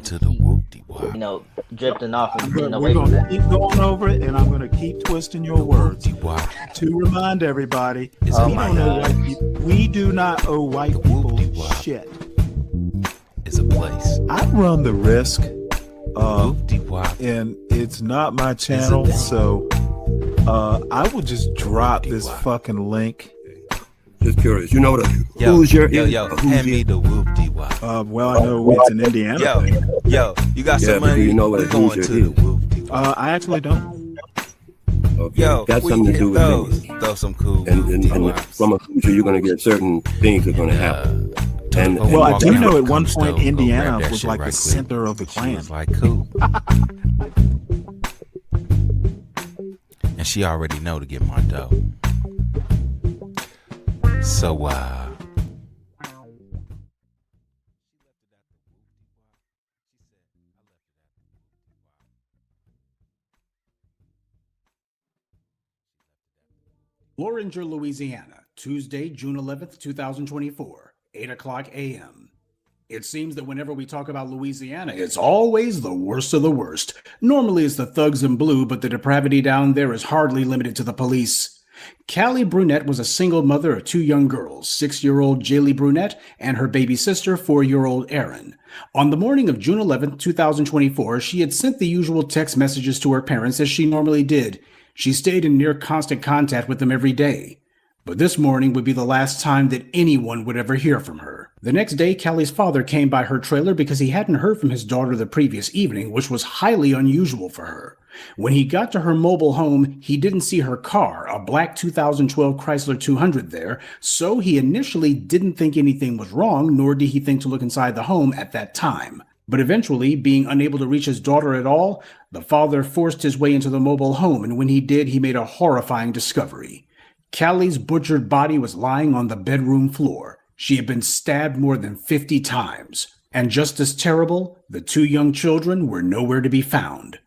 to the whoop-de-wop. Drifting off and We're getting away going from to that. keep going over it, and I'm going to keep twisting your words. Whoop-de-wop. To remind everybody, Oh we my don't owe God. white people. We do not owe white people Whoop-de-wop. shit. It's a place. I run the risk, Whoop-de-wop. and it's not my channel, so I will just drop this fucking link. Just curious. You know the Yo, who's your hand me the whoop-de-wop. Well, I know it's an Indiana thing. Yo, you got some Yeah, but do money? you know what We're a going Hoosier to the is? whoop-de-wop. I actually don't. Okay. Yo, that's we something to do with those. things. Throw some cool And whoop-de-wops. from a Hoosier, you're going to get certain things that are going to happen. And Well, I do walk know down at one the point stove, go Indiana grab that was shit like right the quick. center of the She Klan. was like, cool. And she already know to get my dough. So, Loringer, Louisiana, Tuesday, June 11th, 2024, 8 o'clock a.m. It seems that whenever we talk about Louisiana, it's always the worst of the worst. Normally it's the thugs in blue, but the depravity down there is hardly limited to the police. Callie Brunette was a single mother of two young girls, 6-year-old Jaylee Brunette and her baby sister, 4-year-old Erin. On the morning of June 11th, 2024, she had sent the usual text messages to her parents as she normally did. She stayed in near constant contact with them every day. But this morning would be the last time that anyone would ever hear from her. The next day, Callie's father came by her trailer because he hadn't heard from his daughter the previous evening, which was highly unusual for her. When he got to her mobile home, he didn't see her car, a black 2012 Chrysler 200 there, so he initially didn't think anything was wrong, nor did he think to look inside the home at that time. But eventually, being unable to reach his daughter at all, the father forced his way into the mobile home, and when he did, he made a horrifying discovery. Callie's butchered body was lying on the bedroom floor. She had been stabbed more than 50 times. And just as terrible, the two young children were nowhere to be found.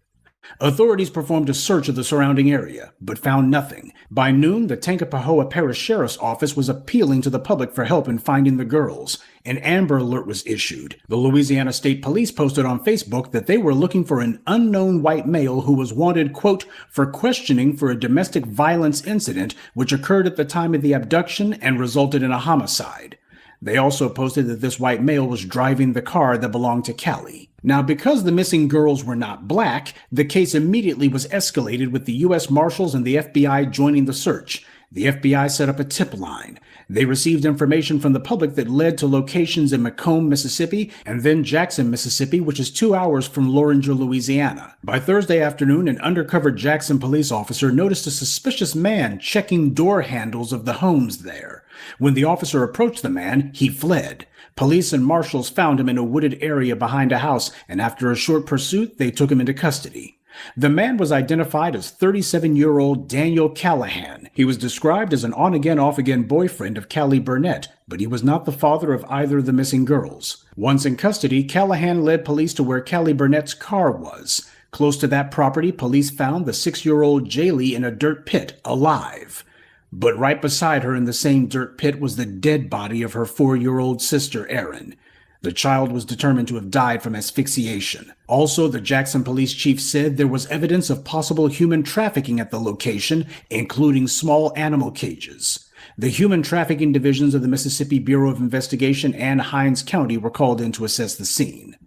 Authorities performed a search of the surrounding area, but found nothing. By noon, the Tancapahoa Parish Sheriff's Office was appealing to the public for help in finding the girls. An Amber Alert was issued. The Louisiana State Police posted on Facebook that they were looking for an unknown white male who was wanted, quote, for questioning for a domestic violence incident which occurred at the time of the abduction and resulted in a homicide. They also posted that this white male was driving the car that belonged to Callie. Now, because the missing girls were not black, the case immediately was escalated with the U.S. Marshals and the FBI joining the search. The FBI set up a tip line. They received information from the public that led to locations in Macomb, Mississippi, and then Jackson, Mississippi, which is 2 hours from Loringer, Louisiana. By Thursday afternoon, an undercover Jackson police officer noticed a suspicious man checking door handles of the homes there. When the officer approached the man, he fled. Police and marshals found him in a wooded area behind a house, and after a short pursuit, they took him into custody. The man was identified as 37-year-old Daniel Callahan. He was described as an on-again, off-again boyfriend of Callie Burnett, but he was not the father of either of the missing girls. Once in custody, Callahan led police to where Callie Burnett's car was. Close to that property, police found the 6-year-old Jaylee in a dirt pit, alive. But right beside her in the same dirt pit was the dead body of her 4-year-old sister, Erin. The child was determined to have died from asphyxiation. Also, the Jackson police chief said there was evidence of possible human trafficking at the location, including small animal cages. The human trafficking divisions of the Mississippi Bureau of Investigation and Hinds County were called in to assess the scene.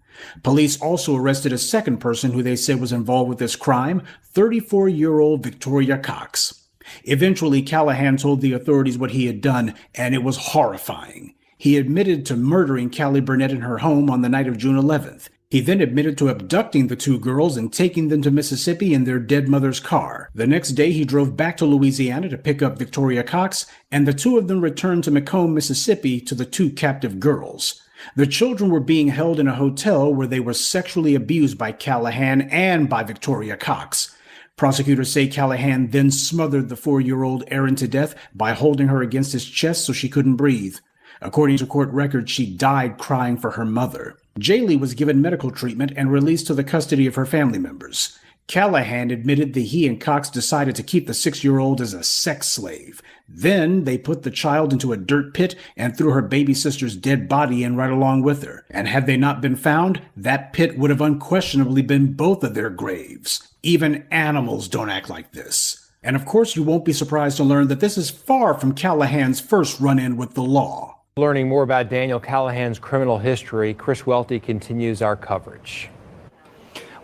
Police also arrested a second person who they said was involved with this crime, 34-year-old Victoria Cox. Eventually, Callahan told the authorities what he had done, and it was horrifying. He admitted to murdering Callie Burnett in her home on the night of June 11th. He then admitted to abducting the two girls and taking them to Mississippi in their dead mother's car. The next day, he drove back to Louisiana to pick up Victoria Cox, and the two of them returned to Macomb, Mississippi to the two captive girls. The children were being held in a hotel where they were sexually abused by Callahan and by Victoria Cox. Prosecutors say Callahan then smothered the 4-year-old Erin to death by holding her against his chest so she couldn't breathe. According to court records, she died crying for her mother. Jaylee was given medical treatment and released to the custody of her family members. Callahan admitted that he and Cox decided to keep the 6-year-old as a sex slave. Then they put the child into a dirt pit and threw her baby sister's dead body in right along with her. And had they not been found, that pit would have unquestionably been both of their graves. Even animals don't act like this. And of course, you won't be surprised to learn that this is far from Callahan's first run-in with the law. Learning more about Daniel Callahan's criminal history, Chris Welty continues our coverage.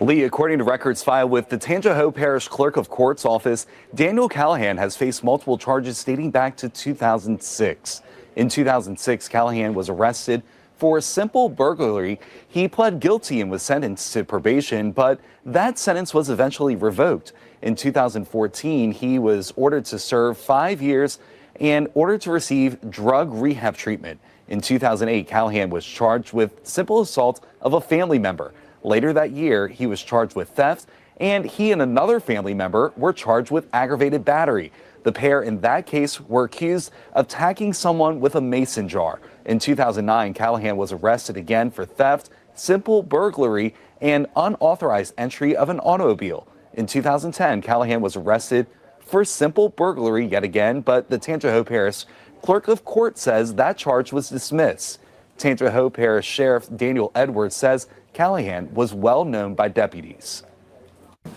Lee, according to records filed with the Tangier Parish Clerk of Court's office, Daniel Callahan has faced multiple charges dating back to 2006. In 2006, Callahan was arrested for simple burglary. He pled guilty and was sentenced to probation, but that sentence was eventually revoked. In 2014, he was ordered to serve 5 years and ordered to receive drug rehab treatment. In 2008, Callahan was charged with simple assault of a family member. Later that year, he was charged with theft, and he and another family member were charged with aggravated battery. The pair in that case were accused of attacking someone with a mason jar. In 2009, Callahan was arrested again for theft, simple burglary, and unauthorized entry of an automobile. In 2010, Callahan was arrested for simple burglary yet again, but the Tangier Parish Clerk of Court says that charge was dismissed. Tangier Parish Sheriff Daniel Edwards says Callahan was well known by deputies.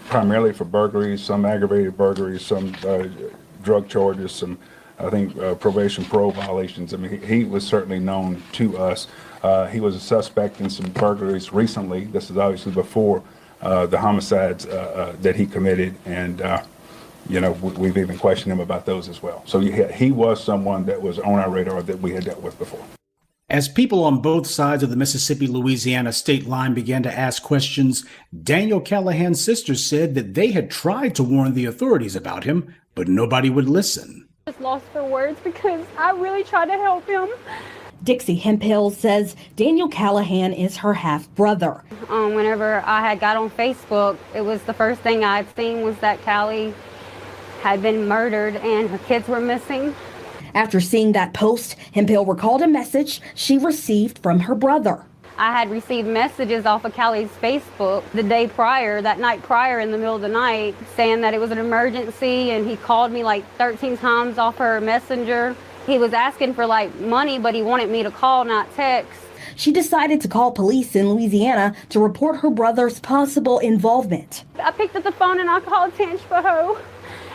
Primarily for burglaries, some aggravated burglaries, some drug charges, some, I think, probation parole violations. I mean, he was certainly known to us. He was a suspect in some burglaries recently. This is obviously before the homicides that he committed, and we've even questioned him about those as well. So he was someone that was on our radar that we had dealt with before. As people on both sides of the Mississippi-Louisiana state line began to ask questions, Daniel Callahan's sisters said that they had tried to warn the authorities about him, but nobody would listen. I was lost for words because I really tried to help him. Dixie Hemphill says Daniel Callahan is her half-brother. Whenever I had got on Facebook, it was the first thing I had seen was that Callie had been murdered and her kids were missing. After seeing that post, Hemphill recalled a message she received from her brother. I had received messages off of Callie's Facebook the day prior, that night prior in the middle of the night, saying that it was an emergency, and he called me like 13 times off her messenger. He was asking for like money, but he wanted me to call, not text. She decided to call police in Louisiana to report her brother's possible involvement. I picked up the phone and I called Tangipahoa.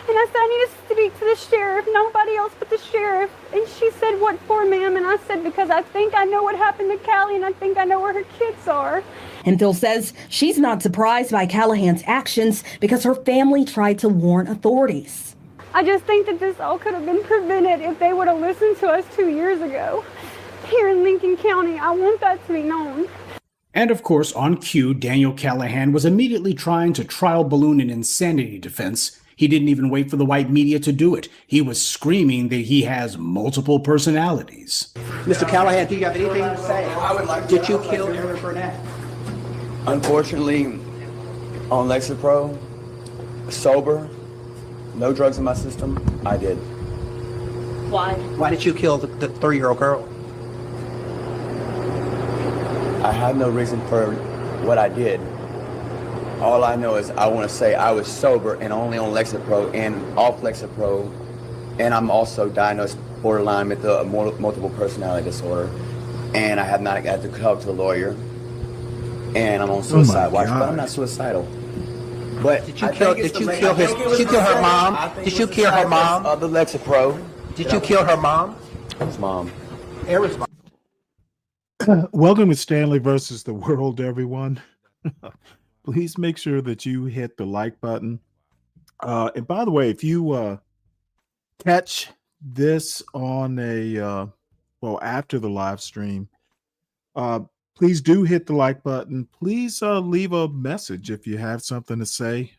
And I said, I need to speak to the sheriff, nobody else but the sheriff. And she said, what for, ma'am? And I said, because I think I know what happened to Callie and I think I know where her kids are. Hemphill says she's not surprised by Callahan's actions because her family tried to warn authorities. I just think that this all could have been prevented if they would have listened to us 2 years ago. Here in Lincoln County, I want that to be known. And of course, on cue, Daniel Callahan was immediately trying to trial balloon an insanity defense. He didn't even wait for the white media to do it. He was screaming that he has multiple personalities. Mr. Callahan, do you have anything to say? Did you kill Eric Burnett? Unfortunately, on Lexapro, sober, no drugs in my system, I did. Why? Why did you kill the 3-year-old girl? I have no reason for what I did. All I know is I want to say I was sober and only on Lexapro and off Lexapro, and I'm also diagnosed borderline with a multiple personality disorder, and I have not had to talk to a lawyer, and I'm on suicide watch, but I'm not suicidal. But did you kill her mom? Did you kill her mom? The Lexapro. Did you kill her mom? His mom. Eric's mom. Welcome to Stanley versus the world, everyone. Please make sure that you hit the like button. And by the way, if you catch this on after the live stream, please do hit the like button. Please leave a message if you have something to say,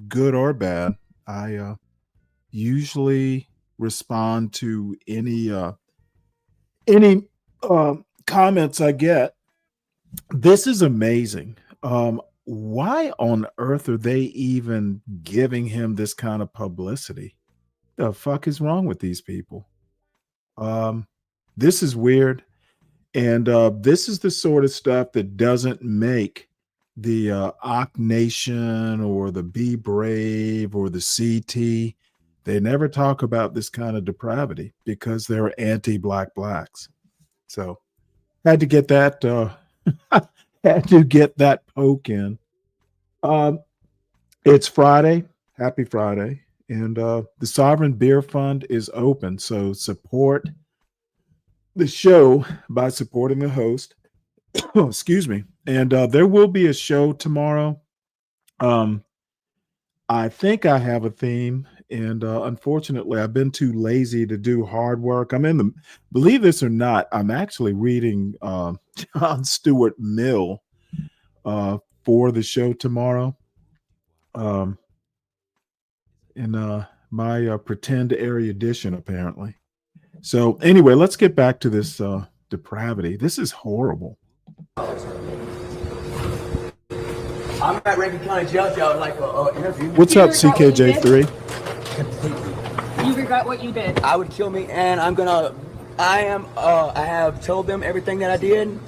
good or bad. I usually respond to any comments I get. This is amazing. Why on earth are they even giving him this kind of publicity? The fuck is wrong with these people? This is weird. And this is the sort of stuff that doesn't make the Oc Nation or the Be Brave or the CT, they never talk about this kind of depravity because they're anti-black blacks. So had to get that poke in. It's Friday. Happy Friday. And the Sovereign Beer Fund is open. So support the show by supporting the host. Excuse me. And there will be a show tomorrow. I think I have a theme. And unfortunately, I've been too lazy to do hard work. Believe this or not, I'm actually reading John Stuart Mill for the show tomorrow. In my pretend erudition, apparently. So anyway, let's get back to this depravity. This is horrible. I'm at Rankin County Jail. Y'all like an interview. What's up, CKJ3? You regret what you did. I would kill me, and I have told them everything that I did,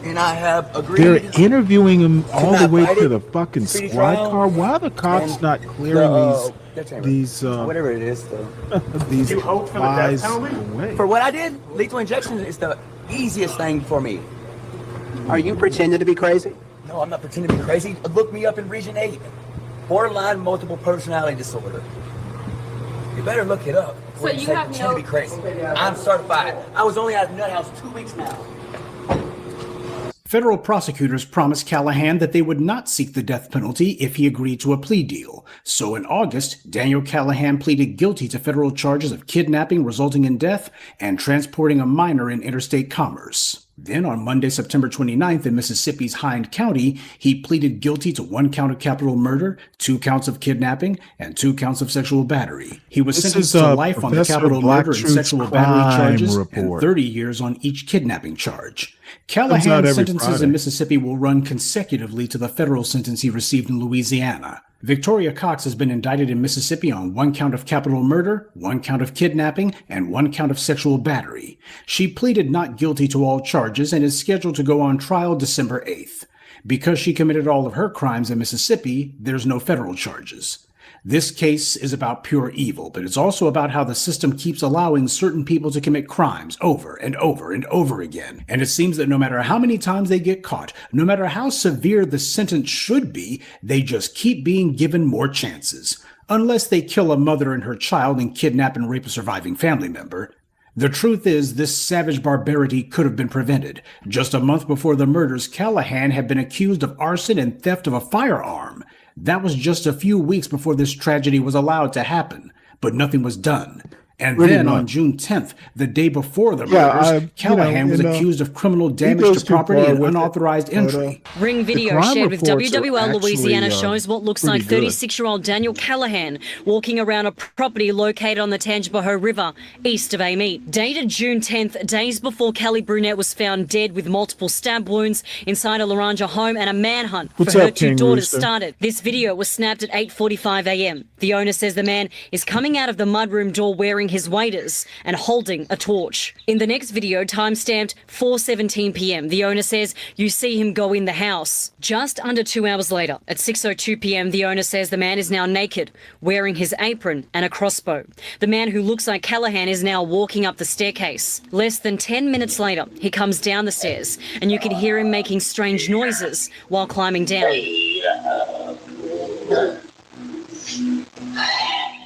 and I have agreed. They're interviewing him all the way to the fucking speedy squad trial, car. Why are the cops not clearing these whatever it is, these you hope for the lies death penalty? away? For what I did, lethal injection is the easiest thing for me. Are you pretending to be crazy? No, I'm not pretending to be crazy. Look me up in Region 8. Borderline multiple personality disorder. You better look it up. So you have pretend to be crazy. I'm certified. I was only out of nut house 2 weeks now. Federal prosecutors promised Callahan that they would not seek the death penalty if he agreed to a plea deal. So in August, Daniel Callahan pleaded guilty to federal charges of kidnapping resulting in death and transporting a minor in interstate commerce. Then on Monday, September 29th in Mississippi's Hind County, he pleaded guilty to 1 count of capital murder, 2 counts of kidnapping, and 2 counts of sexual battery. He was sentenced to life on the capital murder and sexual battery charges and 30 years on each kidnapping charge. Callahan's sentences in Mississippi will run consecutively to the federal sentence he received in Louisiana. Victoria Cox has been indicted in Mississippi on 1 count of capital murder, 1 count of kidnapping, and 1 count of sexual battery. She pleaded not guilty to all charges and is scheduled to go on trial December 8th. Because she committed all of her crimes in Mississippi, there's no federal charges. This case is about pure evil, but it's also about how the system keeps allowing certain people to commit crimes over and over and over again. And it seems that no matter how many times they get caught, no matter how severe the sentence should be, they just keep being given more chances. Unless they kill a mother and her child and kidnap and rape a surviving family member. The truth is, this savage barbarity could have been prevented. Just a month before the murders, Callahan had been accused of arson and theft of a firearm. That was just a few weeks before this tragedy was allowed to happen, but nothing was done. And then on June 10th, the day before the murders, Callahan was accused of criminal damage to property and unauthorized entry. Ring video shared with WWL Louisiana shows what looks like 36-year-old Daniel Callahan walking around a property located on the Tangipahoa River, east of Amite. Dated June 10th, days before Kelly Brunette was found dead with multiple stab wounds inside a Laranja home and a manhunt for her 2 daughters started. This video was snapped at 8:45 a.m. The owner says the man is coming out of the mudroom door wearing his waders and holding a torch. In the next video, time-stamped 4:17 p.m., the owner says you see him go in the house. Just under 2 hours later, at 6:02 p.m., the owner says the man is now naked, wearing his apron and a crossbow. The man who looks like Callahan is now walking up the staircase. Less than 10 minutes later, he comes down the stairs, and you can hear him making strange noises while climbing down.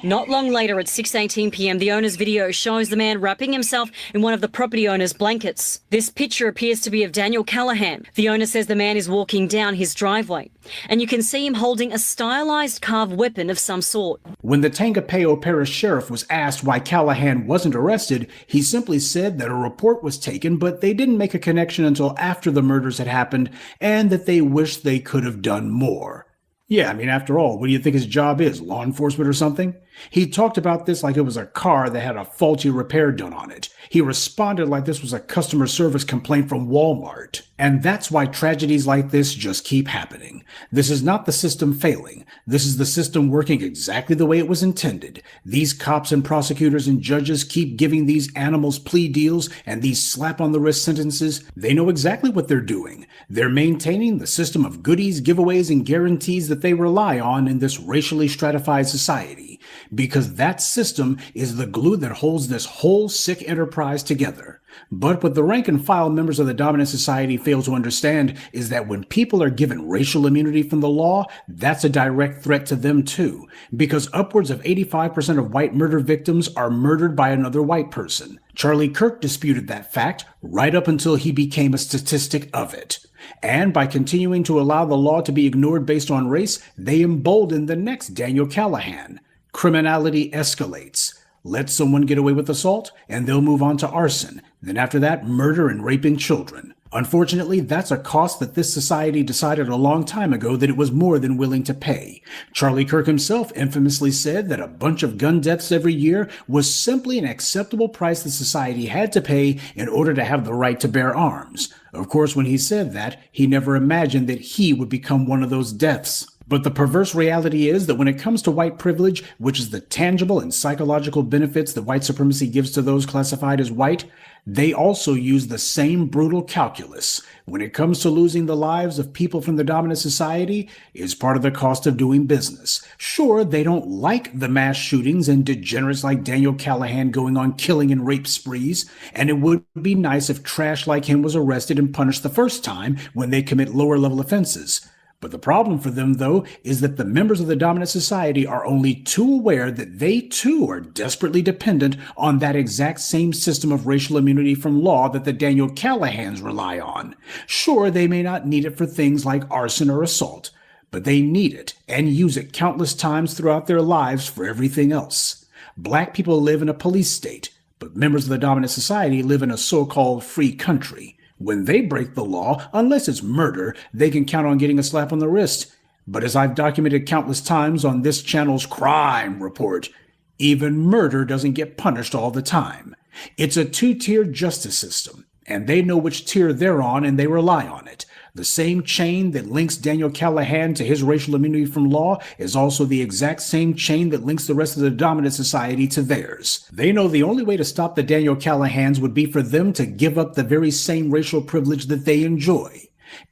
Not long later, at 6:18 p.m., the owner's video shows the man wrapping himself in one of the property owner's blankets. This picture appears to be of Daniel Callahan. The owner says the man is walking down his driveway, and you can see him holding a stylized carved weapon of some sort. When the Tangipahoa Parish Sheriff was asked why Callahan wasn't arrested, he simply said that a report was taken, but they didn't make a connection until after the murders had happened, and that they wished they could have done more. Yeah, I mean, after all, what do you think his job is? Law enforcement or something? He talked about this like it was a car that had a faulty repair done on it. He responded like this was a customer service complaint from Walmart. And that's why tragedies like this just keep happening. This is not the system failing. This is the system working exactly the way it was intended. These cops and prosecutors and judges keep giving these animals plea deals and these slap-on-the-wrist sentences. They know exactly what they're doing. They're maintaining the system of goodies, giveaways, and guarantees that they rely on in this racially stratified society, because that system is the glue that holds this whole sick enterprise together. But what the rank and file members of the dominant society fail to understand is that when people are given racial immunity from the law, that's a direct threat to them too, because upwards of 85% of white murder victims are murdered by another white person. Charlie Kirk disputed that fact right up until he became a statistic of it. And by continuing to allow the law to be ignored based on race, they embolden the next Daniel Callahan. Criminality escalates. Let someone get away with assault, and they'll move on to arson. Then after that, murder and raping children. Unfortunately, that's a cost that this society decided a long time ago that it was more than willing to pay. Charlie Kirk himself infamously said that a bunch of gun deaths every year was simply an acceptable price the society had to pay in order to have the right to bear arms. Of course, when he said that, he never imagined that he would become one of those deaths. But the perverse reality is that when it comes to white privilege, which is the tangible and psychological benefits that white supremacy gives to those classified as white, they also use the same brutal calculus. When it comes to losing the lives of people from the dominant society, is part of the cost of doing business. Sure, they don't like the mass shootings and degenerates like Daniel Callahan going on killing and rape sprees, and it would be nice if trash like him was arrested and punished the first time when they commit lower level offenses. But the problem for them, though, is that the members of the dominant society are only too aware that they, too, are desperately dependent on that exact same system of racial immunity from law that the Daniel Callahans rely on. Sure, they may not need it for things like arson or assault, but they need it and use it countless times throughout their lives for everything else. Black people live in a police state, but members of the dominant society live in a so-called free country. When they break the law, unless it's murder, they can count on getting a slap on the wrist. But as I've documented countless times on this channel's Crime Report, even murder doesn't get punished all the time. It's a two-tiered justice system, and they know which tier they're on and they rely on it. The same chain that links Daniel Callahan to his racial immunity from law is also the exact same chain that links the rest of the dominant society to theirs. They know the only way to stop the Daniel Callahans would be for them to give up the very same racial privilege that they enjoy.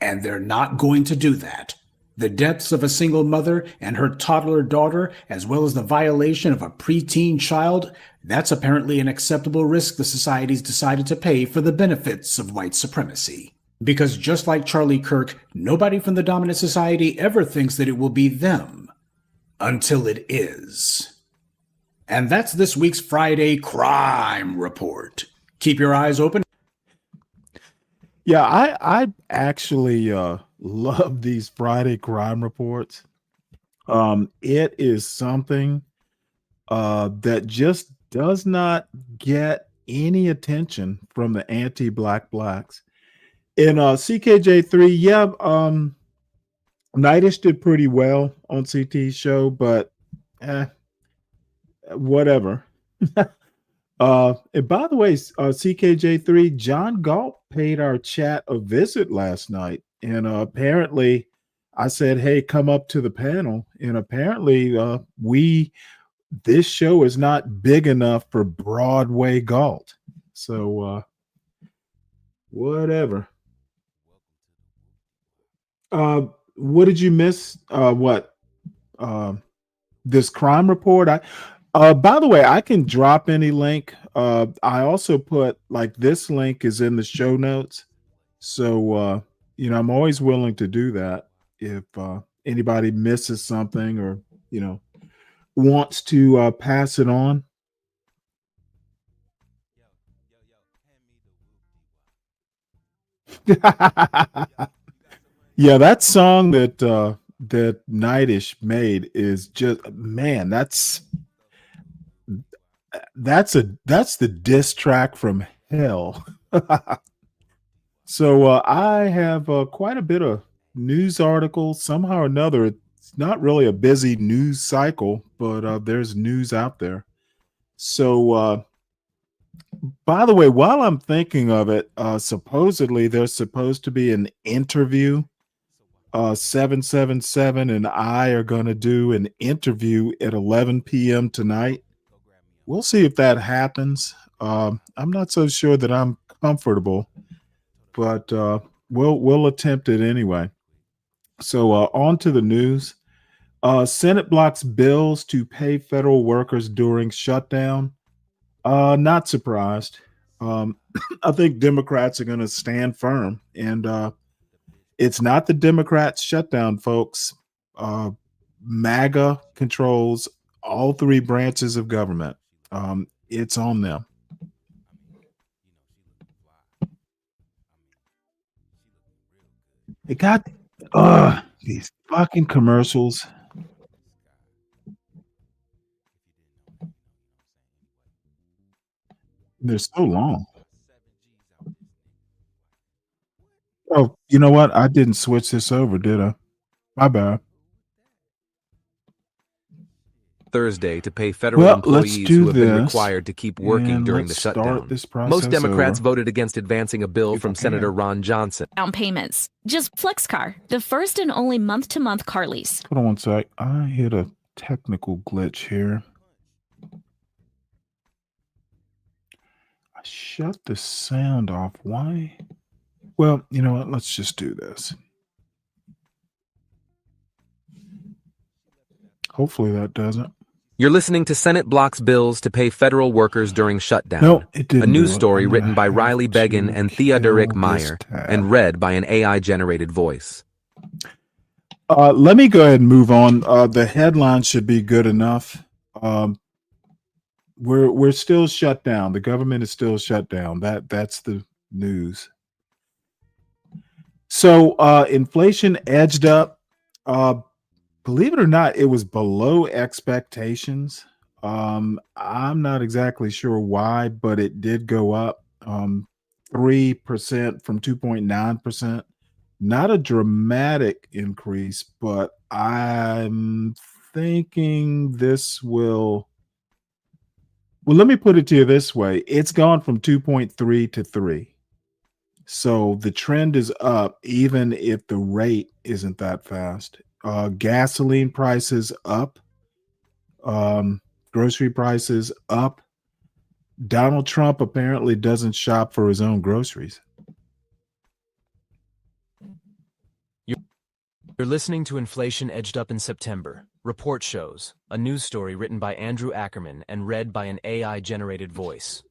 And they're not going to do that. The deaths of a single mother and her toddler daughter, as well as the violation of a preteen child, that's apparently an acceptable risk the society's decided to pay for the benefits of white supremacy. Because just like Charlie Kirk, nobody from the dominant society ever thinks that it will be them until it is. And that's this week's Friday Crime Report. Keep your eyes open. Yeah, I actually love these Friday Crime Reports. It is something that just does not get any attention from the anti-black blacks. In CKJ3, yeah, Nightish did pretty well on CT's show, but whatever. And by the way, CKJ3, John Galt paid our chat a visit last night. And apparently I said, hey, come up to the panel. And apparently this show is not big enough for Broadway Galt. So whatever. What did you miss? This crime report? By the way, I can drop any link. I also put this link is in the show notes. So, I'm always willing to do that if anybody misses something or, wants to pass it on. Yeah, that song that Nightish made is just, man, that's the diss track from hell. So I have quite a bit of news articles. Somehow or another, it's not really a busy news cycle, but there's news out there. So by the way, while I'm thinking of it, supposedly there's supposed to be an interview. 777 and I are going to do an interview at 11 p.m. tonight. We'll see if that happens. I'm not so sure that I'm comfortable, but we'll attempt it anyway. So on to the news. Senate blocks bills to pay federal workers during shutdown. Not surprised. I think Democrats are going to stand firm, and it's not the Democrats' shutdown, folks. MAGA controls all three branches of government. It's on them. It got these fucking commercials. They're so long. Oh, you know what? I didn't switch this over, did I? My bad. Thursday to pay federal employees who have been required to keep working and during the let's shutdown. start this process Most Democrats over. voted against advancing a bill from Senator Ron Johnson. Down payments. Just FlexCar, the first and only month-to-month car lease. Hold on one sec. I hit a technical glitch here. I shut the sound off. Why? Well, you know what? Let's just do this. Hopefully that doesn't. You're listening to Senate blocks bills to pay federal workers during shutdown. No, it didn't A news do it. story I'm written gonna by have Riley Beggin to and kill Theodoric this Meyer tab. and read by an AI-generated voice. Let me go ahead and move on. The headline should be good enough. We're still shut down. The government is still shut down. That's the news. So inflation edged up. Believe it or not, it was below expectations. I'm not exactly sure why, but it did go up 3% from 2.9%. Not a dramatic increase, but I'm thinking this will. Well, let me put it to you this way. It's gone from 2.3 to 3. So the trend is up, even if the rate isn't that fast. Gasoline prices up. Grocery prices up. Donald Trump apparently doesn't shop for his own groceries. You're listening to Inflation Edged Up in September. Report shows. A news story written by Andrew Ackerman and read by an AI-generated voice.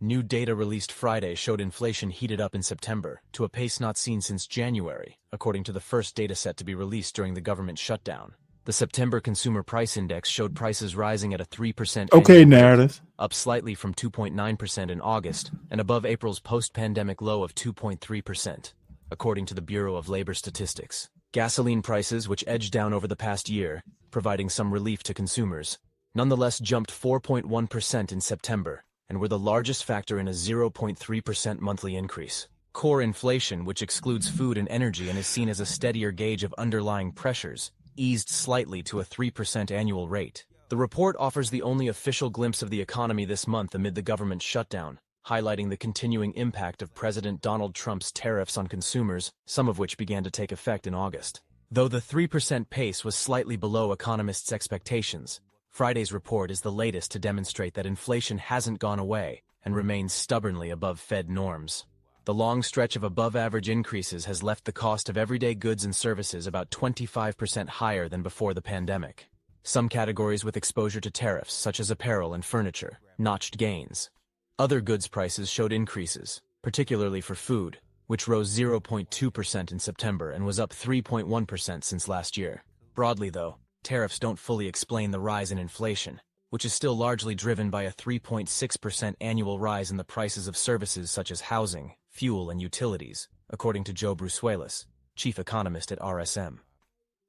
New data released Friday showed inflation heated up in September to a pace not seen since January, according to the first data set to be released during the government shutdown. The September Consumer Price Index showed prices rising at a 3% Okay, annual rate, narrative. up slightly from 2.9% in August and above April's post-pandemic low of 2.3%, according to the Bureau of Labor Statistics. Gasoline prices, which edged down over the past year, providing some relief to consumers, nonetheless jumped 4.1% in September and were the largest factor in a 0.3% monthly increase. Core inflation, which excludes food and energy and is seen as a steadier gauge of underlying pressures, eased slightly to a 3% annual rate. The report offers the only official glimpse of the economy this month amid the government shutdown, highlighting the continuing impact of President Donald Trump's tariffs on consumers, some of which began to take effect in August. Though the 3% pace was slightly below economists' expectations, Friday's report is the latest to demonstrate that inflation hasn't gone away and remains stubbornly above Fed norms. The long stretch of above-average increases has left the cost of everyday goods and services about 25% higher than before the pandemic. Some categories with exposure to tariffs, such as apparel and furniture, notched gains. Other goods prices showed increases, particularly for food, which rose 0.2% in September and was up 3.1% since last year. Broadly, though, tariffs don't fully explain the rise in inflation, which is still largely driven by a 3.6% annual rise in the prices of services such as housing, fuel, and utilities, according to Joe Brusuelas, chief economist at RSM.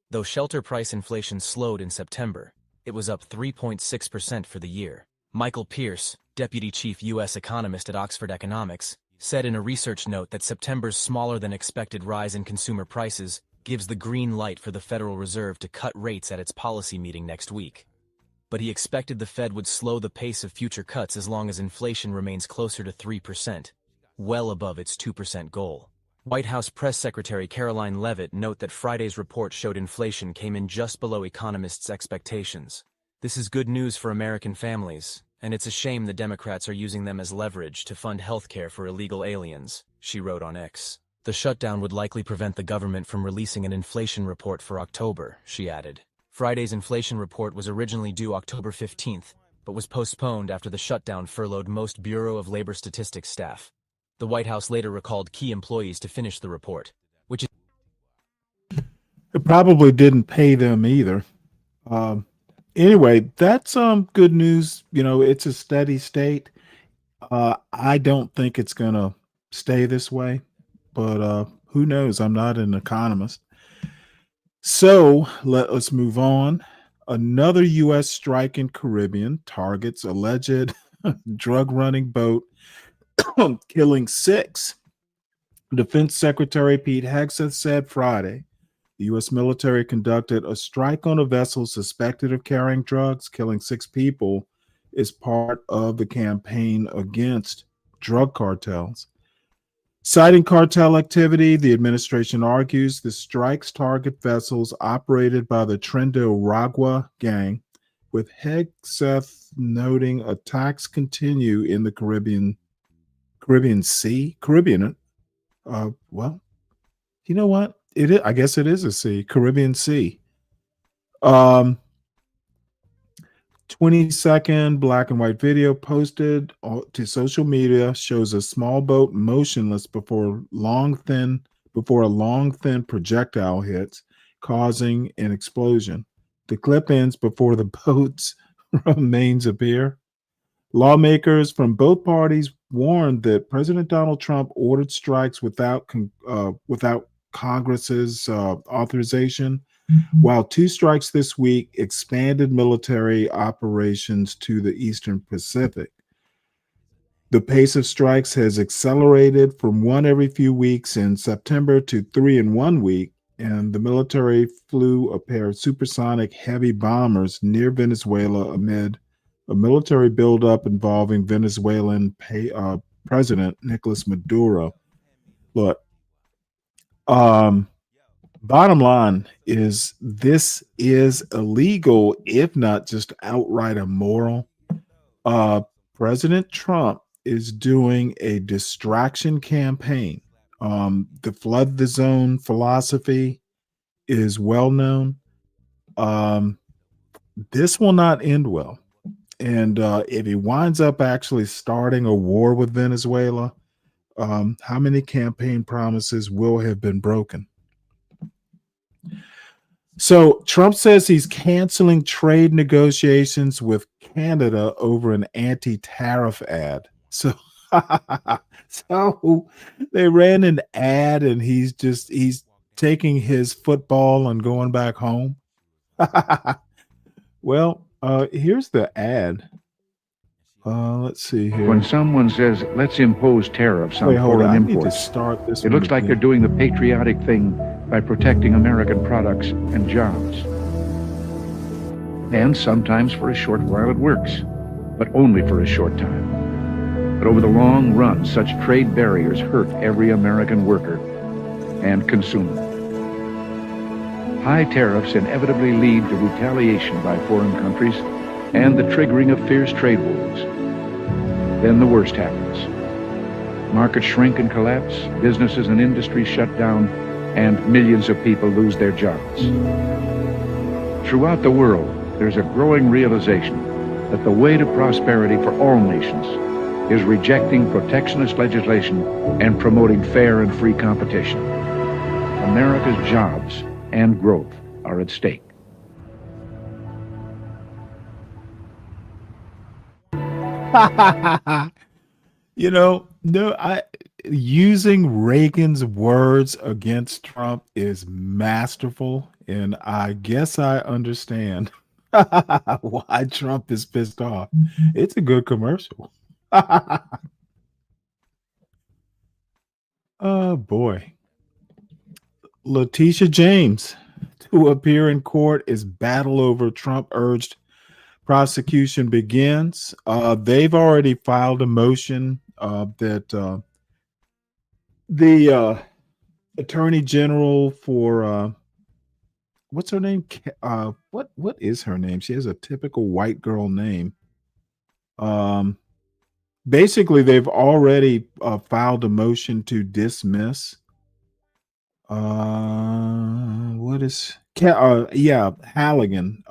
Though shelter price inflation slowed in September, it was up 3.6% for the year. Michael Pierce, deputy chief U.S. economist at Oxford Economics, said in a research note that September's smaller-than-expected rise in consumer prices gives the green light for the Federal Reserve to cut rates at its policy meeting next week. But he expected the Fed would slow the pace of future cuts as long as inflation remains closer to 3%, well above its 2% goal. White House Press Secretary Caroline Leavitt noted that Friday's report showed inflation came in just below economists' expectations. This is good news for American families, and it's a shame the Democrats are using them as leverage to fund health care for illegal aliens, she wrote on X. The shutdown would likely prevent the government from releasing an inflation report for October, she added. Friday's inflation report was originally due October 15th, but was postponed after the shutdown furloughed most Bureau of Labor Statistics staff. The White House later recalled key employees to finish the report, which is... It probably didn't pay them either. Anyway, that's good news. You know, it's a steady state. I don't think it's going to stay this way, but who knows? I'm not an economist. So let us move on. Another U.S. strike in Caribbean targets alleged drug running boat killing 6. Defense Secretary Pete Hegseth said Friday the U.S. military conducted a strike on a vessel suspected of carrying drugs, killing 6 people, is part of the campaign against drug cartels. Citing cartel activity, the administration argues the strikes target vessels operated by the Trinidad gang, with Hegseth noting attacks continue in the Caribbean Sea. Well, you know what? It is, I guess it is a sea, Caribbean Sea. 20-second black and white video posted to social media shows a small boat motionless before a long thin projectile hits, causing an explosion. The clip ends before the boat's remains appear. Lawmakers from both parties warned that President Donald Trump ordered strikes without Congress's authorization, while 2 strikes this week expanded military operations to the Eastern Pacific. The pace of strikes has accelerated from 1 every few weeks in September to 3 in 1 week, and the military flew a pair of supersonic heavy bombers near Venezuela amid a military buildup involving Venezuelan President Nicolas Maduro. Look, bottom line is this is illegal, if not just outright immoral. President Trump is doing a distraction campaign. The flood the zone philosophy is well known. This will not end well. And if he winds up actually starting a war with Venezuela, how many campaign promises will have been broken? So Trump says he's canceling trade negotiations with Canada over an anti-tariff ad. So they ran an ad and he's taking his football and going back home. Well, here's the ad. Let's see here. When someone says, let's impose tariffs on foreign imports, it looks like they're doing the patriotic thing by protecting American products and jobs. And sometimes for a short while it works, but only for a short time. But over the long run, such trade barriers hurt every American worker and consumer. High tariffs inevitably lead to retaliation by foreign countries and the triggering of fierce trade wars. Then the worst happens. Markets shrink and collapse, businesses and industries shut down, and millions of people lose their jobs. Throughout the world, there's a growing realization that the way to prosperity for all nations is rejecting protectionist legislation and promoting fair and free competition. America's jobs and growth are at stake. You know, using Reagan's words against Trump is masterful, and I guess I understand why Trump is pissed off. It's a good commercial. Oh boy. Letitia James to appear in court as battle over Trump urged prosecution begins. They've already filed a motion that the attorney general for what's her name? What is her name? She has a typical white girl name. Basically, they've already filed a motion to dismiss What is yeah, Halligan.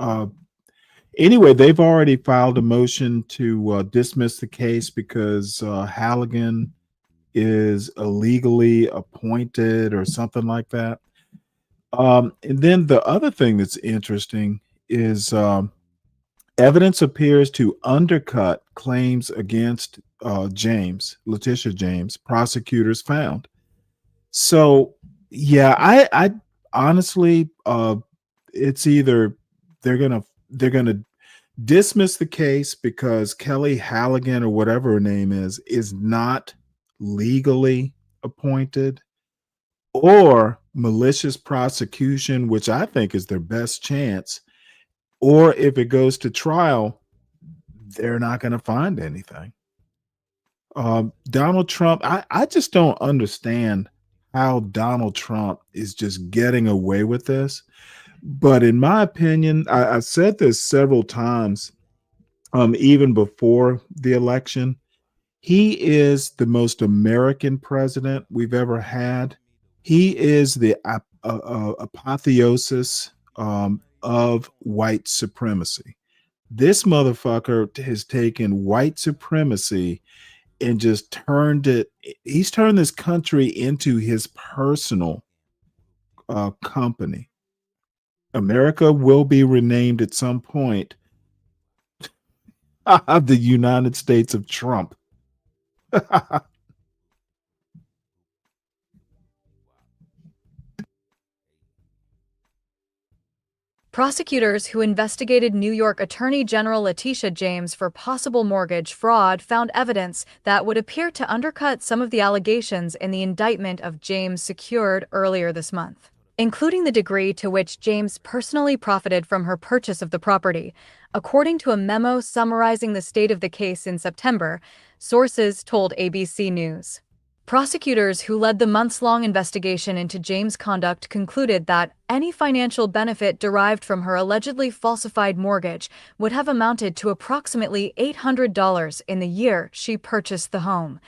Anyway, they've already filed a motion to dismiss the case because Halligan is illegally appointed or something like that. And then the other thing that's interesting is evidence appears to undercut claims against Letitia James, prosecutors found. So, yeah, I honestly, it's either they're gonna dismiss the case because Kelly Halligan or whatever her name is not legally appointed, or malicious prosecution, which I think is their best chance, or if it goes to trial, they're not going to find anything. Donald Trump, I just don't understand how Donald Trump is just getting away with this. But in my opinion, I've said this several times, even before the election. He is the most American president we've ever had. He is the apotheosis of white supremacy. This motherfucker has taken white supremacy and just he's turned this country into his personal company. America will be renamed at some point the United States of Trump. Prosecutors who investigated New York Attorney General Letitia James for possible mortgage fraud found evidence that would appear to undercut some of the allegations in the indictment of James secured earlier this month, including the degree to which James personally profited from her purchase of the property. According to a memo summarizing the state of the case in September, sources told ABC News. Prosecutors who led the months-long investigation into James' conduct concluded that any financial benefit derived from her allegedly falsified mortgage would have amounted to approximately $800 in the year she purchased the home,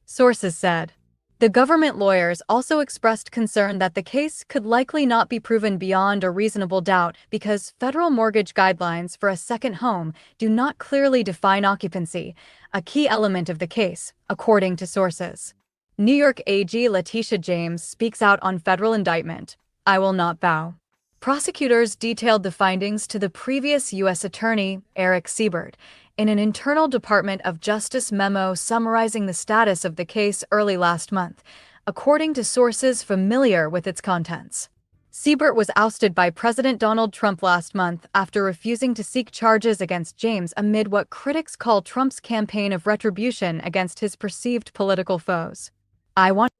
sources said. The government lawyers also expressed concern that the case could likely not be proven beyond a reasonable doubt because federal mortgage guidelines for a second home do not clearly define occupancy, a key element of the case, according to sources. New York AG Letitia James speaks out on federal indictment. I will not bow. Prosecutors detailed the findings to the previous U.S. Attorney, Eric Siebert, in an internal Department of Justice memo summarizing the status of the case early last month, according to sources familiar with its contents. Siebert was ousted by President Donald Trump last month after refusing to seek charges against James amid what critics call Trump's campaign of retribution against his perceived political foes. I want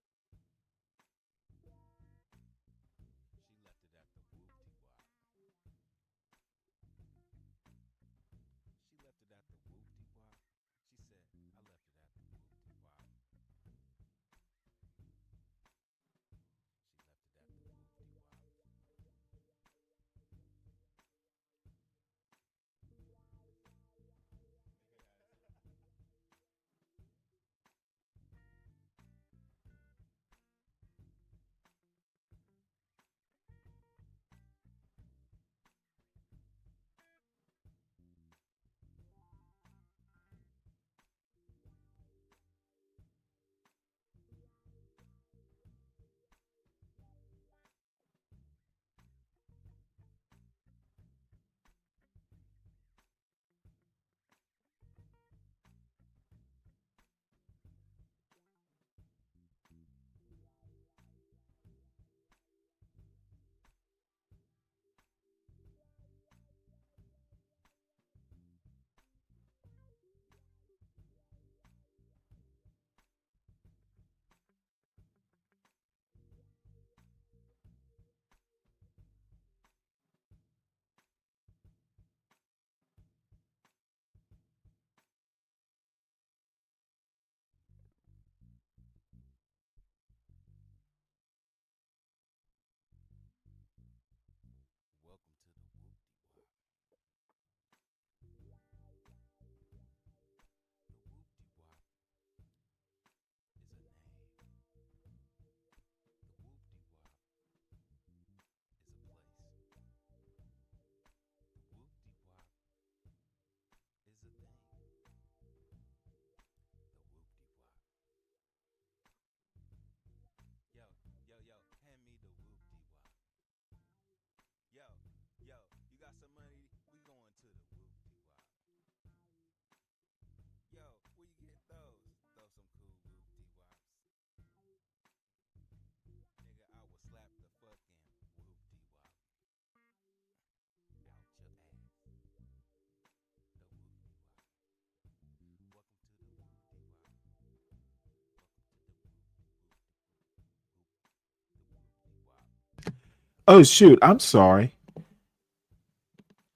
Oh shoot, I'm sorry.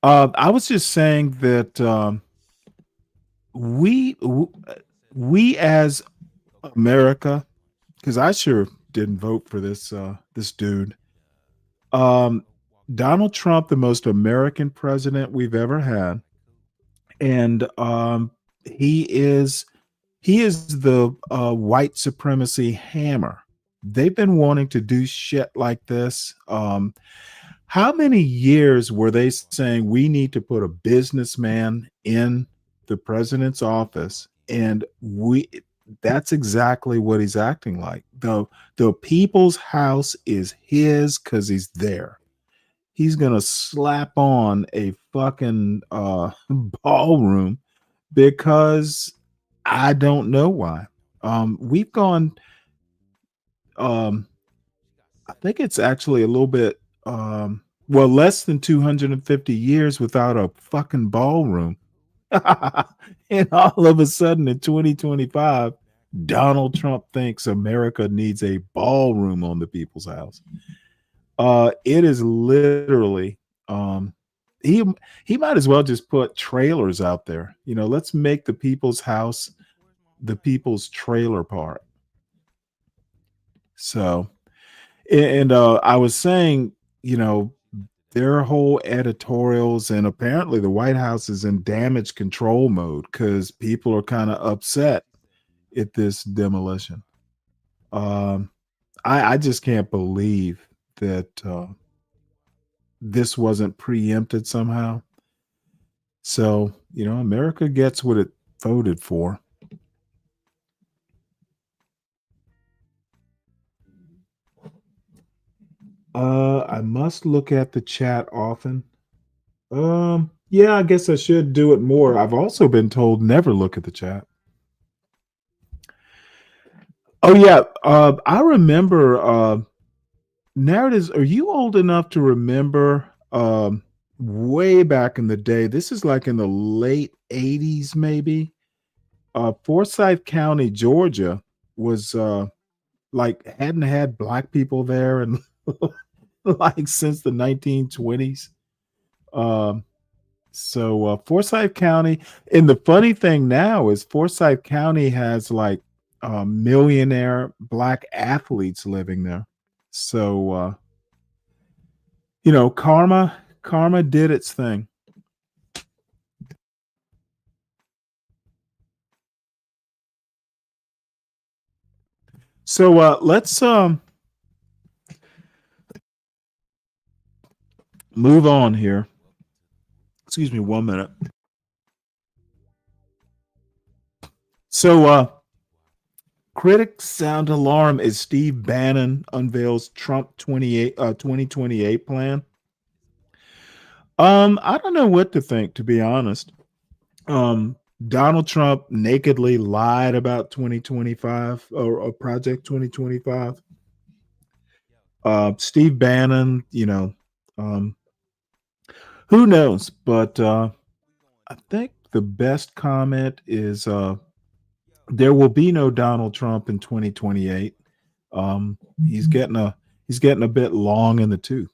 I was just saying that we we as America, because I sure didn't vote for this dude. Donald Trump, the most American president we've ever had, and he is he is the white supremacy hammer. They've been wanting to do shit like this. How many years were they saying we need to put a businessman in the president's office? And that's exactly what he's acting like. The people's house is his because he's there. He's gonna slap on a fucking ballroom because I don't know why. We've gone I think it's actually a little bit less than 250 years without a fucking ballroom. And all of a sudden in 2025, Donald Trump thinks America needs a ballroom on the people's house. It is literally he might as well just put trailers out there. Let's make the people's house the people's trailer park. So, and I was saying, their whole editorials, and apparently the White House is in damage control mode because people are kind of upset at this demolition. I just can't believe that this wasn't preempted somehow. So, America gets what it voted for. I must look at the chat often. Yeah, I guess I should do it more. I've also been told never look at the chat. Oh yeah, I remember narratives. Are you old enough to remember way back in the day? This is like in the late 80s, maybe. Forsyth County, Georgia was like hadn't had black people there and like since the 1920s. So Forsyth County, and the funny thing now is Forsyth County has like millionaire black athletes living there. So karma did its thing. So let's move on here. Excuse me 1 minute. So critics sound alarm as Steve Bannon unveils Trump 2028 plan. I don't know what to think, to be honest. Donald Trump nakedly lied about 2025 or Project 2025. Steve Bannon, who knows? But I think the best comment is there will be no Donald Trump in 2028. He's getting a bit long in the tooth.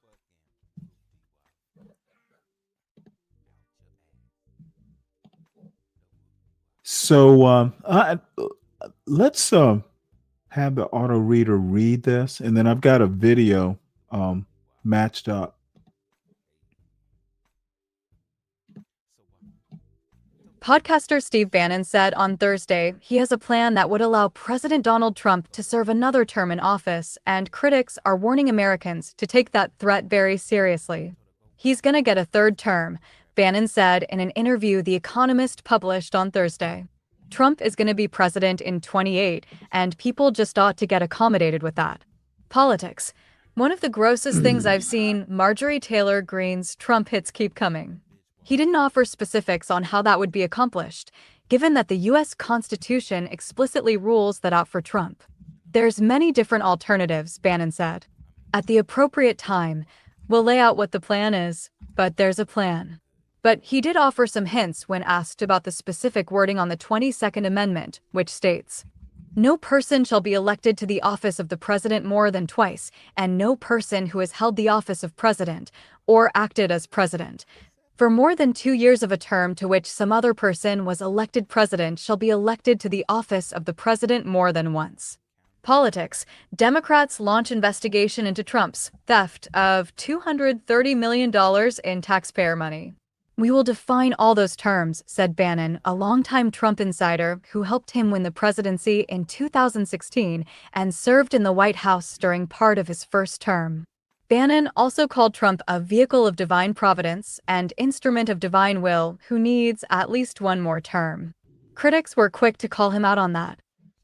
So let's have the auto reader read this, and then I've got a video matched up. Podcaster Steve Bannon said on Thursday he has a plan that would allow President Donald Trump to serve another term in office, and critics are warning Americans to take that threat very seriously. He's gonna get a third term, Bannon said in an interview The Economist published on Thursday. Trump is gonna be president in 28, and people just ought to get accommodated with that. Politics. One of the grossest things I've seen, Marjorie Taylor Greene's Trump hits keep coming. He didn't offer specifics on how that would be accomplished, given that the U.S. Constitution explicitly rules that out for Trump. There's many different alternatives, Bannon said. At the appropriate time, we'll lay out what the plan is, but there's a plan. But he did offer some hints when asked about the specific wording on the 22nd Amendment, which states, No person shall be elected to the office of the president more than twice, and no person who has held the office of president or acted as president for more than 2 years of a term to which some other person was elected president shall be elected to the office of the president more than once. Politics. Democrats launch investigation into Trump's theft of $230 million in taxpayer money. We will define all those terms, said Bannon, a longtime Trump insider who helped him win the presidency in 2016 and served in the White House during part of his first term. Bannon also called Trump a vehicle of divine providence and instrument of divine will who needs at least one more term. Critics were quick to call him out on that.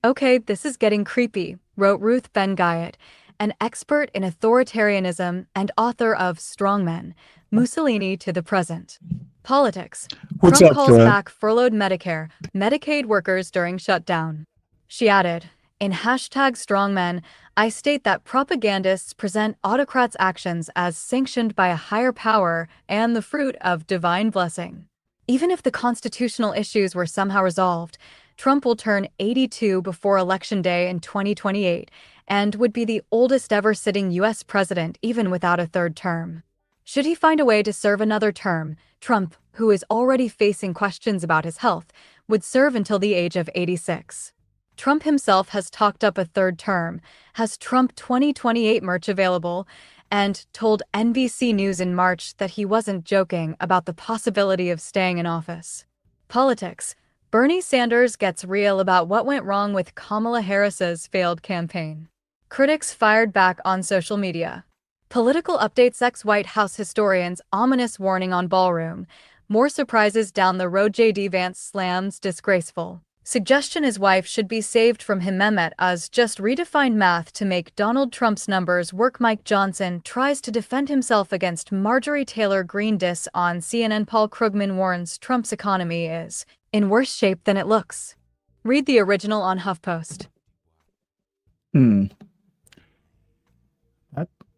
Okay, this is getting creepy, wrote Ruth Ben-Ghiat, an expert in authoritarianism and author of Strongmen, Mussolini to the Present. Politics. What's Trump up, calls Fred? back furloughed Medicaid workers during shutdown. She added, in #Strongmen, I state that propagandists present autocrats' actions as sanctioned by a higher power and the fruit of divine blessing. Even if the constitutional issues were somehow resolved, Trump will turn 82 before Election Day in 2028 and would be the oldest ever sitting U.S. president even without a third term. Should he find a way to serve another term, Trump, who is already facing questions about his health, would serve until the age of 86. Trump himself has talked up a third term, has Trump 2028 merch available, and told NBC News in March that he wasn't joking about the possibility of staying in office. Politics. Bernie Sanders gets real about what went wrong with Kamala Harris's failed campaign. Critics fired back on social media. Political updates ex-White House historians ominous warning on ballroom. More surprises down the road. J.D. Vance slams disgraceful. Suggestion his wife should be saved from him. Mehmet Oz just redefined math to make Donald Trump's numbers work. Mike Johnson tries to defend himself against Marjorie Taylor Greene diss on CNN. Paul Krugman warns Trump's economy is in worse shape than it looks. Read the original on HuffPost.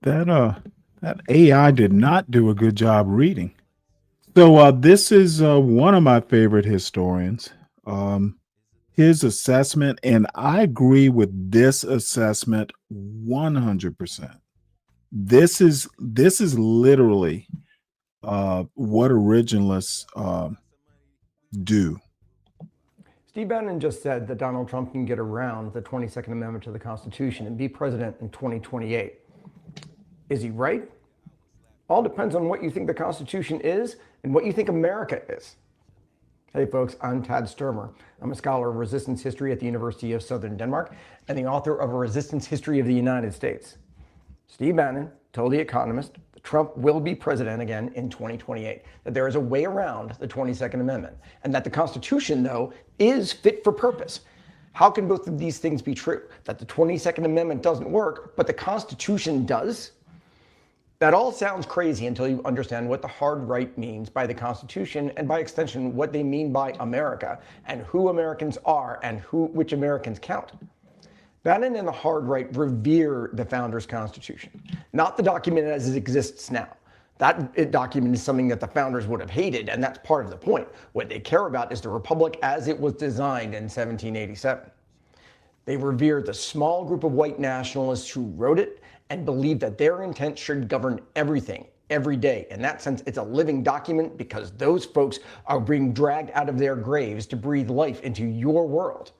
That AI did not do a good job reading. So this is one of my favorite historians. His assessment, and I agree with this assessment 100%. This is literally what originalists do. Steve Bannon just said that Donald Trump can get around the 22nd Amendment to the Constitution and be president in 2028. Is he right? All depends on what you think the Constitution is and what you think America is. Hey folks, I'm Tad Sturmer. I'm a scholar of resistance history at the University of Southern Denmark and the author of A Resistance History of the United States. Steve Bannon told The Economist that Trump will be president again in 2028, that there is a way around the 22nd Amendment, and that the Constitution, though, is fit for purpose. How can both of these things be true? That the 22nd Amendment doesn't work, but the Constitution does? That all sounds crazy until you understand what the hard right means by the Constitution, and by extension, what they mean by America, and who Americans are, and which Americans count. Bannon and the hard right revere the founders' Constitution, not the document as it exists now. That document is something that the founders would have hated, and that's part of the point. What they care about is the Republic as it was designed in 1787. They revere the small group of white nationalists who wrote it, and believe that their intent should govern everything, every day. In that sense, it's a living document because those folks are being dragged out of their graves to breathe life into your world.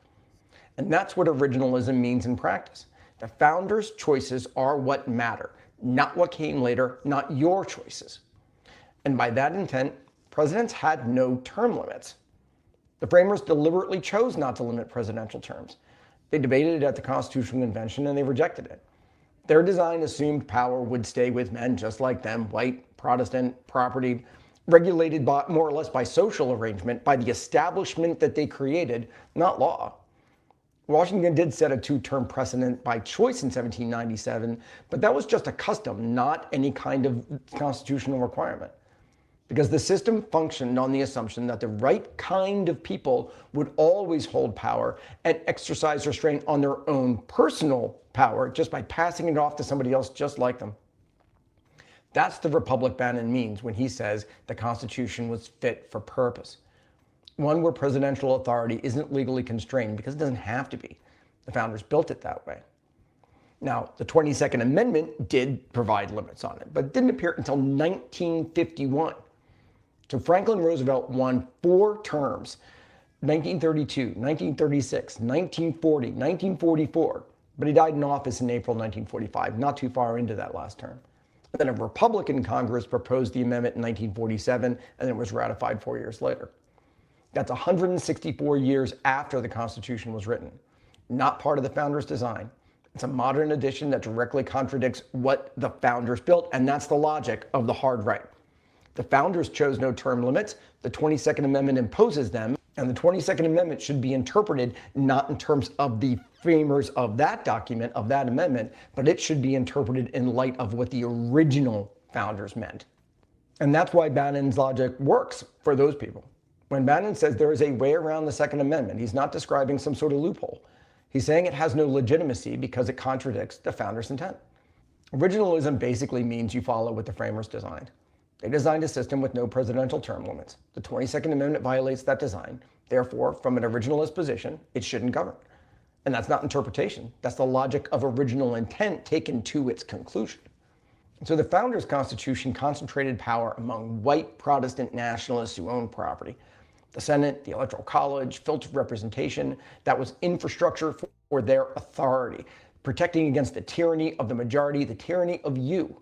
And that's what originalism means in practice. The founders' choices are what matter, not what came later, not your choices. And by that intent, presidents had no term limits. The framers deliberately chose not to limit presidential terms. They debated it at the Constitutional Convention and they rejected it. Their design assumed power would stay with men just like them, white, Protestant, propertied, regulated by, more or less by social arrangement, by the establishment that they created, not law. Washington did set a two-term precedent by choice in 1797, but that was just a custom, not any kind of constitutional requirement. Because the system functioned on the assumption that the right kind of people would always hold power and exercise restraint on their own personal power just by passing it off to somebody else just like them. That's the republic Bannon means when he says the Constitution was fit for purpose. One where presidential authority isn't legally constrained because it doesn't have to be. The founders built it that way. Now, the 22nd Amendment did provide limits on it, but it didn't appear until 1951. So Franklin Roosevelt won 4 terms, 1932, 1936, 1940, 1944, but he died in office in April 1945, not too far into that last term. And then a Republican Congress proposed the amendment in 1947, and it was ratified 4 years later. That's 164 years after the Constitution was written. Not part of the founders' design. It's a modern addition that directly contradicts what the founders built, and that's the logic of the hard right. The founders chose no term limits. The 22nd Amendment imposes them, and the 22nd Amendment should be interpreted not in terms of the framers of that document, of that amendment, but it should be interpreted in light of what the original founders meant. And that's why Bannon's logic works for those people. When Bannon says there is a way around the Second Amendment, he's not describing some sort of loophole. He's saying it has no legitimacy because it contradicts the founders' intent. Originalism basically means you follow what the framers designed. They designed a system with no presidential term limits. The 22nd Amendment violates that design. Therefore, from an originalist position, it shouldn't govern. And that's not interpretation. That's the logic of original intent taken to its conclusion. So the Founders' Constitution concentrated power among white Protestant nationalists who owned property. The Senate, the Electoral College, filtered representation, that was infrastructure for their authority, protecting against the tyranny of the majority, the tyranny of you,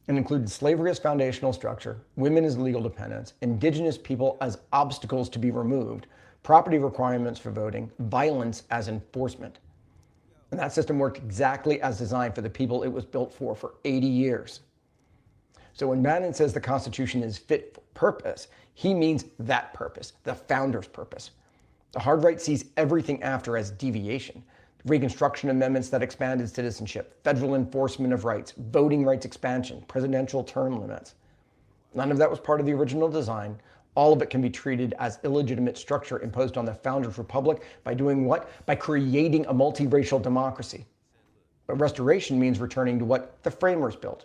and included slavery as foundational structure, women as legal dependents, indigenous people as obstacles to be removed, property requirements for voting, violence as enforcement. And that system worked exactly as designed for the people it was built for 80 years. So when Bannon says the Constitution is fit for purpose, he means that purpose, the founders' purpose. The hard right sees everything after as deviation. Reconstruction amendments that expanded citizenship, federal enforcement of rights, voting rights expansion, presidential term limits. None of that was part of the original design. All of it can be treated as illegitimate structure imposed on the founders' republic by doing what? By creating a multiracial democracy. But restoration means returning to what the framers built.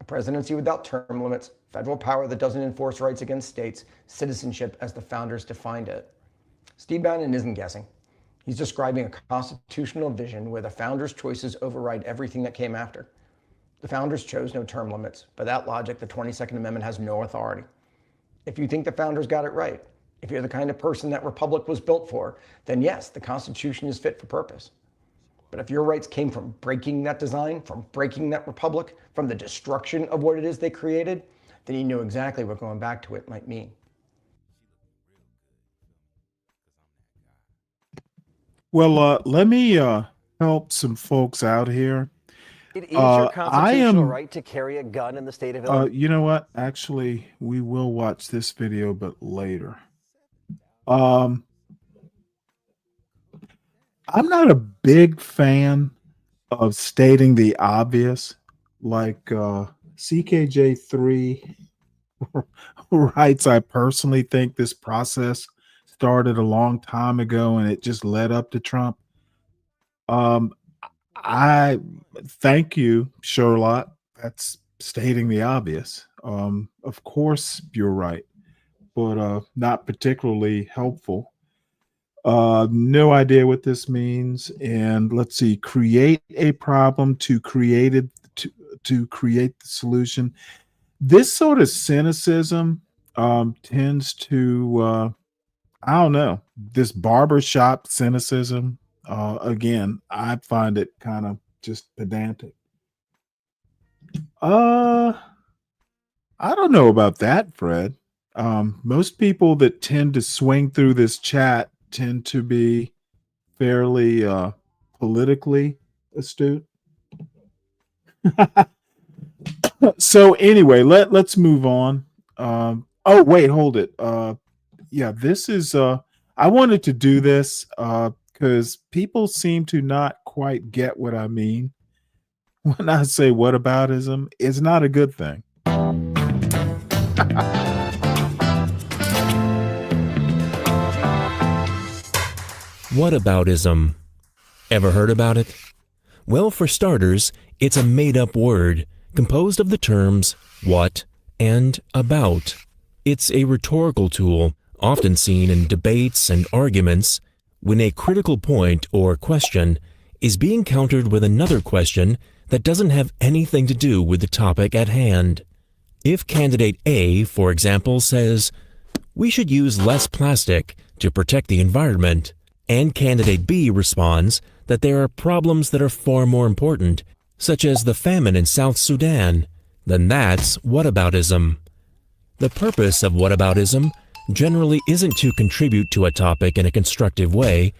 A presidency without term limits, federal power that doesn't enforce rights against states, citizenship as the founders defined it. Steve Bannon isn't guessing. He's describing a constitutional vision where the founders' choices override everything that came after. The founders chose no term limits. By that logic, the 22nd Amendment has no authority. If you think the founders got it right, if you're the kind of person that republic was built for, then yes, the Constitution is fit for purpose. But if your rights came from breaking that design, from breaking that republic, from the destruction of what it is they created, then you know exactly what going back to it might mean. Well, let me help some folks out here. It is your constitutional right to carry a gun in the state of Illinois. You know what? Actually, we will watch this video, but later. I'm not a big fan of stating the obvious, like CKJ3 writes, I personally think this process started a long time ago and it just led up to Trump. I thank you, Sherlock. That's stating the obvious. Of course, you're right, but not particularly helpful. No idea what this means. And let's see, create a problem to create the solution. This sort of cynicism tends to, I don't know, this barbershop cynicism. Again, I find it kind of just pedantic. I don't know about that, Fred. Most people that tend to swing through this chat tend to be fairly politically astute. So anyway, let's move on. Oh, wait, hold it. Yeah, this is I wanted to do this because people seem to not quite get what I mean when I say whataboutism. It's not a good thing. Whataboutism. Ever heard about it? Well, for starters, it's a made-up word composed of the terms what and about. It's a rhetorical tool often seen in debates and arguments when a critical point or question is being countered with another question that doesn't have anything to do with the topic at hand. If candidate A, for example, says, "We should use less plastic to protect the environment," and candidate B responds that there are problems that are far more important, such as the famine in South Sudan, then that's whataboutism. The purpose of whataboutism generally isn't to contribute to a topic in a constructive way.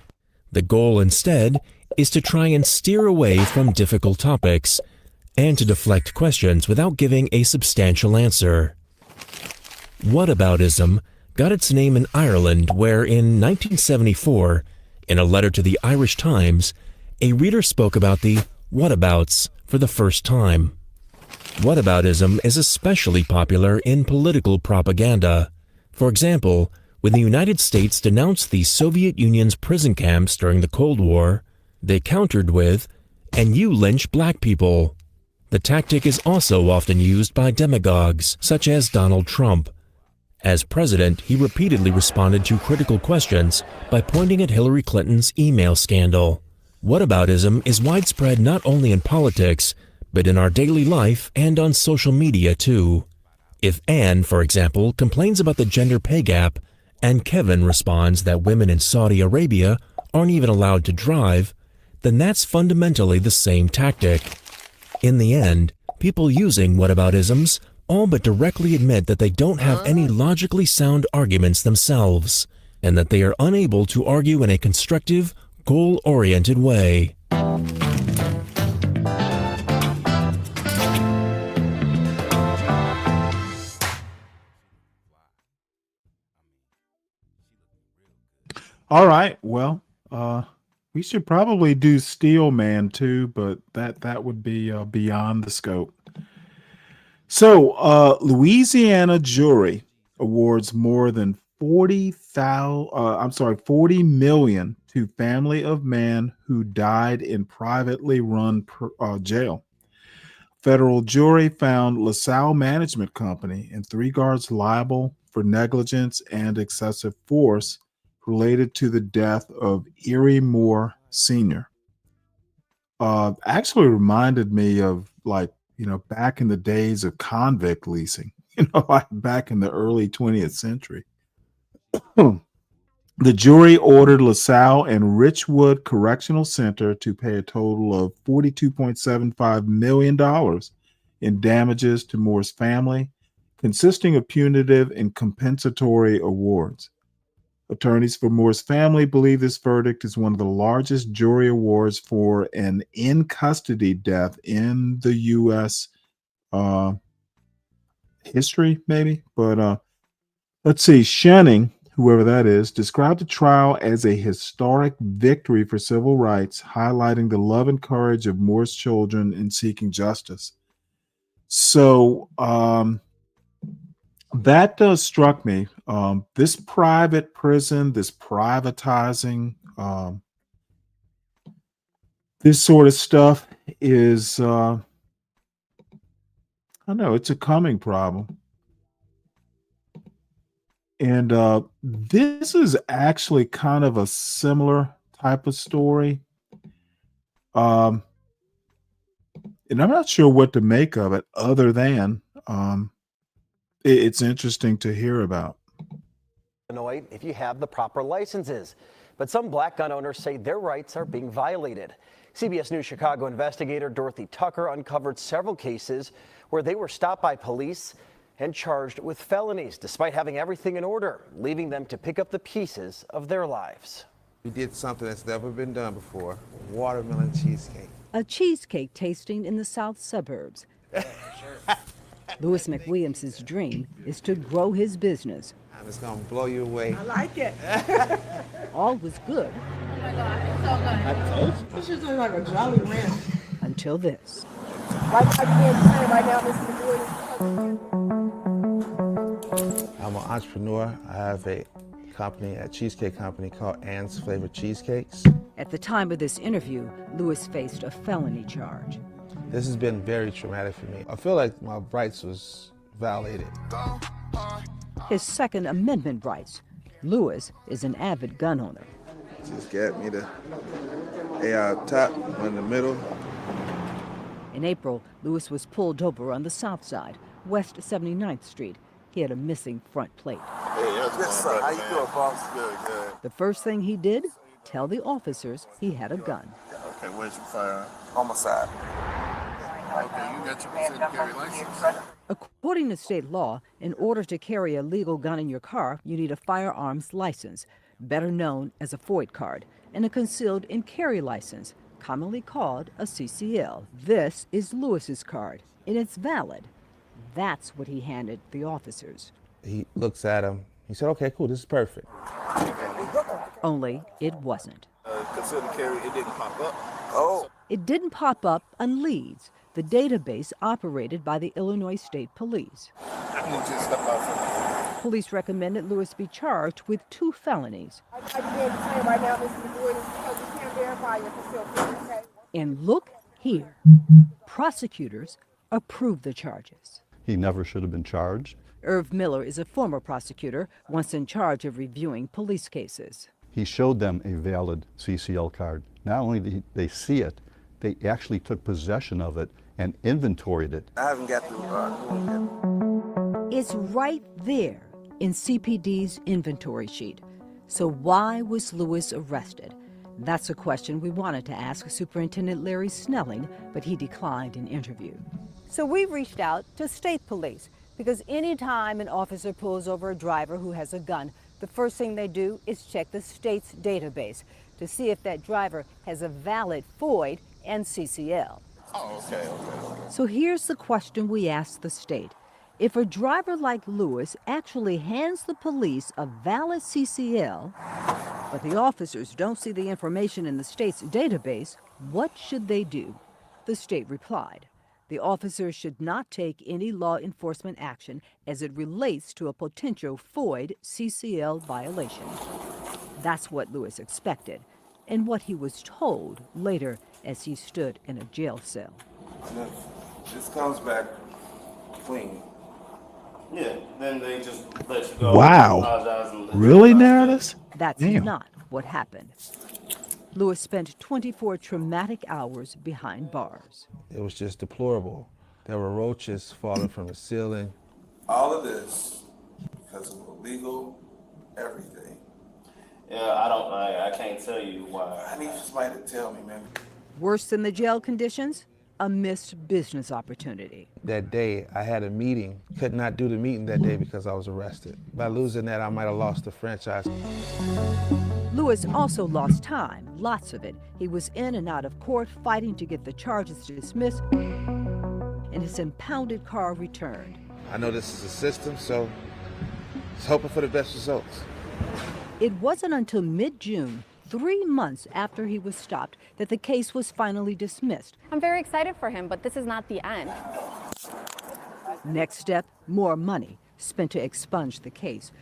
The goal instead is to try and steer away from difficult topics and to deflect questions without giving a substantial answer. Whataboutism got its name in Ireland, where in 1974, in a letter to the Irish Times, a reader spoke about the whatabouts for the first time. Whataboutism is especially popular in political propaganda. For example, when the United States denounced the Soviet Union's prison camps during the Cold War, they countered with, "And you lynch black people." The tactic is also often used by demagogues, such as Donald Trump. As president, he repeatedly responded to critical questions by pointing at Hillary Clinton's email scandal. Whataboutism is widespread not only in politics, but in our daily life and on social media too. If Anne, for example, complains about the gender pay gap, and Kevin responds that women in Saudi Arabia aren't even allowed to drive, then that's fundamentally the same tactic. In the end, people using whataboutisms all but directly admit that they don't have any logically sound arguments themselves, and that they are unable to argue in a constructive, goal-oriented way. All right. Well, we should probably do Steel Man too, but that would be beyond the scope. So, Louisiana jury awards more than 40 million to family of man who died in privately run jail. Federal jury found LaSalle Management Company and 3 guards liable for negligence and excessive force related to the death of Erie Moore Sr. Actually reminded me of, like, back in the days of convict leasing, like back in the early 20th century. The jury ordered LaSalle and Richwood Correctional Center to pay a total of $42.75 million in damages to Moore's family, consisting of punitive and compensatory awards. Attorneys for Moore's family believe this verdict is one of the largest jury awards for an in-custody death in the U.S. History, maybe. But let's see. Shenning, whoever that is, described the trial as a historic victory for civil rights, highlighting the love and courage of Moore's children in seeking justice. So that struck me. This private prison, this privatizing, this sort of stuff is, I don't know, it's a coming problem. And this is actually kind of a similar type of story. And I'm not sure what to make of it other than it's interesting to hear about. Illinois, if you have the proper licenses. But some black gun owners say their rights are being violated. CBS News Chicago investigator Dorothy Tucker uncovered several cases where they were stopped by police and charged with felonies, despite having everything in order, leaving them to pick up the pieces of their lives. We did something that's never been done before: watermelon cheesecake. A cheesecake tasting in the south suburbs. Louis McWilliams' dream is to grow his business. It's gonna blow you away. I like it. All was good. Oh my God, it's so good. I told you. This is like a Jolly Rancher. Until this. Like I can't say right now, Mr. McWilliams. I'm an entrepreneur. I have a company, a cheesecake company called Ann's Flavored Cheesecakes. At the time of this interview, Louis faced a felony charge. This has been very traumatic for me. I feel like my rights was violated. His Second Amendment rights. Louis is an avid gun owner. Just got me to top, one in the middle. In April, Lewis was pulled over on the south side, West 79th Street. He had a missing front plate. Hey, yes, sir. How you doing, boss? Good, good. The first thing he did, tell the officers he had a gun. Okay, where's your firearm? On my side. Okay, you got your concealed carry license? According to state law, in order to carry a legal gun in your car, you need a firearms license, better known as a FOID card, and a concealed and carry license, commonly called a CCL. This is Lewis's card, and it's valid. That's what he handed the officers. He looks at him. He said, okay, cool, this is perfect. Only it wasn't. Concealed carry, it didn't pop up. Oh. It didn't pop up on Leeds, the database operated by the Illinois State Police. Police recommended Lewis be charged with 2 felonies. I can't say right now, Mr. Gordon, because we can't verify your concealed carry. And look here, prosecutors approved the charges. He never should have been charged. Irv Miller is a former prosecutor, once in charge of reviewing police cases. He showed them a valid CCL card. Not only did they see it, they actually took possession of it and inventoried it. I haven't got the It's right there in CPD's inventory sheet. So why was Lewis arrested? That's a question we wanted to ask Superintendent Larry Snelling, but he declined an interview. So we reached out to state police because anytime an officer pulls over a driver who has a gun, the first thing they do is check the state's database to see if that driver has a valid FOID and CCL. Oh, okay. So here's the question we asked the state. If a driver like Lewis actually hands the police a valid CCL, but the officers don't see the information in the state's database, what should they do? The state replied, the officers should not take any law enforcement action as it relates to a potential FOID CCL violation. That's what Lewis expected, and what he was told later as he stood in a jail cell. This comes back clean. Yeah, then they just let you go. Wow. Really, Nardis? That's Damn. not what happened. Lewis spent 24 traumatic hours behind bars. It was just deplorable. There were roaches falling from the ceiling. All of this because of illegal everything. Yeah, I can't tell you why. I need somebody to tell me, man. Worse than the jail conditions? A missed business opportunity. That day, I had a meeting. Could not do the meeting that day because I was arrested. By losing that, I might have lost the franchise. Lewis also lost time, lots of it. He was in and out of court fighting to get the charges dismissed and his impounded car returned. I know this is a system, so just hoping for the best results. It wasn't until mid-June, 3 months after he was stopped, that the case was finally dismissed. I'm very excited for him, but this is not the end. Next step, more money spent to expunge the case,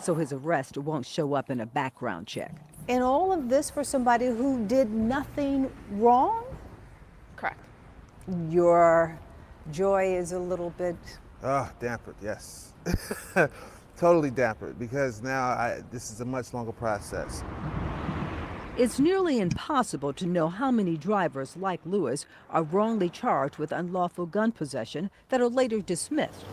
so his arrest won't show up in a background check. And all of this for somebody who did nothing wrong? Correct. Your joy is a little bit... Dampered, yes. Totally dampered, because now this is a much longer process. It's nearly impossible to know how many drivers like Lewis are wrongly charged with unlawful gun possession that are later dismissed.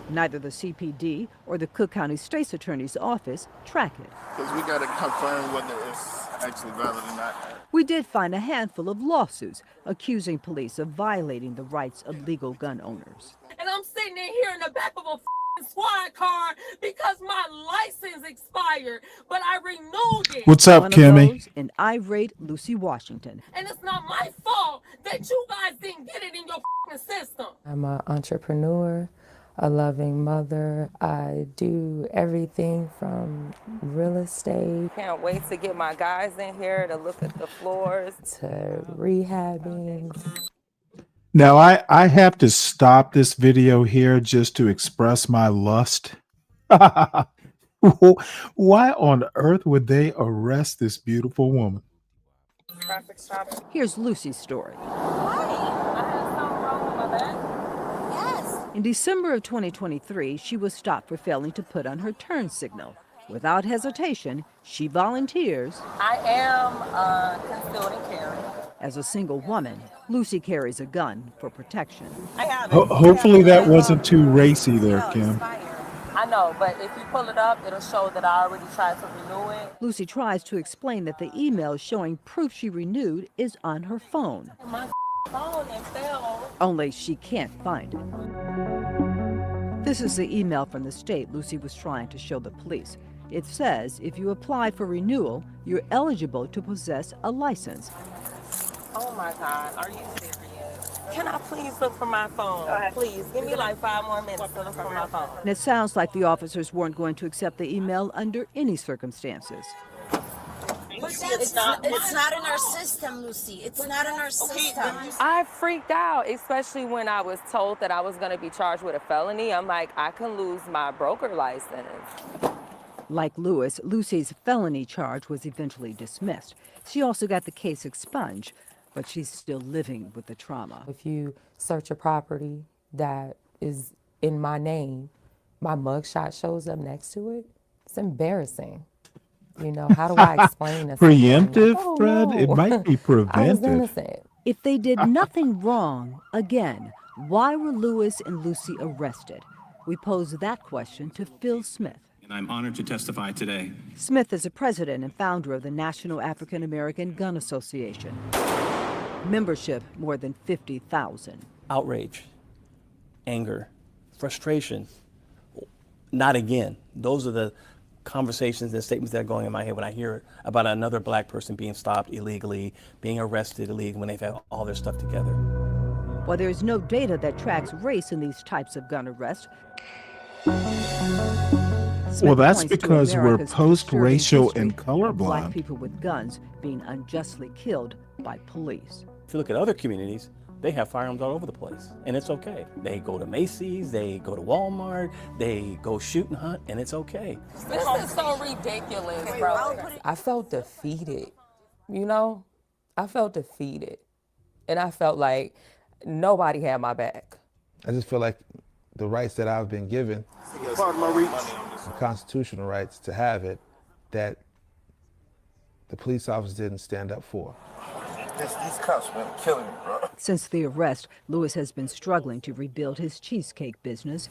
Neither the CPD or the Cook County State's Attorney's Office track it. Because we got to confirm whether it's actually valid or not. We did find a handful of lawsuits accusing police of violating the rights of legal gun owners. And I'm sitting in here in the back of a squad car because my license expired, but I renewed it. What's up, One of Kimmy? those, an irate Lucy Washington. And it's not my fault that you guys didn't get it in your system. I'm an entrepreneur, a loving mother. I do everything from real estate. Can't wait to get my guys in here to look at the floors. To rehabbing. Now, I have to stop this video here just to express my lust. Why on earth would they arrest this beautiful woman? Traffic stop. Here's Lucy's story. I had something wrong with my back. In December of 2023, she was stopped for failing to put on her turn signal. Without hesitation, she volunteers. I am concealed and carry. As a single woman, Lucy carries a gun for protection. I have it. Hopefully that wasn't too racy there, Kim. I know, but if you pull it up, it'll show that I already tried to renew it. Lucy tries to explain that the email showing proof she renewed is on her phone. My phone and fell. Only she can't find it. This is the email from the state Lucy was trying to show the police. It says if you apply for renewal, you're eligible to possess a license. Oh my God, are you serious? Can I please look for my phone? Please, give me like 5 more minutes to look for my phone. And it sounds like the officers weren't going to accept the email under any circumstances. It's not in our system, Lucy. It's not in our system. I freaked out, especially when I was told that I was going to be charged with a felony. I'm like, I can lose my broker license. Like Lewis, Lucy's felony charge was eventually dismissed. She also got the case expunged, but she's still living with the trauma. If you search a property that is in my name, my mugshot shows up next to it. It's embarrassing. You know, how do I explain this? Preemptive, Oh, Fred? no. It might be I was preventive. innocent. If they did nothing wrong, again, why were Lewis and Lucy arrested? We pose that question to Phil Smith. And I'm honored to testify today. Smith is a president and founder of the National African American Gun Association. Membership more than 50,000. Outrage, anger, frustration. Not again. Those are the conversations and statements that are going in my head when I hear about another black person being stopped illegally, being arrested illegally when they've had all their stuff together. While there is no data that tracks race in these types of gun arrests, Well, that's points to because we're America's post-racial disturbing and history of Black colorblind. people with guns being unjustly killed by police. If you look at other communities, they have firearms all over the place, and it's okay. They go to Macy's, they go to Walmart, they go shoot and hunt, and it's okay. This is so ridiculous, bro. I felt defeated, you know? I felt defeated. And I felt like nobody had my back. I just feel like the rights that I've been given, the constitutional rights to have it, that the police officers didn't stand up for. These cops been killing me, bro. Since the arrest, Lewis has been struggling to rebuild his cheesecake business.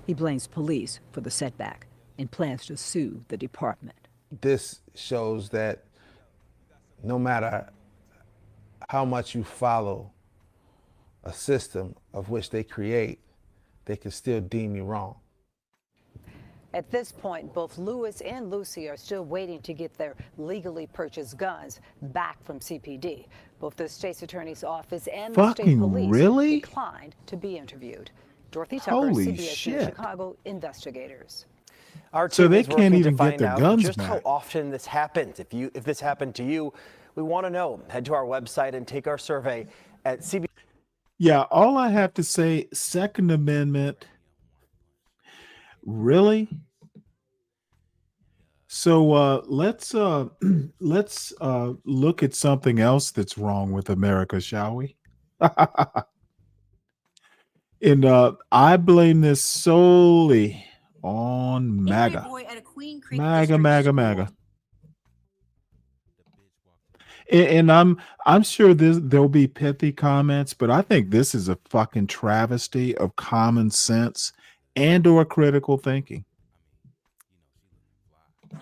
He blames police for the setback and plans to sue the department. This shows that no matter how much you follow a system of which they create, they can still deem you wrong. At this point, both Lewis and Lucy are still waiting to get their legally purchased guns back from CPD. Both the state's attorney's office and the state Fucking police really? declined to be interviewed. Dorothy Tucker, Holy CBS News shit. Chicago investigators. Our So team they is can't working even to get find their out guns just how back. often this happens. If this happened to you, we want to know. Head to our website and take our survey at CBS. Yeah, all I have to say, Second Amendment, really? So let's look at something else that's wrong with America, shall we? And I blame this solely on MAGA. MAGA. And I'm sure there'll be pithy comments, but I think this is a fucking travesty of common sense and or critical thinking.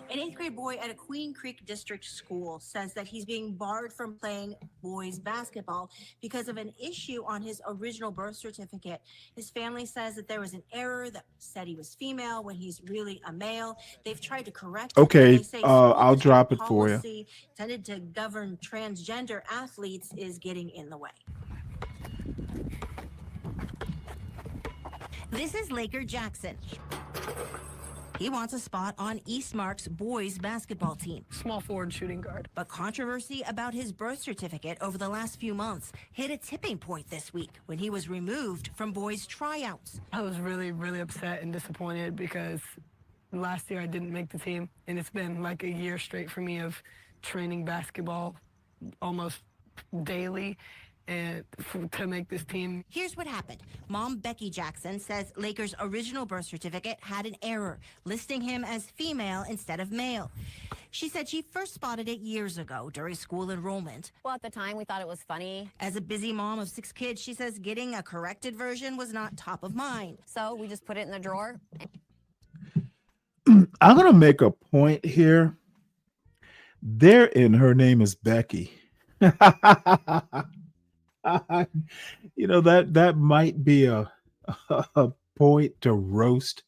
An 8th grade boy at a Queen Creek District school says that he's being barred from playing boys basketball because of an issue on his original birth certificate. His family says that there was an error that said he was female when he's really a male. They've tried to correct it. Okay, They say I'll school drop it for you. policy intended to govern transgender athletes is getting in the way. This is Laker Jackson. He wants a spot on Eastmark's boys basketball team. Small forward shooting guard. But controversy about his birth certificate over the last few months hit a tipping point this week when he was removed from boys tryouts. I was really, really upset and disappointed because last year I didn't make the team, and it's been like a year straight for me of training basketball almost daily, and to make this team. Here's what happened. Mom Becky Jackson says Laker's original birth certificate had an error, listing him as female instead of male. She said she first spotted it years ago during school enrollment. Well, at the time, we thought it was funny. As a busy mom of 6 kids, she says getting a corrected version was not top of mind. So we just put it in the drawer. I'm going to make a point here. Her name is Becky. You know, that might be a point to roast.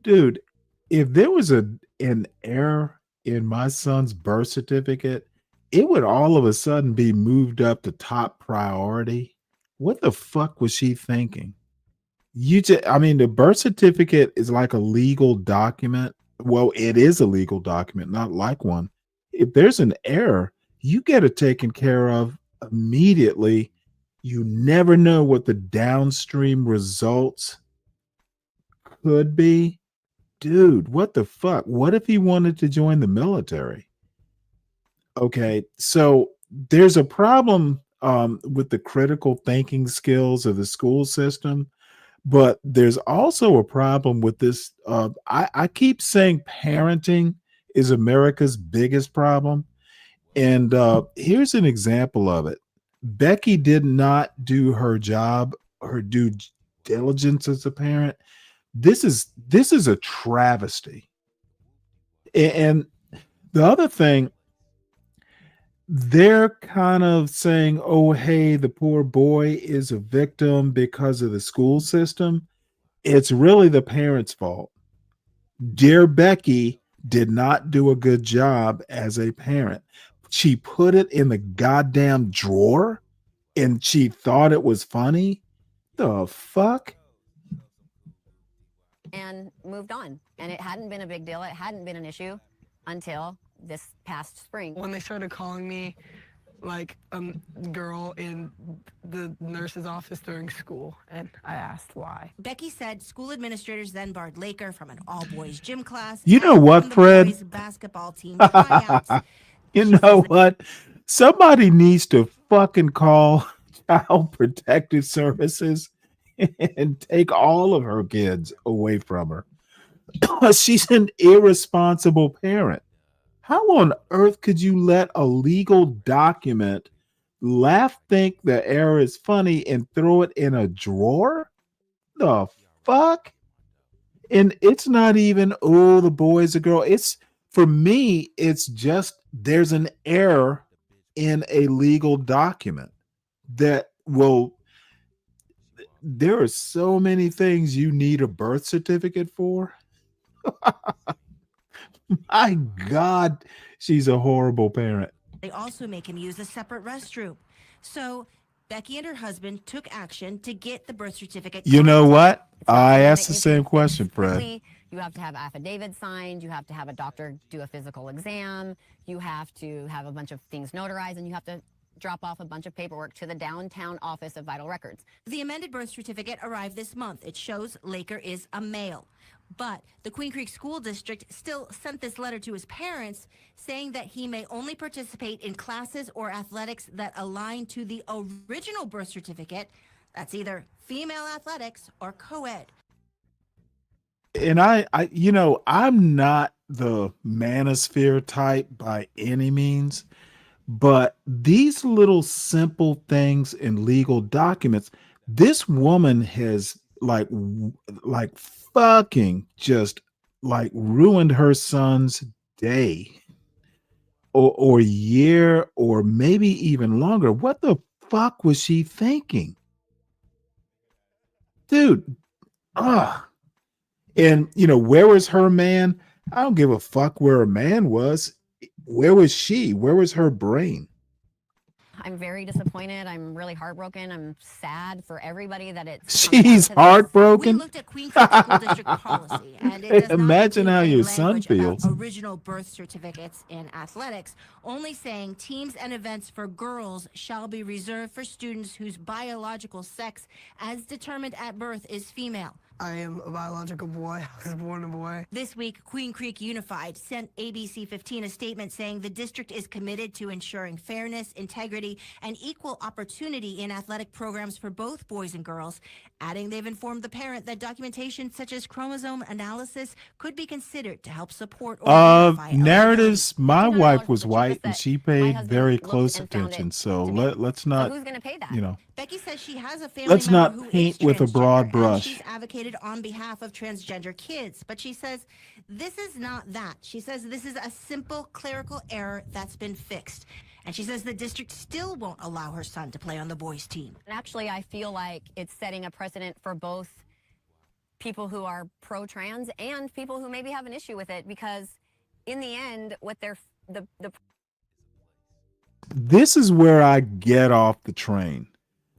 Dude, if there was an error in my son's birth certificate, it would all of a sudden be moved up to top priority. What the fuck was she thinking? The birth certificate is like a legal document. Well, it is a legal document, not like one. If there's an error, you get it taken care of immediately. You never know what the downstream results could be. Dude, what the fuck? What if he wanted to join the military? Okay, so there's a problem with the critical thinking skills of the school system, but there's also a problem with this. I keep saying parenting is America's biggest problem. And here's an example of it. Becky did not do her job, her due diligence as a parent. This is a travesty. And the other thing, they're kind of saying, oh, hey, the poor boy is a victim because of the school system. It's really the parents' fault. Dear Becky did not do a good job as a parent. She put it in the goddamn drawer and she thought it was funny. The fuck? And moved on. And it hadn't been a big deal. It hadn't been an issue until this past spring. When they started calling me like a girl in the nurse's office during school, and I asked why. Becky said school administrators then barred Laker from an all-boys gym class. You know what, Fred? Boys basketball team tryouts. You know what? Somebody needs to fucking call Child Protective Services and take all of her kids away from her. She's an irresponsible parent. How on earth could you let a legal document think the error is funny and throw it in a drawer? The fuck? And it's not even, oh, the boy's a girl. For me, it's just there's an error in a legal document that there are so many things you need a birth certificate for. My God, she's a horrible parent. They also make him use a separate restroom. So Becky and her husband took action to get the birth certificate. You know what? I asked the same question, Fred. You have to have affidavits signed. You have to have a doctor do a physical exam. You have to have a bunch of things notarized, and you have to drop off a bunch of paperwork to the downtown office of Vital Records. The amended birth certificate arrived this month. It shows Laker is a male. But the Queen Creek School District still sent this letter to his parents saying that he may only participate in classes or athletics that align to the original birth certificate. That's either female athletics or co-ed. And I'm not the manosphere type by any means, but these little simple things in legal documents, this woman has like fucking just like ruined her son's day or year or maybe even longer. What the fuck was she thinking? Dude, and where was her man? I don't give a fuck where her man was. Where was she? Where was her brain? I'm very disappointed. I'm really heartbroken. I'm sad for everybody that it's. She's heartbroken. We looked at Queen Creek School District policy, and it does Imagine not how your include son language about feels. original birth certificates in athletics, only saying teams and events for girls shall be reserved for students whose biological sex, as determined at birth, is female. I am a biological boy. I was born a boy. This week, Queen Creek Unified sent ABC 15 a statement saying the district is committed to ensuring fairness, integrity, and equal opportunity in athletic programs for both boys and girls, adding they've informed the parent that documentation such as chromosome analysis could be considered to help support or verify Narratives. My wife was that white and she paid husband very looked close and found attention. it So to be. let's not, who's going to pay that? you know, Becky says she has a family let's member not who paint is with a broad transgender, brush. and she's advocated on behalf of transgender kids. But she says this is not that. She says this is a simple clerical error that's been fixed. And she says the district still won't allow her son to play on the boys' team. And actually, I feel like it's setting a precedent for both people who are pro-trans and people who maybe have an issue with it, because in the end, what they're the This is where I get off the train.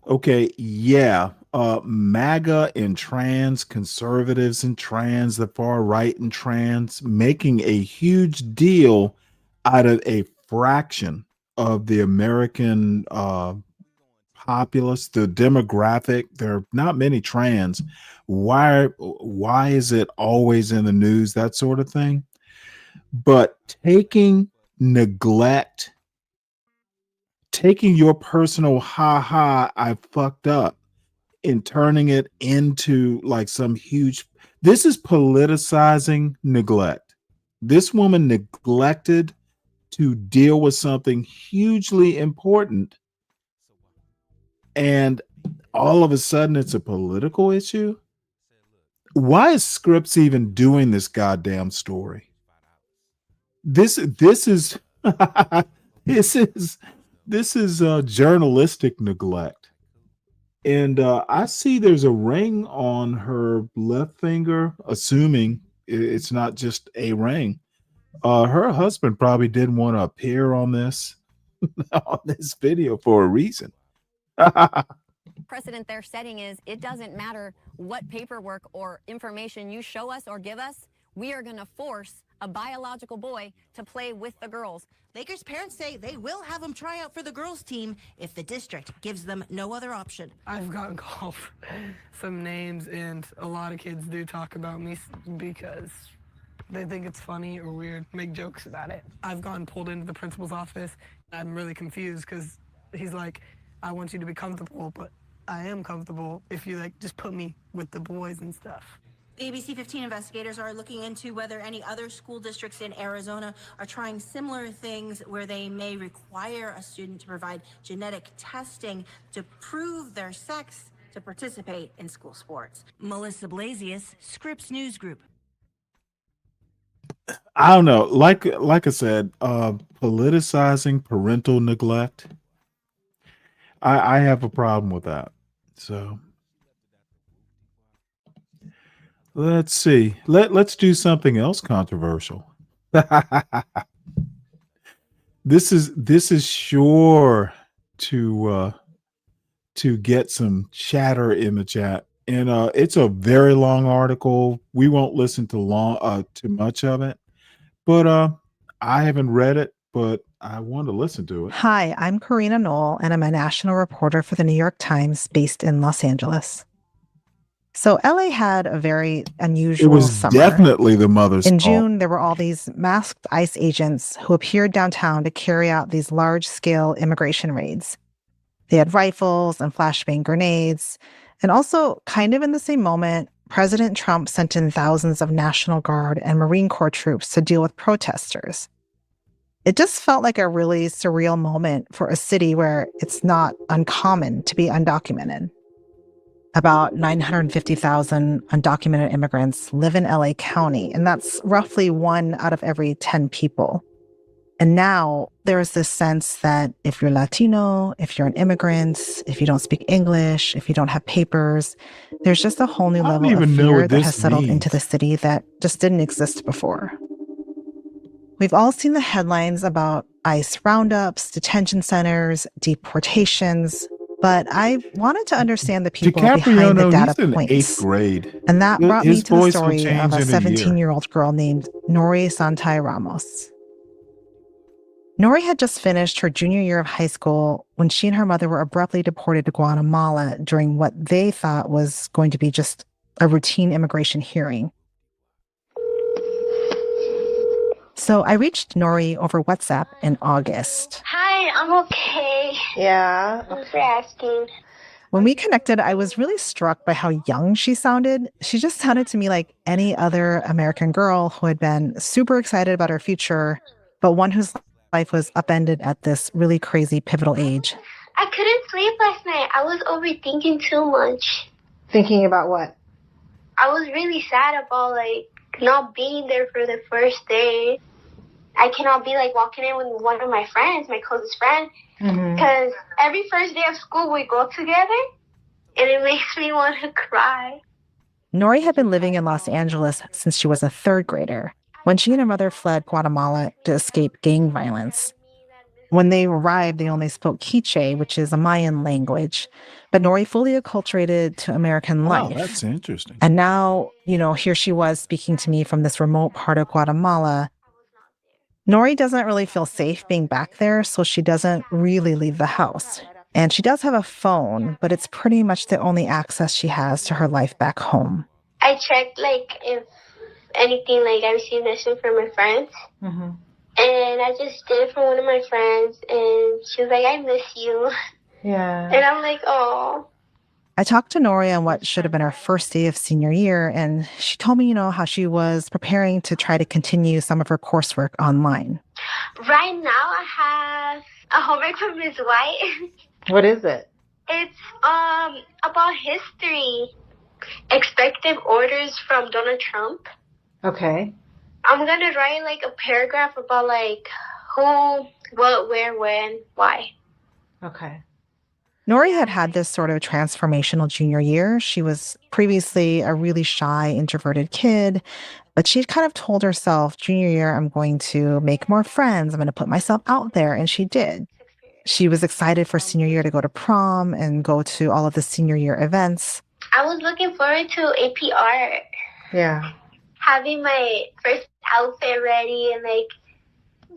Okay, yeah, MAGA and trans, conservatives and trans, the far right and trans, making a huge deal out of a fraction of the American populace, the demographic. There are not many trans. Why is it always in the news? That sort of thing. But taking your personal I fucked up and turning it into like some huge, this is politicizing neglect. This woman neglected to deal with something hugely important, and all of a sudden it's a political issue. Why is Scripps even doing this goddamn story? This is this is journalistic neglect. And I see there's a ring on her left finger, assuming it's not just a ring. Her husband probably didn't want to appear on this on this video for a reason. precedent they're setting is it doesn't matter what paperwork or information you show us or give us, we are going to force a biological boy to play with the girls. Lakers parents say they will have him try out for the girls' team if the district gives them no other option. I've gotten called some names, and a lot of kids do talk about me because they think it's funny or weird, make jokes about it. I've gotten pulled into the principal's office. I'm really confused because he's like, I want you to be comfortable, but I am comfortable if you like just put me with the boys and stuff. ABC 15 investigators are looking into whether any other school districts in Arizona are trying similar things where they may require a student to provide genetic testing to prove their sex to participate in school sports. Melissa Blasius, Scripps News Group. I don't know. Like I said, politicizing parental neglect. I have a problem with that. So let's see. Let's do something else controversial. This is sure to get some chatter in the chat, and it's a very long article. We won't listen to too much of it, but I haven't read it, but I want to listen to it. Hi, I'm Karina Knoll, and I'm a national reporter for the New York Times based in Los Angeles. So LA had a very unusual It was summer. definitely the mother's In fault. June, there were all these masked ICE agents who appeared downtown to carry out these large-scale immigration raids. They had rifles and flashbang grenades. And also, kind of in the same moment, President Trump sent in thousands of National Guard and Marine Corps troops to deal with protesters. It just felt like a really surreal moment for a city where it's not uncommon to be undocumented. About 950,000 undocumented immigrants live in LA County, and that's roughly 1 out of every 10 people. And now there's this sense that if you're Latino, if you're an immigrant, if you don't speak English, if you don't have papers, there's just a whole new level of fear that has settled into the city that just didn't exist before. We've all seen the headlines about ICE roundups, detention centers, deportations, but I wanted to understand the people behind the Dicapriono, data he's in points. 8th grade. And that brought me His to the voice will story change of a in a year. 17-year-old girl named Nori Santai Ramos. Nori had just finished her junior year of high school when she and her mother were abruptly deported to Guatemala during what they thought was going to be just a routine immigration hearing. So I reached Nori over WhatsApp in August. Hi, I'm okay. Yeah. Thanks for asking. When we connected, I was really struck by how young she sounded. She just sounded to me like any other American girl who had been super excited about her future, but one whose life was upended at this really crazy pivotal age. I couldn't sleep last night. I was overthinking too much. Thinking about what? I was really sad about not being there for the first day. I cannot be walking in with one of my friends, my closest friend, because every first day of school we go together, and it makes me want to cry. Nori had been living in Los Angeles since she was a third grader, when she and her mother fled Guatemala to escape gang violence. When they arrived, they only spoke Quiche, which is a Mayan language, but Nori fully acculturated to American life. Oh, that's interesting. And now, here she was speaking to me from this remote part of Guatemala. Nori doesn't really feel safe being back there, so she doesn't really leave the house. And she does have a phone, but it's pretty much the only access she has to her life back home. I checked if anything, I received a message from my friends. And I just did it for one of my friends, and she was like, I miss you. Yeah. And I'm like, oh. I talked to Nori on what should have been her first day of senior year, and she told me, how she was preparing to try to continue some of her coursework online. Right now, I have a homework from Ms. White. What is it? It's about history. Executive orders from Donald Trump. Okay. I'm going to write a paragraph about who, what, where, when, why. Okay. Nori had this sort of transformational junior year. She was previously a really shy, introverted kid, but she had kind of told herself, junior year, I'm going to make more friends. I'm going to put myself out there. And she did. She was excited for senior year to go to prom and go to all of the senior year events. I was looking forward to AP art. Yeah. Having my first outfit ready and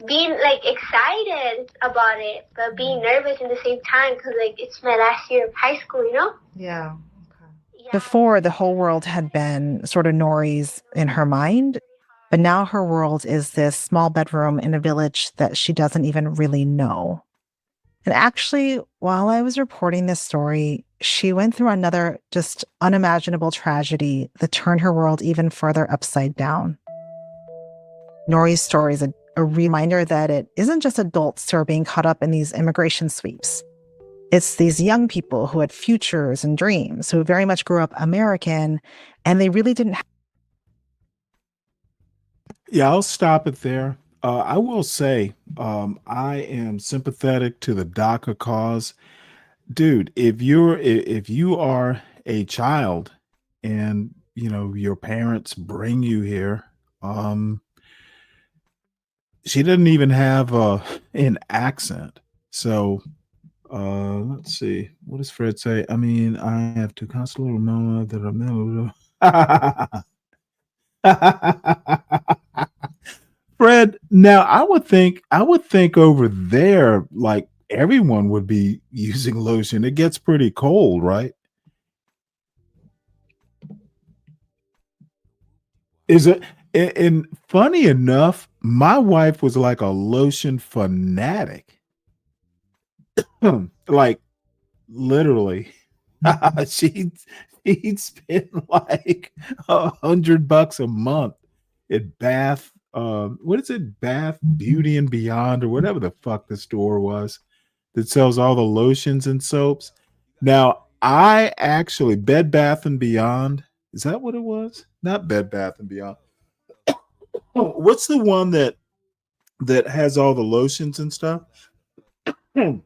being excited about it, but being nervous at the same time because it's my last year of high school, Yeah. Okay. Before, the whole world had been sort of Nori's in her mind, but now her world is this small bedroom in a village that she doesn't even really know. And actually, while I was reporting this story, she went through another just unimaginable tragedy that turned her world even further upside down. Nori's story is a reminder that it isn't just adults who are being caught up in these immigration sweeps. It's these young people who had futures and dreams, who very much grew up American, and they really didn't have. Yeah, I'll stop it there. I will say, I am sympathetic to the DACA cause. Dude, if you are a child and, your parents bring you here, she doesn't even have an accent. So, let's see. What does Fred say? I mean, I have to constantly remember that Fred, now I would think over there, everyone would be using lotion. It gets pretty cold, right? Is it? And funny enough, my wife was like a lotion fanatic. Literally. she'd spend $100 a month at Bath. What is it? Bath Beauty and Beyond, or whatever the fuck the store was that sells all the lotions and soaps. Now, I actually, Bed Bath and Beyond, is that what it was? Not Bed Bath and Beyond. What's the one that has all the lotions and stuff? I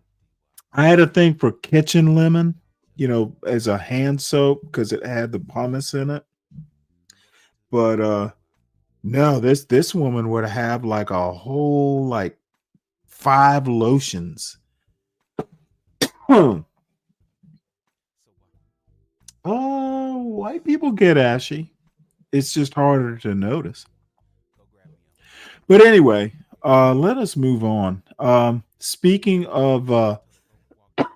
had a thing for Kitchen Lemon, as a hand soap because it had the pumice in it. But no, this woman would have a whole 5 lotions. White people get ashy. It's just harder to notice. But anyway, let us move on. Speaking of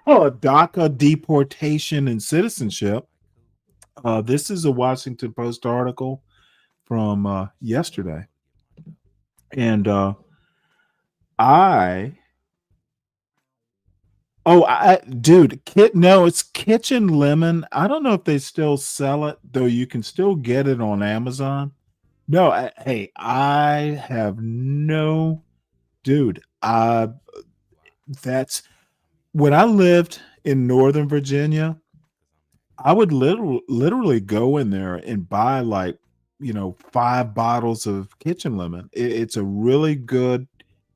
DACA deportation and citizenship, This is a Washington Post article from yesterday. And dude, no, it's Kitchen Lemon. I don't know if they still sell it, though you can still get it on Amazon. No, I have no, dude, that's when I lived in Northern Virginia, I would literally go in there and buy like, 5 bottles of kitchen lemon. It's a really good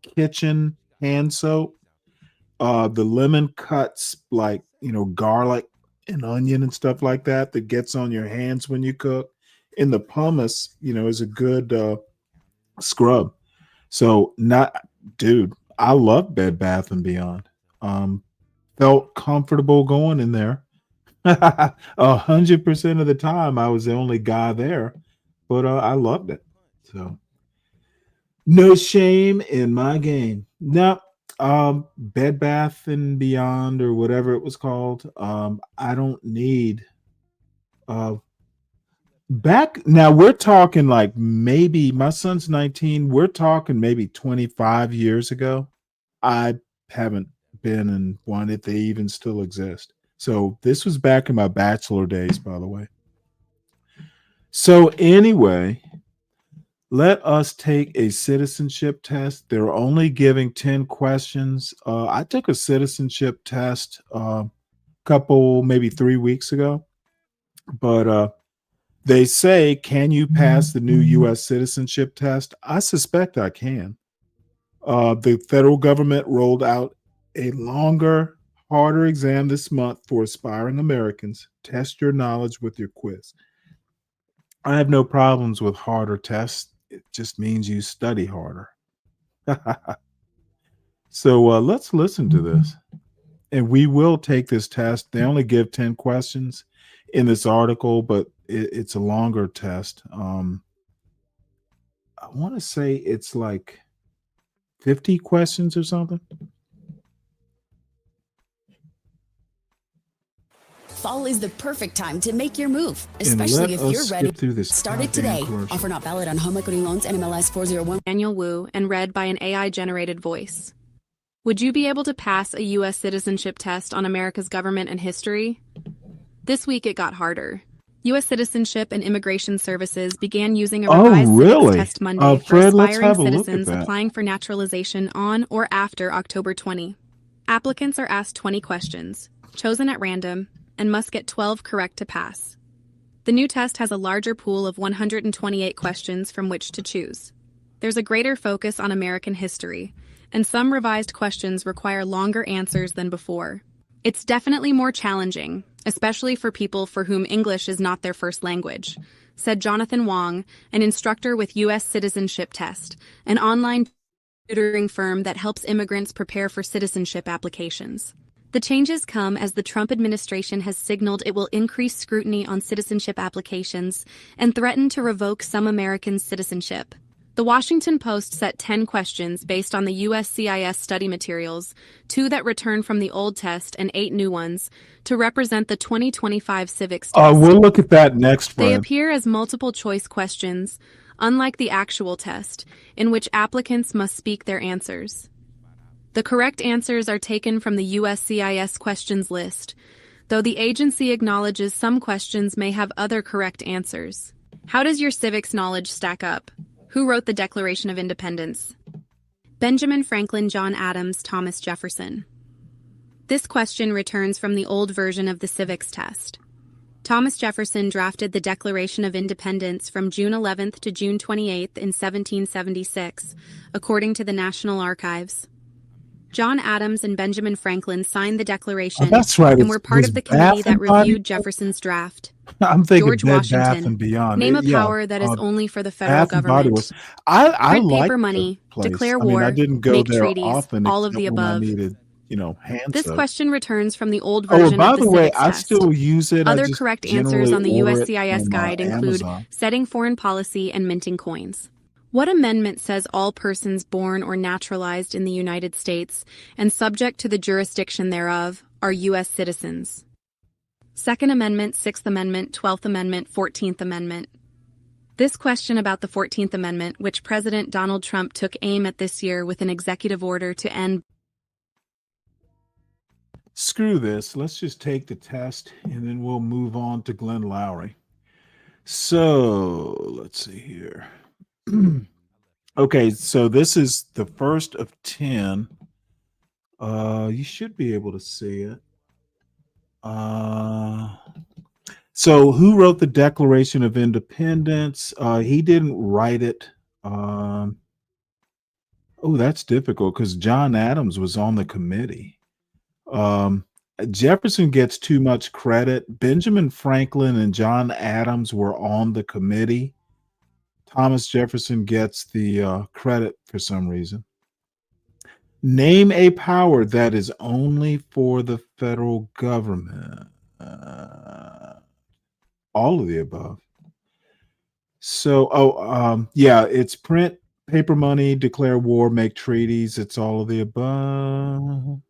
kitchen hand soap. The lemon cuts like, garlic and onion and stuff like that gets on your hands when you cook. And the pumice, is a good scrub. So dude, I love Bed Bath and Beyond. Felt comfortable going in there. 100% of the time I was the only guy there, but I loved it. So no shame in my game. No, Bed Bath and Beyond or whatever it was called. I don't need back now. We're talking like maybe my son's 19. We're talking maybe 25 years ago. I haven't been in one if they even still exist. So this was back in my bachelor days, by the way. So anyway, let us take a citizenship test. They're only giving 10 questions. I took a citizenship test maybe 3 weeks ago. But they say, can you pass the new U.S. citizenship test? I suspect I can. The federal government rolled out a longer, harder exam this month for aspiring Americans. Test your knowledge with your quiz. I have no problems with harder tests. It just means you study harder. So let's listen to this. And we will take this test. They only give 10 questions in this article, but it's a longer test. I want to say it's like 50 questions or something. Fall is the perfect time to make your move, especially if you're ready. Start it today. Offer not valid on home equity loans and MLS 401. Daniel Wu and read by an AI-generated voice. Would you be able to pass a U.S. citizenship test on America's government and history? This week it got harder. U.S. Citizenship and Immigration Services began using a revised civics test Monday for aspiring citizens applying for naturalization on or after October 20. Applicants are asked 20 questions, chosen at random, and must get 12 correct to pass. The new test has a larger pool of 128 questions from which to choose. There's a greater focus on American history, and some revised questions require longer answers than before. It's definitely more challenging, especially for people for whom English is not their first language, said Jonathan Wong, an instructor with U.S. Citizenship Test, an online tutoring firm that helps immigrants prepare for citizenship applications. The changes come as the Trump administration has signaled it will increase scrutiny on citizenship applications and threaten to revoke some Americans' citizenship. The Washington Post set 10 questions based on the USCIS study materials, 2 that return from the old test and 8 new ones, to represent the 2025 civics test. We'll look at that next, They Brian. appear as multiple choice questions, unlike the actual test, in which applicants must speak their answers. The correct answers are taken from the USCIS questions list, though the agency acknowledges some questions may have other correct answers. How does your civics knowledge stack up? Who wrote the Declaration of Independence? Benjamin Franklin, John Adams, Thomas Jefferson. This question returns from the old version of the civics test. Thomas Jefferson drafted the Declaration of Independence from June 11th to June 28th in 1776, according to the National Archives. John Adams and Benjamin Franklin signed the Declaration That's right. and were part of the committee that reviewed Jefferson's draft. I'm thinking George Bed Washington. Bath and Beyond. Name a Yeah, power that is only for the federal Bath and Body government. Works. I Print like paper the money, place. declare I mean, war, I didn't go make there treaties, often, all of except the when I above. needed, hand This soap. question returns from the old Oh, version by of the the way, civics I test. still use it. I Other just correct answers on the generally order it USCIS from, guide include Amazon. setting foreign policy and minting coins. What amendment says all persons born or naturalized in the United States and subject to the jurisdiction thereof are U.S. citizens? Second Amendment, Sixth Amendment, 12th Amendment, 14th Amendment. This question about the 14th Amendment, which President Donald Trump took aim at this year with an executive order to end. Screw this. Let's just take the test and then we'll move on to Glenn Lowry. So let's see here. Okay, so this is the first of 10. You should be able to see it. So who wrote the Declaration of Independence? He didn't write it. Oh, that's difficult because John Adams was on the committee. Jefferson gets too much credit. Benjamin Franklin and John Adams were on the committee. Thomas Jefferson gets the credit for some reason. Name a power that is only for the federal government. All of the above. So, yeah, it's print, paper money, declare war, make treaties. It's all of the above.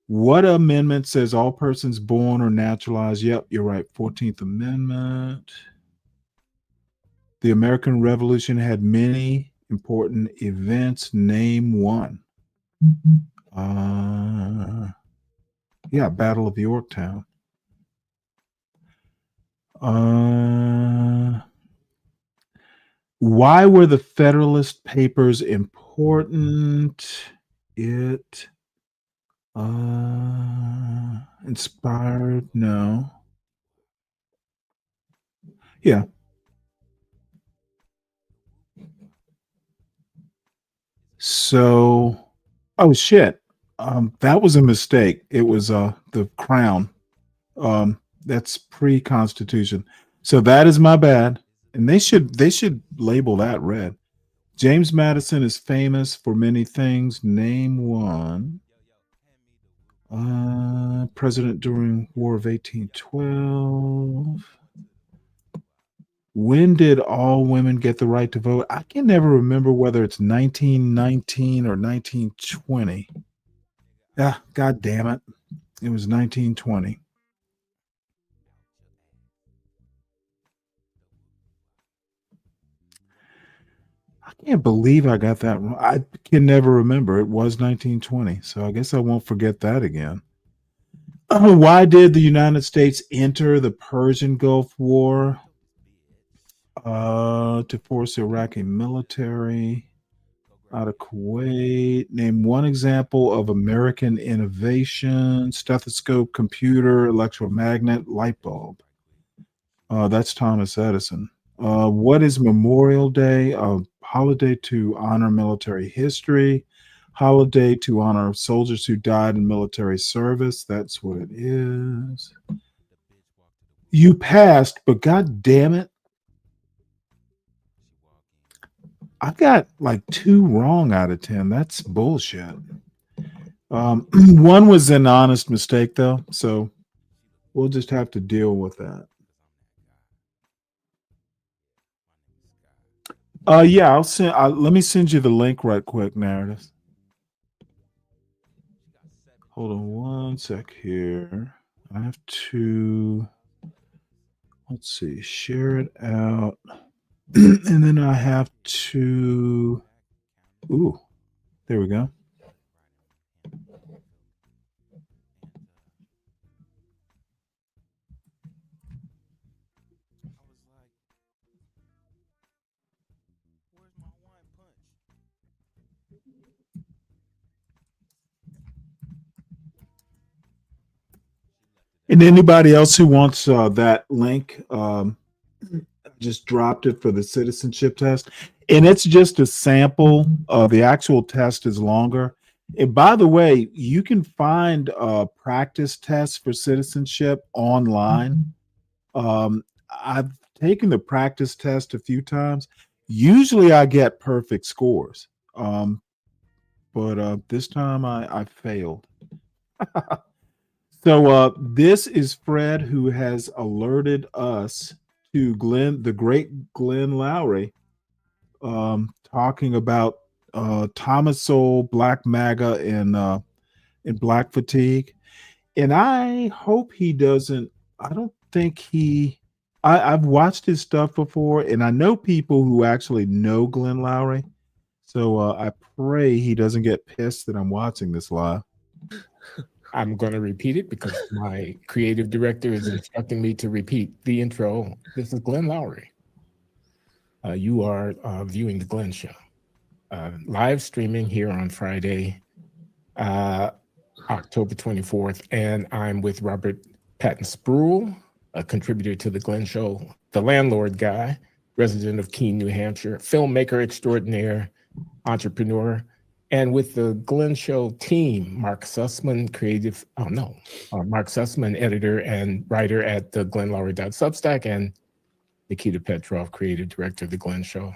What amendment says all persons born or naturalized? Yep, you're right. 14th Amendment. The American Revolution had many important events. Name one. Yeah, Battle of Yorktown. Why were the Federalist Papers important? It inspired? No. Yeah. So, oh shit. That was a mistake. It was the crown. That's pre-Constitution. So that is my bad. And they should label that red. James Madison is famous for many things. Name one. President during War of 1812. When did all women get the right to vote? I can never remember whether it's 1919 or 1920. Ah, God damn it. It was 1920. I can't believe I got that wrong. I can never remember. It was 1920, so I guess I won't forget that again. Why did the United States enter the Persian Gulf War? To force the Iraqi military out of Kuwait. Name one example of American innovation: stethoscope, computer, electromagnet, light bulb. That's Thomas Edison. What is Memorial Day? A holiday to honor military history, holiday to honor soldiers who died in military service. That's what it is. You passed, but God damn it, I got like 2 wrong out of 10. That's bullshit. One was an honest mistake, though, so we'll just have to deal with that. Yeah, I'll send. Let me send you the link right quick, Narrative. Hold on one sec here. I have to. Let's see. Share it out, and then I have to. Ooh, there we go. And anybody else who wants that link, just dropped it for the citizenship test. And it's just a sample. The actual test is longer. And by the way, you can find practice tests for citizenship online. I've taken the practice test a few times. Usually I get perfect scores. But this time I failed. So this is Fred, who has alerted us to the great Glenn Lowry, talking about Thomas Sowell, Black MAGA, and Black Fatigue. And I hope he doesn't. I don't think he. I've watched his stuff before, and I know people who actually know Glenn Lowry. So I pray he doesn't get pissed that I'm watching this live. I'm going to repeat it because my creative director is instructing me to repeat the intro. This is Glenn Lowry. You are viewing The Glenn Show. Live streaming here on Friday, October 24th. And I'm with Robert Patton Spruill, a contributor to The Glenn Show, the landlord guy, resident of Keene, New Hampshire, filmmaker extraordinaire, entrepreneur. And with the Glenn Show team, Mark Sussman, Mark Sussman, editor and writer at the GlennLowry.substack, and Nikita Petrov, creative director of the Glenn Show,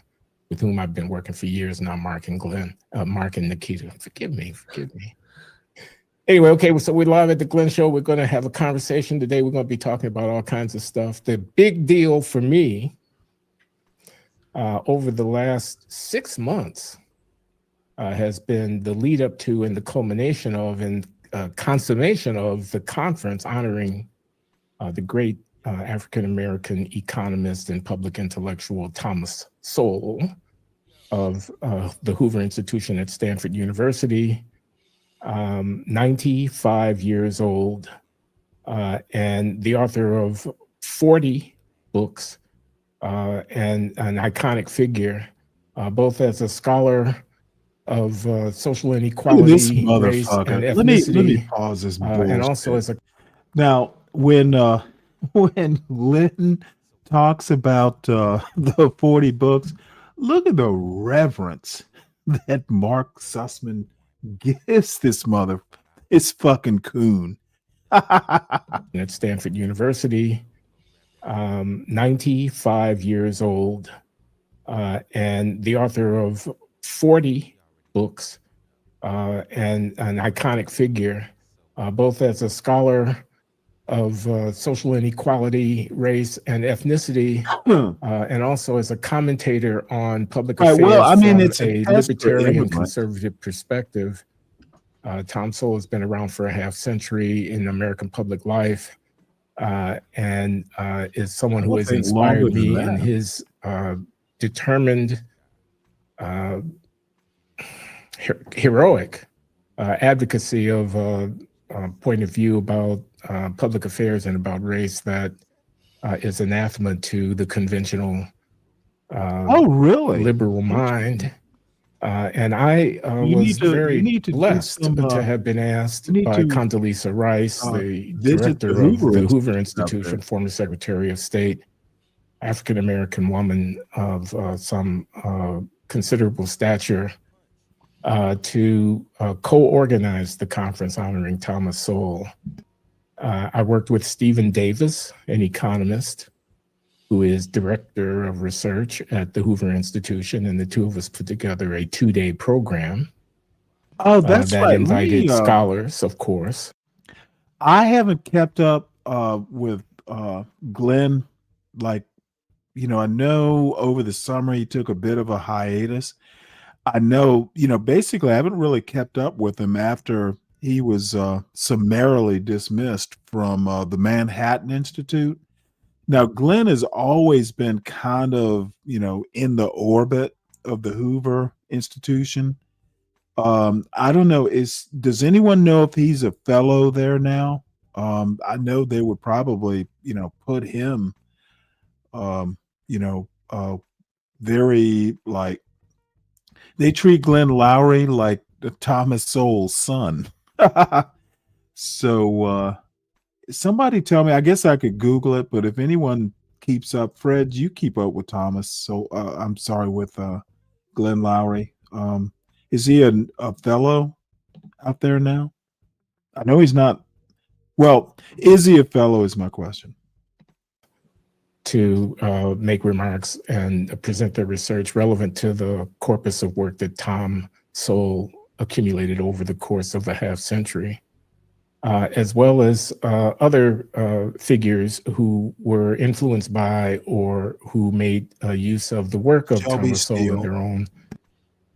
with whom I've been working for years now. Mark and Nikita. Forgive me. Anyway, okay, so we're live at the Glenn Show. We're going to have a conversation today. We're going to be talking about all kinds of stuff. The big deal for me over the last 6 months has been the lead up to and the culmination of and consummation of the conference honoring the great African-American economist and public intellectual Thomas Sowell of the Hoover Institution at Stanford University, 95 years old, and the author of 40 books, and an iconic figure, both as a scholar of social inequality, race, and ethnicity. Let me pause this bullshit. And also as a now when Lynn talks about the 40 books, look at the reverence that Mark Sussman gives this fucking coon. At Stanford University, 95 years old, and the author of 40 books, and an iconic figure, both as a scholar of social inequality, race, and ethnicity, and also as a commentator on public affairs from it's a libertarian conservative perspective. Tom Sowell has been around for a half century in American public life, and is someone who has inspired me in his determined, heroic advocacy of a point of view about public affairs and about race that is anathema to the conventional liberal mind. And I was very blessed to have been asked by Condoleezza Rice, the director of the Hoover Institution, former Secretary of State, African-American woman of some considerable stature, to co-organize the conference honoring Thomas Sowell. I worked with Stephen Davis, an economist who is director of research at the Hoover Institution, and the two of us put together a 2-day program. Oh, that's that right. Invited scholars, of course. I haven't kept up with Glenn. I know over the summer he took a bit of a hiatus. I know, basically I haven't really kept up with him after he was summarily dismissed from the Manhattan Institute. Now, Glenn has always been kind of, in the orbit of the Hoover Institution. I don't know. Does anyone know if he's a fellow there now? I know they would probably, put him, very they treat Glenn Lowry like the Thomas Sowell's son. So somebody tell me, I guess I could Google it, but if anyone keeps up, Fred, you keep up with Thomas. So I'm sorry, with Glenn Lowry. Is he a fellow out there now? I know he's not. Well, is he a fellow is my question. To make remarks and present their research relevant to the corpus of work that Tom Sowell accumulated over the course of a half century, as well as other figures who were influenced by or who made use of the work of Thomas Sowell in their own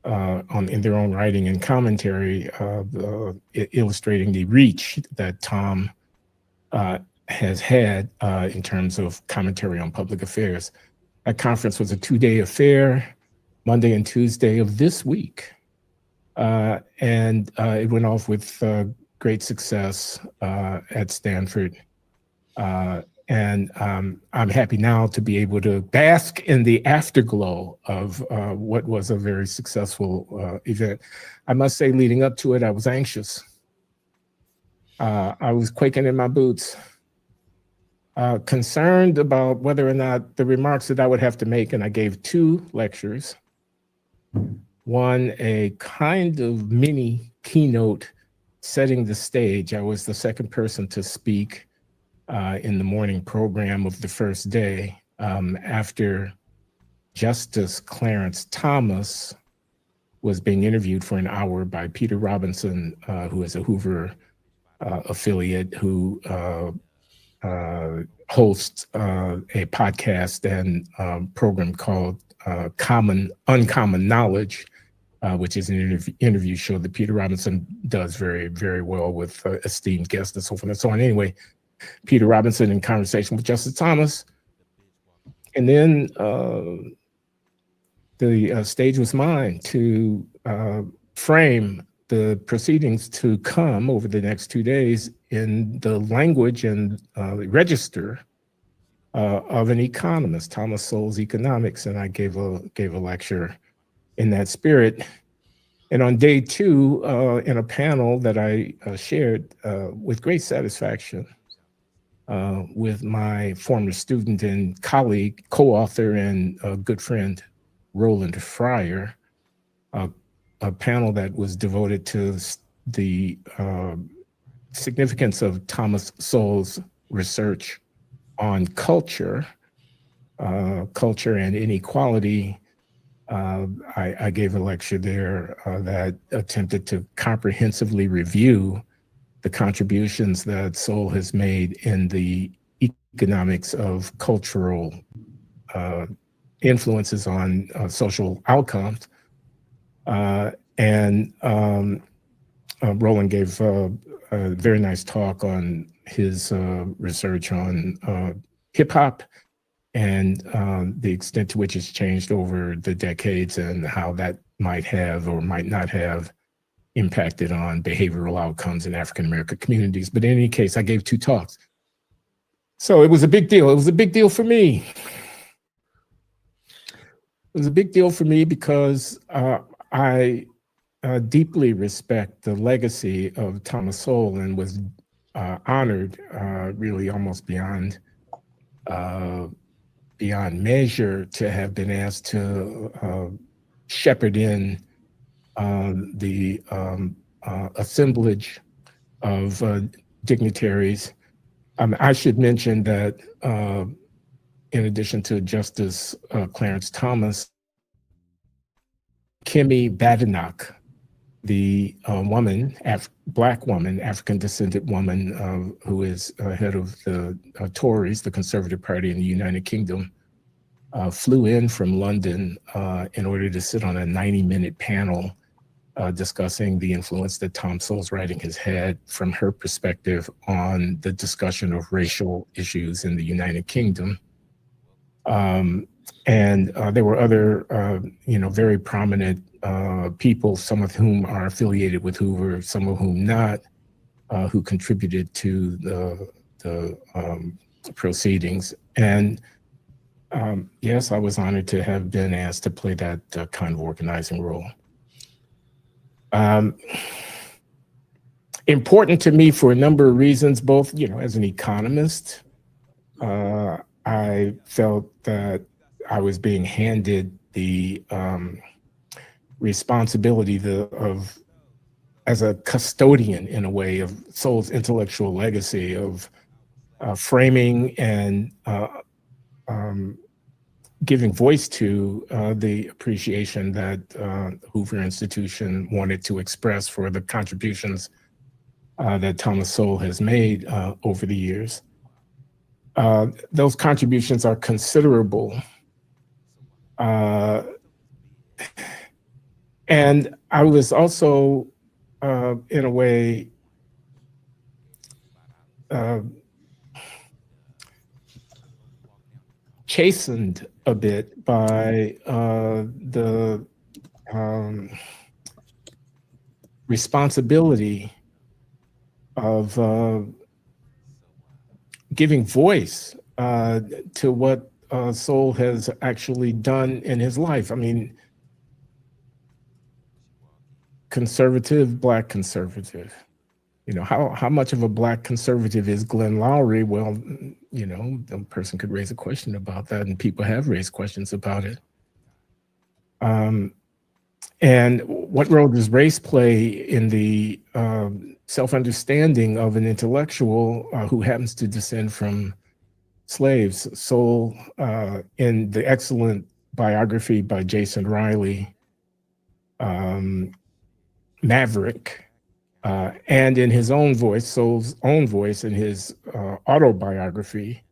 in their own writing and commentary, illustrating the reach that Tom has had in terms of commentary on public affairs. That conference was a 2-day affair, Monday and Tuesday of this week. And it went off with great success at Stanford. And I'm happy now to be able to bask in the afterglow of what was a very successful event. I must say, leading up to it, I was anxious. I was quaking in my boots, concerned about whether or not the remarks that I would have to make, and I gave 2 lectures. One, a kind of mini keynote setting the stage. I was the second person to speak in the morning program of the first day, after Justice Clarence Thomas was being interviewed for an hour by Peter Robinson, who is a Hoover affiliate, who hosts a podcast and program called Uncommon Knowledge, which is an interview show that Peter Robinson does very, very well with esteemed guests and so forth and so on. Anyway, Peter Robinson in conversation with Justice Thomas. And then the stage was mine to frame the proceedings to come over the next 2 days in the language and register of an economist, Thomas Sowell's Economics, and I gave a lecture in that spirit. And on day 2, in a panel that I shared with great satisfaction with my former student and colleague, co-author, and good friend, Roland Fryer, a panel that was devoted to the significance of Thomas Sowell's research on culture and inequality. I gave a lecture there that attempted to comprehensively review the contributions that Sowell has made in the economics of cultural influences on social outcomes. And Roland gave a very nice talk on his research on hip hop and the extent to which it's changed over the decades and how that might have or might not have impacted on behavioral outcomes in African-American communities. But in any case, I gave 2 talks. So it was a big deal. It was a big deal for me. It was a big deal for me because I deeply respect the legacy of Thomas Sowell and was honored, really almost beyond measure, to have been asked to shepherd in the assemblage of dignitaries. I should mention that in addition to Justice Clarence Thomas, Kimmy Badenoch, the Black woman, African descendant woman, who is head of the Tories, the Conservative Party in the United Kingdom, flew in from London in order to sit on a 90-minute panel discussing the influence that Tom Sowell's writing has had from her perspective on the discussion of racial issues in the United Kingdom. And there were other, very prominent people, some of whom are affiliated with Hoover, some of whom not, who contributed to the proceedings. And yes, I was honored to have been asked to play that kind of organizing role. Important to me for a number of reasons, both, as an economist, I felt that I was being handed the responsibility as a custodian, in a way, of Sowell's intellectual legacy of framing and giving voice to the appreciation that Hoover Institution wanted to express for the contributions that Thomas Sowell has made over the years. Those contributions are considerable. And And I was also, in a way, chastened a bit by the responsibility of giving voice to what Soul has actually done in his life. I mean, conservative, Black conservative. You know, how much of a Black conservative is Glenn Loury? Well, you know, the person could raise a question about that, and people have raised questions about it. And what role does race play in the self-understanding of an intellectual who happens to descend from slaves? Soul, in the excellent biography by Jason Riley, Maverick, and in his own voice, Soul's own voice, in his autobiography,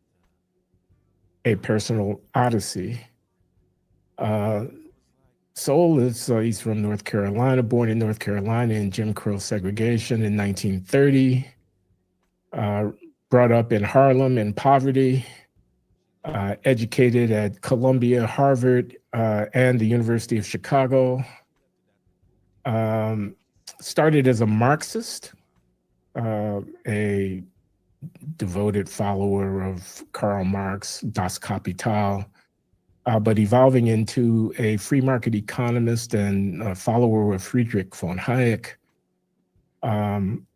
A Personal Odyssey. Soul is, he's from North Carolina, born in North Carolina in Jim Crow segregation in 1930, brought up in Harlem in poverty, educated at Columbia, Harvard, and the University of Chicago. Started as a Marxist, a devoted follower of Karl Marx, Das Kapital, but evolving into a free market economist and a follower of Friedrich von Hayek.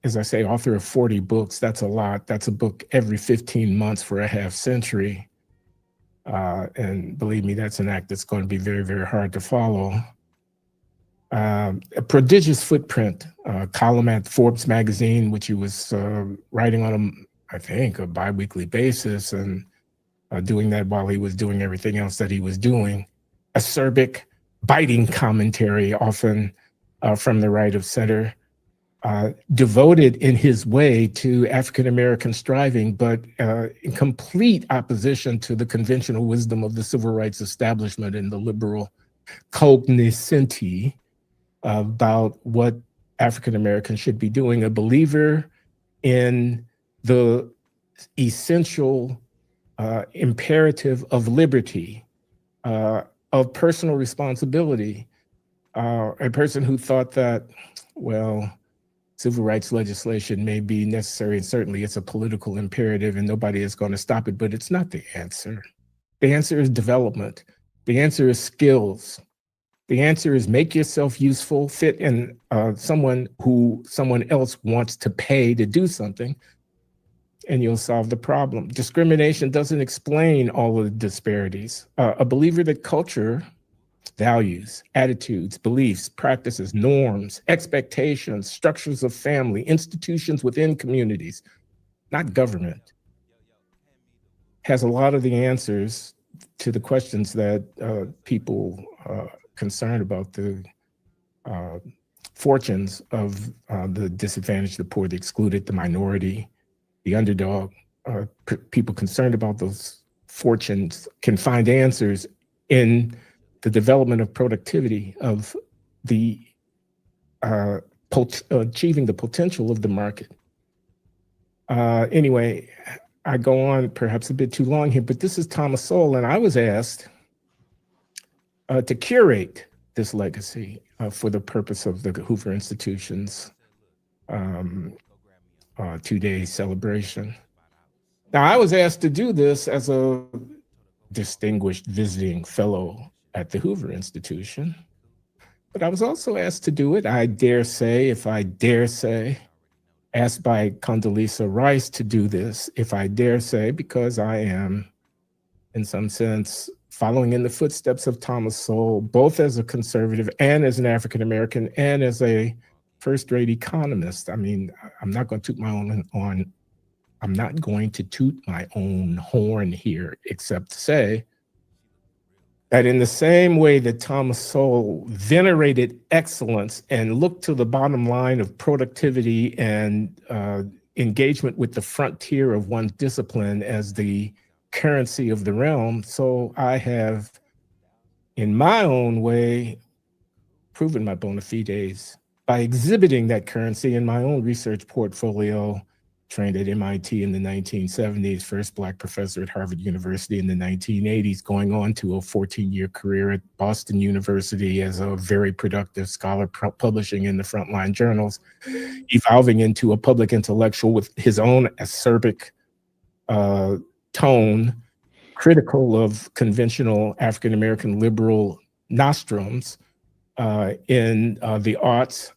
As I say, author of 40 books, that's a lot. That's a book every 15 months for a half century. And believe me, that's an act that's going to be very, very hard to follow. A prodigious footprint, column at Forbes magazine, which he was writing on, I think, a bi-weekly basis, and doing that while he was doing everything else that he was doing. Acerbic, biting commentary, often from the right of center, devoted in his way to African-American striving, but in complete opposition to the conventional wisdom of the civil rights establishment and the liberal cognoscenti about what African-Americans should be doing. A believer in the essential imperative of liberty, of personal responsibility. A person who thought that, well, civil rights legislation may be necessary, and certainly it's a political imperative and nobody is going to stop it, but it's not the answer. The answer is development. The answer is skills. The answer is make yourself useful, fit in someone else wants to pay to do something, and you'll solve the problem. Discrimination doesn't explain all of the disparities. A believer that culture, values, attitudes, beliefs, practices, norms, expectations, structures of family, institutions within communities, not government, has a lot of the answers to the questions that people concerned about the fortunes of the disadvantaged, the poor, the excluded, the minority, the underdog. People concerned about those fortunes can find answers in the development of productivity, of the achieving the potential of the market. Anyway, I go on perhaps a bit too long here, but this is Thomas Sowell, and I was asked to curate this legacy for the purpose of the Hoover Institution's two-day celebration. Now, I was asked to do this as a distinguished visiting fellow at the Hoover Institution, but I was also asked to do it, I dare say, if I dare say, asked by Condoleezza Rice to do this, if I dare say, because I am, in some sense, following in the footsteps of Thomas Sowell, both as a conservative and as an African-American and as a first-rate economist. I mean, I'm not going to toot my own horn here, except to say that in the same way that Thomas Sowell venerated excellence and looked to the bottom line of productivity and engagement with the frontier of one's discipline as the currency of the realm, so I have, in my own way, proven my bona fides by exhibiting that currency in my own research portfolio. Trained at MIT in the 1970s, first Black professor at Harvard University in the 1980s, going on to a 14-year career at Boston University as a very productive scholar, publishing in the frontline journals, evolving into a public intellectual with his own acerbic tone, critical of conventional African-American liberal nostrums in the arts,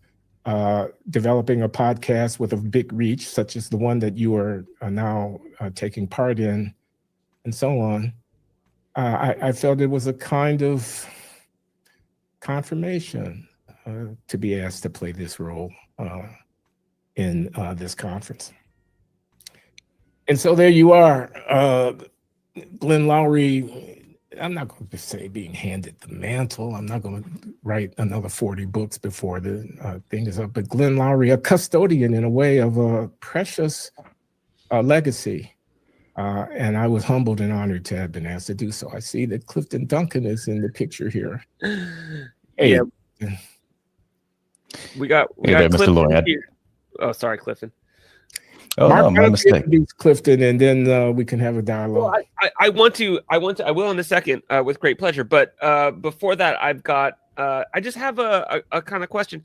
developing a podcast with a big reach, such as the one that you are now taking part in, and so on. I felt it was a kind of confirmation to be asked to play this role in this conference. And so there you are, Glenn Loury. I'm not going to say being handed the mantle. I'm not going to write another 40 books before the thing is up. But Glenn Loury, a custodian in a way of a precious legacy. And I was humbled and honored to have been asked to do so. I see that Clifton Duncan is in the picture here. Hey. Yeah. We got there, Clifton Mr. Lloyd. here. Oh, sorry, Clifton. Oh, Mark, no, my mistake. introduce Clifton, and then we can have a dialogue. Well, I will in a second with great pleasure. But before that, I've got, I just have a kind of question.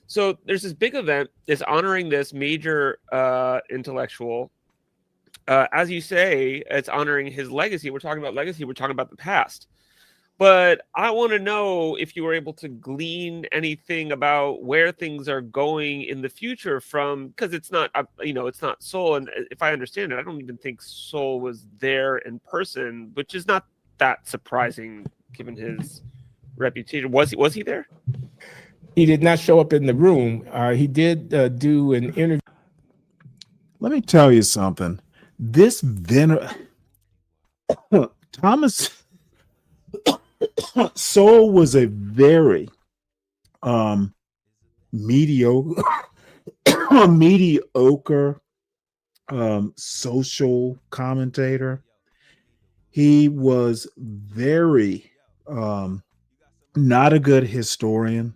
So there's this big event that's honoring this major intellectual. As you say, it's honoring his legacy. We're talking about legacy. We're talking about the past. But I want to know if you were able to glean anything about where things are going in the future from, because it's not, it's not Soul. And if I understand it, I don't even think Soul was there in person, which is not that surprising given his reputation. Was he there? He did not show up in the room. He did do an interview. Let me tell you something. This Thomas Soul was a very mediocre social commentator. He was very not a good historian.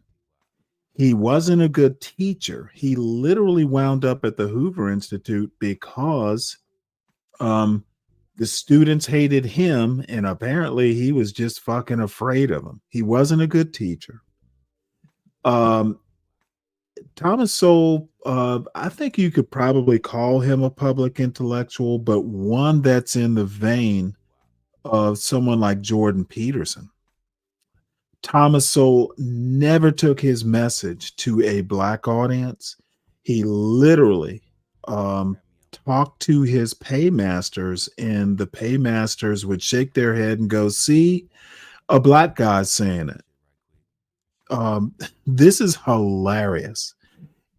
He wasn't a good teacher. He literally wound up at the Hoover Institute because the students hated him, and apparently he was just fucking afraid of them. He wasn't a good teacher. Thomas Sowell, I think you could probably call him a public intellectual, but one that's in the vein of someone like Jordan Peterson. Thomas Sowell never took his message to a Black audience. He literally talked to his paymasters, and the paymasters would shake their head and go, "See, a Black guy's saying it." This is hilarious.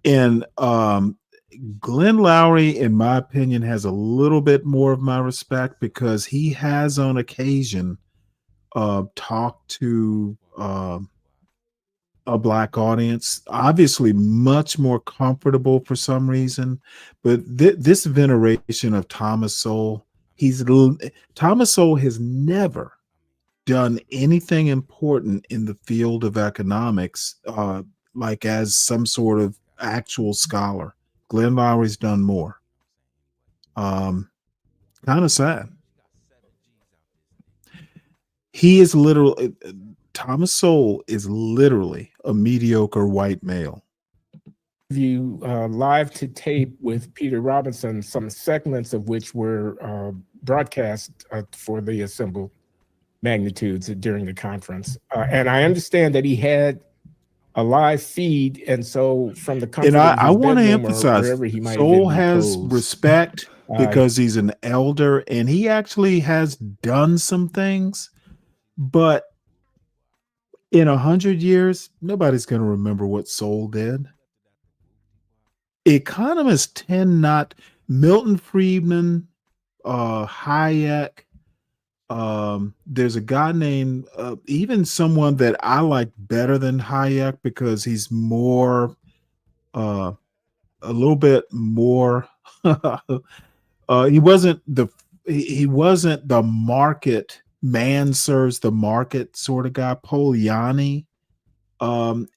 And Glenn Loury, in my opinion, has a little bit more of my respect because he has on occasion talked to a Black audience, obviously much more comfortable for some reason. But this veneration of Thomas Sowell, Thomas Sowell has never done anything important in the field of economics, like as some sort of actual scholar. Glenn Loury's done more. Kind of sad. He is literally, Thomas Sowell is literally a mediocre white male. You live to tape with Peter Robinson, some segments of which were broadcast for the assembled magnitudes during the conference. And I understand that he had a live feed, and so from the comfort of his I want to bedroom or emphasize, wherever he might Sowell have has respect because he's an elder, and he actually has done some things. But in 100 years, nobody's going to remember what Sowell did. Economists tend not. Milton Friedman, Hayek. There's a guy named even someone that I like better than Hayek because he's more, a little bit more. He wasn't the market. Man serves the market sort of guy. Poliani, And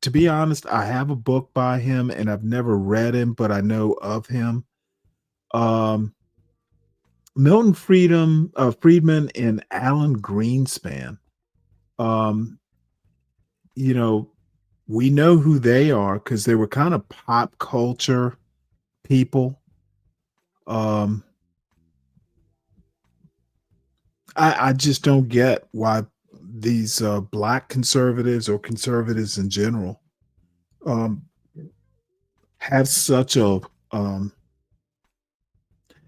to be honest, I have a book by him and I've never read him, but I know of him. Milton Friedman and Alan Greenspan. You know, we know who they are because they were kind of pop culture people. I just don't get why these black conservatives or conservatives in general have such a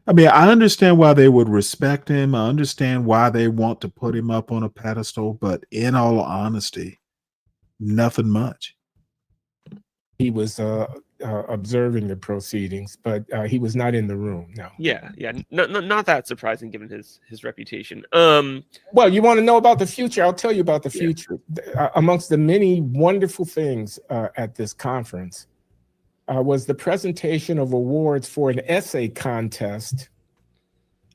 I mean, I understand why they would respect him. I understand why they want to put him up on a pedestal, but in all honesty, nothing much. He was observing the proceedings, but he was not in the room. No. Yeah. Not that surprising given his reputation. Well, you want to know about the future? I'll tell you about the future. Amongst the many wonderful things at this conference was the presentation of awards for an essay contest,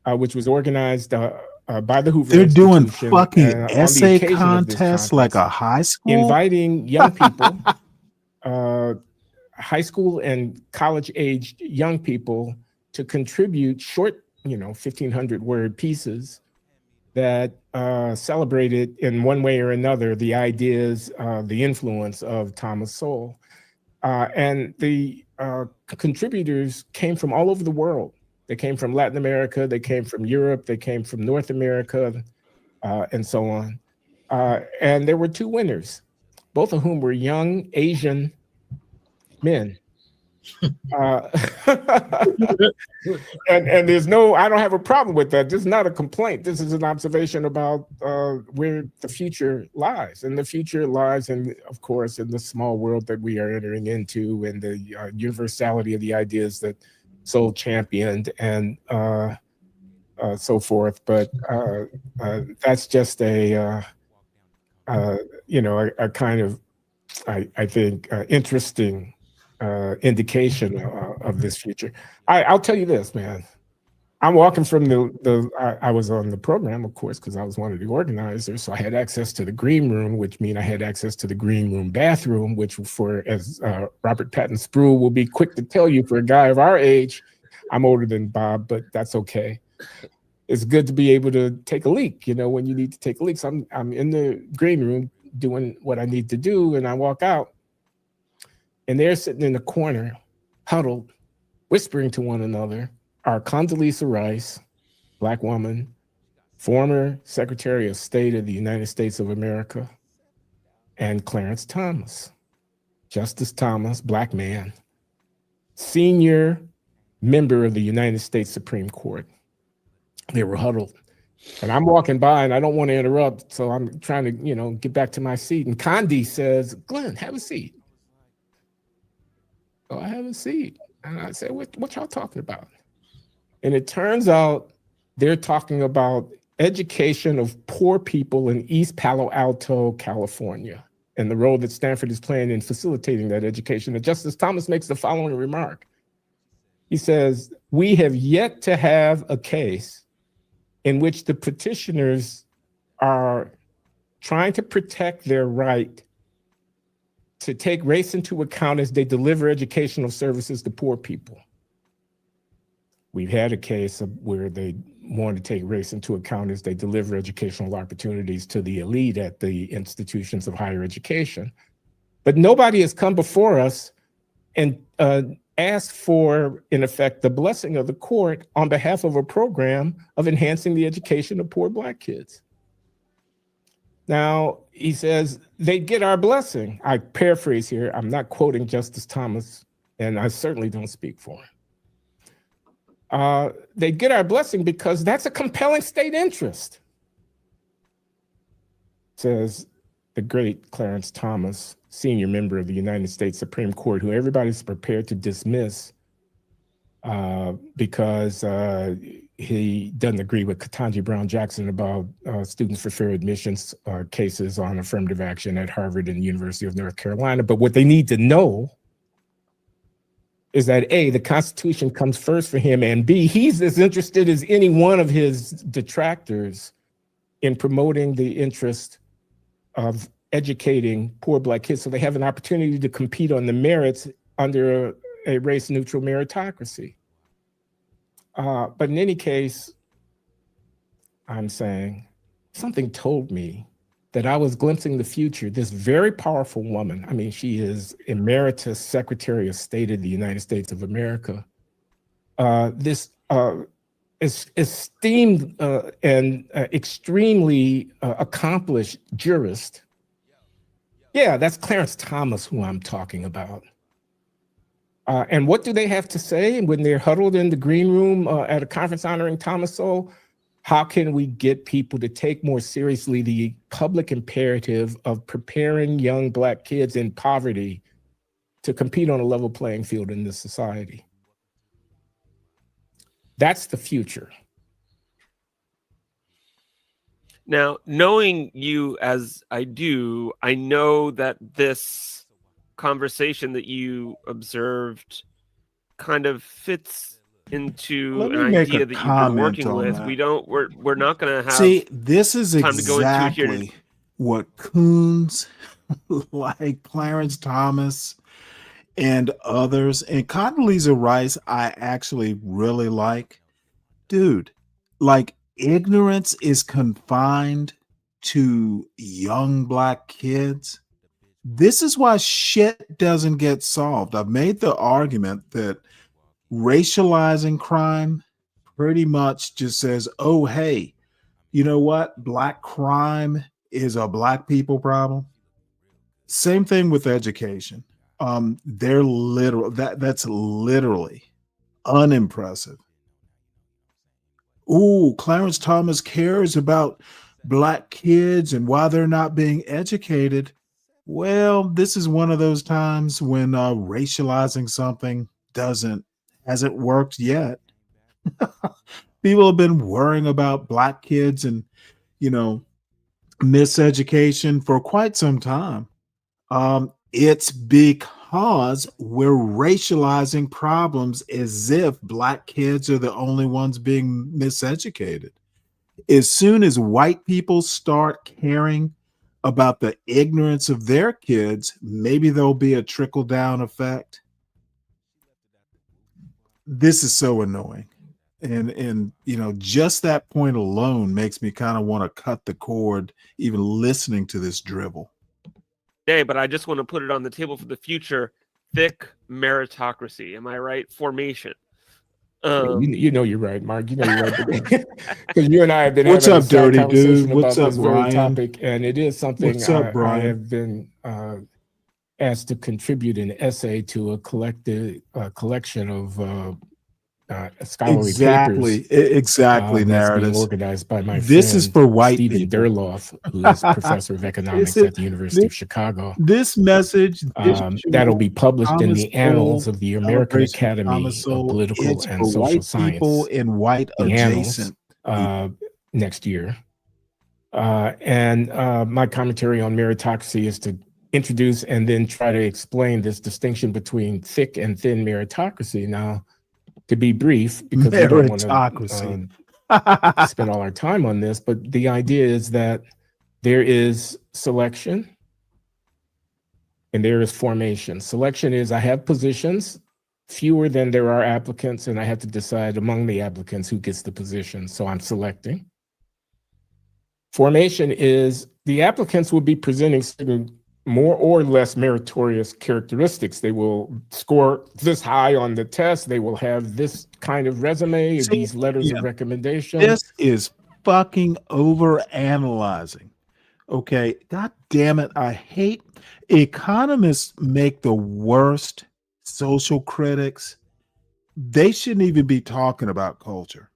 which was organized by the Hoover They're doing Institution, fucking on the essay occasion of this contests like a contest, high school, inviting young people, high school and college-aged young people, to contribute short, 1,500-word pieces that celebrated in one way or another the ideas, the influence of Thomas Sowell. And the contributors came from all over the world. They came from Latin America, they came from Europe, they came from North America, and so on. And there were two winners, both of whom were young Asian men. And there's I don't have a problem with that. This is not a complaint. This is an observation about where the future lies. And the future lies, of course, in the small world that we are entering into, and the universality of the ideas that Sowell championed, and so forth. But that's just a kind of, I think, interesting indication of this future. I'll tell you this, man. I'm walking from I was on the program, of course, because I was one of the organizers. So I had access to the green room, which means I had access to the green room bathroom, which as Robert Patton Sproul will be quick to tell you, for a guy of our age, I'm older than Bob, but that's okay. It's good to be able to take a leak, when you need to take a leak. So I'm in the green room doing what I need to do, and I walk out, and they're sitting in the corner, huddled, whispering to one another, are Condoleezza Rice, Black woman, former Secretary of State of the United States of America, and Clarence Thomas, Justice Thomas, Black man, senior member of the United States Supreme Court. They were huddled. And I'm walking by, and I don't want to interrupt, so I'm trying to, get back to my seat. And Condi says, "Glenn, have a seat." So I have a seat. And I said, what y'all talking about? And it turns out they're talking about education of poor people in East Palo Alto, California, and the role that Stanford is playing in facilitating that education. And Justice Thomas makes the following remark. He says, "We have yet to have a case in which the petitioners are trying to protect their right to take race into account as they deliver educational services to poor people. We've had a case where they want to take race into account as they deliver educational opportunities to the elite at the institutions of higher education. But nobody has come before us and asked for, in effect, the blessing of the court on behalf of a program of enhancing the education of poor Black kids." Now, he says, they get our blessing. I paraphrase here. I'm not quoting Justice Thomas, and I certainly don't speak for him. They get our blessing because that's a compelling state interest, says the great Clarence Thomas, senior member of the United States Supreme Court, who everybody's prepared to dismiss because he doesn't agree with Ketanji Brown Jackson about students for fair admissions cases on affirmative action at Harvard and University of North Carolina. But what they need to know is that A, the Constitution comes first for him, and B, he's as interested as any one of his detractors in promoting the interest of educating poor Black kids so they have an opportunity to compete on the merits under a race-neutral meritocracy. But in any case, I'm saying something told me that I was glimpsing the future. This very powerful woman, I mean, she is Emeritus Secretary of State of the United States of America. This esteemed and extremely accomplished jurist. Yeah, that's Clarence Thomas who I'm talking about. And what do they have to say when they're huddled in the green room at a conference honoring Thomas Sowell? How can we get people to take more seriously the public imperative of preparing young Black kids in poverty to compete on a level playing field in this society? That's the future. Now, knowing you as I do, I know that this conversation that you observed kind of fits into Let me an make idea a that you've been working comment on with. that. We're not going to have. See, this is time to go into it here exactly what coons like Clarence Thomas and others, and Condoleezza Rice, I actually really like. Dude, like, ignorance is confined to young Black kids. This is why shit doesn't get solved. I've made the argument that racializing crime pretty much just says, oh, hey, you know what? Black crime is a Black people problem. Same thing with education. They're literal. That's literally unimpressive. Ooh, Clarence Thomas cares about Black kids and why they're not being educated. Well, this is one of those times when racializing something hasn't worked yet. People have been worrying about Black kids and, miseducation for quite some time. It's because we're racializing problems as if Black kids are the only ones being miseducated. As soon as white people start caring about the ignorance of their kids, maybe there'll be a trickle-down effect. This is so annoying. And just that point alone makes me kind of want to cut the cord even listening to this drivel. Hey, but I just want to put it on the table for the future. Thick meritocracy. Am I right? Formation. You know you're right, Mark. You know you're right. Because you and I have been What's having up, dirty conversation dude? What's about up, this very Ryan? topic, and it is something What's up, I Brian? have been asked to contribute an essay to a collection of scholarly papers. Exactly, that's being narratives. organized by my This is friend for white Stephen people. Derloff, who is professor of economics at the University of Chicago. This message, that'll be published in the Annals of the American Celebration of Academy Thomas of Sowell. Political It's and for Social white Science. people and white The Annals, adjacent. next year. And my commentary on meritocracy is to introduce and then try to explain this distinction between thick and thin meritocracy. Now, to be brief, because we don't want to spend all our time on this, but the idea is that there is selection and there is formation. Selection is I have positions, fewer than there are applicants, and I have to decide among the applicants who gets the position, so I'm selecting. Formation is the applicants will be presenting certain more or less meritorious characteristics. They will score this high on the test. They will have this kind of resume, these letters of recommendation. This is fucking over analyzing. Okay, God damn it. I hate economists make the worst social critics. They shouldn't even be talking about culture.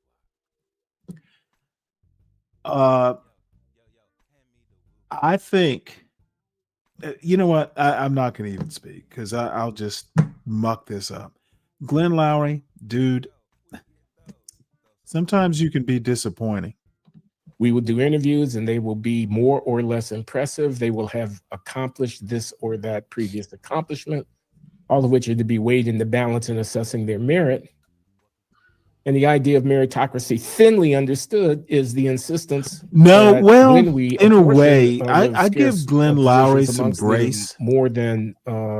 I think, you know what? I'm not going to even speak because I'll just muck this up. Glenn Lowry, dude, sometimes you can be disappointing. We will do interviews and they will be more or less impressive. They will have accomplished this or that previous accomplishment, all of which are to be weighed in the balance in assessing their merit. And the idea of meritocracy, thinly understood, is the insistence. No, that well, when we in a apportion, way, the I give scarce, Glenn positions Lowry some amongst the grace. more than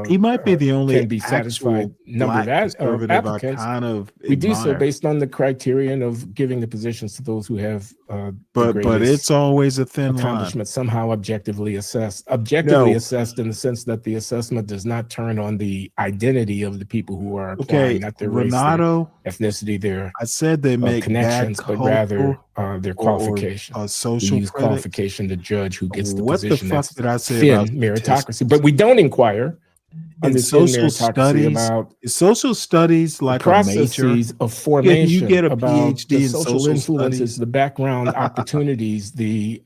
He might be the can only be satisfied actual number of, black of conservative I applicants. kind of We do so admire. based on the criterion of giving the positions to those who have the But greatest it's always a thin line. accomplishment somehow objectively assessed. Objectively assessed in the sense that the assessment does not turn on the identity of the people who are applying, not their race, Renato, their ethnicity, their I said they make connections, bad but rather cultural their or qualification. We social use critics. qualification to judge who gets the What the position. fuck That's did I say thin about meritocracy. But we don't inquire in under thin social meritocracy studies? about Is social studies like a major? processes of Can formation, you get a about PhD the in social social influences, studies? the background opportunities, the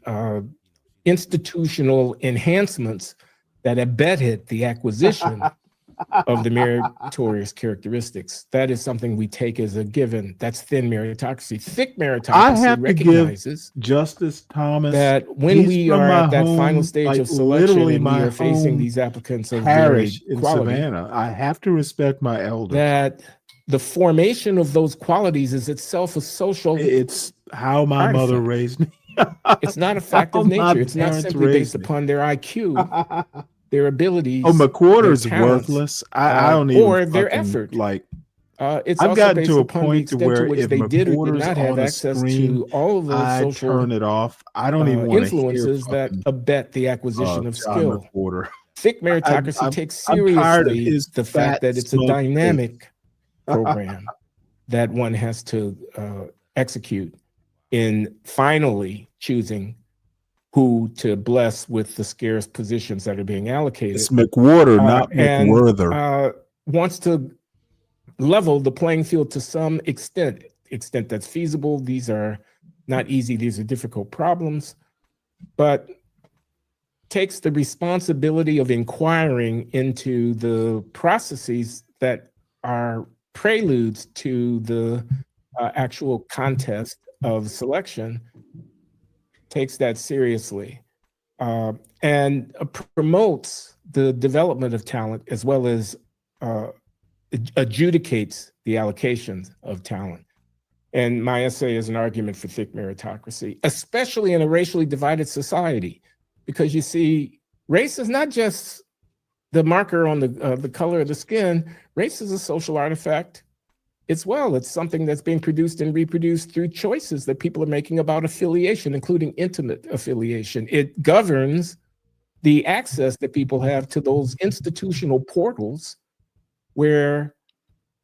institutional enhancements that abetted the acquisition of the meritorious characteristics. That is something we take as a given. That's thin meritocracy. Thick I meritocracy have to give recognizes Justice Thomas that when he's we from are my at that home, final stage like of selection literally and we my are facing home these applicants of parish varied in quality, Savannah. I have to respect my elders. that the formation of those qualities is itself a social It's how my mother artifact. raised me. It's not a fact How of my nature. It's not parents simply based raised me. upon their IQ, their abilities, Oh, their McWhorter's talents, worthless. I don't even or their fucking effort. like. It's I've also gotten based to a upon the point to extent to where which if they did or did McWhorter's not have on a access screen, to all of those I social turn it off. I don't even want to hear influences that abet the acquisition of John skill. McWhorter. Thick meritocracy takes I'm tired of seriously his the fact fat that it's a smoke tape. dynamic program that one has to execute in finally choosing who to bless with the scarce positions that are being allocated. It's McWhorter, not McWhorther. And wants to level the playing field to some extent that's feasible. These are not easy. These are difficult problems, but takes the responsibility of inquiring into the processes that are preludes to the actual contest of selection, takes that seriously, and promotes the development of talent as well as adjudicates the allocations of talent. And my essay is an argument for thick meritocracy, especially in a racially divided society, because you see, race is not just the marker on the color of the skin. Race is a social artifact as well. It's something that's being produced and reproduced through choices that people are making about affiliation, including intimate affiliation. It governs the access that people have to those institutional portals where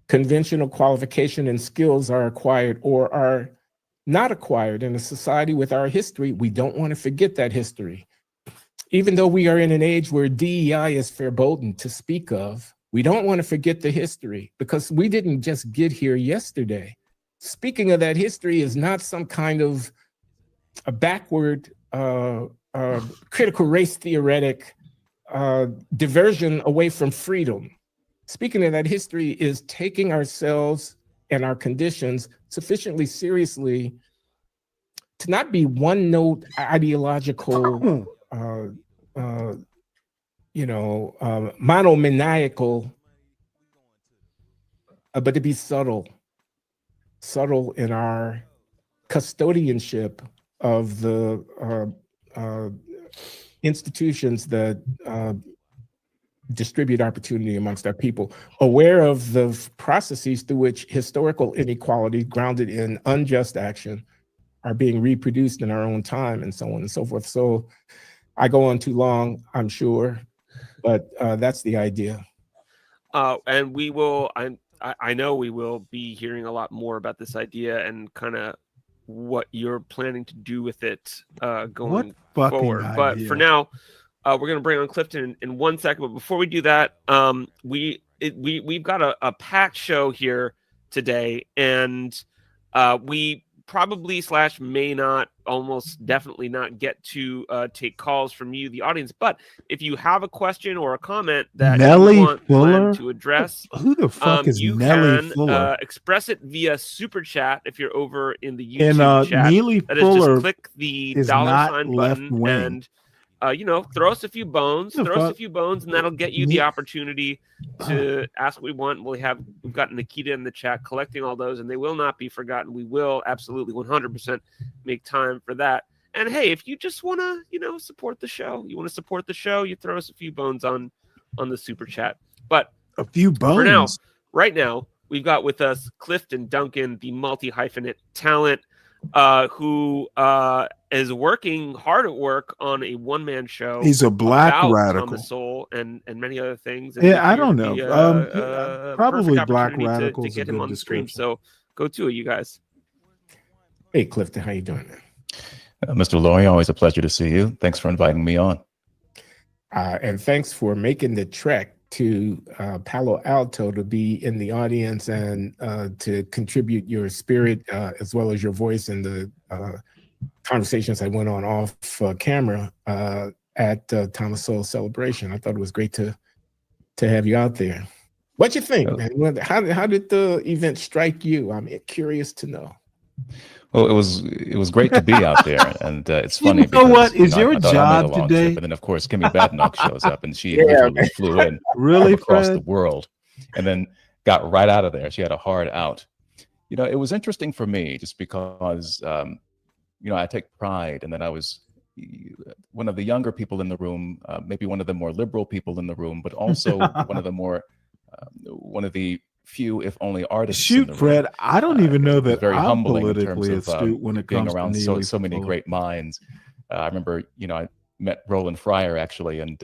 conventional qualification and skills are acquired or are not acquired. In a society with our history, we don't want to forget that history. Even though we are in an age where DEI is verboten to speak of, we don't want to forget the history because we didn't just get here yesterday. Speaking of that history is not some kind of a backward critical race theoretic diversion away from freedom. Speaking of that history is taking ourselves and our conditions sufficiently seriously to not be one note ideological, monomaniacal, but to be subtle in our custodianship of the institutions that distribute opportunity amongst our people, aware of the processes through which historical inequality grounded in unjust action are being reproduced in our own time, and so on and so forth. So I go on too long, I'm sure, but that's the idea. And we will, I know we will be hearing a lot more about this idea and kind of what you're planning to do with it going forward. Idea. But for now, we're going to bring on Clifton in 1 second. But before we do that, we've got a packed show here today, and we probably / may not, almost definitely not get to take calls from you, the audience. But if you have a question or a comment that Nellie you want Fuller? Glenn to address, Who the fuck is you Nellie can Fuller? express it via super chat if you're over in the And YouTube chat. Neely That is, Fuller just click the is $ not button left-wing. and throw us a few bones, The throw us a fuck? few bones, and that'll get you the opportunity to ask what we want. We've got Nikita in the chat collecting all those, and they will not be forgotten. We will absolutely 100% make time for that. And hey, if you just want to, support the show, you throw us a few bones on the super chat. But a few bones for now, right now, we've got with us Clifton Duncan, the multi-hyphenate talent, who is working hard at work on a one-man show. He's a black about radical. Thomas Sowell and many other things. And Yeah, we I figured don't it'd be know. a Probably perfect black opportunity radical to is a get him good on the stream. description. So go to it, you guys. Hey, Clifton, how you doing, man? Mr. Laurie, always a pleasure to see you. Thanks for inviting me on. And thanks for making the trek to Palo Alto to be in the audience and to contribute your spirit as well as your voice in the conversations that went on off camera at Thomas Sowell celebration. I thought it was great to have you out there. What you think, man? How did the event strike you? I'm curious to know. Well, it was great to be out there, and it's funny You know because what? Is your I thought I job made a long today? trip, and then of course Kimmy Badenoch shows up, and she Yeah, literally man. flew in Really, from across Fred? the world, and then got right out of there. She had a hard out. It was interesting for me just because I take pride in that I was one of the younger people in the room, maybe one of the more liberal people in the room, but also one of the few, if only, artists. in Shoot, the room. Fred, I don't even know It was that very I'm humbling in terms politically of astute when it being comes to around Neely so many Fuller. great minds. I remember, I met Roland Fryer actually, and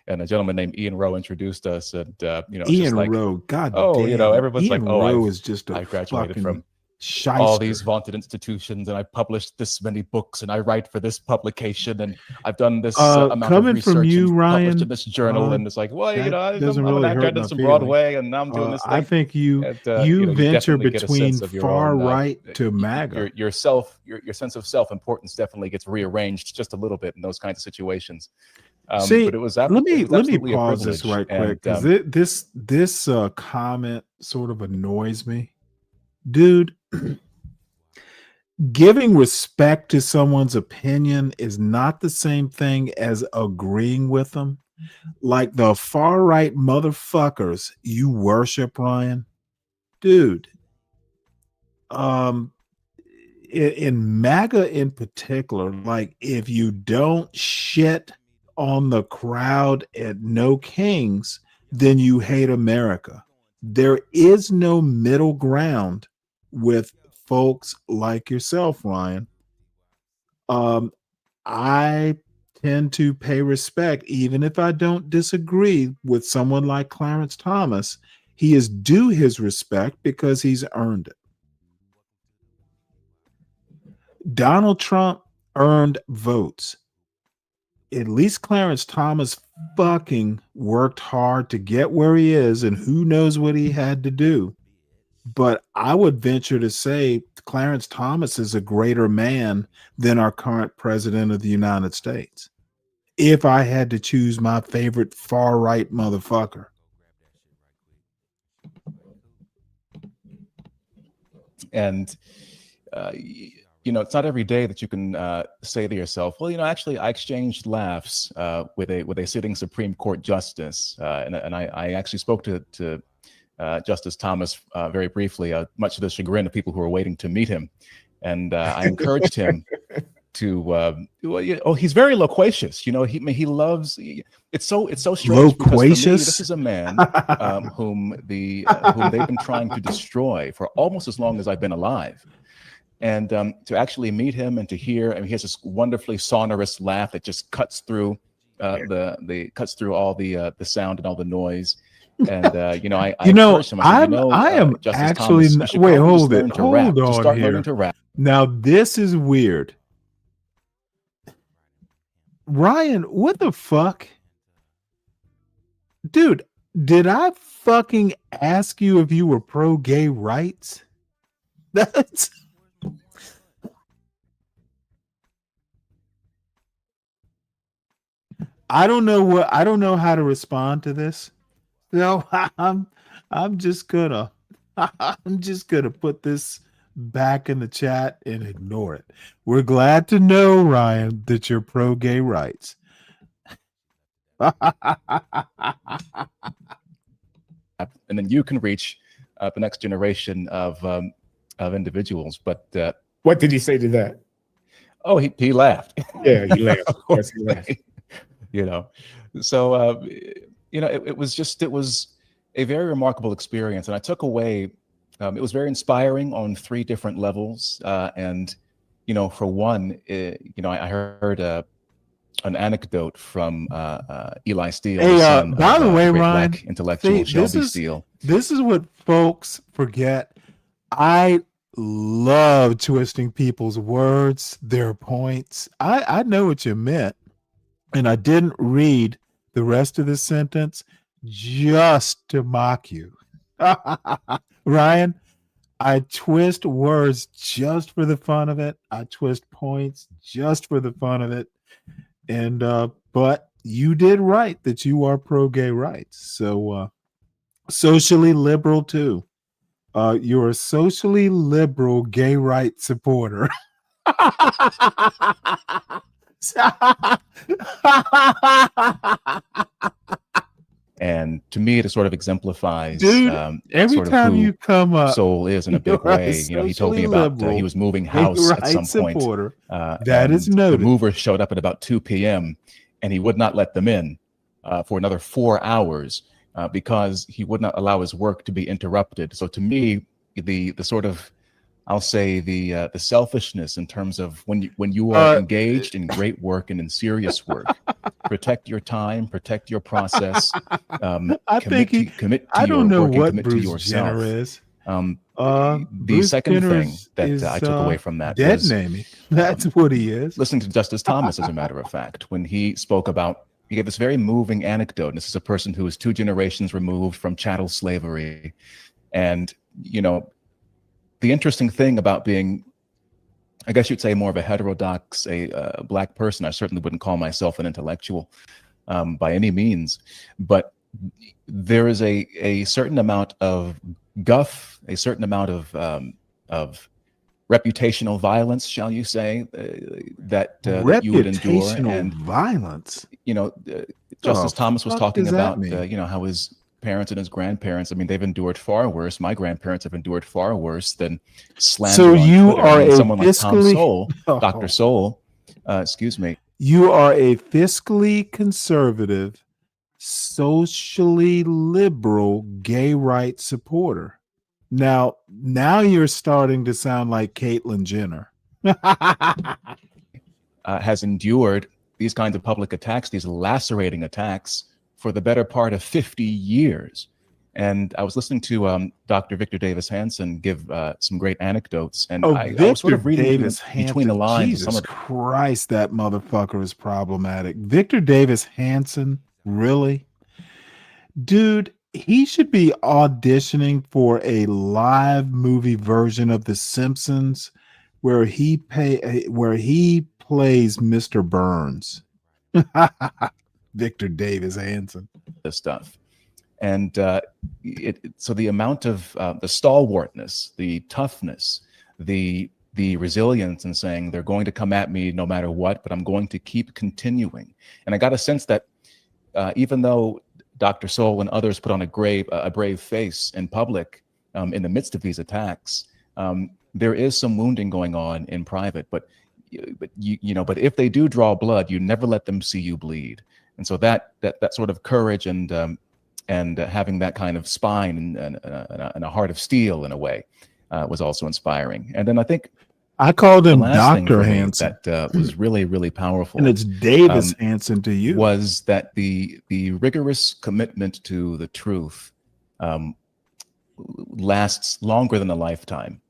and a gentleman named Ian Rowe introduced us, and it's just Ian like, Rowe, God oh, damn. everyone's Ian like, oh, Rowe is just a I graduated fucking from shyster. all these vaunted institutions, and I published this many books, and I write for this publication, and I've done this amount of Coming research from you, and published in Ryan, this journal, and it's like, well, that I'm doesn't an really actor, I hurt did my some feelings. Broadway, and now I'm doing this thing. I think you And, you venture definitely get a sense between of your far own, right to MAGA. your sense of self-importance definitely gets rearranged just a little bit in those kinds of situations. See, but it was let me absolutely a pause this privilege, right quick and, because this comment sort of annoys me, dude. Giving respect to someone's opinion is not the same thing as agreeing with them. Like the far right motherfuckers you worship, Ryan, dude. In MAGA in particular, like if you don't shit on the crowd at No Kings, then you hate America. There is no middle ground with folks like yourself, Ryan. I tend to pay respect, even if I don't disagree with someone like Clarence Thomas. He is due his respect because he's earned it. Donald Trump earned votes. At least Clarence Thomas fucking worked hard to get where he is, and who knows what he had to do. But I would venture to say Clarence Thomas is a greater man than our current president of the United States. If I had to choose my favorite far right motherfucker. And it's not every day that you can say to yourself, well, actually, I exchanged laughs with a sitting Supreme Court justice, and I actually spoke to Justice Thomas very briefly, much to the chagrin of people who were waiting to meet him, and I encouraged him to. He's very loquacious. He loves. It's so strange because for me, this is a man whom they've been trying to destroy for almost as long as I've been alive. And to actually meet him and to hear, he has this wonderfully sonorous laugh that just cuts through cuts through all the sound and all the noise. And I encourage him. I am Justice actually Thomas, wait, hold on start here. learning to rap. Now this is weird. Ryan, what the fuck? Dude, did I fucking ask you if you were pro gay rights? That's I don't know how to respond to this. No, I'm just gonna put this back in the chat and ignore it. We're glad to know, Ryan, that you're pro gay rights. And then you can reach the next generation of individuals. But what did he say to that? Oh, he laughed. Yeah, he laughed. Of course, he laughed. You know, so you know, it was a very remarkable experience, and I took away. It was very inspiring on 3 different levels, and you know, for one, you know, I heard an anecdote from Eli Steele. Hey, son by of, the way, great Ryan, black intellectual Shelby Steele. This is what folks forget. I love twisting people's words, their points. I know what you meant, and I didn't read the rest of the sentence just to mock you. Ryan, I twist words just for the fun of it. I twist points just for the fun of it. And but you did right that you are pro gay rights. So socially liberal too. You're a socially liberal gay rights supporter. And to me, it sort of exemplifies every sort of time who you come up, Soul is in a big way. You know, he told me about he was moving house at some point. That is noted. The mover showed up at about 2 p.m. and he would not let them in for another 4 hours because he would not allow his work to be interrupted. So to me, the sort of, I'll say the selfishness in terms of when you are engaged in great work and in serious work, protect your time, protect your process. Commit to your work and commit to yourself. Is. The Bruce second Jenner thing that I took away from that dead was naming. That's what he is. Listening to Justice Thomas, as a matter of fact, when he spoke about, he gave this very moving anecdote. And this is a person who is 2 generations removed from chattel slavery, and you know. The interesting thing about being, I guess you'd say, more of a heterodox, a black person, I certainly wouldn't call myself an intellectual by any means, but there is a certain amount of guff, a certain amount of reputational violence, shall you say, that you would endure. And violence. You know, Justice Thomas was talking about, you know, how his parents and his grandparents, I mean, they've endured far worse. My grandparents have endured far worse than slander. So you on Twitter. are someone like Tom Sowell, Dr. Sowell, excuse me. You are a fiscally conservative, socially liberal gay rights supporter. Now you're starting to sound like Caitlyn Jenner. Has endured these kinds of public attacks, these lacerating attacks, for the better part of 50 years. And I was listening to Dr. Victor Davis Hanson give some great anecdotes. And I was sort of reading between the lines. Jesus Christ, that motherfucker is problematic. Victor Davis Hanson, really? Dude, he should be auditioning for a live movie version of The Simpsons where he plays Mr. Burns. Victor Davis Hanson. This stuff. And so the amount of the stalwartness, the toughness, the resilience in saying they're going to come at me no matter what, but I'm going to keep continuing. And I got a sense that even though Dr. Sowell and others put on a brave face in public in the midst of these attacks, there is some wounding going on in private. But but if they do draw blood, you never let them see you bleed. And so that sort of courage and having that kind of spine and a heart of steel in a way was also inspiring. And then I think I called him Dr. Hanson. That was really, really powerful. And it's Davis Hanson to you. Was that the rigorous commitment to the truth lasts longer than a lifetime.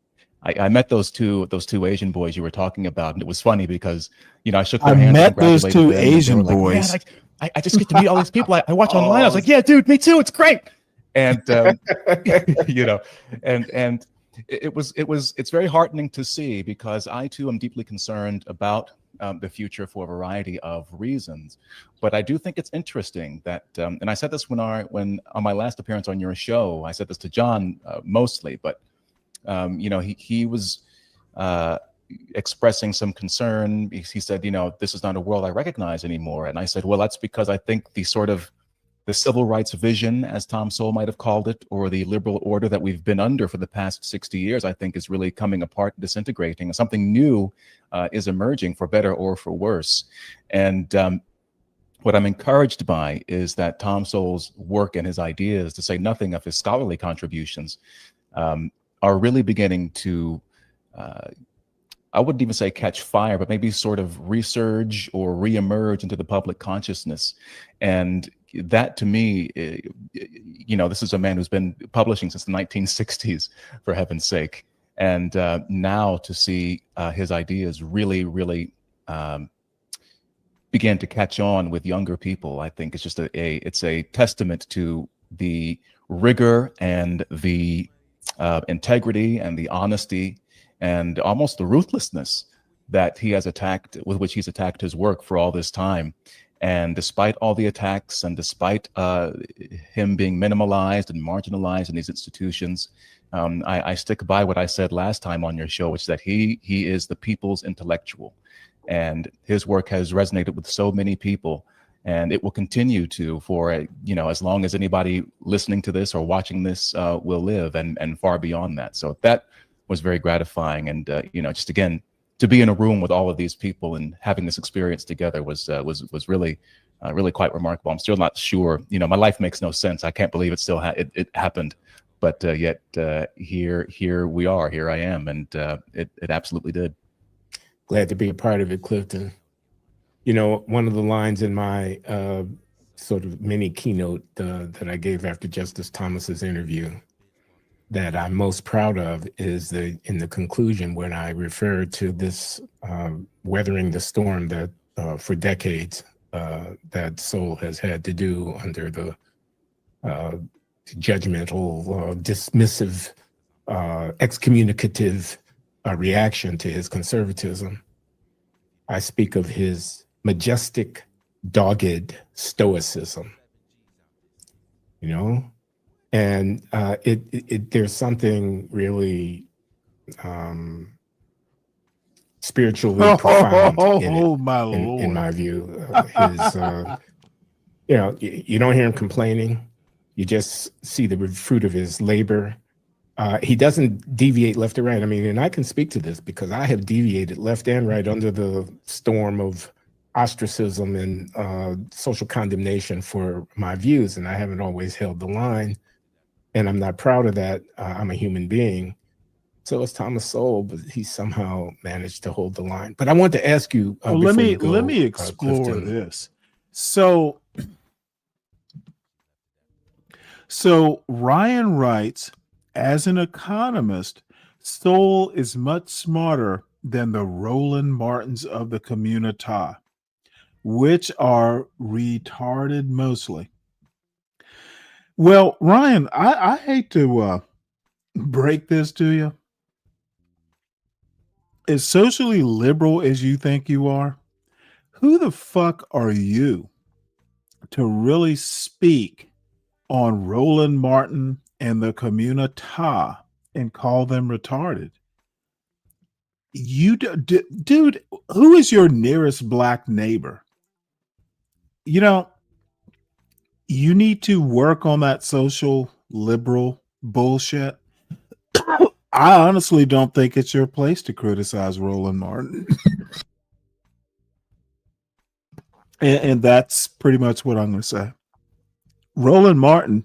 I met those two Asian boys you were talking about, and it was funny because I shook their hands. I met those 2 Asian boys. Like, I just get to meet all these people I watch online. I was like, yeah, dude, me too. It's great. And and it's very heartening to see, because I too am deeply concerned about the future for a variety of reasons. But I do think it's interesting that, and I said this when on my last appearance on your show, I said this to John mostly, but He was expressing some concern. He said, this is not a world I recognize anymore. And I said, well, that's because I think the civil rights vision, as Tom Sowell might have called it, or the liberal order that we've been under for the past 60 years, I think is really coming apart and disintegrating. Something new is emerging, for better or for worse. And what I'm encouraged by is that Tom Sowell's work and his ideas, to say nothing of his scholarly contributions, are really beginning to, I wouldn't even say catch fire, but maybe sort of resurge or reemerge into the public consciousness. And that, to me, this is a man who's been publishing since the 1960s, for heaven's sake. And now to see his ideas really begin to catch on with younger people, I think it's just it's a testament to the rigor and the integrity and the honesty and almost the ruthlessness that with which he's attacked his work for all this time. And despite all the attacks and despite him being minimalized and marginalized in these institutions, I stick by what I said last time on your show, which is that he is the people's intellectual. And his work has resonated with so many people, and it will continue to for, as long as anybody listening to this or watching this will live, and far beyond that. So that was very gratifying. And, just again, to be in a room with all of these people and having this experience together was really quite remarkable. I'm still not sure. My life makes no sense. I can't believe it happened, but yet here we are. Here I am, and it absolutely did. Glad to be a part of it, Clifton. One of the lines in my sort of mini keynote that I gave after Justice Thomas's interview that I'm most proud of is in the conclusion, when I refer to this weathering the storm that for decades that Sowell has had to do under the judgmental, dismissive, excommunicative reaction to his conservatism. I speak of his majestic, dogged stoicism, and there's something really spiritually profound in my view. You don't hear him complaining. You just see the fruit of his labor. He doesn't deviate left or right. I mean, and I can speak to this because I have deviated left and right under the storm of ostracism and social condemnation for my views, and I haven't always held the line. And I'm not proud of that. I'm a human being. So is Thomas Sowell, but he somehow managed to hold the line. But I want to ask you. Let me explore this. So Ryan writes, as an economist, Sowell is much smarter than the Roland Martins of the community, which are retarded mostly. Well, Ryan, I hate to break this to you. As socially liberal as you think you are, who the fuck are you to really speak on Roland Martin and the community and call them retarded? You, dude, who is your nearest black neighbor? You need to work on that social liberal bullshit. I honestly don't think it's your place to criticize Roland Martin. and that's pretty much what I'm going to say. Roland Martin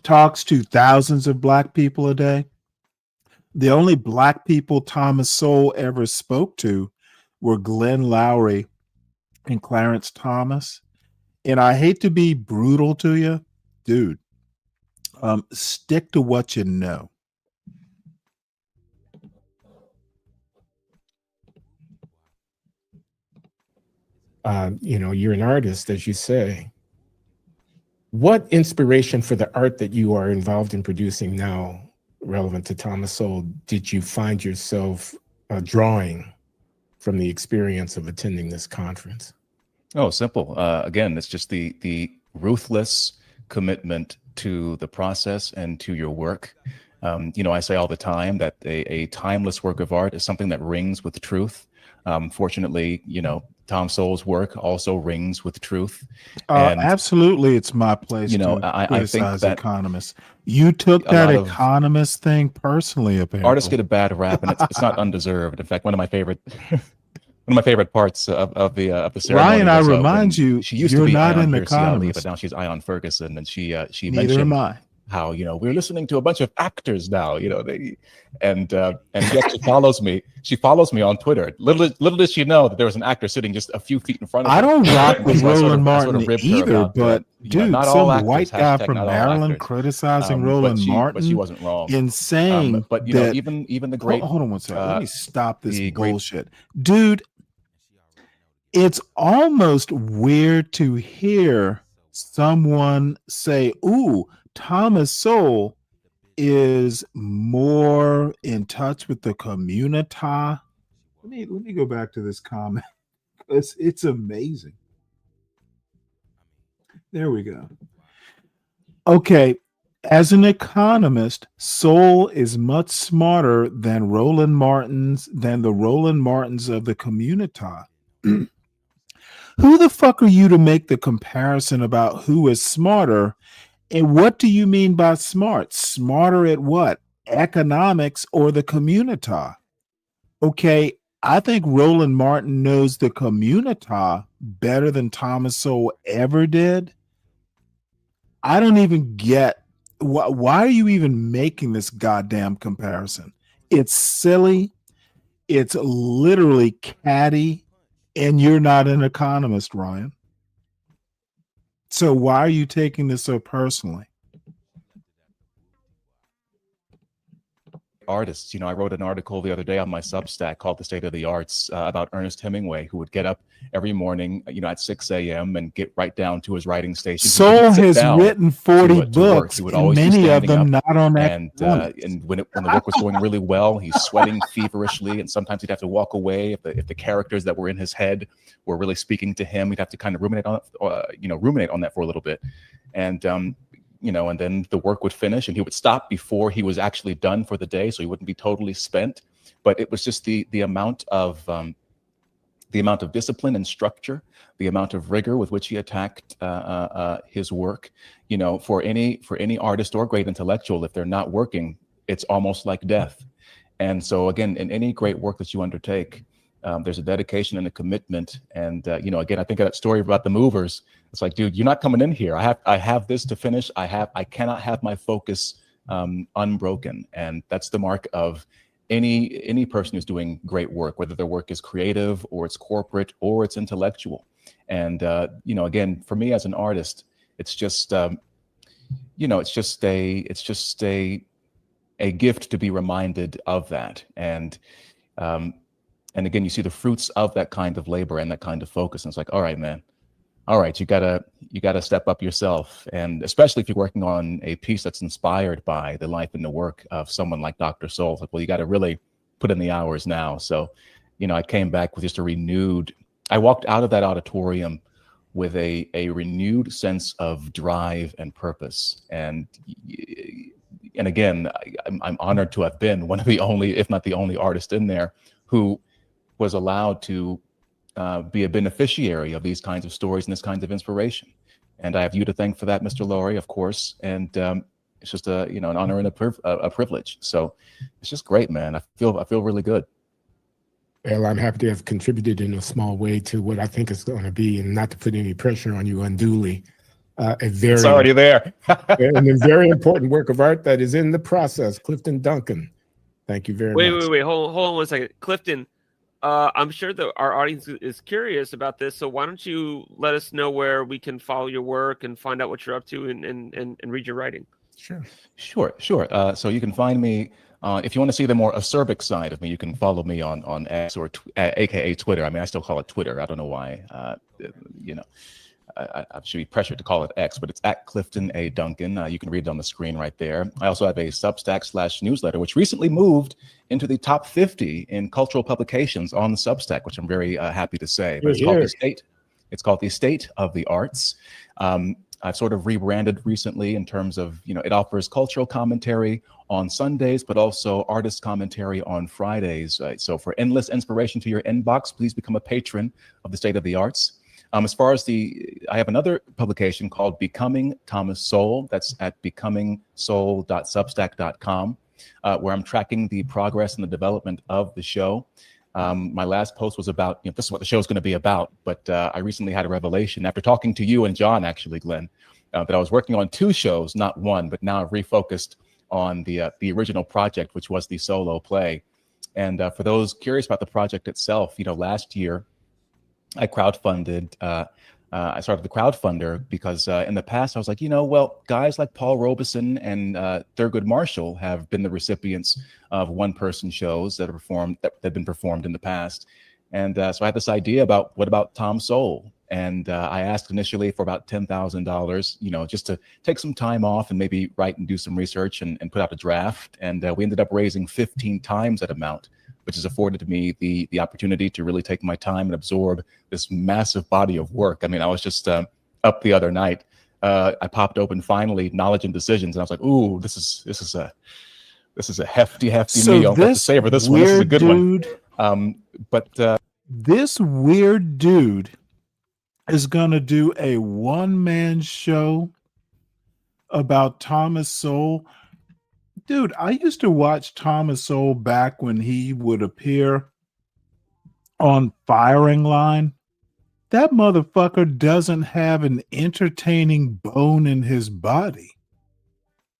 talks to thousands of black people a day. The only black people Thomas Sowell ever spoke to were Glenn Lowry and Clarence Thomas. And I hate to be brutal to you, dude. Stick to what you know. You're an artist, as you say. What inspiration for the art that you are involved in producing now, relevant to Thomas Sowell, did you find yourself drawing from the experience of attending this conference? Oh, simple. Again, it's just the ruthless commitment to the process and to your work. I say all the time that a timeless work of art is something that rings with truth. Fortunately, Tom Sowell's work also rings with truth. And Absolutely, it's my place to I think criticize that economists. You took that economist thing personally, apparently. Artists get a bad rap, and it's not undeserved. In fact, one of my favorite parts of the ceremony. Ryan, I remind you, she used you're to be not Ion an Hirsi Ali, economist. but now she's Ion Ferguson, and she Neither mentioned am I. how we're listening to a bunch of actors now. And yes, she follows me. She follows me on Twitter. Little did she know that there was an actor sitting just a few feet in front of her. I don't rock with So Roland I sort Martin of ribbed her either, about, but dude, not all some actors, white guy hashtag from not all Maryland actors. criticizing Roland But she Martin wasn't wrong. and saying but that even the great. hold on one second. Let me stop this the great- bullshit, dude. It's almost weird to hear someone say, "Ooh, Thomas Sowell is more in touch with the community." Let me go back to this comment. It's amazing. There we go. Okay, as an economist, Sowell is much smarter than the Roland Martins of the community. Who the fuck are you to make the comparison about who is smarter? And what do you mean by smart? Smarter at what? Economics or the community? Okay, I think Roland Martin knows the community better than Thomas Sowell ever did. I don't even get why are you even making this goddamn comparison? It's silly. It's literally catty. And you're not an economist, Ryan. So why are you taking this so personally? Artists, I wrote an article the other day on my Substack called "The State of the Arts" about Ernest Hemingway, who would get up every morning, at 6 a.m. and get right down to his writing station. Sowell has written 40 books, and many of them not on that. And when the work was going really well, he's sweating feverishly, and sometimes he'd have to walk away if the characters that were in his head were really speaking to him. He'd have to kind of ruminate on that for a little bit, and and then the work would finish, and he would stop before he was actually done for the day, so he wouldn't be totally spent. But it was just the amount of discipline and structure, the amount of rigor with which he attacked his work. For any artist or great intellectual, if they're not working, it's almost like death. And so again, in any great work that you undertake, there's a dedication and a commitment. And again, I think of that story about the movers. It's like, dude, you're not coming in here. I have this to finish. I cannot have my focus unbroken, and that's the mark of any person who's doing great work, whether their work is creative or it's corporate or it's intellectual. And again, for me as an artist, it's just a gift to be reminded of that. And again, you see the fruits of that kind of labor and that kind of focus, and it's like, all right, man. All right, you gotta step up yourself, and especially if you're working on a piece that's inspired by the life and the work of someone like Dr. Sowell. It's like, well, you got to really put in the hours now. So, I came back with just I walked out of that auditorium with a renewed sense of drive and purpose. And again, I'm honored to have been one of the only, if not the only, artist in there who was allowed to be a beneficiary of these kinds of stories and this kind of inspiration. And I have you to thank for that, Mr. Laurie, of course. And it's just an honor and a privilege. So it's just great, man. I feel really good. Well, I'm happy to have contributed in a small way to what I think is going to be, and not to put any pressure on you unduly, It's already there. and a very important work of art that is in the process. Clifton Duncan, thank you very much. Wait. Hold on 1 second. Clifton, I'm sure that our audience is curious about this, so why don't you let us know where we can follow your work and find out what you're up to and read your writing? Sure. So you can find me, if you want to see the more acerbic side of me, you can follow me on X or AKA Twitter. I mean, I still call it Twitter. I don't know why. I should be pressured to call it X, but it's at Clifton A. Duncan. You can read it on the screen right there. I also have a Substack/newsletter, which recently moved into the top 50 in cultural publications on the Substack, which I'm very happy to say. But it's called The State of the Arts. I've sort of rebranded recently in terms of, it offers cultural commentary on Sundays, but also artist commentary on Fridays. So for endless inspiration to your inbox, please become a patron of the State of the Arts. As far as I have another publication called Becoming Thomas Sowell. That's at becomingsoul.substack.com, where I'm tracking the progress and the development of the show. My last post was about, this is what the show is going to be about, but I recently had a revelation after talking to you and John, actually, Glenn, that I was working on 2 shows, not one, but now I've refocused on the original project, which was the solo play. And for those curious about the project itself, last year I crowdfunded. I started the crowdfunder because in the past I was like, guys like Paul Robeson and Thurgood Marshall have been the recipients of one-person shows that have been performed in the past. And so I had this idea about what about Tom Sowell? And I asked initially for about $10,000, just to take some time off and maybe write and do some research and put out a draft. And we ended up raising 15 times that amount, which has afforded me the opportunity to really take my time and absorb this massive body of work. I mean, I was just up the other night. I popped open finally Knowledge and Decisions, and I was like, "Ooh, this is a hefty meal. Let's savor this one. This is a good one." But this weird dude is gonna do a one-man show about Thomas Sowell. Dude, I used to watch Thomas Sowell back when he would appear on Firing Line. That motherfucker doesn't have an entertaining bone in his body.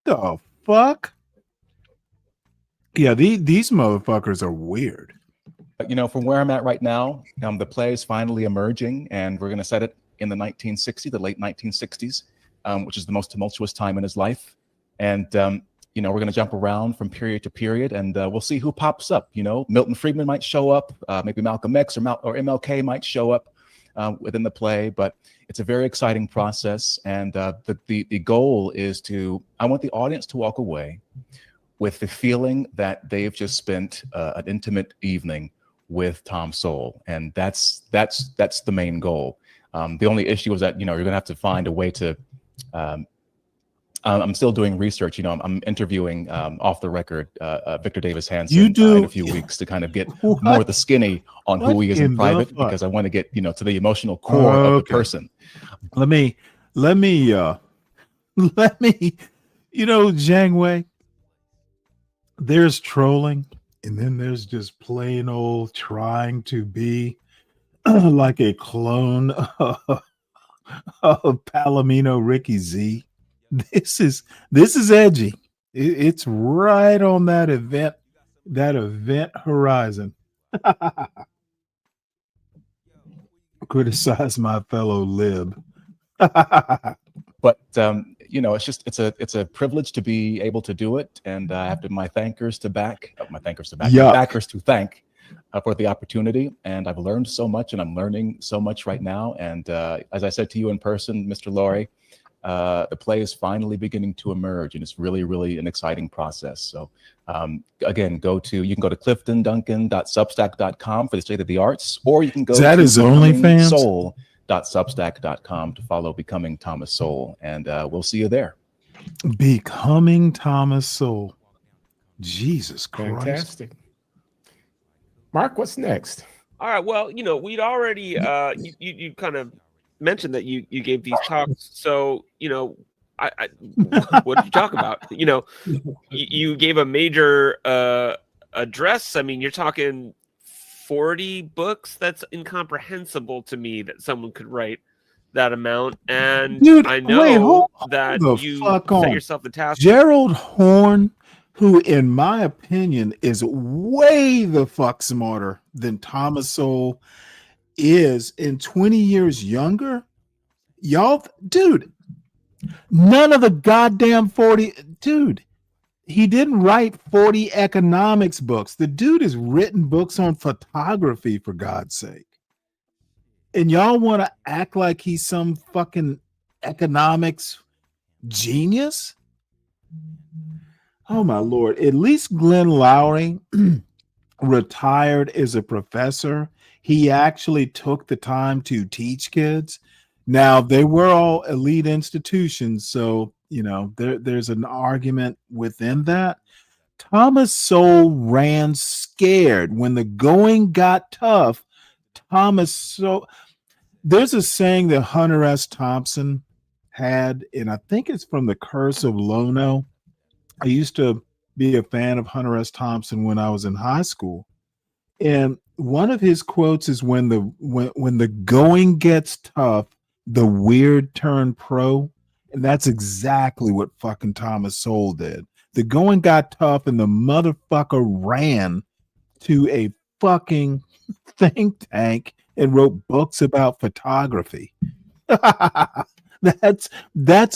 The fuck? Yeah, these motherfuckers are weird. From where I'm at right now, the play is finally emerging, and we're going to set it in the late 1960s, which is the most tumultuous time in his life. And we're going to jump around from period to period, and we'll see who pops up. Milton Friedman might show up, maybe Malcolm X or MLK might show up within the play, but it's a very exciting process. And the goal is I want the audience to walk away with the feeling that they've just spent an intimate evening with Tom Sowell, and that's the main goal. The only issue is that you're going to have to find a way to. I'm still doing research. I'm interviewing off the record Victor Davis Hanson in a few weeks to kind of get more of the skinny on who he is in private, because I want to get to the emotional core of the person. Let me Jiang Wei. There's trolling, and then there's just plain old trying to be like a clone of Palomino Ricky Z. This is edgy. It's right on that event horizon. Criticize my fellow lib. But it's a privilege to be able to do it, and I have my backers to thank for the opportunity. And I've learned so much, and I'm learning so much right now. And as I said to you in person, Mr. Laurie, the play is finally beginning to emerge, and it's really, really an exciting process. So again, you can go to cliftonduncan.substack.com for the State of the Arts, or you can go to becomingsoul.substack.com to follow Becoming Thomas Sowell, and we'll see you there. Becoming Thomas Sowell. Jesus Christ. Fantastic. Mark, what's next? All right. Well, we'd already you kind of mentioned that you gave these talks. So, I what did you talk about? You gave a major address. I mean, you're talking 40 books. That's incomprehensible to me that someone could write that amount. And dude, I know that you set on. yourself the task. Gerald Horne, who in my opinion is way the fuck smarter than Thomas Sowell is, in 20 years younger. Y'all, dude, none of the goddamn 40, dude, he didn't write 40 economics books. The dude has written books on photography, for God's sake. And y'all want to act like he's some fucking economics genius? Oh my Lord. At least Glenn Lowry retired as a professor. He actually took the time to teach kids. Now, they were all elite institutions, so there's an argument within that. Thomas Sowell ran scared when the going got tough. There's a saying that Hunter S. Thompson had, and I think it's from The Curse of Lono. I used to be a fan of Hunter S. Thompson when I was in high school. And one of his quotes is when the going gets tough, the weird turn pro. And that's exactly what fucking Thomas Sowell did. The going got tough and the motherfucker ran to a fucking think tank and wrote books about photography. That's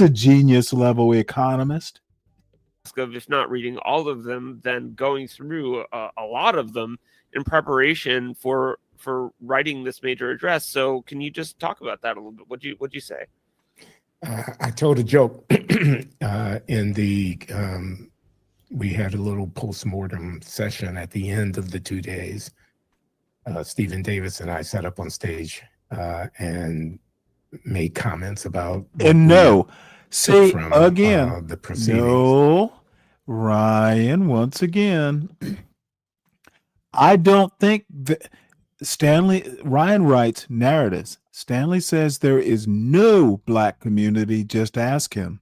a genius level economist. Of if not reading all of them, then going through a lot of them in preparation for writing this major address. So can you just talk about that a little bit? What'd you say? I told a joke in the we had a little postmortem session at the end of the 2 days. Stephen Davis and I sat up on stage and made comments about the proceedings. No, Ryan, once again, I don't think that Ryan writes narratives. Stanley says there is no Black community. Just ask him.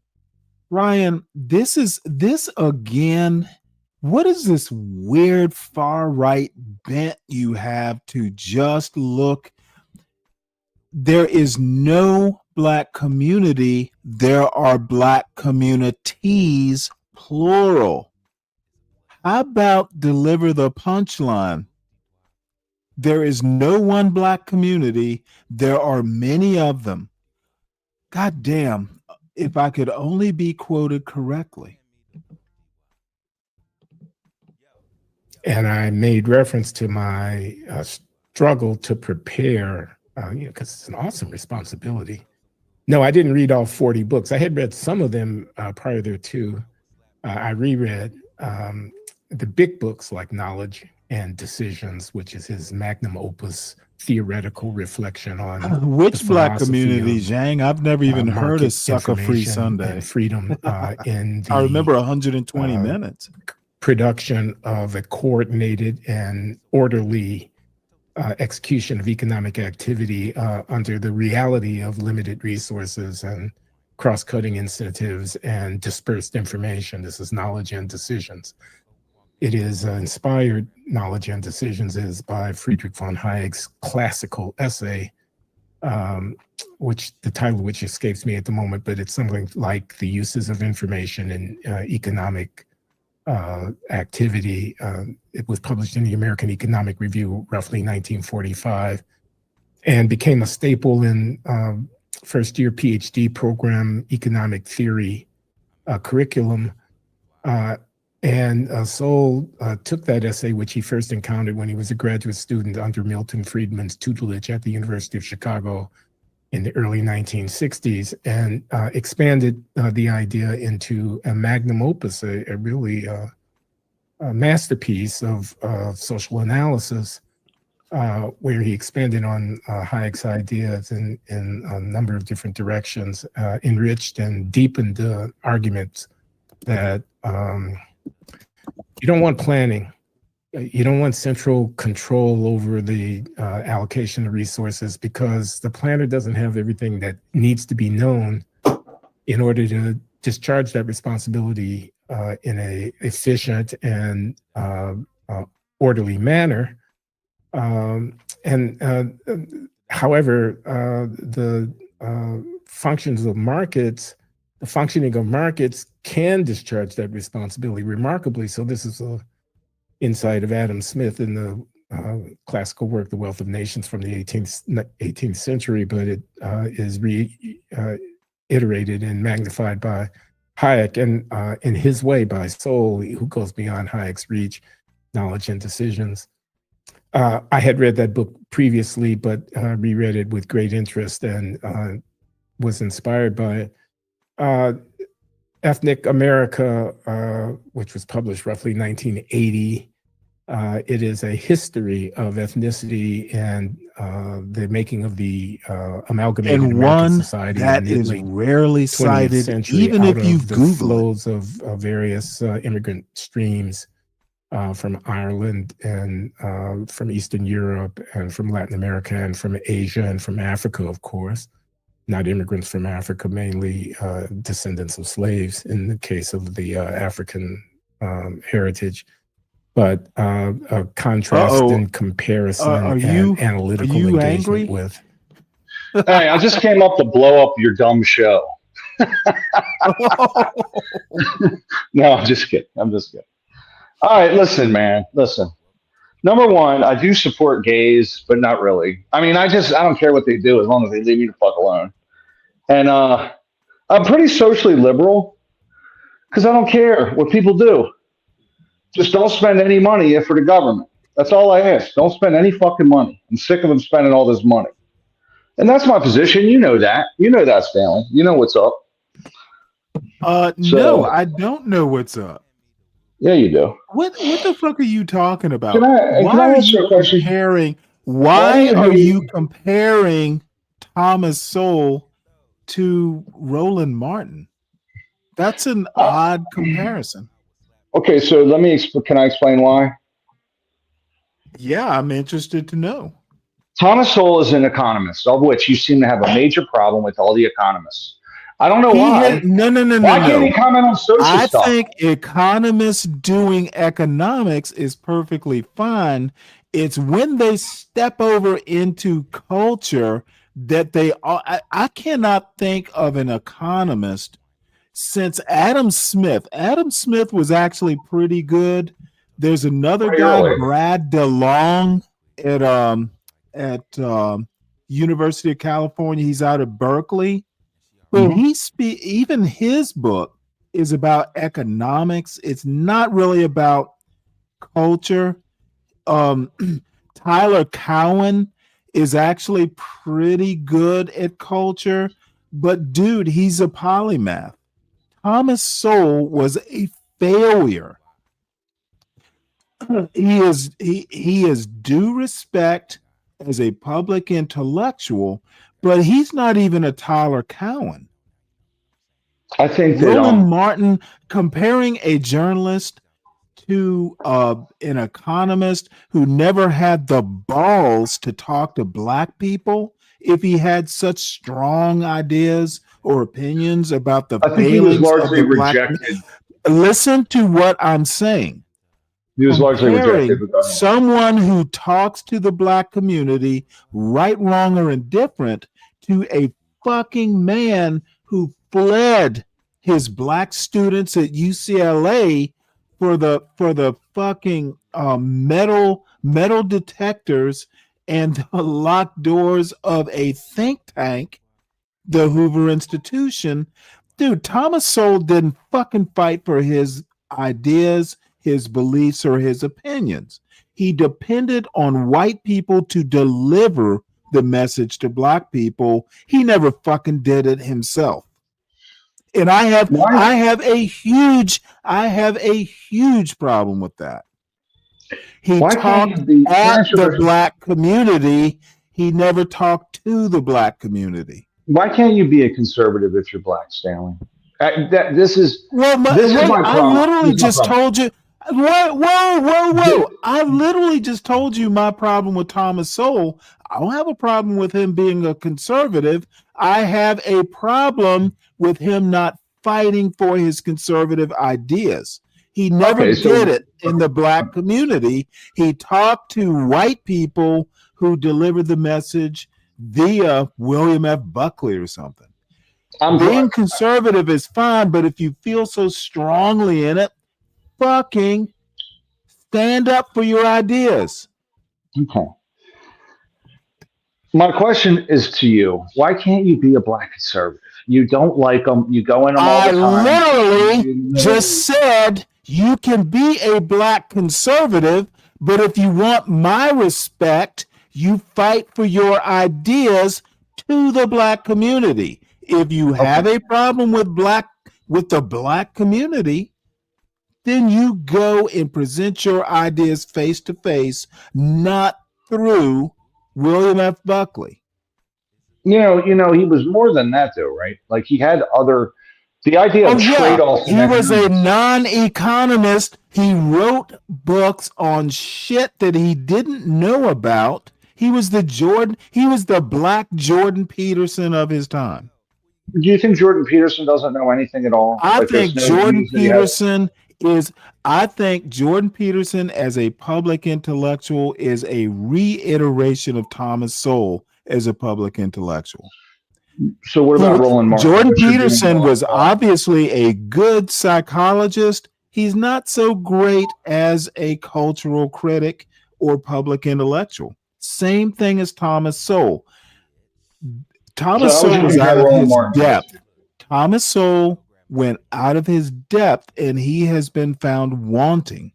Ryan, this again. What is this weird far right bent you have to just look? There is no Black community. There are Black communities, plural. How about deliver the punchline? There is no one Black community. There are many of them. God damn, if I could only be quoted correctly. And I made reference to my struggle to prepare, because it's an awesome responsibility. No, I didn't read all 40 books. I had read some of them prior thereto. I reread the big books like Knowledge and Decisions, which is his magnum opus theoretical reflection on which Black community, Zhang? I've never even heard of Sucker Free Sunday. And freedom in the, I remember 120 minutes. Production of a coordinated and orderly execution of economic activity under the reality of limited resources and cross-cutting incentives and dispersed information. This is Knowledge and Decisions. It is inspired, Knowledge and Decisions is by Friedrich von Hayek's classical essay, which the title of which escapes me at the moment, but it's something like The Uses of Information in Economic Activity. It was published in the American Economic Review roughly 1945 and became a staple in first-year PhD program economic theory curriculum. And Sowell took that essay, which he first encountered when he was a graduate student under Milton Friedman's tutelage at the University of Chicago in the early 1960s, and expanded the idea into a magnum opus, a really a masterpiece of social analysis, where he expanded on Hayek's ideas in a number of different directions, enriched and deepened the arguments that you don't want planning. You don't want central control over the allocation of resources, because the planner doesn't have everything that needs to be known in order to discharge that responsibility in a efficient and orderly manner. However, the functions of markets, the functioning of markets can discharge that responsibility remarkably. So this is a insight of Adam Smith in the classical work, The Wealth of Nations, from the 18th century, but it is reiterated and magnified by Hayek, and in his way by Sowell, who goes beyond Hayek's reach, Knowledge and Decisions. I had read that book previously, but reread it with great interest and was inspired by it. Ethnic America, which was published roughly 1980, It is a history of ethnicity and the making of the amalgamated And American one society that in the is late rarely 20th cited, century, even out if you of the Google it. flows of various immigrant streams from Ireland and from Eastern Europe and from Latin America and from Asia and from Africa, of course. Not immigrants from Africa, mainly descendants of slaves in the case of the African heritage. But a contrast and comparison and analytical engagement angry? with. Hey, I just came up to blow up your dumb show. No, I'm just kidding. I'm just kidding. All right, listen, man. Listen. Number one, I do support gays, but not really. I mean, I don't care what they do as long as they leave me the fuck alone. And I'm pretty socially liberal because I don't care what people do. Just don't spend any money for the government. That's all I ask. Don't spend any fucking money. I'm sick of them spending all this money. And that's my position. You know that. You know that, Stanley. You know what's up. No, I don't know what's up. Yeah, you do. What the fuck are you talking about? Can I ask you a question? Why are you comparing Thomas Sowell to Roland Martin? That's an odd comparison. Okay, so can I explain why? Yeah, I'm interested to know. Thomas Sowell is an economist, of which you seem to have a major problem with all the economists. I don't know why. No. Why can't he comment on social stuff? I think economists doing economics is perfectly fine. It's when they step over into culture that they are. I cannot think of an economist since Adam Smith. Adam Smith was actually pretty good. There's another guy, Brad DeLong, at University of California. He's out of Berkeley. But even his book is about economics. It's not really about culture. Tyler Cowen is actually pretty good at culture, but dude, he's a polymath. Thomas Sowell was a failure. He is due respect as a public intellectual, but he's not even a Tyler Cowen. I think Roland Martin, comparing a journalist to an economist who never had the balls to talk to black people, if he had such strong ideas or opinions about the failings of the black community. Listen to what I'm saying. He was largely rejected. Someone who talks to the black community, right, wrong, or indifferent, to a fucking man who fled his black students at UCLA for the fucking metal detectors and the locked doors of a think tank, the Hoover Institution. Dude, Thomas Sowell didn't fucking fight for his ideas, his beliefs, or his opinions. He depended on white people to deliver the message to black people. He never fucking did it himself. And I have a huge problem with that. He talked at the black community. He never talked to the black community. Why can't you be a conservative if you're black, Stanley? This is my problem. I literally just told you. Whoa! I literally just told you my problem with Thomas Sowell. I don't have a problem with him being a conservative. I have a problem with him not fighting for his conservative ideas. He never did it in the black community. He talked to white people who delivered the message via William F. Buckley or something. Being conservative is fine, but if you feel so strongly in it, fucking stand up for your ideas. Okay. My question is to you. Why can't you be a black conservative? You don't like them. You go in them all the time. I literally just said you can be a black conservative, but if you want my respect, you fight for your ideas to the black community. If you have a problem with the black community, then you go and present your ideas face to face, not through William F. Buckley. He was more than that, though, right? Like he had the idea of trade-offs. He was a non-economist. He wrote books on shit that he didn't know about. He was the black Jordan Peterson of his time. Do you think Jordan Peterson doesn't know anything at all? I think Jordan Peterson as a public intellectual is a reiteration of Thomas Sowell as a public intellectual. So what about Roland Martin? Jordan Peterson was obviously a good psychologist. He's not so great as a cultural critic or public intellectual. Same thing as Thomas Sowell. Thomas Sowell was out of his depth. Thomas Sowell went out of his depth, and he has been found wanting.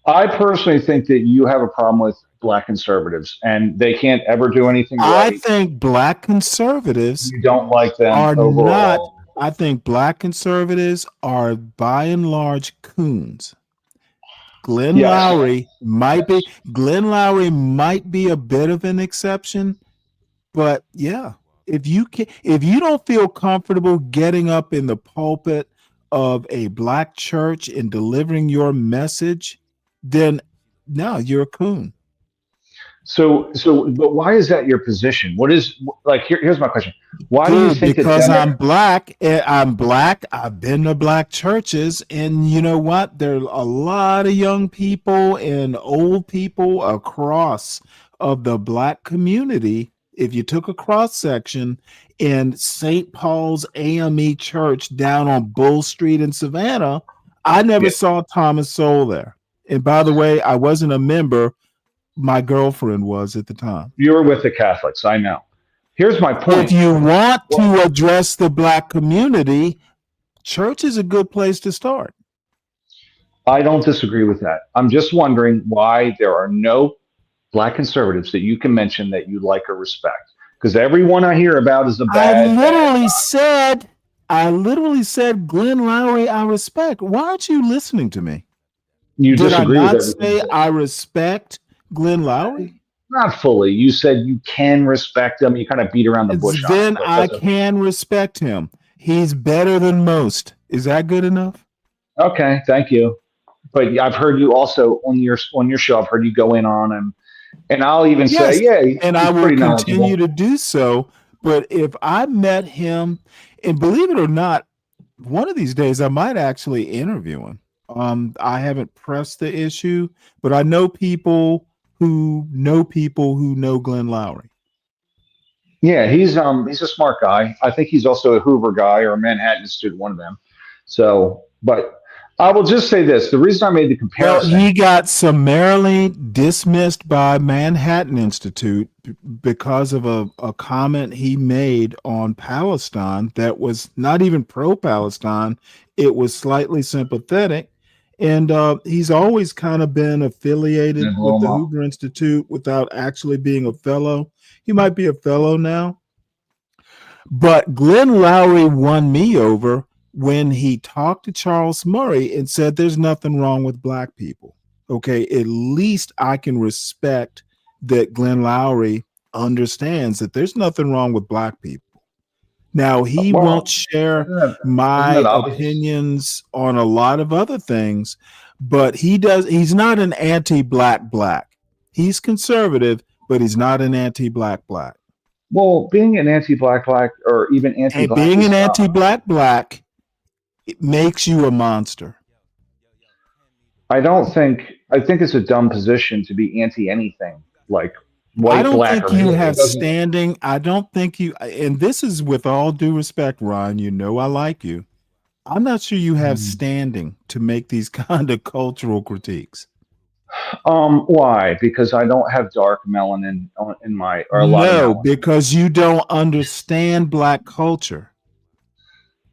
I personally think that you have a problem with black conservatives, and they can't ever do anything right. I think black conservatives you don't like them are overall. not. I think black conservatives are by and large coons. Glenn Lowry might be a bit of an exception. But yeah, if you don't feel comfortable getting up in the pulpit of a black church and delivering your message, then no, you're a coon. So, but why is that your position? What is here's my question. Why do you think because I'm black? I've been to black churches, and you know what? There are a lot of young people and old people across of the black community. If you took a cross section in St. Paul's AME Church down on Bull Street in Savannah, I never saw Thomas Sowell there. And by the way, I wasn't a member. My girlfriend was at the time. You were with the Catholics, I know. Here's my point. If you want to address the black community, church is a good place to start. I don't disagree with that. I'm just wondering why there are no black conservatives that you can mention that you like or respect. Because everyone I hear about is a bad. I literally said Glenn Lowry I respect. Why aren't you listening to me? You Did I disagree not with say I respect Glenn Lowry? Not fully. You said you can respect him. You kind of beat around the bush. Then I can respect him. He's better than most. Is that good enough? Okay, thank you. But I've heard you also on your show. I've heard you go in on him, and I'll even say, yeah, and I will continue to do so. But if I met him, and believe it or not, one of these days I might actually interview him. I haven't pressed the issue, but I know people who know Glenn Lowry. Yeah, he's a smart guy. I think he's also a Hoover guy or a Manhattan Institute, one of them. So, but I will just say this: the reason I made the comparison, he got summarily dismissed by Manhattan Institute because of a comment he made on Palestine that was not even pro-Palestine. It was slightly sympathetic. And he's always kind of been affiliated with the Hoover Institute without actually being a fellow. He might be a fellow now. But Glenn Lowry won me over when he talked to Charles Murray and said there's nothing wrong with black people. Okay, at least I can respect that Glenn Lowry understands that there's nothing wrong with black people. Now, he won't share my opinions on a lot of other things, but he's not an anti-black. He's conservative, but he's not an anti-black. Well, being an anti-black or even anti-black, being an anti-black, it makes you a monster. I think it's a dumb position to be anti anything like white, I don't black. think you have standing. I don't think you, and this is with all due respect, Ron, you know I like you. I'm not sure you have standing to make these kind of cultural critiques. Why? Because I don't have dark melanin in my because you don't understand black culture.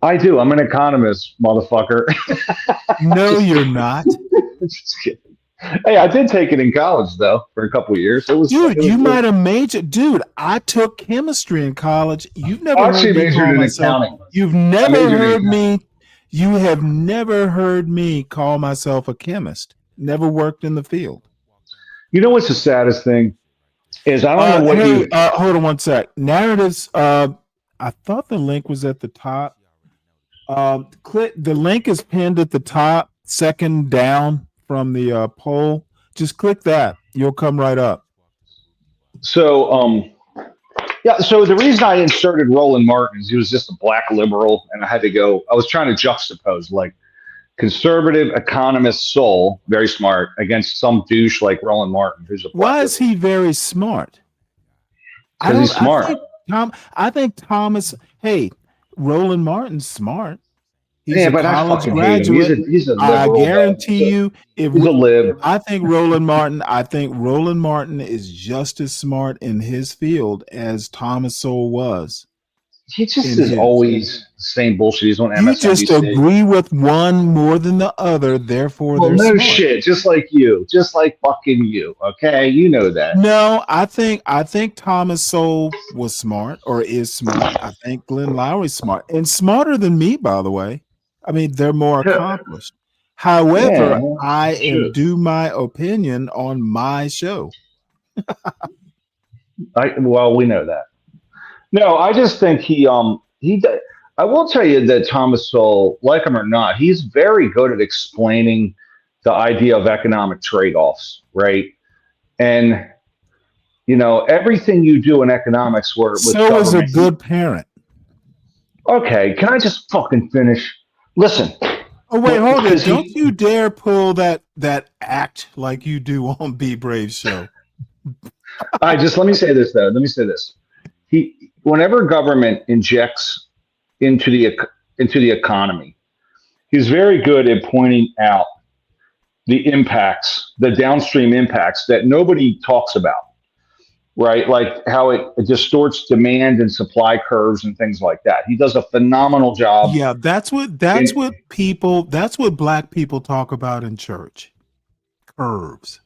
I do. I'm an economist, motherfucker. No, you're not. Just kidding. Hey, I did take it in college though for a couple of years. You might have majored. Dude, I took chemistry in college. You've never heard me call myself. You've never heard me. You have never heard me call myself a chemist. Never worked in the field. You know what's the saddest thing is I don't know what you. Hold on one sec. Narratives. I thought the link was at the top. Click. The link is pinned at the top, second down from the poll. Just click that. You'll come right up. So yeah. So the reason I inserted Roland Martin is he was just a black liberal, and I was trying to juxtapose like conservative economist soul, very smart, against some douche like Roland Martin, who's a black Why is he very smart? Because he's smart. I think Thomas. Hey, Roland Martin's smart. He's Yeah, a but I college fucking hate him. graduate. He's a I liberal, guarantee you, he's a lib. I think Roland Martin is just as smart in his field as Thomas Sowell was. He just is always the same bullshit. He's on MSNBC. You just agree with one more than the other, therefore Well, they're no smart. shit. Just like you. Just like fucking you. Okay? You know that. No, I think Thomas Sowell was smart or is smart. I think Glenn Lowry's smart and smarter than me, by the way. I mean, they're more accomplished. However, Yeah, I am true. due my opinion on my show. Well, we know that. No, I just think I will tell you that Thomas Sowell, like him or not, he's very good at explaining the idea of economic trade-offs, right? And everything you do in economics with So is a government. good parent. Okay, can I just fucking finish? Listen. Oh wait, hold it! Because Don't you dare pull that act like you do on Be Brave's show. All right, just let me say this though. Let me say this. Whenever government injects into the economy, he's very good at pointing out the impacts, the downstream impacts that nobody talks about, right? Like how it distorts demand and supply curves and things like that. He does a phenomenal job. Yeah, that's what black people talk about in church. Curves.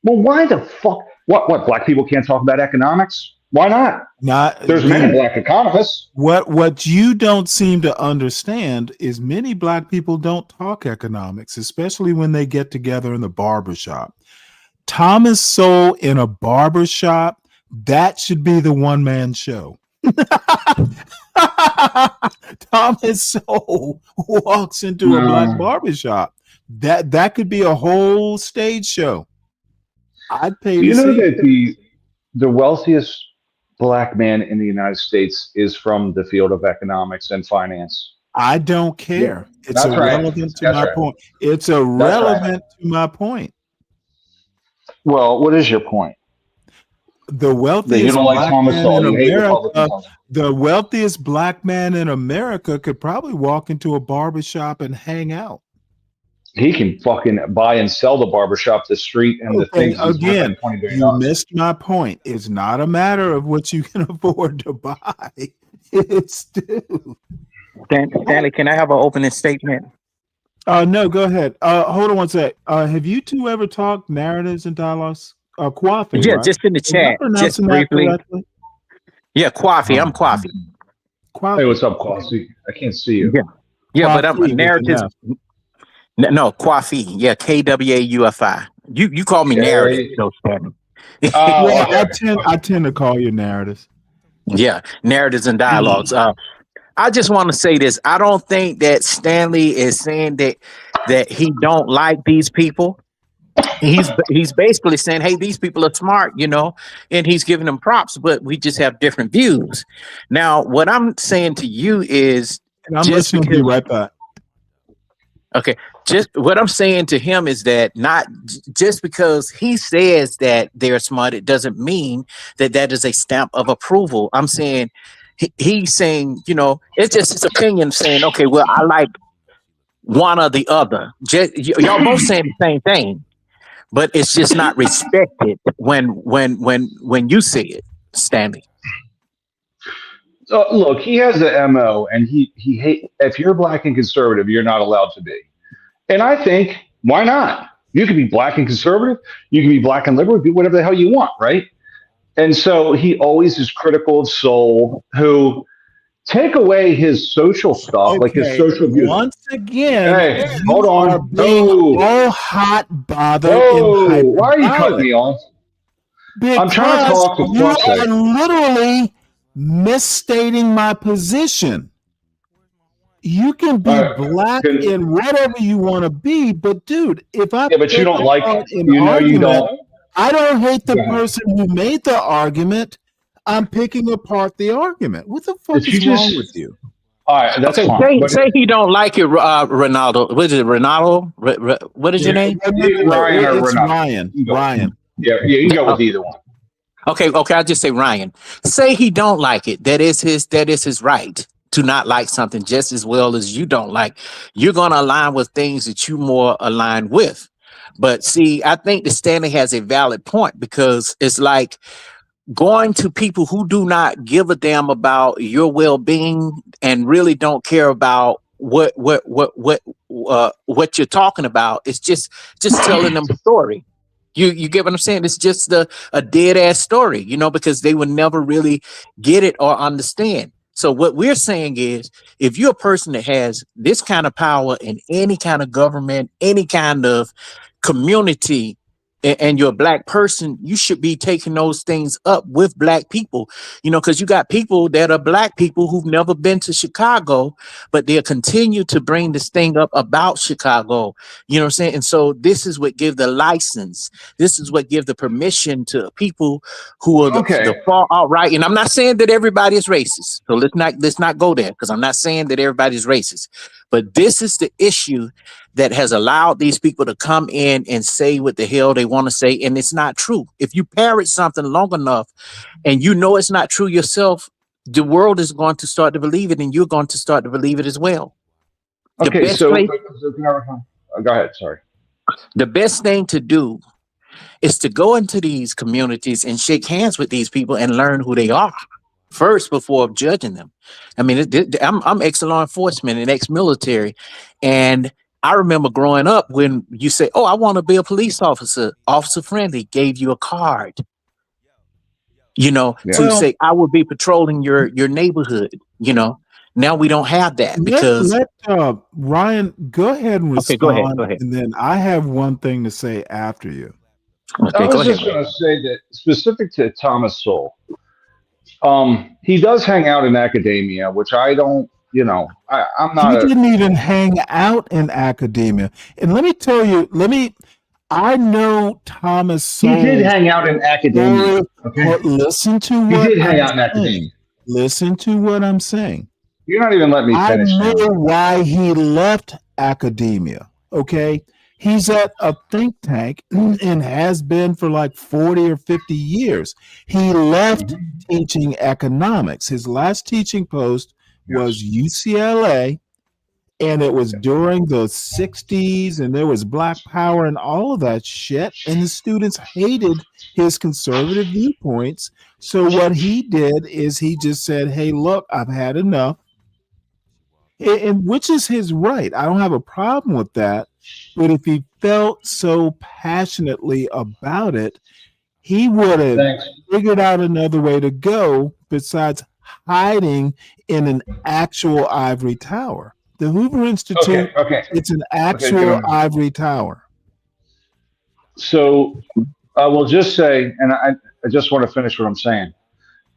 Well, why the fuck? What black people can't talk about economics? Why not? There's many black economists. What you don't seem to understand is many black people don't talk economics, especially when they get together in the barbershop. Thomas Sowell in a barbershop, that should be the one-man show. Thomas Sowell walks into a black barbershop. That could be a whole stage show. I'd pay to You know see that the wealthiest black man in the United States is from the field of economics and finance. I don't care. Yeah, It's that's right. irrelevant to That's my right. point. It's irrelevant to my point. Well, what is your point? The That wealthiest you don't like black Thomas man Sowell. in You hate America, Republicans. the wealthiest black man in America could probably walk into a barbershop and hang out. He can fucking buy and sell the barbershop, the street, and the things. He's worth Again, like $20 billion. you missed my point. It's not a matter of what you can afford to buy. It's due. Stanley, can I have an opening statement? No, go ahead. Hold on one sec. Have you two ever talked narratives and dialogues? Coffee, Yeah, right? just in the Am I chat, pronouncing just that briefly. correctly? Yeah, Coffee. I'm Coffee. Hey, what's up, Quasi? I can't see you. Yeah, but I'm Coffee with an narratives. F. No, Coffee. Yeah, KWAUFI. You call me narrative, though, Stanley. Well, I tend to call you narratives. Yeah, narratives and dialogues. I just want to say this. I don't think that Stanley is saying that he don't like these people. He's basically saying, hey, these people are smart, and he's giving them props, but we just have different views. Now, what I'm saying to you is, And I'm listening to you right back. Okay, just what I'm saying to him is that not just because he says that they're smart, it doesn't mean that is a stamp of approval. I'm saying he's saying, it's just his opinion saying, okay, well, I like one or the other. Y'all both saying the same thing, but it's just not respected when you say it, Stanley. Look, he has the MO, and he hate. If you're black and conservative, you're not allowed to be. And I think, why not? You can be black and conservative. You can be black and liberal. Do whatever the hell you want, right? And so he always is critical of Sowell, who, take away his social stuff, like his social views. Once again, Hey, you hold are on. being all hot, bothered, and Why are you cutting hyperbolic. me off? Because I'm trying to talk for you fuck's sake. are literally misstating my position. You can be black in whatever you want to be, but dude, if I but you don't like an you argument, don't. I don't hate the Go ahead. person who made the argument. I'm picking apart the argument. What the fuck is wrong with you? All right, that's Okay, fine. say he don't like it, Ronaldo. What is it, Ronaldo? What is your name? Ryan or It's Renato. Ryan. Yeah, you can go with either one. Okay, I'll just say Ryan. Say he don't like it. That is his right to not like something just as well as you don't like. You're gonna align with things that you more align with. But see, I think that Stanley has a valid point, because it's like going to people who do not give a damn about your well-being and really don't care about what you're talking about. It's just telling them a story. You get what I'm saying? It's just a dead ass story, because they would never really get it or understand. So what we're saying is, if you're a person that has this kind of power in any kind of government, any kind of community, and you're a black person, you should be taking those things up with black people, because you got people that are black people who've never been to Chicago, but they'll continue to bring this thing up about Chicago. You know what I'm saying? And so this is what give the license. This is what give the permission to people who are the far outright. And I'm not saying that everybody is racist. So let's not go there, because I'm not saying that everybody's racist. But this is the issue that has allowed these people to come in and say what the hell they want to say, and it's not true. If you parrot something long enough and it's not true yourself, the world is going to start to believe it, and you're going to start to believe it as well. Okay, go ahead. Sorry. The best thing to do is to go into these communities and shake hands with these people and learn who they are first before judging them. I mean, I'm ex-law enforcement and ex-military, and I remember growing up when you say, "Oh, I want to be a police officer." Officer Friendly gave you a card, to say, "I will be patrolling your neighborhood." Now we don't have that because. Let Ryan go ahead and respond. Okay, go ahead. And then I have one thing to say after you. I was just going to say that specific to Thomas Sowell, he does hang out in academia, which I don't. I'm not. He didn't even hang out in academia. And let me tell you, I know Thomas Sowell. He did hang out in academia. Okay? But listen to what he did hang out in academia. Listen to what I'm saying. You're not even letting me finish. I know why he left academia. Okay. He's at a think tank and has been for like 40 or 50 years. He left teaching economics. His last teaching post was UCLA, and it was during the 60s, and there was Black Power and all of that shit, and the students hated his conservative viewpoints. So what he did is he just said, "Hey, look, I've had enough," and which is his right. I don't have a problem with that. But if he felt so passionately about it, he would have figured out another way to go besides hiding in an actual ivory tower. The Hoover Institute, it's an actual ivory tower. So I will just say, and I just want to finish what I'm saying.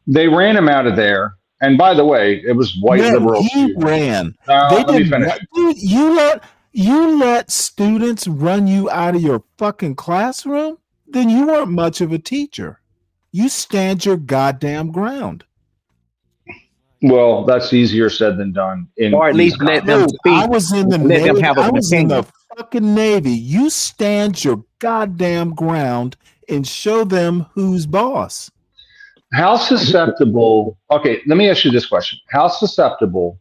They ran him out of there. And by the way, it was white liberals. He ran. Let me finish. Dude, you let students run you out of your fucking classroom? Then you weren't much of a teacher. You stand your goddamn ground. Well, that's easier said than done. Or at least let them speak. I was in the Let them Navy. have an I was in opinion. the fucking Navy. You stand your goddamn ground and show them who's boss. How susceptible? Okay, let me ask you this question: how susceptible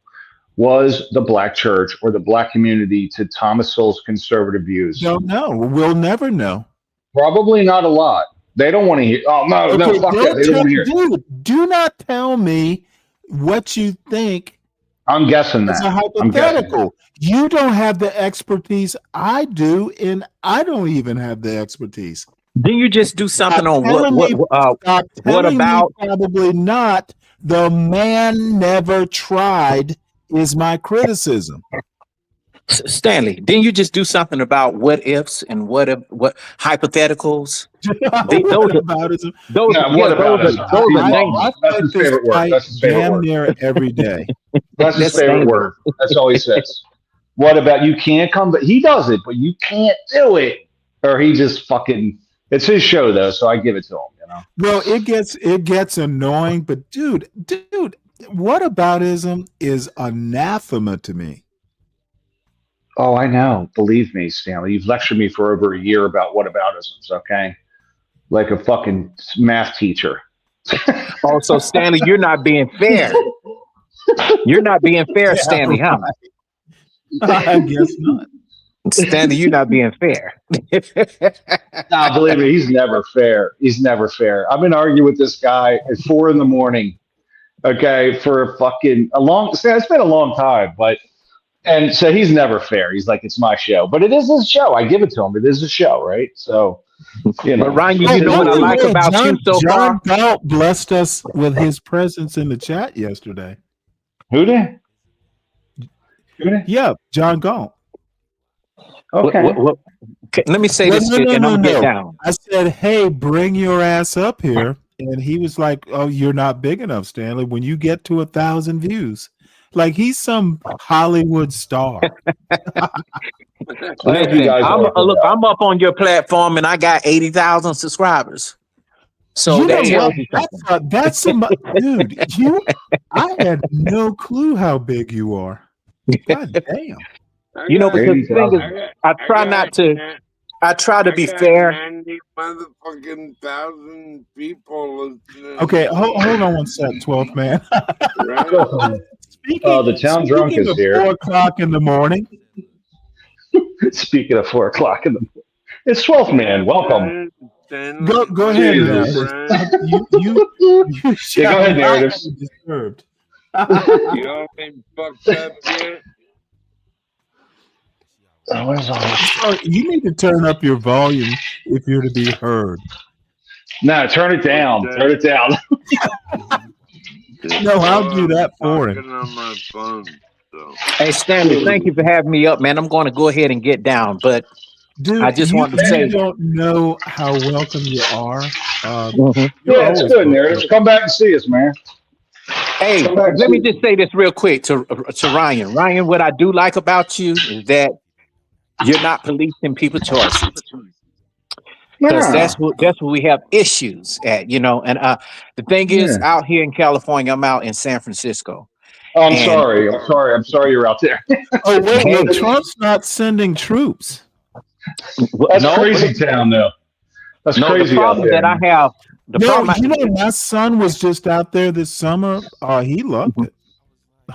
was the black church or the black community to Thomas Sowell's conservative views? Don't know. We'll never know. Probably not a lot. They don't want to hear. Oh no, fuck that. They don't want to hear. Dude, do not tell me what you think. I'm guessing that. It's a hypothetical. You don't have the expertise I do, and I don't even have the expertise. Then you just do something on what about probably not The man never tried is my criticism. Stanley, didn't you just do something about what ifs and what hypotheticals? What about it? Those are dangerous. That's his favorite word. That's his favorite word. Near every day. That's his favorite word. That's all he says. What about you can't come? But he does it, but you can't do it. Or he just fucking. It's his show though, so I give it to him. You know. Well, it gets annoying, but dude, whataboutism is anathema to me. Oh, I know. Believe me, Stanley. You've lectured me for over a year about whataboutisms, okay? Like a fucking math teacher. Also, Stanley, you're not being fair. You're not being fair, Stanley, huh? I guess not. Stanley, you're not being fair. Nah, believe me, he's never fair. He's never fair. I've been arguing with this guy at 4 a.m, okay, for it's been a long time, but and so he's never fair. He's like, it's my show, but it is his show. I give it to him. It is a show, right? So, you know. But Ryan, you know what I like about you so far? John Galt blessed us with his presence in the chat yesterday. Who did? Yeah, John Galt. Okay. Let me say this, and I'm gonna get down. I said, "Hey, bring your ass up here," and he was like, "Oh, you're not big enough, Stanley. When you get to 1,000 views." Like he's some Hollywood star. Listen, I'm up on your platform and I got 80,000 subscribers. So that's dude. I had no clue how big you are. God damn. You know, because the thing is, I try to be fair. 90 motherfucking 1,000 people. Okay, hold on one sec, 12th man. The town drunk is here. 4 o'clock in the morning. Speaking of 4 o'clock in the morning, it's 12th man. Welcome. Go ahead, you go ahead, narrative. Disturbed. You all been fucked up yet? You need to turn up your volume if you're to be heard. No, turn it down. Turn it down. No, I'll do that for him. On my phone, so. Hey, Stanley, thank you for having me up, man. I'm going to go ahead and get down, but dude, I just want to say, you don't know how welcome you are. Yeah, it's good, narrative. Come back and see us, man. Hey, let me just say this real quick to Ryan. Ryan, what I do like about you is that you're not policing people's choices. Because that's what we have issues at, you know. And the thing is, out here in California, I'm out in San Francisco. Oh, I'm sorry you're out there. Oh, wait, Trump's not sending troops. That's crazy town, though. That's crazy. The problem that I have. My son was just out there this summer. He loved it.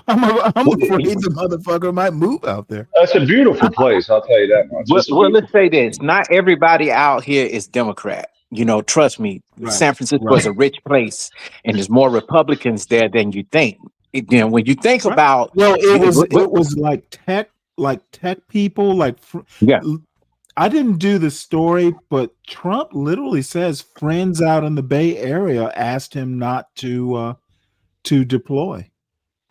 I'm afraid the motherfucker might move out there. That's a beautiful place, I'll tell you that much. Well, let's say this. Not everybody out here is Democrat. You know, trust me, San Francisco is a rich place, and there's more Republicans there than you think. When you think about... Well, it was like tech people, I didn't do the story, but Trump literally says friends out in the Bay Area asked him not to deploy.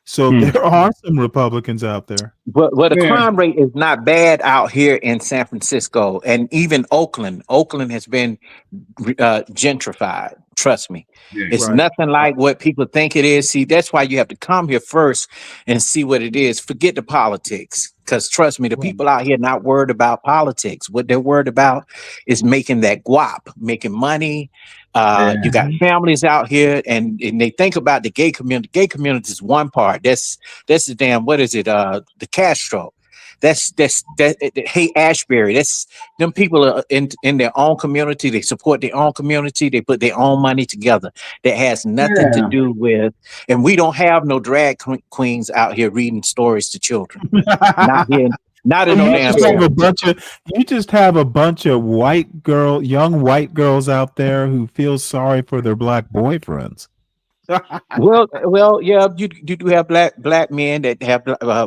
So there are some Republicans out there. But the crime rate is not bad out here in San Francisco and even Oakland. Oakland has been gentrified. Trust me. It's nothing like what people think it is. See, that's why you have to come here first and see what it is. Forget the politics. Because trust me, the people out here not worried about politics. What they're worried about is making that guap, making money. You got families out here, and they think about the gay community. Gay community is one part. That's the damn, what is it? The Castro. That's Haight Ashbury. That's them people are in their own community. They support their own community. They put their own money together. That has nothing to do with, and we don't have no drag queens out here reading stories to children. Not here. Not in no damn. You just have a bunch of young white girls out there who feel sorry for their black boyfriends. well, yeah, you do have black men that have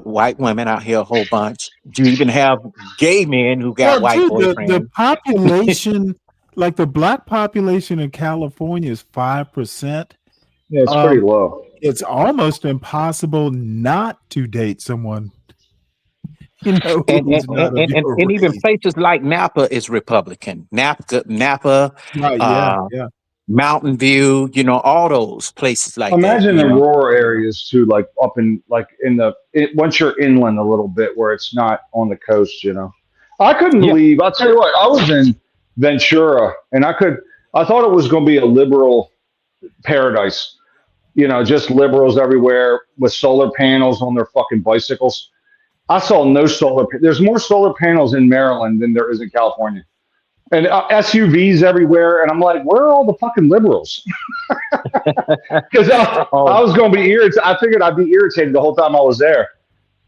white women out here a whole bunch. You even have gay men who got white boyfriends. The population, like the black population in California, is 5%. Yeah, it's pretty low. It's almost impossible not to date someone, and, who's not of your and even race. places like Napa is Republican. Napa, Yeah. Mountain View, all those places like that. Imagine the rural areas too, like up in once you're inland a little bit where it's not on the coast. I couldn't believe. I'll tell you what. I was in Ventura, and I thought it was going to be a liberal paradise. Just liberals everywhere with solar panels on their fucking bicycles. I saw no solar. There's more solar panels in Maryland than there is in California, and SUVs everywhere. And I'm like, where are all the fucking liberals? Because I was going to be irritated. I figured I'd be irritated the whole time I was there,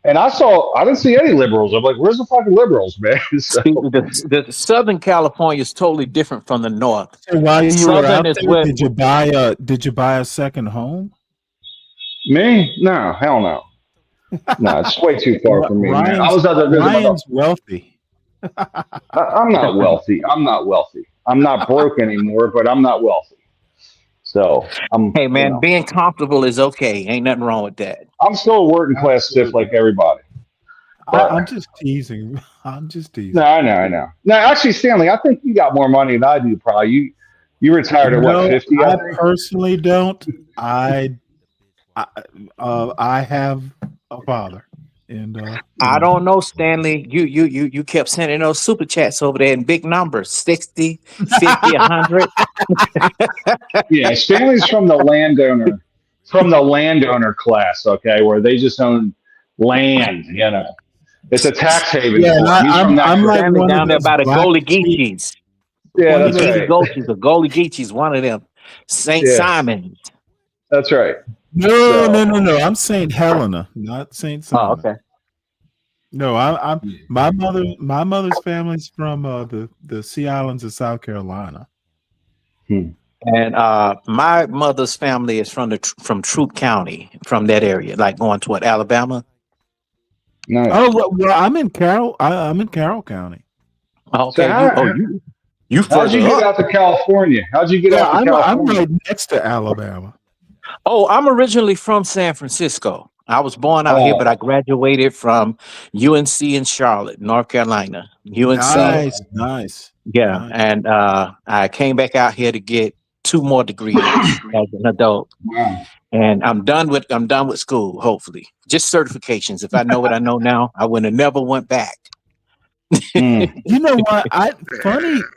and I didn't see any liberals. I'm like, where's the fucking liberals, man? So, the Southern California is totally different from the North. So while you were out is there, where, did you buy a second home? Me? No, hell no. No, it's way too far from me, man. I was out there visiting Ryan's wealthy. I'm not wealthy. I'm not broke anymore, but I'm not wealthy. So hey man, being comfortable is okay. Ain't nothing wrong with that. I'm still a working class stiff like everybody. I'm just teasing. No, I know. No, actually, Stanley, I think you got more money than I do. Probably you retired at what, 50? I personally don't. I have a father, and I don't know, Stanley. You kept sending those super chats over there in big numbers, 60, 50, 100. Yeah, Stanley's from the landowner class, okay, where they just own land, It's a tax haven. Yeah, I'm like Stanley down there by the Goli Geechees. Yeah, that's right. The Goli Geechees, one of them. St. Simon's. That's right. No. I'm St. Helena, not St. Simon. Oh, okay. No, I'm my mother's family's from the Sea Islands of South Carolina. And my mother's family is from Troup County, from that area, like going toward Alabama. Nice. Oh well, I'm in Carroll. I'm in Carroll County. Okay. You how'd you get out to California? How'd you get out to California? I'm right next to Alabama. Oh, I'm originally from San Francisco. I was born out here, but I graduated from UNC in Charlotte, North Carolina. UNC. Nice. Yeah, nice. And I came back out here to get 2 more degrees as an adult. Wow. And I'm done with school, hopefully. Just certifications. If I know what I know now, I would have never went back. You know what?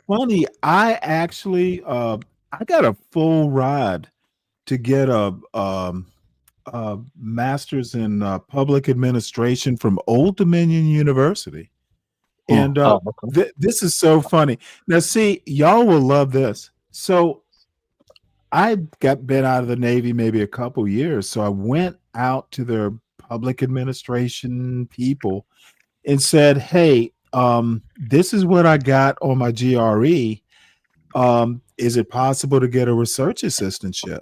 Funny. I actually I got a full ride to get a master's in public administration from Old Dominion University. And this is so funny. Now, see, y'all will love this. So I been out of the Navy maybe a couple years. So I went out to their public administration people and said, hey, this is what I got on my GRE. Is it possible to get a research assistantship?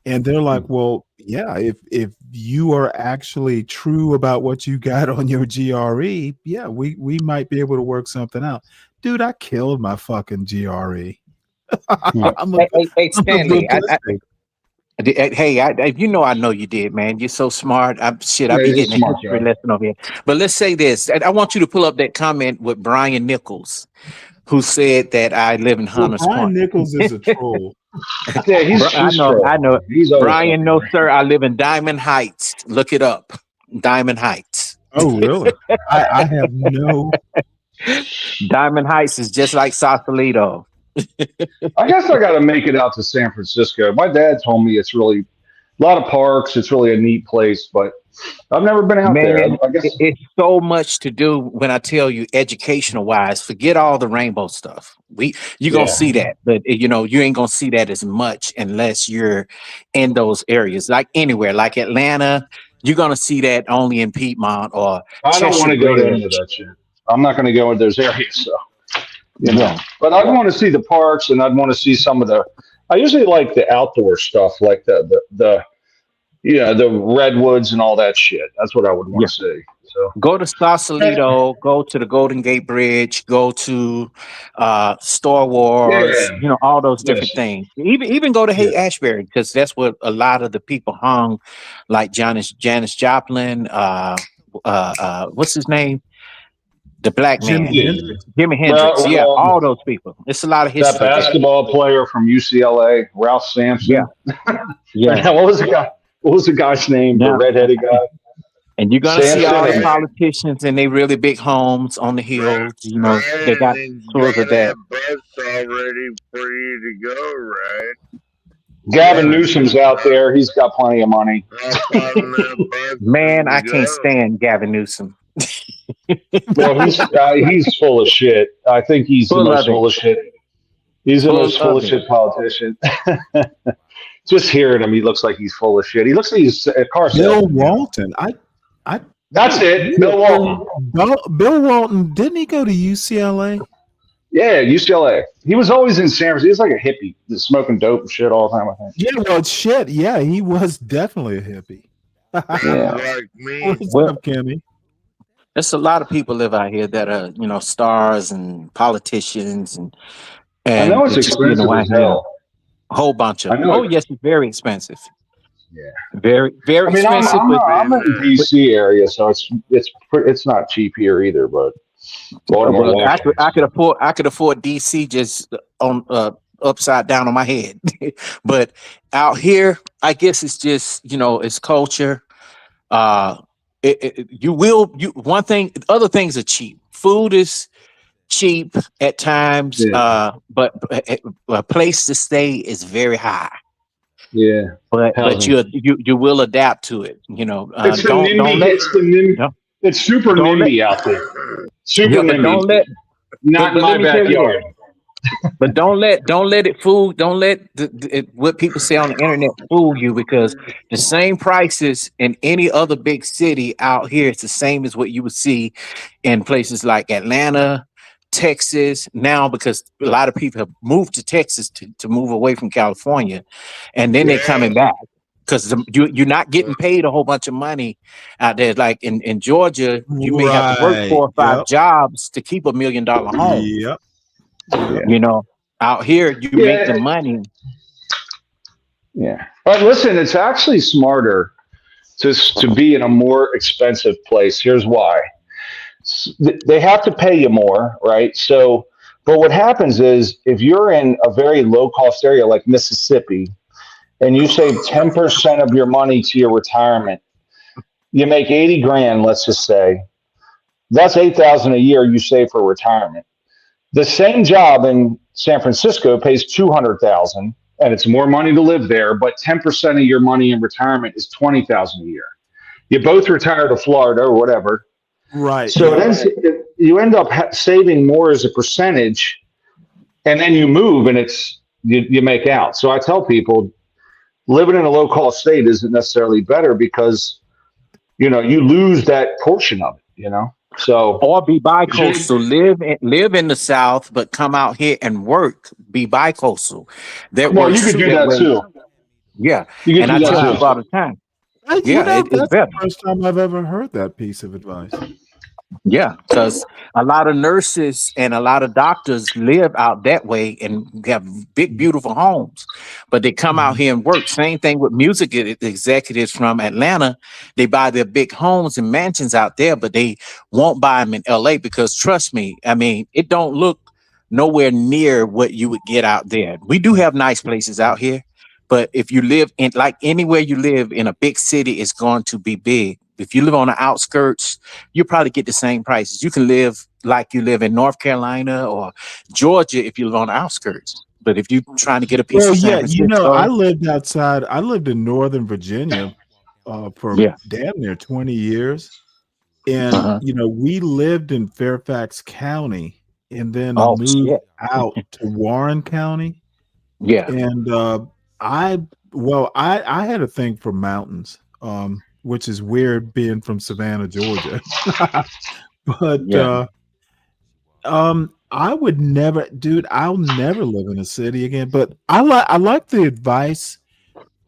And they're like, well, yeah, if you are actually true about what you got on your GRE, yeah, we might be able to work something out. Dude, I killed my fucking GRE. Hey, Stanley, I know you did, man. You're so smart. I be getting a history lesson over here. But let's say this. I want you to pull up that comment with Brian Nichols, who said that I live in Hunters Point. Brian Nichols is a troll. Yeah, he's I know. Brian, no, sir. I live in Diamond Heights. Look it up. Diamond Heights. Oh, really? I have no. Diamond Heights is just like Sausalito. I guess I got to make it out to San Francisco. My dad told me it's really a lot of parks. It's really a neat place, but I've never been out there. I guess it's so much to do. When I tell you, educational wise, forget all the rainbow stuff. You're gonna see that, but you ain't gonna see that as much unless you're in those areas. Like anywhere, like Atlanta, you're gonna see that only in Piedmont or. I don't want to go to any of that shit. I'm not going to go into those areas. So. But I'd want to see the parks, and I'd want to see some of the. I usually like the outdoor stuff, like the redwoods and all that shit. That's what I would want to see. Go to Sausalito, go to the Golden Gate Bridge, go to Star Wars, Yeah. you know, all those different Yes. things. Even go to Haight Ashbury, because that's where a lot of the people hung, like Janis Joplin, what's his name? The black man. Jimi Hendrix. Jimi Hendrix. Yeah, Well, all those people. It's a lot of that history there. basketball player from UCLA, Ralph Sampson. Yeah. What was the guy's name? The Yeah. redheaded guy. And you're gonna see Sampson all the and politicians in they really big homes on the hills. You know, they got tours of that. Bus already for you to go, right? Gavin Newsom's out there. He's got plenty of money. Man, I can't stand Gavin Newsom. Well, he's full of shit. I think he's the most full of shit. He's the most full of shit politician. Just hearing him, he looks like he's full of shit. He looks like he's a car salesman. Bill Walton. That's it. Bill Walton. Bill Walton. Didn't he go to UCLA? Yeah, UCLA. He was always in San Francisco. He was like a hippie, just smoking dope and shit all the time, I think. Yeah, well, shit. Yeah, he was definitely a hippie. Like me. What's up, Kenny? There's a lot of people live out here that are, you know, stars and politicians and I know it's just, expensive as hell. a whole bunch of I them. know Oh, yes, it's very expensive. Yeah. Very, very I mean, expensive. I'm in the DC area, so it's not cheap here either. But Baltimore, I could afford DC just on upside down on my head. But out here, I guess it's just, you know, it's culture. Other things are cheap. Food is cheap at times, but a place to stay is very high. Yeah, but you will adapt to it. You know, it's super NIMBY out there. Super NIMBY. Don't let not in my backyard. But don't let it fool. Don't let what people say on the internet fool you, because the same prices in any other big city out here, it's the same as what you would see in places like Atlanta, Texas now, because a lot of people have moved to Texas to move away from California, and then they're coming back because you're not getting paid a whole bunch of money out there. Like in Georgia, you may have to work 4 or 5 jobs to keep $1 million home. Yep. You know, out here you make the money. Yeah, but listen, it's actually smarter to be in a more expensive place. Here's why. They have to pay you more, right? So, but what happens is if you're in a very low cost area like Mississippi and you save 10% of your money to your retirement, you make 80 grand, let's just say, that's 8,000 a year you save for retirement. The same job in San Francisco pays 200,000 and it's more money to live there, but 10% of your money in retirement is 20,000 a year. You both retire to Florida or whatever. Right. So you end up saving more as a percentage, and then you move, and you make out. So I tell people, living in a low cost state isn't necessarily better because, you know, you lose that portion of it. You know, so or be bi-coastal, live in the South, but come out here and work. Be bi-coastal. You could do that too. Yeah, and I tell people all the time. That's the first time I've ever heard that piece of advice. Yeah, because a lot of nurses and a lot of doctors live out that way and have big, beautiful homes, but they come out here and work. Same thing with music executives from Atlanta. They buy their big homes and mansions out there, but they won't buy them in LA because, trust me, I mean, it don't look nowhere near what you would get out there. We do have nice places out here, but if you live in, like, anywhere you live in a big city, it's going to be big. If you live on the outskirts, you probably get the same prices. You can live like you live in North Carolina or Georgia if you live on the outskirts. But if you're trying to get a piece of San Francisco, you know, I lived outside. I lived in Northern Virginia for damn near 20 years. And, you know, we lived in Fairfax County and then moved out to Warren County. Yeah. And I had a thing for mountains. Which is weird being from Savannah, Georgia. But I would never, dude, I'll never live in a city again. But I like the advice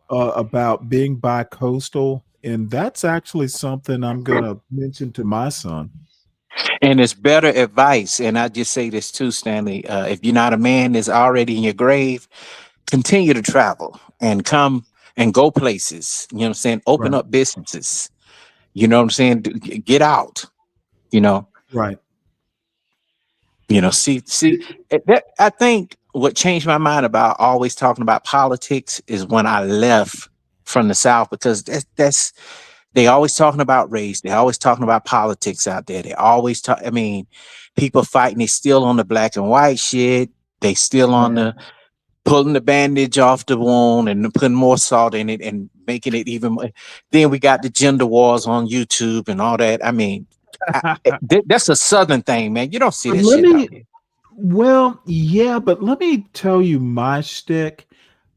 about being bi-coastal And that's actually something I'm going to mention to my son. And it's better advice. And I just say this too, Stanley. If you're not a man that's already in your grave, continue to travel and come and go places. You know what I'm saying? Open up businesses. You know what I'm saying? Get out. You know. Right. You know. See. That I think what changed my mind about always talking about politics is when I left from the South, because that's they always talking about race. They always talking about politics out there. They always talk. I mean, people fighting. They still on the black and white shit. They still on the pulling the bandage off the wound and putting more salt in it and making it even more. Then we got the gender wars on YouTube and all that. I mean, that's a Southern thing, man. You don't see that shit out here. Well, yeah, but let me tell you my shtick.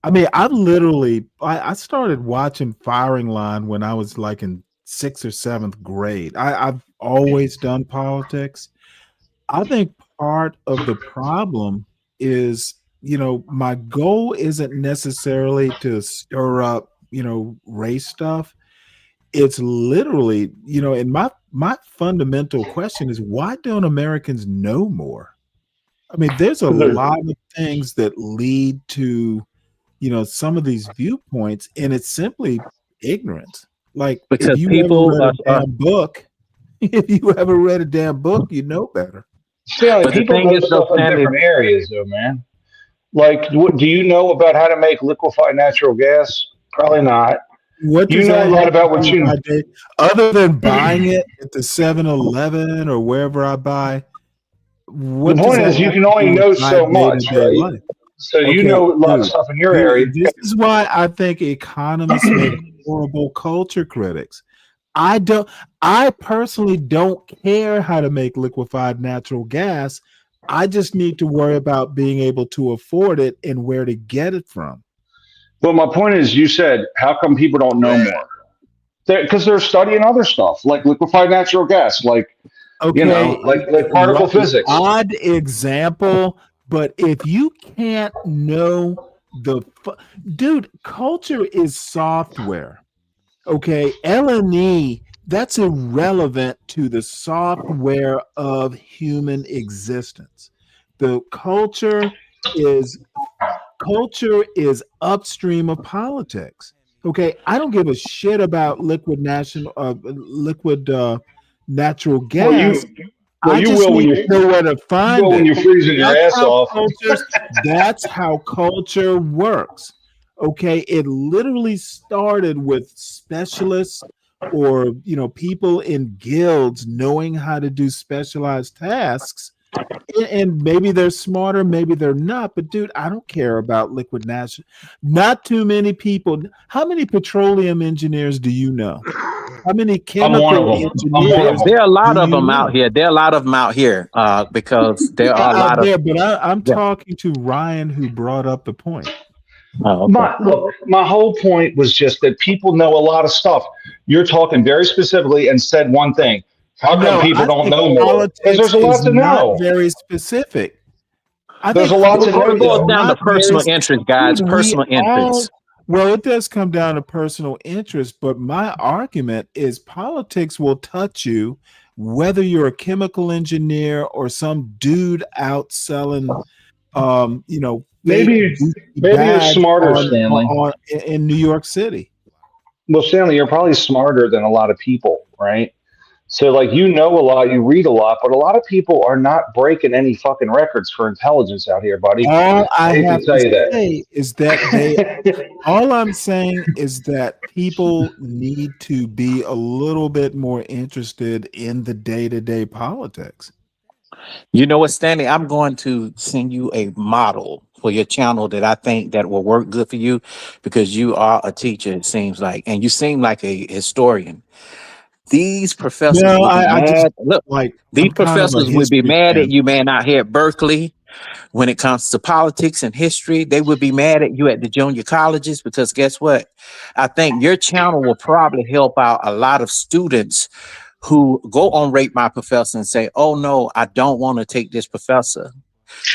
I mean, I started watching Firing Line when I was like in 6th or 7th grade. I've always done politics. I think part of the problem is, my goal isn't necessarily to stir up, race stuff. It's literally, and my fundamental question is, why don't Americans know more? I mean, there's a lot of things that lead to, some of these viewpoints, and it's simply ignorance. Like, because if you people ever read a damn book, you know better. Stanley, But the people thing know is, stuff though, in Stanley, different areas, though, man. Like, do you know about how to make liquefied natural gas? Probably not. What You does know a that lot have about to what do with you. my day? Other than buying it at the 7-Eleven or wherever I buy, The what does point that is, you have can to only do with know my so much, day-to-day right? life? So you Okay, know a lot of dude, stuff in your area. this is why I think economists make horrible culture critics. I personally don't care how to make liquefied natural gas. I just need to worry about being able to afford it and where to get it from. But my point is, you said, how come people don't know more? Because they're studying other stuff, like liquefied natural gas, like Okay, like particle physics. odd example, but if you can't know dude, culture is software. Okay, L&E, that's irrelevant to the software of human existence. The culture is upstream of politics. Okay, I don't give a shit about liquid natural Well, gas. I you just will when need to know where to find it. you're freezing your ass off. That's how culture works. Okay, it literally started with specialists or people in guilds knowing how to do specialized tasks. And maybe they're smarter, maybe they're not. But dude, I don't care about liquid natural. Not too many people. How many petroleum engineers do you know? How many chemical engineers? There are a lot of them out here. There are a lot of them out here because there are a lot of. But I'm talking to Ryan, who brought up the point. Oh, okay. My whole point was just that people know a lot of stuff. You're talking very specifically and said one thing. How come people don't know more? Because there's a lot to know. Very specific. There's a lot to know. It boils down to personal interest, guys. Personal interest. Well, it does come down to personal interest, but my argument is politics will touch you whether you're a chemical engineer or some dude out selling, maybe you're smarter, Stanley, in New York City. Well, Stanley, you're probably smarter than a lot of people, right? So, like, you know a lot, you read a lot, but a lot of people are not breaking any fucking records for intelligence out here, buddy. All I hate have to tell to you that. say is that all I'm saying is that people need to be a little bit more interested in the day-to-day politics. You know what, Stanley? I'm going to send you a model for your channel that I think that will work good for you because you are a teacher, it seems like, and you seem like a historian. These professors would be mad. Look, these professors would be mad at you, man, out here at Berkeley. When it comes to politics and history, they would be mad at you at the junior colleges because guess what? I think your channel will probably help out a lot of students who go on Rate My Professor and say, oh no, I don't want to take this professor.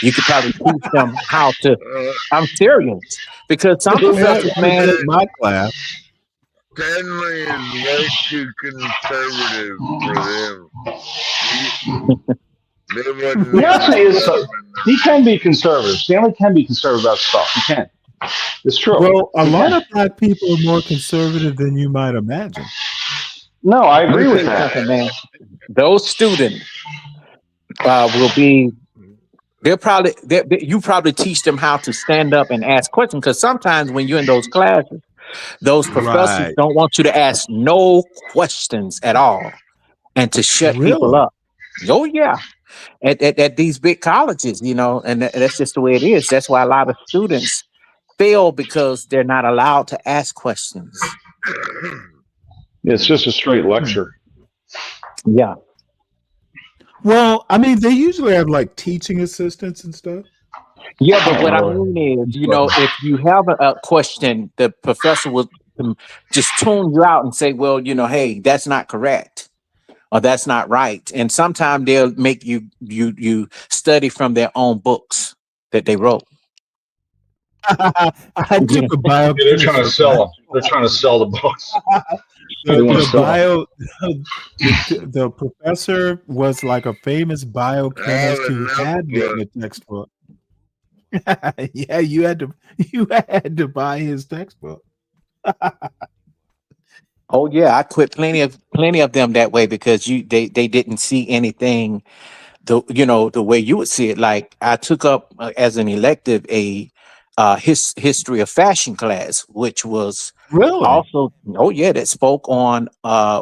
You could probably teach them how to. I'm serious because some professors, man, my class. Stanley is way too conservative for them. They wouldn't He actually even is. let him in their He can be conservative. Stanley can be conservative about stuff. He can. It's true. Well, a He lot can. of black people are more conservative than you might imagine. No, I Let me agree tell with you that. something, man. Those students will be. You probably teach them how to stand up and ask questions, because sometimes when you're in those classes, those professors Right. don't want you to ask no questions at all and to shut people Really? up. Oh yeah, at these big colleges, and that's just the way it is. That's why a lot of students fail, because they're not allowed to ask questions. It's just a straight lecture. Yeah. Well, I mean, they usually have like teaching assistants and stuff. Yeah, but what I Oh, mean is, really? if you have a question, the professor will just tune you out and say, well, hey, that's not correct, or that's not right. And sometimes they'll make you study from their own books that they wrote. I took a Yeah, they're trying to biochemistry sell class. them. They're trying to sell the books. They want to The sell them. the professor was like a famous biochemist who had written a textbook. Yeah, you had to buy his textbook. Oh yeah, I quit plenty of them that way, because they didn't see anything the way you would see it. Like, I took up as an elective a history of fashion class, which was Really? also, that spoke on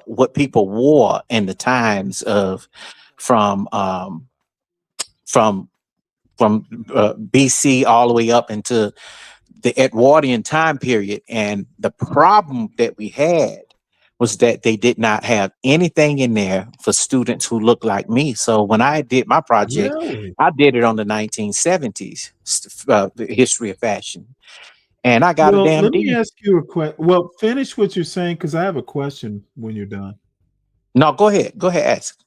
what people wore in the times of from from BC all the way up into the Edwardian time period. And the problem that we had was that they did not have anything in there for students who looked like me. So when I did my project, Really? I did it on the 1970s, the history of fashion, and I got a Well, damn let me D. ask you a question. Well, finish what you're saying because I have a question when you're done. No, go ahead, ask.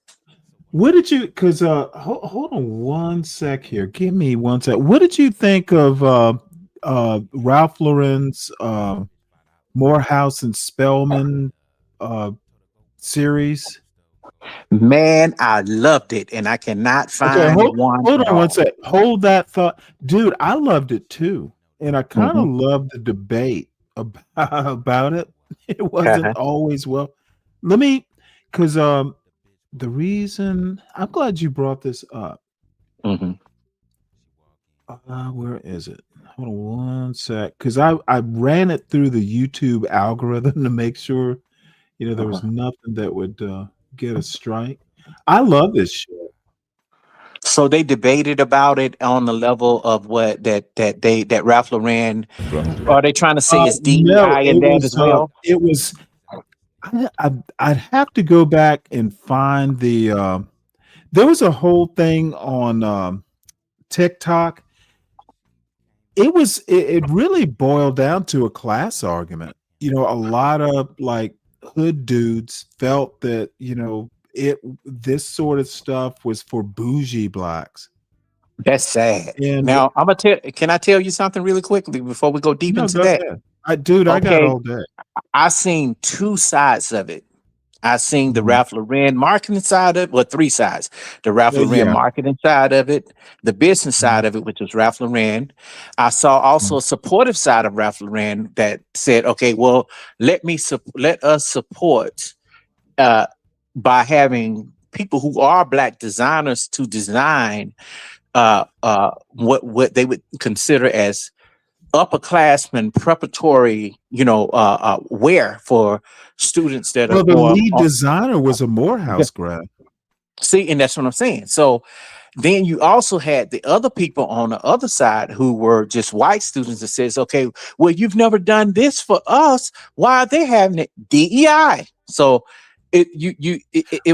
What did you? Because hold on one sec here. Give me one sec. What did you think of Ralph Lauren's Morehouse and Spellman series? Man, I loved it, and I cannot Okay, find one hold at on one all. sec. Hold that thought, dude. I loved it too, and I kind of Mhm. loved the debate about it. It wasn't Uh-huh. always well. Let me, because the reason I'm glad you brought this up. Mhm. Where is it? Hold on one sec, because I ran it through the YouTube algorithm to make sure there was Uh-huh. nothing that would get a strike. I love this shit. So they debated about it on the level of what that Ralph Lauren. Are they trying to say it's No, DEI and that as well? it was. I'd have to go back and find the. There was a whole thing on TikTok. It really boiled down to a class argument. A lot of like hood dudes felt that this sort of stuff was for bougie blacks. That's sad. And Now I'm gonna tell. Can I tell you something really quickly before we go deep no, into go that? ahead. I got Okay, all day. I seen two sides of it. I seen the Mhm. Ralph Lauren marketing side of it, well, three sides. The Ralph Lauren Yeah. marketing side of it, the business side of it, which was Ralph Lauren. I saw also a supportive side of Ralph Lauren that said, okay, well, let us support uh, by having people who are black designers to design what they would consider as upperclassmen preparatory, wear for students that are Well, the going lead on. designer was a Morehouse grad. See, and that's what I'm saying. So then you also had the other people on the other side who were just white students that says, okay, well, you've never done this for us. Why are they having it? DEI. So it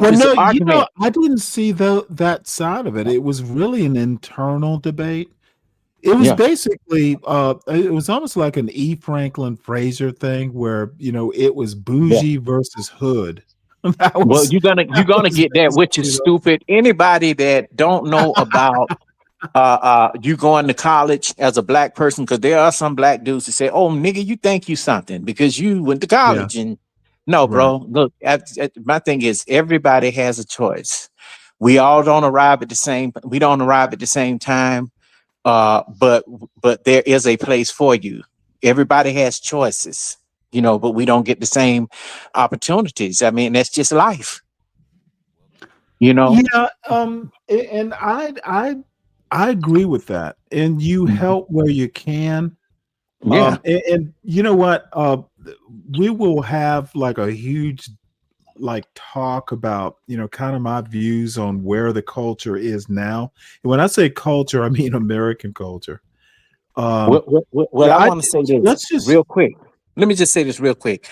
Well, was an no, argument. I didn't see that side of it. It was really an internal debate. It was Yeah. basically it was almost like an E. Franklin Fraser thing where it was bougie versus hood. That Well, was you're gonna get that, which is basically stupid. Anybody that don't know about you going to college as a black person, because there are some black dudes that say, "Oh, nigga, you think you something because you went to college." And no, bro, look, my thing is everybody has a choice. We all don't arrive at the same. We don't arrive at the same time. But there is a place for you. Everybody has choices, but we don't get the same opportunities. I mean, that's just life. Yeah, and I agree with that. And you help where you can. Yeah. And you know what? We will have like a huge talk about, kind of my views on where the culture is now. And when I say culture, I mean American culture. Well, I want to say this real quick. Let me just say this real quick.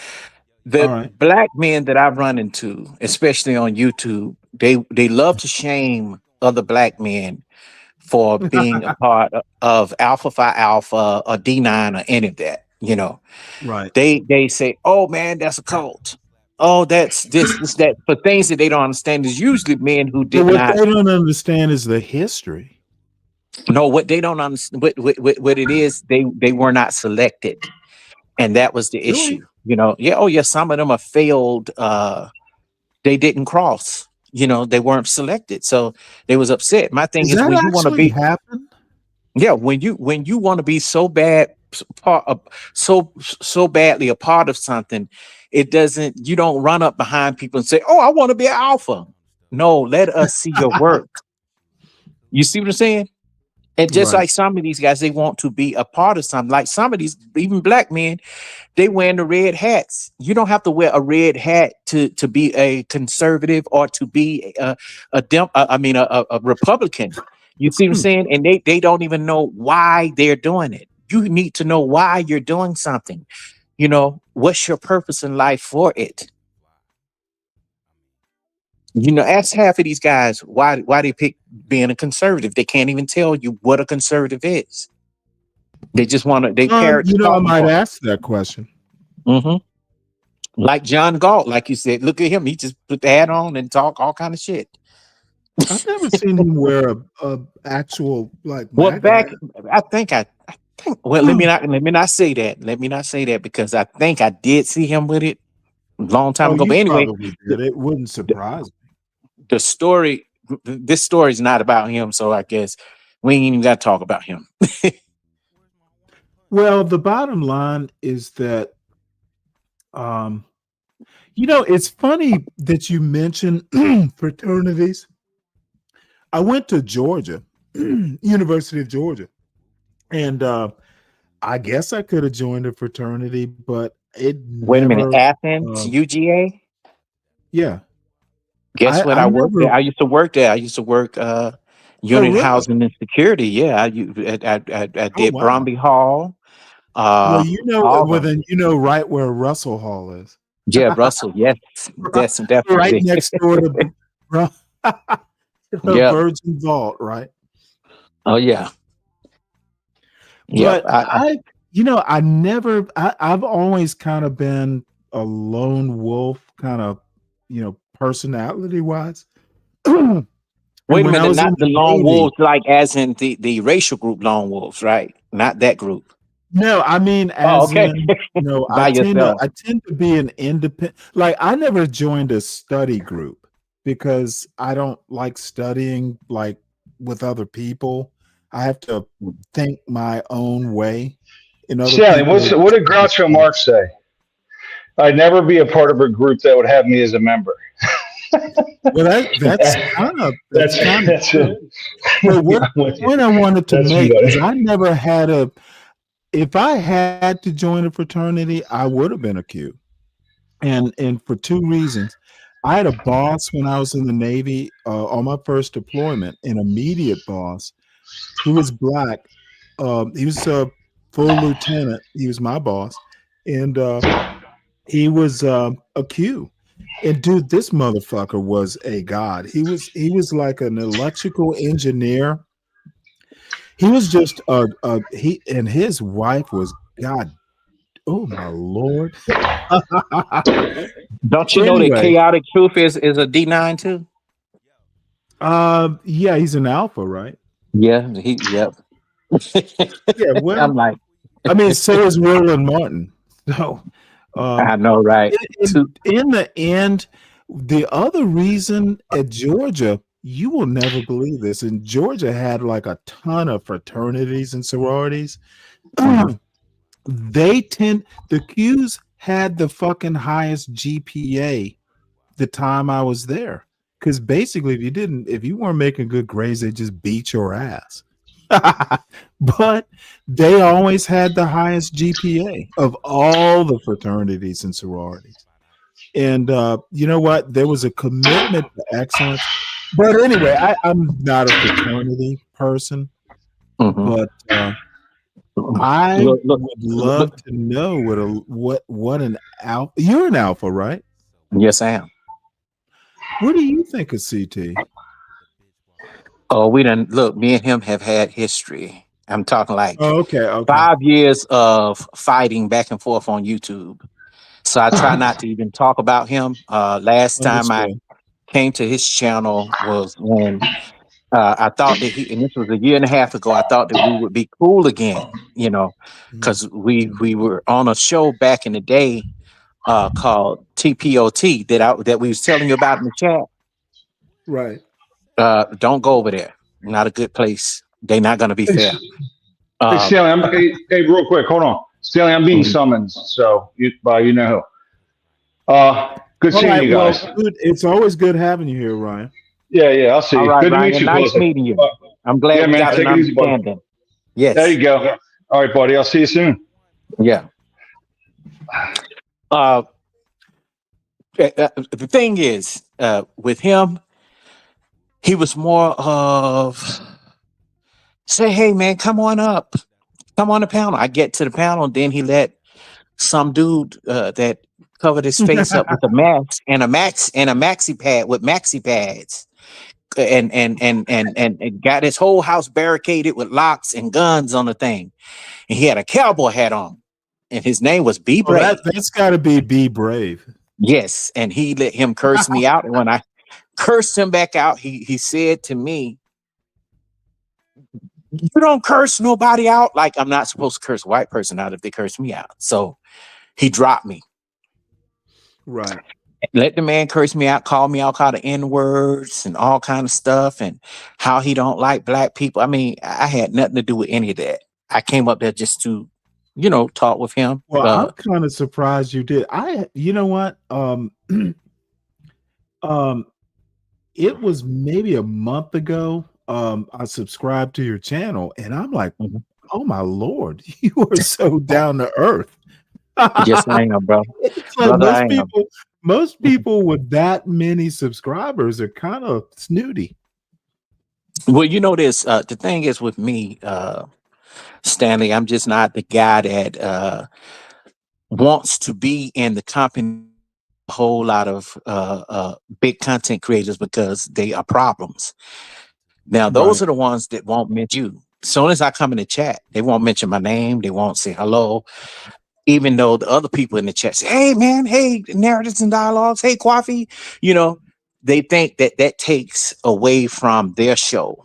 The black men that I run into, especially on YouTube, they love to shame other black men for being a part of Alpha Phi Alpha or D9 or any of that. Right. They say, "Oh man, that's a cult. Oh, that's this that." For things that they don't understand, is usually men who did what not. they don't understand is the history. No, what they don't understand, what it is, they were not selected, and that was the issue. Yeah, oh yeah, some of them are failed. They didn't cross. They weren't selected, so they was upset. My thing is when you want to be happen. Yeah, when you want to be so bad, so badly a part of something, it doesn't. You don't run up behind people and say, "Oh, I want to be an alpha." No, let us see your work. You see what I'm saying? And just like some of these guys, they want to be a part of something. Like some of these, even black men, they wearing the red hats. You don't have to wear a red hat to be a conservative or to be a Republican. You see what I'm saying? And they don't even know why they're doing it. You need to know why you're doing something. What's your purpose in life for it? Ask half of these guys why they pick being a conservative. They can't even tell you what a conservative is. They just want to. They parrot. I might ask that question. Mm-hmm. Like John Galt, like you said, look at him. He just put the hat on and talk all kind of shit. I've never seen him wear a actual Well, back, I think. Well, let me not say that. Let me not say that because I think I did see him with it a long time ago. But anyway, did. It wouldn't surprise me. This story is not about him, so I guess we ain't even got to talk about him. Well, the bottom line is that, it's funny that you mentioned fraternities. I went to Georgia, University of Georgia, and I guess I could have joined a fraternity, but it Wait a minute, Athens, UGA? Yeah. Guess what? I worked there. I used to work there. I used to work unit housing and security. Yeah, I did Bromley Hall. Well, then right where Russell Hall is. Yeah, Russell. Yes, that's definitely right next door to the Virgin Vault, right? Oh yeah. But I've always kind of been a lone wolf, kind of, personality wise. Wait a minute, not the lone wolves, like as in the racial group lone wolves, right? Not that group. No, I mean, as in, I tend to be an independent. Like, I never joined a study group because I don't like studying like with other people. I have to think my own way. Stanley, what did Groucho Marx say? I'd never be a part of a group that would have me as a member. Well, that's kind of true. But what I wanted to make is I never had if I had to join a fraternity, I would have been a Q. And for two reasons. I had a boss when I was in the Navy on my first deployment, an immediate boss who was black. He was a full lieutenant. He was my boss. And he was a Q. And dude, this motherfucker was a god. He was like an electrical engineer. He was just he and his wife was God. Oh my Lord. Don't you know that Chaotic Truth is a D9 too? Yeah, he's an alpha, right? Yeah, yep. Yeah, well, I'm like, I mean, so is Roland Martin. So, I know, right? in the end, the other reason at Georgia, you will never believe this. In Georgia, had like a ton of fraternities and sororities. The Qs had the fucking highest GPA the time I was there. Because basically, if you weren't making good grades, they just beat your ass. But they always had the highest GPA of all the fraternities and sororities. And you know what? There was a commitment to excellence. But anyway, I'm not a fraternity person, but I Look, would love to know what an alpha. You're an alpha, right? Yes, I am. What do you think of CT? Oh, we done look. Me and him have had history. I'm talking like Okay. 5 years of fighting back and forth on YouTube. So I try not to even talk about him. Last time I Understood. came to his channel was when I thought that and this was a year and a half ago. I thought that we would be cool again, because we were on a show back in the day called TPOT that we was telling you about in the chat. Right. Don't go over there. Not a good place. They're not going to be fair. Hey, Stanley, hey, real quick, hold on. Stanley, I'm being summoned, so you know who. Good All seeing right, you guys. well, good. It's always good having you here, Ryan. Yeah, I'll see All you. right, Good to meet Ryan. you, Nice brother. meeting you. I'm glad we man, got an take it easy, buddy. understanding. Yes. There you go. All right, buddy. I'll see you soon. Yeah. The thing is, with him, he was more of say, "Hey, man, come on up, come on the panel." I get to the panel, and then he let some dude that covered his face up with a mask and a maxi pad with maxi pads, and got his whole house barricaded with locks and guns on the thing, and he had a cowboy hat on, and his name was Be Brave. That's got to be Brave. Yes, and he let him curse me out, and when I cursed him back out, he said to me, "You don't curse nobody out." Like I'm not supposed to curse a white person out if they curse me out. So he dropped me. Right. Let the man curse me out, call me all kind of N-words and all kind of stuff, and how he don't like black people. I mean, I had nothing to do with any of that. I came up there just to, talk with him. Well, I'm kind of surprised you did. You know what? It was maybe a month ago. I subscribed to your channel, and I'm like, oh my Lord, you are so down to earth. Yes, I am, bro. It's like most people with that many subscribers are kind of snooty. Well, this. The thing is with me, Stanley, I'm just not the guy that wants to be in the company a whole lot of big content creators because they are problems. Now, those are the ones that won't mention you. As soon as I come in the chat, they won't mention my name. They won't say hello. Even though the other people in the chat say, "Hey, man, hey, narratives and dialogues, hey, coffee," they think that takes away from their show.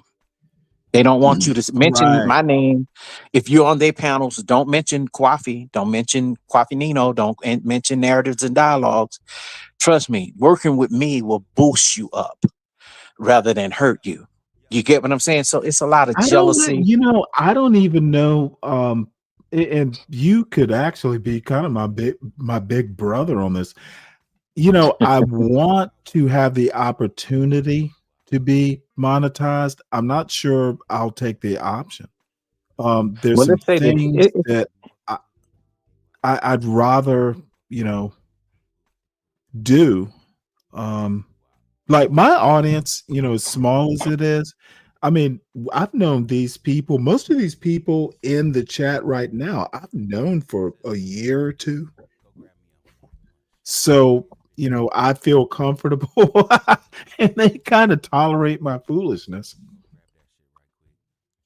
They don't want you to mention my name. If you're on their panels, don't mention Coffee. Don't mention Coffee Nino. Don't mention narratives and dialogues. Trust me, working with me will boost you up rather than hurt you. You get what I'm saying? So it's a lot of jealousy. I don't even know. And you could actually be kind of my big brother on this. I want to have the opportunity to be monetized. I'm not sure I'll take the option. There's some things that I'd rather, do. Like my audience, as small as it is, I mean, I've known these people, most of these people in the chat right now, I've known for a year or two. So, I feel comfortable and they kind of tolerate my foolishness.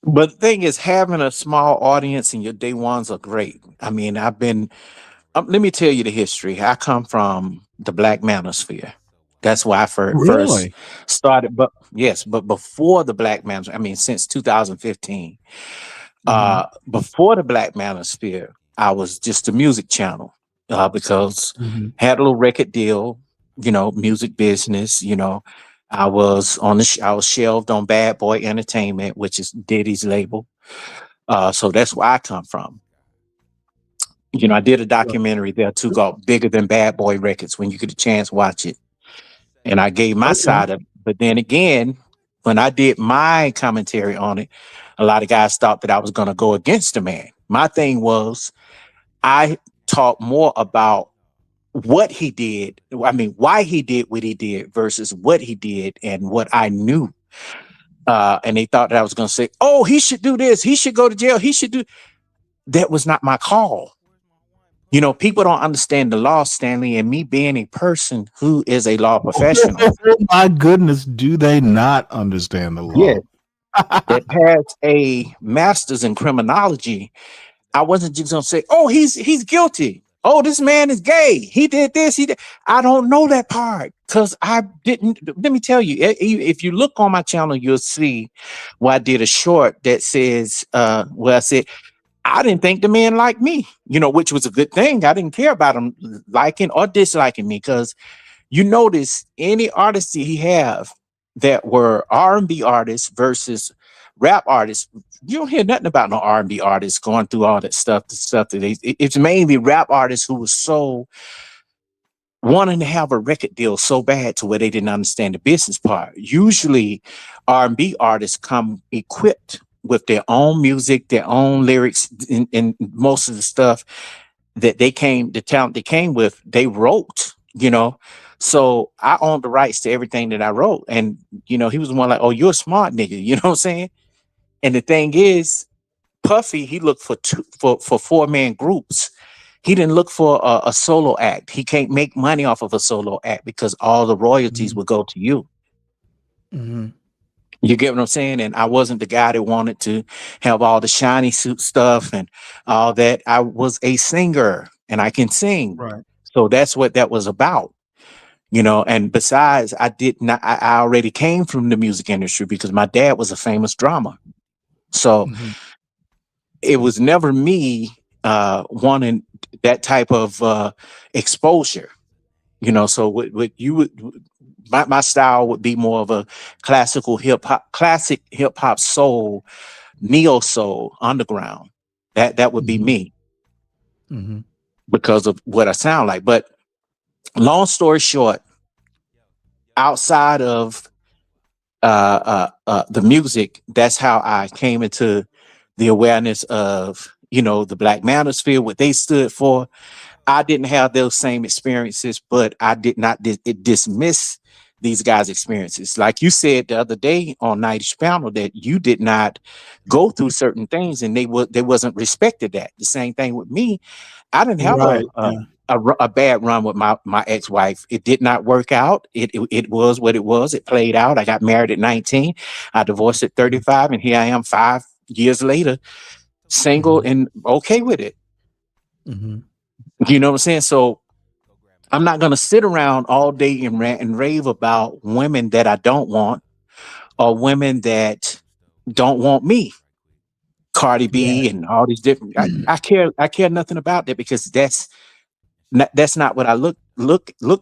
But the thing is, having a small audience and your day ones are great. I mean, let me tell you the history. I come from the Black manosphere. That's why I first Really? started. But yes, but before the Black Manosphere, I mean, since 2015, Mhm. before the Black Manosphere, I was just a music channel because Mhm. had a little record deal, music business. I was I was shelved on Bad Boy Entertainment, which is Diddy's label. So that's where I come from. I did a documentary there too called Bigger Than Bad Boy Records. When you get a chance, watch it. And I gave my Okay. side of it. But then again, when I did my commentary on it, a lot of guys thought that I was going to go against the man. My thing was I talked more about what he did. I mean, why he did what he did versus what he did and what I knew. And they thought that I was going to say, oh, he should do this. He should go to jail. He should do. That was not my call. People don't understand the law, Stanley, and me being a person who is a law professional. Oh my goodness, do they not understand the law? Yes. That has a master's in criminology. I wasn't just gonna say, oh, he's guilty. Oh, this man is gay. He did this. He did. I don't know that part because I didn't. Let me tell you, if you look on my channel, you'll see where I did a short that says, where I said, I didn't think the man liked me, which was a good thing. I didn't care about him liking or disliking me because you notice any artists that he have that were R&B artists versus rap artists, you don't hear nothing about no R&B artists going through all that stuff. The stuff that it's mainly rap artists who were so wanting to have a record deal so bad to where they didn't understand the business part. Usually R&B artists come equipped with their own music, their own lyrics, and most of the stuff that the talent they came with, they wrote, So I owned the rights to everything that I wrote. And, he was the one like, oh, you're a smart nigga, you know what I'm saying? And the thing is, Puffy, he looked for four-man groups. He didn't look for a solo act. He can't make money off of a solo act because all the royalties would go to you. Mhm. You get what I'm saying? And I wasn't the guy that wanted to have all the shiny suit stuff and all that. I was a singer and I can sing. Right. So that's what that was about. And besides, I already came from the music industry because my dad was a famous drummer. So Mhm. it was never me wanting that type of exposure. So what you would, my style would be more of a classic hip hop soul, neo soul, underground. That would be me Mhm. because of what I sound like. But long story short, outside of the music, that's how I came into the awareness of the Black Manosphere, what they stood for. I didn't have those same experiences, but I did not dismiss these guys' experiences. Like you said the other day on Nightish panel that you did not go through certain things and they wasn't respected that. The same thing with me. I didn't have Right. Yeah. a bad run with my ex-wife. It did not work out. It was what it was. It played out. I got married at 19. I divorced at 35, and here I am 5 years later, single and okay with it. Mhm. You know what I'm saying? So I'm not going to sit around all day and rant and rave about women that I don't want or women that don't want me. Cardi B and all these different. I care nothing about that because that's not what I look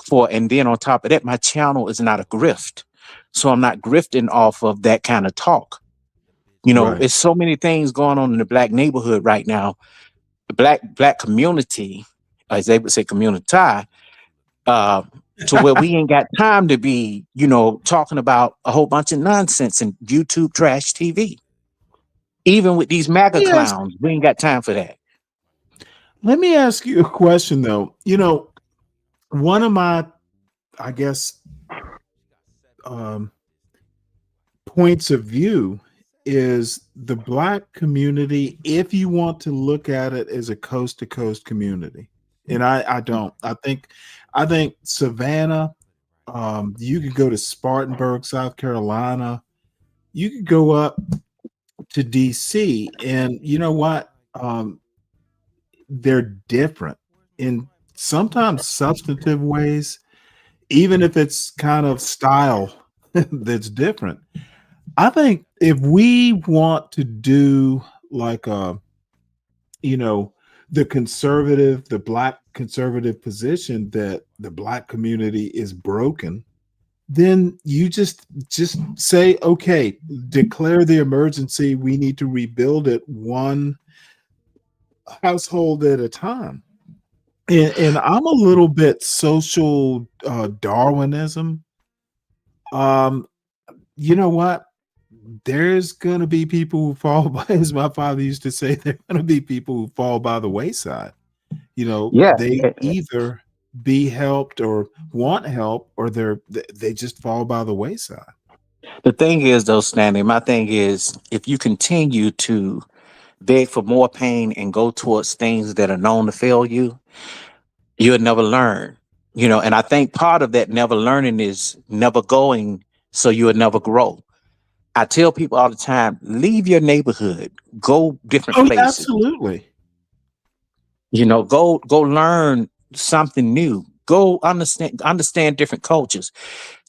for. And then on top of that, my channel is not a grift, so I'm not grifting off of that kind of talk. Right. It's so many things going on in the Black neighborhood right now. The black community, as they would say, community, to where we ain't got time to be, talking about a whole bunch of nonsense and YouTube trash TV. Even with these MAGA Yes. clowns, we ain't got time for that. Let me ask you a question, though. One of my, I guess, points of view is the Black community, if you want to look at it as a coast to coast community. And I don't. I think Savannah, you could go to Spartanburg, South Carolina, you could go up to DC, and you know what? They're different in sometimes substantive ways. even if it's kind of style that's different. I think if we want to do like the black conservative position that the black community is broken, then you just say, okay, declare the emergency. We need to rebuild it one household at a time. And I'm a little bit social Darwinism. You know what? There's gonna be people who fall by, as my father used to say, there are gonna be people who fall by the wayside. Yeah. They either be helped or want help, or they just fall by the wayside. The thing is, though, Stanley, my thing is, if you continue to beg for more pain and go towards things that are known to fail you, you'll never learn. And I think part of that never learning is never going, so you'll never grow. I tell people all the time, leave your neighborhood, go different Oh, places. absolutely. Go learn something new. Go understand different cultures.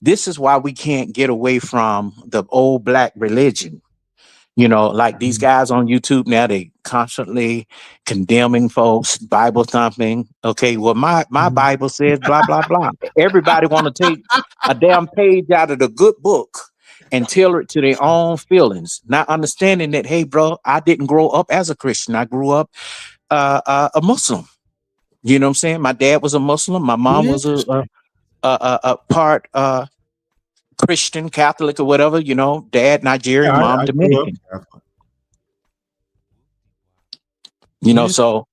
This is why we can't get away from the old black religion. Like these guys on YouTube now, they constantly condemning folks, Bible thumping. Okay, well, my Bible says blah, blah, blah. Everybody want to take a damn page out of the good book and tailor it to their own feelings, not understanding that, hey, bro, I didn't grow up as a Christian. I grew up a Muslim. You know what I'm saying? My dad was a Muslim. My mom was a part Christian, Catholic, or whatever. Dad Nigerian, Yeah, mom I grew up Dominican. Catholic. So,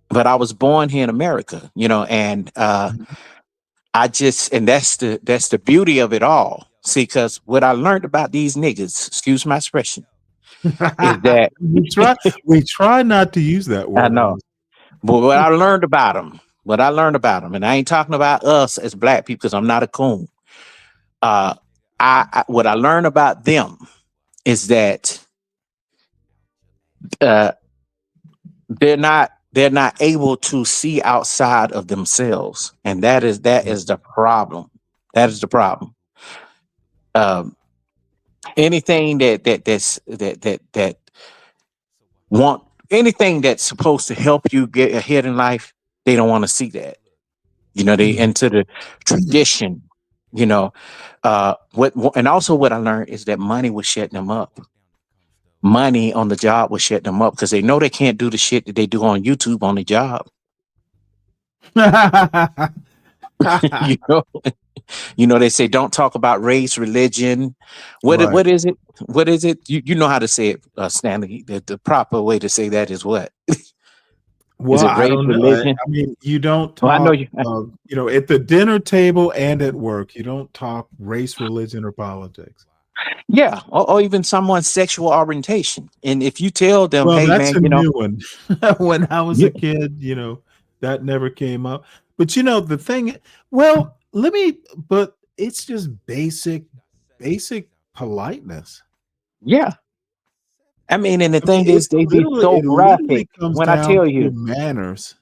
but I was born here in America. And and that's the beauty of it all. See, because what I learned about these niggas, excuse my expression, is that we try not to use that word. I know. But what I learned about them, and I ain't talking about us as black people because I'm not a coon. What I learned about them is that they're not able to see outside of themselves, and that is the problem. That is the problem. Anything that want anything that's supposed to help you get ahead in life, they don't want to see that. They into the tradition. And also what I learned is that money was shutting them up. Money on the job was shutting them up because they know they can't do the shit that they do on YouTube on the job. They say don't talk about race, religion. What is it? What is it? You know how to say it, Stanley. The proper way to say that is what? Well, is it I race, don't know. religion? I mean, you don't Well, I know talk, at the dinner table and at work, you don't talk race, religion, or politics. Yeah, or even someone's sexual orientation. And if you tell them, Well, hey, that's man, a new one. When I was a kid, that never came up. But the thing, but it's just basic politeness. Yeah. I mean, and the thing is, they be so it literally graphic comes when I down tell to you. manners.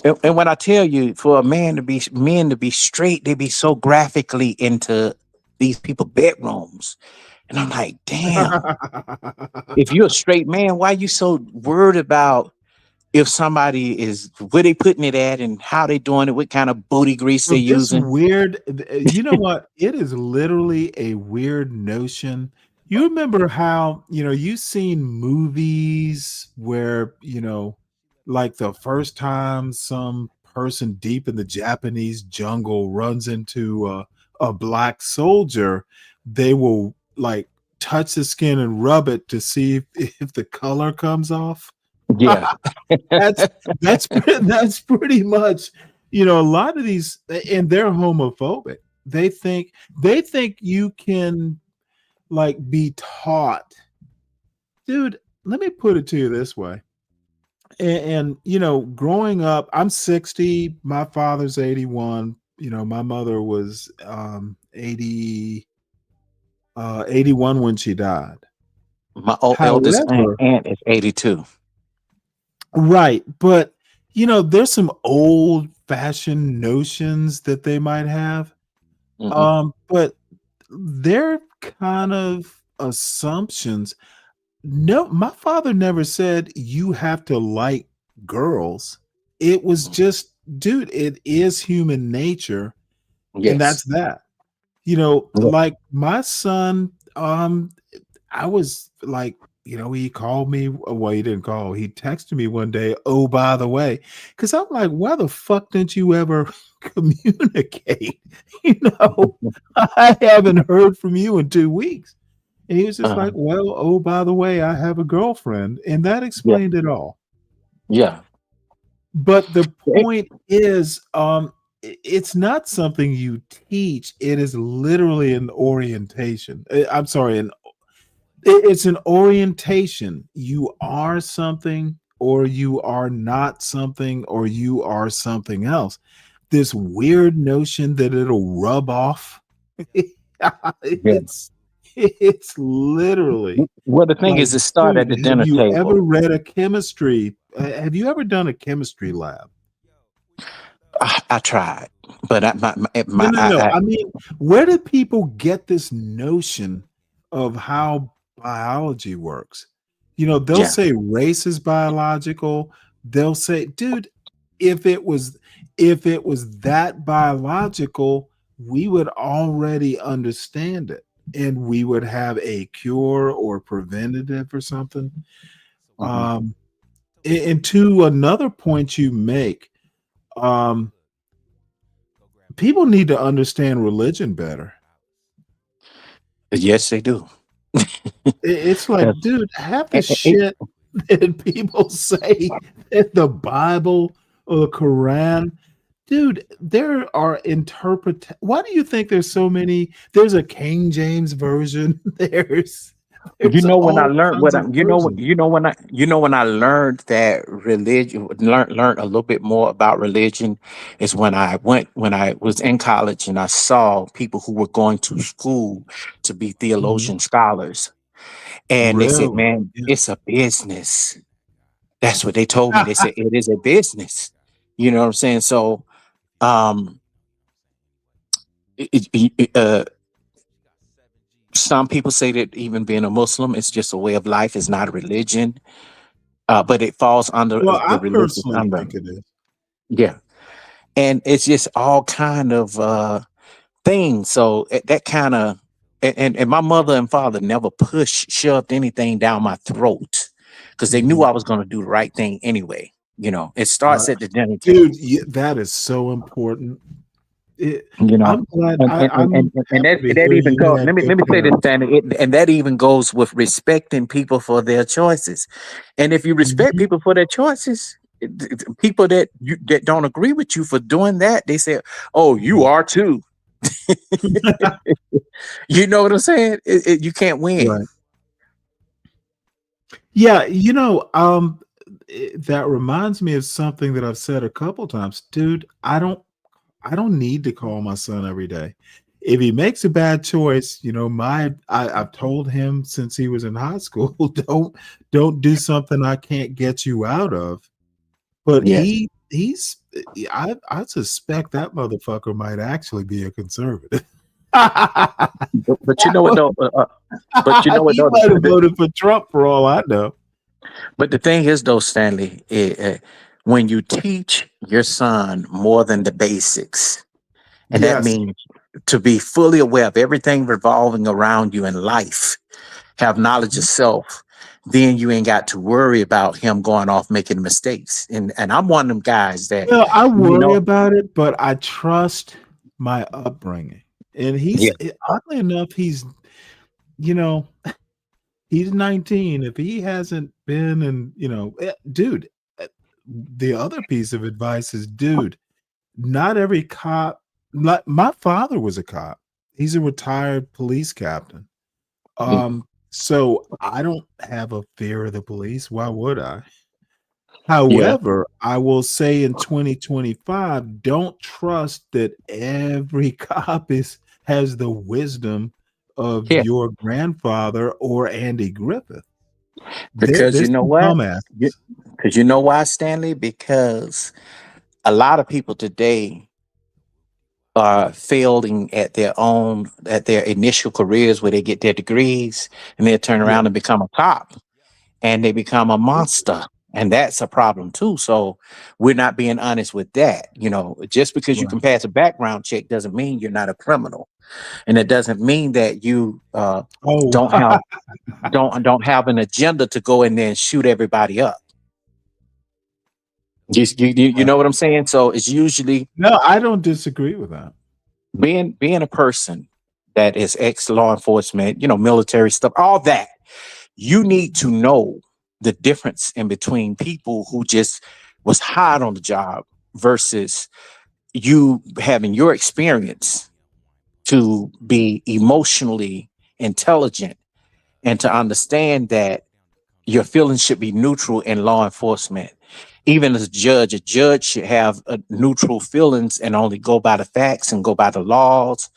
And when I tell you, for men to be straight, they be so graphically into these people bedrooms. And I'm like, damn, if you're a straight man, why you so worried about if somebody is where they putting it at and how they doing it, what kind of booty grease they This using? weird, you know what? It is literally a weird notion. You remember how, you've seen movies where, like the first time some person deep in the Japanese jungle runs into a black soldier, they will like touch the skin and rub it to see if the color comes off. Yeah. that's pretty much, a lot of these, and they're homophobic. They think you can like be taught. Dude, let me put it to you this way. And growing up, I'm 60, my father's 81, my mother was 81 when she died. My eldest aunt is 82. Right. But, there's some old old-fashioned notions that they might have. But they're kind of assumptions. No, my father never said you have to like girls. It was just, dude, it is human nature, and that's Yes. that. You know, Yeah. like my son, I was like, you know, he called me. Well, he didn't call. He texted me one day. Oh, by the way, because I'm like, why the fuck didn't you ever communicate? You know, I haven't heard from you in 2 weeks. And he was just Uh-huh. like, well, oh, by the way, I have a girlfriend. And that Yeah. explained it all. Yeah. But the point is, it's not something you teach. It is literally an orientation. I'm sorry, it's an orientation. You are something, or you are not something, or you are something else. This weird notion that it'll rub off. It's literally Well, the thing like, is, it started at dude, the have dinner you table. ever read a chemistry? Have you ever done a chemistry lab? I tried, but No. I mean, where do people get this notion of how biology works? You know, they'll Yeah. say race is biological. They'll say, dude, if it was that biological, we would already understand it, and we would have a cure or preventative or something. And to another point you make, people need to understand religion better. Yes, they do. It's like, dude, half the shit that people say that the Bible or the Quran, dude, there are why do you think there's so many? There's a King James version. There's You know when I all learned kinds of versions. when I learned that religion learned a little bit more about religion is when I was in college and I saw people who were going to school to be theologian scholars, and they said, Really? "Man, it's a business." That's what they told me. They said it is a business. You know what I'm saying? So, um, some people say that even being a Muslim is just a way of life, it's not a religion, but it falls under Well, the I religious personally umbrella. think it is. Yeah, and it's just all kind of things. So that kind of and my mother and father never shoved anything down my throat because they knew I was going to do the right thing anyway. You know, it starts at the dinner table. Dude, that is so important. You know, I'm glad. and I'm happy to that hear even you goes. had Let good me say this, parents. Stanley, and that even goes with respecting people for their choices. And if you respect people for their choices, people that don't agree with you for doing that, they say, "Oh, you are too." You know what I'm saying? You can't win. Right. Yeah, you know, that reminds me of something that I've said a couple times. Dude, I don't need to call my son every day. If he makes a bad choice, you know, I've told him since he was in high school, don't do something I can't get you out of. But Yes. I suspect that motherfucker might actually be a conservative. But you know what though? But you know what He though? might have voted for Trump for all I know. But the thing is, though, Stanley, when you teach your son more than the basics, and that Yes. means to be fully aware of everything revolving around you in life, have knowledge of self, then you ain't got to worry about him going off making mistakes. And I'm one of them guys that, Well, I you worry know, about it, but I trust my upbringing. And yeah, oddly enough, you know, he's 19. If he hasn't been in, you know, dude, the other piece of advice is, dude, not every cop, like my father was a cop. He's a retired police captain. So I don't have a fear of the police. Why would I? yeah, However, I will say in 2025, don't trust that every cop has the wisdom of yeah. your grandfather or Andy Griffith. Because you There's know some what? dumbasses. Because you know why, Stanley? Because a lot of people today are failing at their initial careers where they get their degrees and they turn around and become a cop and they become a monster. And that's a problem too. So we're not being honest with that. Just because you can pass a background check doesn't mean you're not a criminal. And it doesn't mean that you don't have an agenda to go in there and shoot everybody up. You know what I'm saying? So it's usually No, I don't disagree with that. being a person that is ex-law enforcement, military stuff, all that. You need to know the difference in between people who just was hired on the job versus you having your experience to be emotionally intelligent and to understand that your feelings should be neutral in law enforcement. Even as a judge should have neutral feelings and only go by the facts and go by the laws,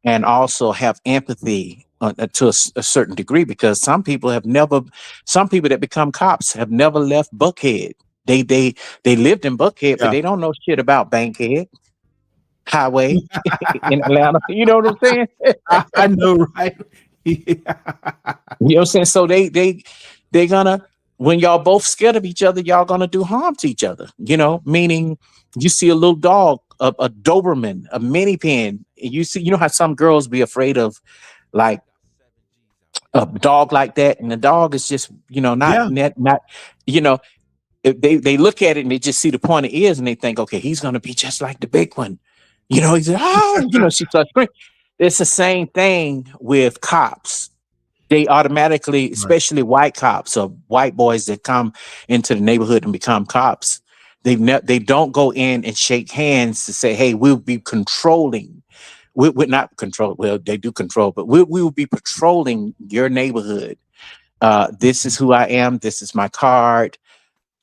and also have empathy to a certain degree, because some people that become cops have never left Buckhead. They lived in Buckhead, but they don't know shit about Bankhead Highway in Atlanta. You know what I'm saying? I know, right? You know what I'm saying? So they're gonna, when y'all both scared of each other, y'all gonna do harm to each other. Meaning you see a little dog, a Doberman, a mini pin. You know how some girls be afraid of like a dog like that, and the dog is just not they look at it and they just see the pointed ears and they think, okay, he's gonna be just like the big one. He's she starts screaming. It's the same thing with cops. They automatically, especially white cops or white boys that come into the neighborhood and become cops, they don't go in and shake hands to say, hey, we'll be controlling. We're not control. Well, they do control, but we will be patrolling your neighborhood. This is who I am. This is my card.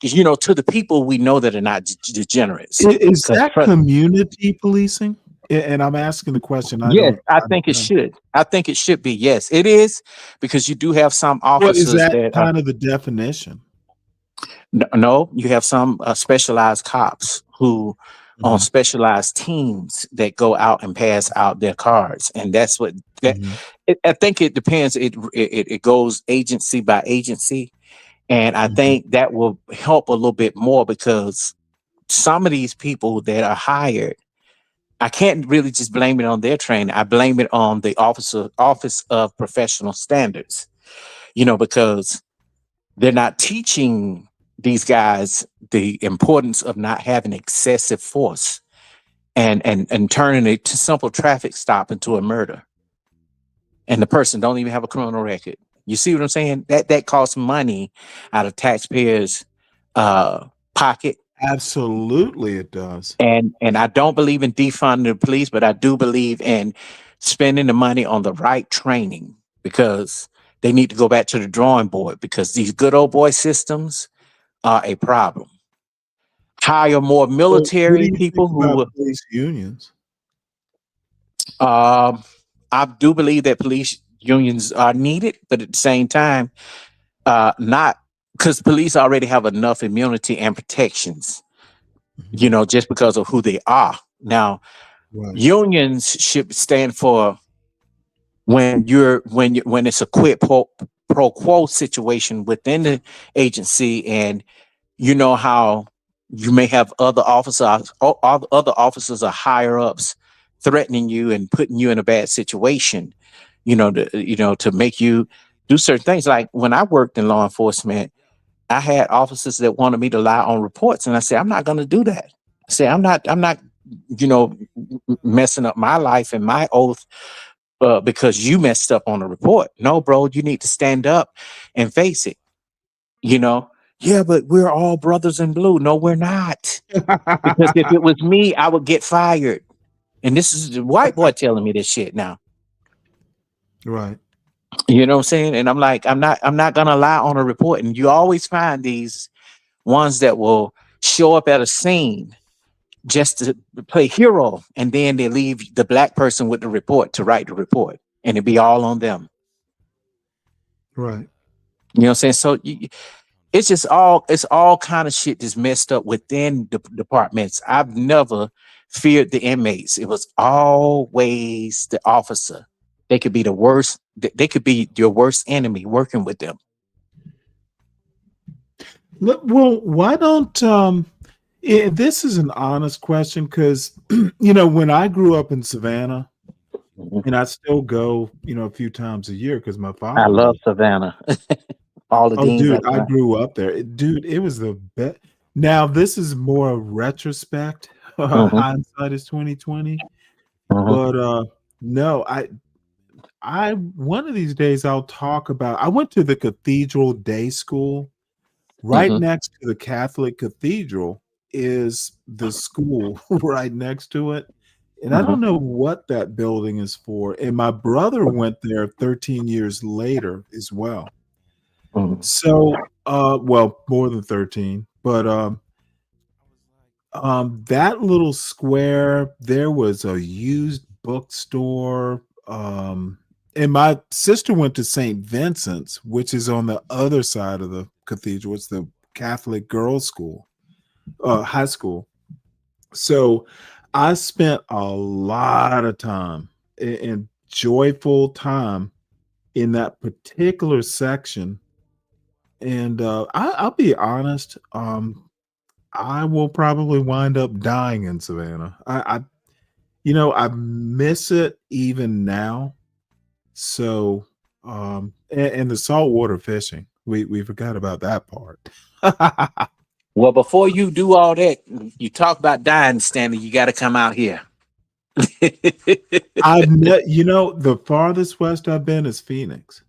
To the people we know that are not degenerates. Is that community policing? And I'm asking the question. I think it should. I think it should be. Yes, it is, because you do have some officers What is that kind of the definition? No, you have some specialized cops who on specialized teams that go out and pass out their cards, and that's what I think. It depends. It goes agency by agency, and I think that will help a little bit more, because some of these people that are hired, I can't really just blame it on their training. I blame it on the Office of Professional Standards, because they're not teaching these guys the importance of not having excessive force and turning a simple traffic stop into a murder. And the person don't even have a criminal record. You see what I'm saying? That costs money out of taxpayers' pocket. Absolutely, it does. And I don't believe in defunding the police, but I do believe in spending the money on the right training, because they need to go back to the drawing board, because these good old boy systems are a problem. Hire more military people who police unions. I do believe that police unions are needed, but at the same time, not, because police already have enough immunity and protections, just because of who they are. Now, unions should stand for when it's a quid pro quo situation within the agency, and how you may have other officers or higher ups threatening you and putting you in a bad situation, to make you do certain things. Like when I worked in law enforcement, I had officers that wanted me to lie on reports, and I said, I'm not going to do that. I said, I'm not, messing up my life and my oath because you messed up on a report. No, bro, you need to stand up and face it. Yeah, but we're all brothers in blue. No, we're not. Because if it was me, I would get fired. And this is the white boy telling me this shit now. Right. You know what I'm saying? And I'm like, I'm not gonna lie on a report. And you always find these ones that will show up at a scene just to play hero, and then they leave the black person with the report to write the report, and it be all on them. Right. You know what I'm saying? So it's just it's all kind of shit that's messed up within the departments. I've never feared the inmates. It was always the officer. They could be the worst. They could be your worst enemy working with them. Well, why don't this is an honest question because when I grew up in Savannah, and I still go, a few times a year because my father I love lives. Savannah. All the Oh, deans. dude, I grew up there. Dude, it was the best. Now, this is more retrospect. Hindsight is 2020. But no, I one of these days I'll talk about. I went to the Cathedral Day School. Right next to the Catholic Cathedral is the school right next to it. And I don't know what that building is for. And my brother went there 13 years later as well. So, well, more than 13, but that little square, there was a used bookstore. And my sister went to St. Vincent's, which is on the other side of the cathedral. It's the Catholic girls' school, high school. So I spent a lot of time and joyful time in that particular section. And I'll be honest, I will probably wind up dying in Savannah. I miss it even now. So, and the saltwater fishing, we forgot about that part. Well, before you do all that, you talk about dying, Stanley. You got to come out here. The farthest west I've been is Phoenix,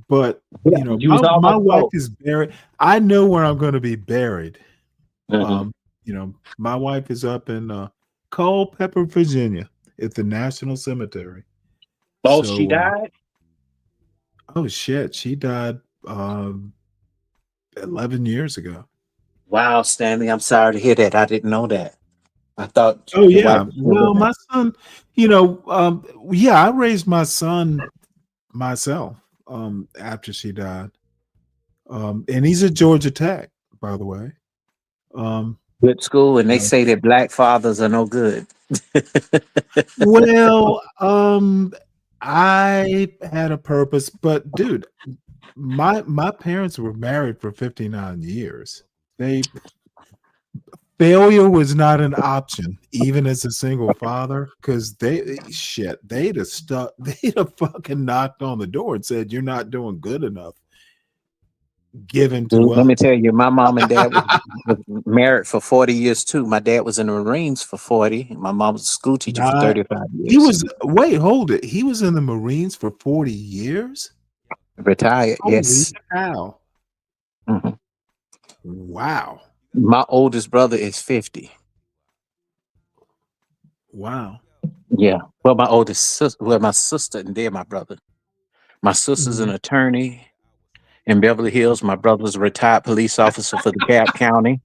but my wife is buried. I know where I'm going to be buried. My wife is up in Culpeper, Virginia, at the National Cemetery. Oh, she died? Oh shit, she died 11 years ago. Wow, Stanley, I'm sorry to hear that. I didn't know that. I thought. Oh yeah. Well, my son, I raised my son myself after she died. And he's at Georgia Tech, by the way. Good school, and they say that black fathers are no good. Well, I had a purpose, but dude, my parents were married for 59 years. Failure was not an option, even as a single father, because they'd have fucking knocked on the door and said, "You're not doing good enough." Given to Let us. me tell you, my mom and dad was married for 40 years too. My dad was in the Marines for 40. My mom was a school teacher for 35 years. Hold it. He was in the Marines for 40 years? Retired, yes. Cow. Wow. My oldest brother is 50. Wow. Yeah. Well, my sister and then my brother. My sister's an attorney in Beverly Hills. My brother's a retired police officer for DeKalb County.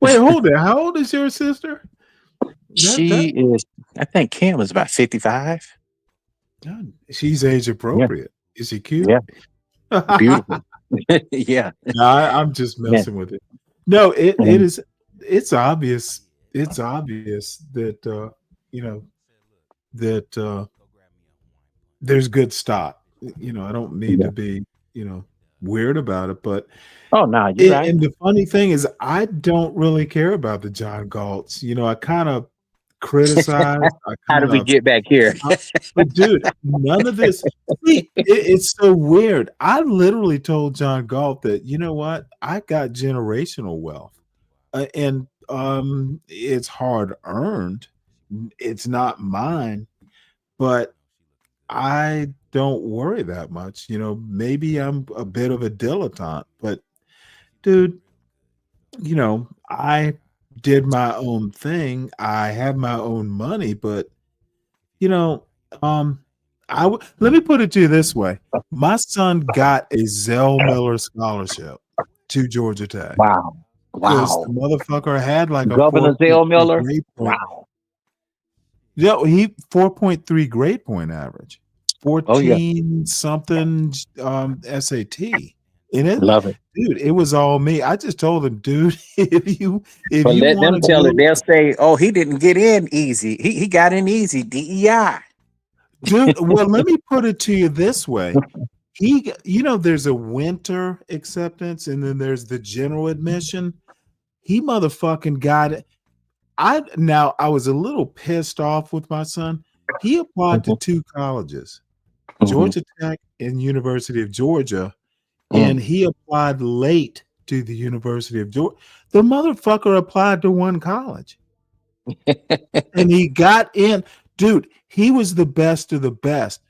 Wait, hold it. How old is your sister? She is, I think Kim is about 55. God, she's age appropriate. Yeah. Is she cute? Yeah. Beautiful. Yeah. No, I'm just messing with it. No, it's obvious. It's obvious that there's good stock. I don't need to be, weird about it, but oh no, you're right. And the funny thing is I don't really care about the John Galts. I kind of criticize. How did we get back here? But dude, none of this. It's so weird. I literally told John Galt that, you know what? I got generational wealth, and it's hard earned. It's not mine, but I don't worry that much. Maybe I'm a bit of a dilettante, but dude, I did my own thing. I have my own money, but let me put it to you this way. My son got a Zell Miller scholarship to Georgia Tech. Wow. Because the motherfucker had like Governor Zell Miller. Wow. Yeah, he 4.3 grade point average. 14 something SAT. And it, Love it. dude, it was all me. I just told him, dude, if you But let want them to tell go, it. They'll say, "Oh, he didn't get in easy. He got in easy. DEI." dude. Well, let me put it to you this way. There's a winter acceptance and then there's the general admission. He motherfucking got it. I was a little pissed off with my son. He applied to 2 colleges, Georgia Tech and University of Georgia, and he applied late to the University of Georgia. The motherfucker applied to 1 college. And he got in. Dude, he was the best of the best.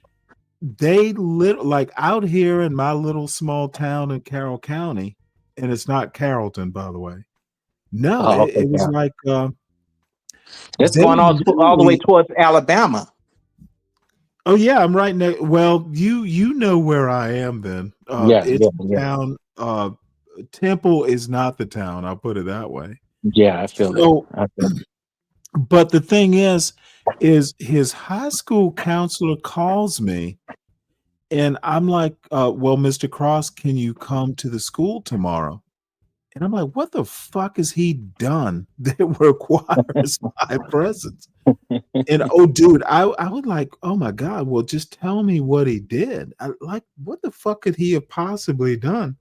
They like out here in my little small town in Carroll County, and it's not Carrollton, by the way. No, Oh, okay, it was yeah. like It's they going all the way literally. towards Alabama. Oh yeah, I'm right next. Well, you know where I am then. Yeah, It's yeah, the yeah. town. Temple is not the town. I'll put it that way. Yeah, I feel So, it. I feel it. but the thing is his high school counselor calls me, and I'm like, "Well, Mr. Cross, can you come to the school tomorrow?" And I'm like, "What the fuck has he done that requires my presence?" And oh, dude, I was like, "Oh my god, well, just tell me what he did. What the fuck could he have possibly done?"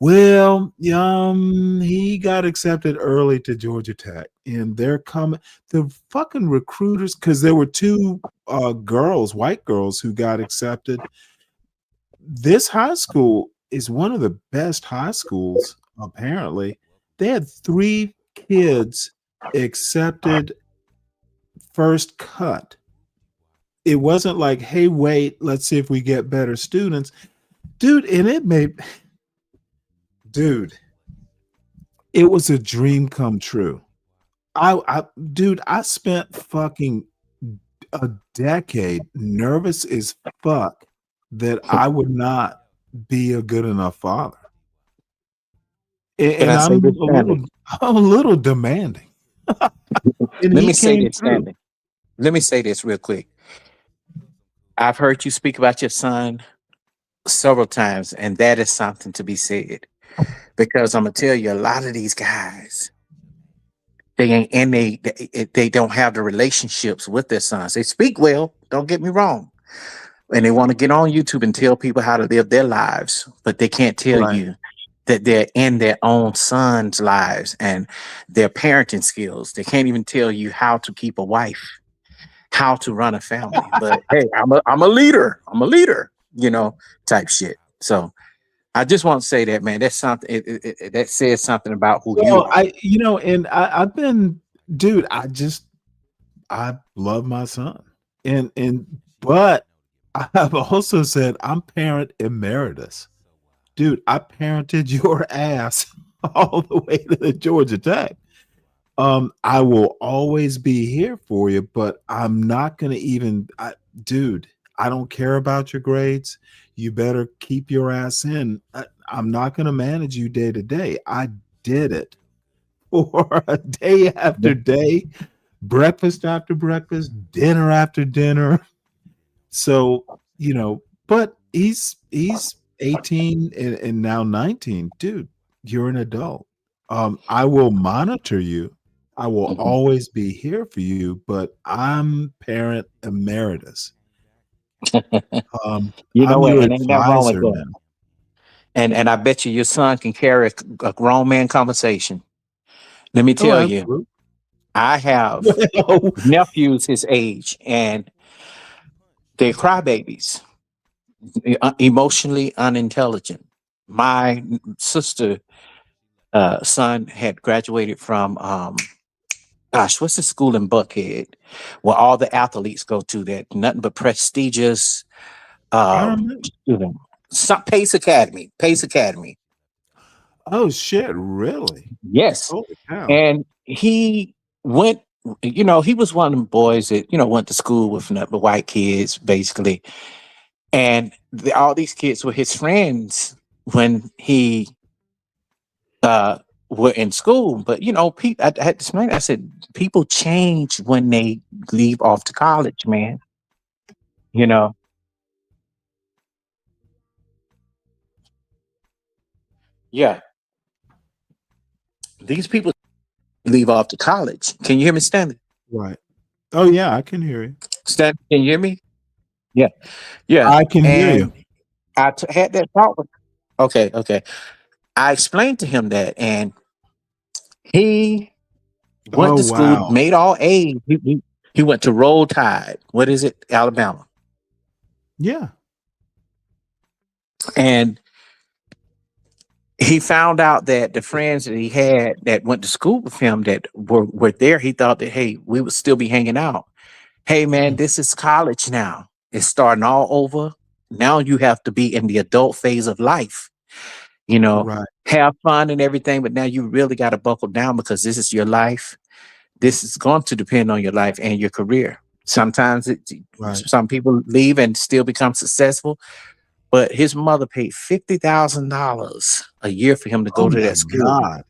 Well, he got accepted early to Georgia Tech, and they're coming. The fucking recruiters, because there were 2 white girls, who got accepted. This high school is one of the best high schools. Apparently, they had 3 kids accepted first cut. It wasn't like, "Hey, wait, let's see if we get better students." Dude, it was a dream come true. Dude, I spent fucking a decade nervous as fuck that I would not be a good enough father. Can And I say I'm this, Stanley? a little demanding. And Let he me say came this, through. Stanley. Let me say this real quick. I've heard you speak about your son several times, and that is something to be said. Because I'm gonna tell you, a lot of these guys, they ain't and they don't have the relationships with their sons. They speak well, don't get me wrong, and they want to get on YouTube and tell people how to live their lives, but they can't tell Right. you that they're in their own son's lives and their parenting skills. They can't even tell you how to keep a wife, how to run a family. But hey, I'm a leader. I'm a leader, type shit. So I just want to say that, man. That's something. That says something about who you Well, are. and I've been, dude, I love my son. But I've also said I'm parent emeritus. Dude, I parented your ass all the way to the Georgia Tech. I will always be here for you, but I'm not going to dude, I don't care about your grades. You better keep your ass in. I'm not going to manage you day to day. I did it for a day after day, breakfast after breakfast, dinner after dinner. So, but he's 18 and now 19. Dude, you're an adult. I will monitor you. I will always be here for you, but I'm parent emeritus. You know I'm what? your And ain't nothing wrong with advisor that. now. And I bet you your son can carry a grown man conversation. Let me Oh, tell you, absolutely. I have Well, nephews his age, and they're crybabies, emotionally unintelligent. My sister son had graduated from what's the school in Buckhead where all the athletes go to, that nothing but prestigious I don't know. student. Pace Academy. Oh shit, really? Yes. Holy cow. And he went, he was one of them boys that, went to school with nothing but white kids, basically. And all these kids were his friends when he were in school. But, I had to explain, I said, people change when they leave off to college, man. You know, Yeah, these people leave off to college. Can you hear me, Stanley? Right. Oh yeah, I can hear you. Stanley, can you hear me? Yeah, yeah. I can hear you. And had that talk with. Okay, okay. I explained to him that, and he went Oh to school, wow. made all A's. He went to Roll Tide. What is it? Alabama. Yeah. And he found out that the friends that he had that went to school with him that were there, he thought that, hey, we would still be hanging out. Hey, man, this is college now. It's starting all over. Now you have to be in the adult phase of life, Right. have fun and everything. But now you really got to buckle down because this is your life. This is going to depend on your life and your career. Sometimes Right. some people leave and still become successful. But his mother paid $50,000 a year for him to Oh go to my that school. God.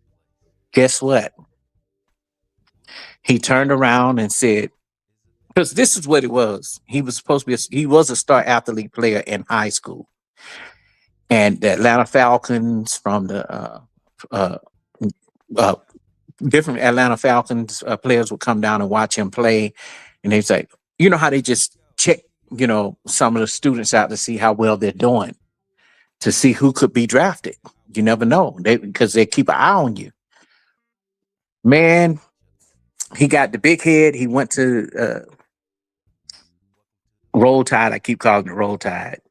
Guess what? He turned around and said, because this is what it was. He was supposed to be, he was a star athlete player in high school. And the Atlanta Falcons from the different Atlanta Falcons players would come down and watch him play. And they'd say, you know how they just check, some of the students out to see how well they're doing, to see who could be drafted. You never know, because they keep an eye on you. Man, he got the big head. He went to Roll Tide. I keep calling it Roll Tide.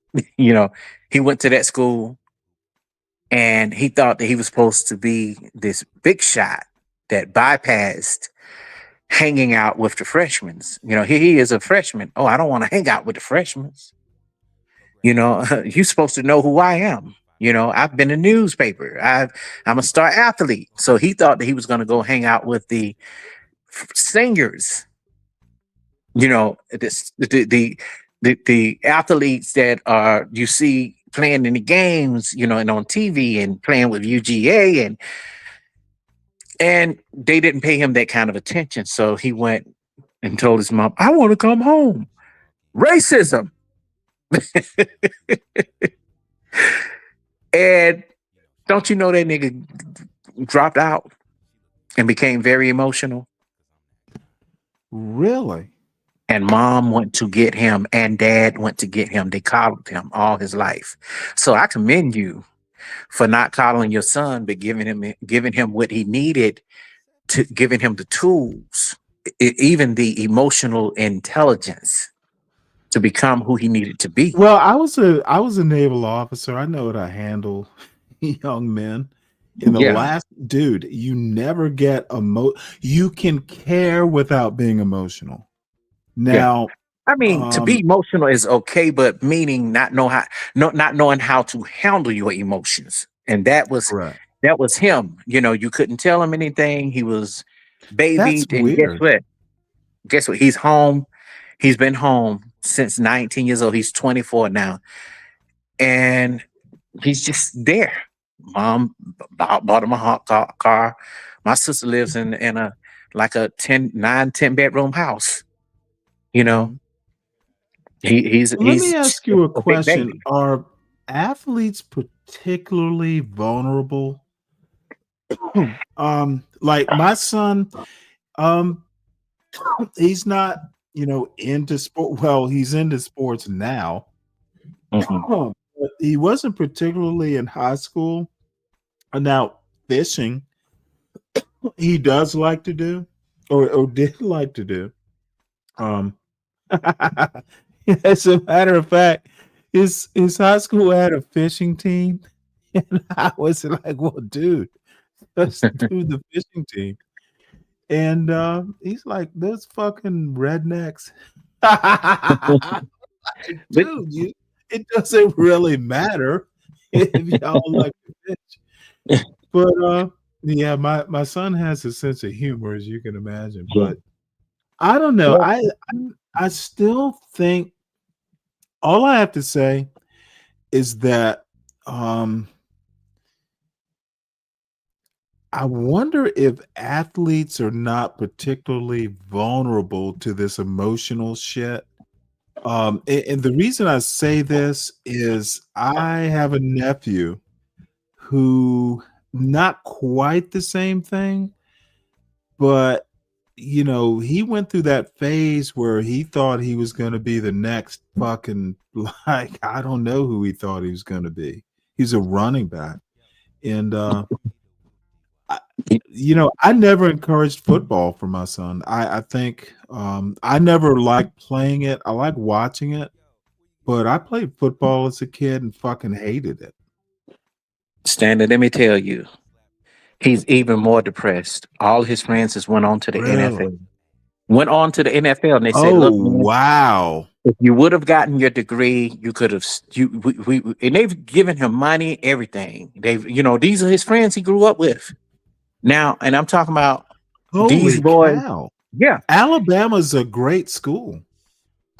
He went to that school and he thought that he was supposed to be this big shot that bypassed hanging out with the freshmen. He is a freshman. Oh, I don't want to hang out with the freshmen. You're supposed to know who I am. I've been in the newspaper. I'm a star athlete. So he thought that he was going to go hang out with the singers. The athletes that are you see playing in the games, and on TV and playing with UGA, and they didn't pay him that kind of attention. So he went and told his mom, "I want to come home." Racism. And don't you know that nigga dropped out and became very emotional? Really? And mom went to get him and dad went to get him. They coddled him all his life. So I commend you for not coddling your son, but giving him what he needed, to giving him the tools, even the emotional intelligence to become who he needed to be. Well, I was a naval officer. I know how to handle young men. In the last, dude, you never get you can care without being emotional. Now, I mean, to be emotional is okay, but meaning not knowing how to handle your emotions. And that was him. You couldn't tell him anything. He was babied. And weird. Guess what? He's home. He's been home since 19 years old. He's 24 now. And he's just there. Mom bought him a hot car. My sister lives in a 10 bedroom house. He's Let me ask you a question. Baby. Are athletes particularly vulnerable? Like my son, he's not, into sport. Well, he's into sports now. But he wasn't particularly in high school. Now, fishing, he does like to do, or did like to do. As a matter of fact, his high school had a fishing team, and I was like, "Well, dude, let's do the fishing team." And he's like, "Those fucking rednecks." Dude, it doesn't really matter if y'all like to fish. But yeah, my son has a sense of humor, as you can imagine. But I don't know. I still think all I have to say is that I wonder if athletes are not particularly vulnerable to this emotional shit. And the reason I say this is I have a nephew who not quite the same thing, but you know, he went through that phase where he thought he was going to be the next fucking, like, I don't know who he thought he was going to be. He's a running back. And, you know, I never encouraged football for my son. I think I never liked playing it. I like watching it, but I played football as a kid and fucking hated it. Stanley, let me tell you, he's even more depressed. All his friends has went on to the Really? NFL. Went on to the NFL, and they say, Oh, "Look, man, wow. if you would have gotten your degree, you could have." And they've given him money, everything. They've, you know, these are his friends he grew up with. Now, and I'm talking about these Holy boys. cow. Yeah, Alabama's a great school.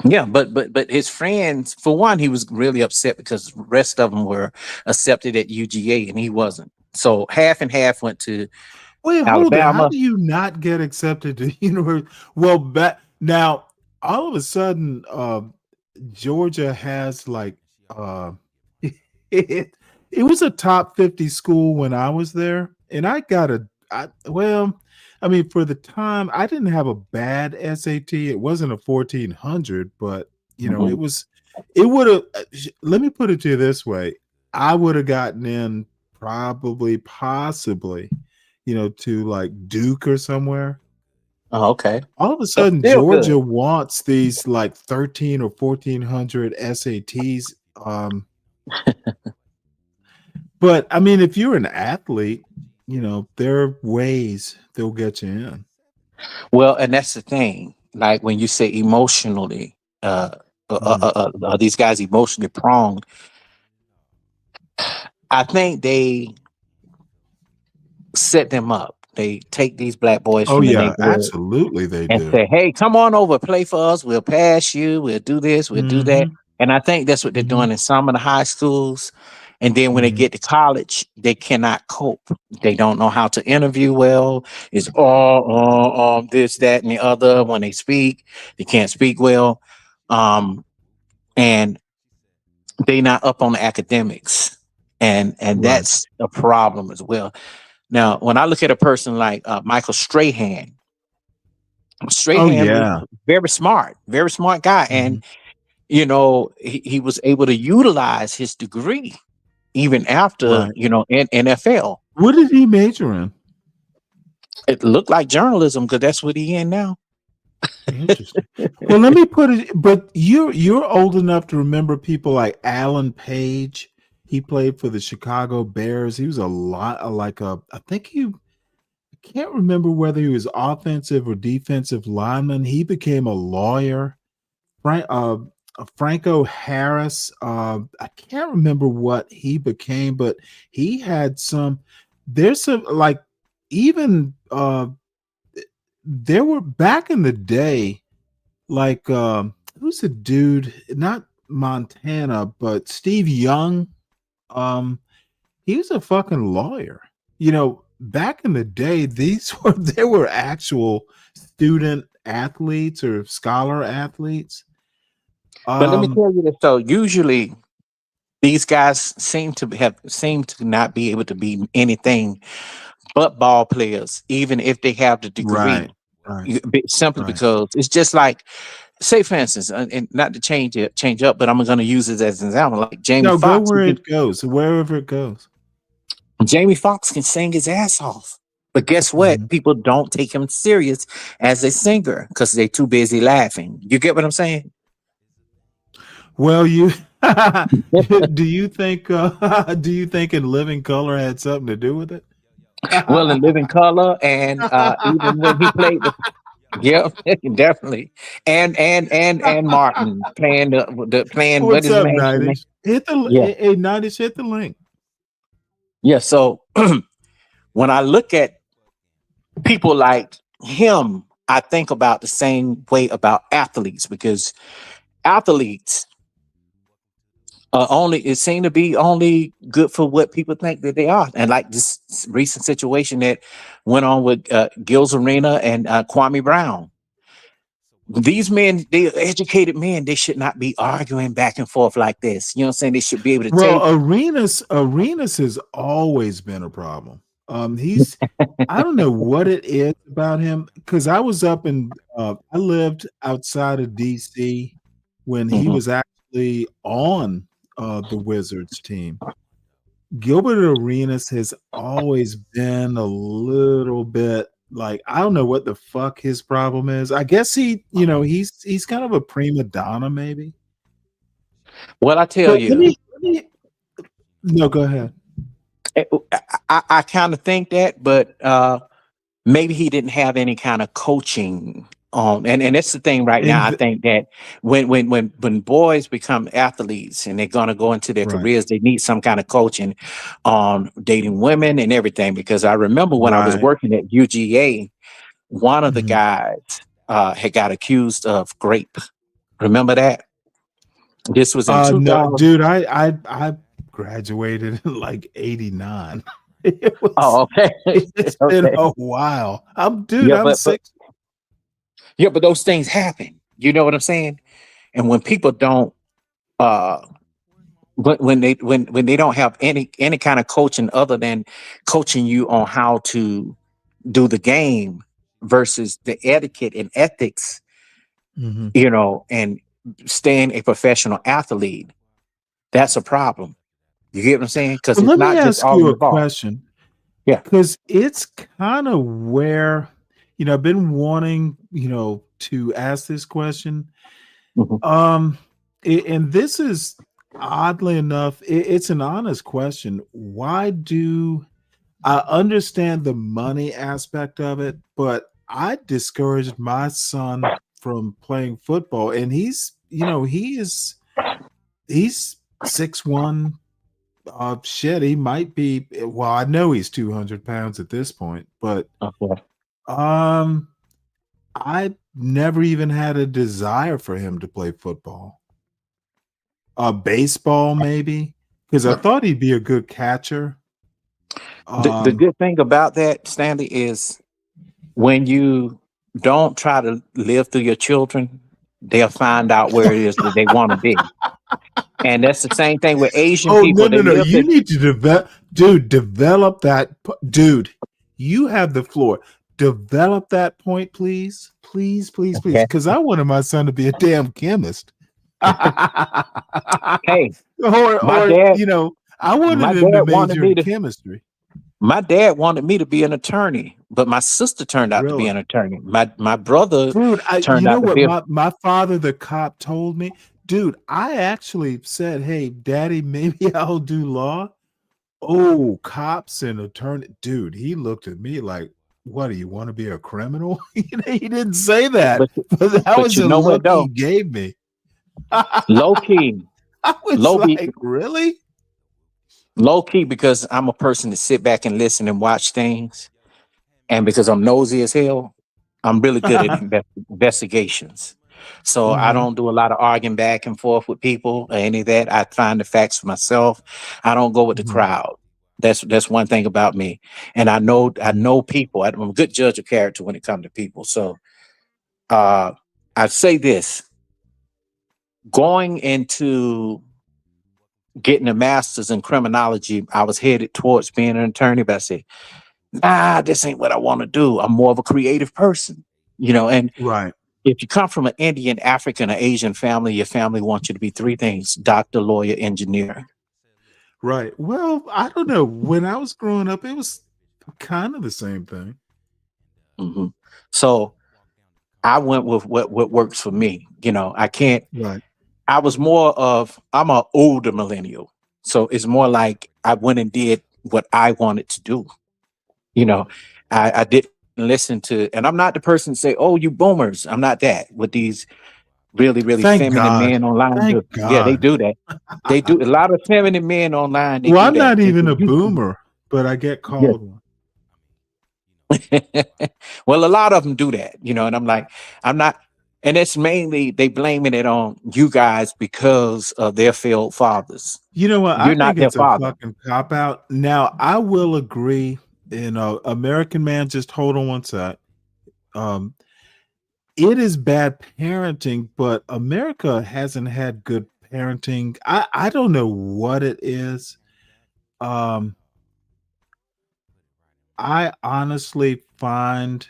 yeah, but his friends, for one, he was really upset because the rest of them were accepted at UGA and he wasn't. So half and half went to Wait, hold it. How Alabama. do you not get accepted to university? Well, now all of a sudden, Georgia has like it, it was a top 50 school when I was there, and I mean, for the time, I didn't have a bad SAT. It wasn't a 1400, but you know, Mhm. it would have. Let me put it to you this way: I would have gotten in possibly, you know, to like Duke or somewhere. Oh, okay. All of a That's sudden, still good. Georgia wants these like 13 or 1400 SATs. But I mean, if you're an athlete, you know, there are ways they'll get you in. Well, and that's the thing. Like when you say emotionally, are these guys emotionally pronged? I think they set them up. They take these black boys Oh from the yeah, neighborhood absolutely they and do. say, "Hey, come on over, play for us. We'll pass you. We'll do this. We'll do that." Mhm. And I think that's what they're doing in some of the high schools. And then when they Mhm. get to college, they cannot cope. They don't know how to interview well. It's this, that, and the other. When they speak, they can't speak well, and they not up on the academics, and Right. that's a problem as well. Now, when I look at a person like Michael Strahan, Oh Strahan was yeah. very smart guy, and Mhm. you know he was able to utilize his degree even after Right. in NFL. What did he major in? It looked like journalism because that's what he in now. Interesting. Well, let me put it, but you're old enough to remember people like Alan Page. He played for the Chicago Bears. He was a lot like I think I can't remember whether he was offensive or defensive lineman. He became a lawyer. Franco Harris. I can't remember what he became, but he had some. There's some like even there were back in the day, like who's the dude? Not Montana, but Steve Young. Um, he was a fucking lawyer. You know, back in the day, there were actual student athletes or scholar athletes. But let me tell you this: so usually these guys seem to not be able to be anything but ball players, even if they have the degree. Right, right, Simply right. because it's just like, say for instance, and not to change up, but I'm going to use it as an example. Like Jamie No, go Foxx, where it goes, wherever it goes. Jamie Foxx can sing his ass off, but guess what? Mhm. People don't take him serious as a singer because they're too busy laughing. You get what I'm saying? Well, you do you think do you think In Living Color had something to do with it? Well, in Living Color, and even when he played the yeah, definitely. And Martin playing playing what What's is his up, name? 90s? Hit the Yeah. hey 90s, hit the link. Yeah. So when I look at people like him, I think about the same way about athletes because athletes it seem to be only good for what people think that they are. And like this recent situation that went on with Gil's Arena and Kwame Brown. these men, they're educated men. They should not be arguing back and forth like this. You know what I'm saying? They should be able to Well, take. Arenas has always been a problem. He's I don't know what it is about him because I was up in I lived outside of DC when he was actually on the Wizards team. Gilbert Arenas has always been a little bit like I don't know what the fuck his problem is. I guess he's kind of a prima donna, maybe. Well, I tell But you, no, go ahead. I kind of think that, but maybe he didn't have any kind of coaching on, and that's the thing right now. I think that when boys become athletes and they're gonna go into their careers, they need some kind of coaching on dating women and everything. Because I remember when I was working at UGA, one of the guys had got accused of rape. Remember that? This was in No, 2000. dude, I graduated in like 89. Oh, okay. It's been a while. I'm But 6. yeah, but those things happen. You know what I'm saying? And when people don't, when they don't have any kind of coaching other than coaching you on how to do the game versus the etiquette and ethics, you know, and staying a professional athlete, that's a problem. You get what I'm saying? Because But it's let me not just ask all you in a the ball. question. Yeah. Because it's kind of where, I've been wanting, to ask this question. And this is oddly enough, it's an honest question. Why do I understand the money aspect of it, but I discouraged my son from playing football, and he's 6'1". Shit, he might be. Well, I know he's 200 pounds at this point, but I never even had a desire for him to play football. Baseball, maybe, because I thought he'd be a good catcher. The good thing about that, Stanley, is when you don't try to live through your children, they'll find out where it is that they want to be. And that's the same thing with Asian Oh, people. no! They live You need to develop that, dude. You have the floor. Develop that point, please, because I wanted my son to be a damn chemist. Hey, or dad, I wanted him to major in chemistry. My dad wanted me to be an attorney, but my sister turned out to be an attorney. My brother turned out to be my father, the cop, told me, dude, I actually said, hey, daddy, maybe I'll do law. Oh, cops and attorney. Dude, he looked at me like, what, do you want to be a criminal? He didn't say that, but that was the look he gave me. Low key. I was like, really? Low key, because I'm a person to sit back and listen and watch things. And because I'm nosy as hell, I'm really good at investigations. So I don't do a lot of arguing back and forth with people or any of that. I find the facts for myself. I don't go with the crowd. That's one thing about me. And I know people. I'm a good judge of character when it comes to people. So I'd say this. Going into getting a master's in criminology, I was headed towards being an attorney, but I said, nah, this ain't what I want to do. I'm more of a creative person, and if you come from an Indian, African, or Asian family, your family wants you to be three things: doctor, lawyer, engineer. Right. Well, I don't know. When I was growing up, it was kind of the same thing. So I went with what works for me. I can't. Right. I'm an older millennial. So it's more like I went and did what I wanted to do. I didn't listen to, and I'm not the person to say, oh, you boomers. I'm not that with these really, really feminine men online. Yeah, they do that. They do a lot of feminine men online. Well, I'm not even a boomer, but I get called one. Well, a lot of them do that, and I'm like, I'm not. And it's mainly they blaming it on you guys because of their failed fathers. You know what? You're I not think their it's father. a fucking cop out. Now, I will agree. American man, just hold on one sec. it is bad parenting, but America hasn't had good parenting. I don't know what it is. Um, I honestly find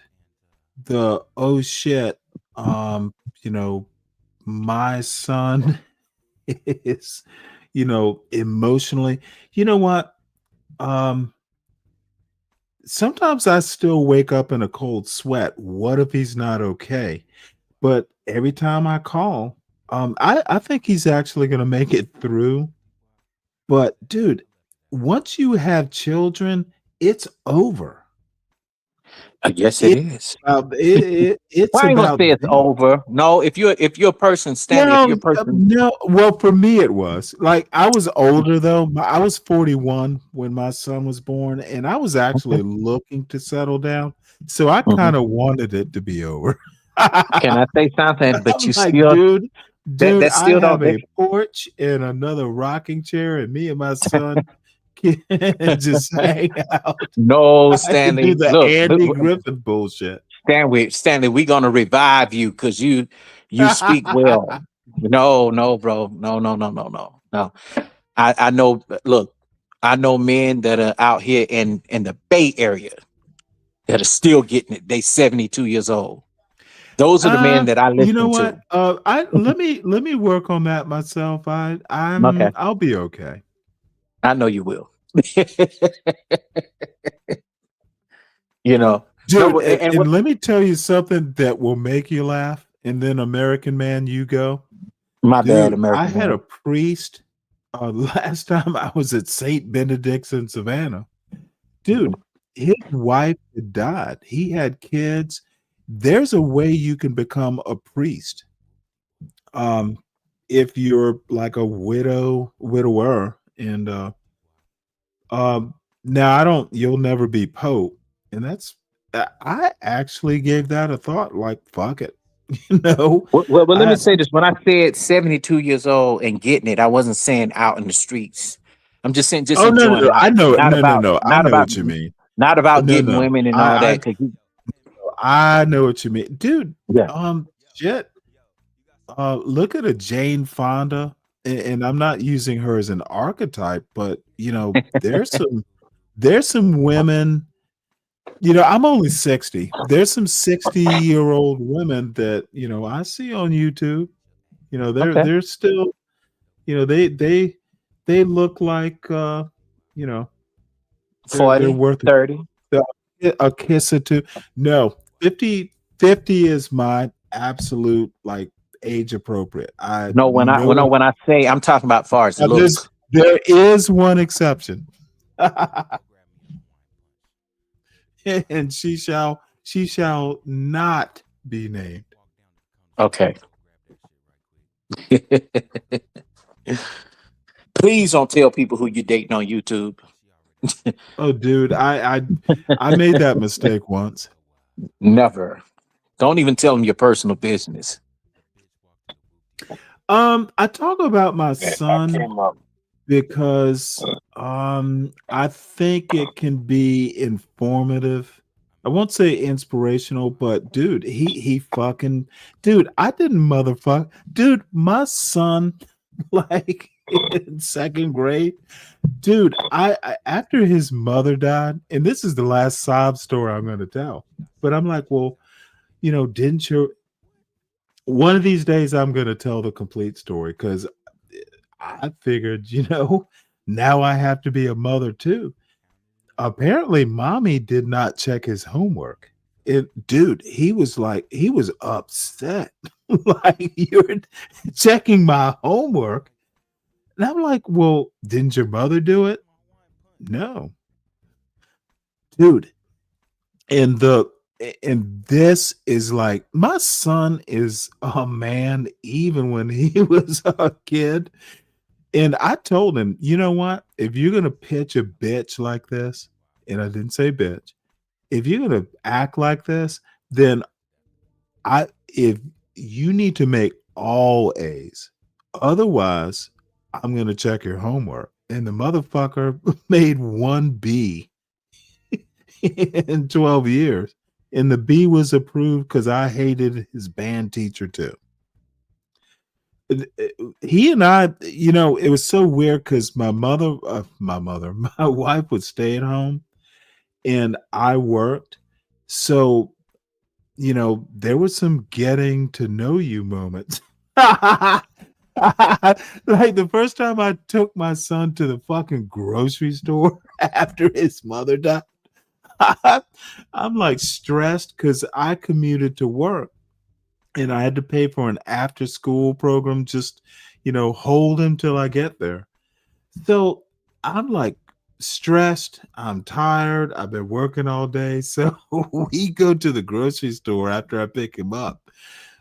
the oh shit, you know, my son is, emotionally. You know what? Um, Sometimes I still wake up in a cold sweat. What if he's not okay? But every time I call, I think he's actually going to make it through. But dude, once you have children, it's over. Yes, it It, is. it's Well, I ain't gonna about say it's them. over. No, if you're a person, Stanley, if No, you're a person, no. Well, for me, it was like I was older though. I was 41 when my son was born, and I was actually looking to settle down. So I Mhm. kind of wanted it to be over. Can I say something? But I'm you like, still that I still don't. have a porch and another rocking chair, and me and my son can just hang out. No, I can do Stanley. the Look, Andy Griffith bullshit. Stanley, we're gonna revive you because you speak well. No, no, bro. No, no, no, no, no, no. I know. Look, I know men that are out here in the Bay Area that are still getting it. They 72 years old. Those are the men that I You know listen what? to. I let me work on that myself. Okay, I'll be okay. I know you will. You know, no, Dude, and what? and let me tell you something that will make you laugh. And then American Man, you go. My bad, Dude, I American had a man. priest last time I was at St. Benedict's in Savannah. Dude, his wife had died. He had kids. There's a way you can become a priest. Um, if you're like a widower, and now I don't you'll never be Pope. And that's I actually gave that a thought, like, fuck it. You know, Well, let me I say this. When I said 72 years old and getting it, I wasn't saying out in the streets. I'm just saying just oh no, no, enjoying no, life. I know it. Not No, no, about no. I not know about what you mean. not about No, getting no. women and all that. I know what you mean. Dude, Yeah. shit. Look at a Jane Fonda, and I'm not using her as an archetype, but there's some women. I'm only 60. There's some 60-year-old women that I see on YouTube. Okay. They're still, they look like you know they're 40, worth 30. a kiss or two. No, 50 is my absolute like age appropriate. I No, know when I say I'm talking about far as look. there is one exception. And she shall not be named. Okay. Please don't tell people who you're dating on YouTube. Oh, dude, I made that mistake once. Never. Don't even tell them your personal business. I talk about my son because I think it can be informative. I won't say inspirational, but dude, he fucking dude, I didn't motherfuck. Dude, my son like in second grade, dude, I after his mother died, and this is the last sob story I'm going to tell. But I'm like, well, didn't your one of these days I'm going to tell the complete story because I figured, now I have to be a mother too. Apparently, mommy did not check his homework. Dude, he was upset. Like, you're checking my homework. And I'm like, well, didn't your mother do it? No, dude. And this is like my son is a man even when he was a kid. And I told him, you know what? If you're gonna pitch a bitch like this, and I didn't say bitch, if you're gonna act like this, then if you need to make all A's, otherwise, I'm gonna check your homework. And the motherfucker made one B in 12 years. And the B was approved because I hated his band teacher too. He and I, it was so weird because my wife would stay at home and I worked. So, there was some getting to know you moments. Like the first time I took my son to the fucking grocery store after his mother died, I'm like stressed because I commuted to work and I had to pay for an after school program, just, hold him till I get there. So I'm like stressed. I'm tired. I've been working all day. So we go to the grocery store after I pick him up.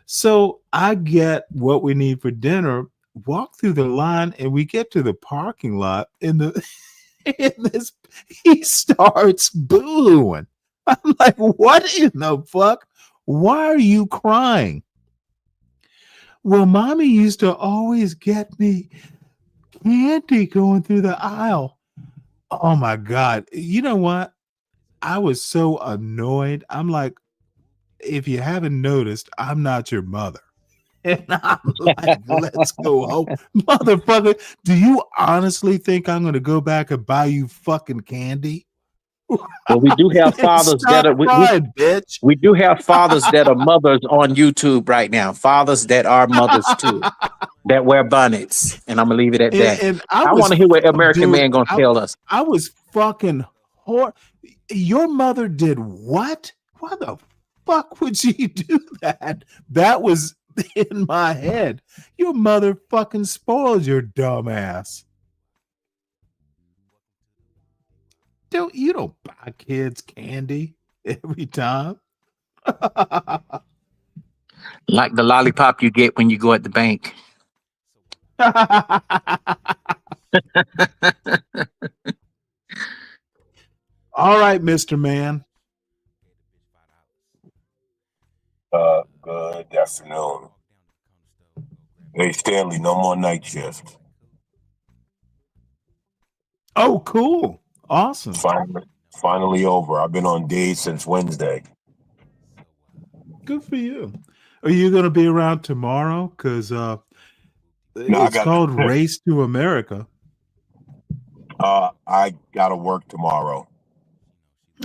So I get what we need for dinner, walk through the line, and we get to the parking lot he starts booing. I'm like, what in the fuck? Why are you crying? Well, mommy used to always get me candy going through the aisle. Oh my God. You know what? I was so annoyed. I'm like, if you haven't noticed, I'm not your mother. And I'm like, let's go home. Motherfucker, do you honestly think I'm going to go back and buy you fucking candy? Well, we do have fathers that are bitch. We do have fathers that are mothers on YouTube right now. Fathers that are mothers too, that wear bonnets. And I'm gonna leave it at that. And I want to hear what American Man gonna tell us. I was fucking Your mother did what? Why the fuck would she do that? That was in my head. Your mother fucking spoiled your dumb ass. You don't buy kids candy every time. Like the lollipop you get when you go at the bank. All right, Mr. Man. Good afternoon. Hey, Stanley, no more night shift. Oh, cool. Awesome. Finally over. I've been on days since Wednesday. Good for you. Are you going to be around tomorrow? Because it's called Race to America. I got to work tomorrow.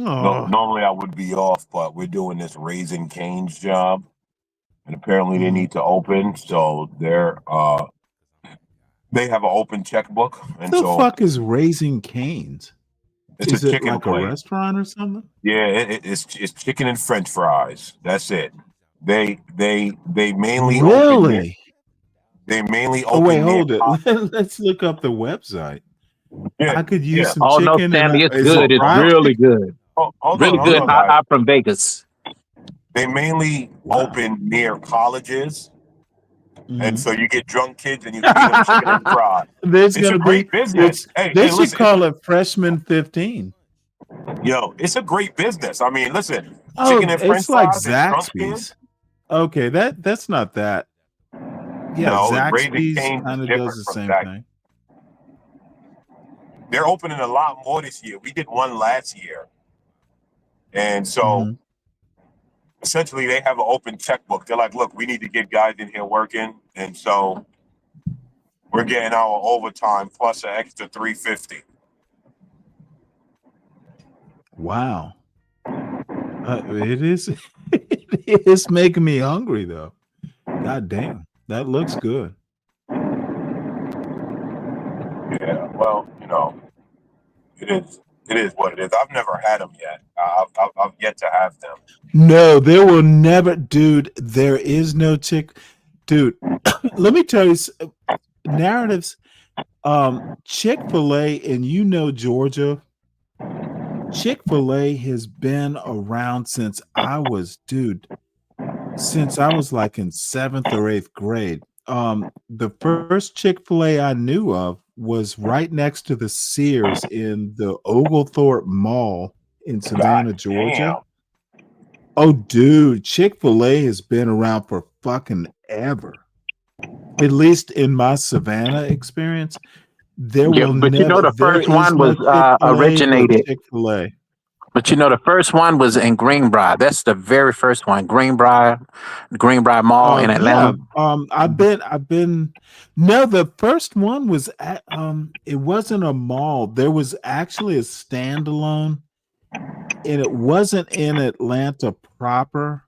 Oh. Normally I would be off, but we're doing this Raising Cane's job. And apparently they need to open. So they have an open checkbook. And What the fuck is Raising Cane's? Is it chicken like place. A restaurant or something? Yeah, it's chicken and French fries. That's it. They mainly really. They mainly Oh open. wait, hold it. Let's look up the website. Yeah, I could use some Oh chicken. no, Stanley, it's is good. it It's fried really chicken? good. Hold really on, good. guys. I'm from Vegas. They mainly open near colleges. And so you get drunk kids and you feed them chicken and fries. There's It's a great business. They should call it Freshman 15. Yo, it's a great business. I mean, listen, Oh, chicken and French it's like fries and drunk kids. Zaxby's. Okay, that's not that. Yeah, No, Raising Zaxby's Cane's kind of is does the different from same Zaxby's. thing. They're opening a lot more this year. We did one last year. And so essentially they have an open checkbook. They're like, look, we need to get guys in here working. And so we're getting our overtime plus an extra $350. Wow. It is it is making me hungry though. God damn. That looks good. Yeah, well, it is what it is. I've never had them yet. I've yet to have them. No, there will never, dude. There is no chick, dude. Let me tell you, narratives. Chick-fil-A, and Georgia. Chick-fil-A has been around since I was like in 7th or 8th grade. The first Chick-fil-A I knew of was right next to the Sears in the Oglethorpe Mall in Savannah, Georgia. Oh, dude, Chick-fil-A has been around for fucking ever. At least in my Savannah experience, there will but never. the first one was originated. Chick-fil-A. But you know, the first one was in Greenbrier. That's the very first one. Greenbrier Mall in Yeah. Atlanta. I've been. No, the first one was at. It wasn't a mall. There was actually a standalone, and it wasn't in Atlanta proper.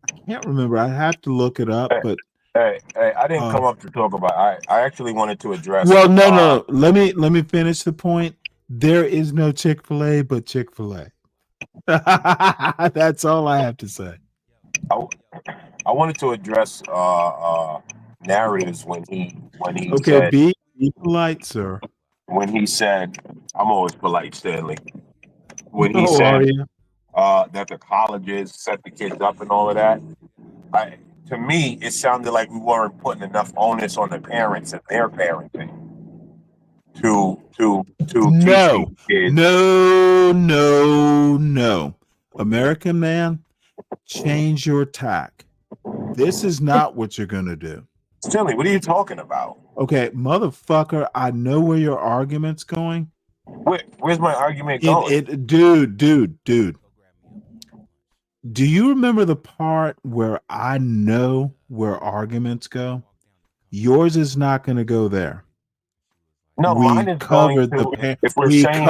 I can't remember. I have to look it up. But Hey, I didn't come up to talk about. I actually wanted to address. well, no. Let me finish the point. There is no Chick-fil-A but Chick-fil-A. That's all I have to say. I wanted to address narratives when he Okay, said be polite, sir. when he said I'm always polite, Stanley. When he Oh, are said you? that the colleges set the kids up and all of that, to me it sounded like we weren't putting enough onus on the parents and their parenting to teach these kids. No. American man, change your tack. This is not what you're gonna do. Stanley, what are you talking about? Okay, motherfucker, I know where your argument's going. Where's my argument going? Dude. Do you remember the part where I know where arguments go? Yours is not going to go there. No, mine is going to. If we're saying,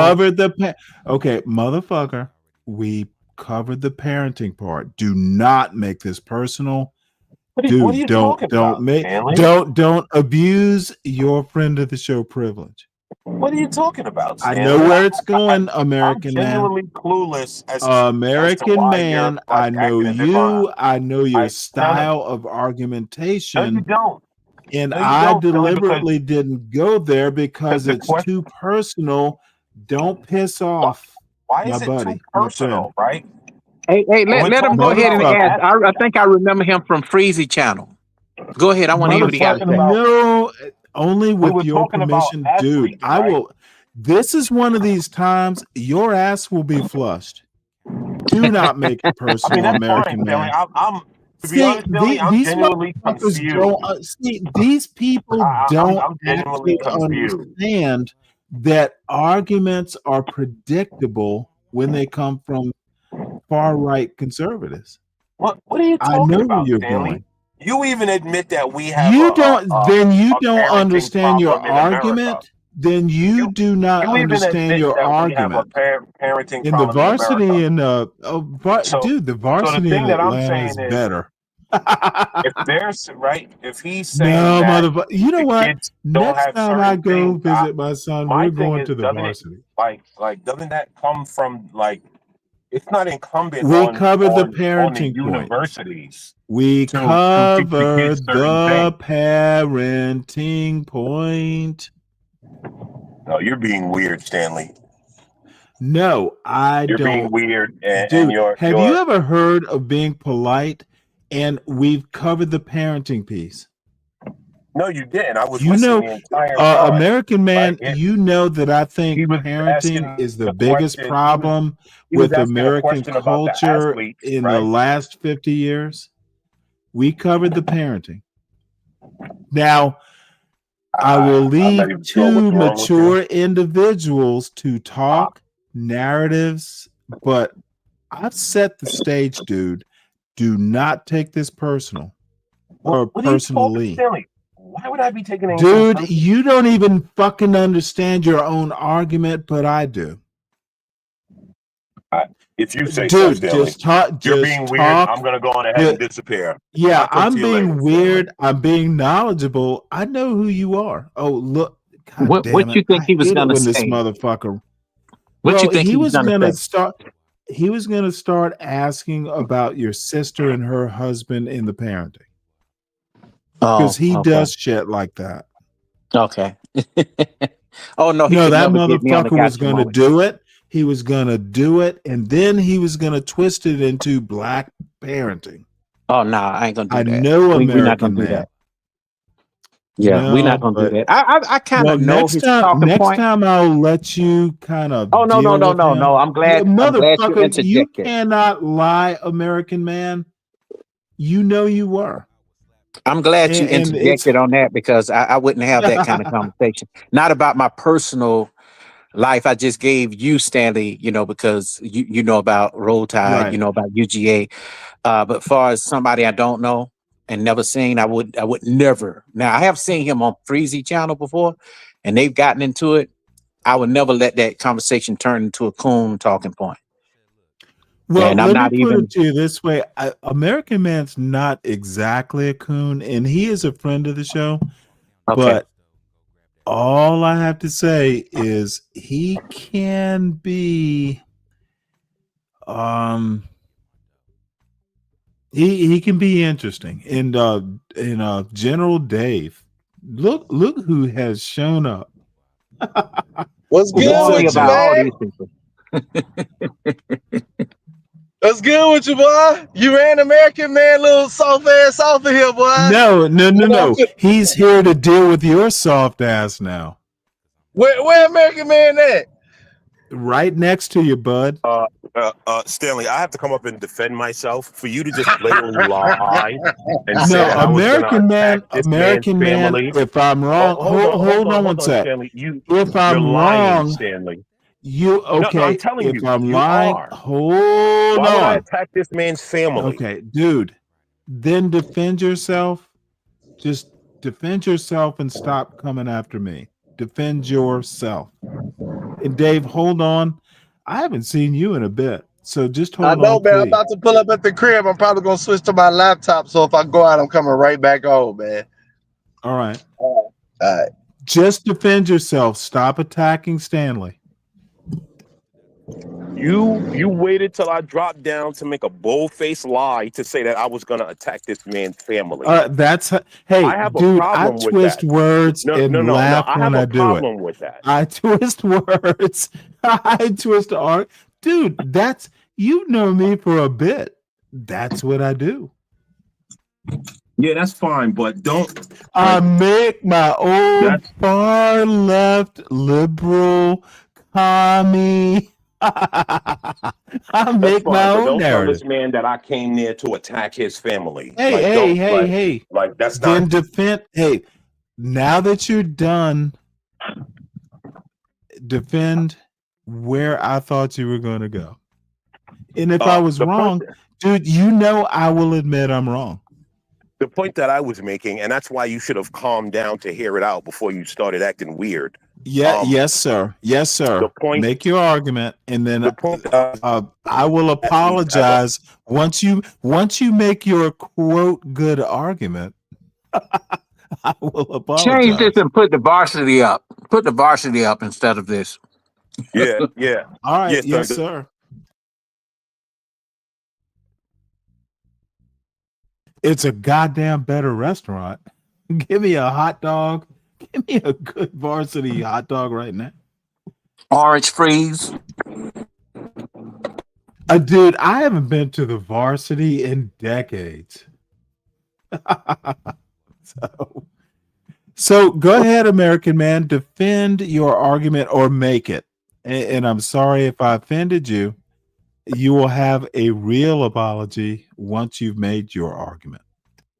okay, motherfucker, we covered the parenting part. Do not make this personal. What are you talking about, Stanley? Don't abuse your friend of the show privilege. What are you talking about, Stanley? I know where it's going, American man. I'm genuinely clueless as American to why man, you're, I know you. I know your style of No, argumentation. you don't. And No, you I don't, Stanley, deliberately didn't go there because it's too personal. Don't piss off Why my is it buddy, too personal, right? Hey, let him go ahead and ask. I think I remember him from Freezy Channel. Go ahead. I want to hear what he got to say. No, only with your talking about permission, athletes, dude. I right? will. This is one of these times your ass will be flushed. Do not make it personal, that's American fine, man. Stanley. To be honest, Stanley, I'm these genuinely motherfuckers confused. don't these people don't I'm genuinely actually confused. understand that arguments are predictable when they come from far right conservatives. What are you I talking know about, where you're Stanley? going. You even admit that we have You don't parenting understand your problem in America. argument. Then you do not You even understand admit your that argument. we have a parenting In the problem in varsity America. dude, the varsity thing in that I'm Atlanta is saying is, better. if he's saying No, that motherfucker. You know the what? kids don't Next have time I certain go things, visit my son, my we're thing going is, to the doesn't varsity. it doesn't that come from it's not incumbent We on covered the on the parenting point. universities We to teach the covered kids certain the things. parenting point. No, you're being weird, Stanley. No, You're being weird, and Dude, you're have you ever heard of being polite? And we've covered the parenting piece. No, you didn't. I was listening the entire time. American man, Like, you know that I think he was parenting asking is the the biggest question- problem he was with asking a American question about the culture athletes, in right? the last 50 years. We covered the parenting. Now, I will leave two mature individuals to talk narratives, but I've set the stage, dude. Do not take this personal or What are you personally. talking, why would I be taking anything Dude, personal? you don't even fucking understand your own argument, but I do. If you say so, Dude, Stanley. You're being weird. I'm going to go on ahead and disappear. Yeah, I'll talk I'm to you being later, weird. I'm being knowledgeable. I know who you are. Oh, look. God damn What it. you think I he was hate it going to when this say? motherfucker. What you think he was going gonna to say? start. He was going to start asking about your sister and her husband in the parenting. Because he does shit like that. Okay. Oh no, he No, could that never get me on the motherfucker was gotcha going to moment. do it. He was going to do it, and then he was going to twist it into black parenting. Oh no, I ain't gonna do that. I know We're not American gonna do man. that. Yeah, we're not gonna do that. I kind of know his talking point. Time I'll let you kind of. Oh no, deal with him. no. I'm glad you motherfucker. You interjected. cannot lie, American man. You know you were. I'm glad you And interjected on that because I wouldn't have that kind of conversation. Not about my personal life I just gave you, Stanley, because you know about Roll Tide, you Right. know about UGA. But far as somebody I don't know and never seen, I would never. Now I have seen him on Freezy channel before, and they've gotten into it. I would never let that conversation turn into a coon talking point. Well, And I'm let me not put even it to you this way. American Man's not exactly a coon, and he is a friend of the show. okay. But all I have to say is he can be he can be interesting. And General Dave, look who has shown up. What's good Warn me with you, about all man? these people. What's good with you, boy? You ran American Man, little soft ass off of here, boy. No. He's here to deal with your soft ass now. Where American Man at? Right next to you, bud. Stanley, I have to come up and defend myself for you to just blatantly lie and say No, that I was going to attack this man's American Man, family. if I'm wrong, hold on one sec. Stanley. If You're I'm lying, wrong, Stanley. no, I'm okay. telling If you, I'm you lying, are. hold Why would I on. attack this man's family? Okay, dude, then defend yourself. Just defend yourself and stop coming after me. Defend yourself. And Dave, hold on. I haven't seen you in a bit. So just I hold know, on, man. I'm please. about to pull up at the crib. I'm probably gonna switch to my laptop. So if I go out, I'm coming right back home, man. All right. All right. Just defend yourself. Stop attacking Stanley. You waited till I dropped down to make a bold-faced lie to say that I was going to attack this man's family. Hey, I have a dude, I problem with twist that. words No. and laugh I when have I a do it. problem with that. I twist words. I twist art. Dude, you know me for a bit. That's what I do. Yeah, that's fine, but don't. I make my old far left liberal commie. I make my But own don't tell narrative. this man that I came there to attack his family. Hey. Like that's Then not. defend. Hey, now that you're done, defend where I thought you were going to go. And if I was wrong, dude, I will admit I'm wrong. The point that I was making, and that's why you should have calmed down to hear it out before you started acting weird. Yes, sir. Make your argument, and then I will apologize once you make your quote good argument. I will apologize. Change this and put the varsity up. Put the varsity up instead of this. Yeah. All right. Yes, sir. It's a goddamn better restaurant. Give me a hot dog. Give me a good varsity hot dog right now. Orange freeze. Dude, I haven't been to the varsity in decades. So go ahead, American Man. Defend your argument or make it. And I'm sorry if I offended you. You will have a real apology once you've made your argument.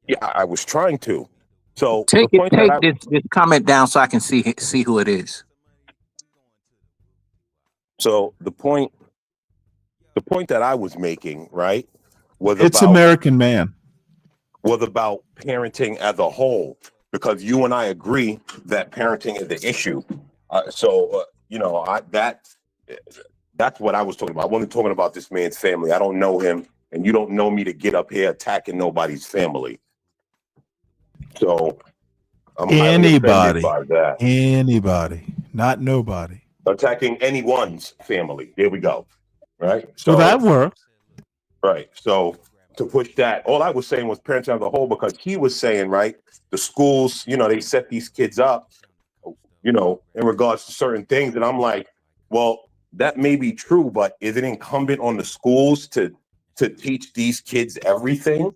Yeah, I was trying to. So take this comment down so I can see who it is. So the point that I was making, right, was it's about American Man. Was about parenting as a whole, because you and I agree that parenting is the issue. That's what I was talking about. I wasn't talking about this man's family. I don't know him, and you don't know me to get up here attacking nobody's family. So I'm highly offended by that. Anybody, not nobody. Attacking anyone's family. There we go. Right. So that works. Right. So to push that, all I was saying was parenting as a whole, because he was saying, right, the schools, they set these kids up, in regards to certain things. And I'm like, well, that may be true, but is it incumbent on the schools to teach these kids everything?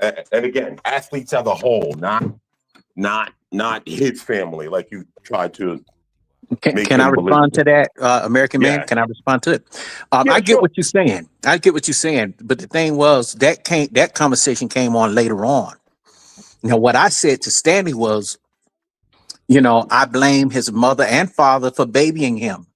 And again, athletes as a whole, not his family, like you tried to. Can I respond to that, American Man? Can I respond to it? I get what you're saying. But the thing was that conversation came on later on. Now, what I said to Stanley was, You know, I blame his mother and father for babying him.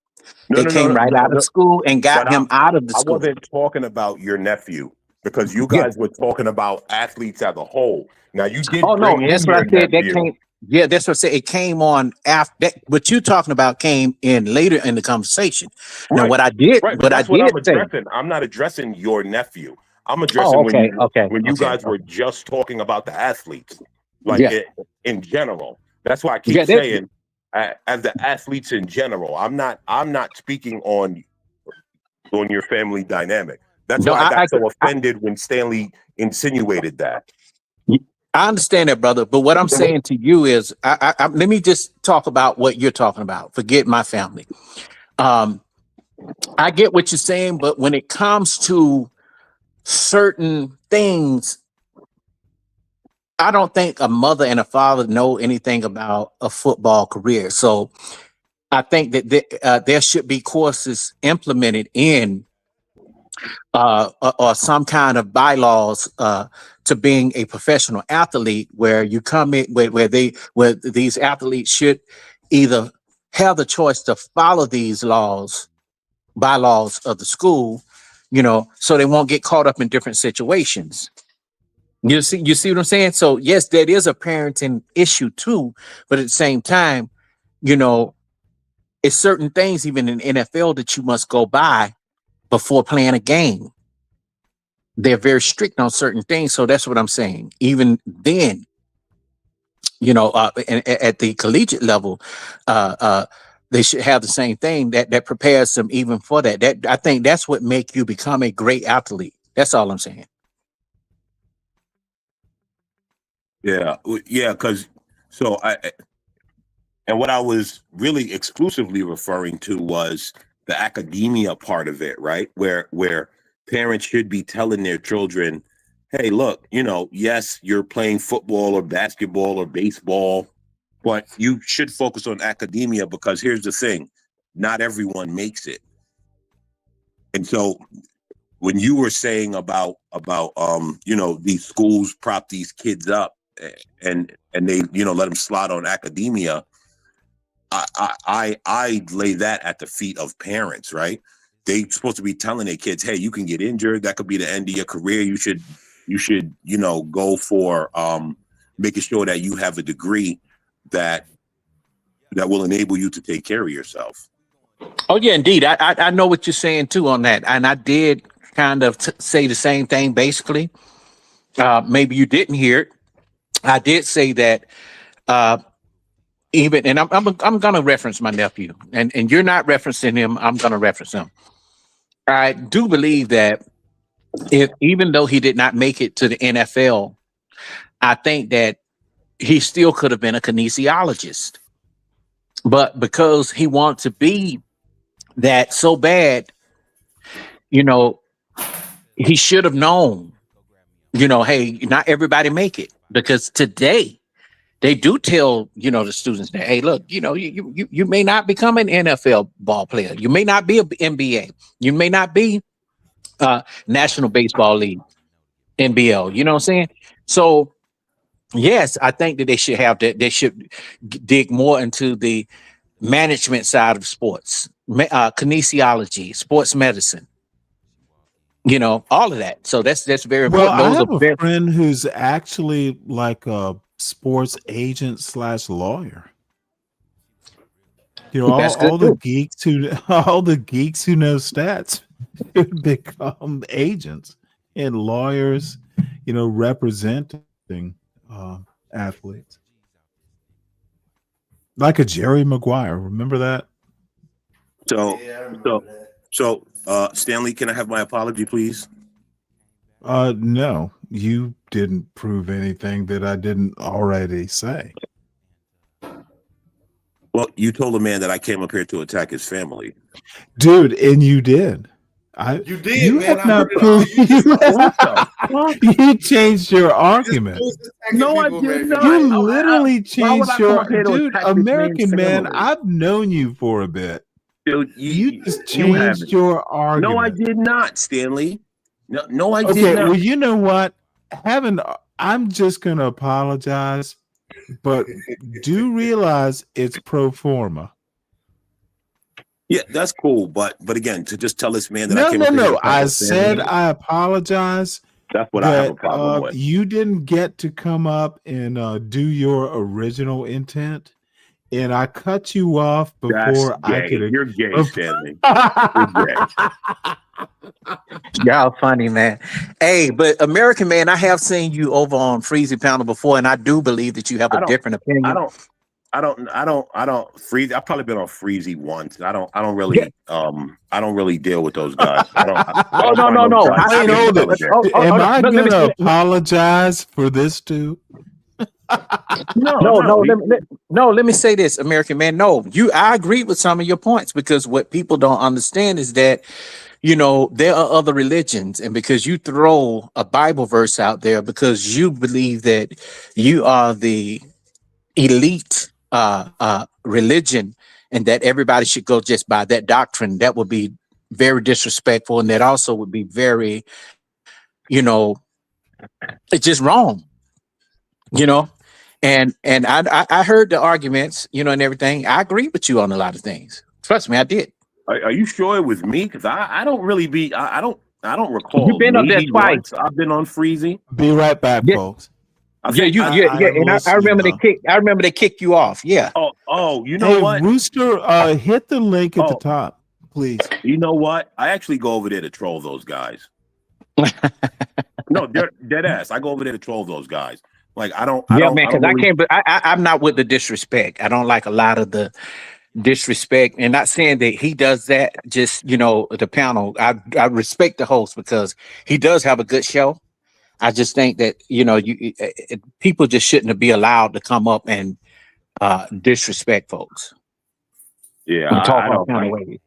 No, They no, no, came no, right no, out of no. school and got But him out of the I school. wasn't talking about your nephew because you Yeah. guys were talking about athletes as a whole. Now you did Oh no, bring that's in what I your said. That nephew. came. Yeah, that's what I said. It came on after that. What you talking about came in later in the conversation. Now, Right, what I did, right. But what I that's what I'm did say. addressing. I'm not addressing your nephew. I'm Oh, addressing okay, okay, when you okay, guys were okay. just talking about the athletes, like Yeah, in general. That's why I keep yeah. saying as the athletes in general. I'm not speaking on your family dynamic. That's No, why I got so I offended when Stanley insinuated that. I understand that, brother. But what I'm saying to you is, let me just talk about what you're talking about. Forget my family. Um, I get what you're saying, but when it comes to certain things, I don't think a mother and a father know anything about a football career. So I think that there should be courses implemented in or some kind of bylaws to being a professional athlete, where you come in where these athletes should either have the choice to follow these bylaws of the school, you know, so they won't get caught up in different situations. You see what I'm saying? So yes, that is a parenting issue too, but at the same time, you know, it's certain things even in NFL that you must go by before playing a game. They're very strict on certain things. So that's what I'm saying. Even then, you know, at the collegiate level, they should have the same thing that prepares them even for that. That I think that's what make you become a great athlete. That's all I'm saying. Yeah, yeah, because so and what I was really exclusively referring to was the academia part of it, right? Where parents should be telling their children, "Hey, look, you know, yes, you're playing football or basketball or baseball, but you should focus on academia because here's the thing, not everyone makes it." And so when you were saying about you know, these schools prop these kids up and they, you know, let them slide on academia, I lay that at the feet of parents, right? They supposed to be telling their kids, hey, you can get injured, that could be the end of your career. You should you know, go for making sure that you have a degree that will enable you to take care of yourself. Oh yeah, indeed. I know what you're saying too on that, and I did kind of say the same thing basically. Maybe you didn't hear it. I did say that even, and I'm gonna reference my nephew, and you're not referencing him. I'm gonna reference him. I do believe that even though he did not make it to the NFL, I think that he still could have been a kinesiologist. But because he wanted to be that so bad, you know, he should have known, you know, hey, not everybody make it. Because today they do tell, you know, the students that, hey, look, you know, you may not become an NFL ball player. You may not be an NBA. You may not be National Baseball League, NBL. You know what I'm saying? So yes, I think that they should have that. They should dig more into the management side of sports, kinesiology, sports medicine. You know, all of that. So that's very Well, important. I Those are have a very. friend who's actually like a sports agent slash lawyer. You know, That's all good the too. geeks who all the geeks who know stats should become agents and lawyers, you know, representing athletes. Like a Jerry Maguire. Remember that? So Stanley, can I have my apology, please? No, you didn't prove anything that I didn't already say. Well, you told a man that I came up here to attack his family. Dude, and you did. You did, You man. have I not heard it all. proved You just you changed your argument. No, I people, did man. not. You literally Why would changed I come your up here to dude, attack this man's American man. family? I've known you for a bit. Dude, You just you changed haven't. your No, I argument. did not, Stanley. No, I did Okay, not. well, you know what? I'm just gonna apologize but do realize it's pro forma. Yeah, that's cool. But again, to just tell this man that I No, came no, up here to no. talk I with said family, I apologize. that's what I have a That problem with. you didn't get to come up and do your original intent, and I cut you off That's before I gay. could. You're gay, Stanley. You're gay. Y'all funny, man. Hey, but American man, I have seen you over on Freezy Panel before, and I do believe that you have a I don't. different opinion. I don't freeze. I've probably been on Freezy once. I don't really deal with those guys. I don't Oh no, find no, those no. guys to Wait, be hold it. intelligent. Am I let me gonna say- apologize for this too? Let me say this, American man. No, I agree with some of your points, because what people don't understand is that, there are other religions, and because you throw a Bible verse out there because you believe that you are the elite religion and that everybody should go just by that doctrine, that would be very disrespectful, and that also would be very, it's just wrong, and I heard the arguments, and everything. I agree with you on a lot of things. Trust me, I did. Are you sure it was me? Because I don't really be. I don't recall. You've been up there Maybe twice. once I've been on Freezy. Be right back, folks. I think And I remember I remember they kicked you off. Yeah. Oh, you know Hey, what? Rooster, hit the link at the top, please. You know what? I actually go over there to troll those guys. No, they're dead ass. I go over there to troll those guys. Like I don't. Man, because I can't. But I'm not with the disrespect. I don't like a lot of the disrespect, and not saying that he does that. Just the panel. I respect the host because he does have a good show. I just think that people just shouldn't be allowed to come up and disrespect folks. Yeah, And talk I all don't. kind of ways.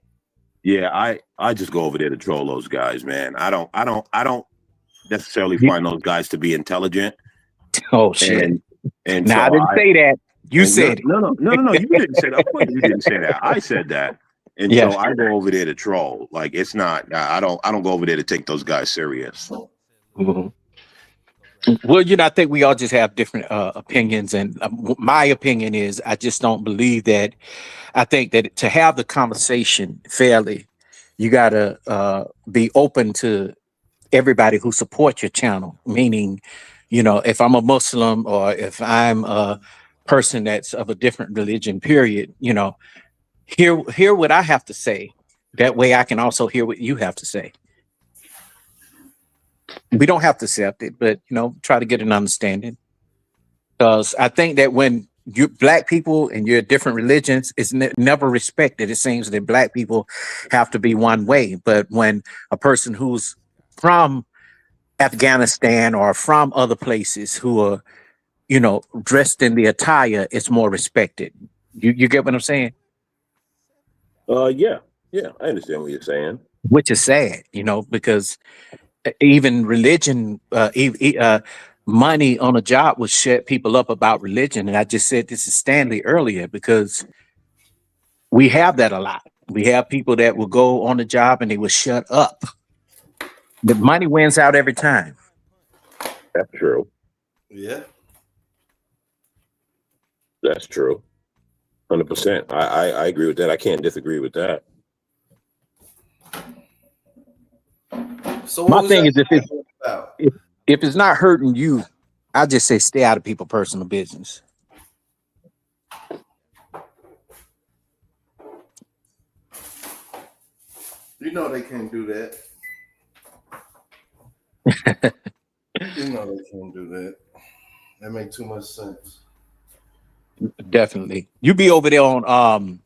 Yeah, I just go over there to troll those guys, man. I don't necessarily find those guys to be intelligent. Oh shit! And no, so I didn't say that. You said it. No. You didn't say that. Of course, you didn't say that. I said that. And Yeah. so I go over there to troll. Like it's not. I don't go over there to take those guys serious. Mm-hmm. Well, I think we all just have different opinions, and my opinion is I just don't believe that. I think that to have the conversation fairly, you gotta be open to everybody who supports your channel. Meaning, if I'm a Muslim or if I'm a person that's of a different religion, period, hear what I have to say. That way I can also hear what you have to say. We don't have to accept it, but try to get an understanding. Because I think that when you black people and you're different religions, it's never respected. It seems that black people have to be one way. But when a person who's from Afghanistan or from other places who are, dressed in the attire, it's more respected. You get what I'm saying? Yeah, I understand what you're saying. Which is sad, because even religion, money on a job will shut people up about religion. And I just said this is Stanley earlier because we have that a lot. We have people that will go on the job and they will shut up. The money wins out every time. That's true. Yeah. That's true. 100%. I agree with that. I can't disagree with that. So my thing is if it's not hurting you, I just say stay out of people's personal business. You know they can't do that. You know they can't do that. That makes too much sense. Definitely. You be over there on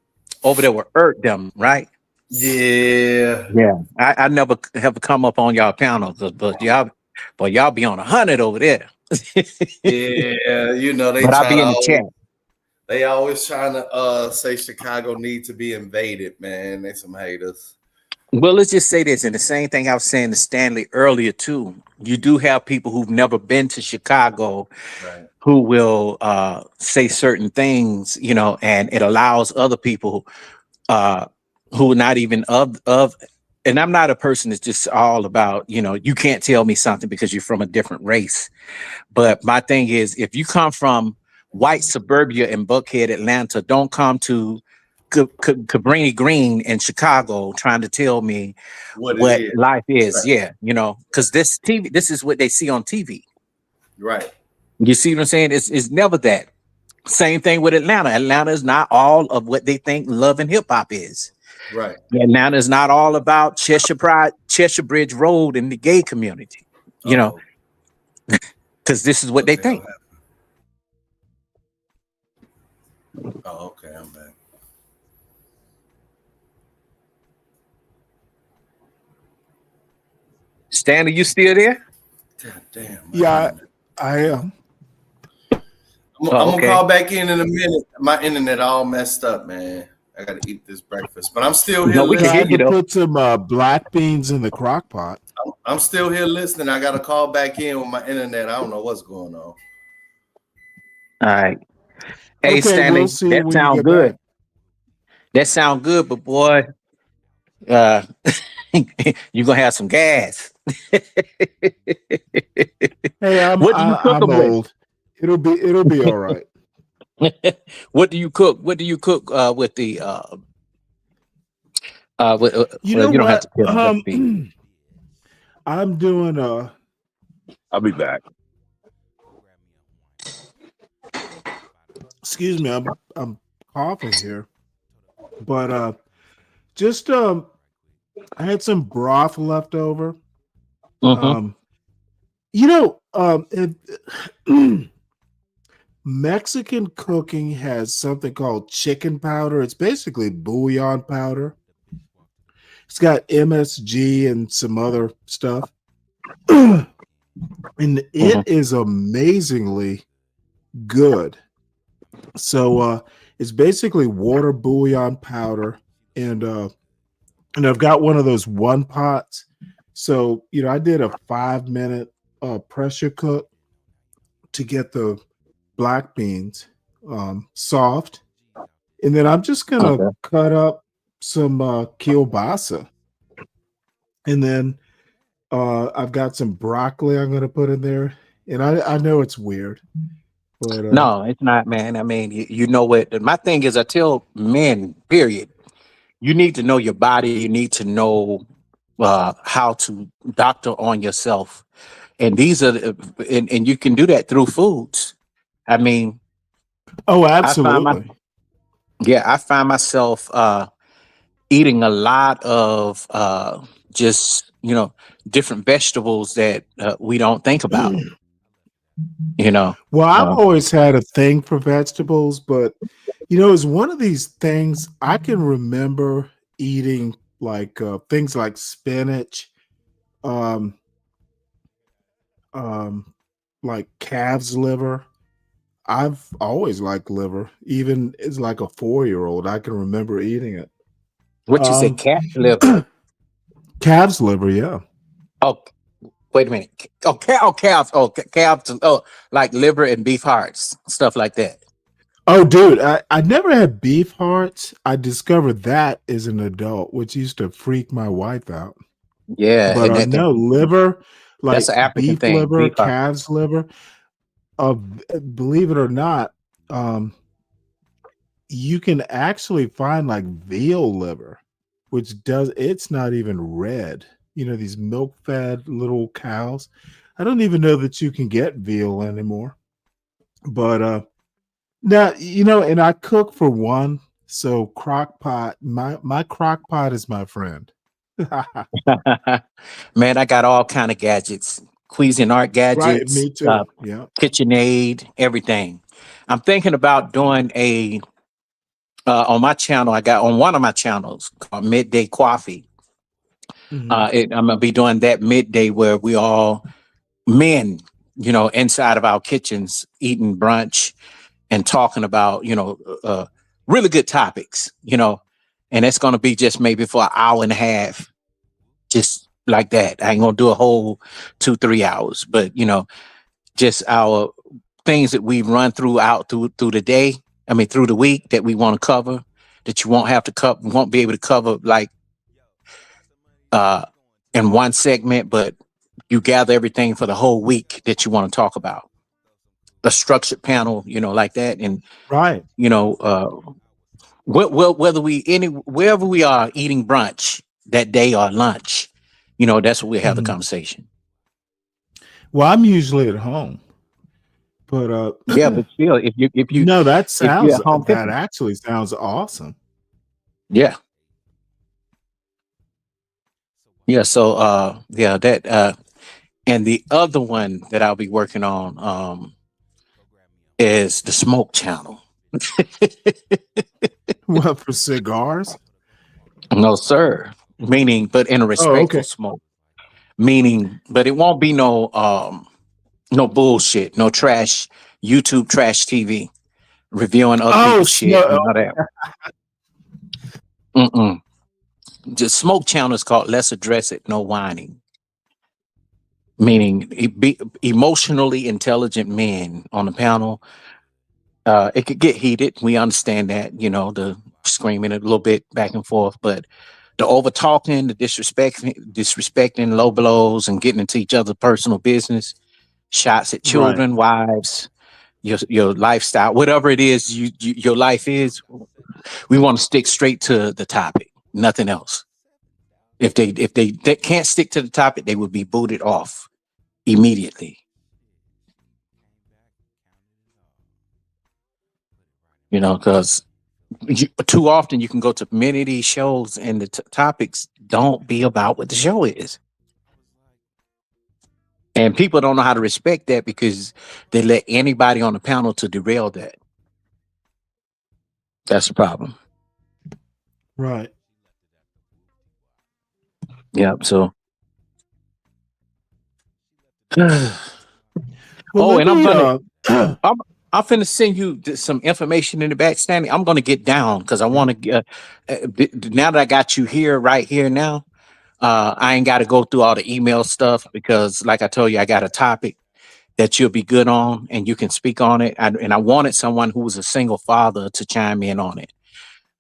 over there with them, right? Yeah. Yeah. I never have come up on y'all panels, but y'all be on 100 over there. Yeah, they but try I'll be in the chat. They always trying to say Chicago needs to be invaded, man. They some haters. Well, let's just say this, and the same thing I was saying to Stanley earlier too. You do have people who've never been to Chicago, right, who will say certain things, and it allows other people who are not even of. And I'm not a person that's just all about, you can't tell me something because you're from a different race. But my thing is, if you come from white suburbia in Buckhead, Atlanta, don't come to Cabrini Green in Chicago trying to tell me What it what is. life is. Right. Yeah, you know, because this is what they see on TV. Right. You see what I'm saying? It's never that. Same thing with Atlanta. Atlanta is not all of what they think love and hip hop is. Right. Atlanta is not all about Cheshire Pride, Cheshire Bridge Road and the gay community. You know, because this is what they think. Oh, okay, I'm back. Stanley, you still there? God damn. Man. Yeah, I am. I'm gonna call back in a minute. My internet all messed up, man. I gotta eat this breakfast, but I'm still here. We can hear you though. Put some black beans in the crock pot. I'm still here listening. I gotta call back in with my internet. I don't know what's going on. All right. Hey, Okay, Stanley, we'll see that when you sound get good. back. That sound good, but boy, you're gonna have some gas. Hey, I'm old. It'll be all right. What do you cook? What do you cook with the you know you don't what? have to tell me. I'm doing I'll be back. Excuse me, I'm coughing here. But just I had some broth left over. You know, Mexican cooking has something called chicken powder. It's basically bouillon powder. It's got MSG and some other stuff. And it is amazingly good. So it's basically water bouillon powder, and I've got one of those one pots. So I did a 5-minute pressure cook to get the black beans soft, and then I'm just gonna cut up some kielbasa, and then I've got some broccoli I'm gonna put in there, and I know it's weird, but no, it's not, man. I mean, you know what? My thing is, I tell men, period, you need to know your body. You need to know how to doctor on yourself, and these are, and you can do that through foods. I mean, oh, absolutely. I find myself eating a lot of just different vegetables that we don't think about. Well, I've always had a thing for vegetables, but it's one of these things I can remember eating, like things like spinach, like calf's liver. I've always liked liver, even as like a 4-year-old. I can remember eating it. What you say, cat liver? Calf's liver, yeah. Oh, wait a minute. Calves. Oh, like liver and beef hearts, stuff like that. Oh, dude, I never had beef hearts. I discovered that as an adult, which used to freak my wife out. Yeah, but no, liver, like that's an African beef thing. liver, Beef heart. calf's liver. Believe it or not, you can actually find like veal liver, which it's not even red. These milk-fed little cows. I don't even know that you can get veal anymore. But now, and I cook for one, so crock pot, my crock pot is my friend. Man, I got all kind of gadgets, Cuisinart gadgets, Right, me too. Yeah, KitchenAid, everything. I'm thinking about doing a on my channel. I got on one of my channels called Midday Coffee. I'm gonna be doing that midday where we all men, inside of our kitchens eating brunch and talking about really good topics, and it's gonna be just maybe for an hour and a half, just like that. I ain't gonna do a whole 2-3 hours, but just our things that we run through the day. I mean, through the week that we want to cover, that you won't have to cover, won't be able to cover like in one segment, but you gather everything for the whole week that you want to talk about. a structured panel, like that. And Right. whether wherever we are eating brunch that day or lunch, that's what we have the conversation. Well, I'm usually at home, but Yeah, but still, if you no, that if you're sounds at home that cooking, actually sounds awesome. yeah. So that and the other one that I'll be working on is the smoke channel. What, for cigars? No, sir. Meaning, but in a Oh, respectful okay. smoke. Meaning, but it won't be no bullshit, no trash, YouTube trash TV reviewing other people's shit and all that. Mm-mm. The smoke channel is called Let's Address It, No Whining. Meaning, emotionally intelligent men on the panel. It could get heated. We understand that, the screaming a little bit back and forth, but the over talking, the disrespecting, low blows, and getting into each other's personal business, shots at children, wives, your lifestyle, whatever it is your life is, we want to stick straight to the topic, nothing else. If they can't stick to the topic, they would be booted off immediately. Because too often you can go to many of these shows and the topics don't be about what the show is. And people don't know how to respect that because they let anybody on the panel to derail that. That's the problem. Right. Yeah. So. Well, and I'm finna send you some information in the back, Stanley. I'm gonna get down because I want to. Now that I got you here, right here now, I ain't got to go through all the email stuff because, like I told you, I got a topic that you'll be good on and you can speak on it. And I wanted someone who was a single father to chime in on it.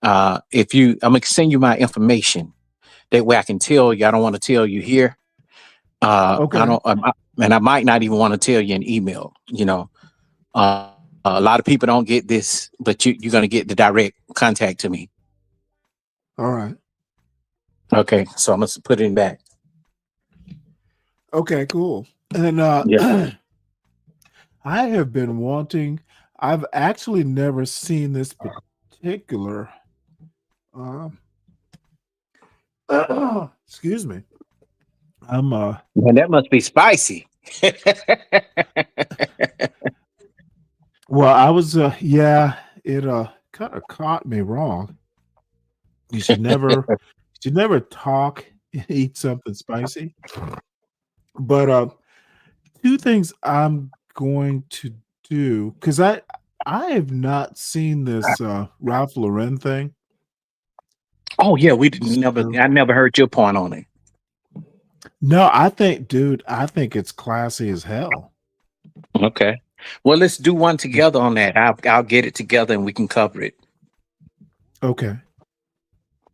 I'm gonna send you my information. That way I can tell you. I don't want to tell you here. Okay. And I might not even want to tell you an email. A lot of people don't get this, but you're gonna get the direct contact to me. All right. Okay, so I'm gonna put it in back. Okay, cool. And Yeah. I have been wanting. I've actually never seen this particular. Excuse me. I'm And that must be spicy. Well, I was yeah, it kind of caught me wrong. You should never talk and eat something spicy. But two things I'm going to do, because I have not seen this Ralph Lauren thing. Oh yeah, I never heard your point on it. No, I think it's classy as hell. Okay. Well, let's do one together on that. I'll get it together and we can cover it. Okay.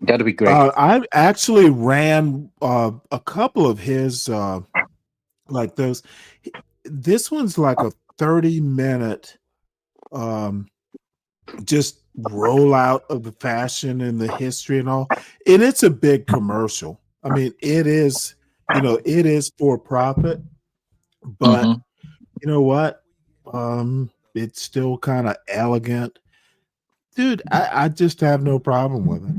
That'll be great. I actually ran a couple of his like those. This one's like a 30-minute just rollout of the fashion and the history and all. And it's a big commercial. I mean, it is, it is for profit, but you know what? It's still kind of elegant. Dude, I just have no problem with it.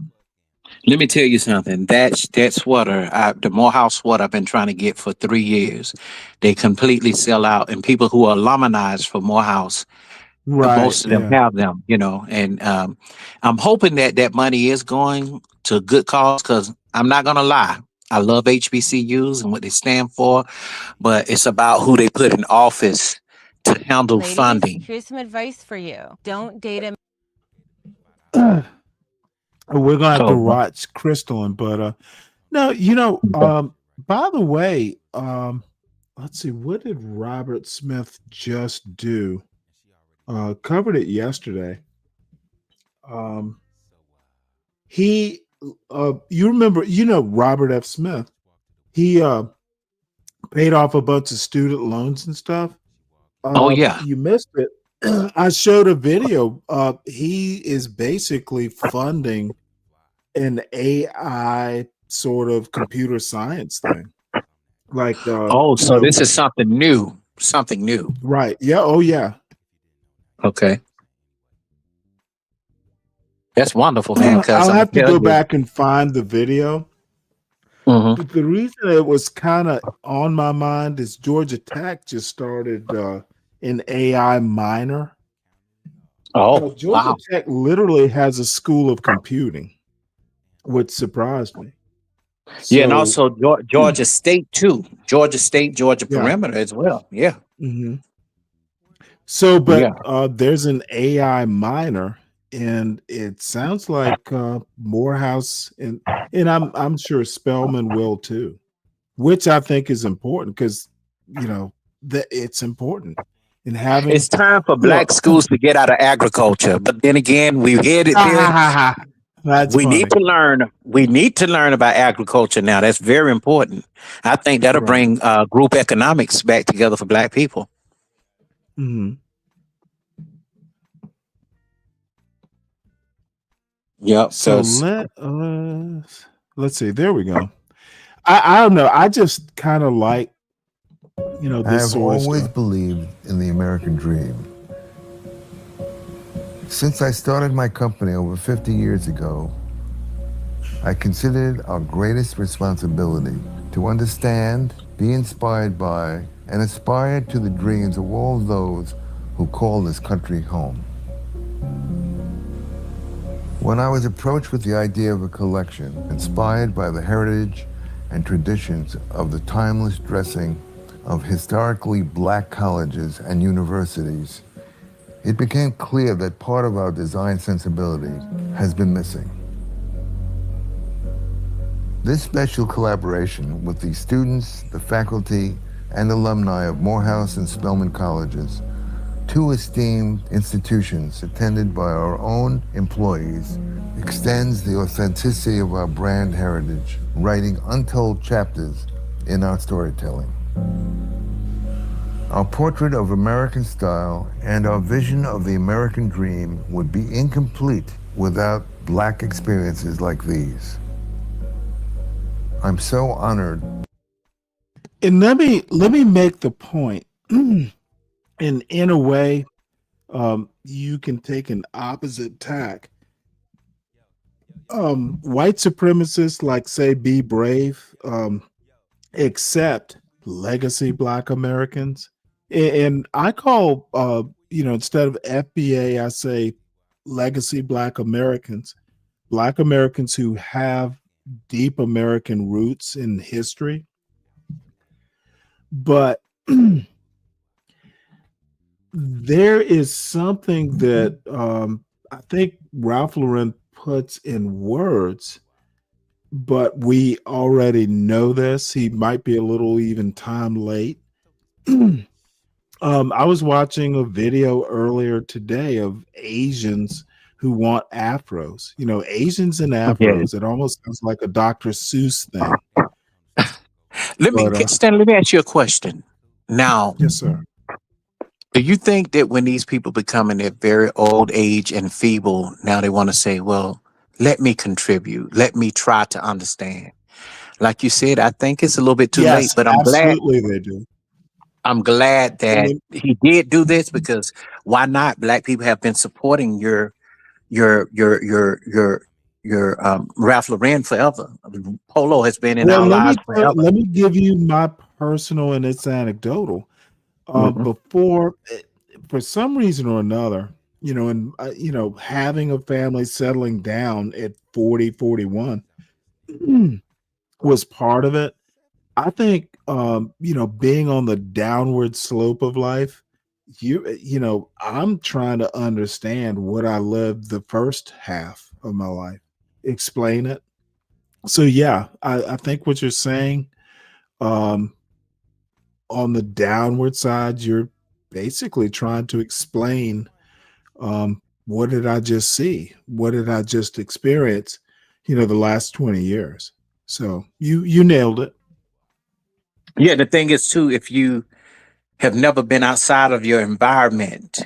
Let me tell you something. That sweater, the Morehouse sweater I've been trying to get for 3 years. They completely sell out. And people who are alumnized for Morehouse, most of them have them, and I'm hoping that money is going to good cause because I'm not going to lie. I love HBCUs and what they stand for, but it's about who they put in office to handle funding. Here's some advice for you. Don't date him. We're gonna have to watch Crystalline, but no, by the way, let's see, what did Robert Smith just do? Covered it yesterday. He you remember, Robert F. Smith, he paid off a bunch of student loans and stuff. Oh yeah. You missed it. I showed a video. He is basically funding an AI sort of computer science thing. Like, Oh, so this is something new. Something new. right. Yeah. Oh, yeah. Okay. That's wonderful, man. Because I'll I'm gonna have to tell go you. back and find the video. Mhm. But the reason it was kind of on my mind is Georgia Tech just started an AI minor. Oh, Georgia wow. Tech literally has a school of computing, which surprised me. Yeah, and So, also Georgia State too. Georgia State, Georgia yeah. Perimeter as well. Yeah. hmm So, Yeah. but there's an AI minor, and it sounds like Morehouse and I'm sure Spelman will too, which I think is important because that it's important in having It's time for look. black schools to get out of agriculture. But then again, we headed there. That's We need funny. to learn. We need to learn about agriculture now. That's very important. I think that'll Right. bring group economics back together for black people. hmm Yep. So let's see. There we go. I don't know. I just kind of like I this have sort of always stuff. believed in the American dream. Since I started my company over 50 years ago, I considered our greatest responsibility to understand, be inspired by, and aspire to the dreams of all those who call this country home. When I was approached with the idea of a collection inspired by the heritage and traditions of the timeless dressing of historically black colleges and universities, it became clear that part of our design sensibility has been missing. This special collaboration with the students, the faculty, and alumni of Morehouse and Spelman colleges, two esteemed institutions attended by our own employees, extends the authenticity of our brand heritage, writing untold chapters in our storytelling. Our portrait of American style and our vision of the American dream would be incomplete without black experiences like these. I'm so honored. And let me make the point. And in a way, you can take an opposite tack. White supremacists like say Be Brave, accept legacy Black Americans, and I call instead of FBA, I say legacy Black Americans who have deep American roots in history, but there is something that I think Ralph Lauren puts in words, but we already know this. He might be a little even time late. I was watching a video earlier today of Asians who want afros. Asians and Yeah. afros. It almost sounds like a Dr. Seuss thing. Stanley, let me ask you a question. Now, Yes, sir. do you think that when these people become in their very old age and feeble, now they want to say, well, let me contribute. Let me try to understand. Like you said, I think it's a little bit too late, Yes, but I'm glad. absolutely they do. I'm glad that he did do this because why not? Black people have been supporting your Ralph Lauren forever. Polo has been in Well, our lives forever. let me give you my personal, and it's anecdotal. Before, for some reason or another, and having a family, settling down at 40, 41 was part of it. I think, being on the downward slope of life, I'm trying to understand what I lived the first half of my life, explain it. So yeah, I think what you're saying, um, on the downward side, you're basically trying to explain, what did I just see? What did I just experience? The last 20 years. So you nailed it. Yeah, the thing is too, if you have never been outside of your environment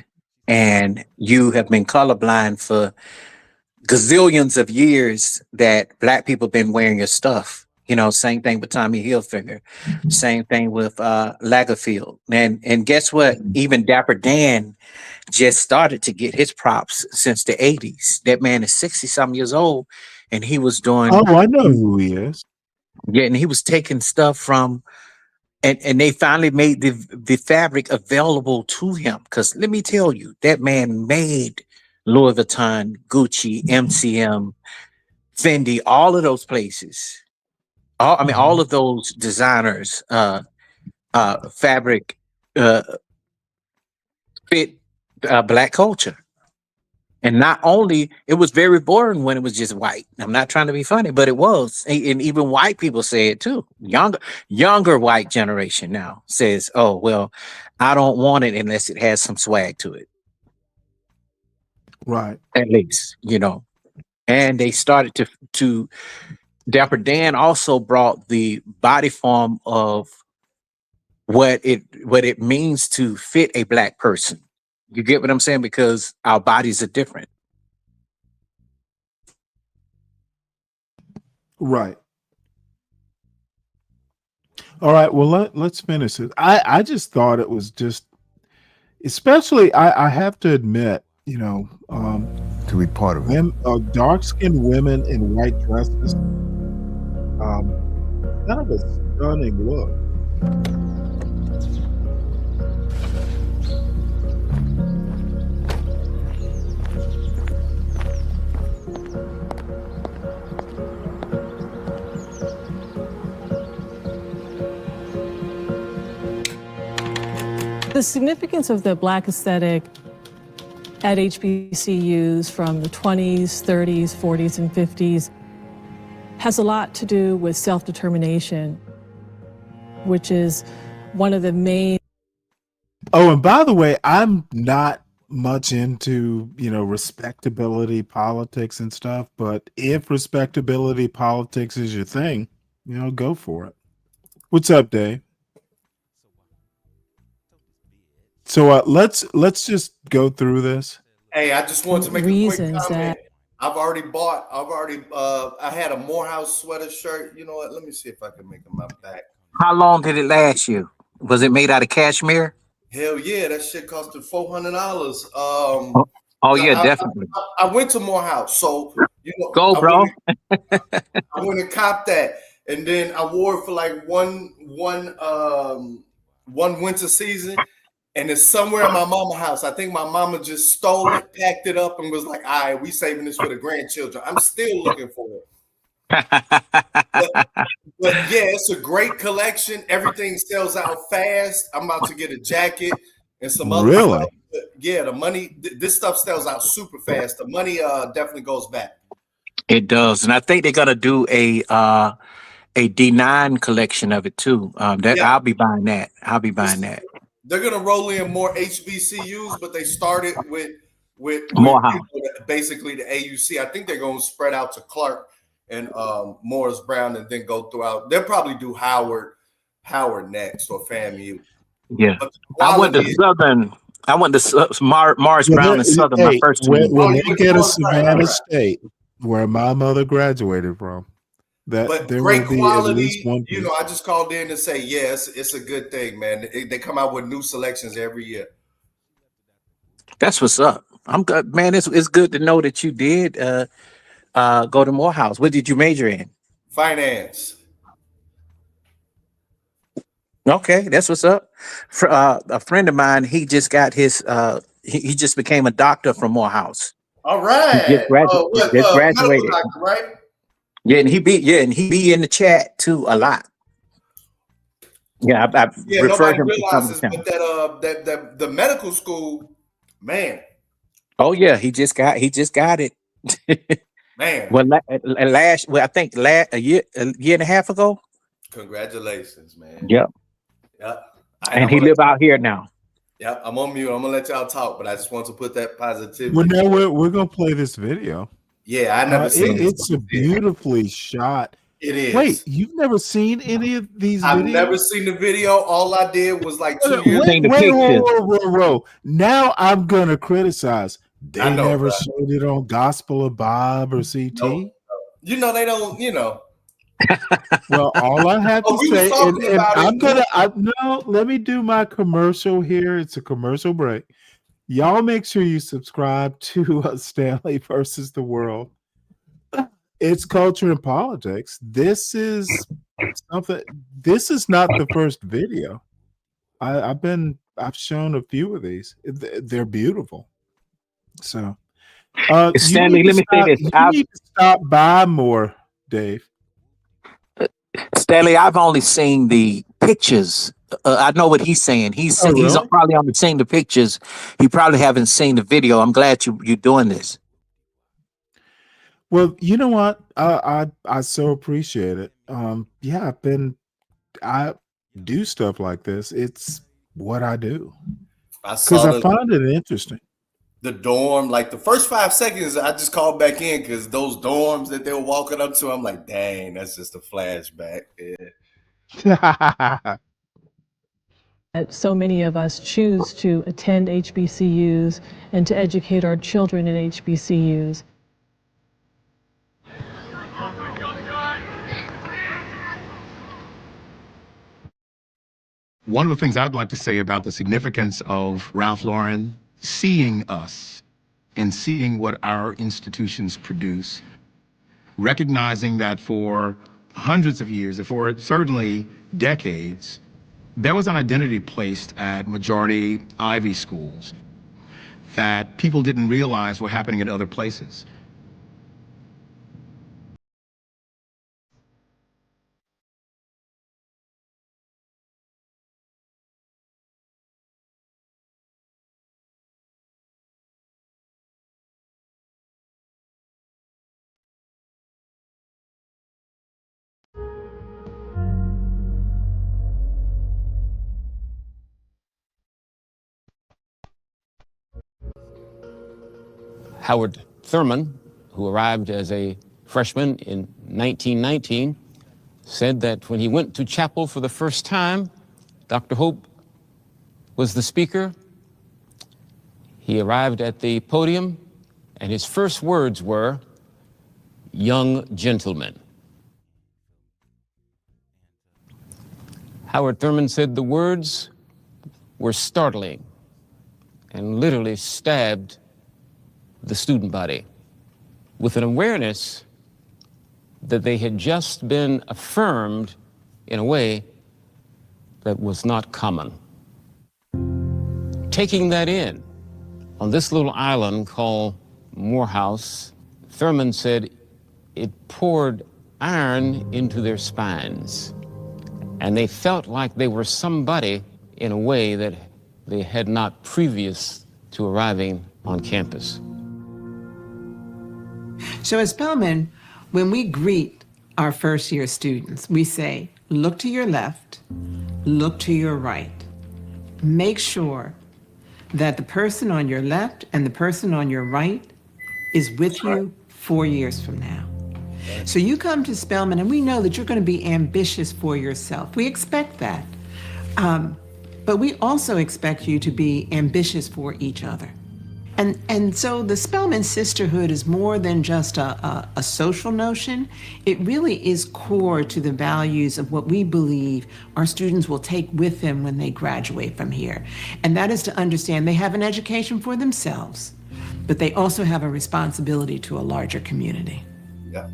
and you have been colorblind for gazillions of years that black people been wearing your stuff. You know, same thing with Tommy Hilfiger, same thing with Lagerfeld. And guess what? Even Dapper Dan just started to get his props since the 80s. That man is 60-some years old and he was doing Oh, I know who he is. yeah, and he was taking stuff from and they finally made the fabric available to him. Because let me tell you, that man made Louis Vuitton, Gucci, MCM, Fendi, all of those places. All of those designers, fabric fit black culture. And not only, it was very boring when it was just white. I'm not trying to be funny, but it was. And even white people say it too. Younger white generation now says, oh, well, I don't want it unless it has some swag to it. Right. At least, you know. And they started to Dapper Dan also brought the body form of what it means to fit a black person. You get what I'm saying? Because our bodies are different. Right. All right. Well, let's finish it. I just thought it was just, especially, I have to admit, you know, to be part of it. Dark-skinned women in white dresses, kind of a stunning look. The significance of the Black aesthetic at HBCUs from the 20s, 30s, 40s, and 50s has a lot to do with self-determination, which is one of the main. Oh, and by the way, I'm not much into, you know, respectability politics and stuff, but if respectability politics is your thing, you know, go for it. What's up, Dave? So let's just go through this. Hey, I just wanted to make a quick comment. I had a Morehouse sweater shirt. You know what? Let me see if I can make it my back. How long did it last you? Was it made out of cashmere? Hell yeah, that shit costed $400. Oh yeah, definitely. I went to Morehouse, so you know, go, bro. I went and copped that, and then I wore it for like one winter season. And it's somewhere in my mama's house. I think my mama just stole it, packed it up, and was like, all right, we saving this for the grandchildren. I'm still looking for it. but yeah, it's a great collection. Everything sells out fast. I'm about to get a jacket and some other stuff. Yeah, the money, this stuff sells out super fast. The money definitely goes back. It does. And I think they're going to do a D9 collection of it too. I'll be buying that. They're gonna roll in more HBCUs, but they started with Morehouse. Basically the AUC. I think they're gonna spread out to Clark and Morris Brown, and then go throughout. They'll probably do Howard next, or FAMU. Yeah, I went to Southern. I went to Morris Brown and Southern my first two years. When they get a Savannah State, where my mother graduated from. But there great will be quality, at least one. You know, I just called in to say, yes, it's a good thing, man. They come out with new selections every year. That's what's up. I'm good, man. It's good to know that you did go to Morehouse. What did you major in? Finance. Okay, that's what's up. A friend of mine, he just got his. He just became a doctor from Morehouse. All right. He just graduated. Doctor, right? Yeah, and he be in the chat too a lot. Yeah, I referred him to some of but that the medical school, man. Oh yeah, he just got it. Man. Well, I think a year and a half ago. Congratulations, man. Yep. And he live out here now. Yep, I'm on mute. I'm gonna let y'all talk, but I just want to put that positivity. Well, now we're gonna play this video. Yeah, I never seen it. It's a beautifully shot It is. Wait, you've never seen any of these I've videos? never seen the video. All I did was like 2 years. Whoa. Now I'm gonna criticize. I They know, never bro. showed it on Gospel of Bob or CT. You know they don't. You know. Well, all I have to we was say, talking and about I'm it. no, let me do my commercial here. It's a commercial break. Y'all make sure you subscribe to Stanley versus the World. It's culture and politics. This is something. This is not the first video. I've shown a few of these. They're beautiful. So, Stanley, let me say this. You need to stop by more, Dave. Stanley, I've only seen the pictures. I know what he's saying. He's probably only seen the pictures. He probably haven't seen the video. I'm glad you're doing this. Well, you know what? I so appreciate it. Yeah, I do stuff like this. It's what I do because I find it interesting. The dorm, like the first 5 seconds, I just called back in because those dorms that they were walking up to, I'm like, dang, that's just a flashback. Yeah. So many of us choose to attend HBCUs and to educate our children in HBCUs. One of the things I'd like to say about the significance of Ralph Lauren seeing us and seeing what our institutions produce, recognizing that for hundreds of years, for certainly decades, there was an identity placed at majority Ivy schools that people didn't realize were happening in other places. Howard Thurman, who arrived as a freshman in 1919, said that when he went to chapel for the first time, Dr. Hope was the speaker. He arrived at the podium, and his first words were, "Young gentlemen." Howard Thurman said the words were startling and literally stabbed the student body with an awareness that they had just been affirmed in a way that was not common. Taking that in, on this little island called Morehouse, Thurman said it poured iron into their spines, and they felt like they were somebody in a way that they had not previous to arriving on campus. So as Spelman, when we greet our first year students, we say, look to your left, look to your right. Make sure that the person on your left and the person on your right is with you 4 years from now. So you come to Spelman and we know that you're going to be ambitious for yourself. We expect that. But we also expect you to be ambitious for each other. And so the Spelman sisterhood is more than just a social notion. It really is core to the values of what we believe our students will take with them when they graduate from here. And that is to understand they have an education for themselves, but they also have a responsibility to a larger community. Yeah.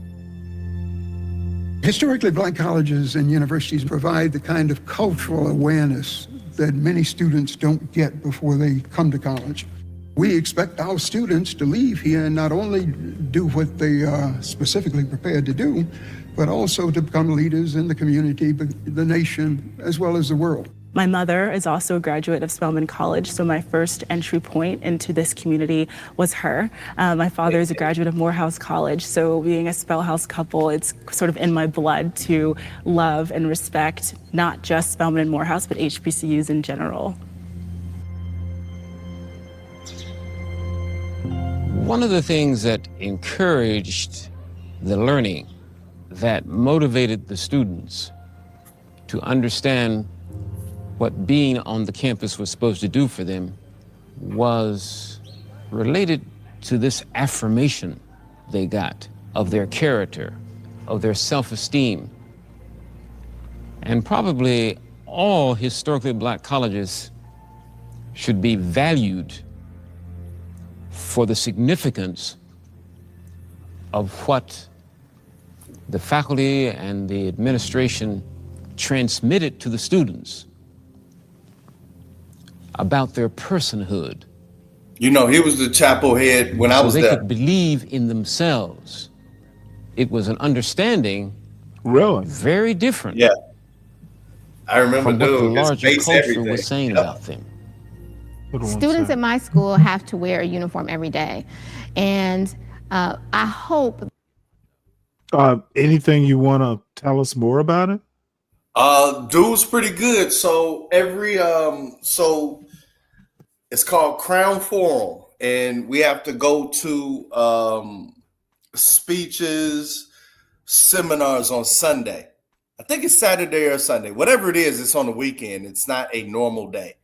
Historically, Black colleges and universities provide the kind of cultural awareness that many students don't get before they come to college. We expect our students to leave here and not only do what they are specifically prepared to do, but also to become leaders in the community, the nation, as well as the world. My mother is also a graduate of Spelman College, so my first entry point into this community was her. My father is a graduate of Morehouse College, so being a Spellhouse couple, it's sort of in my blood to love and respect not just Spelman and Morehouse, but HBCUs in general. One of the things that encouraged the learning that motivated the students to understand what being on the campus was supposed to do for them was related to this affirmation they got of their character, of their self-esteem. And probably all historically black colleges should be valued for the significance of what the faculty and the administration transmitted to the students about their personhood. You know, he was the chapel head when I was so there. they could believe in themselves. It was an understanding very different. Yeah. I remember from what the dude, it's larger base culture everything. was saying about them. Students at my school have to wear a uniform every day. And I hope. Anything you want to tell us more about it? Dude's pretty good. So every so it's called Crown Forum, and we have to go to speeches, seminars on Sunday. I think it's Saturday or Sunday. Whatever it is, it's on the weekend. It's not a normal day,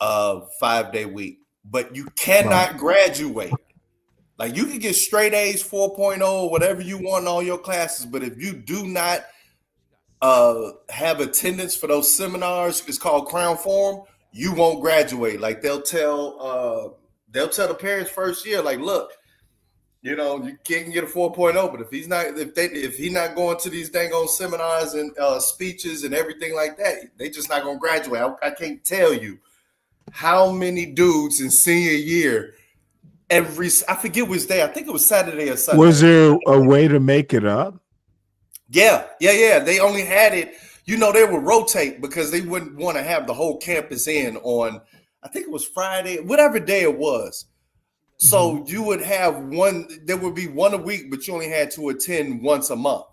5-day week. But you cannot graduate. Like you can get straight A's, 4.0, whatever you want in all your classes. But if you do not have attendance for those seminars, it's called Crown Forum, you won't graduate. Like they'll tell the parents first year, like, look, you know, you can't get a 4.0, but if he's not going to these dang on seminars and speeches and everything like that, they just not gonna graduate. I can't tell you how many dudes in senior year I forget which day. I think it was Saturday or Sunday. Was there a way to make it up? Yeah. They only had it, you know, they would rotate because they wouldn't want to have the whole campus in on, I think it was Friday, whatever day it was. So you would have there would be one a week, but you only had to attend once a month.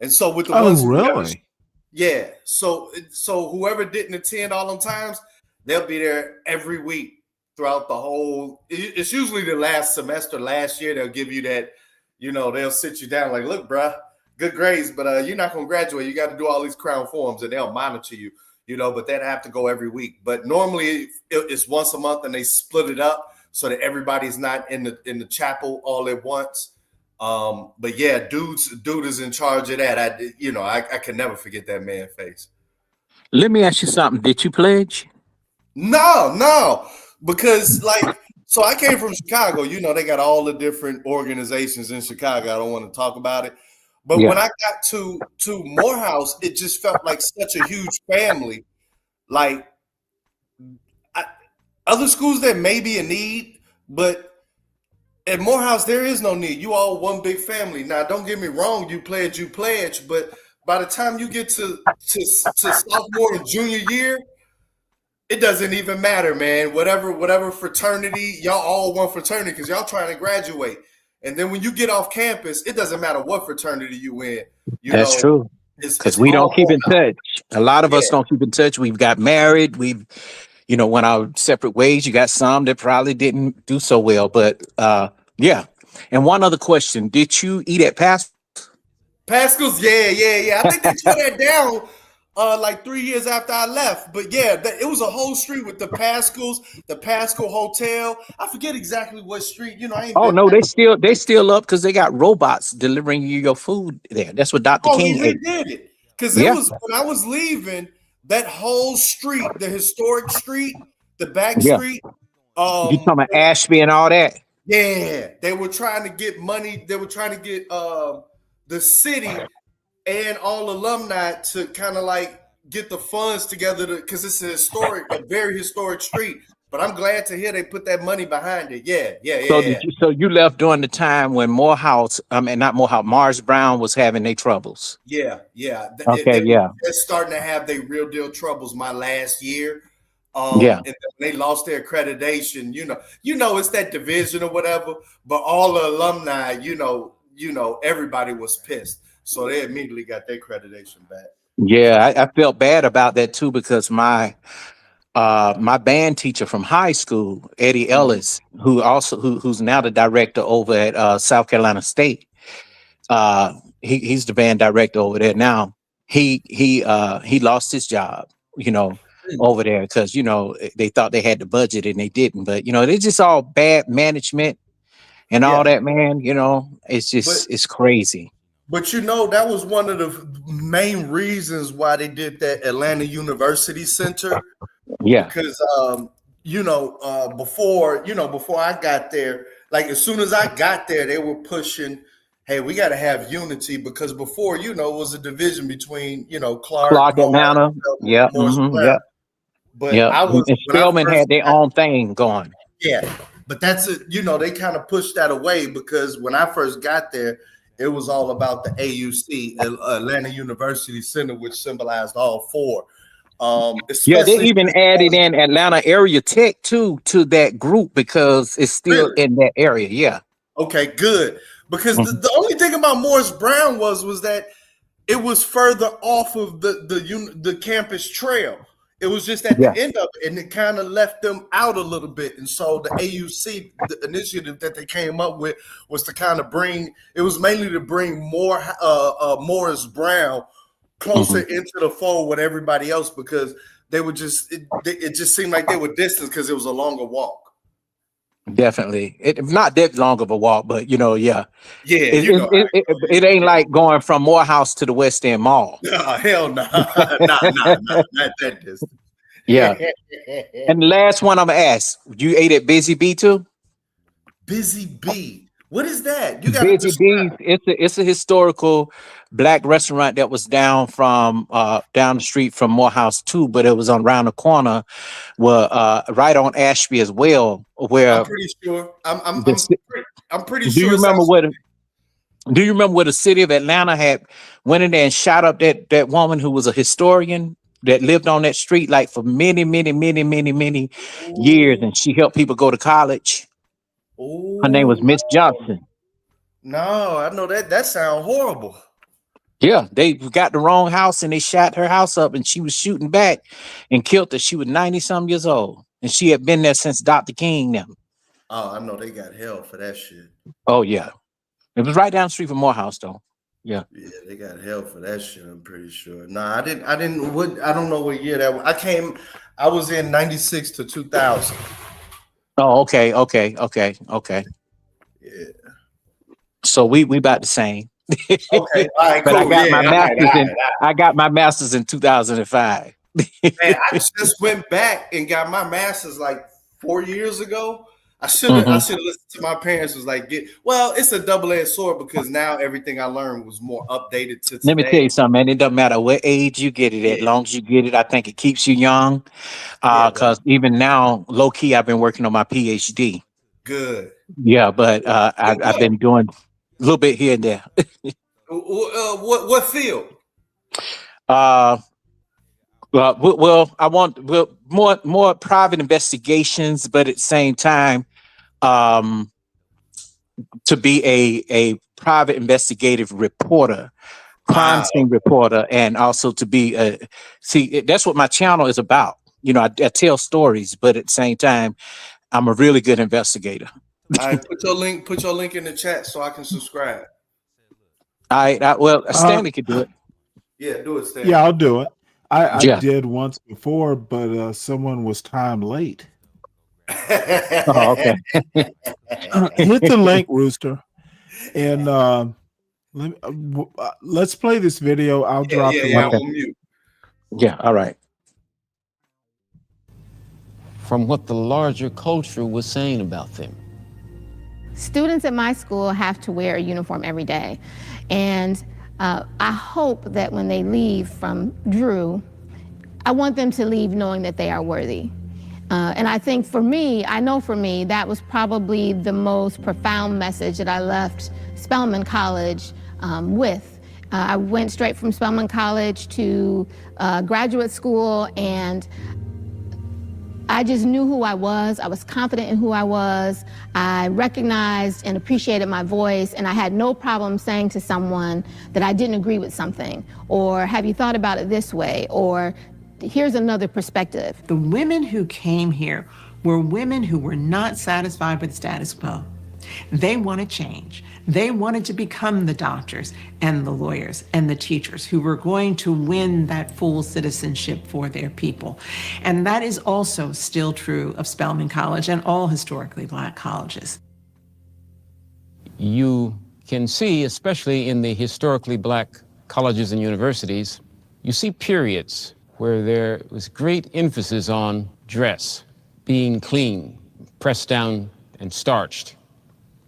And so with the ones really? Yeah. So whoever didn't attend all them times, they'll be there every week throughout the whole. It's usually the last semester. Last year, they'll give you that, you know, they'll sit you down like, look, bruh, good grades, but you're not going to graduate. You got to do all these Crown Forums, and they'll monitor you, you know, but they'd have to go every week. But normally it's once a month, and they split it up so that everybody's not in the chapel all at once. But yeah, dude is in charge of that. I can never forget that man's face. Let me ask you something. Did you pledge? No, because so I came from Chicago. You know, they got all the different organizations in Chicago. I don't want to talk about it. But when I got to Morehouse, it just felt like such a huge family. Like other schools that may be in need, but at Morehouse, there is no need. You all one big family. Now, don't get me wrong. You pledge, but by the time you get to sophomore and junior year, it doesn't even matter, man. Whatever fraternity, y'all all one fraternity because y'all trying to graduate. And then when you get off campus, it doesn't matter what fraternity you in. That's true. Because we don't keep in touch. A lot of us don't keep in touch. We've got married. We've, went our separate ways. You got some that probably didn't do so well. But yeah. And one other question. Did you eat at Pascal's? Pascal's? Yeah. I think they tore that down like 3 years after I left. But yeah, it was a whole street with the Pascal's, the Pascal Hotel. I forget exactly what street. They still up because they got robots delivering you your food there. That's what Dr. King he did it. Because it was when I was leaving, that whole street, the historic street, the back street. You talking about Ashby and all that? Yeah, they were trying to get money. They were trying to get the city and all alumni to kind of like get the funds together because it's a very historic street. But I'm glad to hear they put that money behind it. Yeah. So you left during the time when Mars Brown was having their troubles. Yeah. They're starting to have their real deal troubles my last year. And they lost their accreditation. It's that division or whatever. But all the alumni, everybody was pissed. So they immediately got their accreditation back. Yeah, I felt bad about that too because my band teacher from high school, Eddie Ellis, who's now the director over at South Carolina State, he's the band director over there now. He lost his job, over there because they thought they had the budget and they didn't. But it's just all bad management and all that, man. It's just it's crazy. But that was one of the main reasons why they did that Atlanta University Center. Yeah. Because before I got there, like as soon as I got there, they were pushing, hey, we got to have unity, because before, it was a division between, Clark, Atlanta. Yeah. Yeah. But and Spelman had their own thing going. Yeah. But that's it. They kind of pushed that away, because when I first got there, it was all about the AUC, Atlanta University Center, which symbolized all four. They even added in Atlanta Area Tech too to that group because it's still in that area. Yeah. Okay, good. Because the only thing about Morris Brown was that it was further off of the campus trail. It was just at the end of it, and it kind of left them out a little bit. And so the AUC, the initiative that they came up with, was to kind of mainly to bring more Morris Brown closer into the fold with everybody else, because they were it just seemed like they were distant because it was a longer walk. Definitely. Not that long of a walk, but yeah. It ain't like going from Morehouse to the West End Mall. Hell no. Not that distance. Yeah. And the last one I'm gonna ask, you ate at Busy Bee too? Busy Bee. What is that? You got Busy Bee. It's a historical Black restaurant that was down the street from Morehouse too, but it was around the corner, right on Ashby as well. Where I'm pretty sure. I'm pretty sure. Do you remember where the city of Atlanta went in there and shot up that woman who was a historian that lived on that street like for many years, and she helped people go to college? Her name was Miss Johnson. No, I know that sounds horrible. Yeah, they got the wrong house and they shot her house up, and she was shooting back and killed her. She was 90-some years old, and she had been there since Dr. King them. Oh, I know they got hell for that shit. Oh yeah, it was right down the street from Morehouse though. Yeah. Yeah, they got hell for that shit. I'm pretty sure. No, I don't know what year that was. I was in 96 to 2000. Oh, okay. Yeah. So we about the same. Okay, all right, but cool. I got my master's in 2005. Man, I just went back and got my master's like 4 years ago. I should have listened to my parents. Was like, it's a double-edged sword, because now everything I learned was more updated to today. Let me tell you something, man. It doesn't matter what age you get it at, as long as you get it. I think it keeps you young. Because even now, low key, I've been working on my PhD. Good. Yeah, but I've been doing a little bit here and there. What field? Well, I want more private investigations, but at the same time, to be a private investigative reporter, crime scene reporter, and also to be that's what my channel is about. I tell stories, but at the same time, I'm a really good investigator. All right, put your link in the chat so I can subscribe. All right, Stanley could do it. Yeah, do it, Stanley. Yeah, I'll do it. I did once before, but someone was time late. Oh, okay. Hit the link, Rooster, and let's play this video. I'll drop the link. We'll mute. Yeah, all right. From what the larger culture was saying about them. Students at my school have to wear a uniform every day, and I hope that when they leave from Drew, I want them to leave knowing that they are worthy. And I think for me, that was probably the most profound message that I left Spelman College with. I went straight from Spelman College to graduate school, and I just knew who I was. I was confident in who I was. I recognized and appreciated my voice, and I had no problem saying to someone that I didn't agree with something, or have you thought about it this way, or here's another perspective. The women who came here were women who were not satisfied with the status quo. They want to change. They wanted to become the doctors and the lawyers and the teachers who were going to win that full citizenship for their people. And that is also still true of Spelman College and all historically Black colleges. You can see, especially in the historically Black colleges and universities, you see periods where there was great emphasis on dress, being clean, pressed down and starched.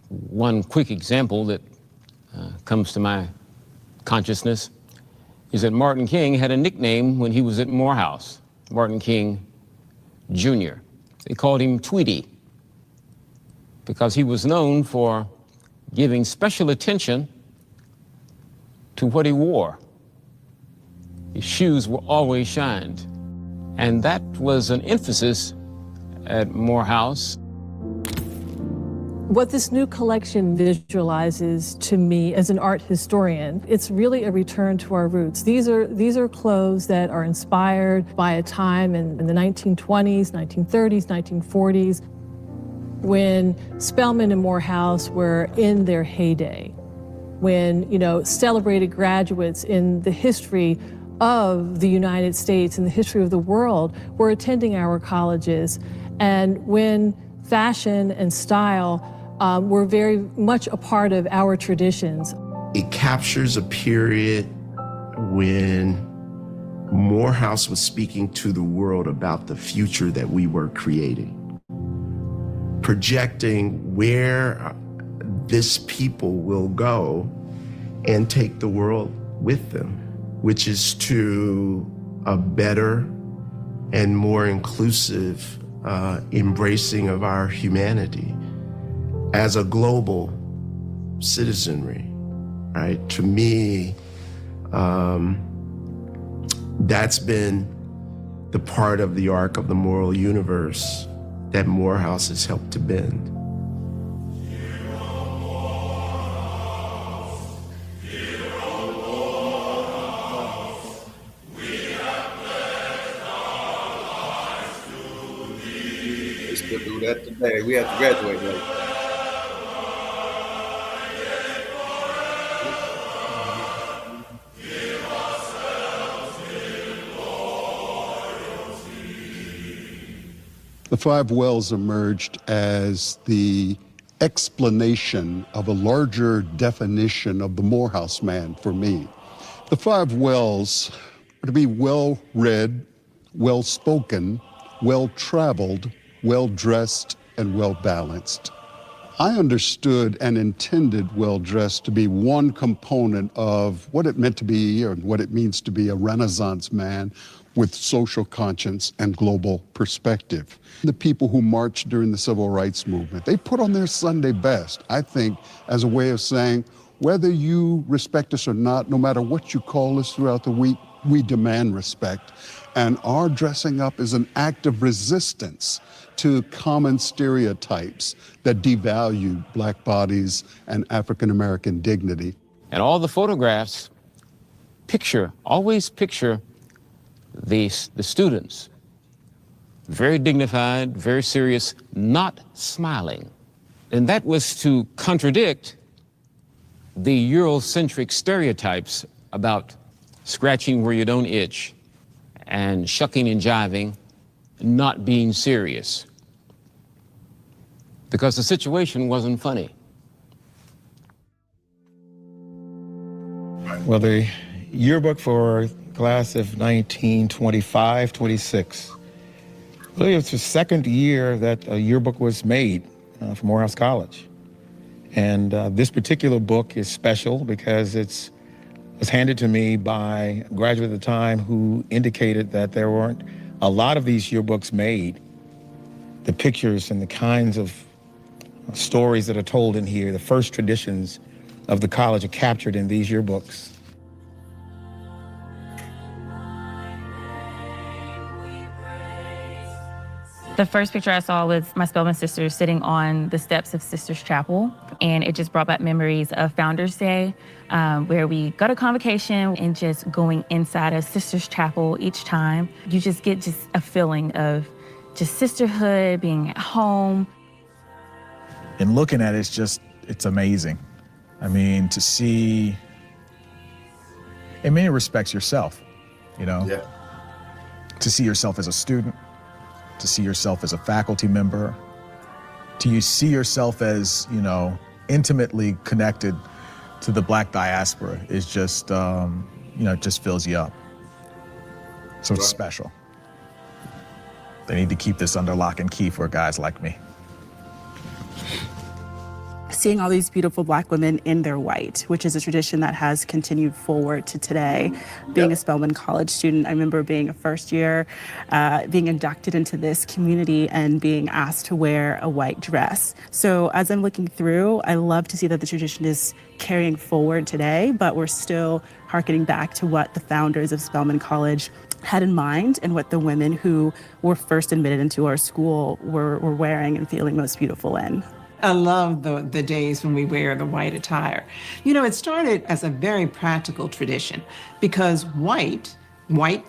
One quick example that comes to my consciousness is that Martin King had a nickname when he was at Morehouse, Martin King Jr. They called him Tweety because he was known for giving special attention to what he wore. His shoes were always shined. And that was an emphasis at Morehouse. What this new collection visualizes to me as an art historian, it's really a return to our roots. These are clothes that are inspired by a time in the 1920s, 1930s, 1940s, when Spelman and Morehouse were in their heyday, when, celebrated graduates in the history of the United States and the history of the world were attending our colleges, and when fashion and style were very much a part of our traditions. It captures a period when Morehouse was speaking to the world about the future that we were creating, projecting where this people will go and take the world with them, which is to a better and more inclusive embracing of our humanity as a global citizenry, right? To me, that's been the part of the arc of the moral universe that Morehouse has helped to bend. We'll do that today. We have to graduate later. The five wells emerged as the explanation of a larger definition of the Morehouse man for me. The five wells are to be well-read, well-spoken, well-traveled, well-dressed, and well-balanced. I understood and intended well-dressed to be one component of what it meant to be or what it means to be a Renaissance man with social conscience and global perspective. The people who marched during the Civil Rights Movement, they put on their Sunday best, I think, as a way of saying, whether you respect us or not, no matter what you call us throughout the week, we demand respect. And our dressing up is an act of resistance to common stereotypes that devalue Black bodies and African-American dignity. And all the photographs always picture the students, very dignified, very serious, not smiling. And that was to contradict the Eurocentric stereotypes about scratching where you don't itch and shucking and jiving, not being serious. Because the situation wasn't funny. Well, the yearbook for class of 1925-26. Really, it's the second year that a yearbook was made for Morehouse College. And this particular book is special because it was handed to me by a graduate at the time who indicated that there weren't a lot of these yearbooks made. The pictures and the kinds of stories that are told in here, the first traditions of the college are captured in these yearbooks. The first picture I saw was my Spelman sisters sitting on the steps of Sisters Chapel, and it just brought back memories of Founders Day, where we got a convocation and just going inside of Sisters Chapel each time. You just get a feeling of just sisterhood, being at home. And looking at it, it's amazing. I mean, to see, in many respects, yourself, you know? Yeah. To see yourself as a student, to see yourself as a faculty member, to see yourself as, you know, intimately connected to the Black diaspora is just, you know, it just fills you up. So it's special. They need to keep this under lock and key for guys like me. Seeing all these beautiful Black women in their white, which is a tradition that has continued forward to today. Being a Spelman College student, I remember being a first year, being inducted into this community and being asked to wear a white dress. So as I'm looking through, I love to see that the tradition is carrying forward today, but we're still hearkening back to what the founders of Spelman College had in mind and what the women who were first admitted into our school were wearing and feeling most beautiful in. I love the days when we wear the white attire. You know, it started as a very practical tradition because white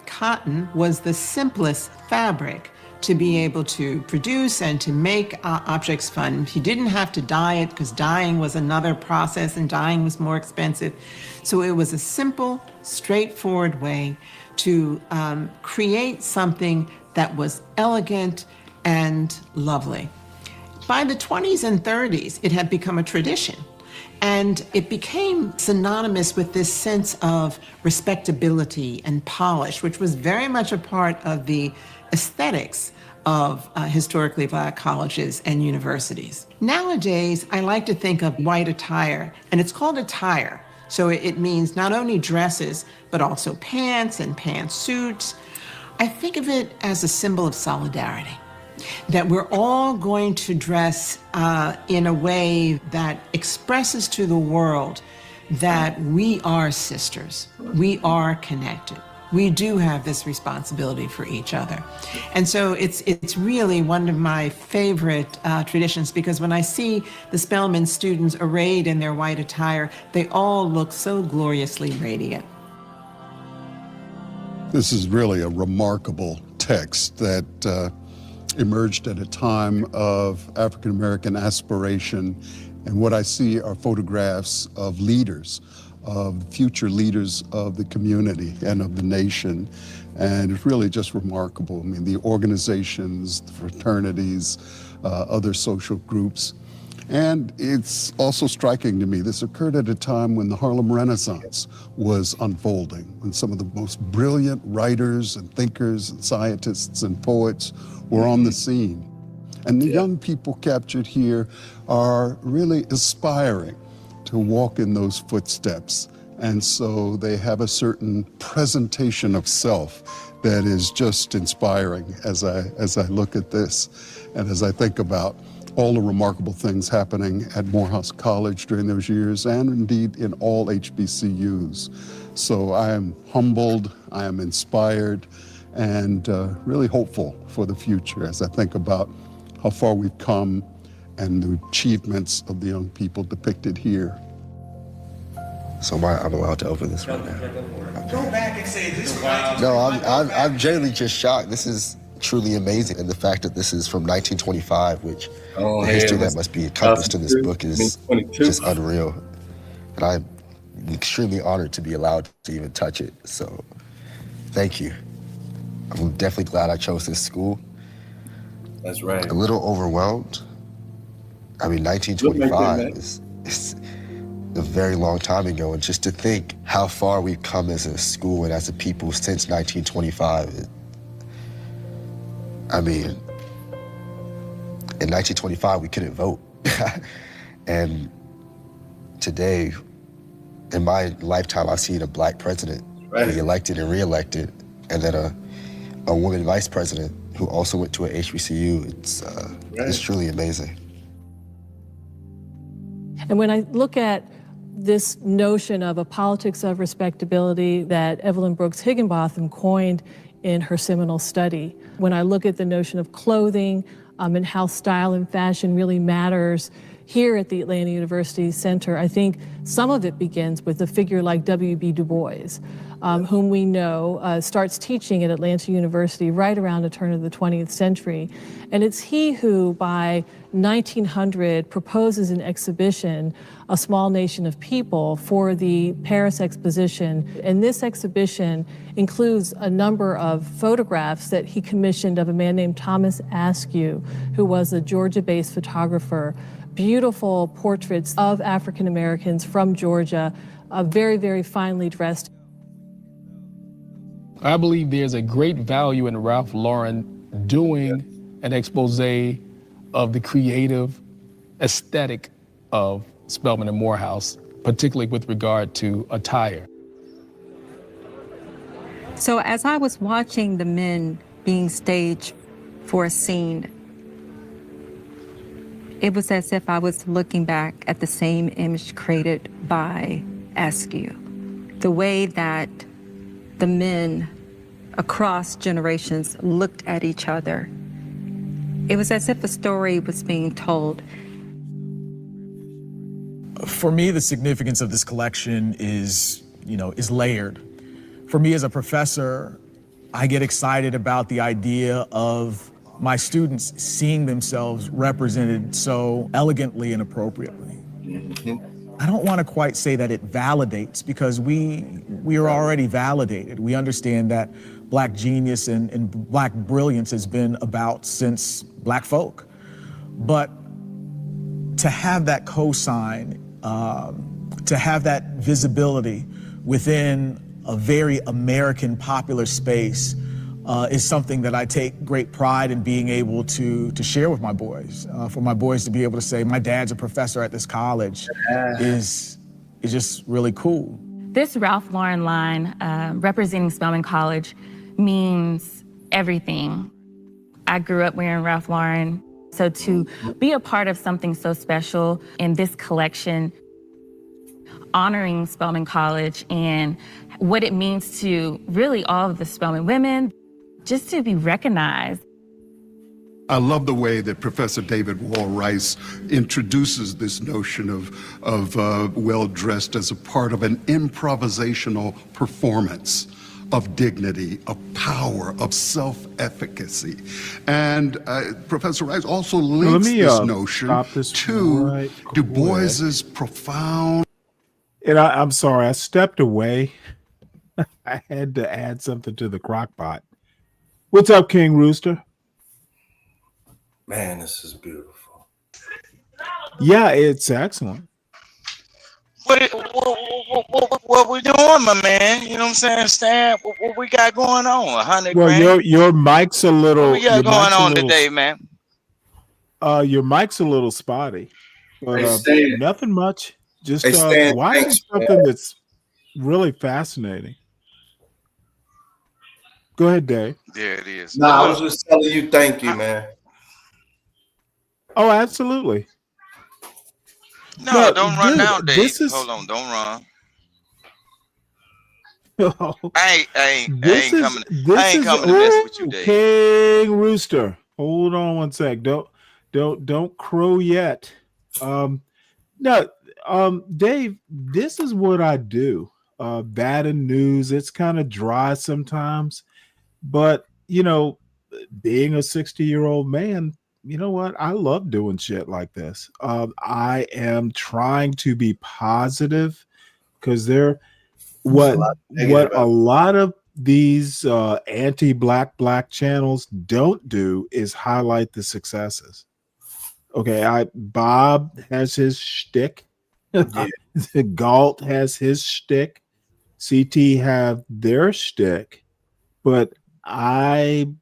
cotton was the simplest fabric to be able to produce and to make objects fun. You didn't have to dye it because dyeing was another process and dyeing was more expensive. So it was a simple, straightforward way to create something that was elegant and lovely. By the 20s and 30s, it had become a tradition, and it became synonymous with this sense of respectability and polish, which was very much a part of the aesthetics of historically Black colleges and universities. Nowadays, I like to think of white attire, and it's called attire. So it means not only dresses, but also pants and pantsuits. I think of it as a symbol of solidarity. That we're all going to dress in a way that expresses to the world that we are sisters, we are connected. We do have this responsibility for each other. And so it's really one of my favorite traditions because when I see the Spelman students arrayed in their white attire, they all look so gloriously radiant. This is really a remarkable text that emerged at a time of African-American aspiration. And what I see are photographs of leaders, of future leaders of the community and of the nation. And it's really just remarkable. I mean, the organizations, the fraternities, other social groups. And it's also striking to me, this occurred at a time when the Harlem Renaissance was unfolding, when some of the most brilliant writers and thinkers and scientists and poets were on the scene. And the young people captured here are really aspiring to walk in those footsteps. And so they have a certain presentation of self that is just inspiring as I look at this and as I think about all the remarkable things happening at Morehouse College during those years and indeed in all HBCUs. So I am humbled, I am inspired, and really hopeful for the future as I think about how far we've come and the achievements of the young people depicted here. So I'm allowed to open this right now. Go back and say this. No, I'm genuinely just shocked. This is truly amazing. And the fact that this is from 1925, which the history that must be encompassed in this book is just unreal. And I'm extremely honored to be allowed to even touch it. So thank you. I'm definitely glad I chose this school. That's right. A little overwhelmed. I mean, 1925 is a very long time ago. And just to think how far we've come as a school and as a people since 1925, I mean, in 1925, we couldn't vote. And today, in my lifetime, I've seen a Black president be elected and reelected, and then a woman vice president who also went to an HBCU. It's truly amazing. And when I look at this notion of a politics of respectability that Evelyn Brooks Higginbotham coined in her seminal study, when I look at the notion of clothing and how style and fashion really matters here at the Atlanta University Center, I think some of it begins with a figure like W.B. Du Bois, whom we know starts teaching at Atlanta University right around the turn of the 20th century. And it's he who, by 1900, proposes an exhibition, A Small Nation of People, for the Paris Exposition. And this exhibition includes a number of photographs that he commissioned of a man named Thomas Askew, who was a Georgia-based photographer. Beautiful portraits of African Americans from Georgia, very, very finely dressed. I believe there's a great value in Ralph Lauren doing an expose of the creative aesthetic of Spelman and Morehouse, particularly with regard to attire. So as I was watching the men being staged for a scene, it was as if I was looking back at the same image created by Askew. The way that the men across generations looked at each other. It was as if a story was being told. For me, the significance of this collection is layered. For me as a professor, I get excited about the idea of my students seeing themselves represented so elegantly and appropriately. I don't want to quite say that it validates, because we are already validated. We understand that Black genius and Black brilliance has been about since Black folk. But to have that cosign, to have that visibility within a very American popular space is something that I take great pride in being able to share with my boys. For my boys to be able to say, my dad's a professor at this college is just really cool. This Ralph Lauren line representing Spelman College means everything. I grew up wearing Ralph Lauren, so to be a part of something so special in this collection, honoring Spelman College and what it means to really all of the Spelman women, just to be recognized. I love the way that Professor David Wall Rice introduces this notion of well-dressed as a part of an improvisational performance of dignity, of power, of self-efficacy. And Professor Rice also links this notion to Du Bois's profound... And I'm sorry, I stepped away. I had to add something to the crock pot. What's up, King Rooster? Man, this is beautiful. Yeah, it's excellent. What we doing, my man? You know what I'm saying, Stan? What we got going on? 100 Well, grand? your mic's a little. What we got going on today, man? Your mic's a little spotty, but Hey, Stan. nothing much. Just Hey, Stan, watching thanks, something man. that's really fascinating. Go ahead, Dave. There it is. Nah, I was just telling you thank you, man. Oh, absolutely. No, don't run dude, now, Dave. this is- Hold on, don't run. Oh, I ain't this is coming to mess with you, Dave. King Rooster. Hold on one sec. Don't crow yet. Dave, this is what I do. That and news, it's kind of dry sometimes, but being a 60-year-old man, you know what? I love doing shit like this. I am trying to be positive, because what a lot of these anti-black channels don't do is highlight the successes. Okay, Bob has his shtick. Galt has his shtick. CT have their shtick, but I'm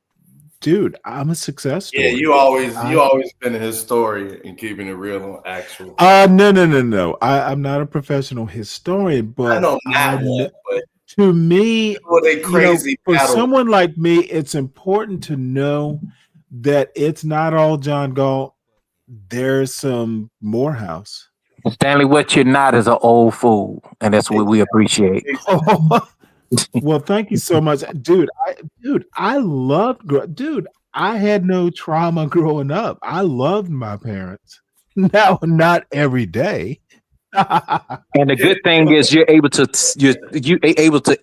a success story. Yeah, you always been in his story and keeping it real on actual. No. I'm not a professional historian, but I know not one, but to me, they crazy for battle. someone like me, it's important to know that it's not all John Galt. There's some Morehouse. Stanley, what you're not is an old fool, and that's what we appreciate. Well, thank you so much, dude. I loved, dude. I had no trauma growing up. I loved my parents. Now, not every day, And the good thing is you're able to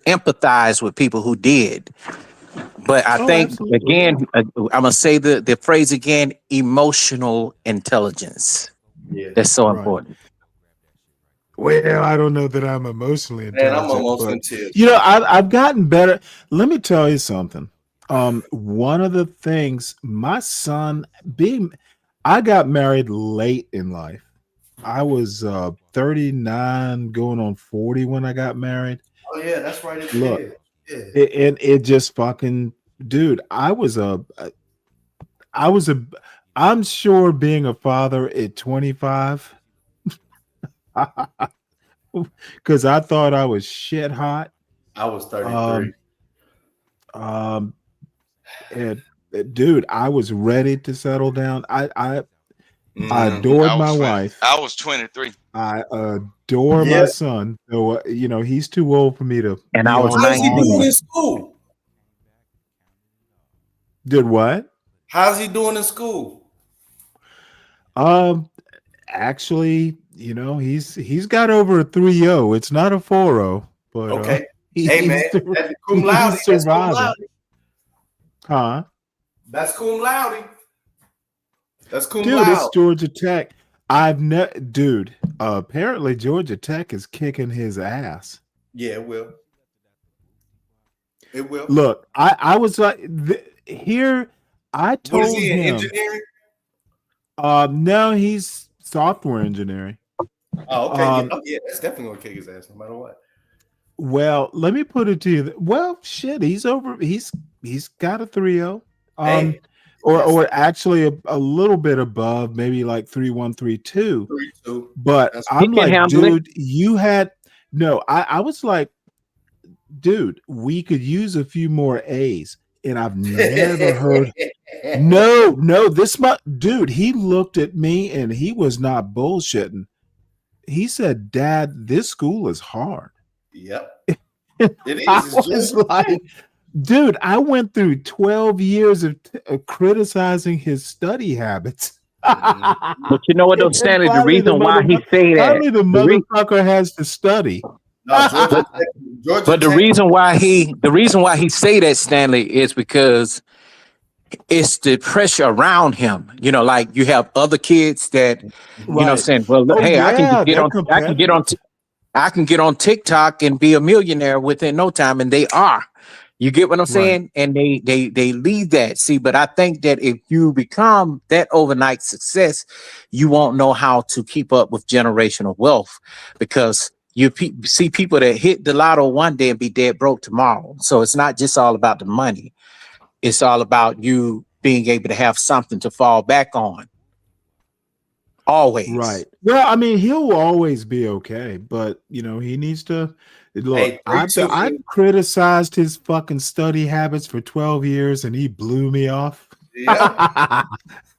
empathize with people who did. But I think absolutely. again, I'm gonna say the phrase again: emotional intelligence. Yeah. That's so Right. important. Well, I don't know that I'm emotionally Man, I'm intelligent, almost but in tears. I've gotten better. Let me tell you something. One of the things my son I got married late in life. I was 39 going on 40 when I got married. Oh yeah, that's right. It Look, did. Yeah. it just fucking, dude, I'm sure being a father at 25 because I thought I was shit hot. I was 33. Um, and dude, I was ready to settle down. I adored my wife. I was 23. I adore my Yeah. son. So he's too old for me to And be I was on How's he doing 19. in school? Did what? How's he doing in school? Actually, he's got over a 3.0. It's not a 4.0, but Okay. Hey man, that's cum laude. he's That's cum surviving. laude. Huh? That's cum laude. That's cum Dude, it's laude. Georgia Tech. Dude, apparently Georgia Tech is kicking his ass. Yeah, it will. It will. Look, I was like, here, I What is told he in him, engineering? no, he's software engineering. Oh, okay. Yeah, yeah, that's definitely gonna kick his ass no matter what. Well, let me put it to you. Well, shit, he's got a 3.0. Hey, Or actually a little bit above, maybe like 3.1, 3.2. 3.2. But That's I'm He can like, handle it. dude, I was like, dude, we could use a few more A's. And I've never heard no, dude, he looked at me and he was not bullshitting. He said, Dad, this school is hard. Yep. It is. I It's was Georgia like, Tech. dude, I went through 12 years of criticizing his study habits. But you know what, though, And Stanley, the finally reason why he say that, finally the motherfucker has to study. No, Georgia but the Tech. reason why he say that, Stanley, is because it's the pressure around him. Like you have other kids that, Right. saying, well, Oh hey, yeah, they're competitive. I can get on TikTok and be a millionaire within no time, and they are. You get what I'm saying? And they leave that. See, but I think that if you become that overnight success, you won't know how to keep up with generational wealth because you see people that hit the lotto one day and be dead broke tomorrow. So it's not just all about the money. It's all about you being able to have something to fall back on. Always. Right. Well, I mean, he'll always be okay, but he needs to look. Hey, I've criticized his fucking study habits for 12 years, and he blew me off. Yeah.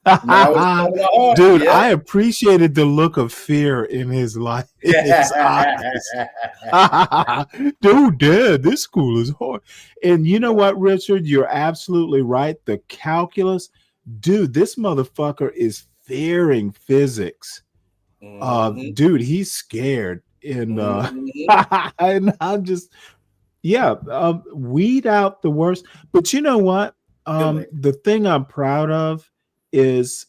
Now it's coming on. Dude, Yeah. I appreciated the look of fear in his life, in his eyes. Dude, Dad, this school is hard. And you know what, Richard? You're absolutely right. The calculus, dude, this motherfucker is fearing physics. Dude, he's scared. And and I'm just weed out the worst. But you know what? The thing I'm proud of is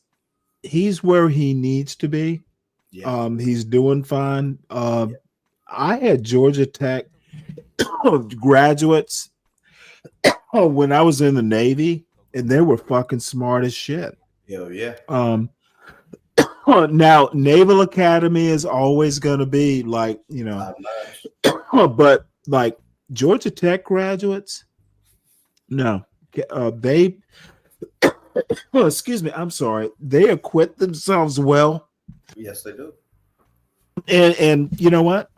he's where he needs to be. Yeah. He's doing fine. I had Georgia Tech graduates when I was in the Navy, and they were fucking smart as shit. Hell yeah. Now Naval Academy is always going to be like, but like Georgia Tech graduates, no, they excuse me, I'm sorry, they acquit themselves well. Yes, they do. And you know what?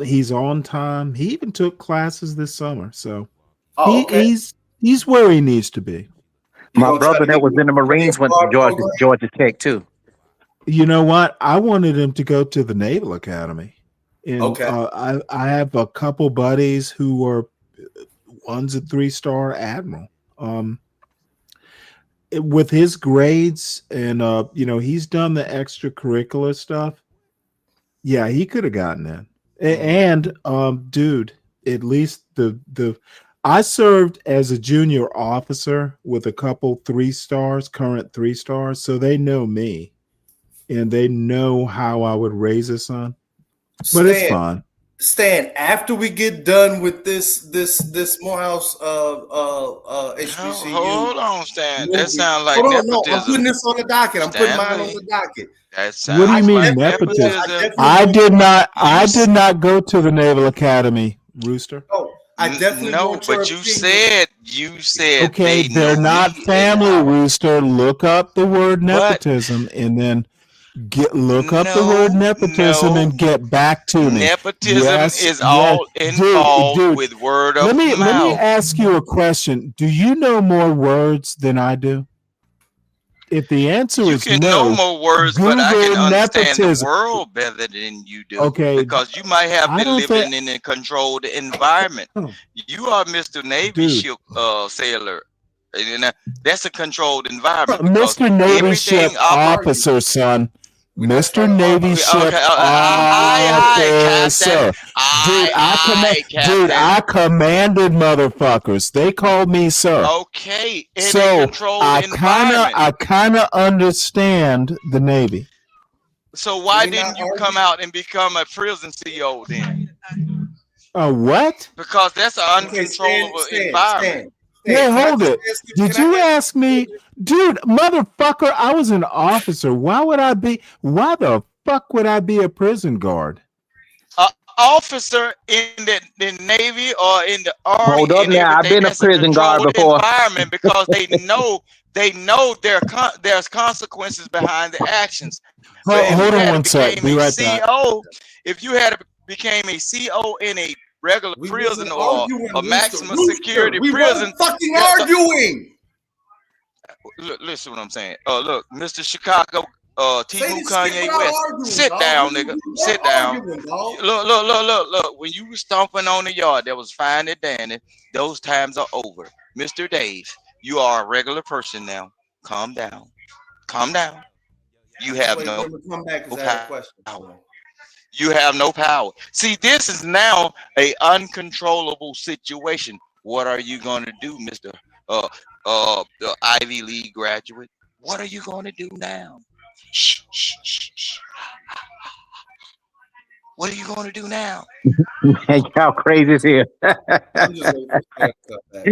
He's on time. He even took classes this summer, so he's where he needs to be. My brother that was in the Marines went to Georgia Tech too. You know what? I wanted him to go to the Naval Academy. And I have a couple buddies who are one's a 3-star admiral. With his grades and he's done the extracurricular stuff. Yeah, he could have gotten in. And dude, at least the I served as a junior officer with a couple 3-stars, current 3-stars, so they know me and they know how I would raise a son. But it's fun. Stan, after we get done with this Morehouse HBCU, Hold on, Stan. movie, That sounds like hold on, nepotism. no, I'm putting this on the docket. I'm putting mine on Stanley, the docket. that What do sounds you mean like nepotism? nepotism. I did not go to the Naval Academy, Rooster. Oh, I definitely No, want your but you opinion. said Okay, they they're know not me. family, Rooster. Look up the word nepotism and then look up the word nepotism and get back to me. Nepotism is Yes, all involved dude. with word Let of me mouth. ask you a question. Do you know more words than I do? If the answer You is can know no, more words, but I can Google understand the nepotism. world better than you do. Okay, Because you might have I been don't living think, in a controlled environment. You are Mr. Navy dude. ship sailor. And that's a controlled environment because Mr. Navy ship everything operates. officer, son. Mr. Navy ship Aye, officer. Captain. Dude, I commanded motherfuckers. They called me sir. Okay, in a So controlled environment. I kinda understand the Navy. So why didn't you come out and become a prison CO then? What? Because that's an uncontrollable environment. Hey, hold it. Did you ask me, dude, motherfucker? I was an officer. Why the fuck would I be a prison guard? An officer in the Navy or in the Army Hold up and now. I've everything, been a that's a prison guard controlled before. environment because they know there's consequences behind the actions. But if Hold you on had one sec. became Be a right back. CO, if you had became a CO in a regular prison or a maximum security We prison, weren't fucking arguing. listen what I'm saying. Look, Mr. Chicago, Say T. this shit Kanye without West, arguing, sit dog. down, We nigga. weren't Sit down. arguing, dog. Look. When you was stomping on the yard, that was fine and dandy. Those times are over. Mr. Dave, you are a regular person now. Calm down. Calm down. You have Wait, no let me come back because I had a question. power. You have no power. See, this is now a uncontrollable situation. What are you going to do, Mr. The Ivy League graduate? What are you going to do now? Shh, shh, shh, shh. What are you going to do now? Y'all crazy as here. I'm just waiting for Stan to come back.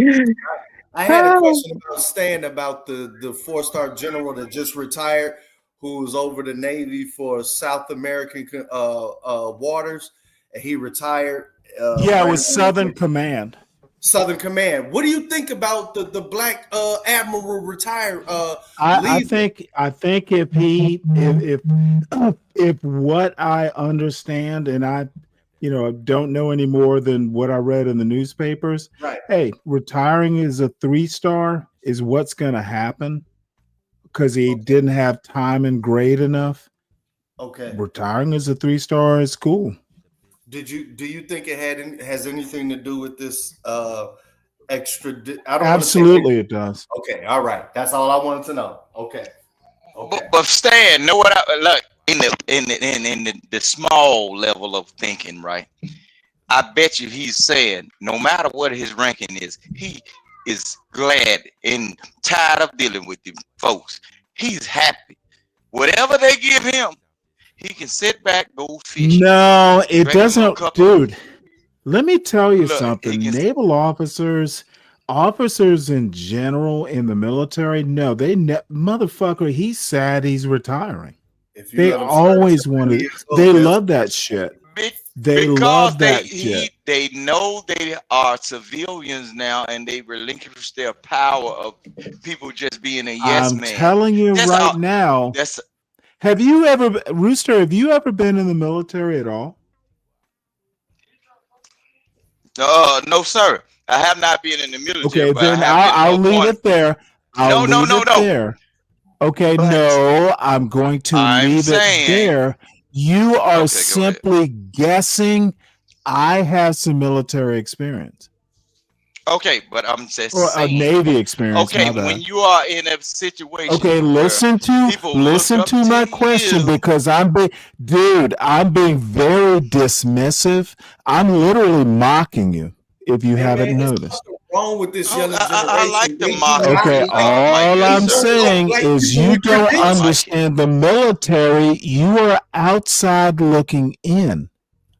I had a question about Stan, about the 4-star general that just retired, who was over the Navy for South American waters, and he retired. Yeah, it was Southern Command. Southern Command. What do you think about the black admiral retire? I think if what I understand, and I don't know any more than what I read in the newspapers. Right. Hey, retiring as a 3-star is what's going to happen because he didn't have time and grade enough. Okay. Retiring as a 3-star is cool. Do you think it has anything to do with this extra? I don't Absolutely, it does. Okay, all right. That's all I wanted to know. Okay. But Stan, know what I like in the small level of thinking, right? I bet you he's saying no matter what his ranking is, he is glad and tired of dealing with you folks. He's happy. Whatever they give him, he can sit back, go fishing. No, it doesn't, dude. Let me tell you something. Naval officers in general in the military, no, motherfucker, he's sad he's retiring. They always wanted, they love that shit. They love that shit. They know they are civilians now, and they relinquish their power of people just being a yes man. I'm telling you now. Have you ever, Rooster? Have you ever been in the military at all? No, sir. I have not been in the military. Okay, then I'll leave it there. I'll leave it there. Okay, no, I'm going to leave it there. You are simply guessing. I have some military experience. Okay, but I'm just Or a saying. Navy experience, Okay, my bad. when you are in a situation Okay, where listen people look up to to my question, you, because I'm being very dismissive. I'm literally mocking you if you Hey man, haven't it's noticed. nothing wrong with this oh, younger I like generation. the They do mocking, not Okay, Mike all they I'm Vincent. don't know saying black is people you with don't credentials. I like it. understand the military. You are outside looking in.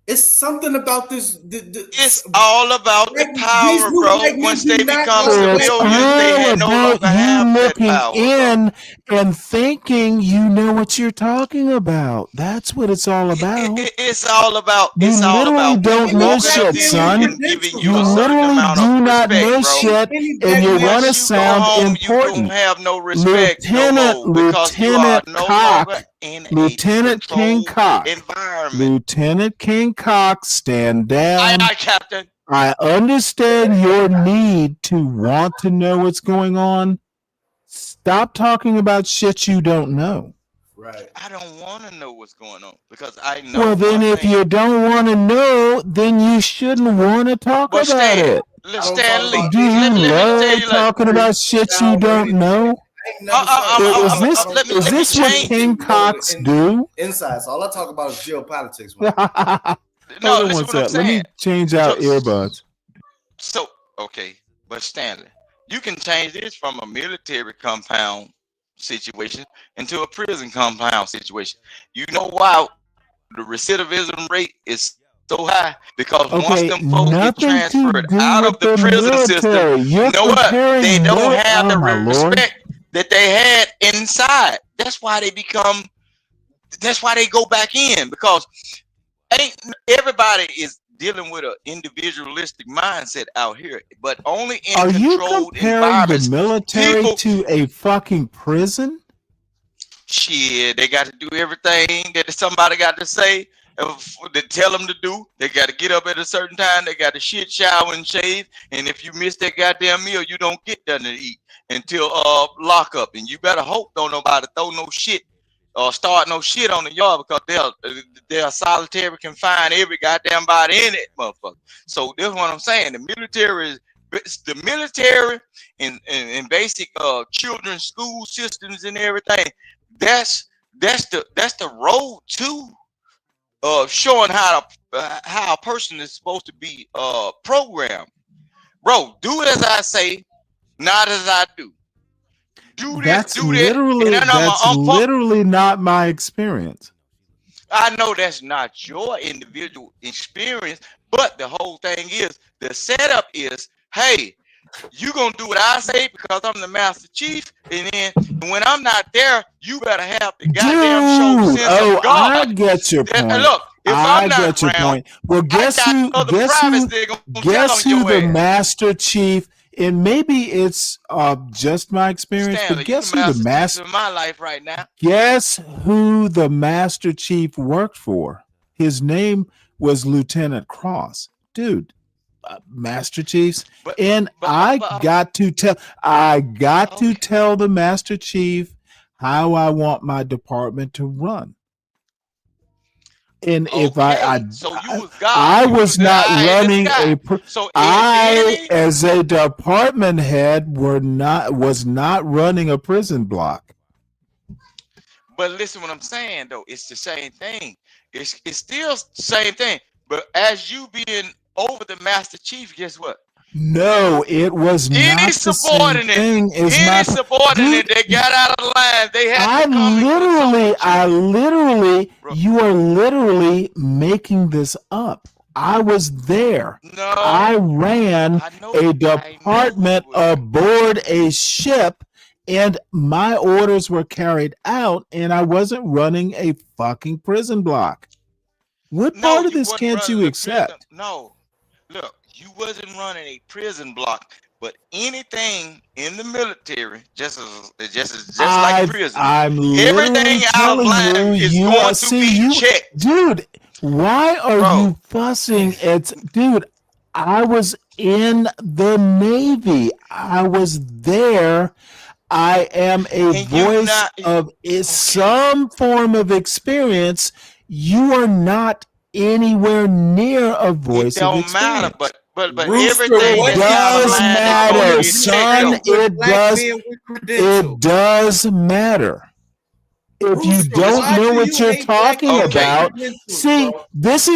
It's something about this. It's all about the These power, new bro. black men Once do they not become know It's black civilians, people. they all no about longer you have that looking power, bro. in and thinking you know what you're talking about. That's what it's all about. It's all about You literally me don't Ain't no know walking black up shit, to men with you son. and giving credentials, you You a dog. certain literally amount of do not respect, know bro. shit, Any and black you man want to Once you go sound home, you don't important. have no respect no more because you are no longer in a Lieutenant King controlled Cock, environment. Lieutenant King Cock, stand Aye, down. aye, Captain. I understand your need to want to know what's going on. Stop talking about shit you don't know. Right. I don't want to know what's going on because I know Well, then one if thing. you don't want to know, then you shouldn't want to talk But about Stan, it. Stan Lee, Do you let me tell love you, like, talking about shit you don't know? I ain't never said let Is me this what change. King Cox do? insides. All I talk about is geopolitics, man. No, Hold on listen one what I'm sec. Let me saying. change out earbuds. So, okay, but Stanley, you can change this from a military compound situation into a prison compound situation. You know why the recidivism rate is so high? Because once Okay, them folks get nothing to transferred do out with of the the prison system, military. You're you know what? They comparing don't have oh the my lord. respect that they had inside. That's why they go back in, because ain't everybody is dealing with an individualistic mindset out here, but only in Are you controlled comparing the environments. military People, to a fucking prison? shit, they got to do everything that somebody got to say, to tell them to do. They got to get up at a certain time. They got to shit, shower, and shave. And if you miss that goddamn meal, you don't get nothing to eat until lockup. And you better hope don't nobody throw no shit or start no shit on the yard, because they'll solitary confine every goddamn body in it, motherfucker. So that's what I'm saying. The military and basic children's school systems and everything. That's the road to showing how a person is supposed to be programmed. Bro, do as I say, not as I do. Do this, That's do that, and then literally not my experience. I know that's not your individual experience, but the whole thing is, the setup is, hey, you gonna do what I say because I'm the Master Chief, and then when I'm not there, you better have the goddamn show sense of God. I get your point. Look, if I'm not your around, point. Well, guess who? Guess who the Master Chief? And maybe it's just my experience, Stanley, but guess who the Master Chief in my life right now? Guess who the Master Chief worked for? His name was Lieutenant Cross, dude. Master Chiefs, I got to tell the Master Chief how I want my department to run. And if I was not running I as a department head was not running a prison block. But listen, what I'm saying though, it's the same thing. It's still the same thing. But as you being over the Master Chief, guess what? No, it was not the same thing as my subordinate. They got out of the line. They had to come you are literally making this up. I was there. No, I ran a department aboard a ship, and my orders were carried out, and I wasn't running a fucking prison block. What part of this can't you accept? No, look, you wasn't running a prison block, but anything in the military, just like prison, everything out of line is going to be checked. Dude, why are you fussing? Dude, I was in the Navy. I was there. I am a voice of some form of experience. You are not anywhere near a voice of experience. But But Rooster, everything what that's is not does aligned, matter, you check son. though. with black men with credentials? It does matter. If you Rooster, don't why know do what you you're hate black talking men with Okay. about, credentials, see, bro? this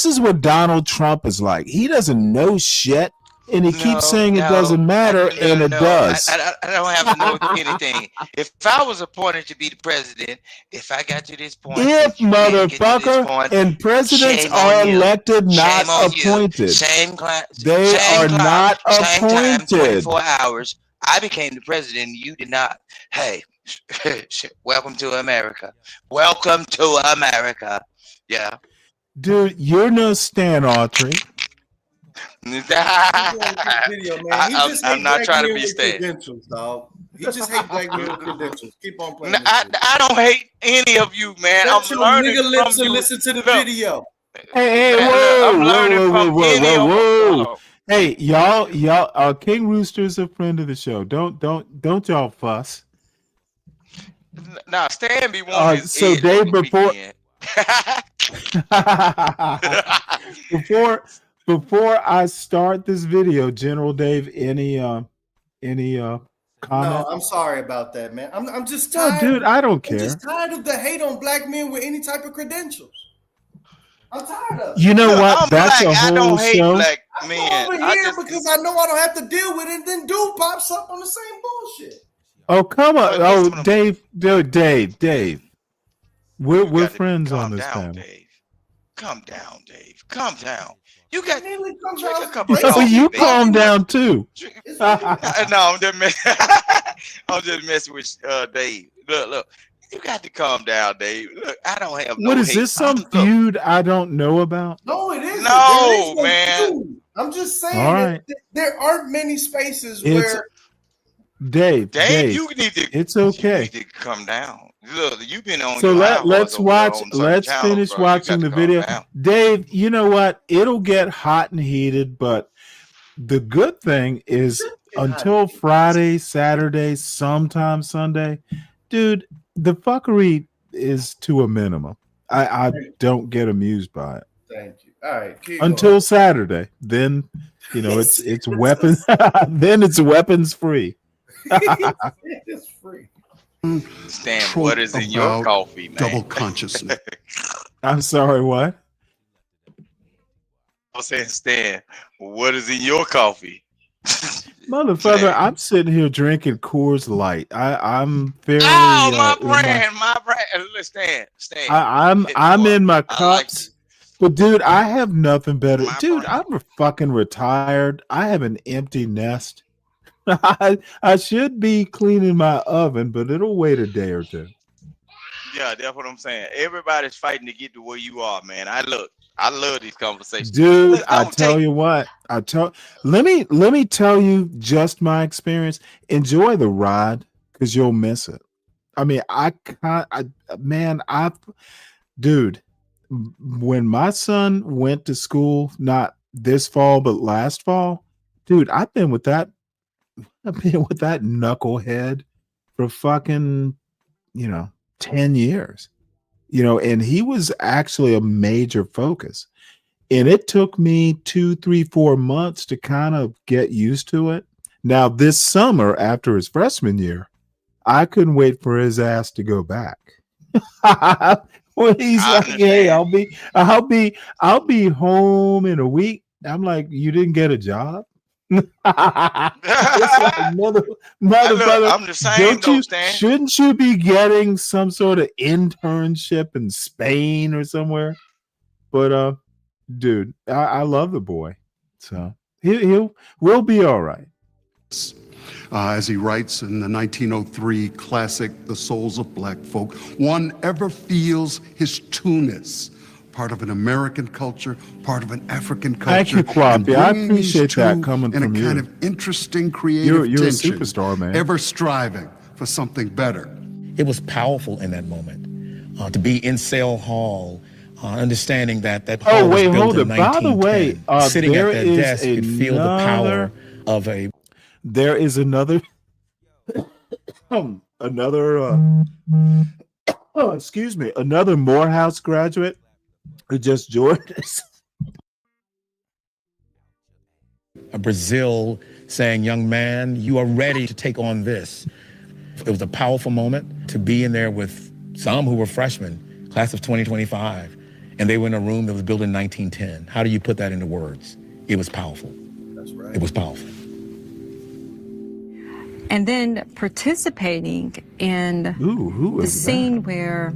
is what Donald Trump is like. He doesn't know shit, and he keeps saying it doesn't matter, and it does. I don't have to know anything. If I was appointed to be the president, if I got to this point If and you didn't get to this motherfucker, point, and presidents shame on are you. elected, not Shame on you. appointed. Same clock, They same are clock, not same time, appointed. 24 hours. I became the president. You did not. Hey, welcome to America. Welcome to America. Yeah. Dude, you're no Stan Autry. Video, man. He just I'm hate not black trying to men be with Stan. credentials, dog. He just hate black men with credentials. Keep on playing. I don't hate any of you, man. Shut I'm your learning nigga from lips and you. listen to the Look, video. Hey, man, look, whoa, I'm learning whoa, from whoa, whoa, any of whoa. Hey, y'all, King Rooster's a friend of the show. Don't y'all fuss. Now, Stan be wanting his So edge Dave, on the before weekend. before I start this video, General Dave, any comment? No, I'm sorry about that, man. I'm just No, tired. dude, I don't I'm just care. tired of the hate on black men with any type of credentials. I'm tired of it. You know Look, what? I'm That's black. a I whole don't hate show. black I'm men. over here because I know I don't have to deal with it. And then dude pops up on the same bullshit. Oh, come on. Look, Oh, listen to me. Dave. We're got to friends calm on this down, panel. Dave. Calm down, Dave. Calm down. You got Nearly comes drink a out cup of No, coffee, you baby. calm down too. No, I'm just messing. I'm just messing with Dave. Look. You got to calm down, Dave. Look, I don't have no What is hate. this? Some feud I don't know about? No, it isn't. No, There is no man. feud. I'm just saying All that right. there aren't many spaces It's where Dave. You need to. It's okay. You need to come down. Look, you've been on So your high let's horse over there watch. on certain Let's channels, finish bro. You watching got the to calm video. down. Dave, you know what? It'll get hot and heated, but the good thing is until Friday, Saturday, sometimes Sunday, dude, the fuckery is to a minimum. I don't get amused by it. Thank you. All right. Keep Until going. Saturday. Then, it's weapons. Then it's weapons free. It's free. Stan, what is in your about coffee, man? double consciousness. I'm sorry, what? I was saying, Stan, what is in your coffee? Motherfucker, I'm sitting here drinking Coors Light. I'm fairly my brand. Stan. I'm in my cups. But dude, I have nothing better. Dude, I'm fucking retired. I have an empty nest. I should be cleaning my oven, but it'll wait a day or two. Yeah, that's what I'm saying. Everybody's fighting to get to where you are, man. I love these conversations. Dude, let me tell you just my experience. Enjoy the ride because you'll miss it. I mean, dude, when my son went to school, not this fall, but last fall, dude, I've been with that knucklehead for fucking, 10 years, and he was actually a major focus. And it took me 2, 3, 4 months to kind of get used to it. Now, this summer, after his freshman year, I couldn't wait for his ass to go back. When he's like, "Hey, I'll be home in a week." I'm like, "You didn't get a job?" It's like, motherfucker, I'm the same though, Stan. Shouldn't you be getting some sort of internship in Spain or somewhere? But dude, I love the boy, so we'll be all right. As he writes in the 1903 classic, The Souls of Black Folk, one ever feels his two-ness, part of an American culture, part of an African culture. Thank you, Quappy. I bringing these appreciate that two coming in from a you. kind of interesting creative You're a tension, superstar, man. ever striving for something better. It was powerful in that moment to be in Sale Hall, understanding that hall Oh, wait, was built hold in it. By the way, 1910. Sitting there at that is desk, could feel the power of a. There is another excuse me, another Morehouse graduate who just joined us. Brazil saying, young man, you are ready to take on this. It was a powerful moment to be in there with some who were freshmen, class of 2025, and they were in a room that was built in 1910. How do you put that into words? It was powerful. That's right. It was powerful. And then participating in the scene where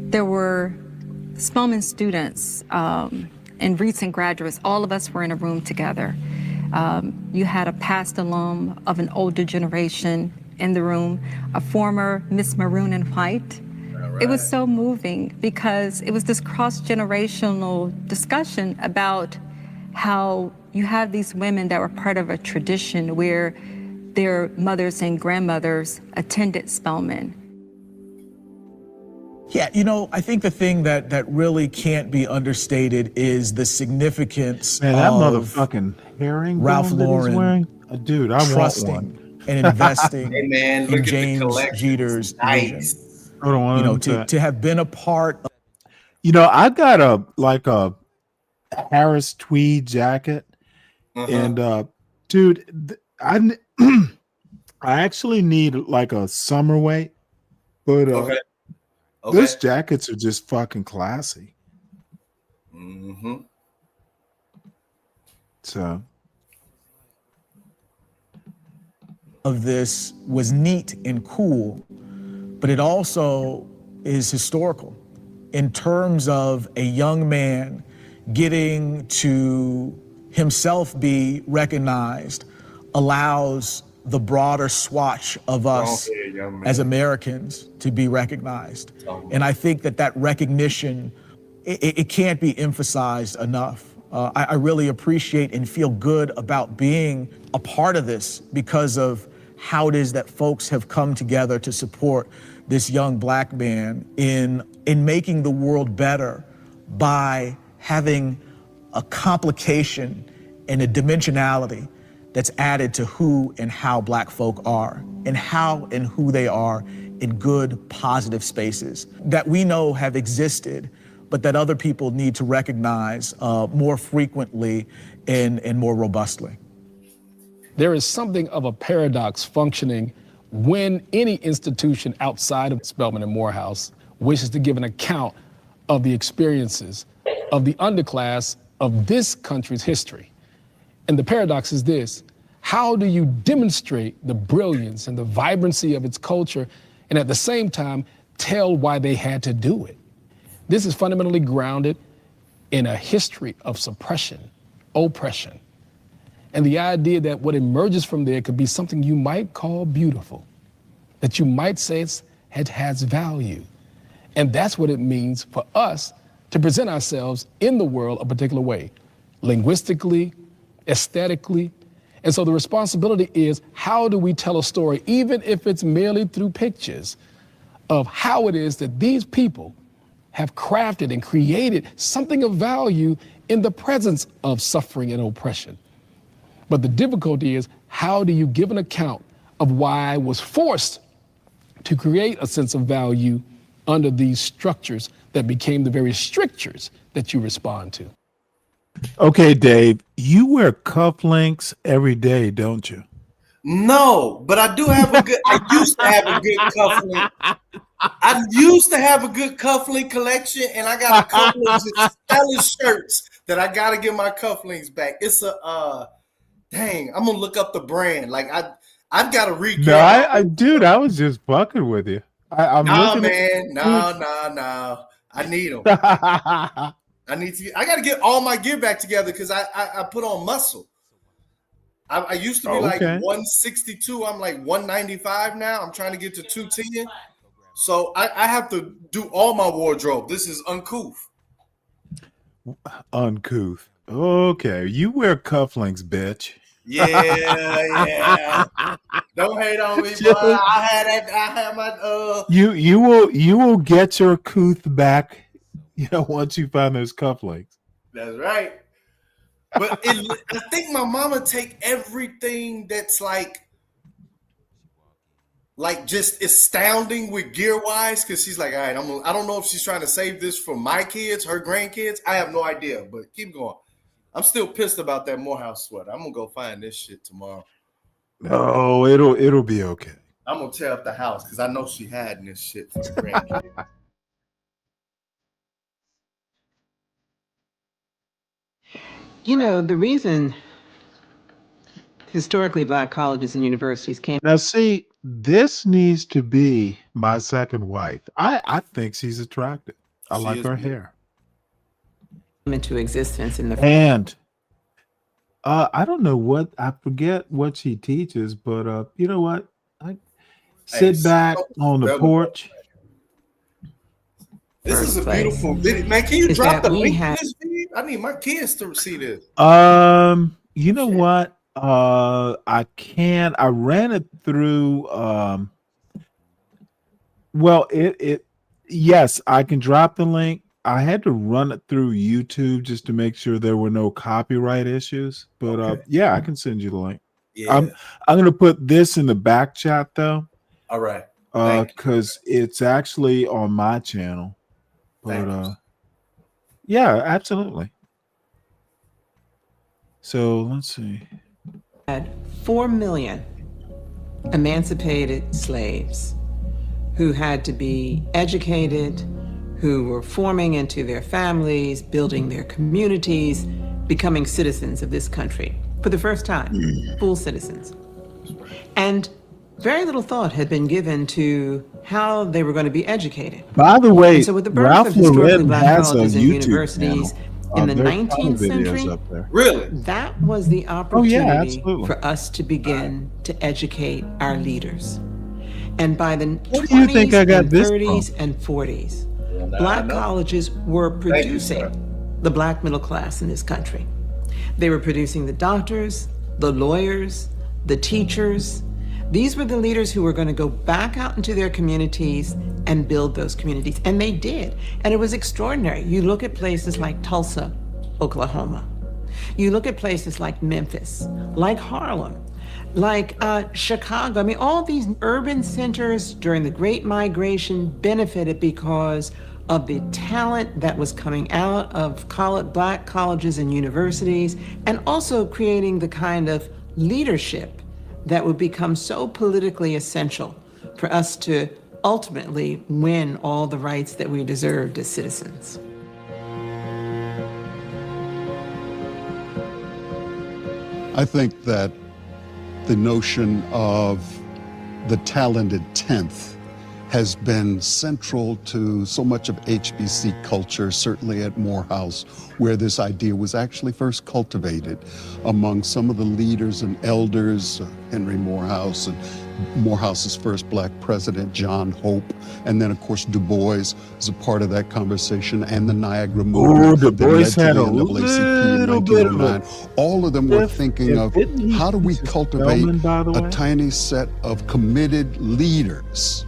there were Spelman students and recent graduates, all of us were in a room together. You had a past alum of an older generation in the room, a former Miss Maroon and White. It was so moving because it was this cross-generational discussion about how you have these women that were part of a tradition where their mothers and grandmothers attended Spelman. Yeah, you know, I think the thing that really can't be understated is the significance Man, that of motherfucking herring Ralph Lauren wearing. Dude, I trusting want one. and investing Hey man, look in at the James collection. Jeter's Nice. vision. Hold on, You know, to have been a part of, you know, I got a Harris tweed jacket, and dude, I actually need like a summer weight, but those jackets are just fucking classy. So of this was neat and cool, but it also is historical in terms of a young man getting to himself be recognized allows the broader swatch of us as Americans to be recognized. And I think that recognition, it can't be emphasized enough. I really appreciate and feel good about being a part of this because of how it is that folks have come together to support this young black man in making the world better by having a complication and a dimensionality that's added to who and how black folk are and how and who they are in good, positive spaces that we know have existed, but that other people need to recognize more frequently and more robustly. There is something of a paradox functioning when any institution outside of Spelman and Morehouse wishes to give an account of the experiences of the underclass of this country's history. And the paradox is this: how do you demonstrate the brilliance and the vibrancy of its culture and at the same time tell why they had to do it? This is fundamentally grounded in a history of suppression, oppression, and the idea that what emerges from there could be something you might call beautiful, that you might say has value. And that's what it means for us to present ourselves in the world a particular way, linguistically, aesthetically. And so the responsibility is, how do we tell a story, even if it's merely through pictures, of how it is that these people have crafted and created something of value in the presence of suffering and oppression. But the difficulty is, how do you give an account of why I was forced to create a sense of value under these structures that became the very strictures that you respond to? okay, Dave, you wear cufflinks every day, don't you? No, but I do have a good. I used to have a good cufflink. I used to have a good cufflink collection, and I got a couple of just stellar shirts that I got to get my cufflinks back. It's a dang. I'm gonna look up the brand. Like I've got to recap. No, dude, I was just fucking with you. I'm looking man. No. I need them. I need to. I got to get all my gear back together because I put on muscle. I used to be like 162. I'm like 195 now. I'm trying to get to 210. So I have to do all my wardrobe. This is uncouth. Uncouth. Okay, you wear cufflinks, bitch. Yeah. Don't hate on me, boy. I had my You will get your couth back, once you find those cufflinks. That's right. But I think my mama take everything that's like just astounding with gear wise, because she's like, all right, I don't know if she's trying to save this for my kids, her grandkids. I have no idea, but keep going. I'm still pissed about that Morehouse sweater. I'm gonna go find this shit tomorrow. Oh, it'll be okay. I'm gonna tear up the house because I know she hiding this shit for the grandkids. You know, the reason historically Black colleges and universities came Now, see, this needs to be my second wife. I think she's attractive. I She like is her beautiful. hair. into existence in the And I don't know what I forget what she teaches, but you know what? I sit back on the porch. This is a place. beautiful video. Man, can you Is drop that the we link had- to this video? I need my kids to see this. You know what? I can. I ran it through. Well, yes, I can drop the link. I had to run it through YouTube just to make sure there were no copyright issues. But yeah, I can send you the link. Yeah. I'm gonna put this in the back chat though. All right. Thank you. Because it's actually on my channel. Thank But you. yeah, absolutely. So let's see. had 4 million emancipated slaves who had to be educated, who were forming into their families, building their communities, becoming citizens of this country for the first time, full citizens. And very little thought had been given to how they were going to be educated. By the way, And so with the birth Ralph of historically Lauren Black has a colleges and YouTube universities channel. in the There are 19th videos century, up there. Really? that was the Oh opportunity yeah, absolutely. for us to begin to educate our leaders. And by the Where do you think 20s I got and this 30s and 40s, Black colleges were producing the Black middle class in this country. They were producing the doctors, the lawyers, the teachers. These were the leaders who were going to go back out into their communities and build those communities. And they did. And it was extraordinary. You look at places like Tulsa, Oklahoma. You look at places like Memphis, like Harlem, like Chicago. I mean, all these urban centers during the Great Migration benefited because of the talent that was coming out of Black colleges and universities, and also creating the kind of leadership that would become so politically essential for us to ultimately win all the rights that we deserved as citizens. I think that the notion of the talented 10th has been central to so much of HBC culture, certainly at Morehouse, where this idea was actually first cultivated among some of the leaders and elders, Henry Morehouse and Morehouse's first Black president, John Hope, and then of course Du Bois was a part of that conversation, and the Niagara movement Du that Bois led to had the a NAACP in little bit of a 1909. All of them were thinking of how do we cultivate Spelman, by the way? a tiny set of committed leaders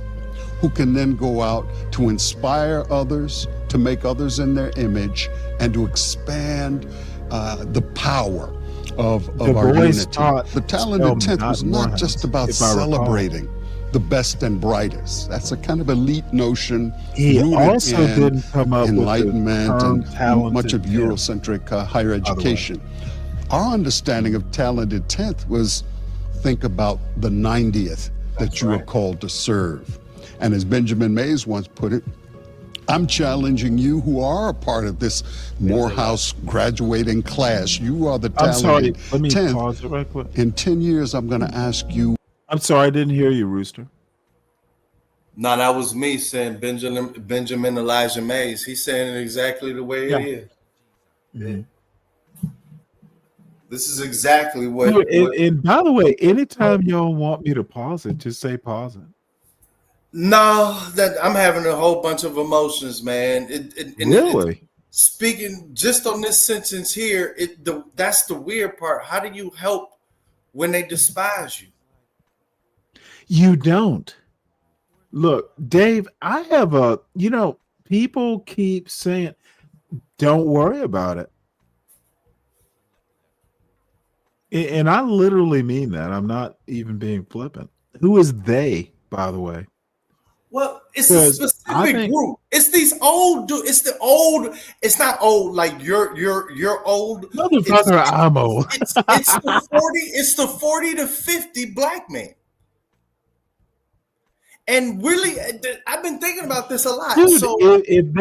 who can then go out to inspire others, to make others in their image, and to expand the power of our Bois unity. taught The talented Spelman, 10th was not not Morehouse, just about if I recall. celebrating the best and brightest. That's a kind of elite notion He rooted also in didn't come up with the enlightenment term and talented much of 10th, Eurocentric higher education. Our understanding of talented 10th was think about the 90th that you are called to serve. And as Benjamin Mays once put it, I'm challenging you who are a part of this Morehouse graduating class. You are the I'm sorry, talented let me 10th. pause it right quick. In 10 years, I'm going to ask you. I'm sorry, I didn't hear you, Rooster. No, that was me saying Benjamin Elijah Mays. He's saying it exactly the way it is. Mhm. This is exactly what. And by the way, anytime y'all want me to pause it, just say pause it. No, that I'm having a whole bunch of emotions, man. Really? Speaking just on this sentence here, that's the weird part. How do you help when they despise you? You don't. Look, Dave, I have people keep saying, don't worry about it. And I literally mean that. I'm not even being flippant. Who is they, by the way? Well, it's a 'Cause I specific think- group. It's these old dude. It's the old. It's not old like you're old. Motherfucker, I'm old. It's the 40. It's the 40 to 50 black man. And really, I've been thinking about this a lot. Dude, So if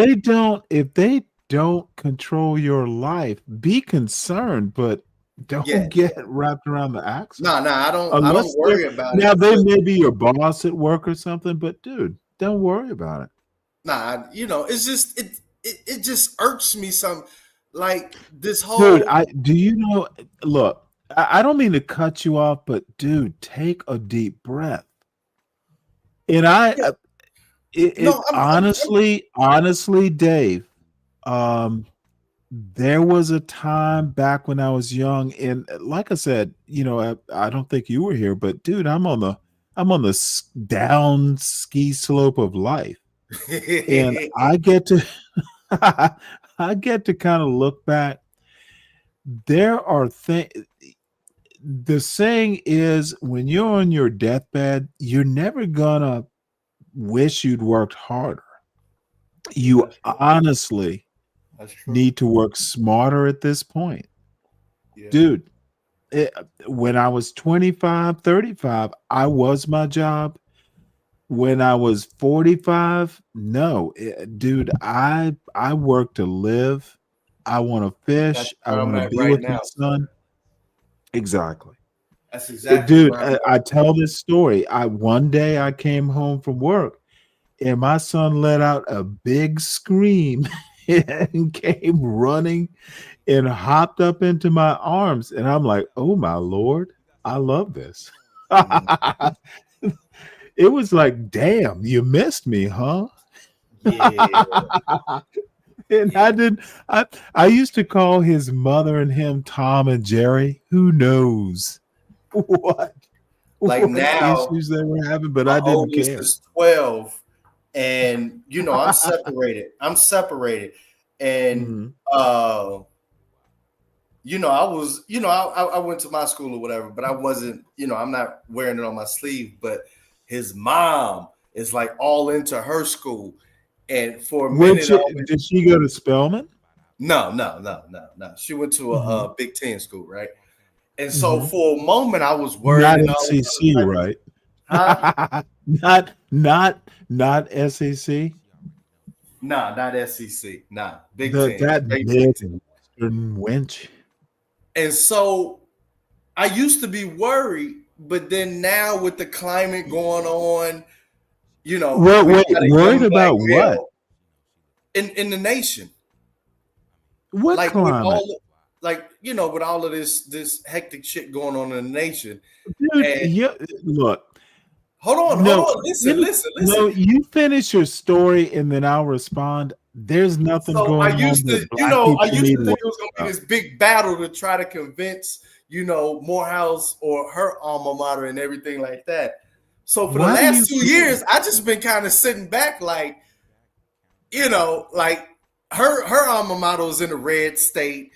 they don't control your life, be concerned, but don't get wrapped around the axle. no, I don't Unless worry they're- about now it. they may be your boss at work or something, but dude, don't worry about it. Nah, it's just it just irks me some, like this whole. Dude, do you know? Look, I don't mean to cut you off, but dude, take a deep breath. And honestly, Dave, there was a time back when I was young, and like I said, I don't think you were here, but dude, I'm on the down ski slope of life, and I get to kind of look back. There are things. The saying is, when you're on your deathbed, you're never gonna wish you'd worked harder. You honestly need to work smarter at this point. Dude, when I was 25, 35, I was my job. When I was 45, no. Dude, I work to live. I want to fish. I want to be with my son. Exactly. That's exactly. Dude, I tell this story. One day I came home from work and my son let out a big scream and came running and hopped up into my arms. And I'm like, oh my Lord, I love this. It was like, damn, you missed me, huh? Yeah. And I used to call his mother and him Tom and Jerry. Who knows what now issues they were having, but I didn't care. Is 12, and I'm separated. And I was, I went to my school or whatever, but I wasn't, I'm not wearing it on my sleeve. But his mom is like all into her school. And for a minute, did she go to Spelman? No. She went to a Big Ten school, right? And so for a moment, I was worried. Not SEC, right? Huh? not SEC. Nah, not SEC. Nah, Big Ten. That Western wench. And so I used to be worried, but then now with the climate going on, worried about what? In the nation. What like climate? With all of this hectic shit going on in the nation. Dude, look. Hold on. Listen. No, you finish your story and then I'll respond. There's nothing going on. I used to think it was gonna be this big battle to try to convince, Morehouse or her alma mater and everything like that. So for the last 2 years, I just been kind of sitting back, like, like her alma mater is in a red state.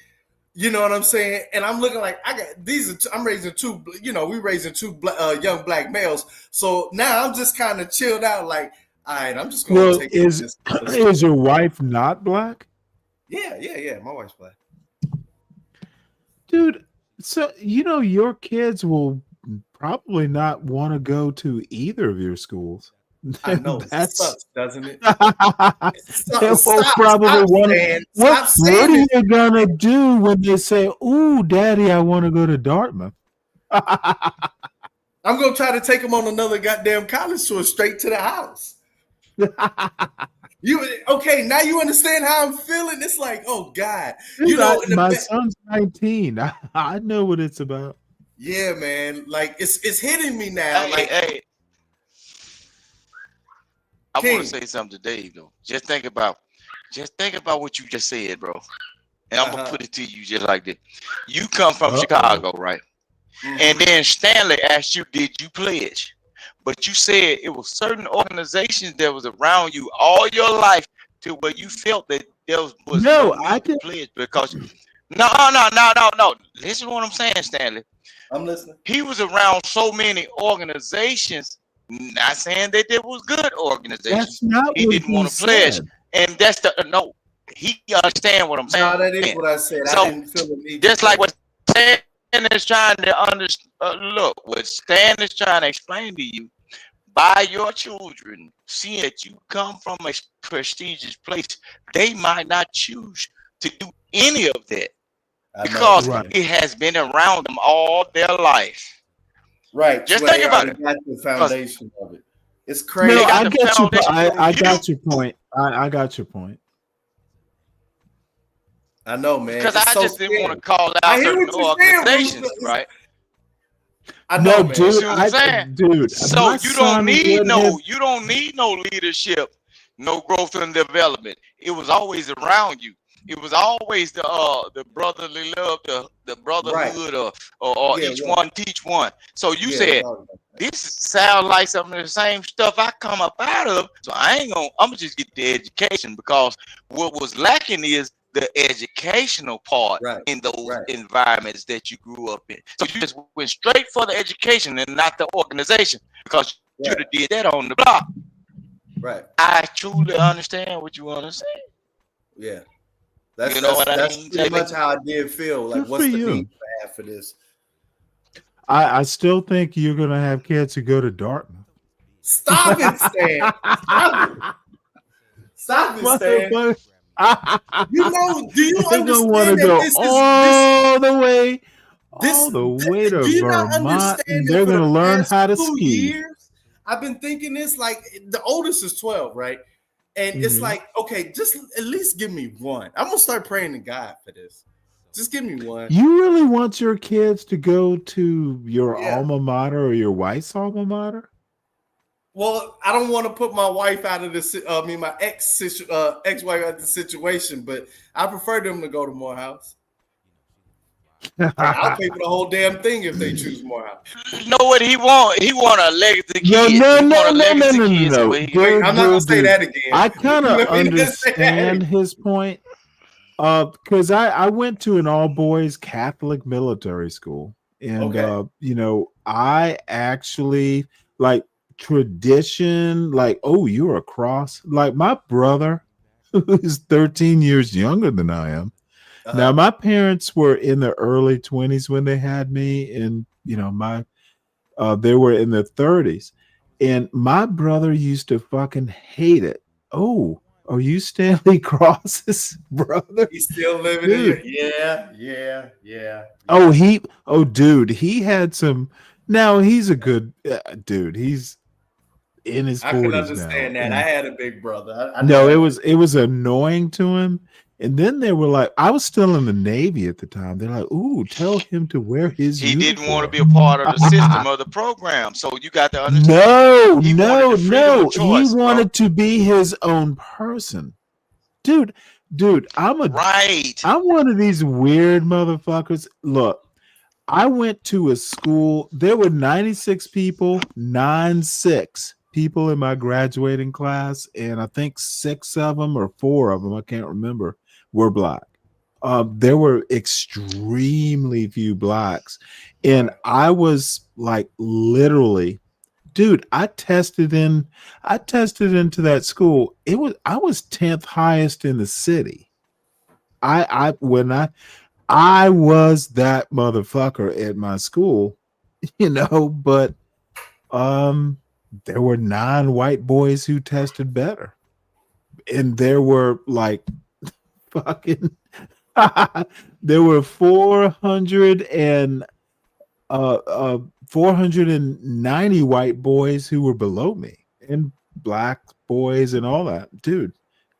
You know what I'm saying? And I'm looking like I'm raising two. We raising two young black males. So now I'm just kind of chilled out, like, all right, I'm just going to take this. Is your wife not black? Yeah. My wife's black. Dude, so your kids will probably not want to go to either of your schools. I know that sucks, doesn't it? What are you gonna do when they say, "Ooh, Daddy, I want to go to Dartmouth"? I'm gonna try to take them on another goddamn college tour straight to the house. Now you understand how I'm feeling? It's like, oh God, my son's 19. I know what it's about. Yeah, man. Like it's hitting me now. Hey. I want to say something to Dave though. Just think about what you just said, bro. And I'm gonna put it to you just like this. You come from Chicago, right? Mm-hmm. And then Stanley asked you, did you pledge? But you said it was certain organizations that was around you all your life to where you felt that there was I didn't pledge because no. Listen to what I'm saying, Stanley. I'm listening. He was around so many organizations Not saying that there was good organization. That's not He what didn't he want to pledge, said. and that's the no. He understand what I'm saying. No, that is what I said. So I didn't feel the need. just like what Stan is trying to look, what Stan is trying to explain to you, by your children seeing that you come from a prestigious place, they might not choose to do any of that because it has been around them all their life. Right. Just think about it. Got the foundation of it. It's crazy. No, I get your. I got your point. I got your point. I know, man. Because I just didn't want to call out certain organizations, right? I know, No, man. dude, See what I'm saying? dude. So you don't need no leadership, no growth and development. It was always around you. It was always the brotherly love, the brotherhood, or each one teach one. So you said this sounds like some of the same stuff I come up out of. So I'm gonna just get the education, because what was lacking is the educational part in those environments that you grew up in. So you just went straight for the education and not the organization, because you should have did that on the block. Right. I truly understand what you want to say. Yeah. That's, You know what I that's mean, pretty JB? much how I did feel. Like, Good what's for the you. need I have for this? I still think you're gonna have kids who go to Dartmouth. Stop it, Stan. Stop it. Stop it, Stan. You know, do you They're gonna want to understand that go this is all the way, this, all the way to do you not Vermont, understand and that they're for gonna the learn past how to 2 ski. years, I've been thinking this, like, the oldest is 12, right? And it's like, okay, just at least give me one. I'm gonna start praying to God for this. Just give me one. You really want your kids to go to your alma mater or your wife's alma mater? Well, I don't want to put my wife out of this. My ex-wife out of the situation, but I prefer them to go to Morehouse. I'll pay for the whole damn thing if they choose Morehouse. You know what he want? He want a legacy kid. No. I'm not gonna say Dude, that again. I kind of Let me not say that understand again. his point. Because I went to an all boys Catholic military school, and I actually like tradition. Like, oh, you're a cross. Like my brother, who is 13 years younger than I am. Now, my parents were in their early 20s when they had me, and they were in their 30s, and my brother used to fucking hate it. Oh, are you Stanley Cross's brother? He's still living in here. Yeah. Dude, he had some. Now he's a good dude. He's in his 40s now. I can understand that. I had a big brother. It was annoying to him. And then they were like, I was still in the Navy at the time. They're like, ooh, tell him to wear his He uniform. didn't want to be a part of the system of the program. So you got to understand. No. Choice, he wanted to be his own person. Dude, I'm one of these weird motherfuckers. Look, I went to a school. There were 96 people, 96 people in my graduating class, and I think 6 of them or 4 of them, I can't remember, were black. There were extremely few blacks, and I was like literally, dude, I tested into that school. I was 10th highest in the city. I was that motherfucker at my school, but there were 9 white boys who tested better. And there were like fucking there were 490 white boys who were below me, and black boys and all that. Dude,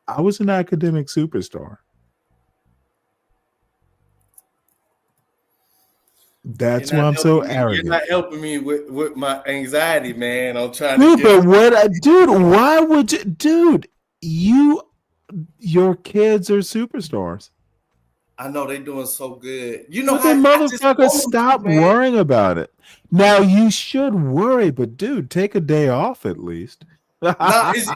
I was an academic superstar. That's why I'm so arrogant. You're not helping me with my anxiety, man. I'm trying Dude, to get. why would you, your kids are superstars. I know they're doing so good. But the motherfucker, stop worrying about it. Now you should worry, but dude, take a day off at least. It's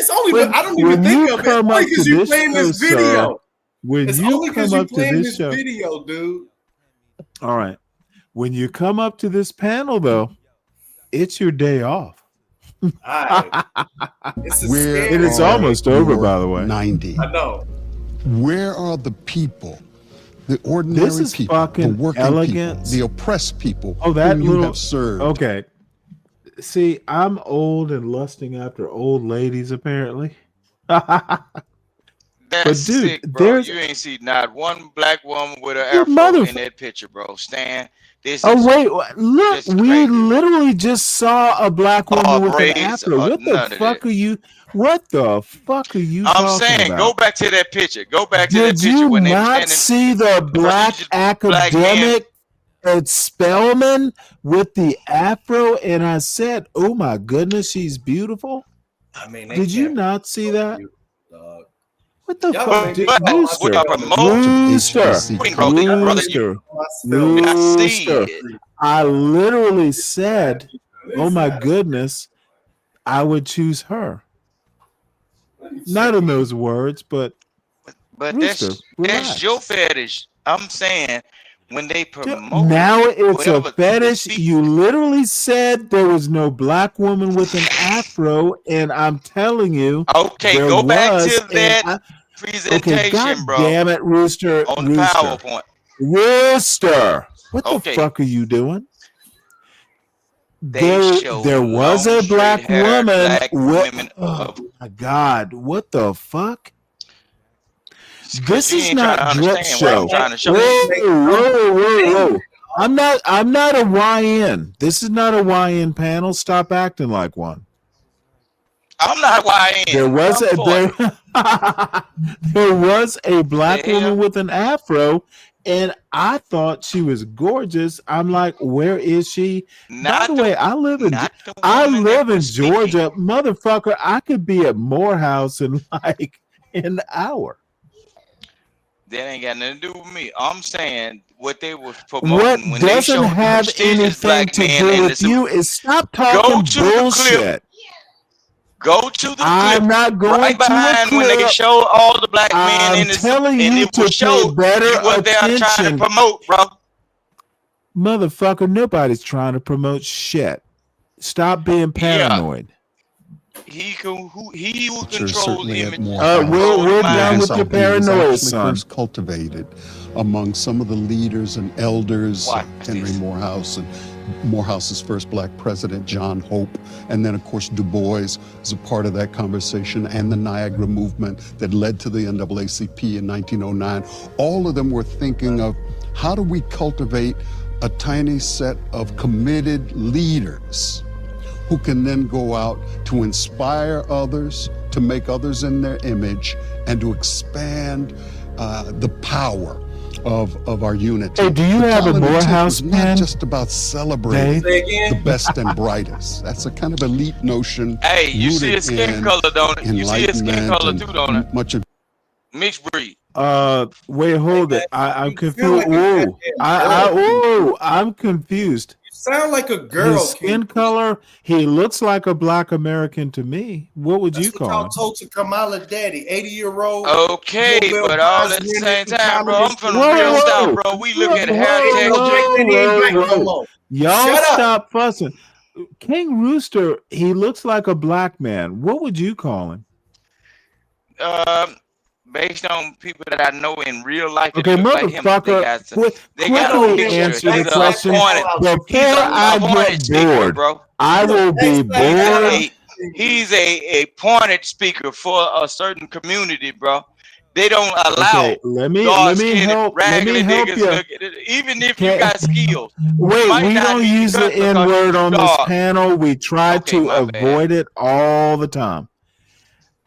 only. I don't even think of it. Only because you playing this video. When you come up to this show, video, dude. All right. When you come up to this panel, though, it's your day off. right. It's a Where scary It is are almost over, your by the way. 90? I know. Where are the people, the ordinary This is people, the fucking working elegance. people, the oppressed people Oh, that whom you little. have served? Okay. See, I'm old and lusting after old ladies, apparently. But That's dude, sick, bro. there's You ain't see not one black woman with an you afro in motherfucker. that picture, bro. Stan, this Oh is wait, look, just we crazy, bro. literally just saw a black woman with an Braids, afro. What the none of that. fuck are you? What the fuck are you I'm talking saying, go about? back to that picture. Go back to that Did picture you when they were not standing see the in front of black each black man. academic at Spelman with the afro? And I said, "Oh my goodness, she's beautiful." I mean, they Did you can't not see that? dog. What the Y'all fuck? gonna make me But call what Rooster, y'all myself promote, Rooster, HBCU. bro, brother, you Rooster, myself. did not see Rooster. it. I literally said, "Oh my goodness, I would choose her." Not in those words, but But Rooster, that's your relax. fetish. I'm saying when they promote Now it's a whatever the fetish. speak. You literally said there was no black woman with an afro, and I'm telling you, Okay, there go back was. to And that okay, god presentation, bro, damn it, Rooster, on the Rooster, PowerPoint. Rooster. What the Okay, fuck are you doing? they show There was long, a straight black haired woman black with. women Oh of my god, what the fuck? because This you is ain't trying to not drip understand what I'm show. trying to show you. Whoa. I'm not a YN. This is not a YN panel. Stop acting like one. I'm not YN. There was I'm 40. there was a black The hell? woman with an afro, and I thought she was gorgeous. I'm like, where is she? By Not the the way, I live in not the woman that was speaking. Georgia, motherfucker. I could be at Morehouse in like an hour. That ain't got nothing to do with me. I'm saying what they was What promoting when they doesn't showed the have prestigious anything black to man do in the with suit. you is stop Go talking to the clip. bullshit. Go to the I'm clip not going right to a behind when they clip. show all the black men I'm in the suit, telling and you it will to pay show better you what they are trying to attention. promote, bro. Motherfucker, nobody's trying to promote shit. Stop being paranoid. He who Culture controls certainly at image. Morehouse, We're where done this with your idea was paranoia, actually son. first cultivated among some of the leaders and elders, Watch Henry this. Morehouse and Morehouse's first black president, John Hope, and then of course Du Bois was a part of that conversation, and the Niagara movement that led to the NAACP in 1909. All of them were thinking of how do we cultivate a tiny set of committed leaders who can then go out to inspire others, to make others in their image, and to expand the power of our unity. Hey, do you The have a Talent and Tip Morehouse was not pen? just about celebrating Dave? the best and brightest. That's a kind of elite notion. Hey, you see his skin in color, don't it? You see his skin enlightenment color and too, don't it? much of Mixed breed. Wait, hold it. I'm You confused. sound like a Whoa. goddamn girl. I'm confused. You sound like a girl. His skin color, he looks like a black American to me. What would you That's what call y'all him? told to Kamala Daddy, 80-year-old. Okay, but all at the same time, bro. I'm from the real Whoa, South, bro. We look at hair texture. Y'all Shut up. stop fussing. King Rooster, he looks like a black man. What would you call him? Based on people that I know in real life that Okay, look like him, motherfucker, they got a quickly mixture. answer He's the a question appointed. He's before an I appointed get speaker, bored. bro. I will be bored. He's a appointed speaker for a certain community, bro. They don't allow Okay, let me dark-skinned, help raggedy you. niggas look at it. Even if you Can- got skills, you Wait, might we not don't be use the cut because N word you on this dark. panel. We try Okay, to my bad. avoid it all the time.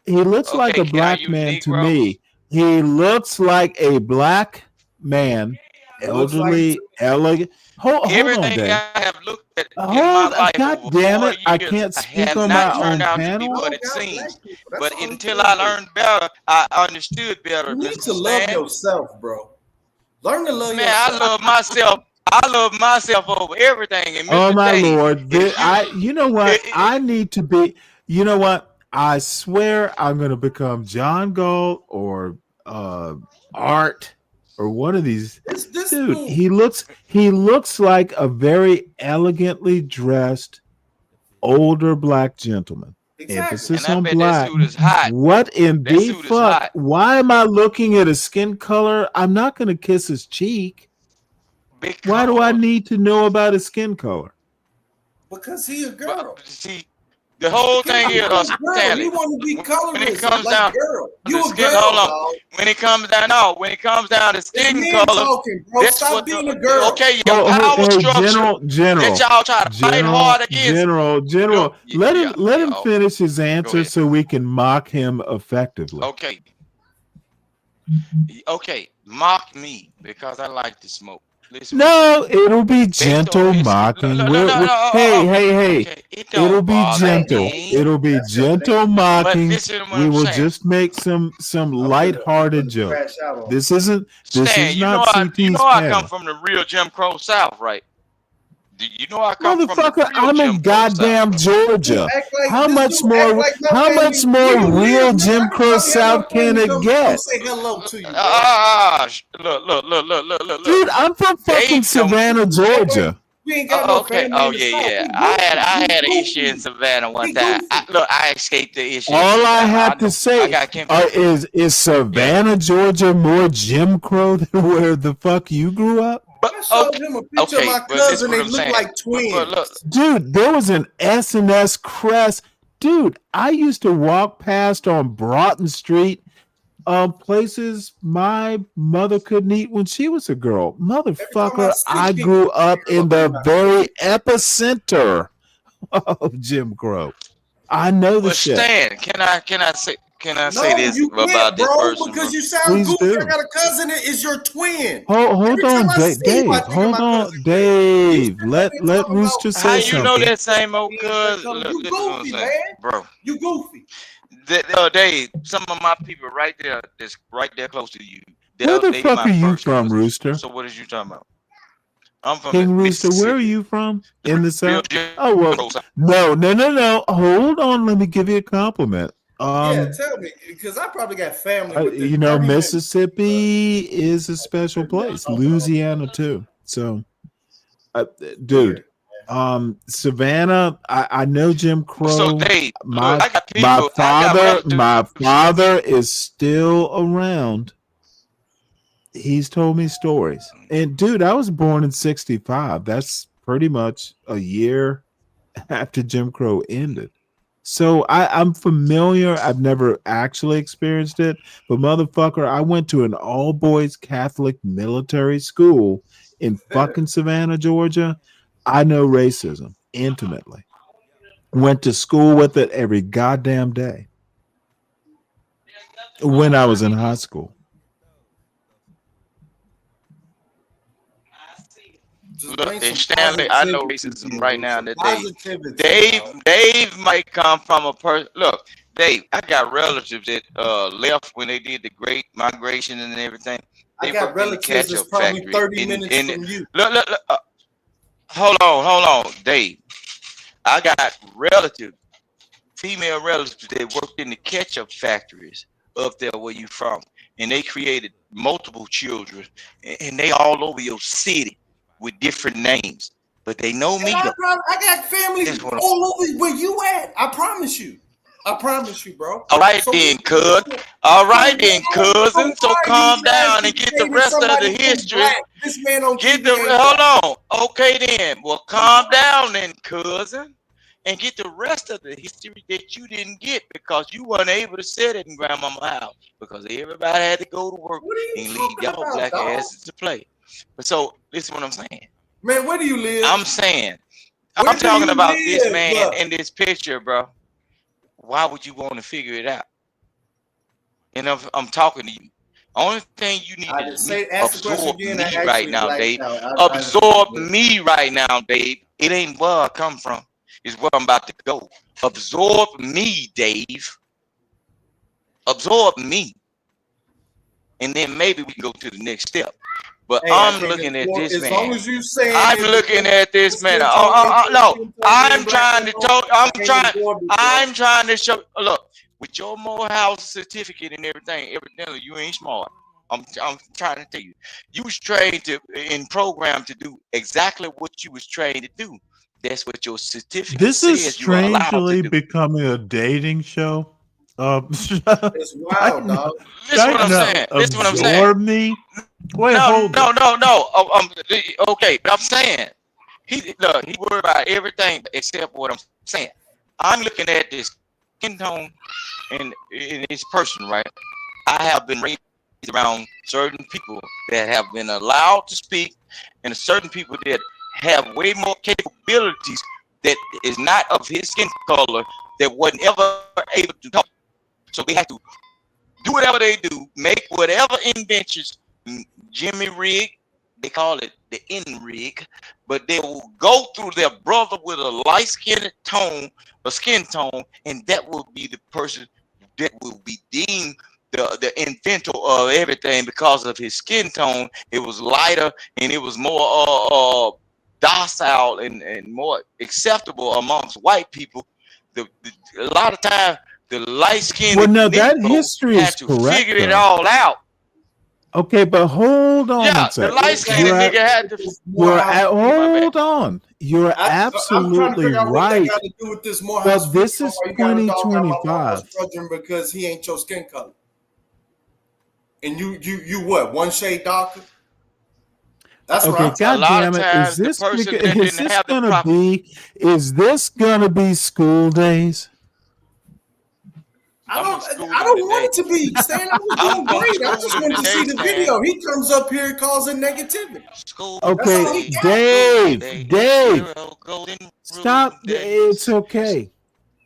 He looks like Okay, a are black you man unique, to bro? me. He looks like a black man, looks like elderly, elegant. Hold on, Everything Dave. I have looked at in my life God over damn 40 it! I years can't speak have on not my turned own out to be panel. what it seems. But until I learned better, I understood better, You need Mr. to love Stan. yourself, bro. Learn to love Man, yourself. I love myself. I love myself over everything. And Oh Mr. my Dave, lord! if You know what? I need to be. You know what? I swear I'm going to become John Galt or Art or one of these. This Dude, dude. he looks like a very elegantly dressed older black gentleman. Exactly. Emphasis And I on bet that black. suit is hot. What in That the suit is fuck? hot. Why am I looking at his skin color? I'm not going to kiss his cheek. Why do I need to know about his skin color? Because he a girl. See, the whole thing is, Stanley, You want to be when it colorless comes like down girl. to You a skin, girl, hold on. dog. When it comes down to skin men color, talking, bro. that's Stop what being a girl. okay, your power structure that y'all try to fight hard against. General. Let him oh, finish his answer so we can mock him effectively. Okay, mock me because I like to smoke. Listen, No, it'll be gentle mocking. Hey. okay, It'll be gentle. It'll be gentle mocking. listen to what We I'm will saying. just make some lighthearted jokes. This is Stan, not CT's you know I panel. come from the real Jim Crow South, right? You know I come from the Motherfucker, real I'm Jim in Crow goddamn South. Georgia. How much more real Jim Crow South can it get? Say hello to you, Look. Dude, I'm from fucking Savannah, Georgia. We ain't got no Okay. family Oh in the South. yeah. We I had an goofy. issue in Savannah one time. I escaped the issue. All I have to say is Savannah, Georgia more Jim Crow than where the fuck you grew up? I showed him a picture of my cousin. They look like twins. Dude, there was an S&S Crest. Dude, I used to walk past on Broughton Street, places my mother couldn't eat when she was a girl. Motherfucker, I grew up in the very epicenter of Jim Crow. I know the shit. Stan, can I say this about this person? Because you sound Please goofy. do. I got a cousin that is your twin. Hold on, Dave. Hold on, Dave. Let Rooster How say you something. know that same old cuz? You goofy, man. Bro. You goofy. Dave, some of my people right there, that's right there close to you. Where the fuck are you from, Rooster? So what is you talking about? I'm from King Rooster, where are you from? In the South? Oh, well, no. Hold on. Let me give you a compliment. Yeah, tell me, because I probably got family with You know, Mississippi is a special place. Louisiana, too. So, dude, Savannah, I know Jim Crow. So, Dave, my father is still around. He's told me stories. And dude, I was born in 65. That's pretty much a year after Jim Crow ended. So I'm familiar. I've never actually experienced it, but motherfucker, I went to an all-boys Catholic military school in fucking Savannah, Georgia. I know racism intimately. Went to school with it every goddamn day when I was in high school. Look, and Stanley, I know racism right now that Dave might come from a person. Look, Dave, I got relatives that left when they did the Great Migration and everything. They I got relatives that's probably 30 minutes from you. Look, hold on, Dave. I got female relatives that worked in the ketchup factories up there where you from, and they created multiple children, and they all over your city with different names, but they know me. I got family all over where you at. I promise you, bro. All right, then, cousin. So calm down and get the rest of the history. This man on hold on. Okay, then. Well, calm down, then, cousin, and get the rest of the history that you didn't get because you weren't able to sit it in grandmama's house because everybody had to go to work and leave y'all black asses to play. But so listen what I'm saying. Man, where do you live? I'm saying, I'm talking about this man in this picture, bro. Why would you want to figure it out? And I'm talking to you. Only thing you need to absorb me right now, Dave. Absorb me right now, Dave. It ain't where I come from. It's where I'm about to go. Absorb me, Dave. Absorb me. And then maybe we can go to the next step. But I'm looking at this man. As long as you say I'm looking at this man. No, I'm trying to show. Look, with your Morehouse certificate and everything, evidently you ain't smart. I'm trying to tell you, you was trained and programmed to do exactly what you was trained to do. That's what your certificate This is says you are allowed to strangely do. becoming a dating show. It's wild, dog. Listen what I'm saying. Listen what I'm saying. Absorb me. Wait, No, hold no, it. no, no. Okay, but I'm saying he worried about everything except what I'm saying. I'm looking at this skin tone in this person, right? I have been raised around certain people that have been allowed to speak, and certain people that have way more capabilities that is not of his skin color that wasn't ever able to talk. So they have to do whatever they do, make whatever inventions, Jimmy rig, they call it the N rig, but they will go through their brother with a light skinned tone, a skin tone, and that will be the person that will be deemed the inventor of everything because of his skin tone. It was lighter and it was more docile and more acceptable amongst white people. A lot of times the light-skinned Well, now that Negro history had is to correct, figure it though. all out. Okay, but hold on Yeah, one the second. light-skinned nigga had to. Hold on. You're I'm trying to absolutely figure out what that right. got to do with this Morehouse But this video. is Why you got a dog out my Morehouse 2025. brethren because he ain't your skin color? And you what? One shade darker? That's Okay, right. God damn it. Is this gonna be school days? I don't want it to be. Stan, I was doing great. I just wanted to see the video. He comes up here causing negativity. Okay, Dave, stop. It's okay.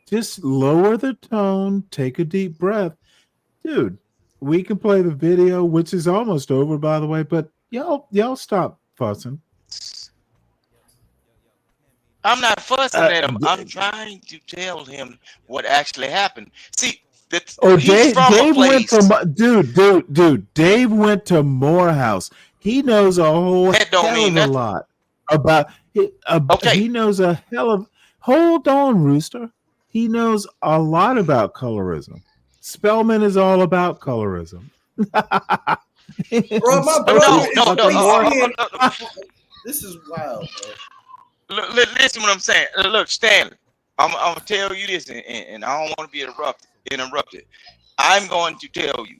Just lower the tone, take a deep breath. Dude, we can play the video, which is almost over, by the way, but y'all stop fussing. I'm not fussing at him. I'm trying to tell him what actually happened. See, he's from a Dave went place. to dude. Dave went to Morehouse. He knows a whole hell of a lot about. He knows a hell of. Hold on, Rooster. He knows a lot about colorism. Spellman is all about colorism. Bro, my brother this is wild, bro. Listen what I'm saying. Look, Stanley, I'm gonna tell you this, and I don't want to be interrupted. I'm going to tell you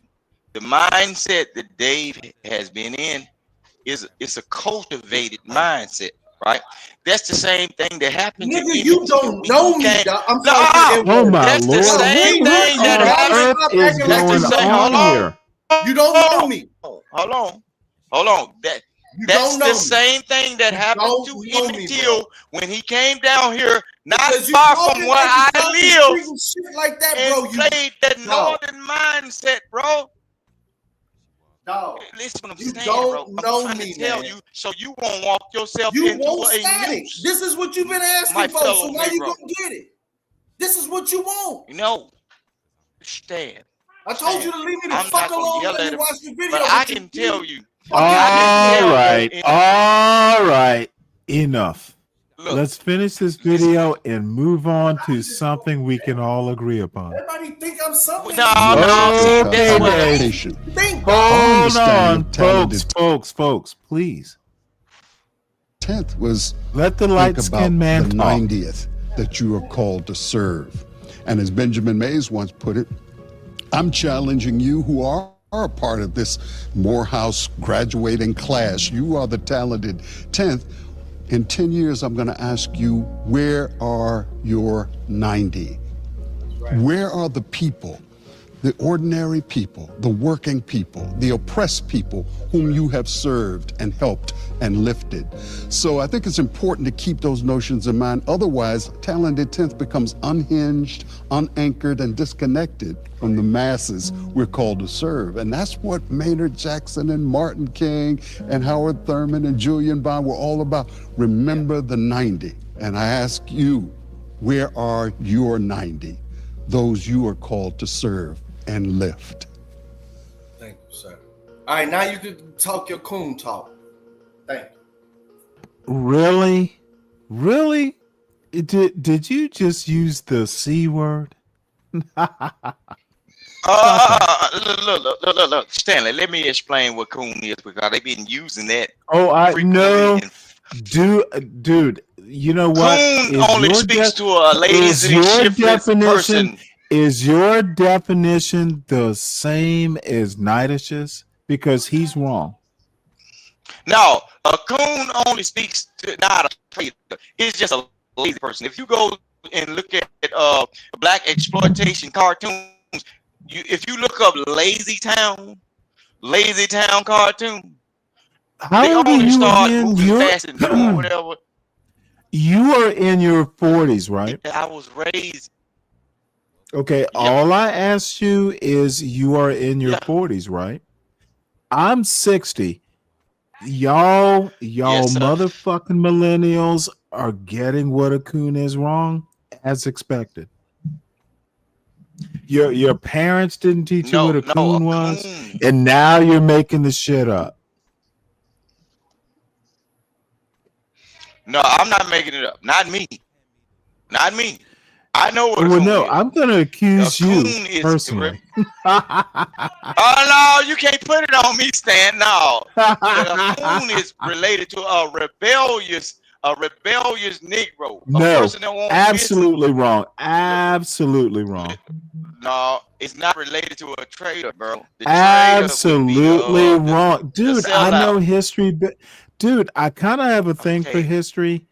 the mindset that Dave has been in is a cultivated mindset, right? That's the same thing that happened to Nigga, you don't know me, dog. I'm sorry. Oh my that's Lord! the same thing that happened. Is going on here? You don't know me. Hold on. That's the same thing that happened to Emmett Till when he came down here, not far from where I live, shit like that, and bro. played that northern mindset, bro. Dog, listen what I'm you saying, don't bro. know I'm trying me, to tell man. you, so you won't walk yourself You into won't a stand it. noose. This is what you've been asking My for. fellow So now you Negro. gonna get it. This is what you want. No, stand. I told you to leave me the I'm fuck not gonna alone yell and let at me him, watch the video. but I can tell you. All right. Enough. Let's finish this video and move on to something we can all agree upon. Everybody think I'm something. Okay, Dave. Hold on, folks, please. 10th was let the think light-skinned about man the talk. 90th that you are called to serve. And as Benjamin Mays once put it, I'm challenging you who are a part of this Morehouse graduating class. You are the talented 10th. In 10 years, I'm going to ask you, where are your 90? Where are the people, the ordinary people, the working people, the oppressed people whom you have served and helped and lifted? So I think it's important to keep those notions in mind. Otherwise, talented 10th becomes unhinged, unanchored, and disconnected from the masses we're called to serve. And that's what Maynard Jackson and Martin King and Howard Thurman and Julian Bond were all about. Remember the 90. And I ask you, where are your 90? Those you are called to serve and lift. Thank you, sir. All right, now you can talk your coon talk. Thank you. Really? Did you just use the C word? Look, Stanley, let me explain what coon is because they've been using that. Oh, I know. Dude, you know what? Coon only speaks to a Is lazy, your shiftless definition person. is your definition the same as Nidish's? Because he's wrong. No, a coon only speaks to not a traitor. It's just a lazy person. If you go and look at black exploitation cartoons, if you look up Lazy Town cartoon, How they old are only you start again? moving fast and doing whatever. You are in your 40s, right? I was raised. Okay, all I asked you is you are in your 40s, right? I'm 60. Y'all Yes, sir. motherfucking millennials are getting what a coon is wrong as expected. Your parents didn't teach you what a coon was, and now you're making the shit up. No, I'm not making it up. Not me. Not me. I know what a Well, coon no, is. I'm gonna accuse you Coon is personally. Oh no, you can't put it on me, Stan. No, a coon is related to a rebellious Negro, a No, person that won't absolutely wrong. Absolutely wrong. No, it's not related to a traitor, bro. The Absolutely wrong, dude. I sellout. know history, but dude, I kind of have a thing for history.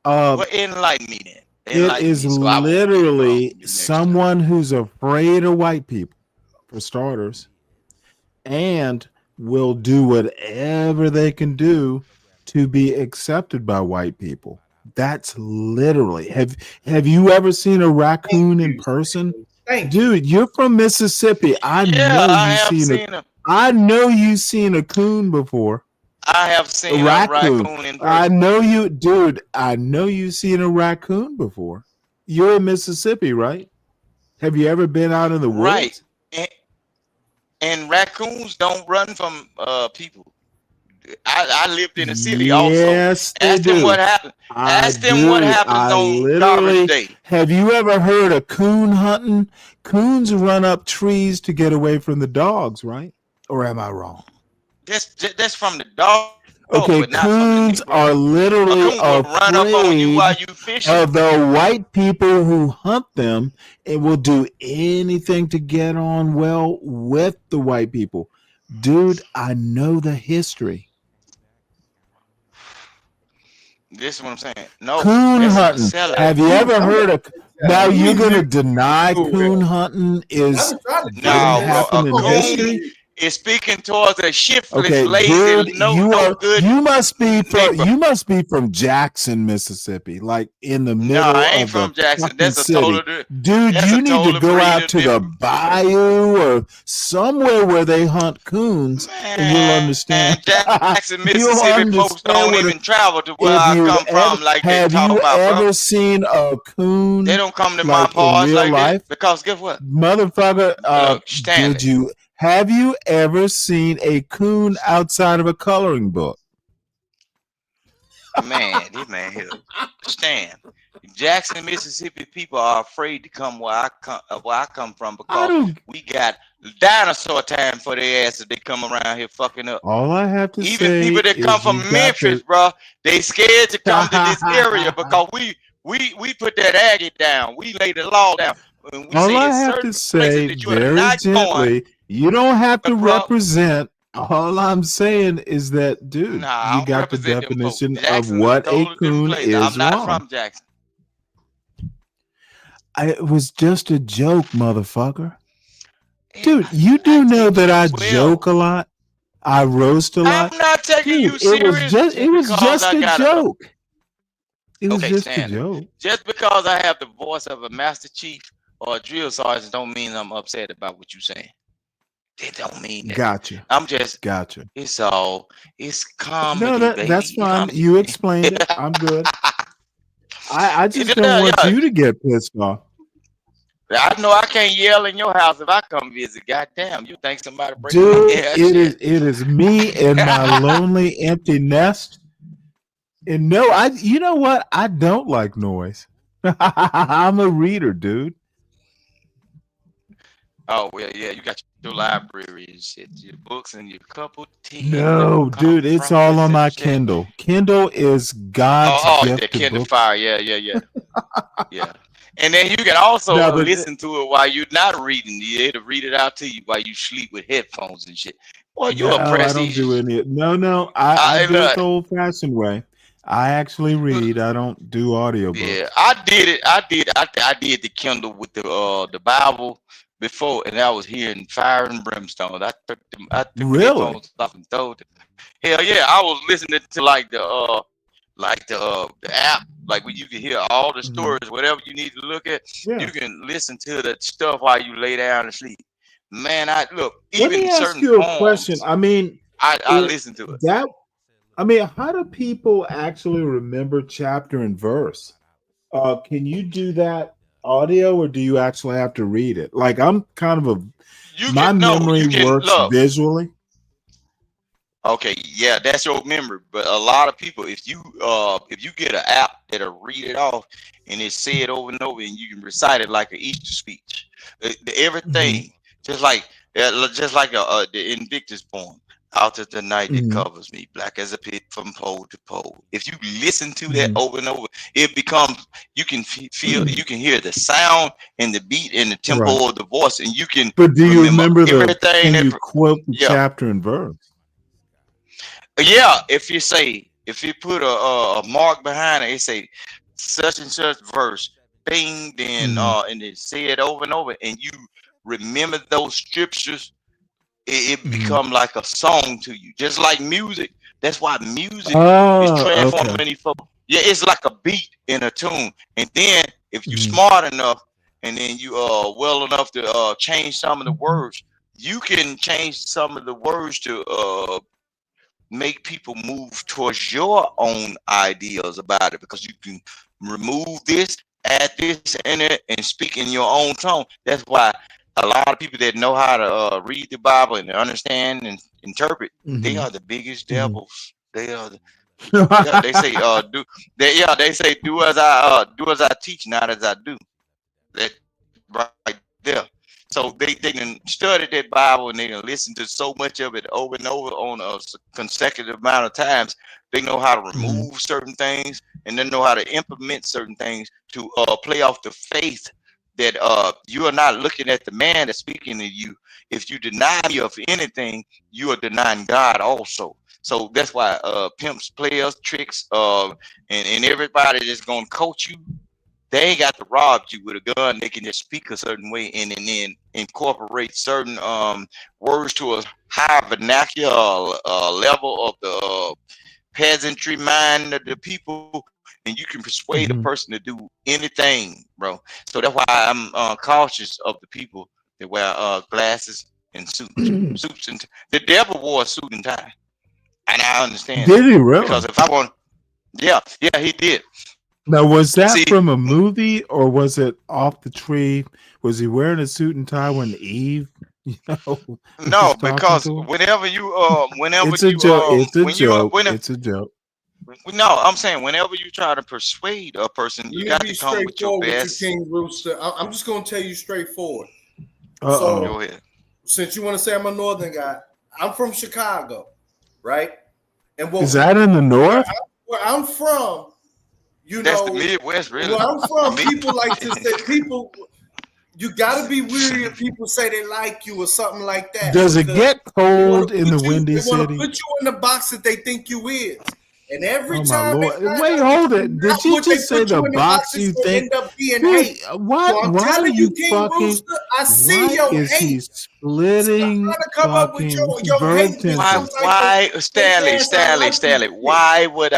Well, enlighten me then. It is literally someone who's afraid of white people, for starters, and will do whatever they can do to be accepted by white people. That's literally. Have you ever seen a raccoon in person? Dude, you're from Mississippi. I know you've seen a coon before. I have seen a raccoon in person. I know you, dude. I know you've seen a raccoon before. You're in Mississippi, right? Have you ever been out in the woods? Right. And raccoons don't run from people. I lived in the city also. Yes, they Ask do. them what happened. Ask them what happens on garbage day. Have you ever heard of coon hunting? Coons run up trees to get away from the dogs, right? Or am I wrong? That's from the dog. Okay, coons are literally afraid of the white people who hunt them and will do anything to get on well with the white people. Dude, I know the history. This is what I'm saying. No, coon hunting. Have you ever heard of? Now you're gonna deny coon hunting is didn't happen in history? Is speaking towards a shiftless, Okay, lazy, dude, good. you must be from Jackson, Mississippi, like in the middle I ain't of from the Jackson. fucking That's a city. total. Dude, that's you a need total to go breed out of to the bayou or somewhere where they hunt coons, and you'll understand. Jackson, You'll Mississippi folks don't understand even travel to where if I you've come from like they have talk you about, ever bro. seen a coon? They don't come to like my parts in real like life? this because guess what? Motherfucker, Look, Stanley. Have you ever seen a coon outside of a coloring book? Man, this man here. Stan. Jackson, Mississippi people are afraid to come where I come from because we got dinosaur time for their asses. They come around here fucking up. All I have to Even say people that come from Memphis, bro, they scared to come to this area because we put that Aggie down. We laid the law down. All I have to say very gently, you don't have to represent. All I'm saying is that, dude, you got the definition of what a coon is I'm not wrong. from Jackson. It was just a joke, motherfucker. Dude, you do know that I joke a lot. I roast a lot. I'm not taking you serious. It was just a joke. It was just a joke. Just because I have the voice of a master chief or a drill sergeant don't mean I'm upset about what you're saying. It don't mean that. Gotcha. I'm just gotcha. It's comedy. No, that's fine. You explained it. I'm good. I just don't want you to get pissed off. I know I can't yell in your house if I come visit. Goddamn, you think somebody break Dude, it is me in my lonely empty nest. And no, you know what? I don't like noise. I'm a reader, dude. Oh well, yeah, you got your library and shit, your books and your cup of tea. No, dude, it's all on my Kindle. Kindle is God's gift the to Kindle books. Fire, yeah. And then you can also No, but listen to it while you're not reading. It'll read it out to you while you sleep with headphones and shit. Boy, you No, a I don't do prestige. any. No, I do it Look, the old-fashioned way. I actually read. I don't do audiobooks. yeah, I did it. I did the Kindle with the Bible before, and I was hearing fire and brimstone. I took the Really? headphones off and threw them. Hell yeah, I was listening to like the app, like where you can hear all the stories, whatever you need to look at. Yeah. You can listen to that stuff while you lay down and sleep. Man, I look Let me even ask certain you a poems. question. I mean, I listen to it. how do people actually remember chapter and verse? Can you do that audio, or do you actually have to read it? Like, I'm kind of my memory works visually. Okay, yeah, that's your memory. But a lot of people, if you get an app that'll read it off and it say it over and over, and you can recite it like an Easter speech, everything, just like the Invictus poem, out of the night that covers me, black as a pit from pole to pole. If you listen to that over and over, it becomes, you can feel, you can hear the sound and the beat and the tempo of the voice, and you can. But do you remember everything? Can you quote the chapter and verse? Yeah, if you put a mark behind it, it say such and such verse, bing, then and then say it over and over, and you remember those scriptures, it become like a song to you, just like music. That's why music is transforming these folks. Yeah, it's like a beat in a tune, and then if you smart enough, and then you well enough to change some of the words, you can change some of the words to make people move towards your own ideas about it, because you can remove this, add this in it, and speak in your own tone. That's why a lot of people that know how to read the Bible and understand and interpret, they are the biggest devils. They are they say they say do as I teach, not as I do. That right there. So they can study that Bible, and they can listen to so much of it over and over on a consecutive amount of times. They know how to remove certain things, and they know how to implement certain things to play off the faith that you are not looking at the man that's speaking to you. If you deny me of anything, you are denying God also. So that's why pimps, players, tricks, and everybody that's gonna coach you, they ain't got to rob you with a gun. They can just speak a certain way and then incorporate certain words to a high vernacular level of the peasantry mind of the people, and you can persuade a person to do anything, bro. So that's why I'm cautious of the people that wear glasses and suits and the devil wore a suit and tie, and I understand. Did he really? Because if I want, yeah, he did. Now, was that from a movie, or was it off the tree? Was he wearing a suit and tie when Eve? No, because whenever you it's a joke. It's a joke. It's a joke. No, I'm saying whenever you try to persuade a person, you got to come with your best. King Rooster. I'm just gonna tell you straightforward. So go ahead. Since you want to say I'm a northern guy, I'm from Chicago, right? And is that in the north? Where I'm from, that's the Midwest, really. Where I'm from, people like to say you gotta be weary if people say they like you or something like that. Does it get cold in the Windy City? They want to put you in the box that they think you is. And every time wait, hold it. Did you just say the box you think? End up being hate. Why are you fucking? Rooster, I see your is hate. He splitting come up with your hate. Why, Stanley? Why would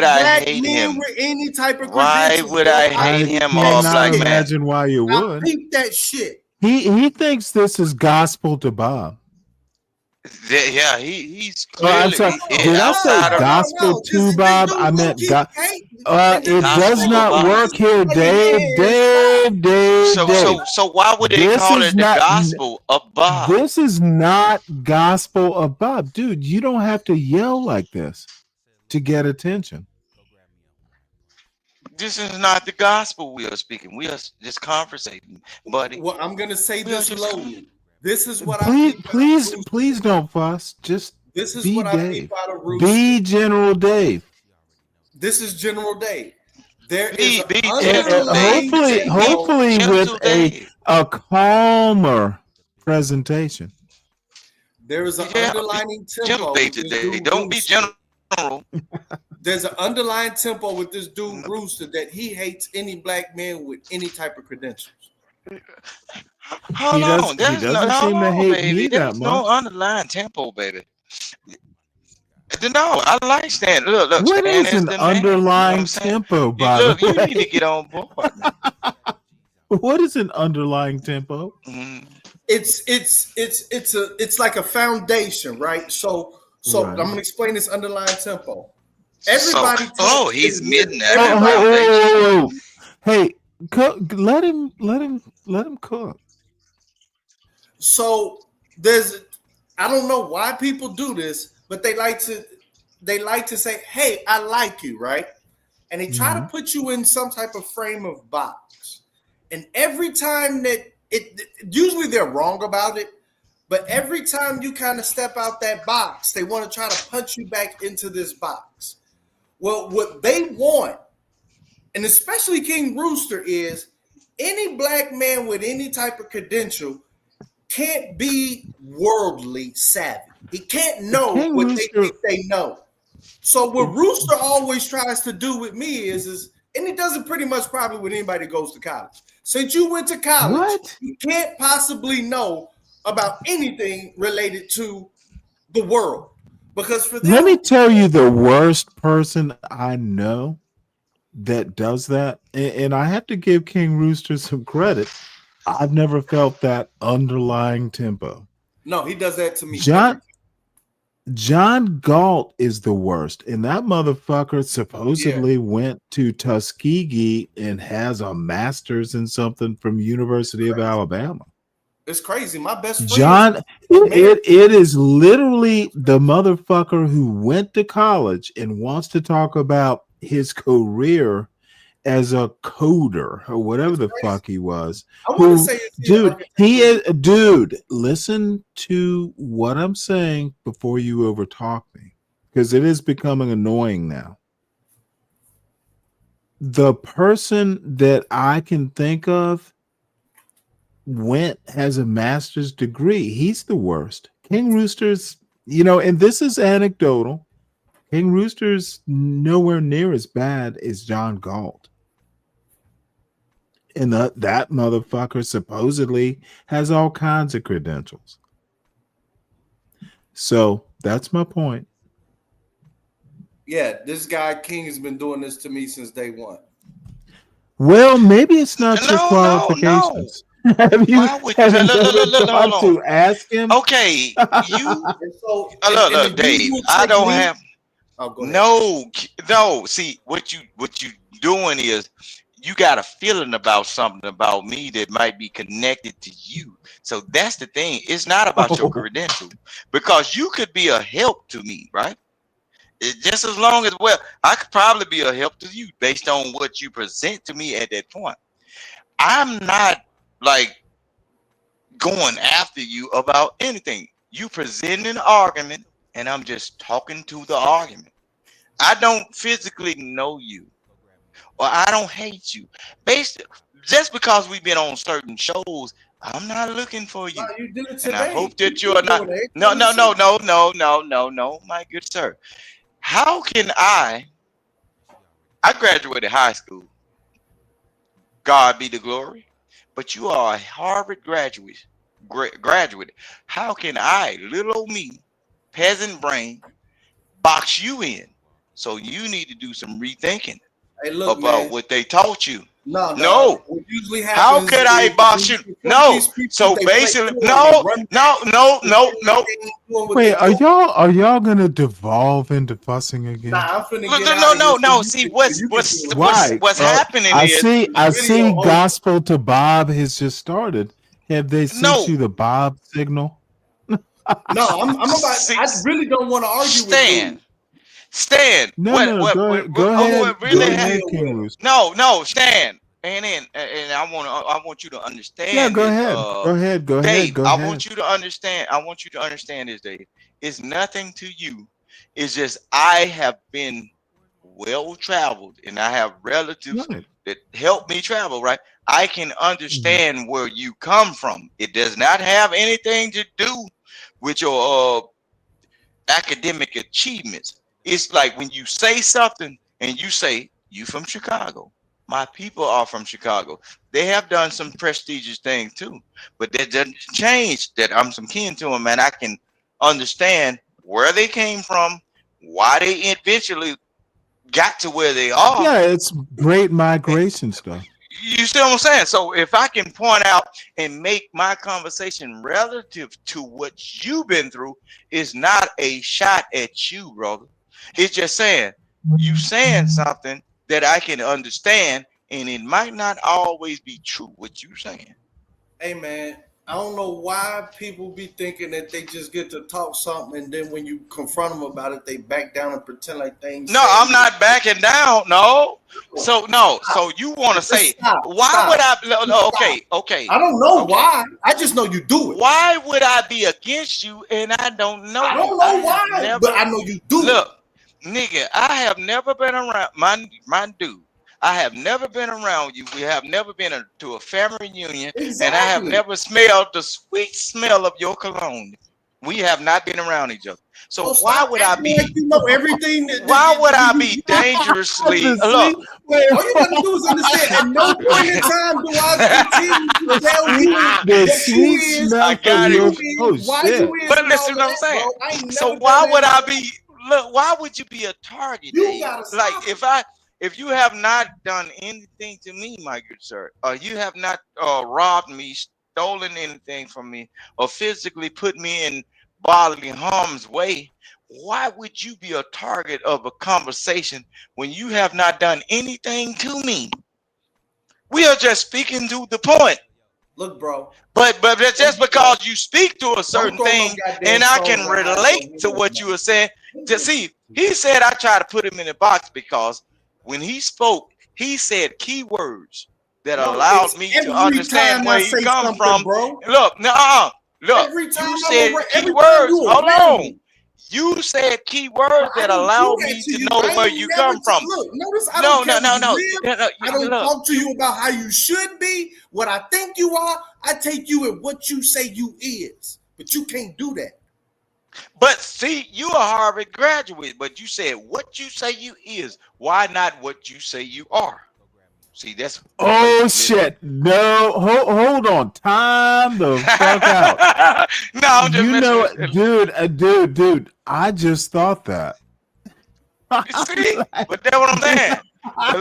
I hate him? With any type of why would I hate him? I cannot imagine why you would. I peep that shit. He thinks this is gospel to Bob. Yeah, he's clearly. Did I say gospel to Bob? I meant God. It does not work here, Dave. So why would they call it the gospel of Bob? This is not gospel of Bob, dude. You don't have to yell like this to get attention. This is not the gospel we are speaking. We are just conversating, buddy. Well, I'm gonna say this slowly. This is what I Please, peep please don't fuss. Just This is be what I peep Dave. out of Rooster. Be General Dave. This is General Dave. There is an Be underlying Hopefully with Dave. a calmer presentation. There is an underlying tempo with this today. dude Don't be Rooster. general. There's an underlying tempo with this dude Rooster that he hates any black man with any type of credentials. Hold on. He doesn't seem to hate baby. me that There's no much. underlying tempo, baby. No, I like Stan. Look, What Stan is is an the man. underlying tempo, by Look, the you way? need to get on board. What is an underlying tempo? It's like a foundation, right? So Right. I'm gonna explain this underlying tempo. Everybody. He's midnight. Oh. Hey, let him cook. So I don't know why people do this, but they like to say, "Hey, I like you," right? And they try to put you in some type of frame of box. And every time that usually they're wrong about it, but every time you kind of step out that box, they want to try to punch you back into this box. Well, what they want, and especially King Rooster, is any black man with any type of credential can't be worldly savvy. He can't know what they think they know. So what Rooster always tries to do with me is and he does it pretty much probably with anybody that goes to college. Since you went to college, you can't possibly know about anything related to the world. Because for them, Let me tell you the worst person I know that does that. And I have to give King Rooster some credit. I've never felt that underlying tempo. no, he does that to me. John Galt is the worst. And that motherfucker supposedly went to Tuskegee and has a master's in something from University of Alabama. It's crazy. My best friend. John, it is literally the motherfucker who went to college and wants to talk about his career as a coder or whatever the fuck he was. Dude, listen to what I'm saying before you overtalk me, because it is becoming annoying now. The person that I can think of has a master's degree. He's the worst. King Rooster's, and this is anecdotal. King Rooster's nowhere near as bad as John Galt. And that motherfucker supposedly has all kinds of credentials. So that's my point. Yeah, this guy King has been doing this to me since day one. Well, maybe it's not your qualifications. Have you to ask him? Okay, you look, Dave. I don't have no. See, what you doing is you got a feeling about something about me that might be connected to you. So that's the thing. It's not about your credential, because you could be a help to me, right? Just as long as, I could probably be a help to you based on what you present to me at that point. I'm not like going after you about anything. You present an argument and I'm just talking to the argument. I don't physically know you or I don't hate you. Just because we've been on certain shows, I'm not looking for you. No, you did it today. And I hope that you are not. No, my good sir. How can I graduated high school. God be the glory. But you are a Harvard graduate. How can I, little old me, peasant brain, box you in? So you need to do some rethinking about what they taught you. No. What usually happens, how could I box you? No. So basically, no. Wait, are y'all gonna devolve into fussing again? Nah, I'm finna get out. No. See, what's happening I is I see Gospel to Bob has just started. Have they sent you the Bob signal? No, I'm about. I really don't want to argue with you. Stan. No, go ahead. No, Stan. and I want you to understand. Yeah, go this, ahead. Go Dave, ahead. I want you to understand. I want you to understand this, Dave. It's nothing to you. It's just I have been well traveled, and I have relatives that help me travel. Right, I can understand where you come from. It does not have anything to do with your academic achievements. It's like when you say something and you say you from Chicago. My people are from Chicago. They have done some prestigious things too, but that doesn't change that I'm some kin to them, and I can understand where they came from, why they eventually got to where they are. Yeah, it's great migration stuff. You see what I'm saying? So if I can point out and make my conversation relative to what you've been through, it's not a shot at you, brother. It's just saying you saying something that I can understand, and it might not always be true what you saying. Hey man, I don't know why people be thinking that they just get to talk something, and then when you confront them about it, they back down and pretend like things. No, I'm not backing down. No. So you want to say why would I? Okay. I don't know why. I just know you do it. Why would I be against you and I don't know? I don't know why, but I know you do. Look, nigga, I have never been around my dude. I have never been around you. We have never been to a family reunion, and I have never smelled the sweet smell of your cologne. We have not been around each other. So why would I be? Like you know everything. Why would I be dangerously? Look, all you gotta do is understand. At no point in time do I continue to tell you that you is. I got it. Why you is? But listen, what I'm saying. So why would I be? Look, why would you be a target? You gotta like if you have not done anything to me, my good sir, or you have not robbed me, stolen anything from me, or physically put me in bodily harm's way, why would you be a target of a conversation when you have not done anything to me? We are just speaking to the point. Look, bro. But just because you speak to a certain thing, and I can relate to what you were saying. To see, he said I try to put him in a box because when he spoke, he said key words that allowed me to understand where he comes from. Bro. Look, look. You said key words. Hold on. You said key words that allow me to know where you come from. Look, notice I don't I don't talk to you about how you should be, what I think you are. I take you at what you say you is, but you can't do that. But see, you a Harvard graduate, but you said what you say you is. Why not what you say you are? See, that's shit. No, hold on. Time the fuck out. No, I'm just you know, dude. I just thought that. See, but that's what I'm saying.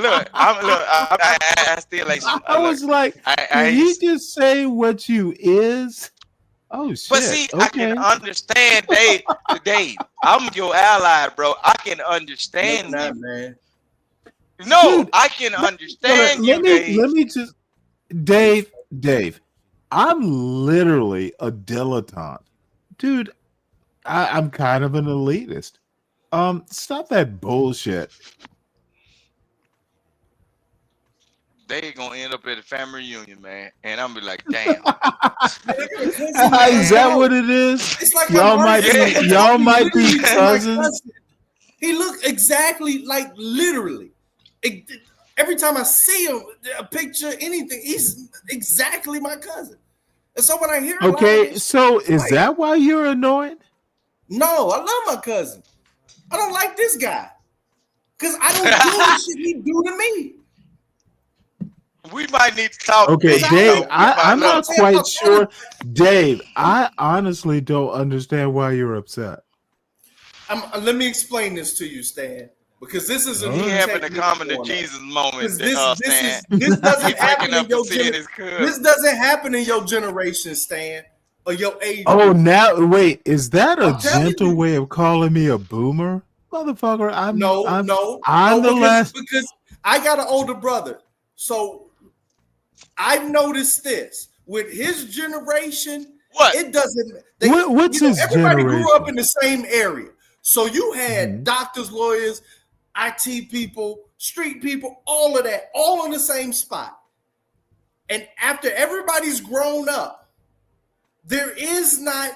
Look, I still like. I was like, did he just say what you is? Oh shit! But see, okay. I can understand, Dave. I'm your ally, bro. I can understand that, man. No, Dude, I can understand you, Dave. Let me just, Dave. I'm literally a dilettante, dude. I'm kind of an elitist. Stop that bullshit. They gonna end up at a family reunion, man, and I'm be like, damn. Is that what it is? It's like y'all might be cousins. He looked exactly like literally. Every time I see him, a picture, anything, he's exactly my cousin. And so when I hear, okay, so is that why you're annoyed? No, I love my cousin. I don't like this guy because I don't do the shit he do to me. We might need to talk. Okay, Dave, I'm not quite sure. Dave, I honestly don't understand why you're upset. Let me explain this to you, Stan, because this is he having a common to Jesus moment. This doesn't happen in your This doesn't happen in your generation, Stan, or your age. Oh, now wait, is that a gentle way of calling me a boomer, motherfucker? I'm the last because I got an older brother, so I've noticed this with his generation. What it doesn't? What's his everybody generation? grew up in the same area, so you had doctors, lawyers, IT people, street people, all of that, all in the same spot. And after everybody's grown up, there is not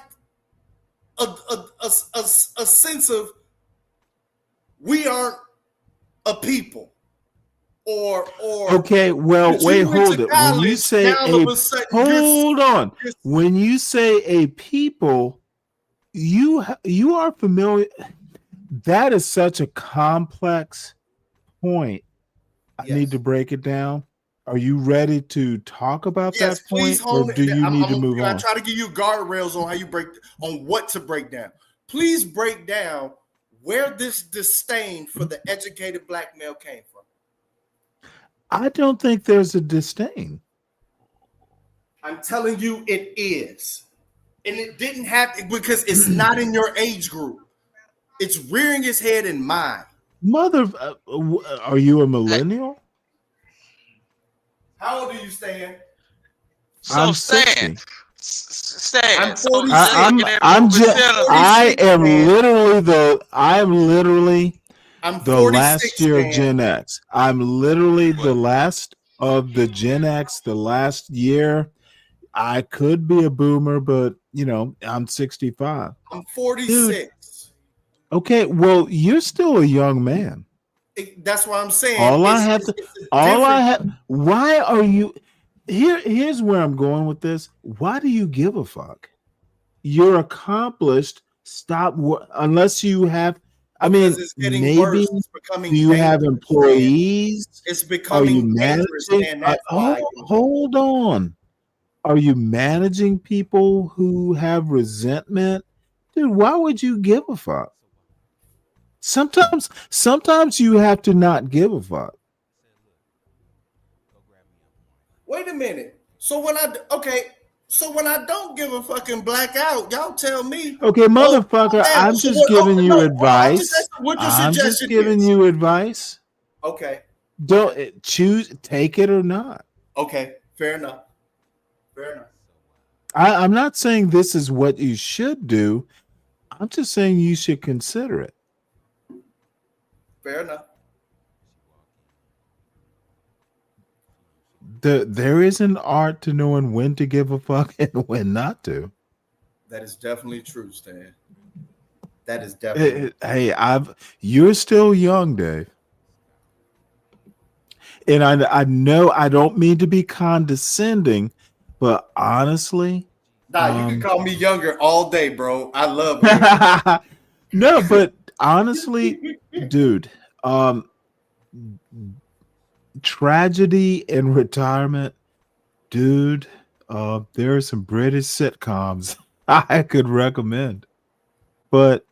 a sense of we aren't a people. Or okay, well, wait, hold it. When you say hold on, when you say a people, you are familiar. That is such a complex point. I need to break it down. Are you ready to talk about that point, or do you need to move on? I try to give you guardrails on how you on what to break down. Please break down where this disdain for the educated black male came from. I don't think there's a disdain. I'm telling you, it is. And it didn't happen because it's not in your age group. It's rearing its head in mine. Are you a millennial? How old are you, Stan? I'm 60. Stan. I'm 46. I am literally the last year of Gen X. I'm literally the last of the Gen X, the last year. I could be a boomer, but I'm 65. I'm 46. Dude. Okay, well, you're still a young man. That's what I'm saying. Why are you here's where I'm going with this. Why do you give a fuck? You're accomplished. Stop unless you have maybe you have employees. It's becoming dangerous, man. That's why. Hold on. Are you managing people who have resentment? Dude, why would you give a fuck? Sometimes you have to not give a fuck. Wait a minute. So when I don't give a fucking blackout, y'all tell me. Okay, motherfucker, I'm just giving you advice. I'm just giving you advice. Okay. Don't take it or not. Okay, fair enough. I'm not saying this is what you should do. I'm just saying you should consider it. Fair enough. There is an art to knowing when to give a fuck and when not to. That is definitely true, Stan. That is definitely. Hey, you're still young, Dave. And I know I don't mean to be condescending, but honestly, you can call me younger all day, bro. I love it. No, but honestly, dude, tragedy and retirement, dude. There are some British sitcoms I could recommend, but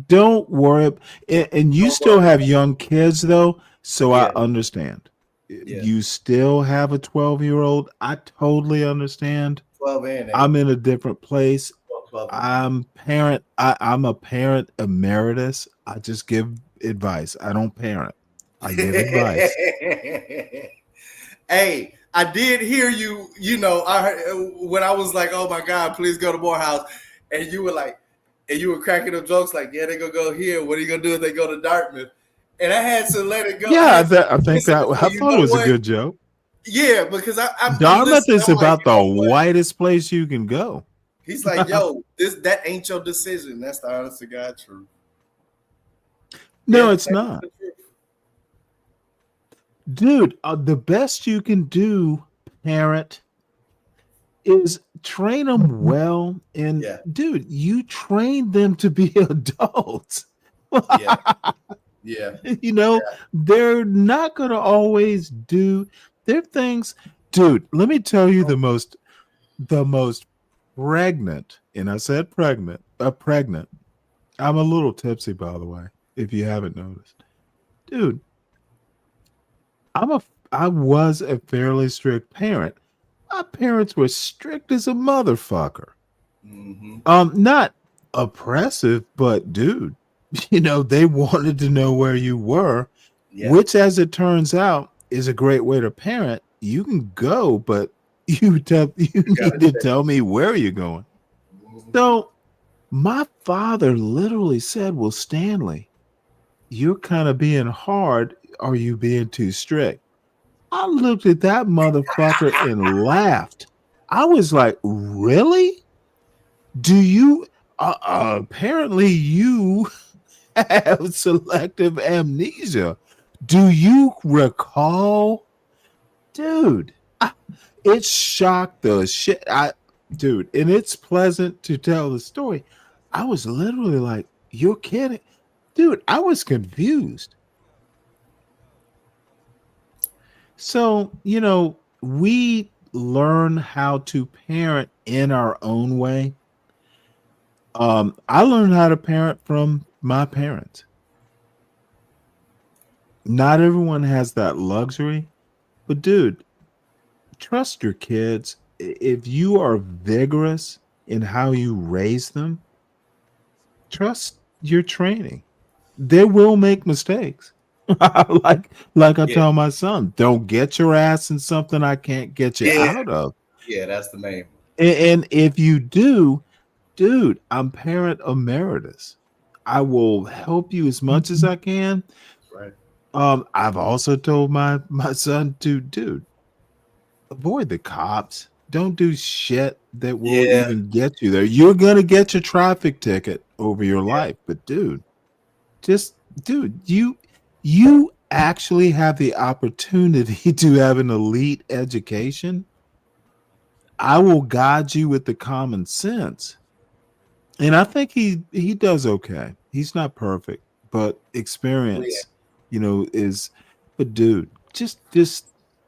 don't worry. And you still have young kids, though, so I understand. Yeah. You still have a 12-year-old. I totally understand. 12 and 8. I'm in a different place. I'm a parent emeritus. I just give advice. I don't parent. I give advice. Hey, I did hear you. I heard when I was like, "Oh my God, please go to Morehouse," and you were cracking up jokes like, "Yeah, they gonna go here. What are you gonna do if they go to Dartmouth?" And I had to let it go. Yeah, I thought it was a good joke. Yeah, because I'm Dartmouth is about the whitest place you can go. He's like, yo, that ain't your decision. That's the honest to God truth. No, it's not. Dude, the best you can do, parent, is train them well. And dude, you train them to be adults. Yeah. They're not going to always do their things. Dude, let me tell you the most pregnant, and I said pregnant. I'm a little tipsy, by the way, if you haven't noticed. Dude, I was a fairly strict parent. My parents were strict as a motherfucker. Mm-hmm. Not oppressive, but dude, they wanted to know where you were, which, as it turns out, is a great way to parent. You can go, but you need to tell me where you're going. So my father literally said, well, Stanley, you're kind of being hard. Are you being too strict? I looked at that motherfucker and laughed. I was like, really? Do you apparently you have selective amnesia? Do you recall? Dude, it shocked the shit. Dude, and it's pleasant to tell the story. I was literally like, you're kidding? Dude, I was confused. So, we learn how to parent in our own way. I learned how to parent from my parents. Not everyone has that luxury, but dude, trust your kids. If you are vigorous in how you raise them, trust your training. They will make mistakes. like I tell my son, don't get your ass in something I can't get you out of. Yeah, that's the name. And if you do, dude, I'm parent emeritus. I will help you as much as I can. Right. I've also told my son to, dude, avoid the cops. Don't do shit that will even get you there. You're gonna get your traffic ticket over your life, but dude, you actually have the opportunity to have an elite education. I will guide you with the common sense. And I think he does okay. He's not perfect, but experience, is. But dude, just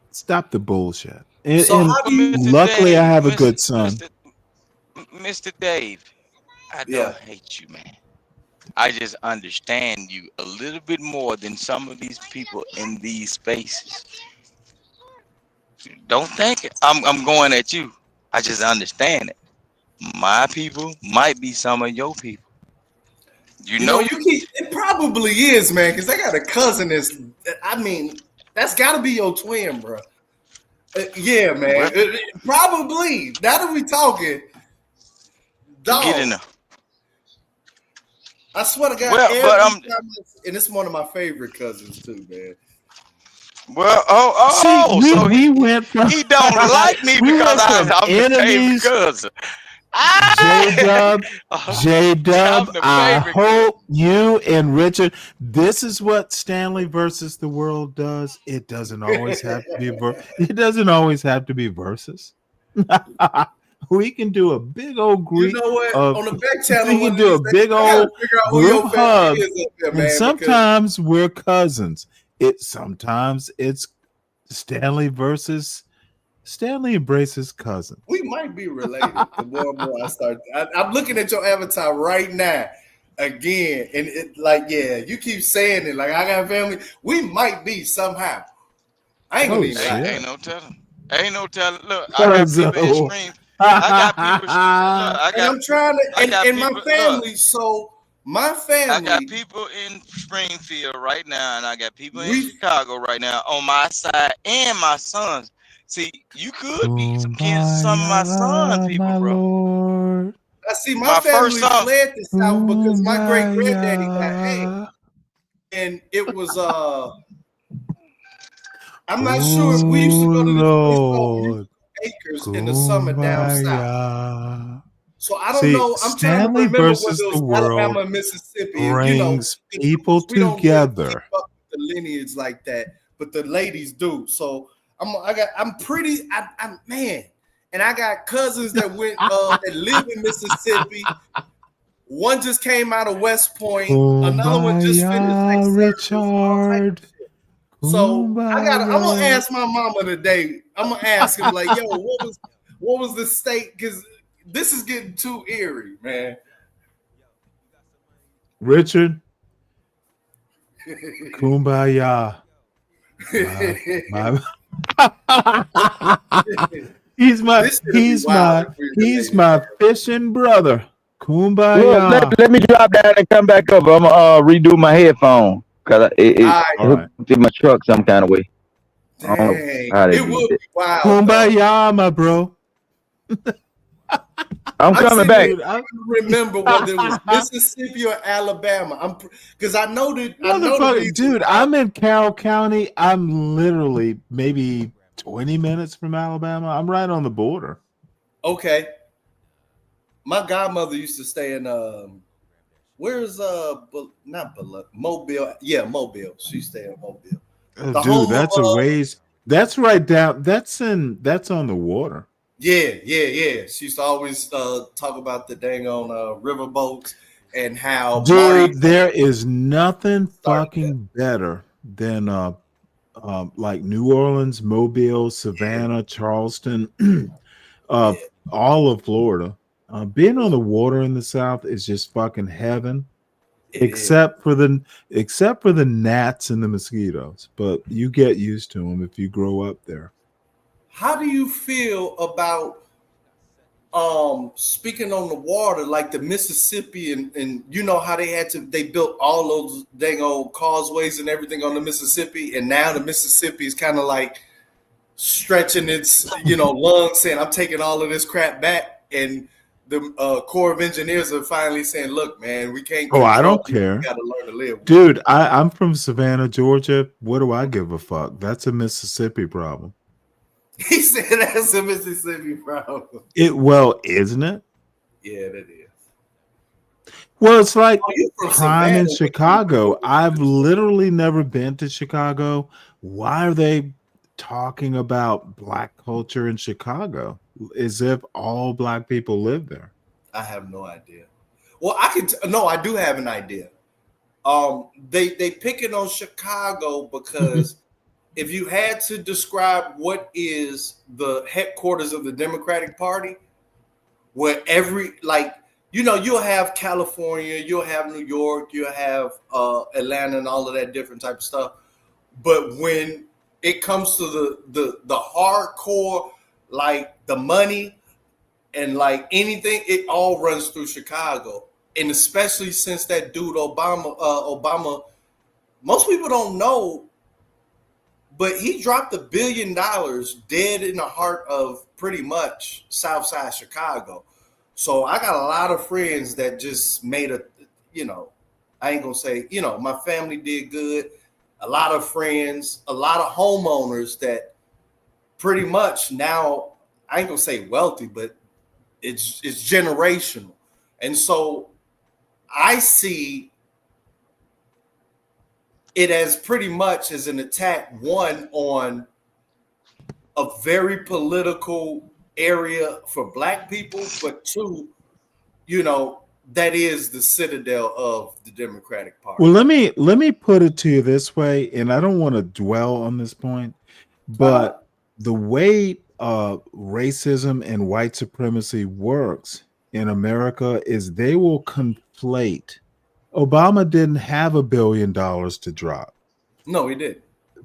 stop the bullshit. And, So and how do you, luckily, I have a good son. Mr. Dave, I don't hate you, man. I just understand you a little bit more than some of these people in these spaces. Don't think I'm going at you. I just understand it. My people might be some of your people. It probably is, man, because I got a cousin that's got to be your twin, bro. Yeah, man. Probably. Now that we talking, dog. Get in there. I swear to God, and it's one of my favorite cousins too, man. Well, we went from he don't like me because I'm the favorite cousin. J-Dub, I hope you and Richard. This is what Stanley versus the world does. It doesn't always have to be. It doesn't always have to be versus. We can do a big old group. You know what? On the back channel, we can do a big old group hug. And sometimes we're cousins. Sometimes it's Stanley versus. Stanley embraces cousin. We might be related. The more and more I start, I'm looking at your avatar right now again, and you keep saying it. Like, I got family. We might be somehow. I ain't gonna even lie. Ain't no telling. Ain't no telling. Look, I got people in stream. I got people. Look, I'm trying to, and my family. Look, so my family. I got people in Springfield right now, and I got people in Chicago right now on my side and my sons. See, you could be some kids to some of my son people, bro. Lord. I see my family fled the South because my great granddaddy got hanged. And it was I'm not sure if we used to go to this place acres in the summer down south. So I don't know. I'm trying to remember whether it was Alabama, Mississippi. Brings people together. Keep up with the lineage like that, but the ladies do. So I'm pretty, man, and I got cousins that went that live in Mississippi. One just came out of West Point. Another one just finished Richard. So I'm gonna ask my mama today. I'm gonna ask him like, yo, what was the state? Because this is getting too eerie, man. Richard, kumbaya. He's my fishing brother. Kumbaya. Look, let me drop down and come back up. I'm gonna redo my headphone because it hooked in my truck some kind of way. Dang, it would be wild. Kumbaya, my bro. I'm coming back. Dude, I don't remember whether it was Mississippi or Alabama. Because I know that. Motherfucker, dude, I'm in Carroll County. I'm literally maybe 20 minutes from Alabama. I'm right on the border. Okay. My godmother used to stay in where's not Mobile? Yeah, Mobile. She stayed in Mobile. Dude, that's a ways. That's right down. That's on the water. Yeah. She used to always talk about the dang on riverboats and how Dude, there is nothing fucking better than like New Orleans, Mobile, Savannah, Charleston, all of Florida. Being on the water in the South is just fucking heaven. Except for the gnats and the mosquitoes, but you get used to them if you grow up there. How do you feel about speaking on the water, like the Mississippi and you know how they built all those dang old causeways and everything on the Mississippi, and now the Mississippi is kind of like stretching its lungs, saying I'm taking all of this crap back, and the Corps of Engineers are finally saying, look, man, we can't. Oh, I don't care. We got to learn to live. Dude, I'm from Savannah, Georgia. What do I give a fuck? That's a Mississippi problem. He said that's a Mississippi problem. Isn't it? Yeah, that is. Well, it's like crime in Chicago. I've literally never been to Chicago. Why are they talking about Black culture in Chicago as if all Black people live there? I have no idea. Well, I do have an idea. They picking on Chicago because if you had to describe what is the headquarters of the Democratic Party, where you'll have California, you'll have New York, you'll have Atlanta and all of that different type of stuff. But when it comes to the hardcore, like the money and like anything, it all runs through Chicago. And especially since that dude Obama, most people don't know, but he dropped $1 billion dead in the heart of pretty much Southside Chicago. So I got a lot of friends that just made I ain't gonna say, my family did good. A lot of friends, a lot of homeowners that pretty much now, I ain't gonna say wealthy, but it's generational. And so I see it as pretty much as an attack, one, on a very political area for Black people, but two, that is the citadel of the Democratic Party. Well, let me put it to you this way, and I don't want to dwell on this point, but the way racism and white supremacy works in America is they will conflate. Obama didn't have $1 billion to drop. No, he did.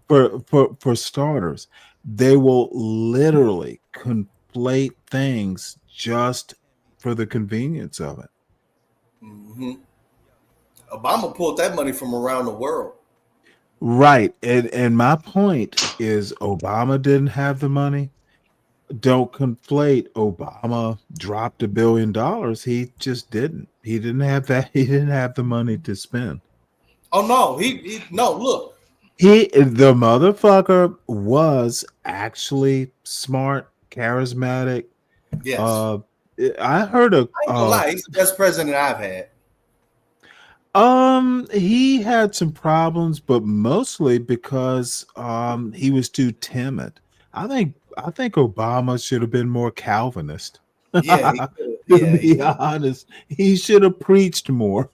For starters, they will literally conflate things just for the convenience of it. Mm-hmm. Obama pulled that money from around the world. Right. And my point is Obama didn't have the money. Don't conflate Obama dropped $1 billion. He just didn't. He didn't have that. He didn't have the money to spend. Oh no, look. The motherfucker was actually smart, charismatic. Yes. I heard I ain't gonna lie, he's the best president I've had. He had some problems, but mostly because he was too timid. I think Obama should have been more Calvinist. Yeah, to be honest, he should have preached more.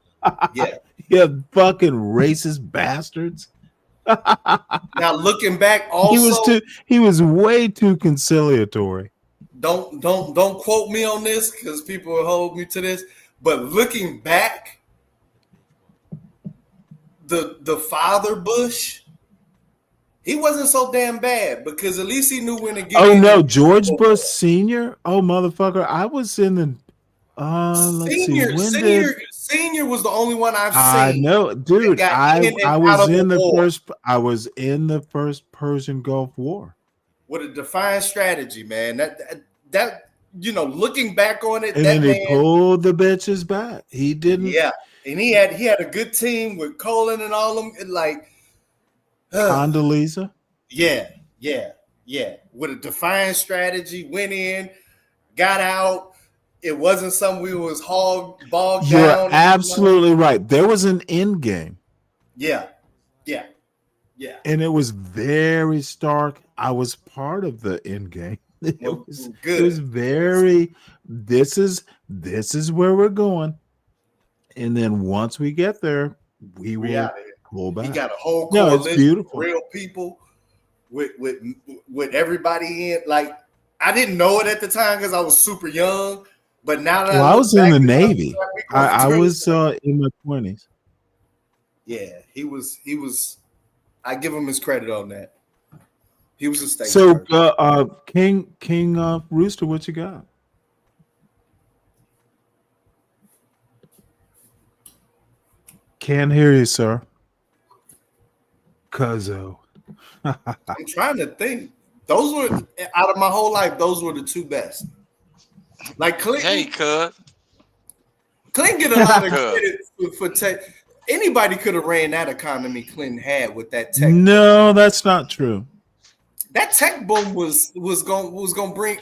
Yeah. Yeah, fucking racist bastards. Now looking back, also he was way too conciliatory. Don't quote me on this because people will hold me to this. But looking back, the father Bush, he wasn't so damn bad because at least he knew when to get. Oh no, George Bush Sr. Oh motherfucker, I was in the. Senior was the only one I've seen. I know, dude. I was in the first Persian Gulf War with a defined strategy, man. That looking back on it, and that then man he pulled the bitches back. He didn't. Yeah, and he had a good team with Colin and all them. Condoleezza. Yeah. With a defined strategy, went in, got out. It wasn't something we was bogged You're down. absolutely right. There was an end game. Yeah. And it was very stark. I was part of the end game. It was good. It was very. This is where we're going. And then once we get there, we will pull back. He got a whole it's coalition beautiful. of real people with everybody in. Like, I didn't know it at the time because I was super young. But now that I was in the Navy. I I was in my 20s. Yeah, he was. I give him his credit on that. He was a state. So, King Rooster, what you got? Can't hear you, sir. Cuzzo. I'm trying to think. Those were, out of my whole life, those were the two best. Like Clinton. Hey, cuz. Clinton get a lot of credit for tech. Anybody could have ran that economy Clinton had with that tech. No, that's not true. That tech boom was going to bring.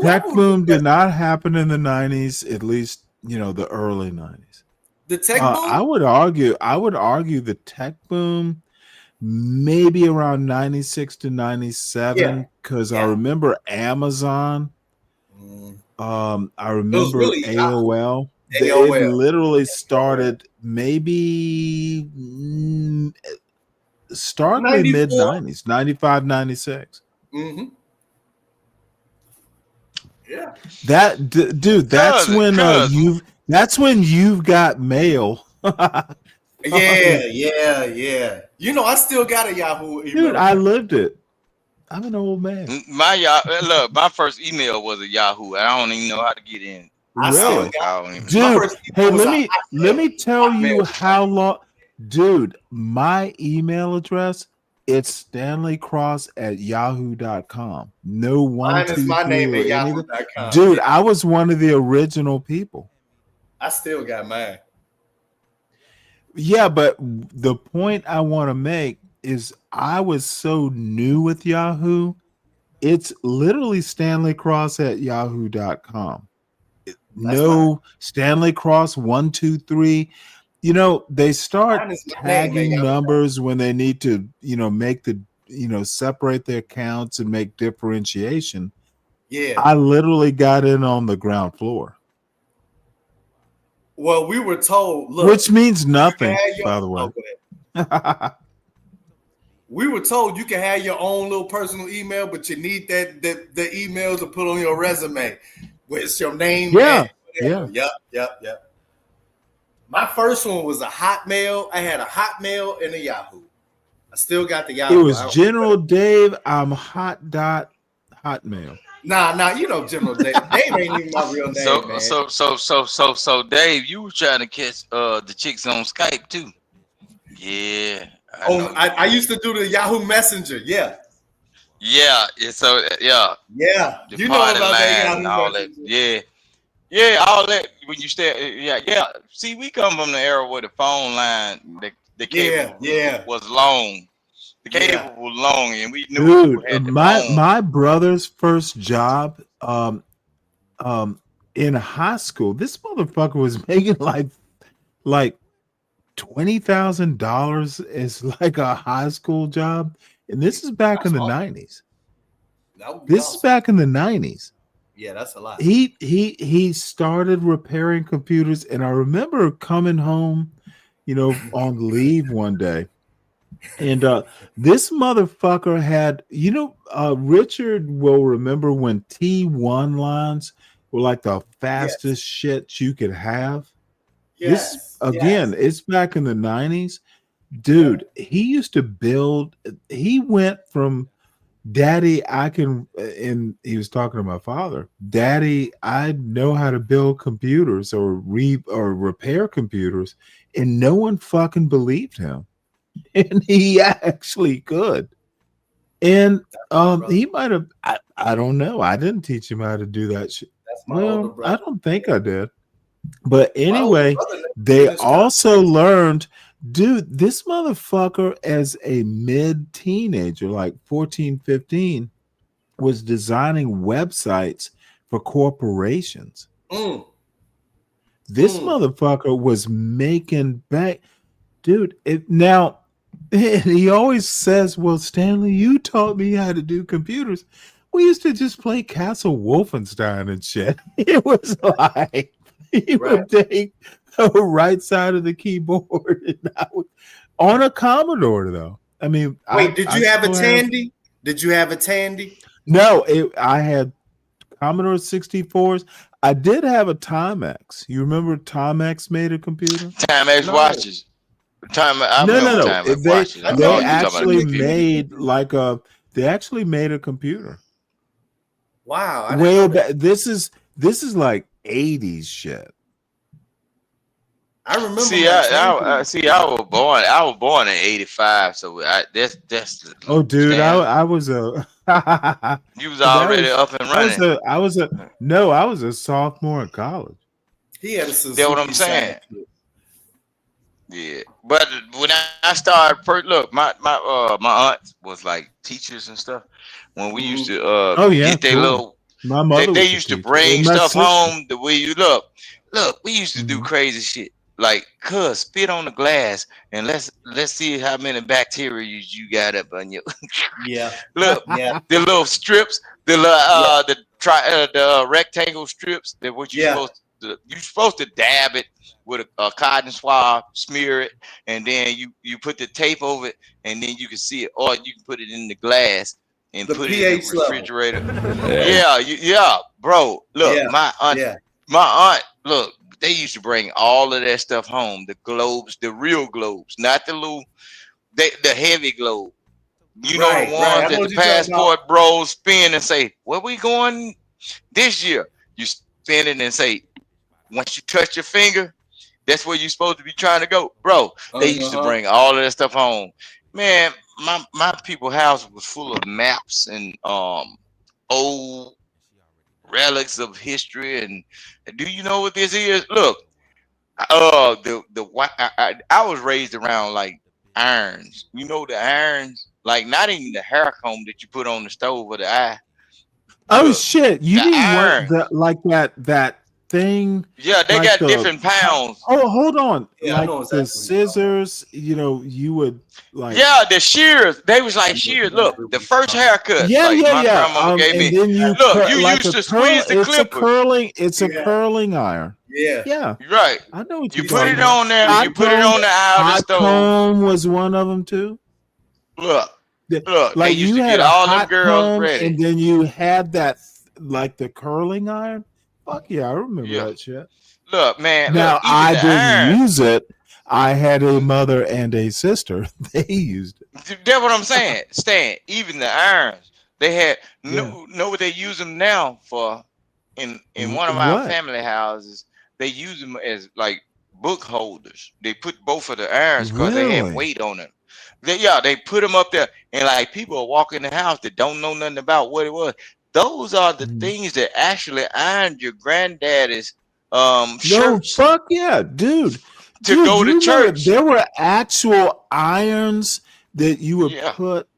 Tech boom did not happen in the 90s, at least, the early 90s. The tech boom? I would argue the tech boom maybe around 96 to 97, because I remember Amazon. I remember really AOL. It literally started maybe starkly mid 90s, 95, 96. Mm-hmm. Yeah. That dude, that's when you've got mail. Yeah. I still got a Yahoo email. Dude, I lived it. I'm an old man. My first email was a Yahoo. I don't even know how to get in. Really? Dude, hey, let me tell you how long. Dude, my email address, it's stanleycross@yahoo.com. No one. Mine is my name at yahoo.com. Dude, I was one of the original people. I still got mine. Yeah, but the point I want to make is I was so new with Yahoo. It's literally stanleycross@yahoo.com. No Stanley Cross 123. They start tagging numbers when they need to, make the, separate their accounts and make differentiation. Yeah. I literally got in on the ground floor. Well, we were told, look, which means nothing, by the way. We were told you can have your own little personal email, but you need the email to put on your resume. With your name. Yeah. Yep. My first one was a Hotmail. I had a Hotmail and a Yahoo. I still got the Yahoo. It was General Dave. I'm hotmail. Nah, General Dave. Dave ain't even my real name, man. So Dave, you were trying to catch the chicks on Skype too. Yeah. I used to do the Yahoo Messenger. Yeah. Yeah. So yeah. Yeah. The you know party about that line and all that. Yeah. All that when you stay. Yeah. See, we come from the era where the phone line, the cable was long. The cable was long, and we knew. Dude, my brother's first job, in high school, this motherfucker was making like $20,000 is like a high school job, and this is back in the 90s. This is back in the 90s. Yeah, that's a lot. He started repairing computers, and I remember coming home, on leave one day, and this motherfucker had, Richard will remember when T1 lines were like the fastest shit you could have. It's back in the 90s. Dude, he used to build, he went from Daddy, and he was talking to my father, Daddy, I know how to build computers or repair computers, and no one fucking believed him. And he actually could. And he might have, I don't know. I didn't teach him how to do that shit. Well, I don't think I did. But anyway, brother they finished also learned, dude, this motherfucker as a mid-teenager, like 14, 15, was designing websites for corporations. This motherfucker was making back, dude. Now, he always says, "Well, Stanley, you taught me how to do computers. We used to just play Castle Wolfenstein and shit." It was like he would take the right side of the keyboard and on a Commodore, though. I mean, Wait, did you have a still Tandy? Did you have a Tandy? No, I had Commodore 64s. I did have a Timex. You remember Timex made a computer? Timex watches. I remember Timex watches. I They thought you were talking about actually the made like they actually made a computer. Wow. I Well, this is like 80s shit. I remember. See, I was born in '85, so that's. Oh, dude, I was a. You was already up and running. I was a sophomore in college. He had a That's what I'm saying. Yeah, but when I started, look, my aunt was like teachers and stuff. When we used to get their little, my mother they used to bring stuff home. The way you look, we used to do crazy shit. Like, spit on the glass and let's see how many bacteria you got up on you. Look, the little strips, the rectangle strips. That what you supposed to dab it with a cotton swab, smear it, and then you put the tape over it, and then you can see it, or you can put it in the glass and put it in the refrigerator. Yeah, bro. Look, my aunt, look. They used to bring all of that stuff home. The globes, the real globes, not the little, the heavy globe. You know the ones that the passport bros spin and say, "Where we going this year?" You spin it and say, once you touch your finger, that's where you're supposed to be trying to go, bro. They used to bring all of that stuff home. Man, my people's house was full of maps and old relics of history. And do you know what this is? Look, I was raised around like irons. You know the irons, like not even the hair comb that you put on the stove or the eye. Oh, Look, shit! You mean iron. like that thing? Yeah, they like got different pounds. Oh, hold on! Yeah, I like know exactly the scissors, you would like. Yeah, the shears. They was like shears. Look, the first haircut. My grandmama gave me. And then you Look, you like used to squeeze the clippers. It's a curling iron. Yeah. Right. I know what you you're put talking it about. on there. You put it on the eye of the Hot stove. comb was one of them too. Look, Like they used you to had get a all them hot girls comb, ready. and then you had that like the curling iron. Fuck yeah, I remember that shit. Look, man. Now look, even I the didn't iron. use it. I had a mother and a sister. They used it. That's what I'm saying. Stan, even the irons, they had know what they use them now for. In one of our What? family houses, they use them as like book holders. They put both of the irons because they had Really? weight on them. They put them up there, and like people are walking the house that don't know nothing about what it was. Those are the things that actually ironed your granddaddy's shirts. No, fuck yeah, dude. To go to you remember church. there were actual irons that you would Yeah. put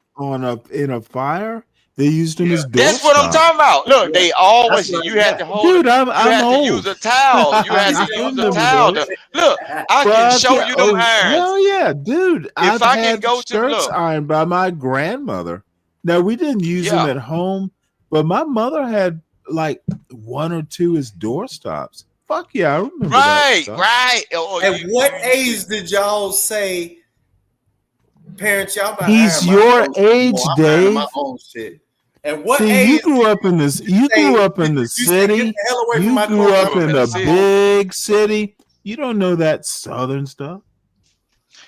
in a fire. They used them as That's what I'm doorstops. talking about. Look, they always you had to hold Dude, it. I'm You had to old. use a towel. You had to I use a remember towel. those. Look, I can Fuck show yeah. you them Oh, irons. hell yeah, dude. I've I can had go to shirts look. ironed by my grandmother. Now we didn't use them at home, but my mother had like one or two as doorstops. Fuck yeah, I remember that stuff. Right. At what age did y'all say, parents, y'all not He's iron my your own shit age, anymore. I'm ironing my Dave. own shit. And what See, age you grew up in this. You grew up in the you say, city. get the hell away from You my grew clothes, up I'm in gonna a say- big city. You don't know that southern stuff.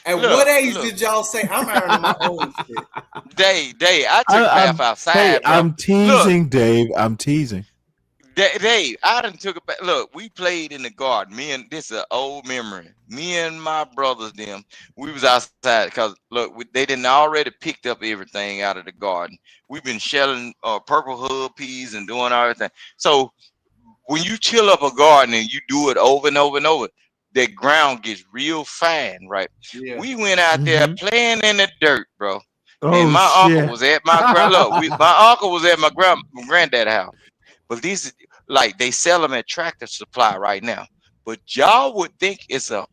At Look, what age look. did y'all say I'm ironing my own shit? Dave, I took a bath outside. Hey, bro. I'm teasing, Dave. I'm teasing. Dave, I done took a bath. Look, we played in the garden. This is an old memory. Me and my brothers, we was outside because look, they didn't already picked up everything out of the garden. We've been shelling purple hub peas and doing everything. So when you till up a garden and you do it over and over and over, that ground gets real fine, right? Yeah. We went out there playing in the dirt, bro. And Oh my uncle shit. was at my my uncle was at my granddad's house. But these, like, they sell them at Tractor Supply right now. But y'all would think it's a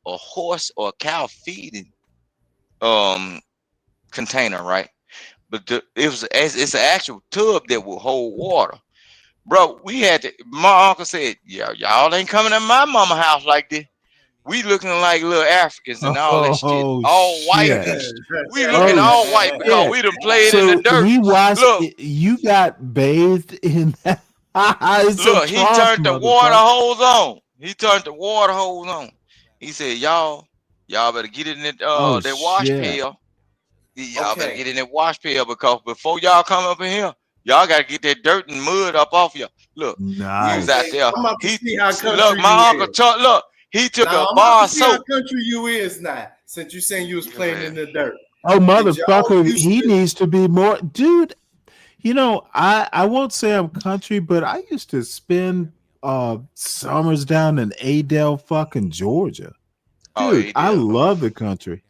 horse or a cow feeding container, right? But it's an actual tub that will hold water. Bro, we had to, my uncle said, yeah, y'all ain't coming to my mama house like this. We looking like little Africans and all that shit. Oh All white shit. and we looking all white because shit. we done played in So the dirt. he watched. Look, You got bathed in that. It's a look, he trough, turned the water motherfucker. hose on. He turned the water hose on. He said, y'all better get in Oh that wash shit. pail. Y'all better get in that wash pail because before y'all come up in here, y'all gotta get that dirt and mud up off you. Look, we was out Nice. there. I'm about to see how country Look, my you uncle is. look, he took Now, a I'm bar about of to see how soap. country you is now. Since you saying you was playing in the dirt. Oh Did y'all motherfucker, used he to- needs to be more, dude. You know, I won't say I'm country, but I used to spend summers down in Adel, fucking Georgia. Oh, Dude, I Adele. love the country.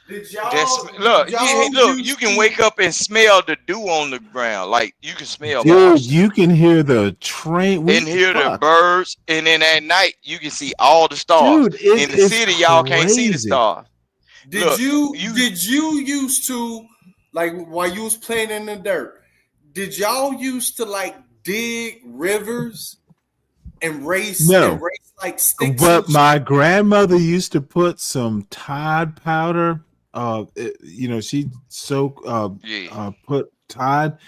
Did Look, you used can to- wake up and smell the dew on the ground. Like you can smell Dude, moisture you can hear the train. and hear the Fuck. birds, and then at night you can see all the stars. Dude, In the it's city, y'all can't see the crazy. stars. Did Look, you used to, like, while you was playing in the dirt, did y'all used to like dig rivers and race No. like sticks? But my grandmother used to put some Tide powder. You know, she put Tide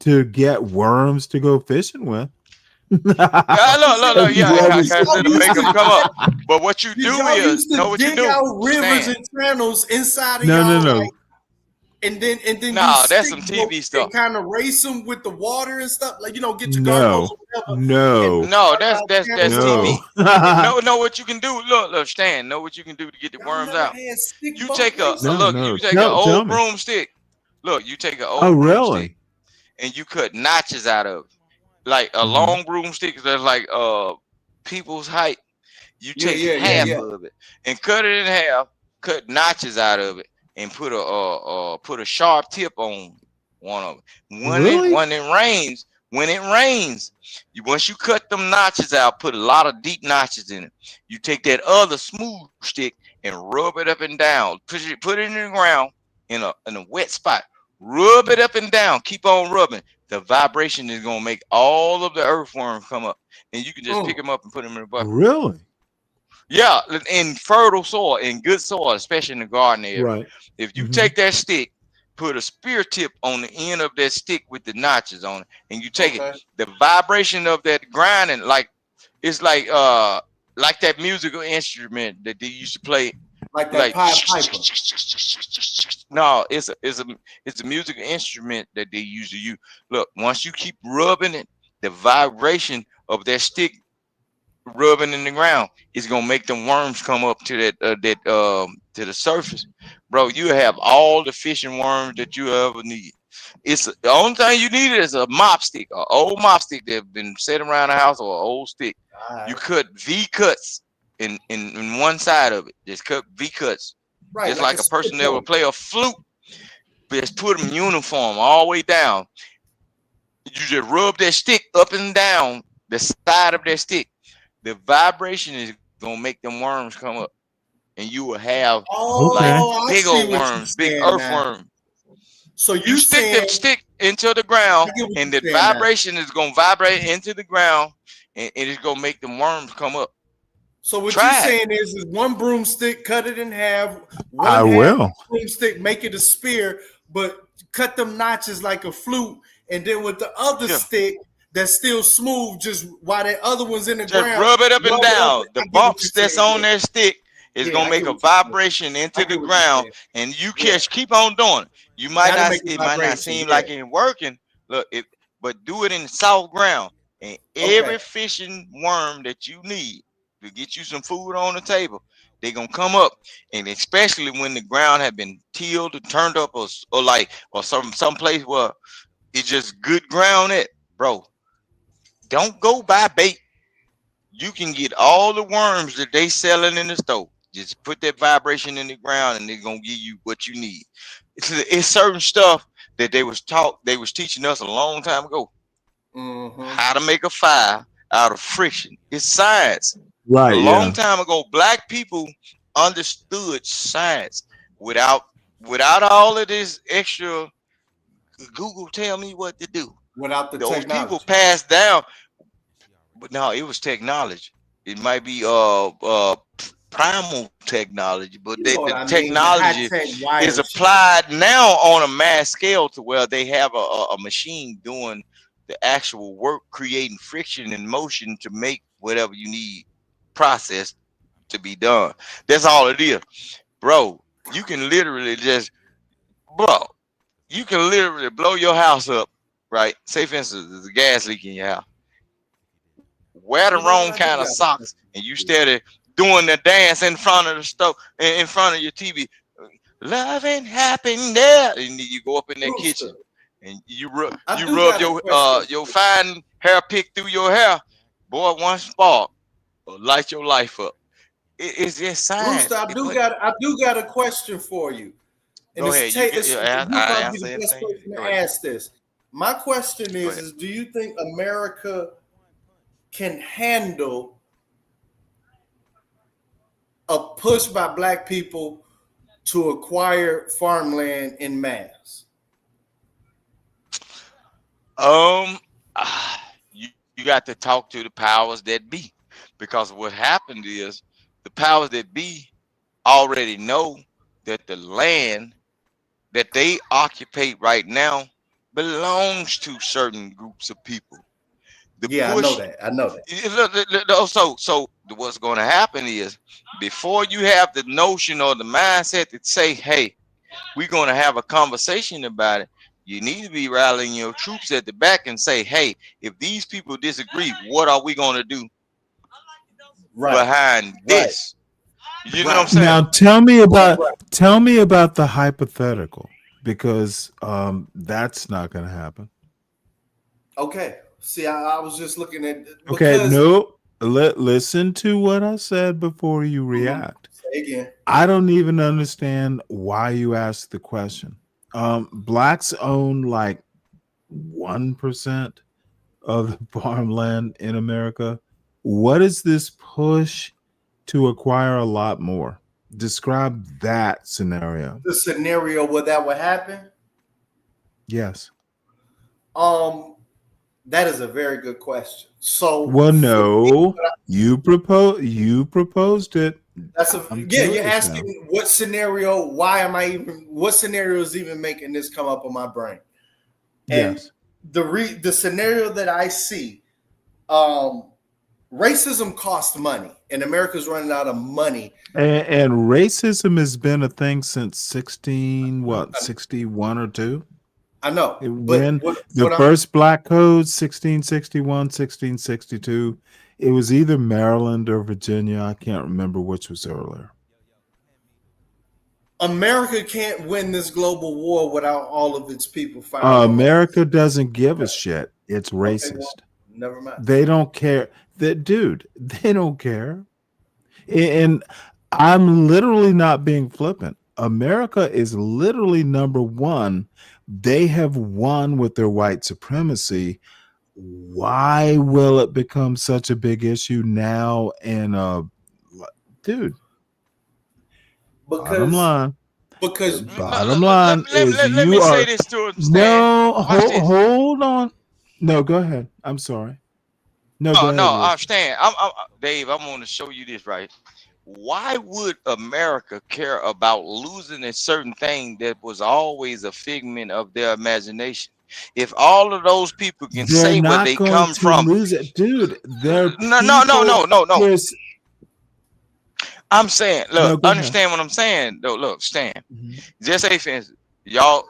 to get worms to go fishing with. look, And yeah, rub because it- it'll make them come up. But what you Did do y'all is used to know what you dig do. out rivers Stan. and channels inside of No, y'all, no. like, and then Nah, use that's some stick TV boats stuff. and kind of race them with the water and stuff, like, get your No. gargoyles or whatever. No. No, that's No. TV. Know what you can do. Look, Stan. Know what you can do to get the worms out. You take a look. You take an Tell old me. broomstick. Look, you take an Oh, old really? broomstick and you cut notches out of it. Like a long broomstick that's like people's height. You take half of it and cut it in half. Cut notches out of it and put a sharp tip on one of them. When it rains, once you cut them notches out, put a lot of deep notches in it. You take that other smooth stick and rub it up and down. Put it in the ground in a wet spot. Rub it up and down. Keep on rubbing. The vibration is gonna make all of the earthworms come up, and you can just pick them up and put them in the bucket. Really? Yeah, in fertile soil, in good soil, especially in the garden area. Right. If you take that stick, put a spear tip on the end of that stick with the notches on it, and you take it, the vibration of that grinding, like it's like that musical instrument that they used to play. Like that Pied Piper. No, it's a musical instrument that they used to use. Look, once you keep rubbing it, the vibration of that stick rubbing in the ground is gonna make them worms come up to to the surface, bro. You have all the fishing worms that you ever need. It's the only thing you need is a mop stick, an old mop stick that's been sitting around the house, or an old stick. You cut V cuts in one side of it. Just cut V cuts, Right, just like like a a person spit that would play a flute. But just put them uniform all the way down. You just rub that stick up and down the side of that stick. The vibration is gonna make them worms come up, and you will have like big old worms, big earthworms. So you stick them stick into the ground, and the vibration is gonna vibrate into the ground, and it's gonna make them worms come up. So what Try you're it. saying is one broomstick, cut it in half. I One half will. broomstick, make it a spear, but cut them notches like a flute, and then with the other stick that's still smooth, just while that other one's in the Just ground, rub it up and rub down. The I get what bumps you're that's saying, on that stick is gonna make a vibration into the ground, and you keep on doing it. You might Gotta not, make a it might not vibration, seem like it's working. Look, but do it in soft ground, and every fishing worm that you need to get you some food on the table, they're gonna come up. And especially when the ground had been tilled and turned up, or some place where it's just good ground, bro. don't go buy bait. You can get all the worms that they selling in the store. Just put that vibration in the ground, and they're gonna give you what you need. It's certain stuff that they was teaching us a long time ago. How to make a fire out of friction. It's science. Right. A long Yeah. time ago, black people understood science without all of this extra Google tell me what to do. Without the Those technology. people passed down, but no, it was technology. It might be primal technology, but the technology is applied now on a mass scale to where they have a machine doing the actual work, creating friction and motion to make whatever you need process to be done. That's all it is, bro. You can literally blow your house up, right? Say for instance, there's a gas leak in your house. Wear the wrong kind of socks, and you steady doing the dance in front of the stove, in front of your TV. Love ain't happening there, and you go up in that kitchen, and you rub your fine hair pick through your hair. Boy, one spark will light your life up. It's just science. Rooster, I do got a question for you. And Go ahead. you probably be the best person to ask this. My question is do you think America can handle a push by black people to acquire farmland in mass? You got to talk to the powers that be, because what happened is the powers that be already know that the land that they occupy right now belongs to certain groups of people. I know that. So what's going to happen is, before you have the notion or the mindset that say, hey, we're going to have a conversation about it, you need to be rallying your troops at the back and say, hey, if these people disagree, what are we going to do behind this? You know what I'm saying? Now tell me about the hypothetical, because that's not going to happen. Okay. See, I was just looking at. Okay, no. Listen to what I said before you react. Say again. I don't even understand why you asked the question. Blacks own like 1% of the farmland in America. What is this push to acquire a lot more? Describe that scenario. The scenario where that would happen? Yes. That is a very good question. So, well, no, you proposed it. You're asking what scenario? What scenario is even making this come up in my brain? And yes, the scenario that I see, racism costs money, and America's running out of money. And racism has been a thing since 61 or 2. I know. When the first black code, 1661, 1662, it was either Maryland or Virginia. I can't remember which was earlier. America can't win this global war without all of its people fighting. America doesn't give a shit. It's racist. Okay, well, never mind. They don't care. They don't care. And I'm literally not being flippant. America is literally number one. They have won with their white supremacy. Why will it become such a big issue now? And dude, bottom line is let me say this to him. No, hold on. No, go ahead. I'm sorry. No, go ahead. I understand. Dave, I'm going to show you this, right? Why would America care about losing a certain thing that was always a figment of their imagination? If all of those people can say where they come from, lose it, dude. No. I'm saying, look, understand what I'm saying. Though, look, Stan. Just say, for instance, y'all,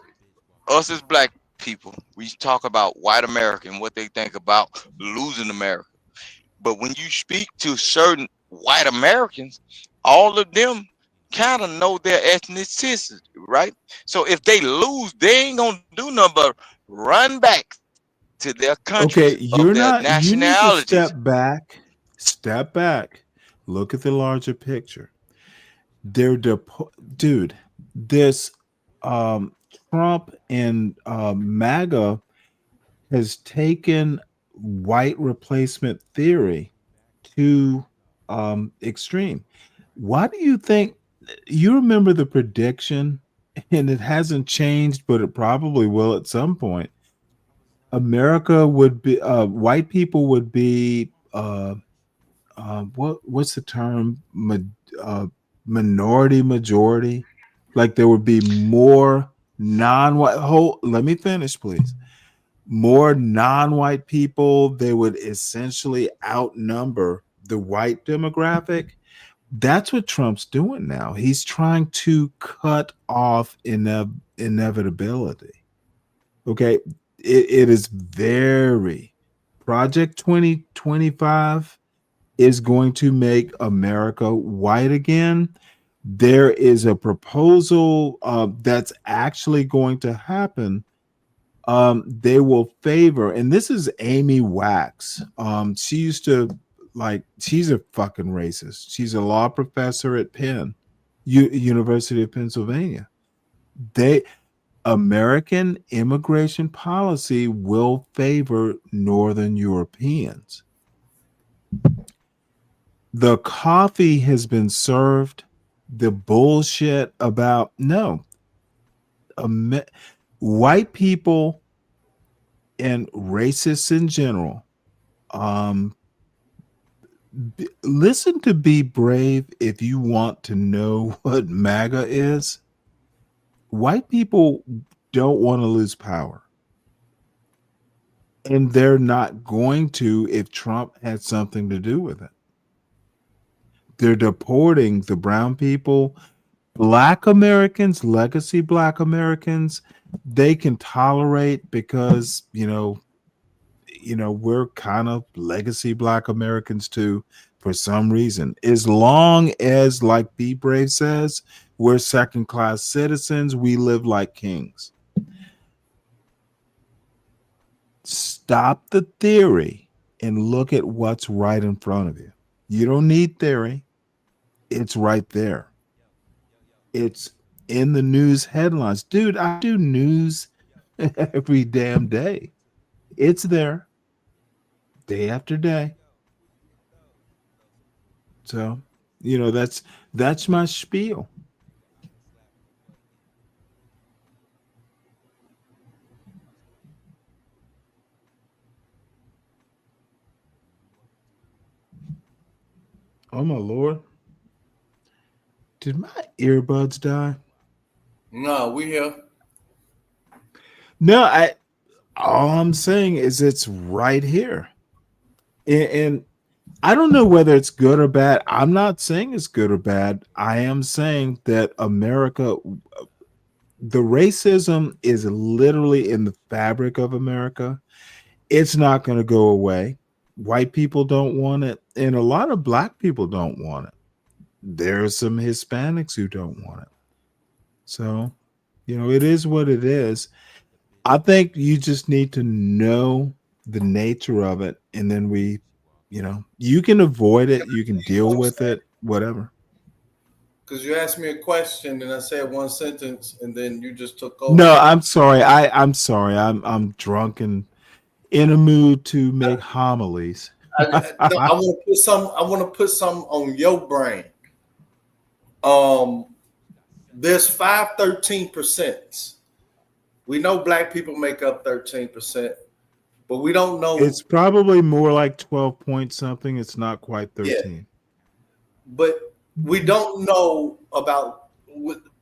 us as black people, we talk about white America and what they think about losing America. But when you speak to certain white Americans, all of them kind of know their ethnicity, right? So if they lose, they ain't gonna do nothing but run back to their Okay, countries of you're their not. You need to nationalities. step back, look at the larger picture. Dude, this Trump and MAGA has taken white replacement theory to extreme. Why do you think you remember the prediction, and it hasn't changed, but it probably will at some point? America would be white people would be what's the term minority majority, like there would be more non-white let me finish please, more non-white people. They would essentially outnumber the white demographic. That's what Trump's doing now. He's trying to cut off inevitability. Okay, it is very Project 2025 is going to make America white again. There is a proposal that's actually going to happen. They will favor, and this is Amy Wax. She used to she's a fucking racist. She's a law professor at Penn, University of Pennsylvania. American immigration policy will favor Northern Europeans. The coffee has been served. The bullshit about white people and racists in general. Listen to Be Brave if you want to know what MAGA is. White people don't want to lose power. And they're not going to if Trump had something to do with it. They're deporting the brown people, Black Americans, legacy Black Americans. They can tolerate because, we're kind of legacy Black Americans too, for some reason. As long as, like Be Brave says, we're second-class citizens, we live like kings. Stop the theory and look at what's right in front of you. You don't need theory. It's right there. It's in the news headlines. Dude, I do news every damn day. It's there day after day. So, that's my spiel. Oh my Lord. Did my earbuds die? No, we here. No, all I'm saying is it's right here. And I don't know whether it's good or bad. I'm not saying it's good or bad. I am saying that America, the racism is literally in the fabric of America. It's not going to go away. White people don't want it, and a lot of Black people don't want it. There are some Hispanics who don't want it. So, it is what it is. I think you just need to know the nature of it, and then you can avoid it, you can deal with it, whatever. Because you asked me a question and I said one sentence and then you just took over. No, I'm sorry. I'm sorry. I'm drunk and in a mood to make homilies. I want to put some on your brain. There's 13%. We know Black people make up 13%, but we don't know. It's probably more like 12 point something. It's not quite 13. Yeah. But we don't know about.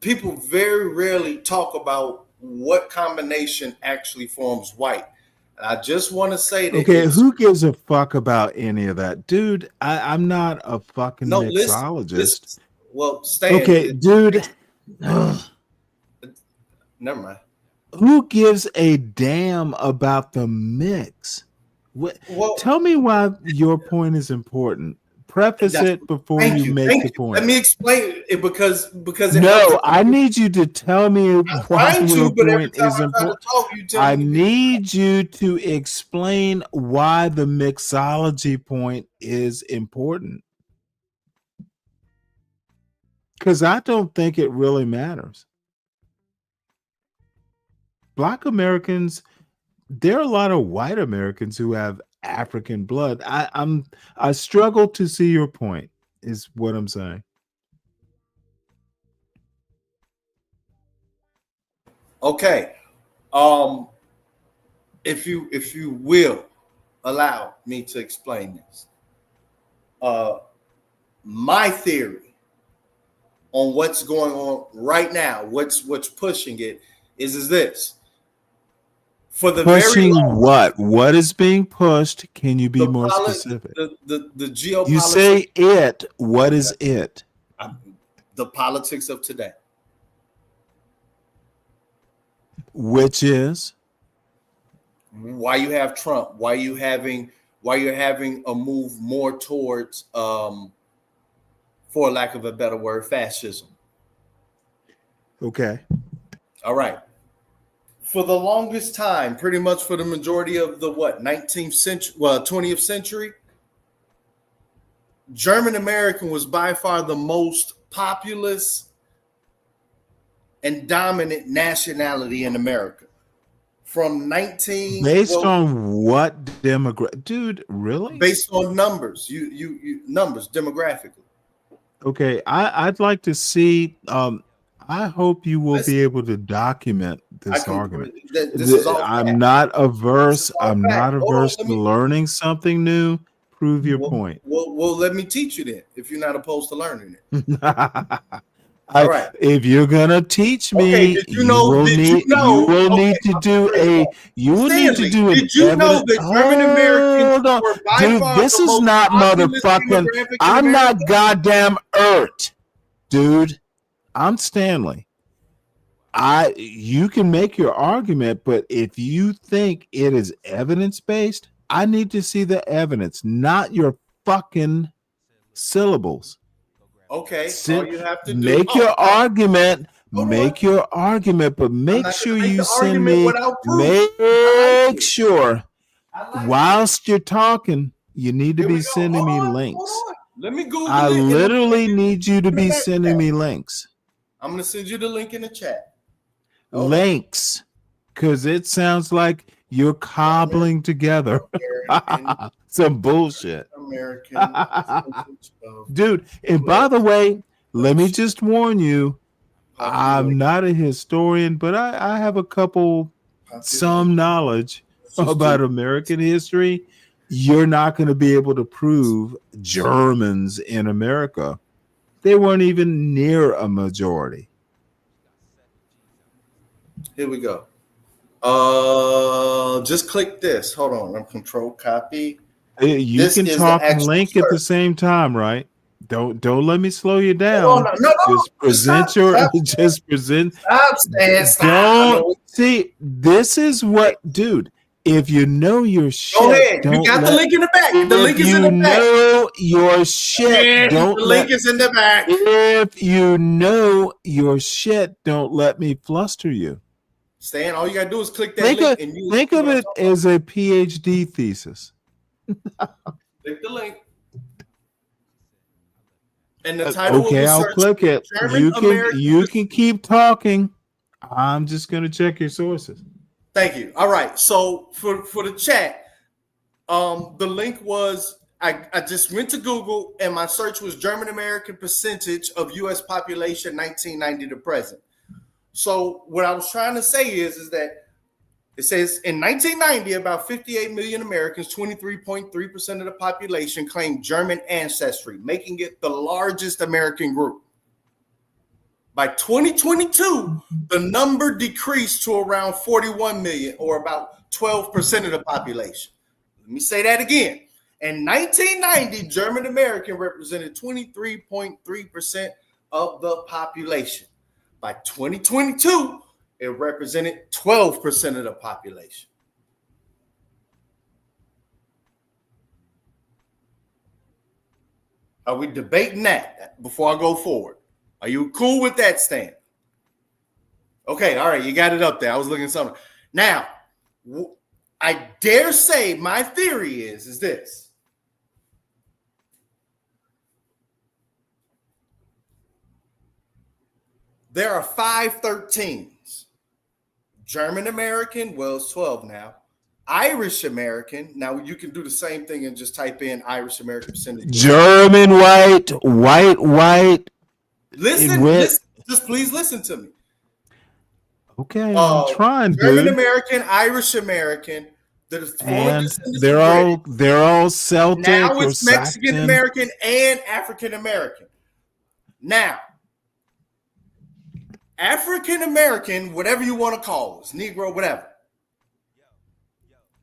People very rarely talk about what combination actually forms white. And I just want to say that. Okay, who gives a fuck about any of that, dude? I'm not a fucking mixologist. Listen. Well, Stan. Okay, dude. Never mind. Who gives a damn about the mix? Tell me why your point is important. Preface it before you make the point. Let me explain it because it no, I need you to tell me why your point is important. I need you to explain why the mixology point is important. Because I don't think it really matters. Black Americans, there are a lot of white Americans who have African blood. I struggle to see your point, is what I'm saying. Okay. If you will allow me to explain this. My theory on what's going on right now, what's pushing it is this. For the pushing very long, what is being pushed? Can you be more specific? The geopolitics. You say it. What is it? The politics of today. Which is why you have Trump, why you're having a move more towards for lack of a better word, fascism. Okay. All right. For the longest time, pretty much for the majority of the 19th century, 20th century, German American was by far the most populous and dominant nationality in America. From based on what demographic, dude? Really? Based on numbers, you numbers demographically. Okay, I'd like to see. I hope you will be able to document this argument. I'm not averse. I'm not averse to learning something new. Prove your point. Well, let me teach you then. If you're not opposed to learning it. All right. If you're gonna teach me, you will need to do an Did you know that German Americans were by far this the is most not populous motherfucking. demographic in I'm America? not goddamn Ert, dude. I'm Stanley. You can make your argument, but if you think it is evidence based, I need to see the evidence, not your fucking syllables. Okay, all you have to do make your argument. Make your argument, but make sure you send me. Make sure whilst you're talking, you need to be sending me links. Let me Google I it. literally need you to be sending me links. I'm gonna send you the link in the chat. Links, because it sounds like you're cobbling together some bullshit. Dude, and by the way, let me just warn you, I'm not a historian, but I have some knowledge about American history. You're not going to be able to prove Germans in America. They weren't even near a majority. Here we go. Just click this. Hold on. I'm control copy. You can talk and link at the same time, right? Don't let me slow you down. No. Just present just present. Stop. Don't see. This is what, dude. If you know your shit, go ahead. You got the link in the back. The link is in the back. If you know your shit, the link is in the back. If you know your shit, don't let me fluster you. Stan, all you gotta do is click that link. Think of it as a PhD thesis. Click the link. And the title okay, I'll click it. You can keep talking. I'm just gonna check your sources. Thank you. All right. So for the chat, the link was I just went to Google and my search was German American percentage of U.S. population 1990 to present. So what I was trying to say is that it says in 1990, about 58 million Americans, 23.3% of the population claimed German ancestry, making it the largest American group. By 2022, the number decreased to around 41 million, or about 12% of the population. Let me say that again. In 1990, German American represented 23.3% of the population. By 2022, it represented 12% of the population. Are we debating that before I go forward? Are you cool with that, Stan? Okay, all right, you got it up there. I was looking at something. Now, I dare say my theory is this. There are 5 13s. German American, well, it's 12 now. Irish American. Now you can do the same thing and just type in Irish American percentage. German white. Listen, just please listen to me. Okay, I'm trying, German dude. American, Irish American. And they're all Celtic now or it's Mexican Saxon. American and African American. Now, African American, whatever you want to call us, Negro, whatever.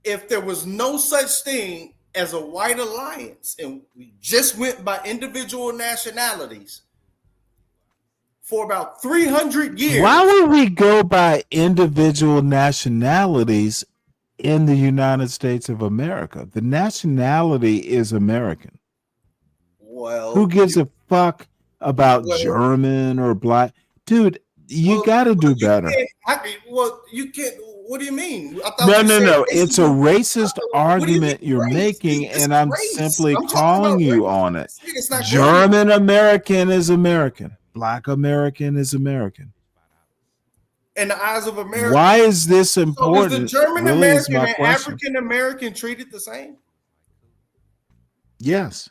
If there was no such thing as a white alliance and we just went by individual nationalities for about 300 years. Why would we go by individual nationalities in the United States of America? The nationality is American. Well, who gives a fuck about German or black? Dude, you got to do better. You can't. What do you mean? No. It's a racist argument you're making, and I'm simply calling you on it. German American is American. Black American is American. In the eyes of America. Why is this important? So is the German really American and question. African American treated the same? Yes,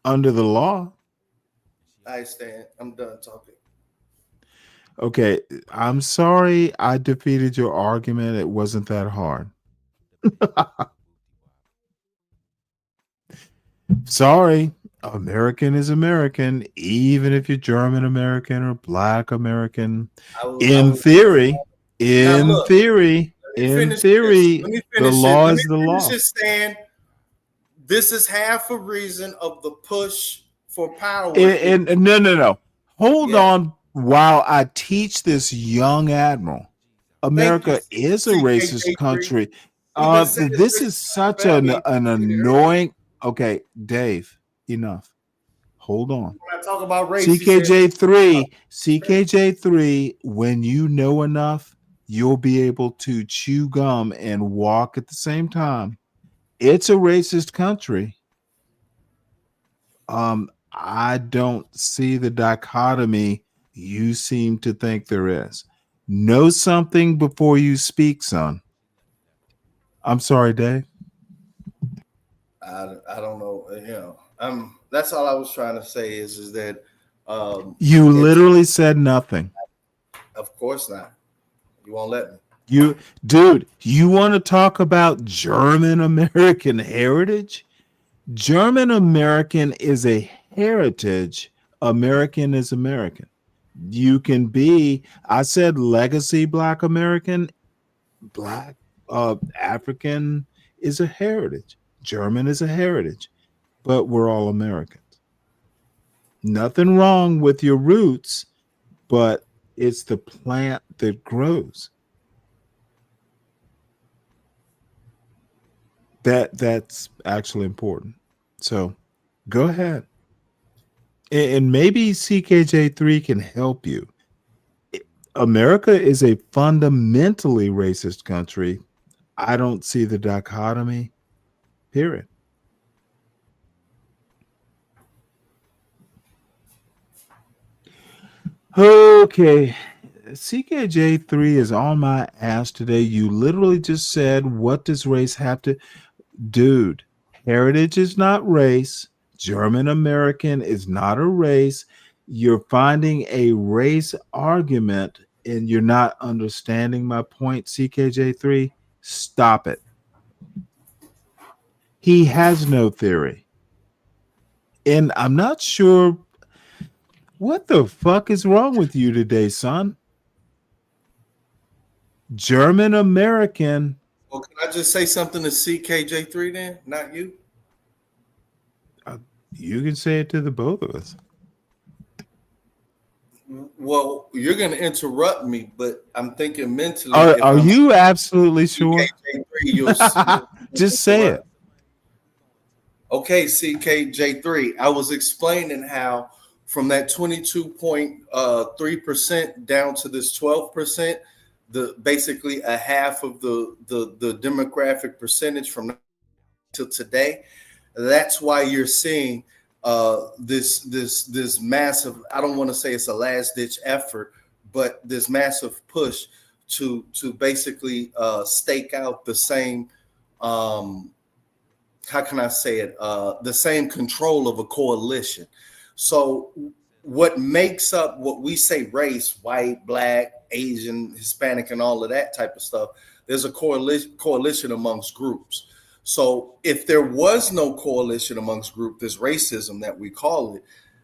under the law. I stand. I'm done talking. Okay, I'm sorry I defeated your argument. It wasn't that hard. Sorry, American is American, even if you're German American or Black American. In theory, the law is the law. This is half a reason of the push for power. No. Hold on while I teach this young admiral. America is a racist country. This is such an annoying. Okay, Dave, enough. Hold on. When I talk about race, CKJ3, when you know enough, you'll be able to chew gum and walk at the same time. It's a racist country. I don't see the dichotomy you seem to think there is. Know something before you speak, son. I'm sorry, Dave. I don't know. That's all I was trying to say is that you literally said nothing. Of course not. You won't let me. You want to talk about German American heritage? German American is a heritage. American is American. You can be, I said legacy Black American, Black African is a heritage. German is a heritage, but we're all Americans. Nothing wrong with your roots, but it's the plant that grows. That's actually important. So go ahead. And maybe CKJ3 can help you. America is a fundamentally racist country. I don't see the dichotomy, period. Okay. CKJ3 is on my ass today. You literally just said, what does race have to... Dude, heritage is not race. German American is not a race. You're finding a race argument and you're not understanding my point, CKJ3. Stop it. He has no theory. And I'm not sure what the fuck is wrong with you today, son. German American. Well, can I just say something to CKJ3 then? Not you? You can say it to the both of us. Well, you're going to interrupt me, but I'm thinking mentally. Are you absolutely sure? CKJ3, you'll just say it. Okay, CKJ3. I was explaining how from that 22.3% down to this 12%, basically a half of the demographic percentage from to today. That's why you're seeing this massive, I don't want to say it's a last ditch effort, but this massive push to basically stake out the same how can I say it? The same control of a coalition. So what makes up what we say race, white, black, Asian, Hispanic, and all of that type of stuff, there's a coalition amongst groups. So if there was no coalition amongst groups, this racism that we call it,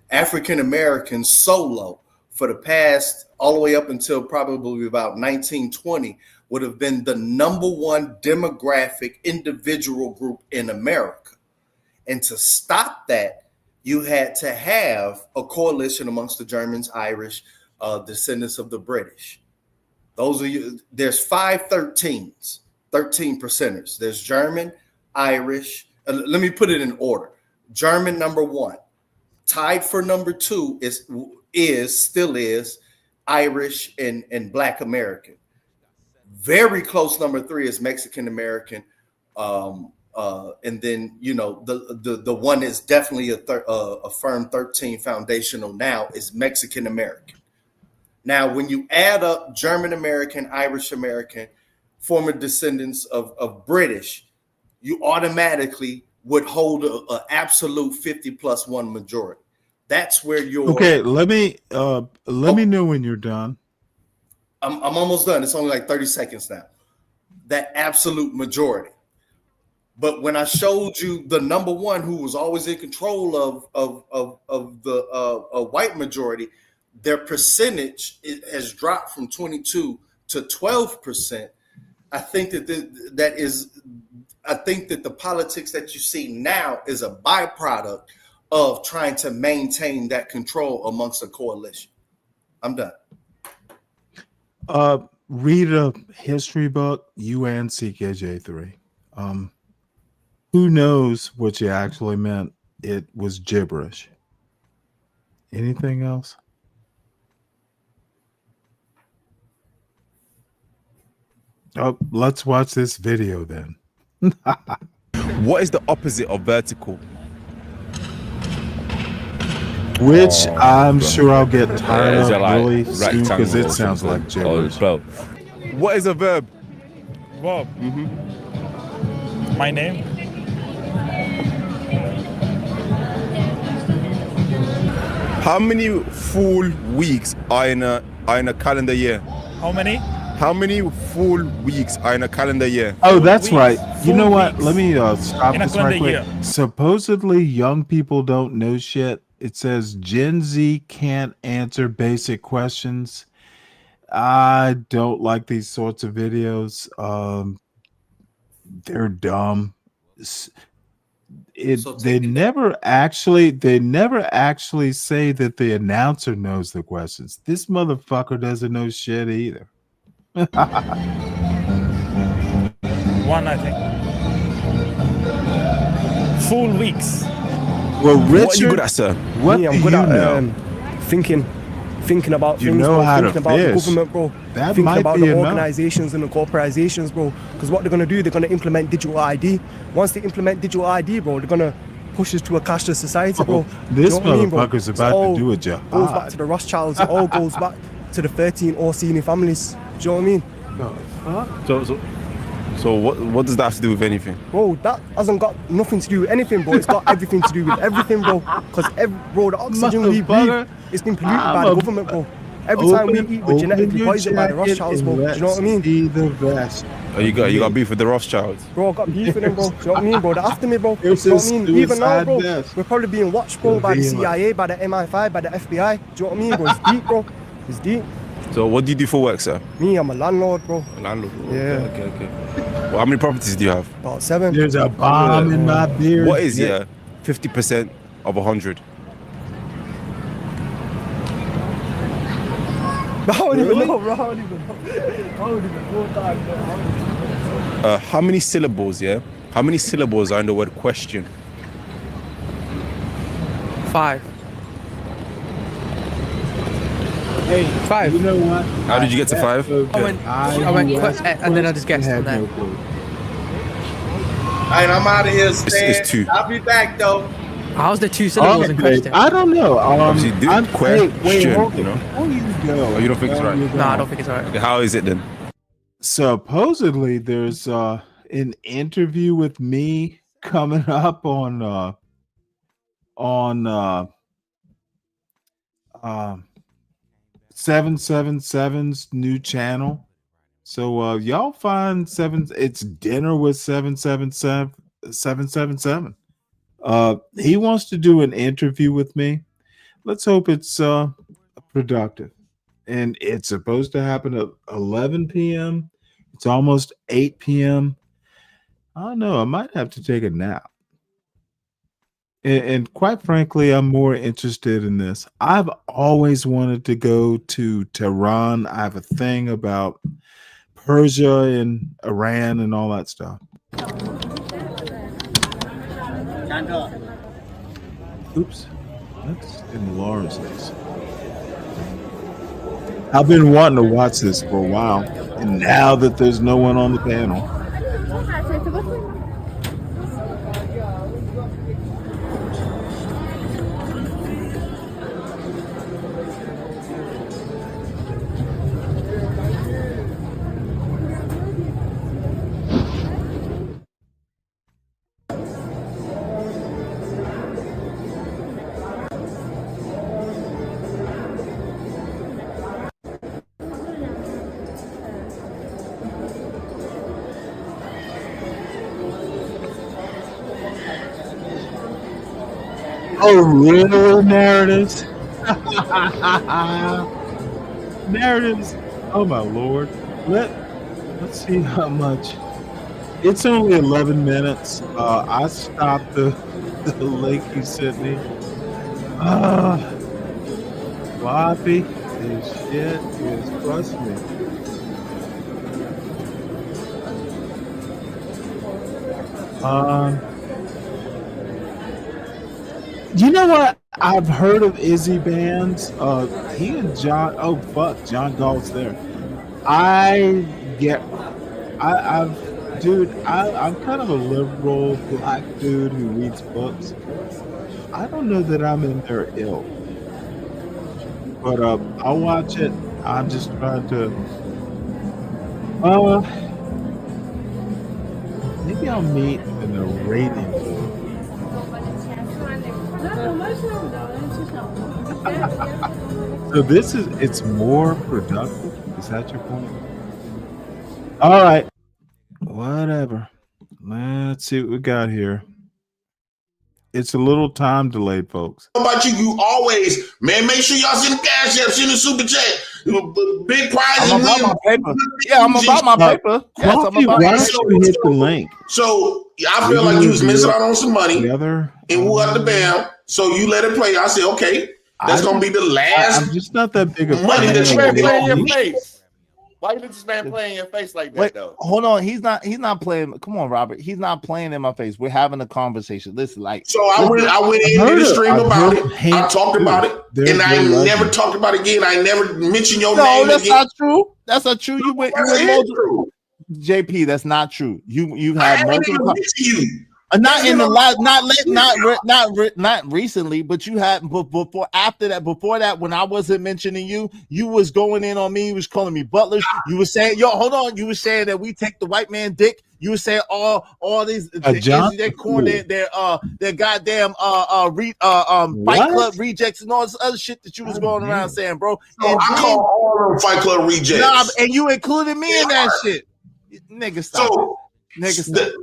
African Americans solo for the past, all the way up until probably about 1920, would have been the #1 demographic individual group in America. And to stop that, you had to have a coalition amongst the Germans, Irish, descendants of the British. Those are you. There's 13 percenters. There's German, Irish. Let me put it in order. German #1, tied for #2 still is Irish and Black American. Very close #3 is Mexican American, and then the one is definitely a firm 13 foundational now is Mexican American. Now, when you add up German American, Irish American, former descendants of British, you automatically would hold an absolute 50+1 majority. That's where you're. Okay, let me know when you're done. I'm almost done. It's only like 30 seconds now. That absolute majority. But when I showed you the #1 who was always in control of the white majority, their percentage has dropped from 22 to 12%. I think that the politics that you see now is a byproduct of trying to maintain that control amongst a coalition. I'm done. Read a history book, you and CKJ3. Who knows what you actually meant? It was gibberish. Anything else? Oh, let's watch this video then. What is the opposite of vertical? Which I'm sure I'll get tired of really soon because it sounds like gibberish. What is a verb? Verb. My name. How many full weeks are in a calendar year? How many? How many full weeks are in a calendar year? Oh, that's right. You know what? Let me stop in a this right quick. year. Supposedly, young people don't know shit. It says Gen Z can't answer basic questions. I don't like these sorts of videos. They're dumb. They never actually say that the announcer knows the questions. This motherfucker doesn't know shit either. One, I think. Full weeks. Well, Richard, what are you good at, sir? What do you know? Thinking about You things, know bro. how to Thinking about the fish. government, bro. That Thinking might about be the enough. organizations and the corporations, bro. Because what they're gonna do, they're gonna implement digital ID. Once they implement digital ID, bro, they're gonna push us to a cashless society, bro. This Do you know what I mean, bro? motherfucker's It's about all to do a goes back jihad. to the Rothschilds. It all goes back to the 13 Orsini families. Do you know what I mean? So what does that have to do with anything? Bro, that hasn't got nothing to do with anything, bro. It's got everything to do with everything, bro. Because bro, the oxygen we breathe, it's been polluted by the government, bro. Every time we eat, we're genetically poisoned by the Rothschilds, bro. Do you know what I mean? Oh, you got beef with the Rothschilds? Bro, I got beef with them, bro. Do you know what I mean, bro? They're after me, bro. Do you know what I mean? Even now, bro, we're probably being watched, bro, by the CIA, by the MI5, by the FBI. Do you know what I mean, bro? It's deep, bro. It's deep. So what do you do for work, sir? Me, I'm a landlord, bro. A landlord? Yeah. Okay. Well, how many properties do you have? About 7. There's a bomb in my beard. What is 50% of 100? I don't even know, bro. How many syllables, How many syllables are in the word question? 5. Hey, 5. You know what? How did you get to 5? I went and then I just guessed from that. All right, I'm out of here, Stan. It's 2. I'll be back though. How's the 2 syllables in question? I don't know. Obviously, question, hold you know? Before you go. Oh, you don't think it's right? No, I don't think it's right. Okay, how is it then? Supposedly, there's an interview with me coming up on 777's new channel. So y'all find it's dinner with 777. He wants to do an interview with me. Let's hope it's productive. And it's supposed to happen at 11 p.m. It's almost 8 p.m. I don't know. I might have to take a nap. And quite frankly, I'm more interested in this. I've always wanted to go to Tehran. I have a thing about Persia and Iran and all that stuff. Oops. That's in Lawrence's. I've been wanting to watch this for a while. And now that there's no one on the panel. Oh, really, narratives? Narratives. Oh my lord. Let's see how much. It's only 11 minutes. I stopped the link you sent me. Floppy as shit is frustrating. You know what? I've heard of Izzy Bands. He and John. Oh fuck, John Galt's there. I'm kind of a liberal black dude who reads books. I don't know that I'm in their ilk, but I'll watch it. I'm just trying to. Maybe I'll meet in a rating board. So it's more productive. Is that your point? All right. Whatever. Let's see what we got here. It's a little time delayed, folks. How about you? You always, man, make sure y'all send the cash app, send the super chat. Big prize. I'm about my paper. Yeah, I'm about my paper. Yes, I'm Coffee, about why my don't you hit the link? So I feel like you was missing out on some money. Together. And who got the bam? So you let it play. I said, okay, that's gonna be the last. I'm just not that big of money that you man get play in off your me. face. Why you let this man play in your face like that, Wait, though? hold on. He's not playing. Come on, Robert. He's not playing in my face. We're having a conversation. Listen, like. So I went in, did a stream about it. I talked about it, and I never talked about it again. I never mentioned your name. No, that's again. not true. That's not true. You went multiple. JP, that's not true. You had multiple. Not in the last, not recently, but you had before that when I wasn't mentioning you, you was going in on me. You was calling me butlers. You were saying, yo, hold on. You were saying that we take the white man dick. You were saying all these their corn, their goddamn Fight Club rejects and all this other shit that you was going around saying, bro. So And I then, call all them Fight Club rejects. nah, and you included me in that shit. Nigga, stop. Nigga, stop.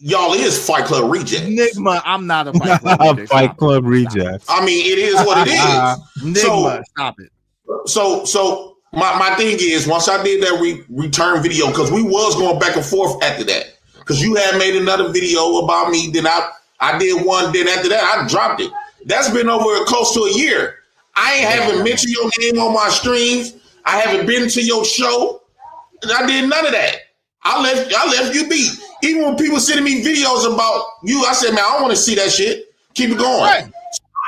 Y'all is Fight Club rejects. Nigma, I'm not a Fight Club reject. Fight Club rejects. I mean, it is what it is. Nigma, stop it. So my thing is, once I did that return video, because we was going back and forth after that, because you had made another video about me, then I did one, then after that I dropped it. That's been over close to a year. I haven't mentioned your name on my streams. I haven't been to your show, and I did none of that. I left you be. Even when people sending me videos about you, I said, man, I don't want to see that shit. Keep it going. Right.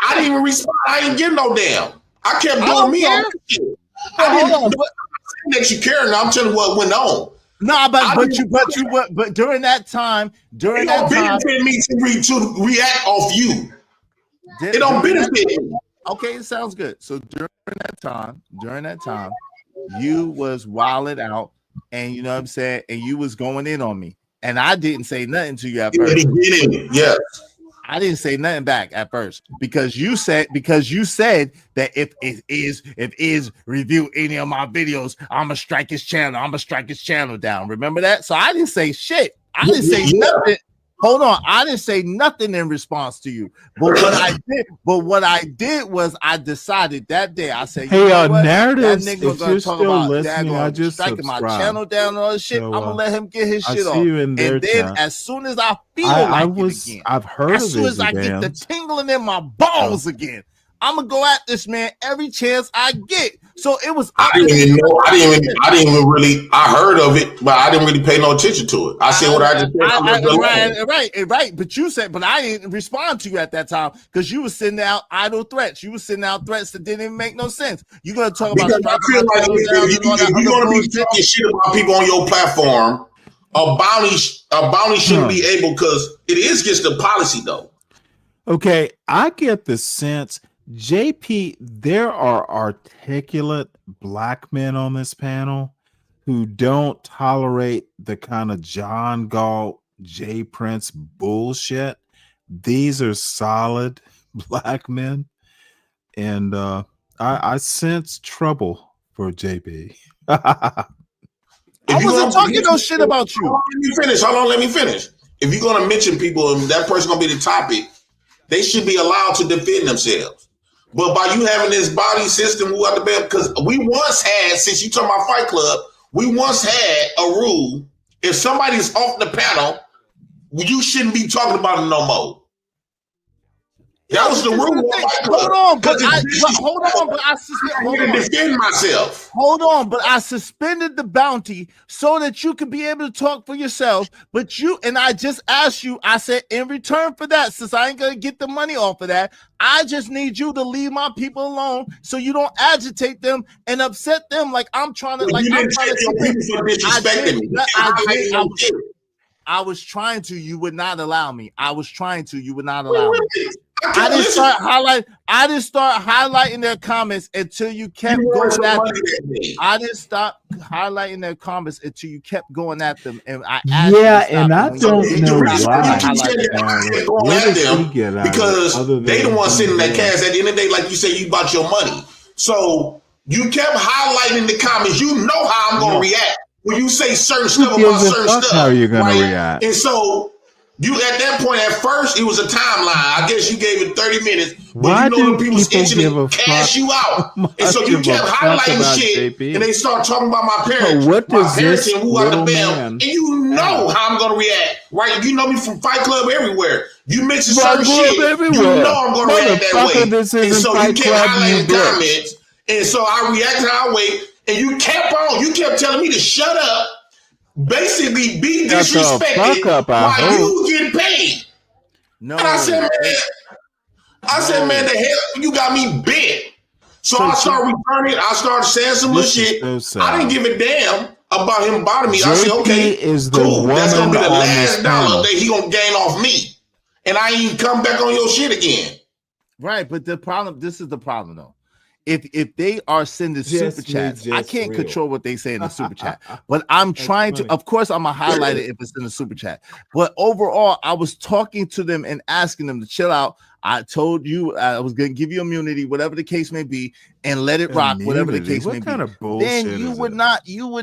I didn't even respond. I didn't give no damn. I kept doing me on shit. Hold on, that you care now. I'm telling you what went on. No, but during that time, it don't benefit me to react off you. It don't benefit me. Okay, it sounds good. So during that time, you was wilding out, and you know what I'm saying, and you was going in on me, and I didn't say nothing to you at first. Yeah. I didn't say nothing back at first because you said that if is review any of my videos, I'ma strike his channel. I'ma strike his channel down. Remember that? So I didn't say shit. I didn't say nothing. Hold on, I didn't say nothing in response to you. But what I did was I decided that day. I said, hey, you know what? narratives. That nigga If gonna you're talk still about listening, I just striking my subscribe. channel down and all this shit. So, I'm gonna let him get his I shit see off. you in there, And then chat. as soon as I feel it again, I've heard as of soon as his I get the events. tingling in my balls again, I'm gonna go at this man every chance I get. So it was. I didn't even know. I didn't even really. I heard of it, but I didn't really pay no attention to it. I said what I just said. Right. But you said, but I didn't respond to you at that time because you were sending out idle threats. You were sending out threats that didn't even make no sense. You're gonna talk about. Because I feel like if you're gonna be talking shit about people on your platform, a bounty shouldn't be able, because it is against the policy though. Okay, I get the sense, JP, there are articulate black men on this panel who don't tolerate the kind of John Galt, J. Prince bullshit. These are solid black men. And I sense trouble for JP. I wasn't talking no shit about you. Hold on, let me finish. If you're gonna mention people and that person gonna be the topic, they should be allowed to defend themselves. But by you having this body system, because we once had, since you talking about Fight Club, we once had a rule: if somebody's off the panel, you shouldn't be talking about it no more. That was the rule. Hold on, defend myself. Hold on, but I suspended the bounty so that you could be able to talk for yourself. But I just asked you, I said, in return for that, since I ain't gonna get the money off of that, I just need you to leave my people alone so you don't agitate them and upset them like I'm trying to. Like I'm trying to. I was trying to. You would not allow me. I was trying to. You would not allow me. I didn't start highlighting their comments until you kept going at them. I didn't stop highlighting their comments until you kept going at them. And I and I don't know why. Because they the ones sending that cash. At the end of the day, like you said, you bought your money. So you kept highlighting the comments. You know how I'm going to react when you say certain stuff about certain stuff. How are you going to react? And so you, at that point, at first, it was a timeline. I guess you gave it 30 minutes. But why you know do the people's itching to cash you out. And so you kept highlighting shit. JP. And they start talking about my parents. What does this and who out the little bell. man? And you know how I'm going to react. Right? You know me from Fight Club everywhere. You mention certain shit. You know I'm going to react that way. And so you kept highlighting comments. And so I reacted that way. And you kept telling me to shut up. Basically be disrespected while you getting paid. No. And I said, man, the hell, you got me bit. So I started returning. I started saying some little shit. I didn't give a damn about him bothering me. I said, okay, cool. That's gonna be the last dollar that he gonna gain off me. And I ain't come back on your shit again. Right, but this is the problem though. If they are sending super chats, I can't control what they say in the super chat. But I'm trying to, of course, I'm gonna highlight it if it's in the super chat. But overall, I was talking to them and asking them to chill out. I told you I was gonna give you immunity, whatever the case may be, and let it rock, whatever the case may be. Kind of bullshit then you would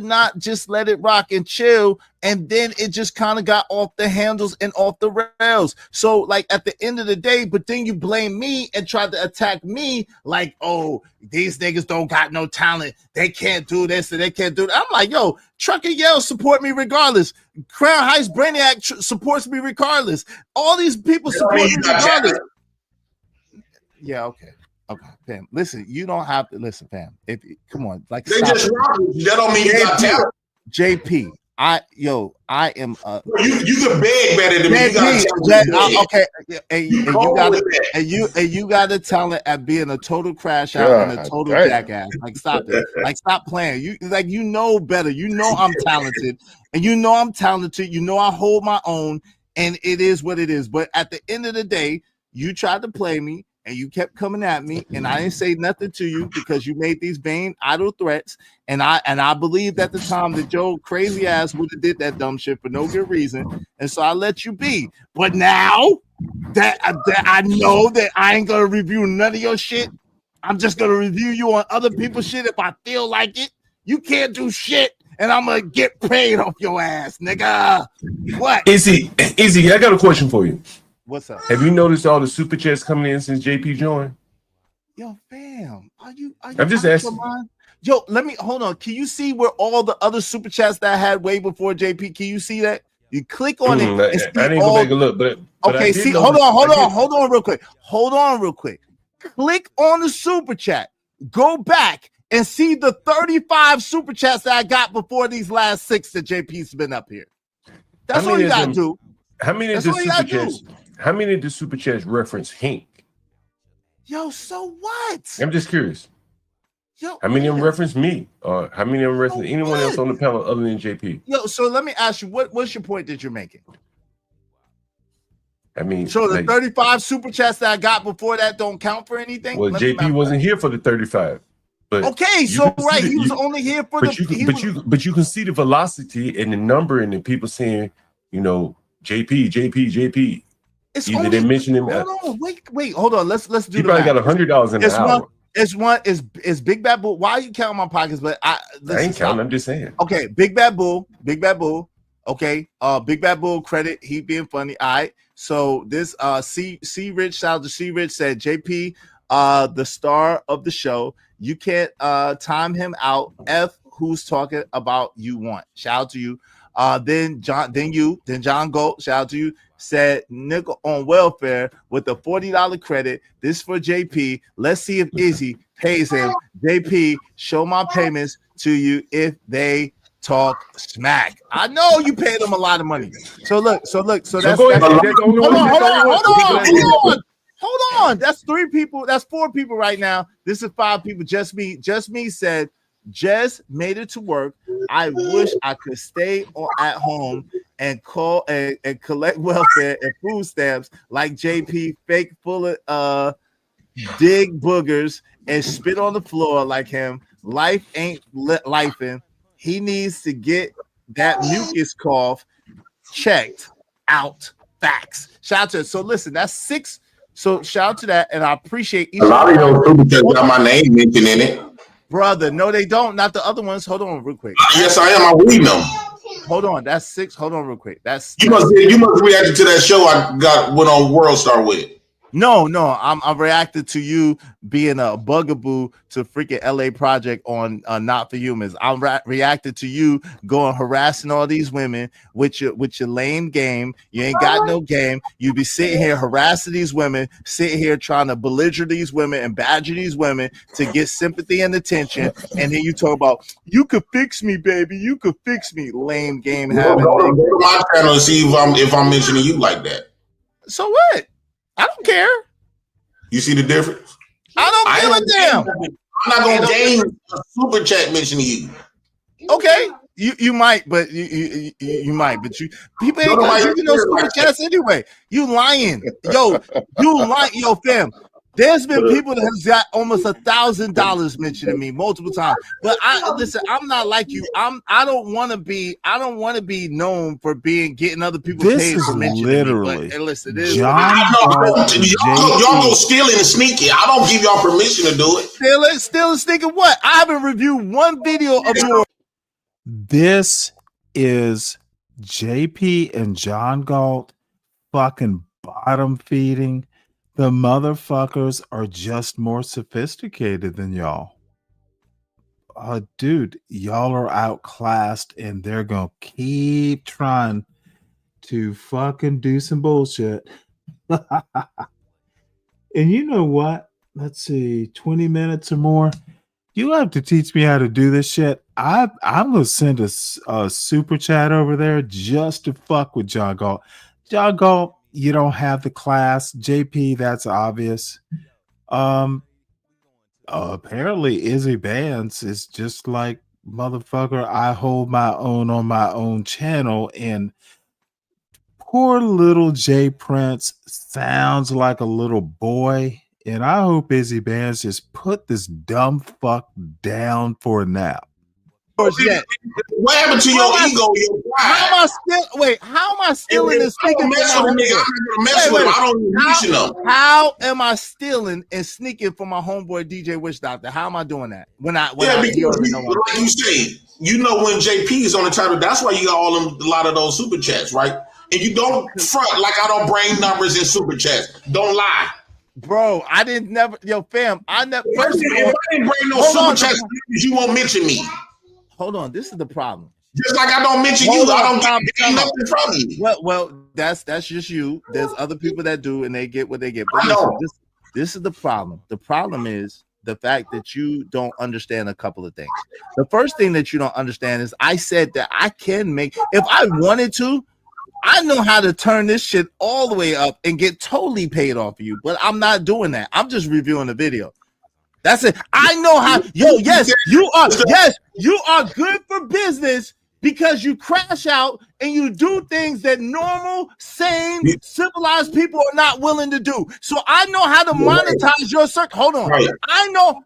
not just let it rock and chill, and then it just kind of got off the handles and off the rails. So, like at the end of the day, but then you blame me and try to attack me, like, oh, these niggas don't got no talent, they can't do this and they can't do that. I'm like, yo, Truck and Yell support me regardless. Crown Heights Brainiac supports me regardless. All these people support me regardless. Yeah, okay, fam. Listen, you don't have to listen, fam. Come on, like they just robbed you. That don't mean you got talent. JP, I am you can beg better than me. You gotta okay, and you got a talent at being a total crash out and a total jackass. Like stop it. Like stop playing. You know better. You know I'm talented, and you know I'm talented. You know I hold my own, and it is what it is. But at the end of the day, you tried to play me. And you kept coming at me, and I didn't say nothing to you because you made these vain, idle threats. And I believed at the time that your crazy ass would have did that dumb shit for no good reason, and so I let you be. But now that I know that I ain't gonna review none of your shit, I'm just gonna review you on other people's shit if I feel like it. You can't do shit, and I'm gonna get paid off your ass, nigga. What? Izzy, I got a question for you. What's up? Have you noticed all the super chats coming in since JP joined? Yo, fam, are you I'm just asking. Yo, let me hold on. Can you see where all the other super chats that I had way before JP? Can you see that? You click on it. And see I didn't go back and look, but okay, see, hold on real quick. Hold on real quick. Click on the super chat. Go back and see the 35 super chats that I got before these last 6 that JP's been up here. That's all you gotta do. How many of the super chats? How many of the super chats reference Hank? Yo, so what? I'm just curious. Yo, how many of them reference me? Or how many of them reference anyone else on the panel other than JP? Yo, so let me ask you, what's your point that you're making? I mean, so the 35 super chats that I got before that don't count for anything? Well, JP wasn't here for the 35. But okay, so right, he was only here for but you can see the velocity and the number and the people saying, you know, JP. It's either only, they mention him. Hold on, wait, hold on. Let's do. He probably got $100 in the hour. It's Big Bad Bull. Why are you counting my pockets? But I ain't counting. I'm just saying. Okay, Big Bad Bull. Okay, Big Bad Bull credit. He being funny. All right. So this C Rich, shout out to C Rich, said JP, the star of the show. You can't time him out. F who's talking about you want. Shout out to you. Then John Gold, shout out to you, said nickel on welfare with a $40 credit. This for JP. Let's see if Izzy pays him. JP, show my payments to you if they talk smack. I know you paid them a lot of money. So that's hold on. That's 3 people. That's 4 people right now. This is 5 people. Just me said. Just made it to work. I wish I could stay at home and call and collect welfare and food stamps like JP, fake full of dig boogers and spit on the floor like him. Life ain't lifing. He needs to get that mucus cough checked out. Facts. Shout out to it. So listen, that's 6. So shout out to that, and I appreciate each. A lot of those super got my name mentioned in it. Brother, no, they don't. Not the other ones. Hold on, real quick. Yes, I am. I'm reading them. Hold on, that's 6. Hold on, real quick. You must react to that show I went on World Star with. No, I'm reacted to you being a bugaboo to freaking LA Project on Not for Humans. I'm reacted to you going harassing all these women with your lame game. You ain't got no game. You be sitting here harassing these women, sitting here trying to belliger these women and badger these women to get sympathy and attention. And then you talk about you could fix me, baby. You could fix me. Lame game having. Go to my channel and see if I'm mentioning you like that. So what? I don't care. You see the difference? I don't give a damn. I'm not gonna gain a super chat mentioning you. Okay, you might, but you might, but people ain't gonna give you no super chats anyway. You lying, yo, fam. There's been people that have got almost $1,000 mentioned to me multiple times. But I'm not like you. I don't want to be known for getting other people paid for mentioning literally me. But listen, this y'all go stealing and sneaking. I don't give y'all permission to do it. Stealing, sneaking what? I haven't reviewed one video of yours. This is JP and John Galt fucking bottom feeding. The motherfuckers are just more sophisticated than y'all. Dude, y'all are outclassed and they're gonna keep trying to fucking do some bullshit. And you know what? Let's see, 20 minutes or more. You have to teach me how to do this shit. I'm gonna send a super chat over there just to fuck with John Galt. John Galt, you don't have the class. JP, that's obvious. Apparently Izzy Vance is just like, motherfucker, I hold my own on my own channel, and poor little Jay Prince sounds like a little boy. And I hope Izzy Vance just put this dumb fuck down for a nap. What happened to your ego? Your pride? How am I still? Wait, how am I stealing and sneaking? How am I stealing and sneaking from my homeboy DJ Witch Doctor? How am I doing that? Because like you say, you know when JP is on the title, that's why you got a lot of those super chats, right? And you don't front like I don't bring numbers in super chats. Don't lie. Bro, I didn't never, yo, fam. I never. First of all, if I didn't bring no super chats, you won't mention me. Hold on, this is the problem. Just like I don't mention you, I don't get nothing from you. Well, that's just you. There's other people that do, and they get what they get. But listen, this is the problem. The problem is the fact that you don't understand a couple of things. The first thing that you don't understand is I said that I can make, if I wanted to, I know how to turn this shit all the way up and get totally paid off of you, but I'm not doing that. I'm just reviewing the video. That's it. I know how. Yo, yes, you are good for business because you crash out and you do things that normal, sane, civilized people are not willing to do. So I know how to monetize your circus. Hold on. I know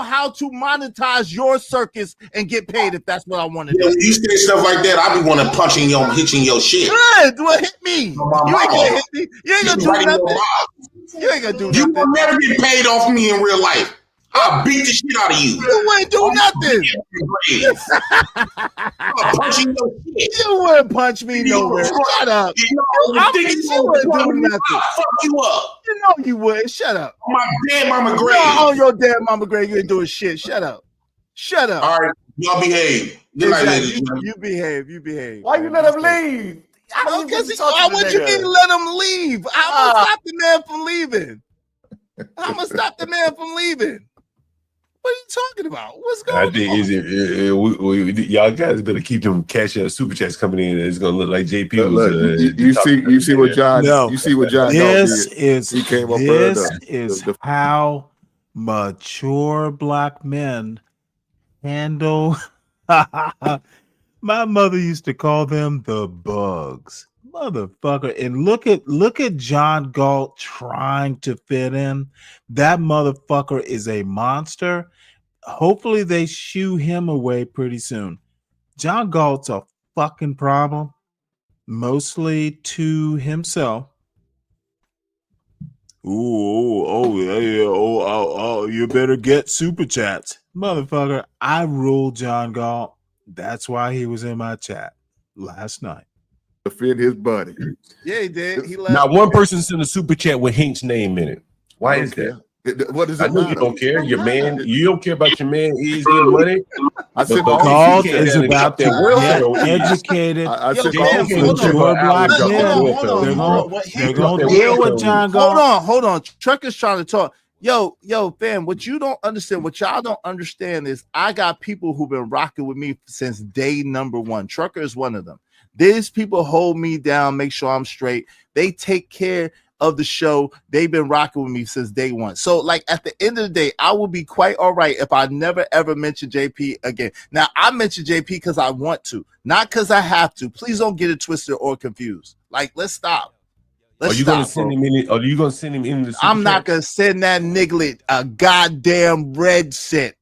how to monetize your circus and get paid if that's what I want to do. You say stuff like that, I be want to hitting your shit. Good. Well, hit me. You ain't gonna hit me. You ain't gonna do nothing. You ain't gonna do nothing. You will never get paid off me in real life. I'll beat the shit out of you. You ain't do nothing. I'll punch you in your shit. You wouldn't punch me nowhere. Shut up. You wouldn't do nothing. I'll fuck you up. You know you would. Shut up. My dead mama grave. No, on your dead mama grave, you ain't doing shit. Shut up. Shut up. All right, y'all behave. Good night, ladies. You behave. You behave. Why you let him leave? I want you mean to let him leave. I'm gonna stop the man from leaving. I'm gonna stop the man from leaving. What are you talking about? What's going on? I think y'all guys better keep them cash out super chats coming in. It's gonna look like JP was. You see what John? No, you see what John? This he came up. Is how mature black men handle. My mother used to call them the bugs, motherfucker. And look at John Galt trying to fit in. That motherfucker is a monster. Hopefully they shoo him away pretty soon. John Galt's a fucking problem, mostly to himself. You better get super chats, motherfucker. I ruled John Galt. That's why he was in my chat last night. Defend his buddy. Yeah, he did. He left. Now one person sent a super chat with Hank's name in it. Why is that? What does it I know matter? you don't care. Your man, you don't care about your man. He's getting money. I said Galt is about to get educated. I said black men. They're gonna deal with John Galt. Hold on. Trucker's trying to talk. Yo, fam, what you don't understand, what y'all don't understand is I got people who've been rocking with me since day number one. Trucker is one of them. These people hold me down, make sure I'm straight. They take care of the show. They've been rocking with me since day one. So, like, at the end of the day, I will be quite all right if I never ever mention JP again. Now, I mention JP because I want to, not because I have to. Please don't get it twisted or confused. Like, let's stop. Are you gonna send him in? Are you gonna send him in the? I'm not gonna send that niglet a goddamn red cent.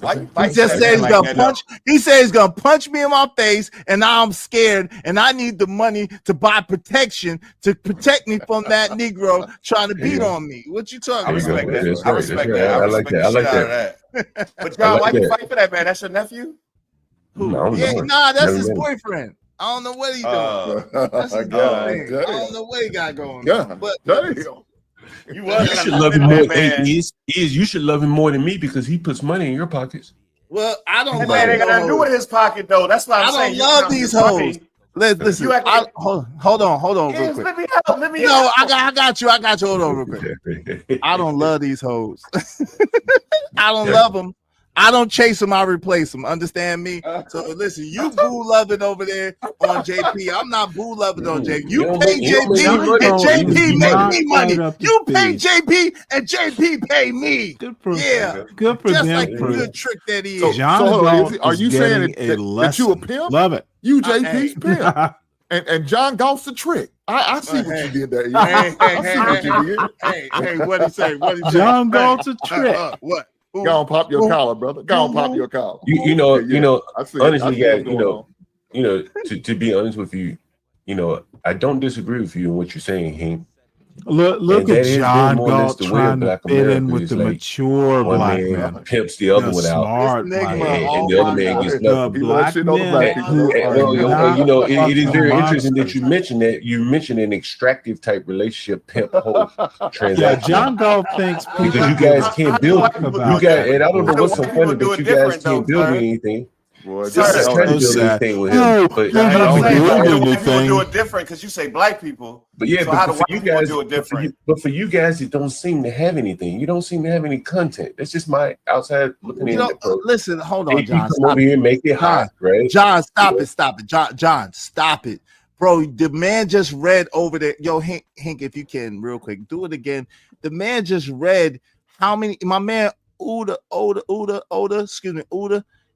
He just said he's gonna punch. He said he's gonna punch me in my face, and now I'm scared, and I need the money to buy protection to protect me from that Negro trying to beat on me. What you talking about? I respect that. I like that. But John, why you fight for that man? That's your nephew? That's his boyfriend. I don't know what he's doing. That's his thing. I don't know what he got going on. But you should love him more. You should love him more than me because he puts money in your pockets. Well, I don't. That man ain't got nothing to do with his pocket though. That's why I'm saying I don't love these hoes. Listen, hold on, real quick. Let me no, I got you. Hold on, real quick. I don't love these hoes. I don't love them. I don't chase them, I replace them. Understand me? So listen, you boo loving over there on JP. I'm not boo loving on JP. You pay JP and JP make me money. You pay JP and JP pay me. Good for just them. like the good trick that he So, is. John hold on, Galt are is you saying getting that you a pimp? Love it. You JP's pimp. And John Galt's the trick. I see what you did there. I see what you did. Hey, what he say? What he say? John Galt's a trick. What? Go on, pop your collar, brother. Go on, pop your collar. You know, honestly, guys, you know, to be honest with you, I don't disagree with you in what you're saying, Hank. Look at John Galt trying to fit in with the like mature one black man men. pimps the other one out, Smart, and the other man gets nothing. Black men it is very interesting that you mentioned that. You mentioned an extractive type relationship pimp whole transaction. Yeah, John Galt thinks because you guys can't build. And I don't know what's so funny that you guys can't build anything. Boy, This is trying to build anything with him, but people do it different because you say black people. But yeah, so but how do for white you people guys, do it different? but for you guys, it don't seem to have anything. You don't seem to have any content. That's just my outside looking in. Listen, hold on, John. Come over here and make it hot, right? John, stop it. John, stop it. Bro, the man just read over there. Yo, Hank, if you can, real quick, do it again. The man just read how many, my man, Uda,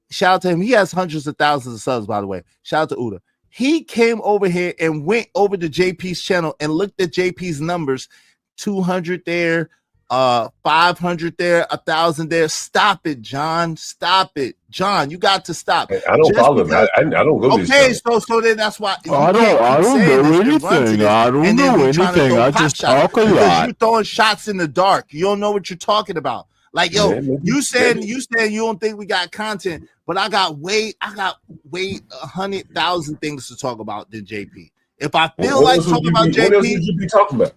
shout out to him. He has hundreds of thousands of subs, by the way. Shout out to Uda. He came over here and went over to JP's channel and looked at JP's numbers. 200 there, 500 there, 1,000 there. Stop it, John. Stop it, John. You got to stop. I don't follow him. I don't go. Okay, so then that's why I don't know anything. I don't know anything. I just talk a lot. You're throwing shots in the dark. You don't know what you're talking about. Like, yo, you saying you don't think we got content, but I got way 100,000 things to talk about than JP. If I feel like talking about JP, what else would you be talking about?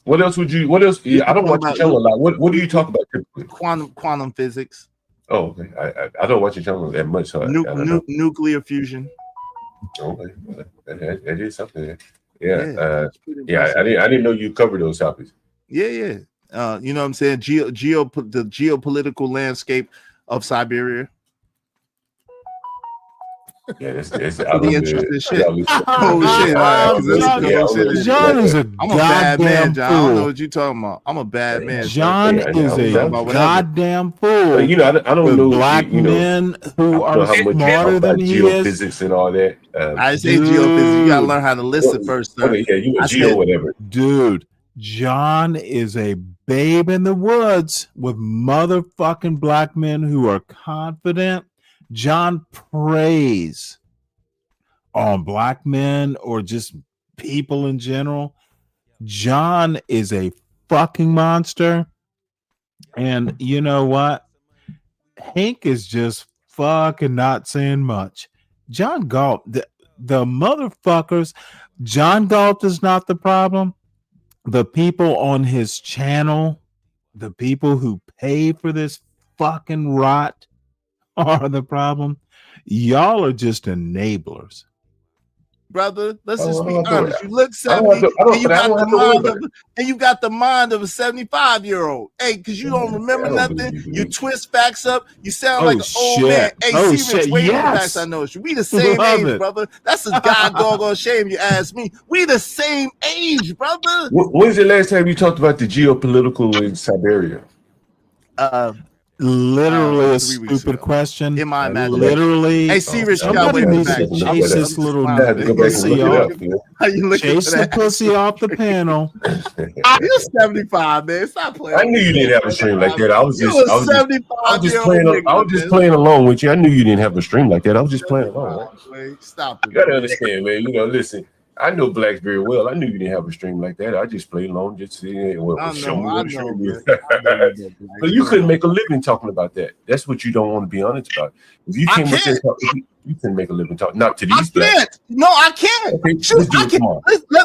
What else? Yeah, I don't watch your channel a lot. What do you talk about typically? Quantum physics. Oh, okay. I don't watch your channel that much. So nuclear fusion. Okay, that is something. Yeah. I didn't know you covered those topics. Yeah. You know what I'm saying? The geopolitical landscape of Siberia. Yeah, it's pretty interesting shit. John is a I'm a bad man, John. I don't know fool. what you're talking about. I'm a bad man. John is a goddamn fool. I don't know black men who are smarter than he is. Geophysics and all that. I say geophysics. You gotta learn how to listen first, sir. Yeah, you a geo whatever, dude. John is a babe in the woods with motherfucking black men who are confident. John preys on black men or just people in general. John is a fucking monster. And you know what? Hank is just fucking not saying much. John Galt, the motherfuckers, John Galt is not the problem. The people on his channel, the people who pay for this fucking rot are the problem. Y'all are just enablers. Brother, let's just be honest. You look 70 and you got the mind of a 75-year-old. Hey, because you don't remember nothing. You twist facts up. You sound like an old man. Hey, see, way more facts I know. We the same age, brother. That's a god doggone shame you ask me. We the same age, brother. When's the last time you talked about the geopolitical in Siberia? Literally a stupid question. In my imagination. Literally. Hey, serious, somebody needs to chase this little pussy off. Chase the pussy off the panel. You're 75, man. Stop playing. I knew you didn't have a stream like that. I was just playing along with you. I knew you didn't have a stream like that. I was just playing along. Right? Stop it. You gotta understand, man. Listen. I know blacks very well. I knew you didn't have a stream like that. I just played along, just seeing it. So you couldn't make a living talking about that. That's what you don't want to be honest about. If you came up there, You can make a living talking. Not to I these blacks. can't. No, I can't. Okay, Shoot, let's do I it can't. tomorrow.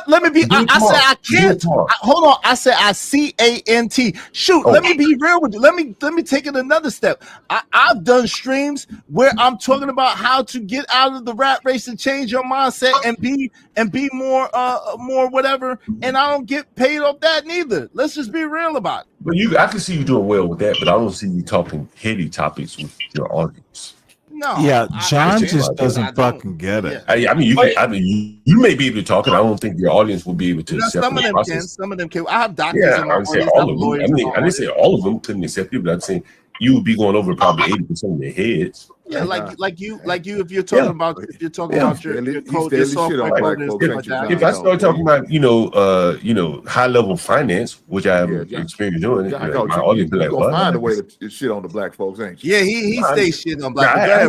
Let me be. Do it I said tomorrow. I Do it can't. tomorrow. Hold on. I said I-CANT. Shoot, Oh. let me be real with you. Let me take it another step. I've done streams where I'm talking about how to get out of the rat race and change your mindset and be more whatever. And I don't get paid off that neither. Let's just be real about it. But I can see you doing well with that, but I don't see you talking heady topics with your audience. No. Yeah, John just just like doesn't fucking get it. I mean, you may be able to talk, and I don't think your audience will be able to accept Some of the them process. can. Some of them can. I have doctors Yeah, in my I didn't say audience. I all have of them. lawyers I mean, in my I didn't say all of them couldn't accept you, but I'm saying you would be going over probably 80% of their heads. Yeah, like you, if you're talking about your code, your software code and stuff like that. If I start talking about high level finance, which I have experience doing, my audience be like, gonna find a way to shit on the black folks, ain't you? Yeah, he stays shit on black. I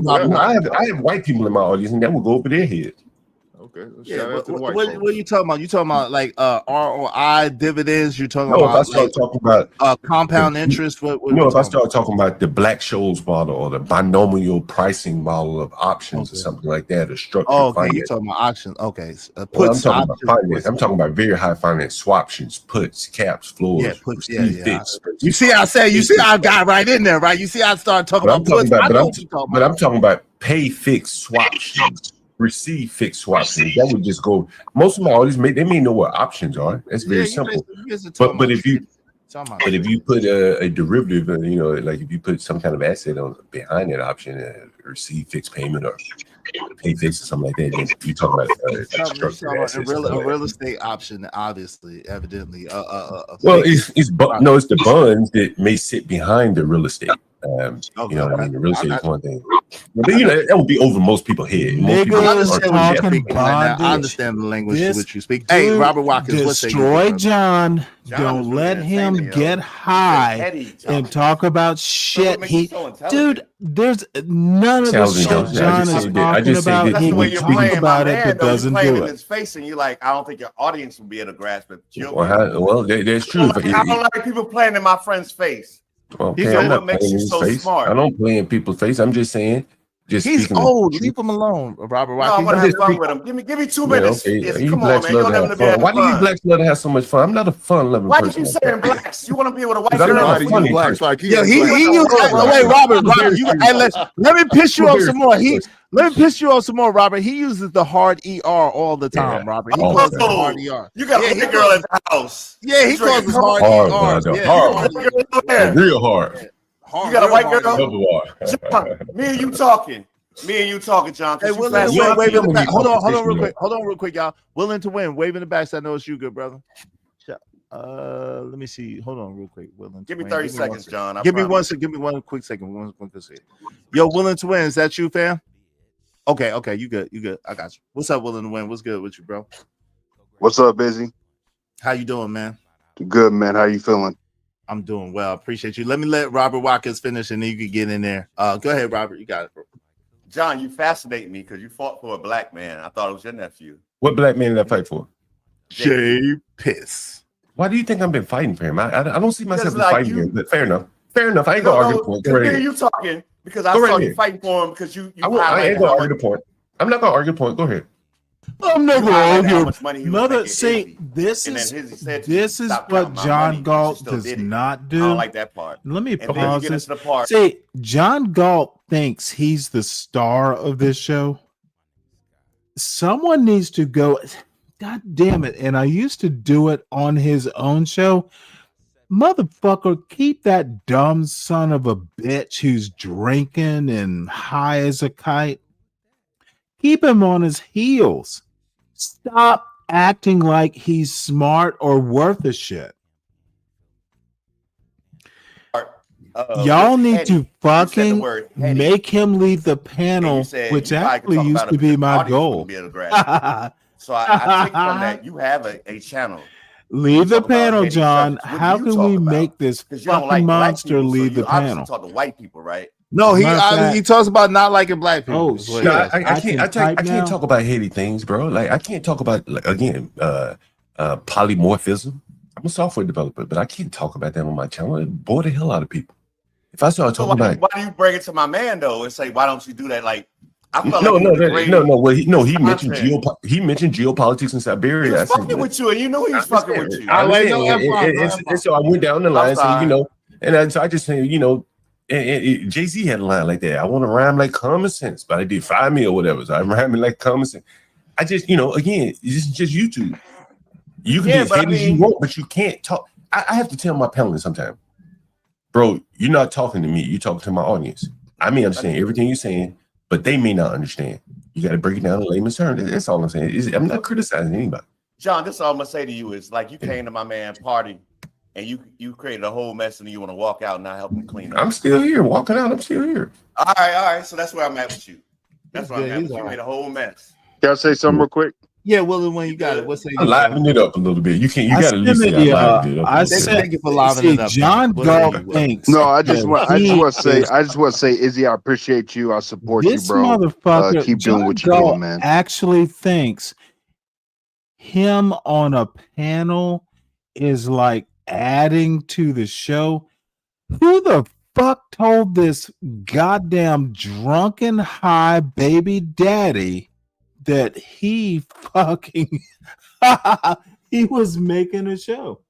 have white people in my audience, and that will go over their head. Okay, yeah, what are you talking about? You talking about like ROI dividends? You're talking No, about if I start talking about compound interest. If I start talking about the Black-Scholes model or the binomial pricing model of options or something like that, or structured finance. You're talking about options. Okay, I'm talking about finance. I'm talking about very high finance, swaptions, puts, caps, floors, fixed. You see, I got right in there, right? You see, I started talking about puts. But I'm talking about pay fixed swaptions. Receive fixed swaptions. That would just go. Most of my audience they may know what options are. That's very simple. But if you put a derivative, like if you put some kind of asset on behind that option, receive fixed payment or pay fixed or something like that, then you talk about a real estate option, obviously, evidently. Well, it's the bonds that may sit behind the real estate. The real estate is one thing, but that would be over most people's head. I understand the language which you speak. Hey, Robert Watkins, destroy John. Don't let him get high and talk about shit. Dude, there's none of the shit John is talking about. He would speak about it, but doesn't do it. His face, and you like, I don't think your audience will be able to grasp it. Well, that's true. I don't like people playing in my friend's face. Okay, I'm not playing in his face. I don't play in people's face. I'm just saying. He's old. Leave him alone, Robert Watkins. No, I want to have fun with him. Give me 2 minutes. Come on, man. You don't have to be Why do you blacks love to have so much fun? I'm not a fun-loving person. Why do you saying blacks? You want to be with a white girl? Wait, Robert. Let me piss you off some more. Let me piss you off some more, Robert. He uses the hard ER all the time, Robert. He calls it hard ER. You got a white girl at the house. Yeah, he calls it hard ER. Hard. Real hard. You got a white girl? John, me and you talking, John. Hey, wait, hold on real quick, y'all. Willing to win. Wave in the back. So I know it's you, good brother. Let me see. Hold on real quick. Willing. Give me 30 seconds, John. Give me one quick second. One quick second. Yo, willing to win. Is that you, fam? Okay. You good. I got you. What's up, willing to win? What's good with you, bro? What's up, Busy? How you doing, man? Good, man. How you feeling? I'm doing well. Appreciate you. Let me let Robert Watkins finish, and then you can get in there. Go ahead, Robert. You got it, bro. John, you fascinate me because you fought for a black man. I thought it was your nephew. What black man did I fight for? Jay Piss. Why do you think I've been fighting for him? I don't see myself fighting him, but fair enough. I ain't gonna argue the point. Hear you talking because I saw you fighting for him because you. I ain't gonna argue the point. I'm not gonna argue the point. Go ahead. I'm not going to argue. Mother, see, this is what John Galt does not do. I don't like that part. Let me pause this. See, John Galt thinks he's the star of this show. Someone needs to go. God damn it. And I used to do it on his own show. Motherfucker, keep that dumb son of a bitch who's drinking and high as a kite. Keep him on his heels. Stop acting like he's smart or worth a shit. Y'all need to fucking make him leave the panel, which actually used to be my goal. So I take from that you have a channel. Leave the panel, John. How can we make this fucking monster leave the panel? Talk to white people, right? No, he talks about not liking black people. Oh shit! I can't talk about heady things, bro. Like I can't talk about polymorphism. I'm a software developer, but I can't talk about that on my channel. It bore the hell out of people. If I start talking about why do you bring it to my man though and say why don't you do that? Like I felt No, like no, he was no, degrading no, no. Well, he mentioned content. he mentioned geopolitics in He Siberia. was I said, fucking with you, and you knew he was fucking with you. I Wait, no understand. F-bomb, no And F-bomb. so I went down the I'm line saying, sorry. so I just saying, and Jay-Z had a line like that. I want to rhyme like common sense, but I did 5 me or whatever. So I'm rhyming like common sense. I just, again, this is just YouTube. You can be as hate as you want, but you can't talk. I have to tell my panelists sometimes, bro, you're not talking to me. You're talking to my audience. I may understand everything you're saying, but they may not understand. You got to break it down in layman's terms. That's all I'm saying. I'm not criticizing anybody. John, this is all I'm gonna say to you is like you came to my man party and you created a whole mess and you want to walk out and not help him clean up. I'm still here. Walking out, I'm still here. All right. So that's where I'm at with you. That's where I'm at with you. You made a whole mess. Can I say something real quick? Yeah, well, when you got it, what's I liven it up a little bit. You got to at least say I livened it up. Thank you for livening it up. John Galt thinks. No, I just want to say, Izzy, I appreciate you. I support you, This bro. motherfucker, Keep doing John what you're Galt doing, man. actually thinks him on a panel is like adding to the show. Who the fuck told this goddamn drunken high baby daddy that he fucking he was making a show?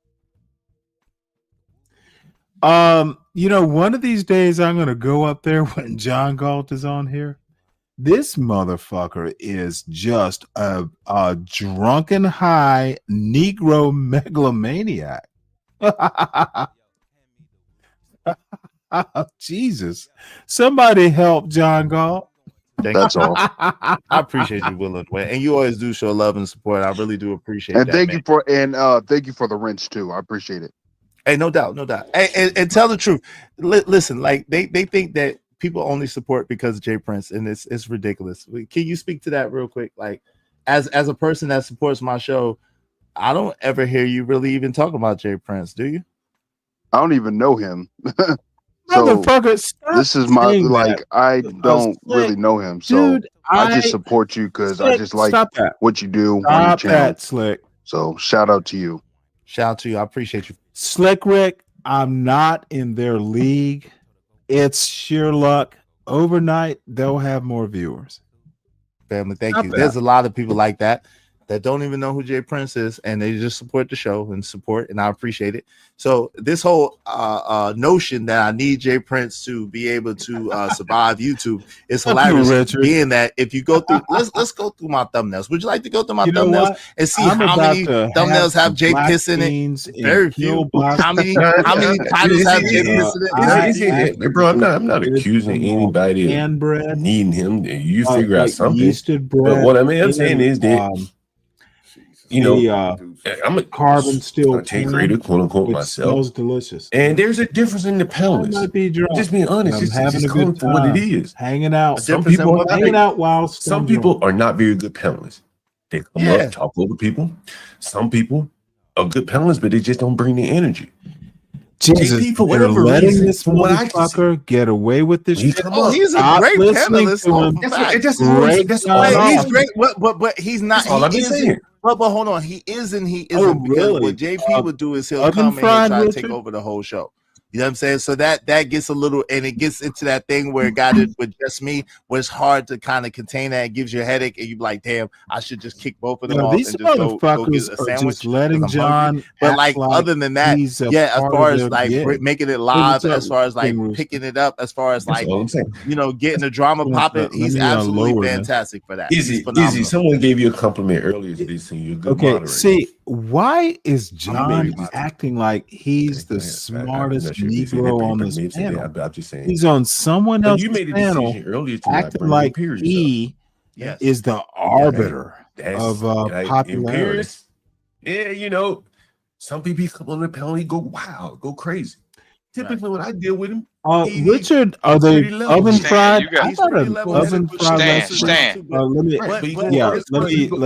One of these days I'm gonna go up there when John Galt is on here. This motherfucker is just a drunken high Negro megalomaniac. Jesus. Somebody help John Galt. That's all. I appreciate you, Will, and you always do show love and support. I really do appreciate And that. thank you for the wrench too. I appreciate it. Hey, no doubt. And tell the truth. Listen, like they think that people only support because of Jay Prince, and it's ridiculous. Can you speak to that real quick? Like, as a person that supports my show, I don't ever hear you really even talk about Jay Prince, do you? I don't even know him. Motherfucker, stop this is my saying like that. I don't really know him, so Dude, I just support you because I just like what you do on your Stop channel. that, Slick. So shout out to you. Shout out to you. I appreciate you. Slick Rick, I'm not in their league. It's sheer luck. Overnight, they'll have more viewers. Family, thank you. There's a lot of people like that don't even know who Jay Prince is, and they just support the show and I appreciate it. So this whole notion that I need Jay Prince to be able to survive YouTube is hilarious. Being that if you go through, let's go through my thumbnails. Would you like to go through my thumbnails and see how many thumbnails have Jay Piss in it? Very few. How many titles have Jay Piss in it? Bro, I'm not accusing anybody of needing him. You figure out something. But what I'm saying is that I'm a carbon steel creator, quote unquote, myself. Smells delicious. And there's a difference in the pellets. Just being honest, just having a good for what it is. Hanging out. Some people some people are not very good panelists. They come up, talk over people. Some people are good panelists, but they just don't bring the energy. Jesus, JP, for whatever letting reason, this motherfucker get away with this shit. He's a great panelist. He's great, but he's not. That's all I've been saying. But hold on, he isn't because what JP would do is he'll come in and try to take over the whole show. You know what I'm saying? So that gets a little, and it gets into that thing where it got it with just me, where it's hard to kind of contain that. It gives you a headache, and you're like, damn, I should just kick both of them off and These just go get motherfuckers a are sandwich. just letting John. But like other than that, he's a as part far of as their like gig. making it live, What's up, as far as like King picking it up, as far as That's like all I'm saying. getting the drama popping, he's absolutely lower this. fantastic for that. Izzy, someone gave you a compliment earlier today saying you're a good moderator. See, why is John acting like he's the smartest Negro on this panel? I'm just saying. He's on someone else's you made a panel, decision earlier today, acting like he is the arbiter of popularity. Yeah, some people come on the panel, he go wild, go crazy. Typically, when I deal with him, Richard, are they oven fried? I thought an oven fried. Stan. Let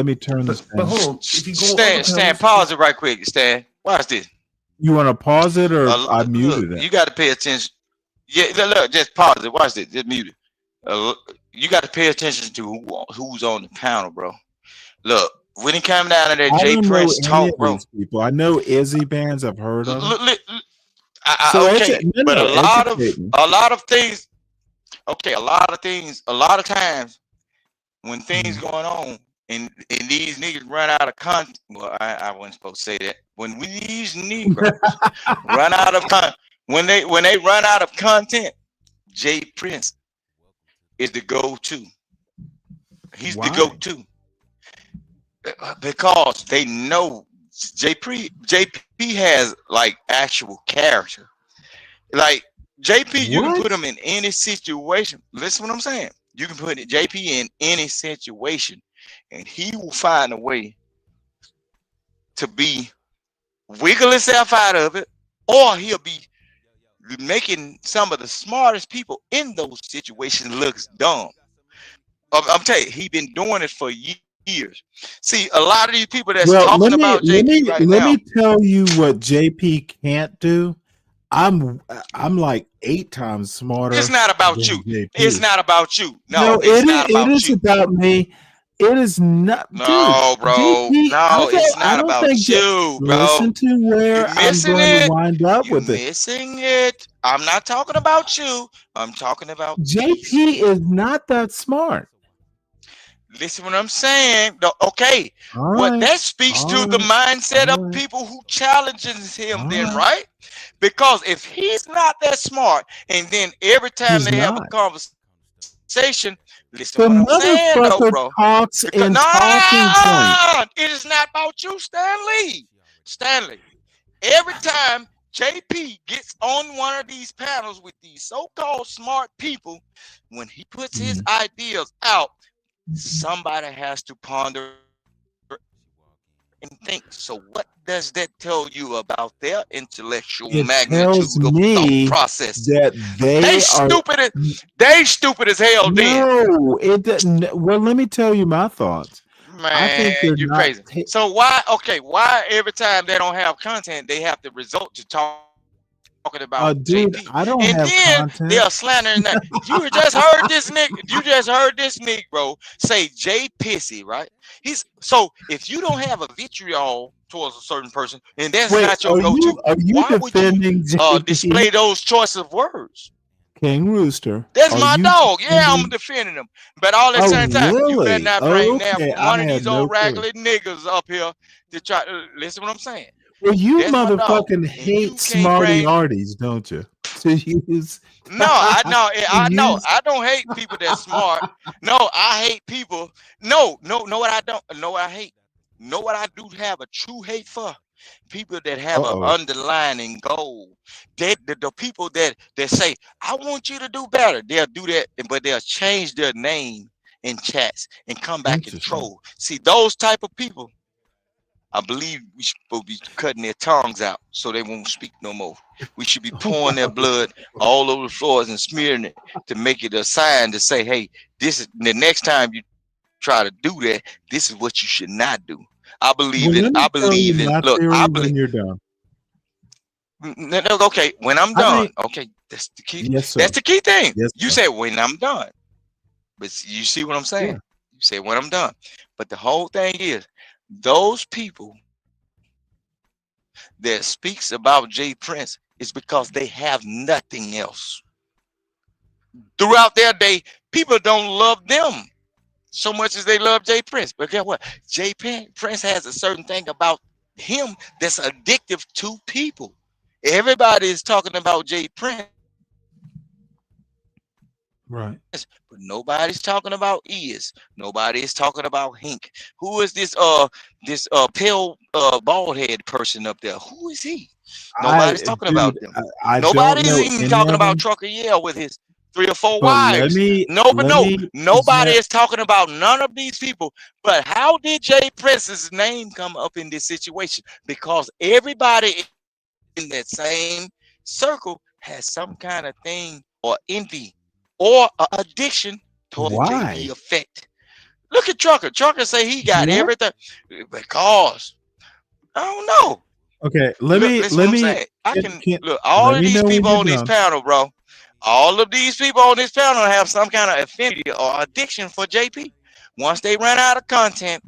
me turn this. But hold on, if you go Stan, pause it right quick, Stan. Watch this. You want to pause it or I muted it? You got to pay attention. Yeah, look, just pause it. Watch this. Just mute it. You got to pay attention to who's on the panel, bro. Look, when he came down to that Jay Prince talk, bro. People, I know Izzy bands. I've heard of. Okay, but a lot of things. Okay, a lot of times when things going on and these niggas run out of content. Well, I wasn't supposed to say that. When these Negroes run out of when they run out of content, Jay Prince is the go-to. He's the go-to because they know JP has like actual character. Like JP, you can put him in any situation. Listen what I'm saying. You can put JP in any situation, and he will find a way to wiggle himself out of it, or he'll be making some of the smartest people in those situations look dumb. I'm telling you, he's been doing it for years. See, a lot of these people that's talking about JP right now. Let me tell you what JP can't do. I'm like 8 times smarter. It's not about you. JP. It's not about you. No, it is about me. It is not. No, dude, bro. JP, No, it's not about you, bro. Listen to where I'm going to wind up with it. Missing it. I'm not talking about you. I'm talking about JP is not that smart. Listen what I'm saying. Okay. What that speaks to the mindset of people who challenges him then, right? Because if he's not that smart, and then every time they have a conversation, listen what I'm saying, though, bro. Talks in talking points. It is not about you, Stanley. Stanley, every time JP gets on one of these panels with these so-called smart people, when he puts his ideas out, somebody has to ponder and think. So what does that tell you about their intellectual magnitude of thought process? That they stupid as hell. No, it doesn't. Well, let me tell you my thoughts. Man, I think you're crazy. So why every time they don't have content, they have to resort to talking about dude, JP. I don't and have then content. They are slandering that. You just heard this Negro say Jay Pissy, right? So if you don't have a vitriol towards a certain person, and that's not your go-to, why would you display those choice of words? King Rooster. That's my dog. Yeah, I'm defending him. But all at the same time, you better not bring one of these old raggedy niggas up here to try to listen what I'm saying. Well, you motherfucking hate smarty arties, don't you? To use No, I know. I don't hate people that's smart. No, I hate people. No, what I don't. No, what I hate. Know what I do have a true hate for? People that have an underlying goal. The people that say, I want you to do better. They'll do that, but they'll change their name in chats and come back and troll. See, those type of people, I believe we should be cutting their tongues out so they won't speak no more. We should be pouring their blood all over the floors and smearing it to make it a sign to say, hey, this is the next time you try to do that, this is what you should not do. I believe in when you're done. Okay, when I'm done. Okay, that's the key. Yes, that's the key thing. Yes, you say when I'm done. But you see what I'm saying? Yeah. You say when I'm done. But the whole thing is, those people that speaks about Jay Prince is because they have nothing else. Throughout their day, people don't love them so much as they love Jay Prince. But guess what? Jay Prince has a certain thing about him that's addictive to people. Everybody is talking about Jay Prince. Right. But nobody's talking about Nobody is talking about Hink. Who is this pale bald head person up there? Who is he? Nobody's talking about them. Nobody's even talking about Trucker Yale with his 3 or 4 wives. Nobody is talking about none of these people. But how did Jay Prince's name come up in this situation? Because everybody in that same circle has some kind of thing or envy or addiction toward the JP effect. Look at Trucker. Trucker say he got everything because I don't know. Okay, let me. I can look. All of these people on this panel, bro. All of these people on this panel have some kind of affinity or addiction for JP. Once they run out of content,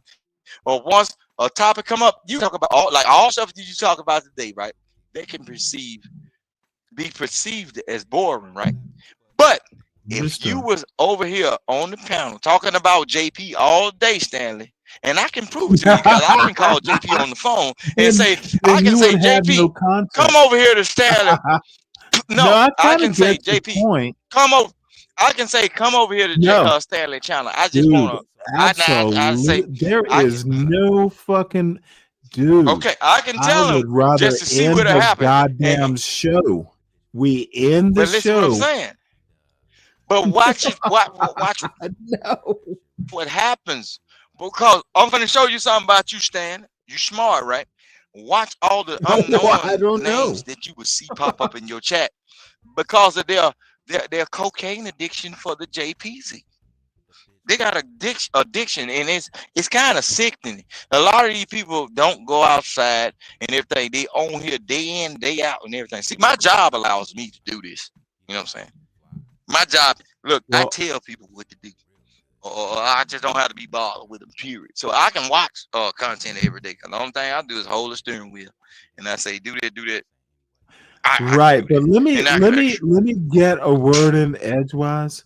or once a topic come up, you talk about all stuff that you talk about today, right? They can be perceived as boring, right? But if you was over here on the panel talking about JP all day, Stanley, and I can prove it to you because I can call JP on the phone and say, I can say, JP, come over here to Stanley. No, I can say, JP, come over. I can say, come over here to Stanley channel. I just want to. I say there is no fucking dude. Okay, I can tell him just to see what happened. Goddamn show. We end the but listen show. What I'm saying. But watch it. Watch what happens, because I'm going to show you something about you, Stan. You smart, right? Watch all the unknown names that you will see pop up in your chat because of their cocaine addiction for the JPZ. They got addiction, and it's kind of sickening. A lot of these people don't go outside and everything. They on here day in, day out, and everything. See, my job allows me to do this. You know what I'm saying? My job. Look, I tell people what to do, or I just don't have to be bothered with them. Period. So I can watch content every day. The only thing I do is hold the steering wheel, and I say, do that, do that. Right, but let me get a word in edgewise.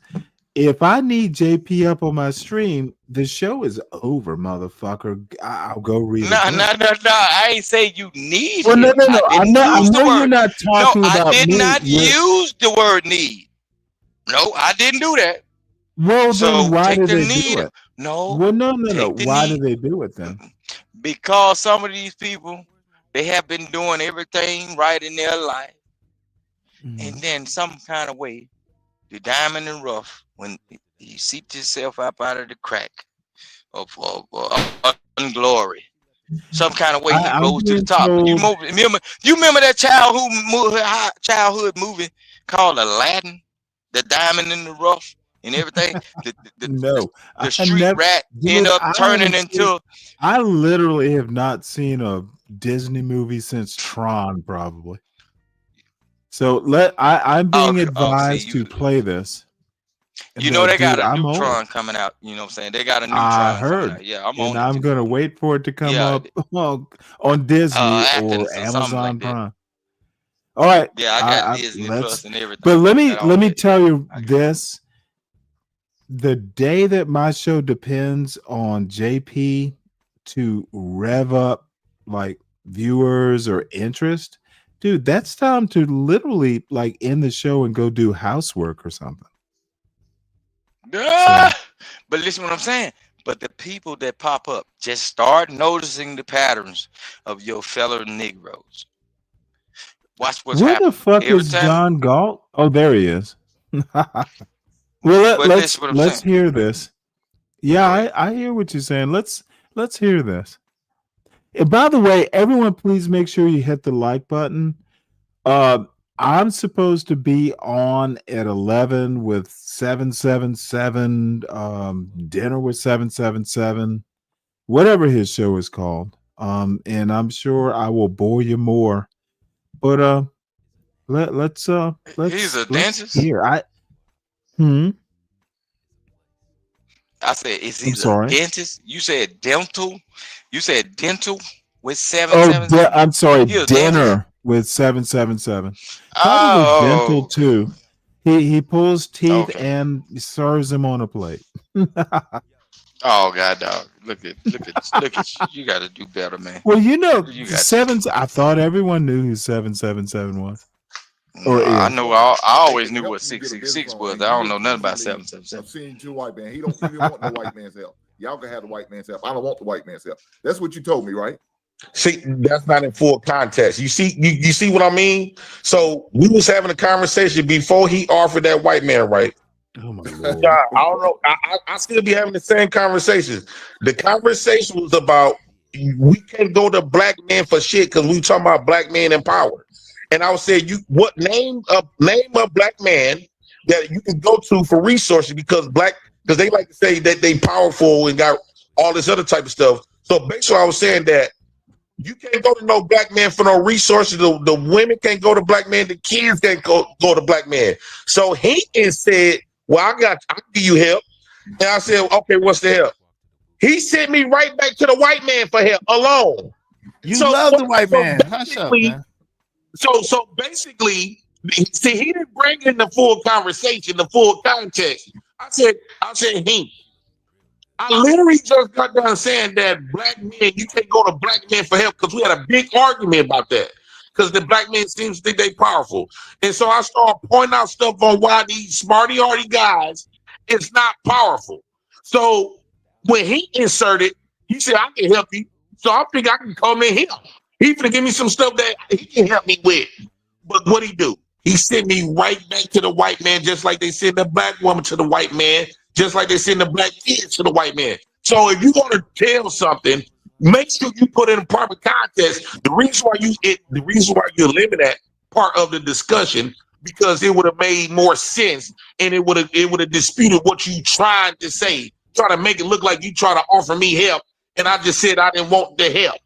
If I need JP up on my stream, the show is over, motherfucker. I'll go read it. No. I ain't say you need well, it. No. I know you're not talking about I did me. not use the word need. No, I didn't do that. Well, so then why take did the they need. do it? No. Well, no. Why do they do it then? Because some of these people, they have been doing everything right in their life. And then some kind of way, the diamond in the rough, when you seek yourself up out of the crack of unglory, some kind of way he goes to the top. You remember that childhood movie called Aladdin, the diamond in the rough and everything? The street rat end up turning into. I literally have not seen a Disney movie since Tron, probably. So I'm being advised to play this. You know they got a new Tron coming out. You know what I'm saying? They got a new Tron coming out. Yeah, I'm gonna wait for it to come up on Disney or Amazon Prime. All right. Yeah, I got Disney Plus and everything. But let me tell you this: the day that my show depends on JP to rev up like viewers or interest, dude, that's time to literally like end the show and go do housework or something. But listen what I'm saying. But the people that pop up, just start noticing the patterns of your fellow Negroes. Watch what's happening. Where the fuck is John Galt? Oh, there he is. Well, let's hear this. Yeah, I hear what you're saying. Let's hear this. And by the way, everyone, please make sure you hit the like button. I'm supposed to be on at 11 with 777, dinner with 777, whatever his show is called. And I'm sure I will bore you more. But let's he's a dentist. Here, I said, is he a dentist? You said dental. You said dental with 777. Oh, I'm sorry, dinner with 777. Probably dental too. He pulls teeth and serves them on a plate. Oh God, dog! Look at you. Got to do better, man. Well, you know, I thought everyone knew who 777 was. Or I know. I always knew what 666 was. I don't know nothing about 777. I've seen you, white man. He don't want the white man's help. Y'all can have the white man's help. I don't want the white man's help. That's what you told me, right? See, that's not in full context. You see what I mean? So we was having a conversation before he offered that white man, right? Oh my Lord. I don't know. I still be having the same conversations. The conversation was about we can't go to black men for shit because we talking about black men in power. And I was saying, name a black man that you can go to for resources because they like to say that they powerful and got all this other type of stuff. So basically, I was saying that you can't go to no black man for no resources. The women can't go to black men. The kids can't go to black men. So he said, well, I can give you help. And I said, okay, what's the help? He sent me right back to the white man for help alone. You love the white man. Hush up, man. So basically, See, he didn't bring in the full conversation, the full context. I said, he. I literally just got done saying that black men, you can't go to black men for help because we had a big argument about that. Because the black men seem to think they powerful. And so I started pointing out stuff on why these smarty-arty guys is not powerful. So when he inserted, he said, I can help you. So I think I can come in here. He's gonna give me some stuff that he can help me with. But what he do? He sent me right back to the white man, just like they sent the black woman to the white man, just like they send the black kids to the white man. So if you're gonna tell something, make sure you put it in proper context. The reason why you eliminate that part of the discussion, because it would have made more sense and it would have disputed what you tried to say, try to make it look like you try to offer me help, and I just said I didn't want the help.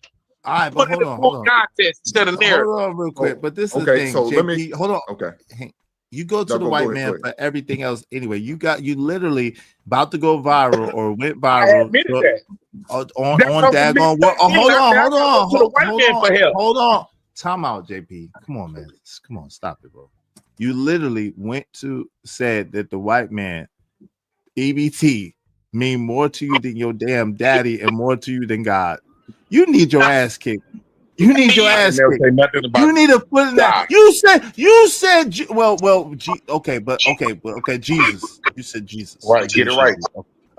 All right, but hold on. Context instead of narrative. Hold on real quick. But this is Okay, the thing. so JP, let me- hold on. Okay. You go to No, the go white ahead, man go ahead. for everything else anyway. You literally about to go viral or went I viral. admitted that. On That's what daggone what? I Hold admitted. on. To the white man for help. Hold on. Time out, JP. Come on, man. Come on, stop it, bro. You literally said that the white man, EBT, mean more to you than your damn daddy and more to you than God. You need your ass kicked. You need your ass kicked. You need to put in that. You said. Okay, Jesus. You said Jesus. Right, get it right.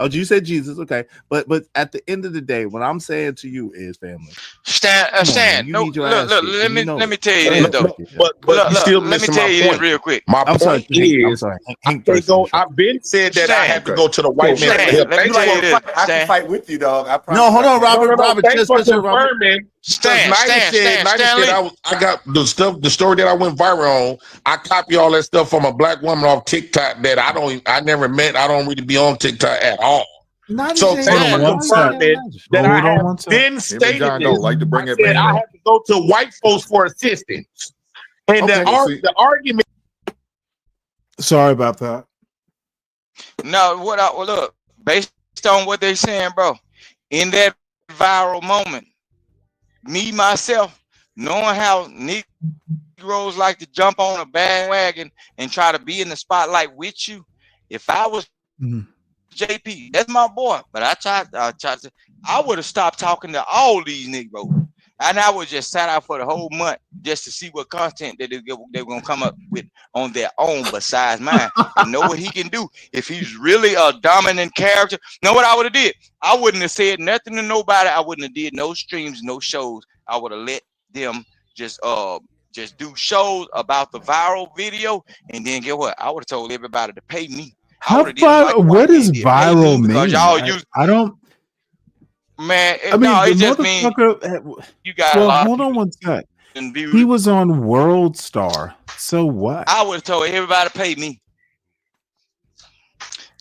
Oh, you said Jesus. Okay, but at the end of the day, what I'm saying to you is, family. Stan, no, look, let me tell you this though. But you still let me missing tell my you point. this real quick. My point is, Hank I've been said that I have to go to the white man. Stan, to help. let me tell you this. I can fight with you, dog. I promise. No, hold on, Robert. No, Robert, thanks just for listen, Robert. confirming. Stan, Stanley. I got the story that I went viral on. I copy all that stuff from a black woman off TikTok that I never met. I don't really be on TikTok at all. So thanks for confirming that I have been stating John this. don't like to bring I it said back I up. have to go to white folks for assistance. And the argument. Sorry about that. No, look, based on what they saying, bro, in that viral moment, me myself, knowing how Negroes like to jump on a bandwagon and try to be in the spotlight with you, if I was JP, that's my boy, but I would have stopped talking to all these Negroes, and I would just sat out for the whole month just to see what content they were gonna come up with on their own besides mine, and know what he can do if he's really a dominant character. Know what I would have did? I wouldn't have said nothing to nobody. I wouldn't have did no streams, no shows. I would have let them just do shows about the viral video, and then get what? I would have told everybody to pay me. What does viral mean? I don't. Man, it just means you got well, a lot hold of on one sec. people. He was on World Star. So what? I would have told everybody to pay me.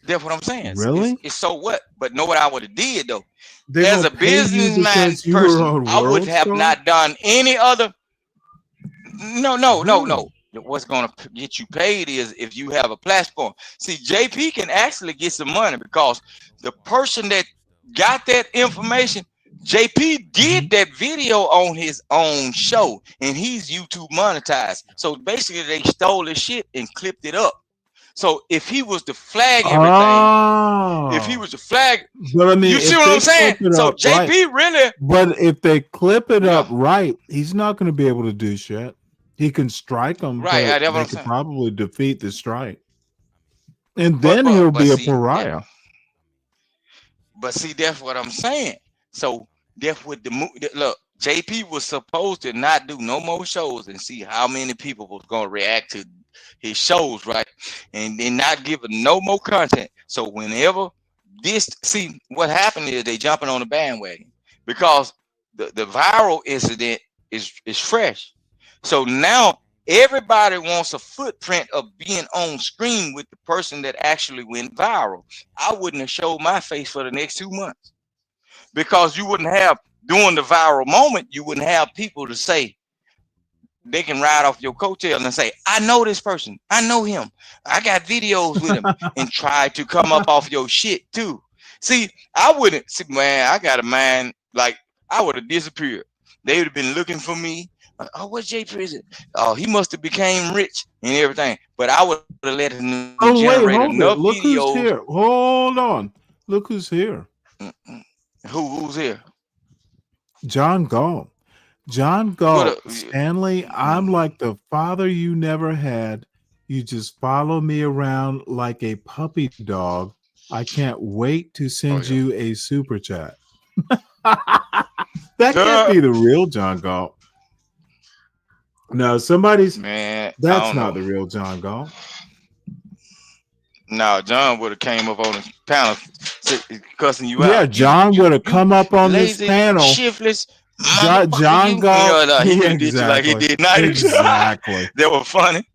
That's what I'm saying. Really? It's so what? But know what I would have did though? They As a gonna pay you businessman because you were person, on I would World have Star? not done any other. No. What's going to get you paid is if you have a platform. See, JP can actually get some money because the person that got that information, JP did that video on his own show, and he's YouTube monetized. So basically, they stole his shit and clipped it up. So if he was to flag everything, if he was to flag, But I mean, you see if what they I'm saying? clip it So up JP right- really. But if they clip it up right, he's not going to be able to do shit. He can strike them, Right, but that's what they I'm could saying. probably defeat the strike, and then he'll be a pariah. But see, that's what I'm saying. So that's what look. JP was supposed to not do no more shows and see how many people was gonna react to his shows, right? And then not giving no more content. So whenever what happened is they jumping on the bandwagon because the viral incident is fresh. So now everybody wants a footprint of being on screen with the person that actually went viral. I wouldn't have showed my face for the next 2 months because you wouldn't have, during the viral moment, you wouldn't have people to say, they can ride off your coattails and say, I know this person. I know him. I got videos with him and try to come up off your shit too. See, I wouldn't, man, I got a mind like I would have disappeared. They would have been looking for me. Oh, what JP is it? Oh, he must have became rich and everything. But I would have let him Oh, wait, generate hold it. enough Look who's videos. here. Hold on. Look who's here. Who's here? John Galt. John Galt. Stanley, I'm like the father you never had. You just follow me around like a puppy dog. I can't wait to send you a super chat. That can't be the real John Galt. No, somebody's man. That's not the real John Galt. No, John would have came up on the panel cussing you out. Yeah, John would have come up on this lazy, panel. shiftless. John Galt. He would have did you like he did 90. Exactly. That was funny.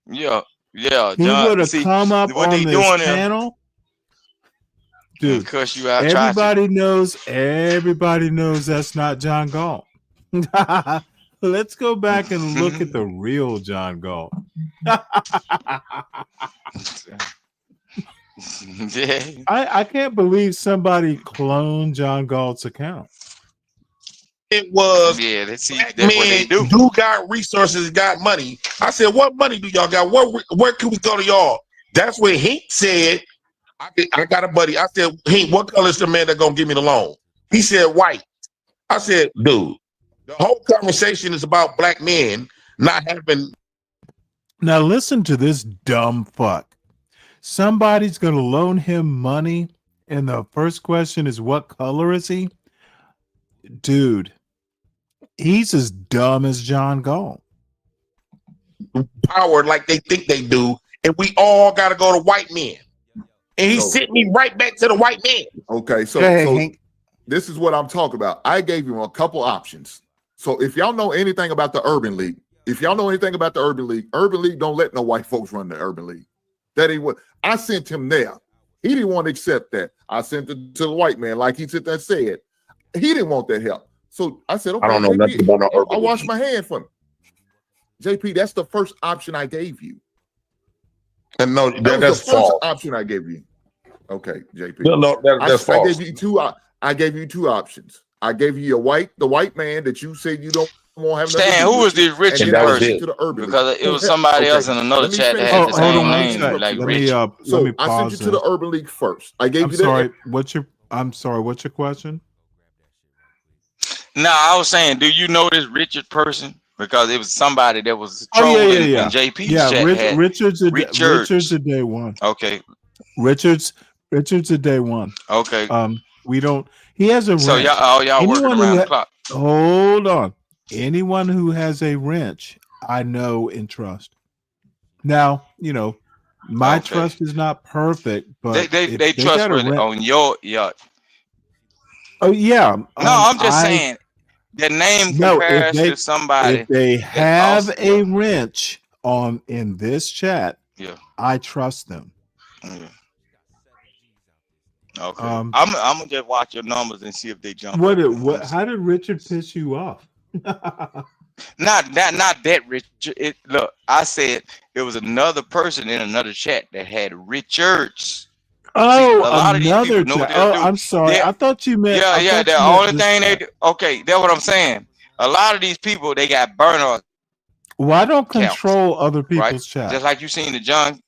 Yeah. Yeah. He John would have come up what on they this doing panel. Dude, cuss you out. Everybody knows that's not John Galt. Let's go back and look at the real John Galt. Yeah. I can't believe somebody cloned John Galt's account. It was that's what they do. Dude got resources, got money. I said, what money do y'all got? Where can we go to y'all? That's where Hank said, I got a buddy. I said, Hank, what color is the man that gonna give me the loan? He said white. I said, dude, the whole conversation is about black men not having. Now listen to this dumb fuck. Somebody's gonna loan him money, and the first question is, what color is he? Dude, he's as dumb as John Galt. Power like they think they do, and we all gotta go to white men. And he sent me right back to the white man. Okay, so this is what I'm talking about. I gave you a couple options. So if y'all know anything about the Urban League, Urban League don't let no white folks run the Urban League. That ain't what I sent him there. He didn't want to accept that. I sent it to the white man, like he said. He didn't want that help. So I said, okay, I don't know nothing about no Urban I League. washed my hand from him. JP, that's the first option I gave you. And no, That was that's the first false. option I gave you. Okay, JP. No, that's false. I gave you two options. I gave you the white man that you said you don't want to have. Stan, who was the Richard person? Because it was somebody else in another chat that had the same name, like Rich. Let me I sent you to the Urban League first. I gave you sorry, that. I'm sorry, what's your question? No, I was saying, do you know this Richard person? Because it was somebody that was trolling in JP's chat. Richard's a day one. Okay. Richard's a day one. Okay. We don't. He has a wrench. So y'all working around the clock. Hold on. Anyone who has a wrench, I know and trust. Now, my trust is not perfect, but they trustworthy on your yacht. Oh yeah. No, I'm just saying the name compares to somebody. If they have a wrench in this chat, I trust them. Yeah. Okay. I'm gonna just watch your numbers and see if they jump. How did Richard piss you off? Not that Richard. Look, I said there was another person in another chat that had Richards. Oh, another chat. I'm sorry. I thought you meant. Yeah. The only thing they do. Okay, that's what I'm saying. A lot of these people, they got burner. Well, I don't control other people's chat. Just like you seen the John.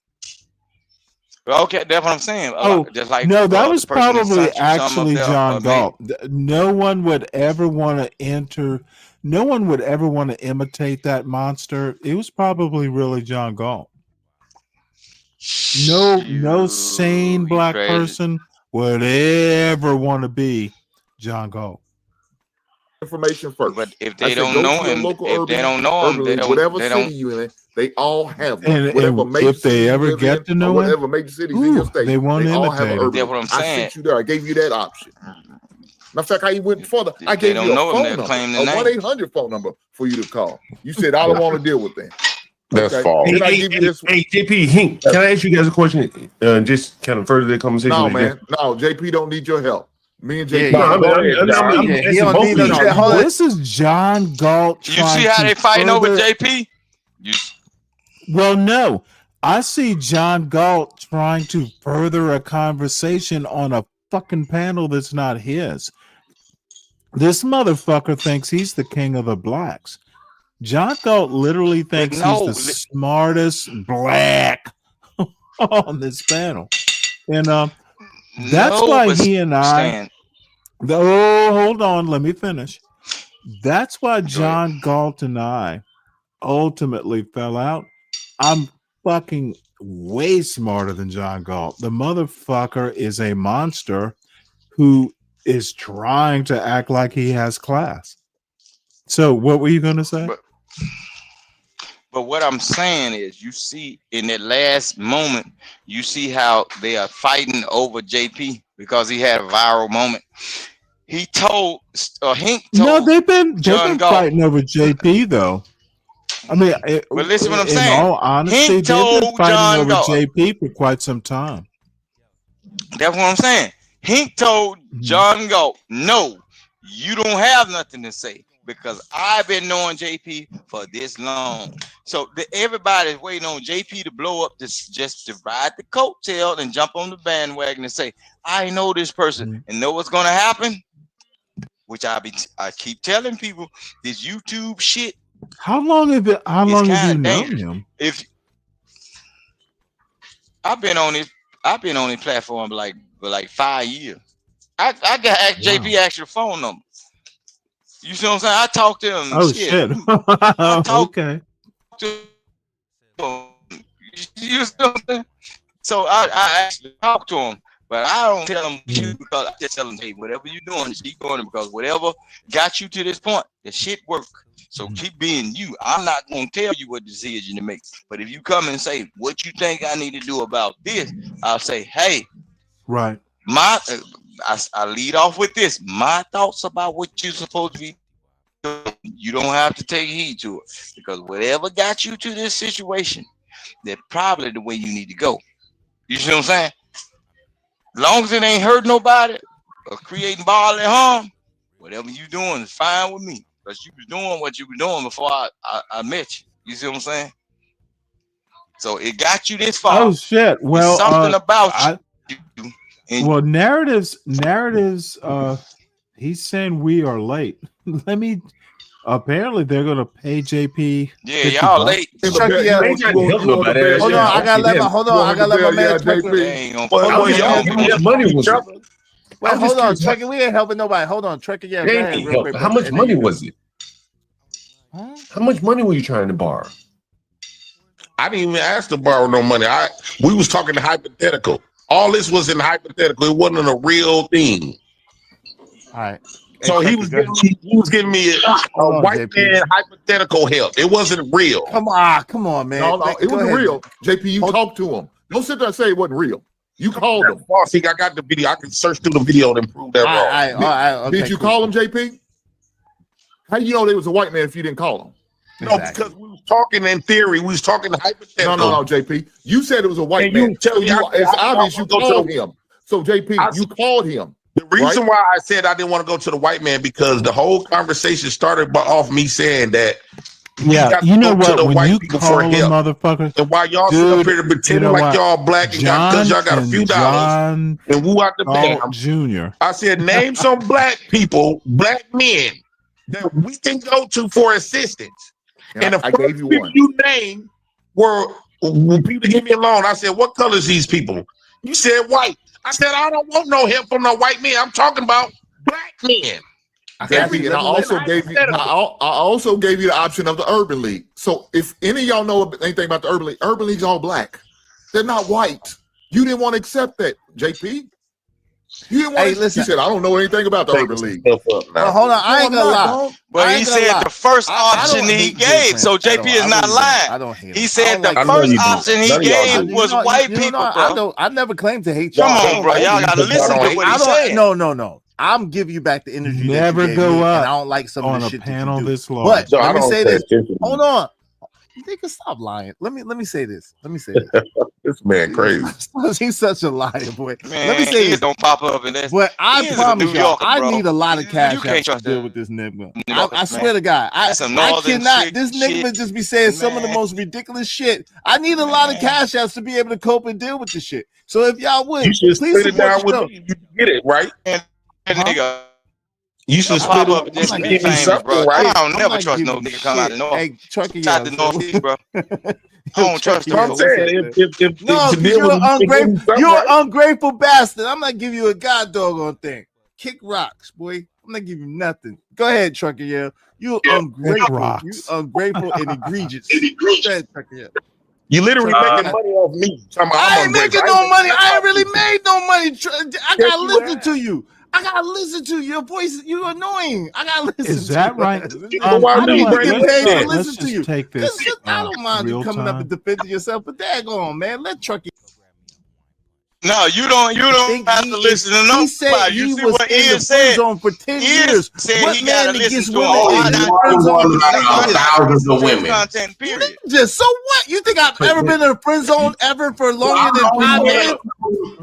Okay, that's what I'm saying. Just like that was probably actually John Galt. No one would ever want to enter. No one would ever want to imitate that monster. It was probably really John Galt. No sane black person would ever want to be John Galt. Information first. But if they don't know him, whatever city you in, they all have one. And if they ever get to know him, whatever major cities in your state, they won't imitate him. That's what I'm saying. I sent you there. I gave you that option. Matter of fact, I even went further. I gave you a phone number, a 1-800 phone number for you to call. You said I don't want to deal with that. That's false. Did I give you this one? Hey, JP, Hank, can I ask you guys a question? Just kind of further the conversation. No, man. No, JP don't need your help. Me and JP. This is John Galt. You see how they fighting over JP? Well, no. I see John Galt trying to further a conversation on a fucking panel that's not his. This motherfucker thinks he's the king of the blacks. John Galt literally thinks no, he's the smartest black on this panel. And that's No, why but he and I Stan, hold on, let me finish. That's why John Galt and I ultimately fell out. I'm fucking way smarter than John Galt. The motherfucker is a monster who is trying to act like he has class. So what were you going to say? But what I'm saying is, you see in that last moment, you see how they are fighting over JP because he had a viral moment. He told Hink told No, they've been John Galt. fighting over JP though. I mean, But listen what I'm in saying. all honesty, Hink they've been told fighting John over Galt. JP for quite some time. That's what I'm saying. Hink told John Galt, no, you don't have nothing to say because I've been knowing JP for this long. So everybody's waiting on JP to blow up this, just to ride the coattail and jump on the bandwagon and say, I know this person and know what's going to happen. Which I keep telling people, this YouTube shit. How long have you known him? If I've been on this platform for like 5 years. I got JP actual phone number. You see what I'm saying? I talked to him. Oh shit. Okay. To him. You see what I'm saying? So I actually talk to him, but I don't tell him you because I just tell him, hey, whatever you're doing, just keep going because whatever got you to this point, the shit work. So keep being you. I'm not gonna tell you what decision to make. But if you come and say what you think I need to do about this, I'll say, hey, right. I lead off with this. My thoughts about what you're supposed to be doing. You don't have to take heed to it because whatever got you to this situation, that's probably the way you need to go. You see what I'm saying? As long as it ain't hurt nobody or creating bodily harm, whatever you doing is fine with me. Because you was doing what you were doing before I met you. You see what I'm saying? So it got you this far. Oh shit. Well, it's something about you. Well, narratives. He's saying we are late. Apparently they're gonna pay JP. Yeah, y'all late. Hold on, I gotta let my man How much money was it? Wait, hold on, Chucky. We ain't helping nobody. Hold on, Chucky. Yeah, go ahead, real quick. How much money was it? How much money were you trying to borrow? I didn't even ask to borrow no money. We was talking hypothetical. All this was in hypothetical. It wasn't a real thing. All right. So he was giving me a white man hypothetical help. It wasn't real. Come on, man. No, it wasn't real. JP, you talked to him. Don't sit there and say it wasn't real. You called him. I got the video. I can search through the video and prove that wrong. Did you call him, JP? How do you know they was a white man if you didn't call him? No, because we was talking in theory. We was talking hypothetical. No, JP. You said it was a white man. It's obvious you called him. So, JP, you called him. The reason why I said I didn't want to go to the white man because the whole conversation started off me saying that. Yeah, you know what? When you call a motherfucker, and why y'all sit up here to pretend like y'all black and because y'all got a few dollars and woo out the band. Junior. I said, name some black people, black men that we can go to for assistance. Yeah, and the I first gave you people one. you named were when people give me a loan. I said, what color is these people? You said white. I said, I don't want no help from no white men. I'm talking about black men. And I also gave you the option of the Urban League. So if any of y'all know anything about the Urban League's all black. They're not white. You didn't want to accept that, JP. You didn't want to. Listen. You said, I don't know anything about the Urban League. Hold on, I ain't gonna lie. But he said the first option he gave, so JP is not lying. I don't hate He said the first option he gave was white people, bro. I never claimed to hate y'all. Come on, bro. Y'all gotta listen to what he said. No. I'm giving you back the energy. Never go up. And I don't like some of the shit panel that you do. this long. But let me say this. Hold on. You think stop lying. Let me say this. This man crazy. He's such a liar, boy. Man, let me say this. Don't pop up in this. But I promise y'all, I bro. need a lot of cash You can't to deal with this nigga. I swear man. to God, I cannot. This nigga shit, just be saying some of the most ridiculous shit. I need a lot of cash outs to be able to cope and deal with this shit. So if y'all would, you should please split it down support with me. You get it right. And nigga, You should pop spit up it. just to be Give me famous, bro. something, right? I don't I'm never not trust no giving nigga come out shit. of North. Hey, Chucky, Out the Northeast, bro. I don't trust So I'm them. saying, if No, to because deal you're with an them, give me ungrateful. something, You're right? an ungrateful bastard. I'm not giving you a god doggone thing. Kick rocks, boy. I'm not giving you nothing. Go ahead, Trucker. Yeah, you ungrateful. rocks. You ungrateful and egregious. Go ahead, Trucker. Yeah. You literally Trucker, making money off me. Talking about I I'm ain't making ungrateful. no money. I ain't off really you. made no money. I Yes, gotta you listen have. to you. I gotta listen to you. Your voice. You're annoying. I gotta listen Is to that you. right? But why I do need you to bring get this paid to up? Let's listen to just you. take this I don't mind you real coming up time. and defending yourself, but daggone, man, let Trucky. No, you don't have to listen to He said nobody. You he see was what in the Ian friend said? zone for 10 Ian years. said What he man gotta that listen gets to him. women Oh, I in the not friend zone for listen 10 to years? thousands of women. Content, period. Just so what? You think I've ever been in a friend zone ever for longer than 5 minutes?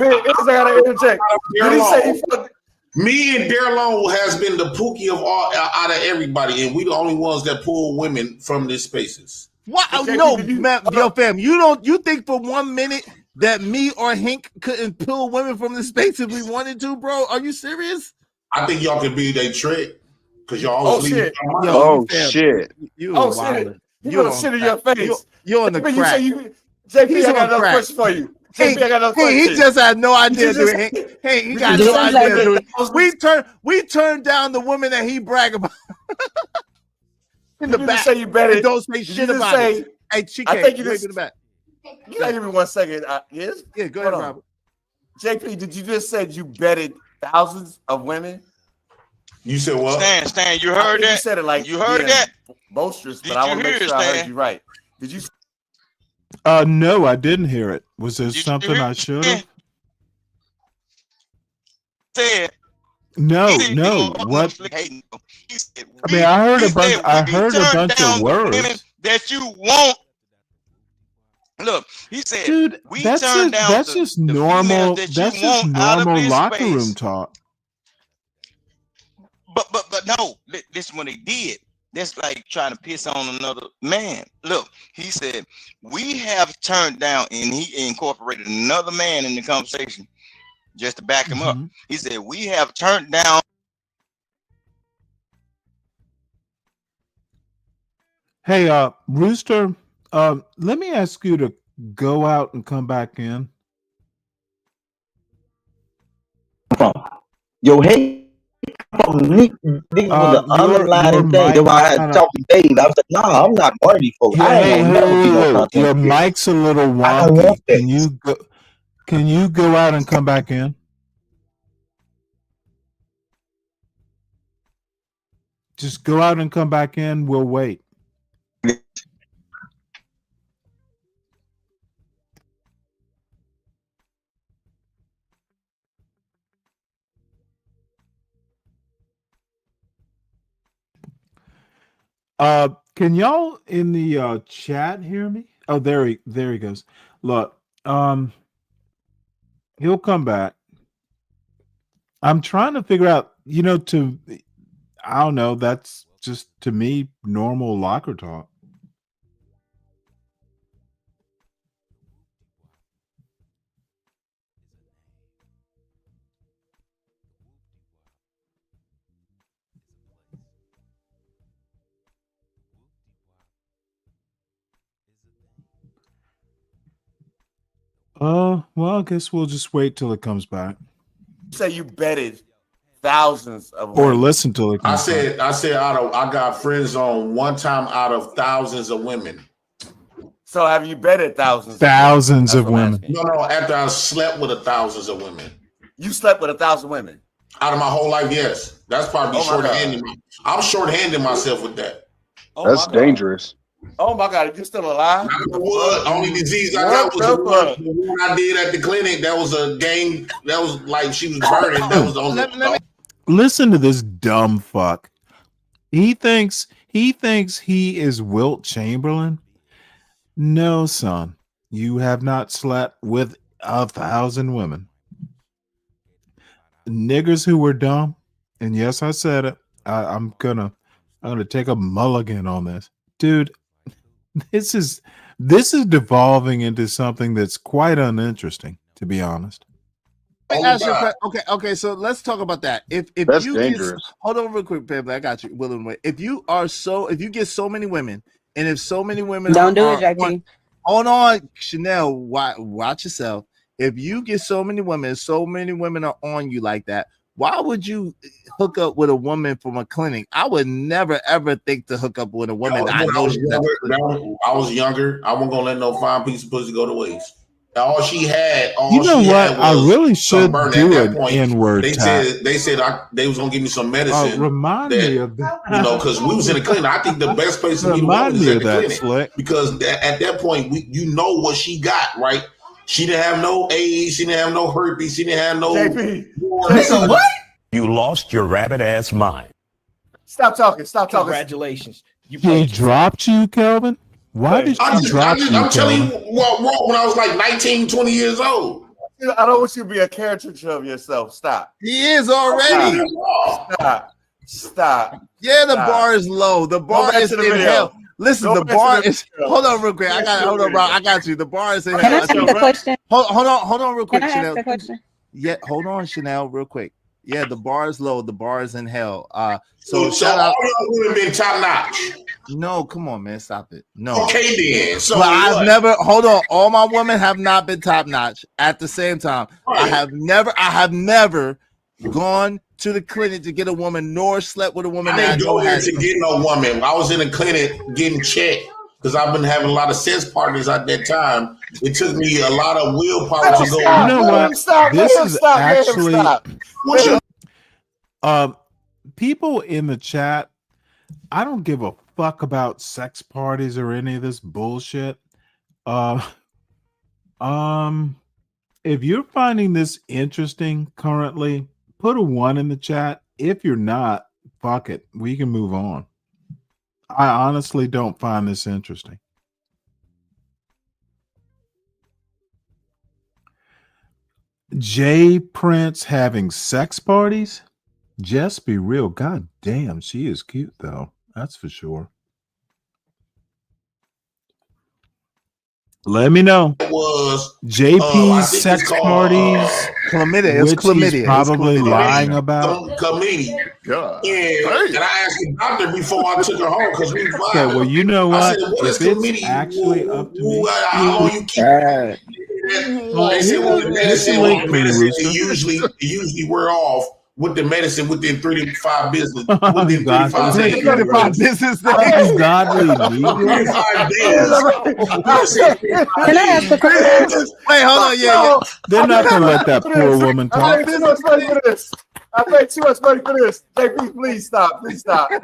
I gotta interject. Did he say he fucked? Me and Darlon has been the pookie of all out of everybody, and we the only ones that pull women from these spaces. What? Okay, No, did you- man, yo, fam. You think for 1 minute that me or Hank couldn't pull women from the space if we wanted to, bro? Are you serious? I think y'all can be their trick because y'all Oh always leave. shit! Oh shit! You Oh wildin'. shit! He You gonna on shit in crack. your face. You're on the JP, crack. JP, He's I got on another crack. question for you. JP, I got another Hey, he question. just had no idea, Did you dude. just- Hey, he did got you no just idea, say dude. that- We turned down the woman that he brag about in the You back. just say you better. And don't say Did you shit just about say? it. Hey, Chike, I think you wait just. in the back. You gotta give me 1 second. Yes. Yeah, go ahead, Hold on. Robert. JP, did you just said you betted thousands of women? You said what? Stan, you I heard think that? You said it like You heard being that? boisterous, but Did I you want to make hear it, sure I heard Stan? you right. Did you? No, I didn't hear it. Was there something I should have? Said No. What? I mean, I heard a bunch. I heard a bunch of words. That you want. Look, he said, Dude, we that's turned just down that's the just females normal. that you That's just want out of normal this locker space. room talk. But no, this is what they did. That's like trying to piss on another man. Look, he said, we have turned down, and he incorporated another man in the conversation just to back him up. He said, we have turned down. Hey, Rooster, let me ask you to go out and come back in. Yo, hey, from niggas with the underlying thing. That's why I had to talk to Dave. I was like, nah, I'm not one of these folks. I ain't gonna never be no content Your creator. mic's a little I don't wonky. want that. Can you go out and come back in? Just go out and come back in. We'll wait. Can y'all in the chat hear me? Oh, there he goes. Look, he'll come back. I'm trying to figure out, I don't know, that's just to me normal locker talk. Well, I guess we'll just wait till it comes back. Say you betted thousands of Or women. listen till it I comes back. said I got friend zone one time out of thousands of women. So have you betted thousands? Thousands of women. No, after I slept with thousands of women. You slept with 1,000 women out of my whole life. Yes, that's probably short-handed. I'm short-handing myself with that. That's dangerous. Oh my God, you still alive? What? Only disease I got was the one I did at the clinic. That was a game. That was like she was burning. That was the only. Listen to this dumb fuck. He thinks he is Wilt Chamberlain. No, son, you have not slept with 1,000 women. Niggers who were dumb, and yes, I said it. I'm gonna take a mulligan on this, dude. This is devolving into something that's quite uninteresting, to be honest. ask you a question. Okay. So let's talk about that. If That's you dangerous. hold on real quick, baby. I got you. If you get so many women, and if so many women Don't do it, JP. hold on, Chanel. Watch yourself. If you get so many women are on you like that, why would you hook up with a woman from a clinic? I would never ever think to hook up with a woman. I was younger. I wasn't gonna let no fine piece of pussy go to waste. All she had, You know what? I really should do an N-word They tag. said they was gonna give me some medicine. Remind me of that. Because we was in the clinic. I think the best place to meet a woman is at the clinic. Slick. Because at that point, you know what she got, right? She didn't have no AIDS. She didn't have no herpes. She didn't have no. JP. Nigga, what? You lost your rabbit ass mind. Stop talking. Congratulations. He dropped you, Kelvin? Why did she drop you, I'm telling you Kelvin? what, when I was like 19, 20 years old. I don't want you to be a caricature of yourself. Stop. He is already. Stop. Yeah, the bar is low. The bar is in hell. Listen, the bar is. Hold on, real quick. Hold on, bro. I got you. The bar is in hell. Can I ask you the question? Hold on, real quick, Can I Chanel. ask the question? Yeah, hold on, Chanel, real quick. Yeah, the bar is low. The bar is in hell. So So shout all out. y'all would have been top notch. No, come on, man, stop it. No. Okay, then. So But I've what? never. Hold on. All my women have not been top notch. At the same time, I have never gone to the clinic to get a woman, nor slept with a woman. I didn't go there to get no woman. I was in the clinic getting checked because I've been having a lot of sex partners at that time. It took me a lot of willpower to go. You know what? This is actually people in the chat. I don't give a fuck about sex parties or any of this bullshit. If you're finding this interesting currently, put a 1 in the chat. If you're not, fuck it. We can move on. I honestly don't find this interesting. Jay Prince having sex parties? Just be real. God damn, she is cute though. That's for sure. Let me know. It was JP's sex parties. Chlamydia. It's which chlamydia. he's probably It's chlamydia. lying about. Chlamydia. And I asked the doctor before I took her home because we was Okay, well, you know I what? said, what is If it's chlamydia? actually up to me, How long you keep it? They said, well, the medicine usually wear off with the medicine within 3 to 5 business. Within 3 to 5 days. 3 to 5 business days. Godly 3 to 5 days. Can I ask a question? Wait, hold on. Yeah. they're not gonna let that poor woman I talk. paid too much money for this. I paid too much money for this. JP, please stop. Please stop. Can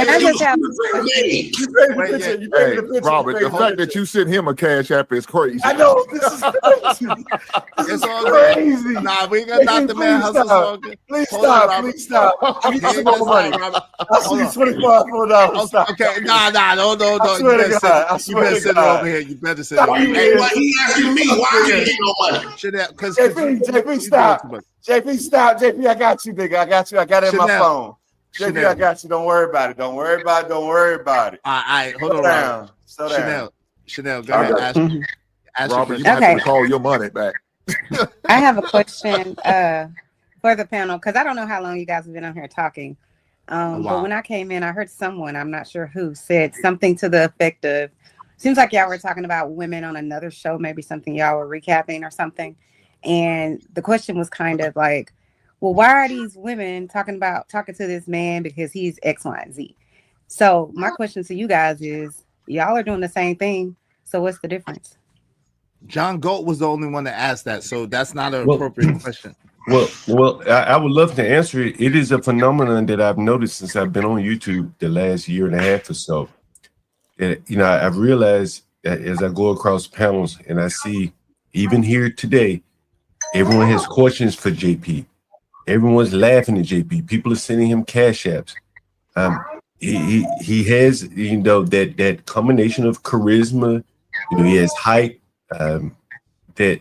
I just have Hey, Robert, the fact that you sent him a cash app is crazy. I know this is crazy. It's all crazy. good. Nah, we ain't gonna knock the man hustle. It's all good. Please Hold on, stop. Robert. Please stop. I need some more money. I'll see you $25. Stop. Okay, nah, no. I swear to God. I You swear better to send it God. over here. You better send Stop. it over here. Hey, why he asking me? Why I can't get no money? JP, stop. JP, stop. JP, I got you, nigga. I got you. I got it in my Chanel. phone. JP, Chanel. I got you. Don't worry about it. Don't worry about it. Don't worry about it. All right, hold on, Slow down. Robert. Slow down. Chanel, go ahead. Ask Robert, your you question. might have Okay. to call your money back. I have a question for the panel because I don't know how long you guys have been on here talking. But while. when I came in, I heard someone, I'm not sure who, said something to the effect of, seems like y'all were talking about women on another show, maybe something y'all were recapping or something. And the question was kind of like, well, why are these women talking to this man because he's X, Y, and Z? So my question to you guys is, y'all are doing the same thing. So what's the difference? John Galt was the only one that asked that, so that's not an appropriate question. Well, I would love to answer it. It is a phenomenon that I've noticed since I've been on YouTube the last year and a half or so. And, I've realized that as I go across panels and I see, even here today, everyone has questions for JP. Everyone's laughing at JP. People are sending him cash apps. He has, that combination of charisma. He has height. That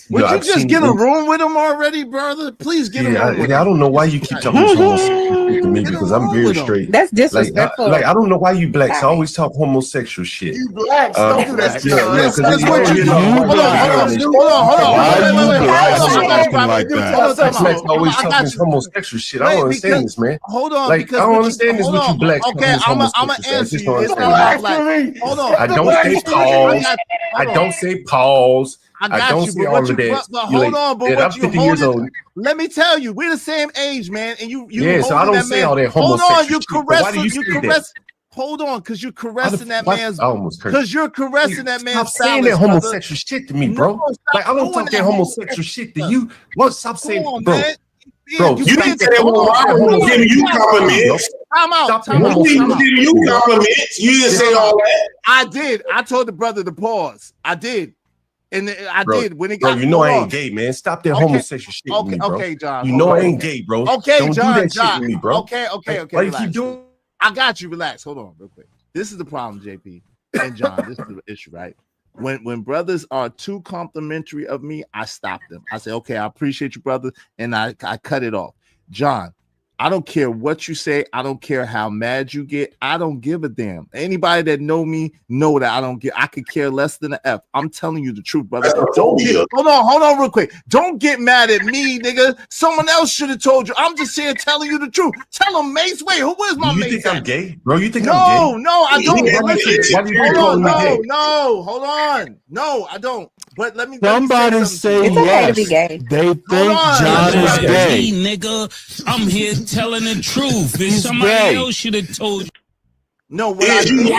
Would you I've just seen get a it. room with him already, brother? Please get a room with him. I don't know why you keep talking homosexual to me because I'm very straight. That's disrespectful. Like I don't know why you blacks always talk homosexual shit. You blacks don't do that. That's what you do. Hold on. Always talking homosexual shit. I don't understand this, man. Hold on, like I don't understand this with you blacks. Okay, I'm gonna answer you. It's not like, hold on. I don't say pause. I don't say pause. I don't say all of that. But hold on, but I'm 50 years old. Let me tell you, we're the same age, man. And you yeah, so I don't say all that hold homosexual on, you caress. Hold on, because you're caressing that man's. Because you're caressing that man's. Stop saying that homosexual shit to me, bro. Like I don't talk that homosexual shit to you. What? Stop saying, bro. Bro, you didn't say that was giving you compliments. Time out. Giving you compliments. You didn't say all that. I did. I told the brother to pause. I did. And I did when it got. Bro, you know I ain't gay, man. Stop that homosexual shit with me, bro. Okay, John. You know I ain't gay, bro. Okay, don't John. do that shit with me, bro. Okay. Why you keep doing? I got you. Relax. Hold on, real quick. This is the problem, JP and John. This is the issue, right? When brothers are too complimentary of me, I stop them. I say, okay, I appreciate you, brother, and I cut it off. John, I don't care what you say. I don't care how mad you get. I don't give a damn. Anybody that know me know that I don't get. I could care less than an F. I'm telling you the truth, brother. Hold on, real quick. Don't get mad at me, nigga. Someone else should have told you. I'm just here telling you the truth. Tell him, Mace. Wait, who is my Mace? You think I'm gay, bro? You think I'm gay? No, I don't. Hold on. No, I don't. But let me. Somebody say yes. They think John is gay. Nigga, I'm here telling the truth. If somebody else should have told you. No, what I do.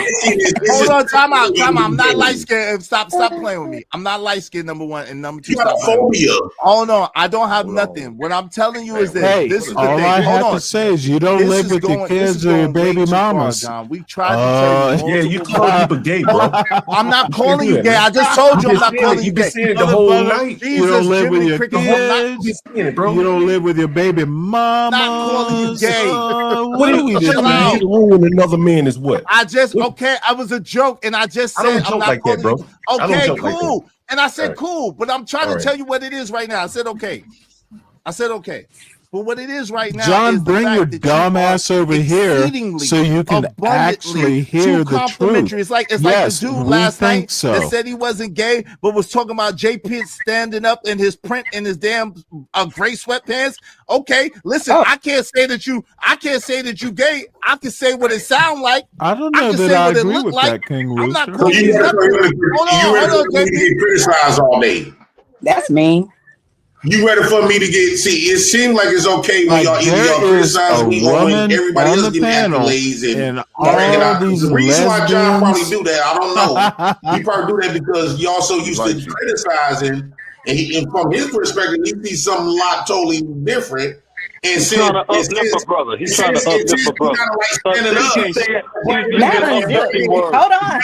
Hold on, time out. I'm not light skinned. Stop playing with me. I'm not light skinned, number one, and number two. You got a phobia. Oh no, I don't have nothing. What I'm telling you is that this is the all thing. I have to say is you don't live with your kids or your baby mamas. John, we tried to tell you. Yeah, you call people gay, bro. I'm not calling you gay. I just told you I'm not calling you gay. You've been saying it the whole night. You don't live with your kids. You don't live with your baby mama. Not calling you gay. What are we doing? Ruin another man is what? I just I was a joke, and I just said I don't joke like that, bro. Okay, cool. And I said cool, but I'm trying to tell you what it is right now. I said okay. But what it is right now, John, is bring your dumb ass over here so you can actually hear the truth. It's like the dude last night that said he wasn't gay, but was talking about JP standing up in his print in his damn gray sweatpants. Okay, listen, I can't say that you gay. I can say what it sound like. I don't know that I agree with that, King Rooster. I'm not calling you hold on, get criticized all day. That's mean. You ready for me to get? See, it seems like it's okay when y'all criticize me or when everybody else getting accolades and bringing out. The reason why John probably do that, I don't know. He probably do that because y'all so used to criticizing, and from his perspective, he sees something a lot totally different. And he's trying to uplift a brother. He's trying to uplift a brother. Hold on.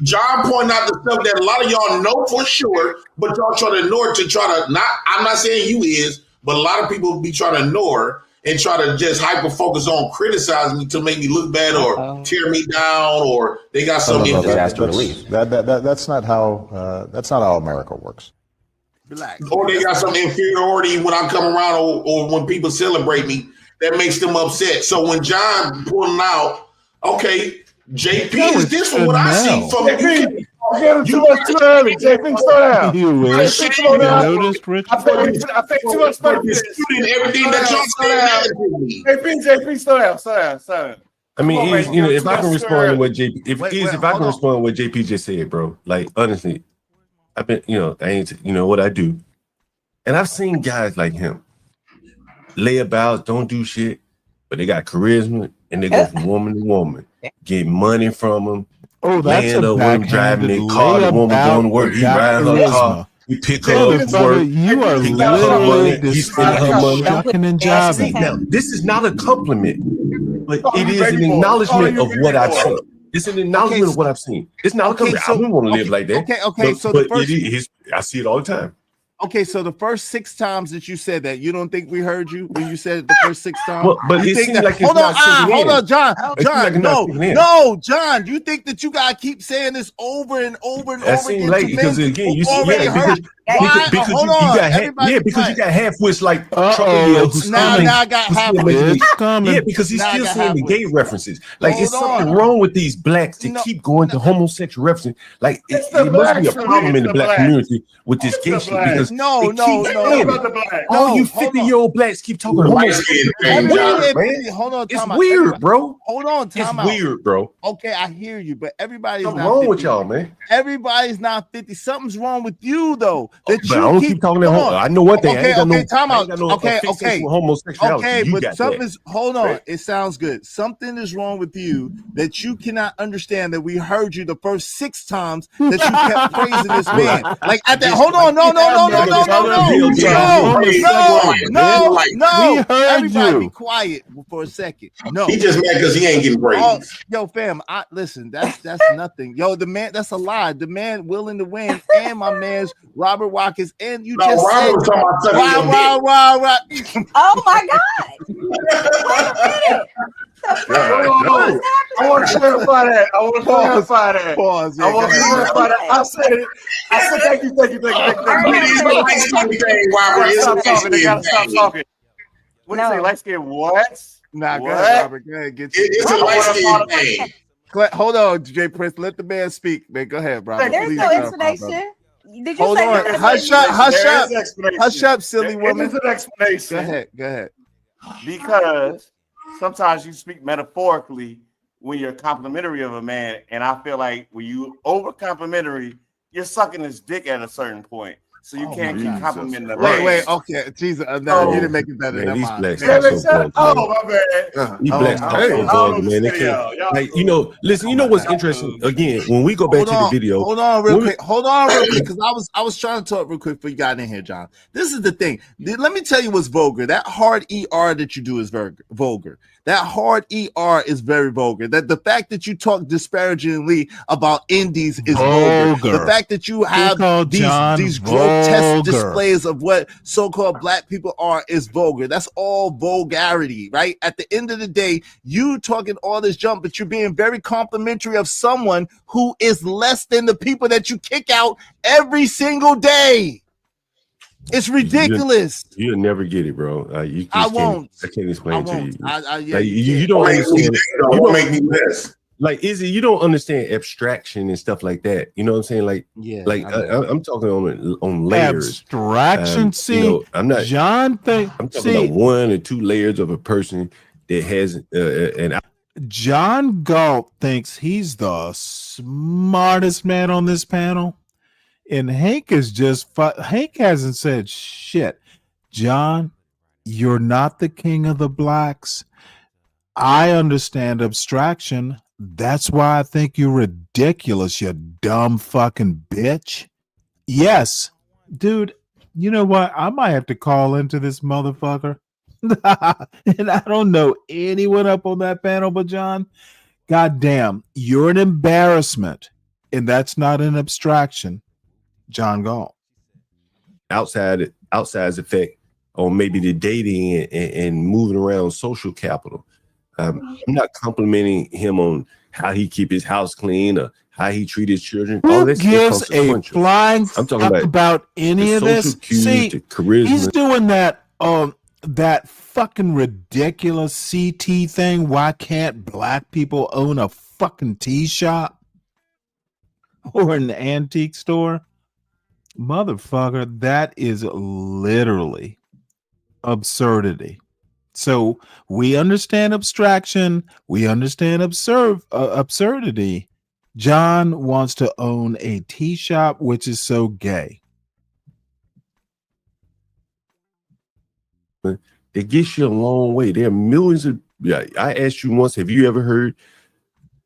John pointed out the stuff that a lot of y'all know for sure, but y'all try to ignore to try to not. I'm not saying you is, but a lot of people be trying to ignore and try to just hyper focus on criticizing me to make me look bad or tear me down, or they got something. That's not how America works. Relax. Or they got some inferiority when I come around, or when people celebrate me, that makes them upset. So when John pulling out, okay, JP is this from what I see from JP, too much too early. JP, slow down. You noticed, Rich? I think too much everything that y'all saying. JP, slow down. I mean, if I can respond to what JP, if I can respond to what JP just said, bro, like honestly. I've been, I ain't, what I do. And I've seen guys like him lay about, don't do shit, but they got charisma and they go from woman to woman, get money from them. Oh, that's a woman driving their car, the woman going to work, he riding her car, he pick her up from work. You are literally shucking and jiving. Now, this is not a compliment, but it is an acknowledgement of what I've seen. It's an acknowledgement of what I've seen. It's not a compliment. I wouldn't want to live like that. Okay. But it is. I see it all the time. Okay, so the first 6 times that you said that, you don't think we heard you when you said it the first 6 times? Well, but you it think seems that, like it's not sinking hold in. on, John. It seems like it's not sinking in. No, John. You think that you gotta keep saying this over and over and That over seems again like to because men again, who you see, already yeah, heard? because Hold you on, got everybody because you quiet. got half wits like Uh-oh, Trucker Yell who's it's Now coming. I got he's half still wits. making It's coming. yeah, because he's Now I still got seeing the half gay wits. references. Like Hold it's something on. wrong with these blacks to No, keep going to homosexual references. Like It's it the must be blacks, a problem it's in the the black blacks. community with this It's gay the shit blacks. because No, they keep saying About the it. blacks. All you No, hold on. 50-year-old blacks keep talking The about light skin thing, Everybody John. at man. 50, hold on, It's time out. weird, Everybody, bro. hold on, It's time out. weird, bro. Okay, I hear you, but everybody's Something not wrong 50. with y'all, man. Everybody's not 50. Something's wrong with you, though. That But I you don't keep keep talking that. hold on. I know one thing. I Okay, ain't got okay, no. time I out. ain't got no Okay, fixation okay. with homosexuality. Okay, You but got something that. is hold on. It sounds good. Something is wrong with you that you cannot understand that we heard you the first 6 times that you kept praising this man. Like at that, hold on, no. We heard Everybody be you. quiet for a second. No. He just mad because he ain't getting praised. Yo, fam, listen, that's nothing. Yo, the man, that's a lie. The man willing to win, and my man's Robert Watkins, and you No, just Robert said was talking about sucking your dick. wow. Oh my God. Wait a minute. I want to clarify that. I want to clarify that. Pause. I want to clarify that. I said it. I said thank you. It is a light skin thing, Robert. It's a Stop light talking. They skin gotta stop thing. talking. What do you say? No. Light skin? What? Nah, go What? ahead, Robert. Go ahead, get you. It's a light skin thing. Hold on, Jay Prince. Let the man speak, man. Go ahead, Robert. There's Please no clarify, explanation. brother. Did you Hold say on. there's Hush an up, explanation? hush up, silly It woman. is an explanation. Go ahead. Because sometimes you speak metaphorically when you're complimentary of a man, and I feel like when you over complimentary, you're sucking his dick at a certain point, so you can't keep complimenting the man. Wait. Okay, Jesus. No, you didn't make it better. Man, Never these mind. blacks are so Oh, my bad. These blacks are so vulgar, man. They can't. Like, listen. You know what's interesting? Again, when we go back to the video, Hold on, real quick, because I was trying to talk real quick before you got in here, John. This is the thing. Let me tell you what's vulgar. That hard ER that you do is vulgar. That hard ER is very vulgar. That the fact that you talk disparagingly about indies is vulgar. The fact that you have these grotesque displays of what so-called black people are is vulgar. That's all vulgarity, right? At the end of the day, you talking all this junk, but you're being very complimentary of someone who is less than the people that you kick out every single day. It's ridiculous. You'll never get it, bro. I won't. I can't explain to you. Yeah, Like, you don't understand. You don't make me less. Like, Izzy, you don't understand abstraction and stuff like that. You know what I'm saying? Like, I'm talking on layers. Abstraction. I'm not. John. I'm talking about 1 or 2 layers of a person that has an. John Galt thinks he's the smartest man on this panel. And Hank is Hank hasn't said shit. John, you're not the king of the blacks. I understand abstraction. That's why I think you're ridiculous, you dumb fucking bitch. Yes, dude, you know what? I might have to call into this motherfucker. And I don't know anyone up on that panel but John. God damn, you're an embarrassment. And that's not an abstraction. John Galt. Outside effect on maybe the dating and moving around social capital. I'm not complimenting him on how he keep his house clean or how he treat his children. Who gives a flying I'm talking about any of this? See, charisma. He's doing that that fucking ridiculous CT thing. Why can't black people own a fucking tea shop or an antique store? Motherfucker, that is literally absurdity. So we understand abstraction. We understand absurdity. John wants to own a tea shop, which is so gay. It gets you a long way. There are millions of. Yeah, I asked you once. Have you ever heard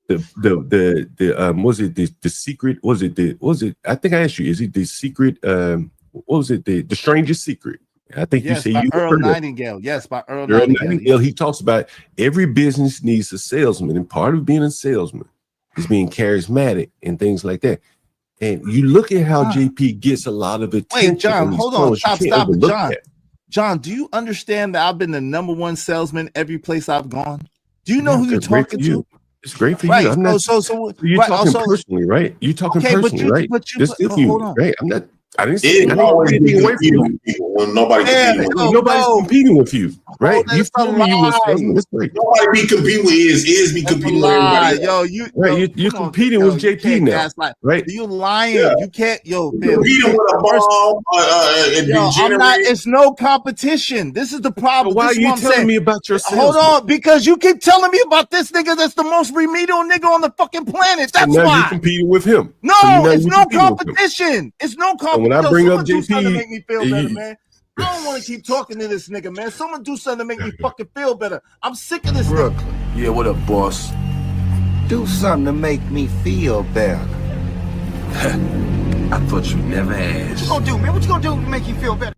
the secret? I think I asked you. Is it the secret? What was it? The strangest secret? I think yes, you say you Earl heard Nightingale. It. Yes, by Earl Nightingale. He talks about every business needs a salesman, and part of being a salesman is being charismatic and things like that. And you look at how JP gets a lot of attention. Wait, John, hold on. Stop, John. That. John, do you understand that I've been the #1 salesman every place I've gone? Do you know who you're talking to? It's great for you. I'm not, so you're talking personally, right? You're talking personally, right? Hold on. Right? I'm not. I didn't say anything away from you. When nobody's competing with you, right? You told me you was salesman. That's great. Nobody be competing with is be competing with everybody. Yo, you're competing with JP now, right? You lying? Yeah. You can't, competing with a bomb. I'm not. It's no competition. This is the problem. Why are you telling me about your sales? Hold on, because you keep telling me about this nigga that's the most remedial nigga on the fucking planet. That's now why you're competing with him. No, it's no competition. It's no competition. When I bring up JP, to make me feel better, man. I don't want to keep talking to this nigga, man. Someone do something to make me fucking feel better. I'm sick of this nigga. Yeah, what up, boss? Do something to make me feel better. I thought you never asked. What you gonna do, man? What you gonna do to make you feel better?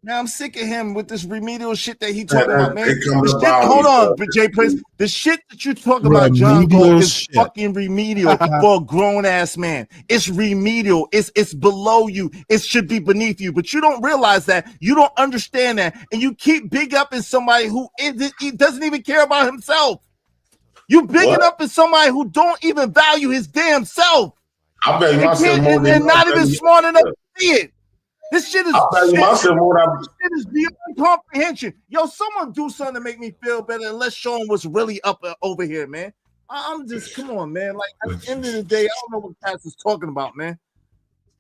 Now I'm sick of him with this remedial shit that he talking about, man. Hold on, Jay Prince. The shit that you talk about, John Gold, is fucking remedial for a grown ass man. It's remedial. It's below you. It should be beneath you. But you don't realize that. You don't understand that, and you keep big up in somebody who he doesn't even care about himself. You bigging up in somebody who don't even value his damn self. I bet myself more than and not even smart enough to see it. This shit is beyond comprehension. Yo, someone do something to make me feel better and let's show them what's really up over here, man. I'm just, come on, man. Like, at the end of the day, I don't know what Cass is talking about, man.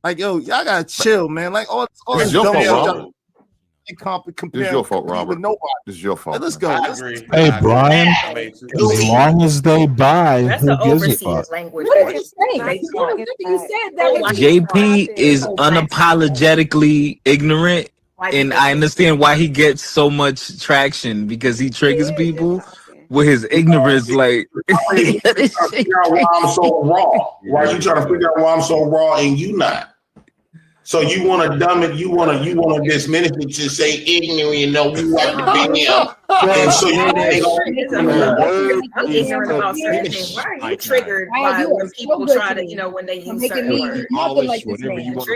Like, yo, y'all gotta chill, man. Like, all this this dumb Robert. This is your fault, Robert. This is your fault. Let's go. Hey, Brian, as long as they buy, who gives a fuck? What did you say? You said that. JP is unapologetically ignorant, and I understand why he gets so much traction because he triggers people with his ignorance. Like, why I'm so raw? Why you trying to figure out why I'm so raw and you not? So you want to dumb it? You want to diminish it to say ignorant? You know, we like to be him. And so you I'm ignorant about certain things. Why are you triggered by when people try to, when they use certain words?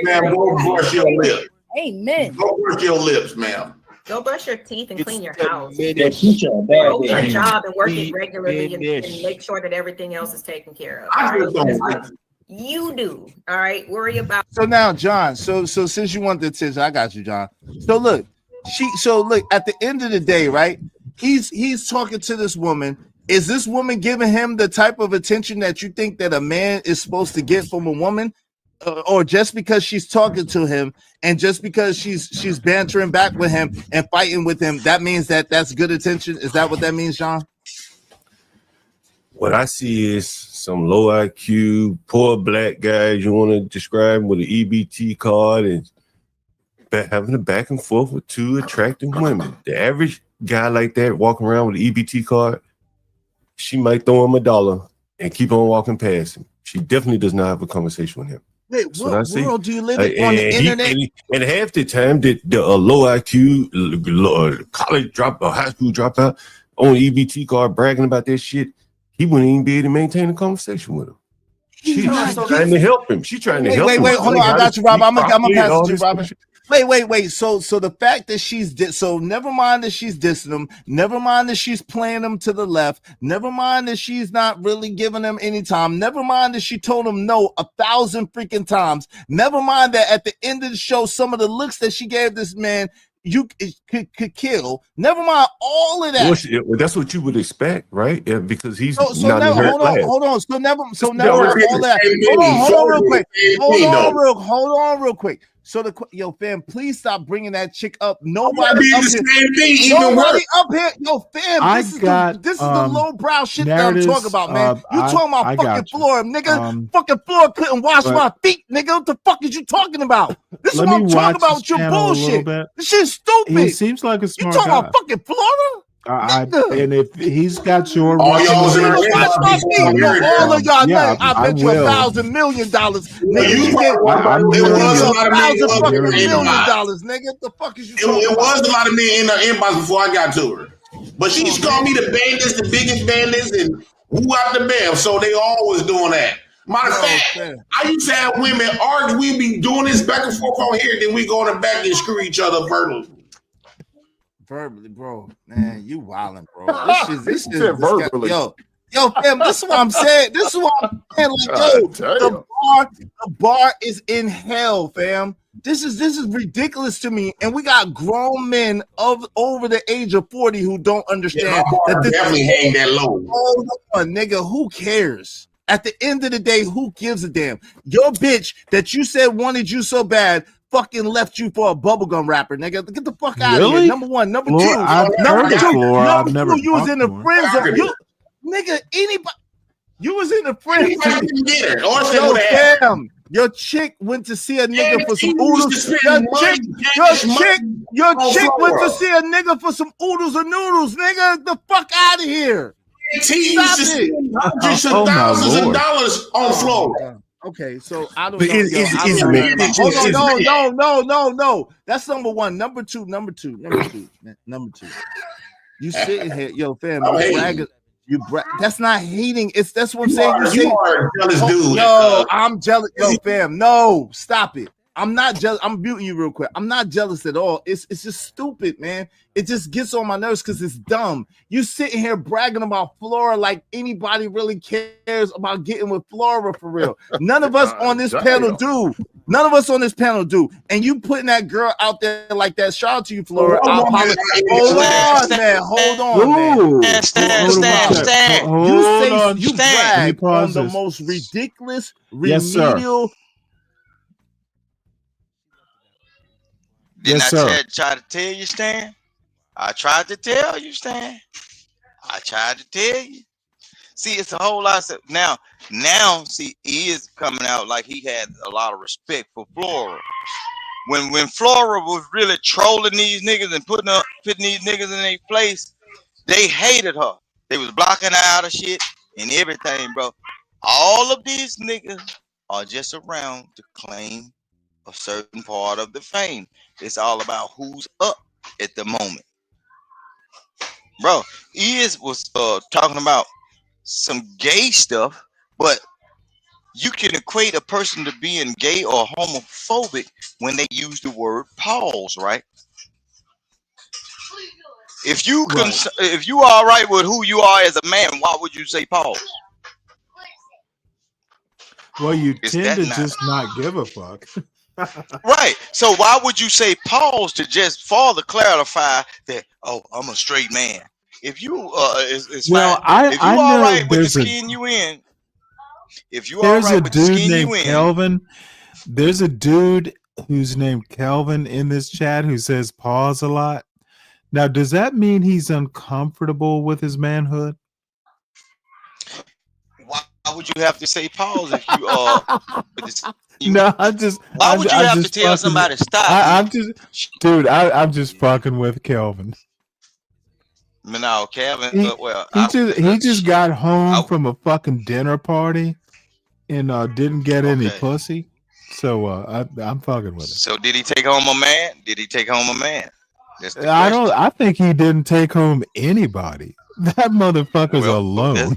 Man, go brush your lips. Amen. Go brush your lips, ma'am. Go brush your teeth and clean your house. Go Go get a job and work it regularly and make sure that everything else is taken care of. I just don't like it. You do. All right. Worry about. So now, John. So since you want the attention, I got you, John. So look, at the end of the day, right? He's talking to this woman. Is this woman giving him the type of attention that you think that a man is supposed to get from a woman? Or just because she's talking to him and just because she's bantering back with him and fighting with him, that means that's good attention? Is that what that means, John? What I see is some low IQ, poor black guys you want to describe with an EBT card and having a back and forth with two attractive women. The average guy like that walking around with an EBT card, she might throw him $1 and keep on walking past him. She definitely does not have a conversation with him. Wait, what world do you live in on the internet? And half the time, the low IQ, college dropout, high school dropout on EBT card bragging about that shit, he wouldn't even be able to maintain a conversation with him. She's trying to help him. She's trying to help him. Wait, hold on. I got you, Robert. I'm gonna pass it to you, Robert. Wait. So the fact that so never mind that she's dissing him. Never mind that she's playing him to the left. Never mind that she's not really giving him any time. Never mind that she told him no 1,000 freaking times. Never mind that at the end of the show, some of the looks that she gave this man, you could kill. Never mind all of that. Well, that's what you would expect, right? Yeah, because he's hold on. All that. Hold on real quick. So fam, please stop bringing that chick up. Nobody up here. Yo, fam, this is the lowbrow shit that I'm talking about, man. You talking about fucking floor, nigga? Fucking floor couldn't wash my feet, nigga. What the fuck is you talking about? This is what I'm talking about with your bullshit. This shit's stupid. He seems like a smart guy. You talking about fucking Florida? And if he's got your all of y'all, I bet you $1,000 million, nigga. It was a lot of $1,000 nigga. The fuck is you talking about? It was a lot of men in the inbox before I got to her, but she's called me the bandits, the biggest bandits, and who out the bam. So they always doing that. Matter of fact, I used to have women argue. We be doing this back and forth on here, then we go in the back and screw each other verbally. Verbally, bro. Man, you wildin', bro. This is verbally. Yo, fam, this is what I'm saying. This is what I'm saying. Like, yo, the bar is in hell, fam. This is ridiculous to me. And we got grown men over the age of 40 who don't understand that this definitely hang that low. Hold on, nigga. Who cares? At the end of the day, who gives a damn? Your bitch that you said wanted you so bad fucking left you for a bubblegum rapper, nigga. Get the fuck out of here. Number one. Number two. Number two, you was in the friend zone. Nigga, anybody. You was in the friend zone. Damn. Your chick went to see a nigga for some oodles. Your chick went to see a nigga for some oodles or noodles, nigga. The fuck out of here. He used to spend hundreds of thousands of dollars on floor. Okay, so I don't know. No. That's number one. Number two. You sitting here, yo, fam. You brag. That's not hating. That's what I'm saying. You are a jealous dude. Yo, I'm jealous. Yo, fam. No, stop it. I'm not jealous. I'm muting you real quick. I'm not jealous at all. It's just stupid, man. It just gets on my nerves because it's dumb. You sitting here bragging about Flora like anybody really cares about getting with Flora for real. None of us on this panel do. None of us on this panel do. And you putting that girl out there like that. Shout out to you, Flora. Hold on, man. Hold on, man. Stand. You brag on the most ridiculous remedial. Didn't I try to tell you, Stan? I tried to tell you, Stan. I tried to tell you. See, it's a whole lot of now, see, he is coming out like he had a lot of respect for Flora. When Flora was really trolling these niggas and putting these niggas in their place, they hated her. They was blocking her out of shit and everything, bro. All of these niggas are just around to claim a certain part of the fame. It's all about who's up at the moment, bro. Was talking about some gay stuff, but you can equate a person to being gay or homophobic when they use the word pause, right? If you are all right with who you are as a man, why would you say pause? Well, you tend to just not give a fuck. Right. So why would you say pause to just further clarify that, oh, I'm a straight man? If you it's well, fine. If you I all know right with the skin you in, if you there's all right a with the dude skin named you in, Kelvin. There's a dude who's named Kelvin in this chat who says pause a lot. Now, does that mean he's uncomfortable with his manhood? Why would you have to say pause if you No, why would you have to tell somebody stop? I'm just fucking with Kelvin. No, Kevin. He just got home from a fucking dinner party and didn't get any pussy. So I'm fucking with it. So did he take home a man? I think he didn't take home anybody. That motherfucker's alone.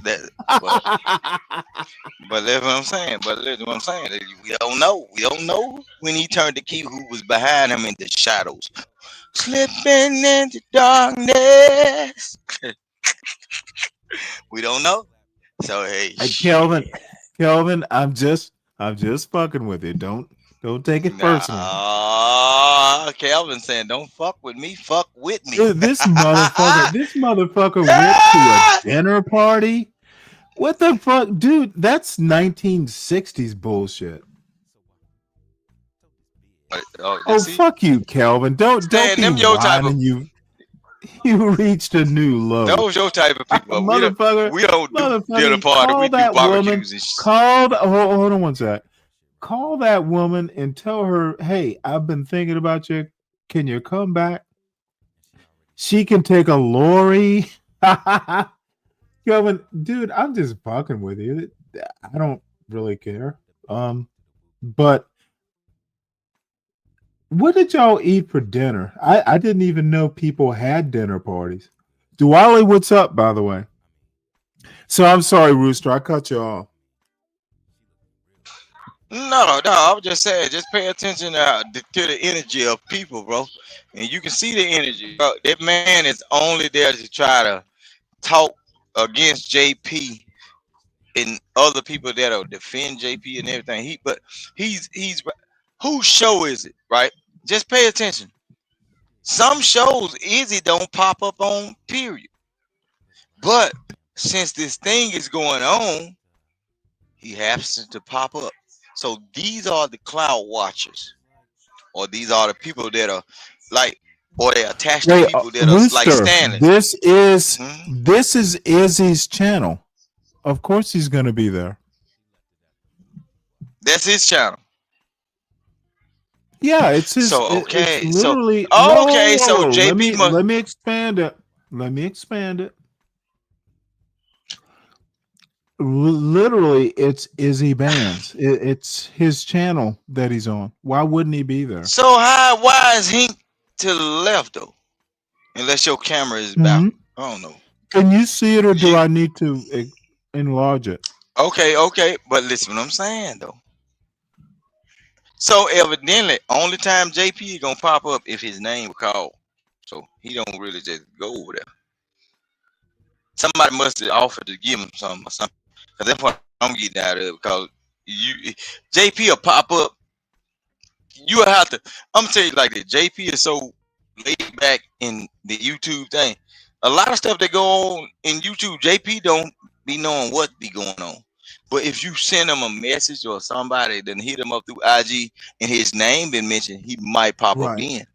But that's what I'm saying. We don't know. We don't know when he turned the key who was behind him in the shadows. Slipping into darkness. We don't know. So hey, Kelvin, I'm just fucking with it. Don't take it personally. Kelvin saying, "Don't fuck with me, fuck with me." Dude, this motherfucker went to a dinner party. What the fuck, dude? That's 1960s bullshit. Fuck you, Kelvin. Don't be whining. You reached a new low. Those your type of people. Motherfucker. We don't do dinner party. We do barbecues and shit. Hold on one sec. Call that woman and tell her, hey, I've been thinking about you. Can you come back? She can take a lorry. Kelvin, dude, I'm just fucking with you. I don't really care. But what did y'all eat for dinner? I didn't even know people had dinner parties. Duwali, what's up, by the way? So I'm sorry, Rooster, I cut you off. No, I was just saying, just pay attention to the energy of people, bro, and you can see the energy. Bro. That man is only there to try to talk against JP and other people that'll defend JP and everything. He's whose show is it, right? Just pay attention. Some shows Izzy don't pop up on, period. But since this thing is going on, he happens to pop up. So these are the cloud watchers, or these are the people that are like, or they attached to people that are like Rooster, Stanley. this is Izzy's channel. Of course he's going to be there. That's his channel. Yeah, it's his. So okay, it's literally. So JP let me expand it. Let me expand it. Literally, it's Izzy Bands. It's his channel that he's on. Why wouldn't he be there? So why is Hink to the left though? Unless your camera is back. I don't know. Can you see it, or do I need to enlarge it? Okay, but listen what I'm saying though. So evidently, only time JP is gonna pop up if his name was called. So he don't really just go over there. Somebody must have offered to give him something or something. Cause that's what I'm getting out of it. Because JP will pop up. You will have to. I'm gonna tell you like this. JP is so laid back in the YouTube thing. A lot of stuff that go on in YouTube, JP don't be knowing what be going on. But if you send him a message or somebody, then hit him up through IG and his name been mentioned, he might pop up in.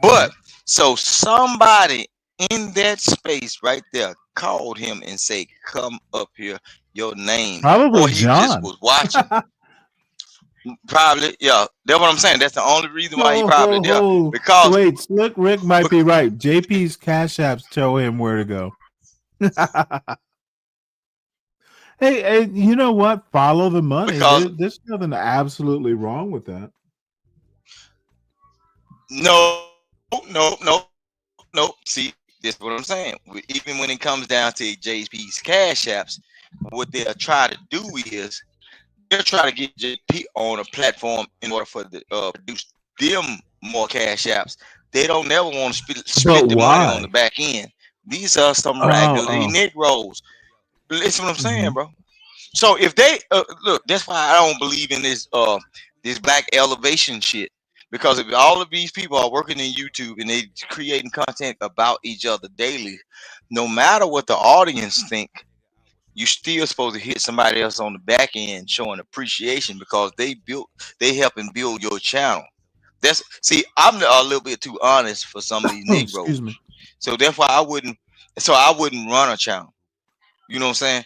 But so somebody in that space right there called him and said, "Come up here, your name." Probably or he John. just was watching. Probably, yeah. That's what I'm saying. That's the only reason why he probably there. Because wait, Slick Rick might be right. JP's Cash Apps tell him where to go. Hey, you know what? Follow the money. There's nothing absolutely wrong with that. No. See, that's what I'm saying. Even when it comes down to JP's Cash Apps, what they'll try to do is they'll try to get JP on a platform in order for the produce them more Cash Apps. They don't never want to split the money on the back end. These are some raggedy Negroes. Listen what I'm saying, bro. So if they look, that's why I don't believe in this this black elevation shit. Because if all of these people are working in YouTube and they creating content about each other daily, no matter what the audience think, you still supposed to hit somebody else on the back end showing appreciation because they helping build your channel. I'm a little bit too honest for some of these Negroes. Excuse me. So therefore I wouldn't run a channel. You know what I'm saying?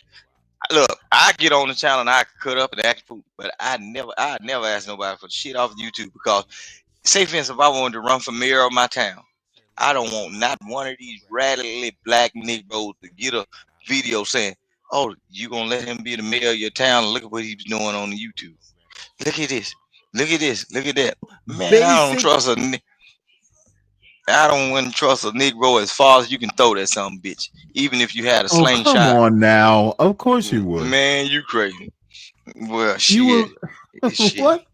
Look, I get on the channel and I cut up and act food, but I never ask nobody for shit off of YouTube because, say for instance, if I wanted to run for mayor of my town, I don't want not one of these radically black Negroes to get a video saying, "Oh, you gonna let him be the mayor of your town? Look at what he's doing on YouTube. Look at this. Look at this. Look at that." Man, I don't wouldn't trust a Negro as far as you can throw that some bitch, even if you had a slingshot. Come on now. Of course you would. Man, you crazy. Well, shit. What?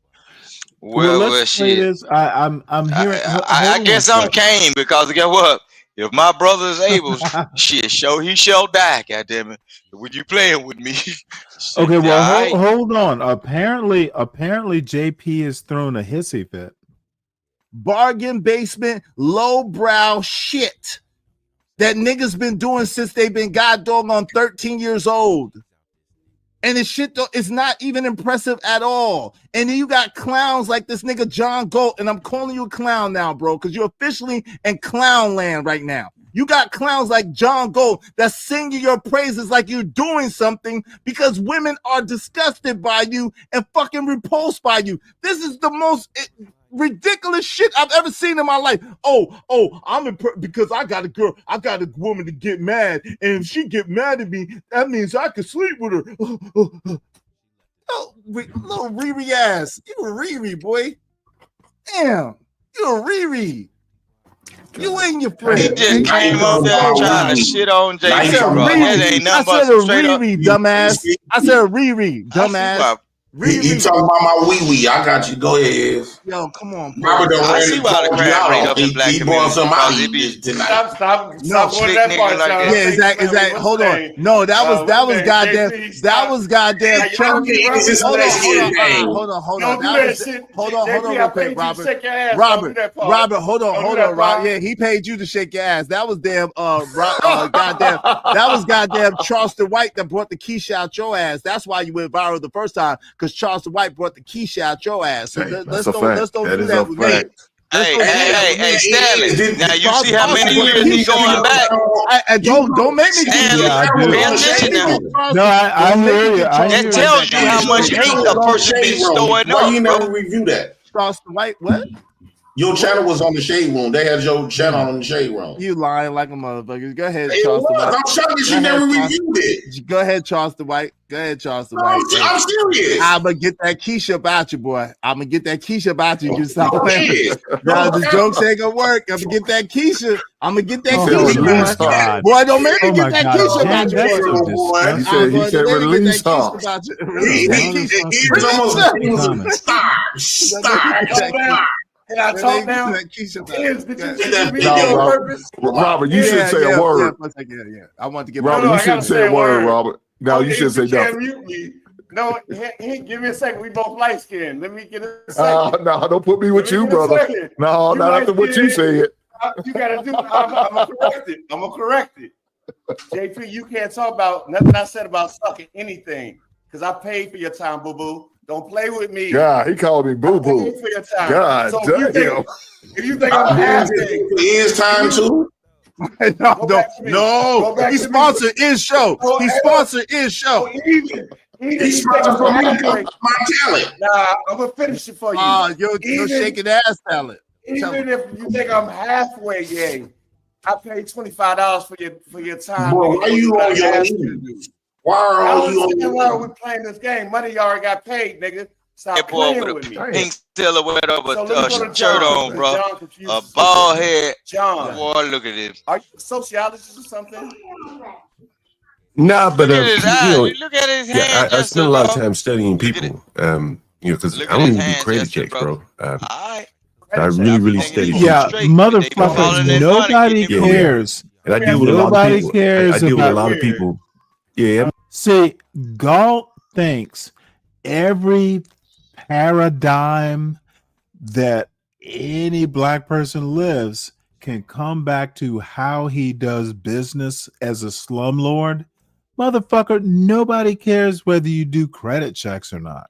Well, let's play this. I'm hearing. I guess I'm Kane because guess what? If my brother is able, he shall die. Goddamn it! When you playing with me? Okay, well, hold on. Apparently, JP has thrown a hissy fit. Bargain basement, lowbrow shit that niggas been doing since they've been on 13 years old. And this shit though is not even impressive at all. And then you got clowns like this nigga John Gold, and I'm calling you a clown now, bro, because you're officially in clown land right now. You got clowns like John Gold that sing you your praises like you're doing something because women are disgusted by you and fucking repulsed by you. This is the most ridiculous shit I've ever seen in my life. I'm because I got a woman to get mad, and if she get mad at me, that means I can sleep with her. Little Riri ass. You a Riri, boy. Damn, you a Riri. You ain't your friend. He just came up there trying to shit on JP, bro. That ain't nothing but straight up. Riri, dumbass. I said Riri, dumbass. He talking about my wee. I got you. Go ahead. Yo, come on. Robert don't I see why the crime rate up in black He brought community some out because it be tonight. Stop no going that part, like Sean. that. Yeah, exactly. Hold on. No, that was goddamn. That was goddamn. Hold on. Hold on, real quick, Robert. Robert, hold on, Rob. Yeah, he paid you to shake your ass. That was damn. Goddamn. That was goddamn Charleston White that brought the Keisha out your ass. That's why you went viral the first time, because Charleston White brought the Keisha out your ass. So let's don't do that with me. Hey, Stanley. Now you see how many years he going back. Don't make me Stanley, pay attention now. No, I hear you. That tells you how much hate a person be storing up. Why you never review that? Charleston White, what? Your channel was on the Shade Room. They had your channel on the Shade Room. You lying like a motherfucker. Go ahead, It Charleston was. White. I'm shocked that you never reviewed it. Go ahead, Charleston White. I'm White. serious. I'm gonna get that Keisha about you, boy. I'm gonna get that Keisha about you. You stop playing. Now the jokes ain't gonna work. I'm gonna get that Keisha. Boy, don't make me get that Keisha about you, boy. He said release her. Stop. Can I talk now? Robert, you shouldn't say a word. Yeah. I want to get Robert, you shouldn't say a word, Robert. No, you shouldn't say nothing. No, give me a second. We both light skinned. Let me get a second. No, don't put me with you, brother. No, not after what you said. You gotta do. I'm gonna correct it. JP, you can't talk about nothing I said about sucking anything because I paid for your time, boo boo. Don't play with me. God, he called me boo boo. God so damn. If you think I'm asking, it's time to. No. He sponsored his show. He sponsored his show. He's sponsored for my talent. Nah, I'm gonna finish it for you. You're shaking ass talent. Even if you think I'm halfway gay, I paid $25 for your time. Bro, why you on your knees? Why are you on your knees? We playing this game. Money you already got paid, nigga. Stop playing with me. Pink silhouette of a shirt on, bro. A bald head. John. Boy, look at this. Are you a sociologist or something? Nah, but look at his hand. I spend a lot of time studying people. Because I don't even do credit checks, bro. I really study. Yeah, motherfucker, nobody cares. And I deal with a lot of people. Cares I deal with a lot of people. Yeah. See, Galt thinks every paradigm that any black person lives can come back to how he does business as a slumlord. Motherfucker, nobody cares whether you do credit checks or not.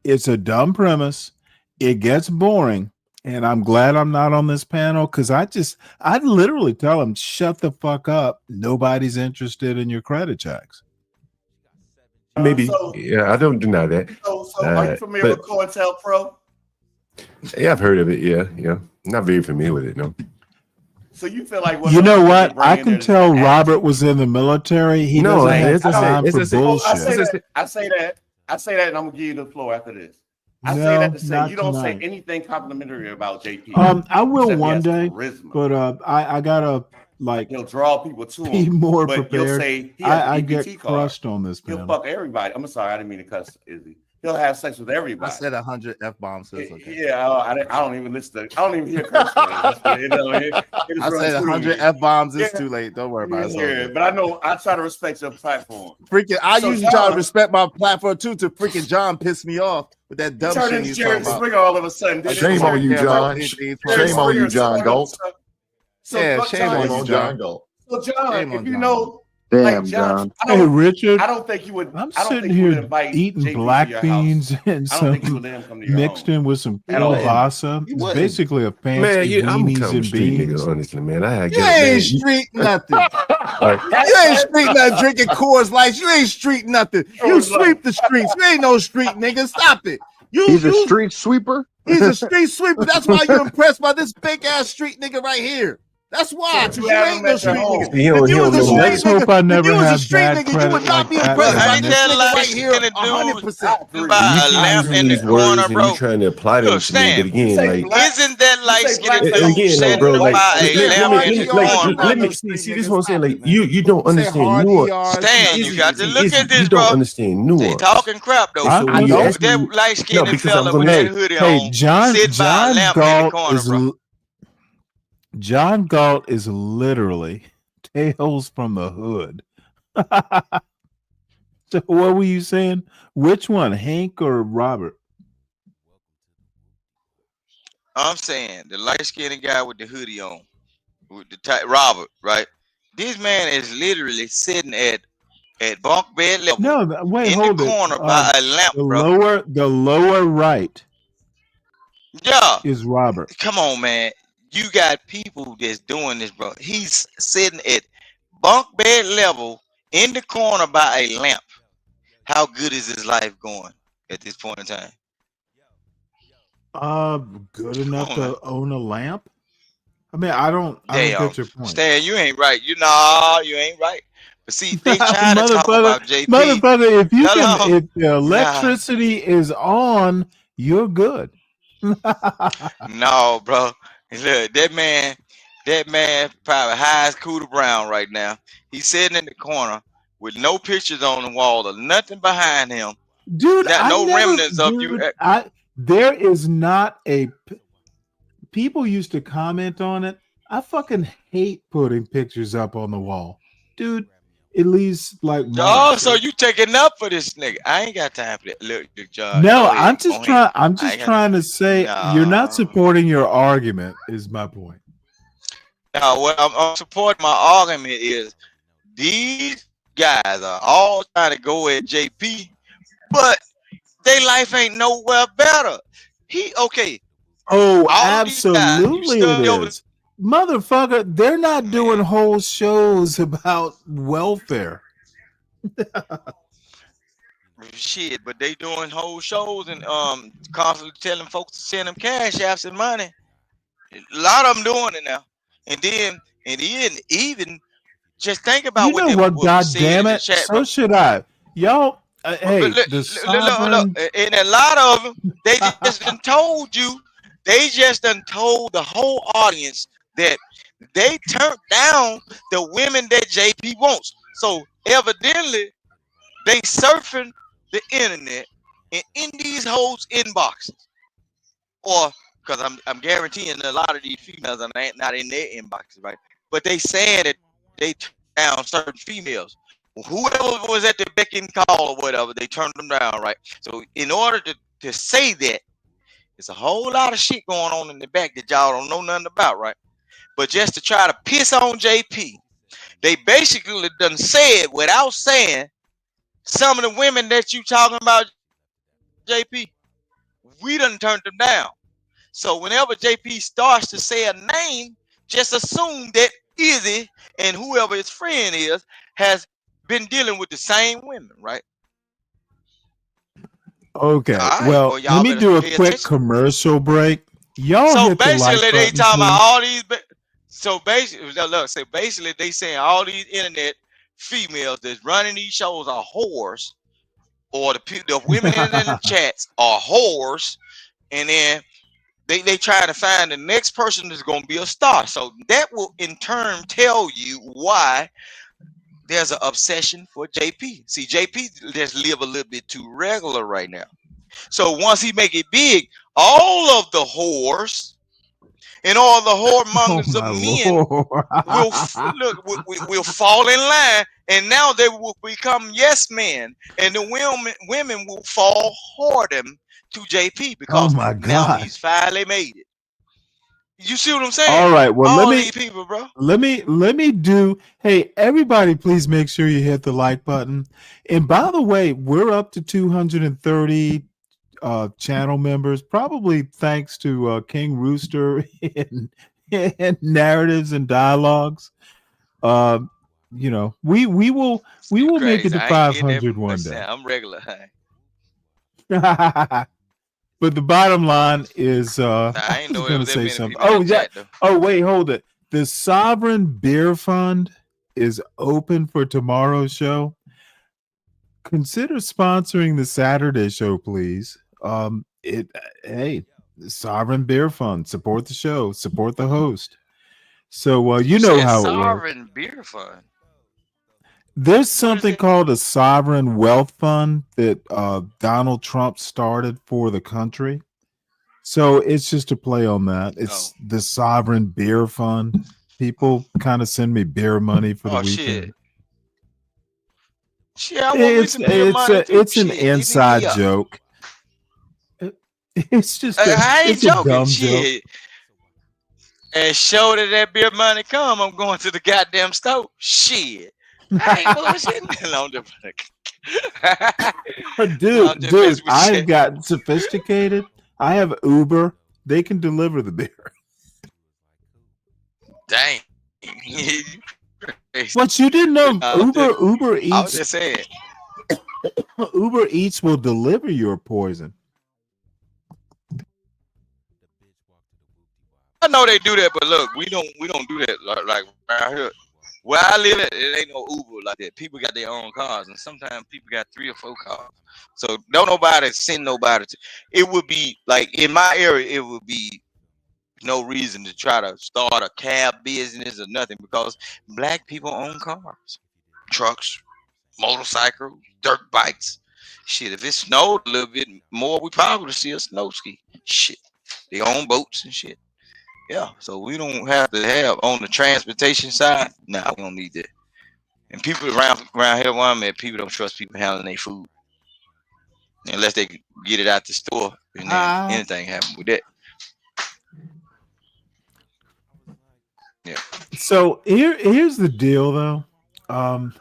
It's a dumb premise. It gets boring. And I'm glad I'm not on this panel because I'd literally tell them, shut the fuck up. Nobody's interested in your credit checks. Maybe. Yeah, I don't deny that. So are you familiar with COINTELPRO? Yeah, I've heard of it. Yeah. Not very familiar with it, no. So you feel like you know what? I can tell Robert was in the military. He doesn't have time for bullshit. I say that, and I'm gonna give you the floor after this. I say that to say you don't say anything complimentary about JP. I will one day, but I gotta he'll draw people to him. Be more but prepared. You'll say I get crushed on this. He'll fuck everybody. I'm sorry, I didn't mean to cuss, Izzy. He'll have sex with everybody. I said 100 F-bombs. Okay. Yeah, I don't even listen. I don't even hear curse words. I said 100 F-bombs. It's too late. Don't worry about it. Yeah, but I know I try to respect your platform. Freaking, I usually try to respect my platform too. To freaking John piss me off with that dumb shit he's talking about. All of a sudden, shame on you, John. Shame on you, John Galt. Yeah, shame on you, John Galt. So John, if you know. Damn, John. Hey, Richard. I don't think you would. I'm sitting here eating black beans and some mixed in with some kielbasa. It's basically a fancy beanies and beans. Honestly, man, you ain't street nothing. You ain't street nothing. Drinking Coors Lights. You ain't street nothing. You sweep the streets. You ain't no street nigga. Stop it. He's a street sweeper. He's a street sweeper. That's why you're impressed by this big ass street nigga right here. That's why. But you You have ain't him no at your street home. nigga. He don't- If he you was don't a know street nothing. Let's hope I nigga, if never you was a have street bad nigga, you credit would not like be that impressed from by I a need this that nigga light right here. skinned dude 100%. by You a keep lamp using in the these words corner, and you bro. trying to apply them Look, to me, but Stan, again, like isn't that light skinned and dude again, like, sitting bro, like, by a lamp in the corner? let me see. This is what I'm saying. Like, you don't You say understand hard nuance. ERs. Stan, you got to look at You this, don't bro. understand They nuance. talking crap though. And so when I you don't. ask me, That light no, skinned because I'm fella with gonna that hoodie Hey, on, John sitting by a lamp in the Galt corner, is bro. John Galt is literally Tales from the Hood. So what were you saying? Which one, Hank or Robert? I'm saying the light skinned guy with the hoodie on, with the Robert, right? This man is literally sitting at bunk bed level No, wait, in the hold it. corner by a lamp, bro. The lower right Yeah, is Robert. come on, man. You got people that's doing this, bro. He's sitting at bunk bed level in the corner by a lamp. How good is his life going at this point in time? Good enough Come on, to own a lamp? I mean, I don't get your point. Stan, you ain't right. You ain't right. But see, they trying to talk Motherfucker, about JP. motherfucker, if you Hold on. if the electricity is on, you're good. No, bro. Look, that man probably high as Cooter Brown right now. He's sitting in the corner with no pictures on the wall or nothing behind him. Dude, No remnants of you. There is not a people used to comment on it. I fucking hate putting pictures up on the wall. Dude, it leaves like Oh, marks. so you taking up for this nigga? I ain't got time for that. Look, John. No, go ahead, I'm just trying to say you're not supporting your argument, is my point. Now, what I'm supporting my argument is these guys are all trying to go at JP, but their life ain't nowhere better. Oh, all absolutely it is. Motherfucker, they're not doing whole shows about welfare. Shit, but they doing whole shows and constantly telling folks to send them cash apps and money. A lot of them doing it now. And then even just think about You know what? God damn it! Chat, so should I, y'all. Hey, the sovereign. And a lot of them, they just done told you. They just done told the whole audience that they turned down the women that JP wants. So evidently, they surfing the internet and in these hoes inboxes, or because I'm guaranteeing a lot of these females are not in their inboxes, right? But they saying that they turned down certain females. Whoever was at the beck and call or whatever, they turned them down, right? So in order to say that, there's a whole lot of shit going on in the back that y'all don't know nothing about, right? But just to try to piss on JP, they basically done said without saying some of the women that you talking about, JP, we done turned them down. So whenever JP starts to say a name, just assume that Izzy and whoever his friend is has been dealing with the same women, right? Okay, Right, well, well, let me do a quick commercial break. Y'all so hit the like basically, they button, talking about please. all these. So basically, they saying all these internet females that's running these shows are whores, or the women in the chats are whores, and then they try to find the next person that's going to be a star. So that will in turn tell you why there's an obsession for JP. See, JP just live a little bit too regular right now. So once he make it big, all of the whores and all the whoremongers of men will fall in line, and now they will become yes men, and the women will fall him to JP because my now God. he's finally made it. You see what I'm saying? All right, well, all let me these people, bro. let me do. Hey, everybody, please make sure you hit the like button. And by the way, we're up to 230 channel members, probably thanks to King Rooster and narratives and dialogues. You know, we will make it to 500 one day. I'm regular. But the bottom line is, I I ain't was know going there to say many something. people in Oh the yeah. chat, though. Oh wait, hold it. the Sovereign Beer Fund is open for tomorrow's show. Consider sponsoring the Saturday show, please. Hey, the Sovereign Beer Fund, support the show, support the host. So you know how it works. Sovereign Beer Fund. There's something called a sovereign wealth fund that Donald Trump started for the country. So it's just a play on that. It's the Sovereign Beer Fund. People kind of send me beer money for the weekend. Shit, I want me some beer money too. It's an inside joke. It's just I ain't it's a joking. dumb Shit. joke. And show that beer money come, I'm going to the goddamn store. Shit. I ain't bullshitting. No, Dude, I've gotten sophisticated. I have Uber. They can deliver the beer. Dang. What you didn't know? Uber Eats. I was just saying. Uber Eats will deliver your poison. I know they do that, but look, we don't do that like around here. Where I live at, it ain't no Uber like that. People got their own cars, and sometimes people got 3 or 4 cars. So don't nobody send nobody to. It would be like in my area, it would be no reason to try to start a cab business or nothing because black people own cars, trucks, motorcycles, dirt bikes. Shit, if it snowed a little bit more, we probably see a snow ski. Shit, they own boats and shit. Yeah, so we don't have to have on the transportation side. Nah, we don't need that. And people around here, where I'm at, people don't trust people handling their food unless they get it out the store and then anything happen with that. Yeah. So here's the deal, though. I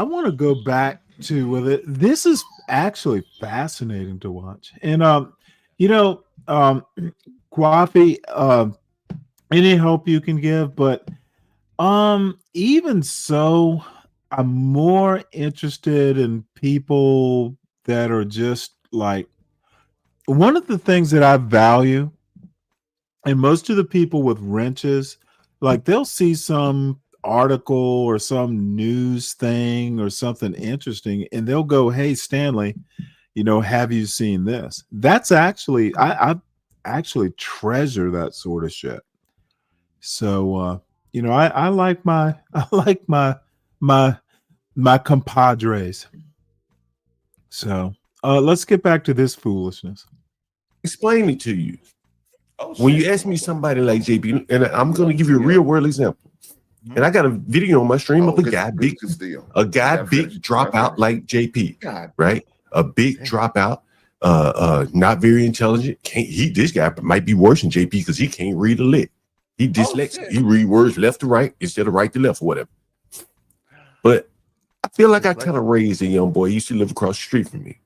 want to go back to with it. This is actually fascinating to watch, and Kwafi, any help you can give, but even so, I'm more interested in people that are just like one of the things that I value, and most of the people with wrenches, like they'll see some article or some news thing or something interesting, and they'll go, "Hey, Stanley, have you seen this?" That's actually I actually treasure that sort of shit. So I like my compadres. So let's get back to this foolishness. Explain it to you. When you ask me somebody like JP, and I'm going to give you a real world example, and I got a video on my stream of a guy big dropout like JP, right? A big dropout. Not very intelligent. This guy might be worse than JP because he can't read a lick. He dyslexic. He read words left to right instead of right to left or whatever. But I feel like I kind of raised a young boy. He used to live across the street from me.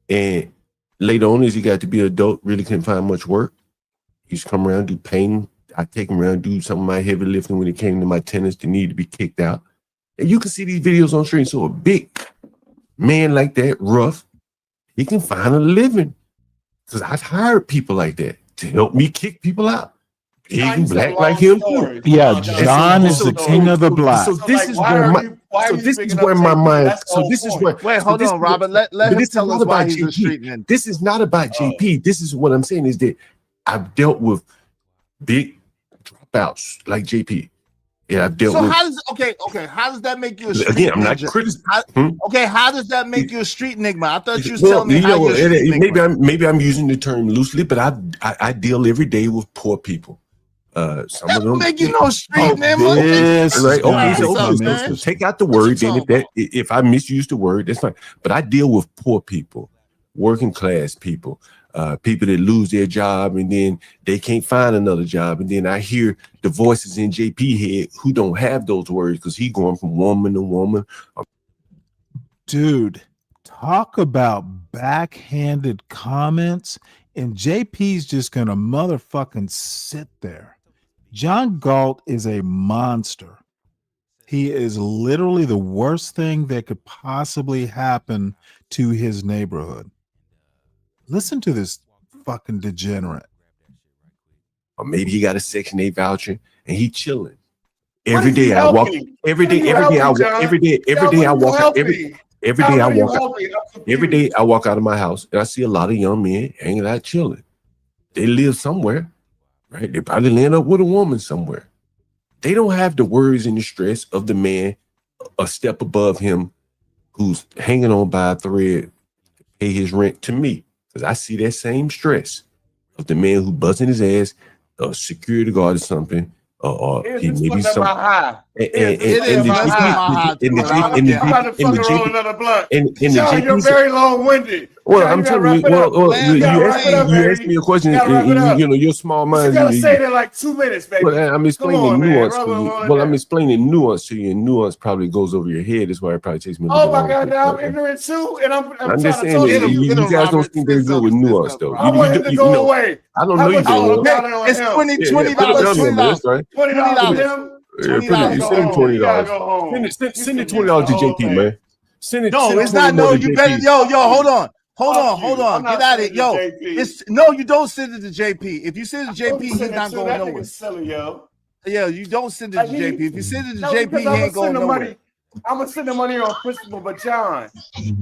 And later on, as he got to be an adult, really couldn't find much work. He used to come around, do painting. I take him around, do some of my heavy lifting when it came to my tenants that need to be kicked out. And you can see these videos on stream. So a big man like that, rough, he can find a living because I've hired people like that to help me kick people out. Big and black like him too. Yeah, John is the king of the black. So this is where my mind. So this is where. Wait, hold on, Robert. Let him tell us why he's a street ninja. This is not about JP. This is what I'm saying is that I've dealt with big dropouts like JP. Yeah, I've dealt with. How does how does that make you a street again? I'm not ninja? criticizing. Okay, how does that make you a street enigma? I thought you was telling me how you're a street enigma. Maybe I'm using the term loosely, but I deal every day with poor people. Some of them make you no street enigma. Right? Okay, so take out the word. Then if I misuse the word, that's fine. But I deal with poor people, working class people. People that lose their job and then they can't find another job. And then I hear the voices in JP head who don't have those words because he going from woman to woman. Dude, talk about backhanded comments. And JP's just going to motherfucking sit there. John Galt is a monster. He is literally the worst thing that could possibly happen to his neighborhood. Listen to this fucking degenerate. or maybe he got a Section 8 voucher and he chilling. Every day I walk, every day I walk out of my house and I see a lot of young men hanging out chilling. They live somewhere, right? They probably land up with a woman somewhere. They don't have the worries and the stress of the man a step above him who's hanging on by a thread to pay his rent to me. Because I see that same stress of the man who busting his ass, a security guard or something, or he maybe some. You're very long-winded. Well, I'm telling you. You asked me a question. You know, your small mind. You gotta say it in like 2 minutes, baby. Well, I'm explaining nuance for you. Well, I'm explaining nuance to you, and nuance probably goes over your head. That's why it probably takes me a little bit longer. Oh my God, now I'm ignorant too, and I'm just saying that you guys don't think they're good with nuance, though. I want him to go away. I don't know you do. It's $20. $20. Yeah, send him $20. Send it $20 to JP, man. Send it. No, it's not. No, you better. Yo, hold on. Get out of it. Yo, it's no. You don't send it to JP. If you send it to JP, he's not going nowhere. Yeah, you don't send it to JP. If you send it to JP, he ain't going nowhere. I'm gonna send the money on principle, but John,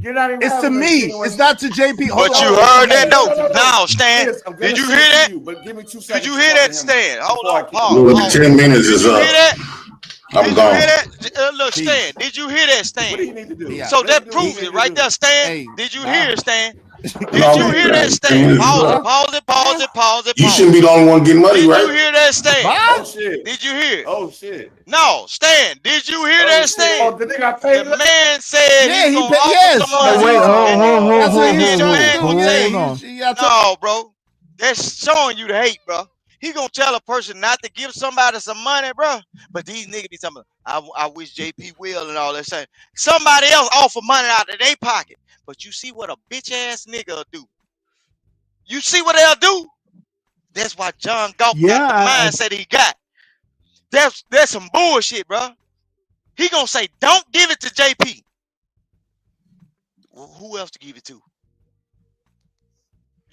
you're not even. It's to me. It's not to JP. But you heard that though. Now, Stan, did you hear that? But give me 2 seconds. Did you hear that, Stan? Hold on, pause. 10 minutes is up. Did you hear that? I'm gone. Look, Stan, did you hear that, Stan? What do you need to do? So that proves it right there, Stan. Did you hear it, Stan? Did you hear that, Stan? Pause it. You shouldn't be the only one getting money, right? Did you hear that, Stan? Oh shit! Did you hear it? Oh shit! No, Stan. Did you hear that, Stan? Oh, the nigga paid. The man said he gonna paid. offer someone. Wait, hold on. No, bro. That's showing you the hate, bro. He gonna tell a person not to give somebody some money, bro. But these niggas be talking about, I wish JP will and all that shit. Somebody else offer money out of their pocket. But you see what a bitch ass nigga will do. You see what they'll do? That's why John Galt got the mindset he got. That's some bullshit, bro. He gonna say, don't give it to JP. Well, who else to give it to?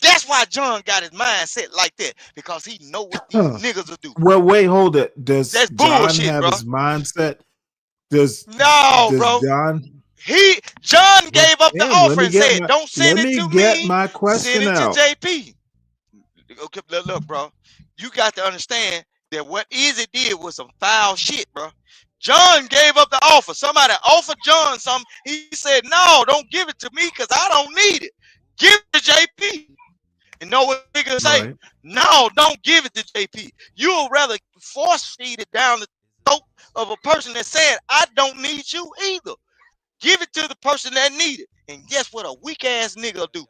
That's why John got his mindset like that, because he know what these niggas will do. Well, wait, hold it. Does That's John bullshit, have bro. his mindset? Does bro. John gave up the offer and said, "Don't send it to me. Let me get my question out. Send it to JP." Okay, look, bro. You got to understand that what Izzy did was some foul shit, bro. John gave up the offer. Somebody offered John something. He said, "No, don't give it to me because I don't need it. Give it to JP." And know what niggas say? Right. No, don't give it to JP. You'll rather force feed it down the throat of a person that said, "I don't need you either." Give it to the person that need it. And guess what a weak ass nigga do?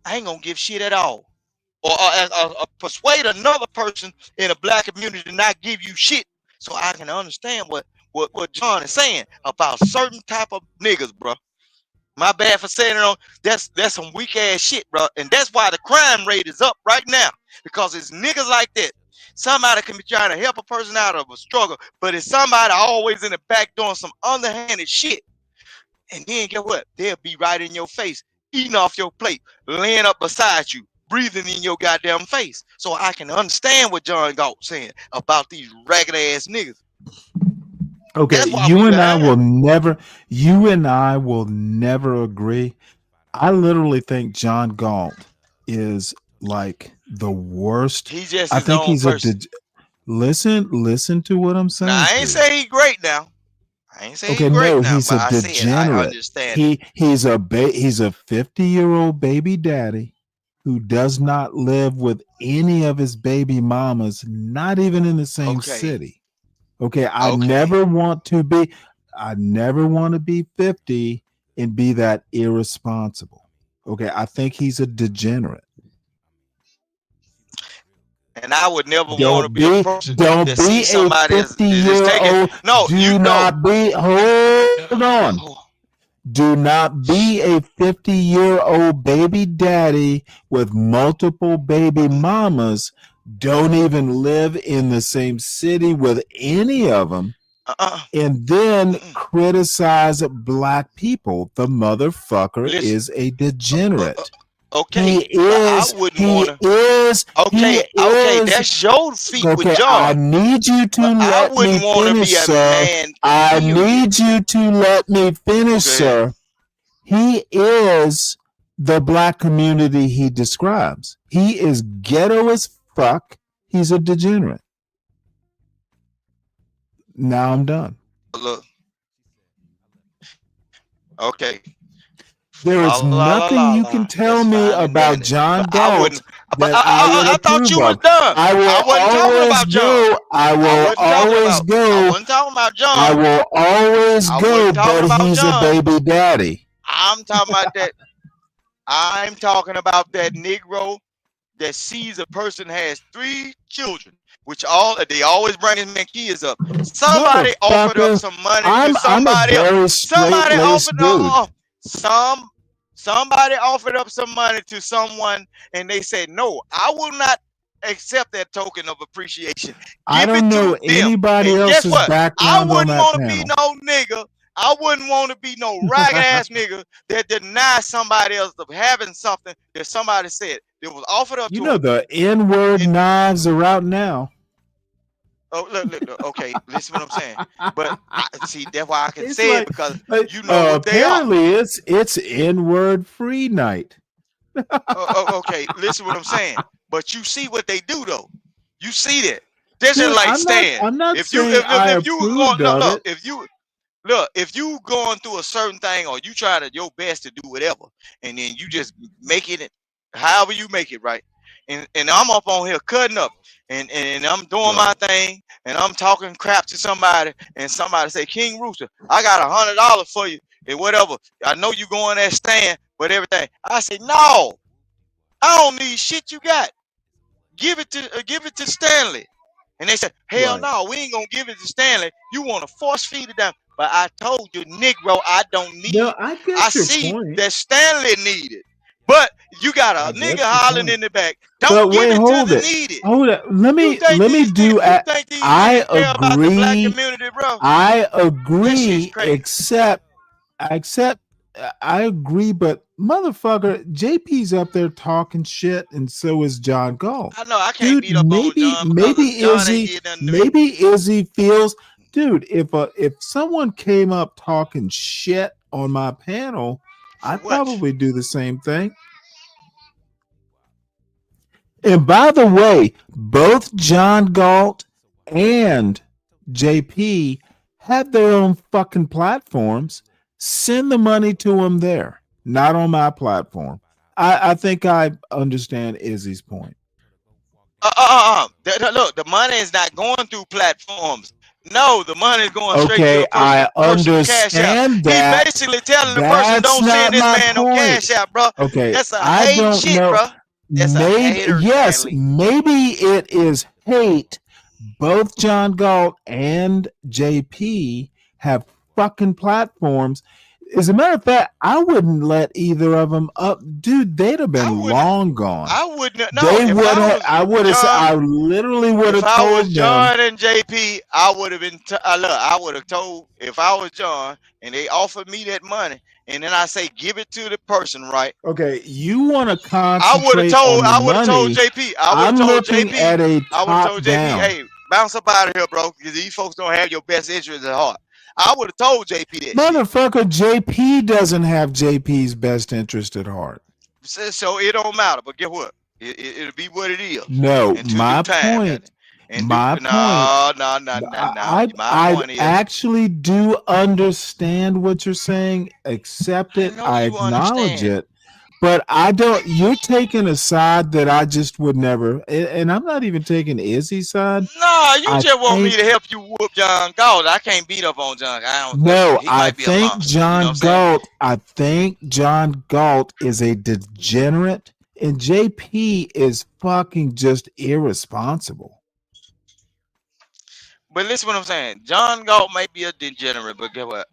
I ain't gonna give shit at all. Or persuade another person in a black community to not give you shit. So I can understand what John is saying about certain type of niggas, bro. My bad for saying it on. That's some weak ass shit, bro. And that's why the crime rate is up right now. Because it's niggas like that. Somebody can be trying to help a person out of a struggle, but it's somebody always in the back doing some underhanded shit. And then get what? They'll be right in your face, eating off your plate, laying up beside you, breathing in your goddamn face. So I can understand what John Galt saying about these ragged ass niggas. Okay, you and I will never agree. I literally think John Galt is like the worst. He's just I think he's person. Listen to what I'm saying. Now, I ain't say he's great now. I ain't say he's great now, he's a degenerate. I understand. He's a 50-year-old baby daddy who does not live with any of his baby mamas, not even in the same city. Okay, I never want to be 50 and be that irresponsible. Okay, I think he's a degenerate. And I would never want to be a person don't that be sees somebody a 50-year-old. Hold on. Do not be a 50-year-old baby daddy with multiple baby mamas. Don't even live in the same city with any of them. And then criticize black people. The motherfucker is a degenerate. Okay, He is. He is. Okay, that's your feet with Okay, John. I need you to let me finish, sir. I need you to let me finish, sir. He is the black community he describes. He is ghetto as fuck. He's a degenerate. Now I'm done. Look. Okay. There is nothing you can tell me about John Galt that I would thought you approve was of. done. I will always go. I will always go. I wasn't talking about John. I will always go, but he's a baby daddy. I'm talking about that. I'm talking about that Negro that sees a person has 3 children, which they always bring his kids up. Somebody offered up some money to somebody else. Somebody offered up some money to someone, and they said, "No, I will not accept that token of appreciation." I don't know anybody else's background on that panel. I wouldn't want to be no nigga. I wouldn't want to be no ragged ass nigga that denies somebody else of having something that somebody said that was offered up to You know him. the N-word knives are out now. Oh, look, okay, listen what I'm saying. But see, that's why I can It's say like- it because you know what they are. apparently it's N-word free night. Okay, listen what I'm saying. But you see what they do though. You see that. They're Dude, just like I'm Stan. not If you saying I if you approved going, of it. if you going through a certain thing or you try to your best to do whatever, and then you just making it however you make it, right? And I'm up on here cutting up and I'm doing my thing and I'm talking crap to somebody and somebody say, King Rooster, I got $100 for you and whatever. I know you going there Stan, but everything. I say, no, I don't need shit you got. Give it to Stanley. And they said, hell no, we ain't gonna give it to Stanley. You want to force feed it down. But I told you, Negro, I don't need it. I get I your see point. that Stanley needed. But you got a nigga hollering in the back. Don't give it to the needed. Hold it. Let me do. I agree. Bro? I agree. I agree. But motherfucker, JP's up there talking shit, and so is John Galt. I know I can't beat up on John. Maybe Izzy feels, dude. If someone came up talking shit on my panel, I'd probably do the same thing. And by the way, both John Galt and JP have their own fucking platforms. Send the money to them there, not on my platform. I think I understand Izzy's point. Look, the money is not going through platforms. No, the money is going straight to a I personal cash app. understand that. He's basically telling the person, don't send this man no cash app, bro. Okay, that's a I hate don't shit, know. bro. That's a hater, yes, Stanley. maybe it is hate. Both John Galt and JP have fucking platforms. As a matter of fact, I wouldn't let either of them up, dude. They'd have been long gone. I wouldn't. No, They would have. I would have. I literally would have If I told was them. John and JP, I would have been. Look, I would have told if I was John and they offered me that money, and then I say give it to the person, right? Okay, you want to concentrate I would have told. on the I would have told money. JP. I would have told looking JP. at a I would have told JP, top-down. hey, bounce up out of here, bro, because these folks don't have your best interest at heart. I would have told JP that. Motherfucker, JP doesn't have JP's best interest at heart. So it don't matter. But guess what? It'll be what it is. No, Until my due time, point. and My no, point. no, no, no, no. I My point is, actually do understand what you're saying, accept it, I acknowledge it, but I don't. You're taking a side that I just would never, and I'm not even taking Izzy's side. no, you just want me to help you whoop John Galt. I can't beat up on John. No, he I might be a think monster, John you know what I'm saying? Galt. I think John Galt is a degenerate, and JP is fucking just irresponsible. But listen what I'm saying. John Galt may be a degenerate, but guess what?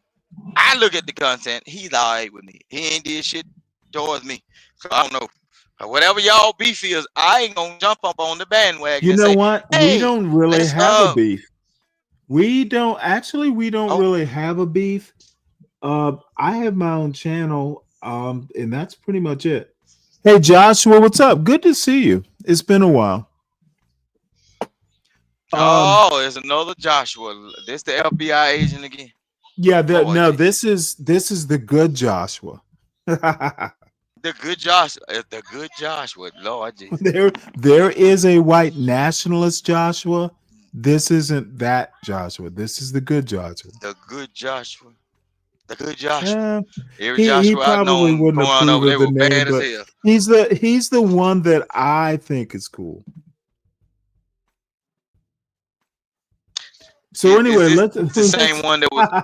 I look at the content. He's all right with me. He ain't did shit towards me. So I don't know. Whatever y'all beef is, I ain't gonna jump up on the bandwagon. You and know say, what? hey, We don't really let's, have a beef. We don't really have a beef. I have my own channel, and that's pretty much it. Hey, Joshua, what's up? Good to see you. It's been a while. It's another Joshua. This the FBI agent again. Yeah, this is the good Joshua. The good Joshua. The good Joshua. Lord Jesus. There is a white nationalist Joshua. This isn't that Joshua. This is the good Joshua. The good Joshua. The good Joshua. Every He Joshua I probably know wouldn't growing approve up, they of the were name, bad as but hell. he's the one that I think is cool. So anyway, it's the same one that was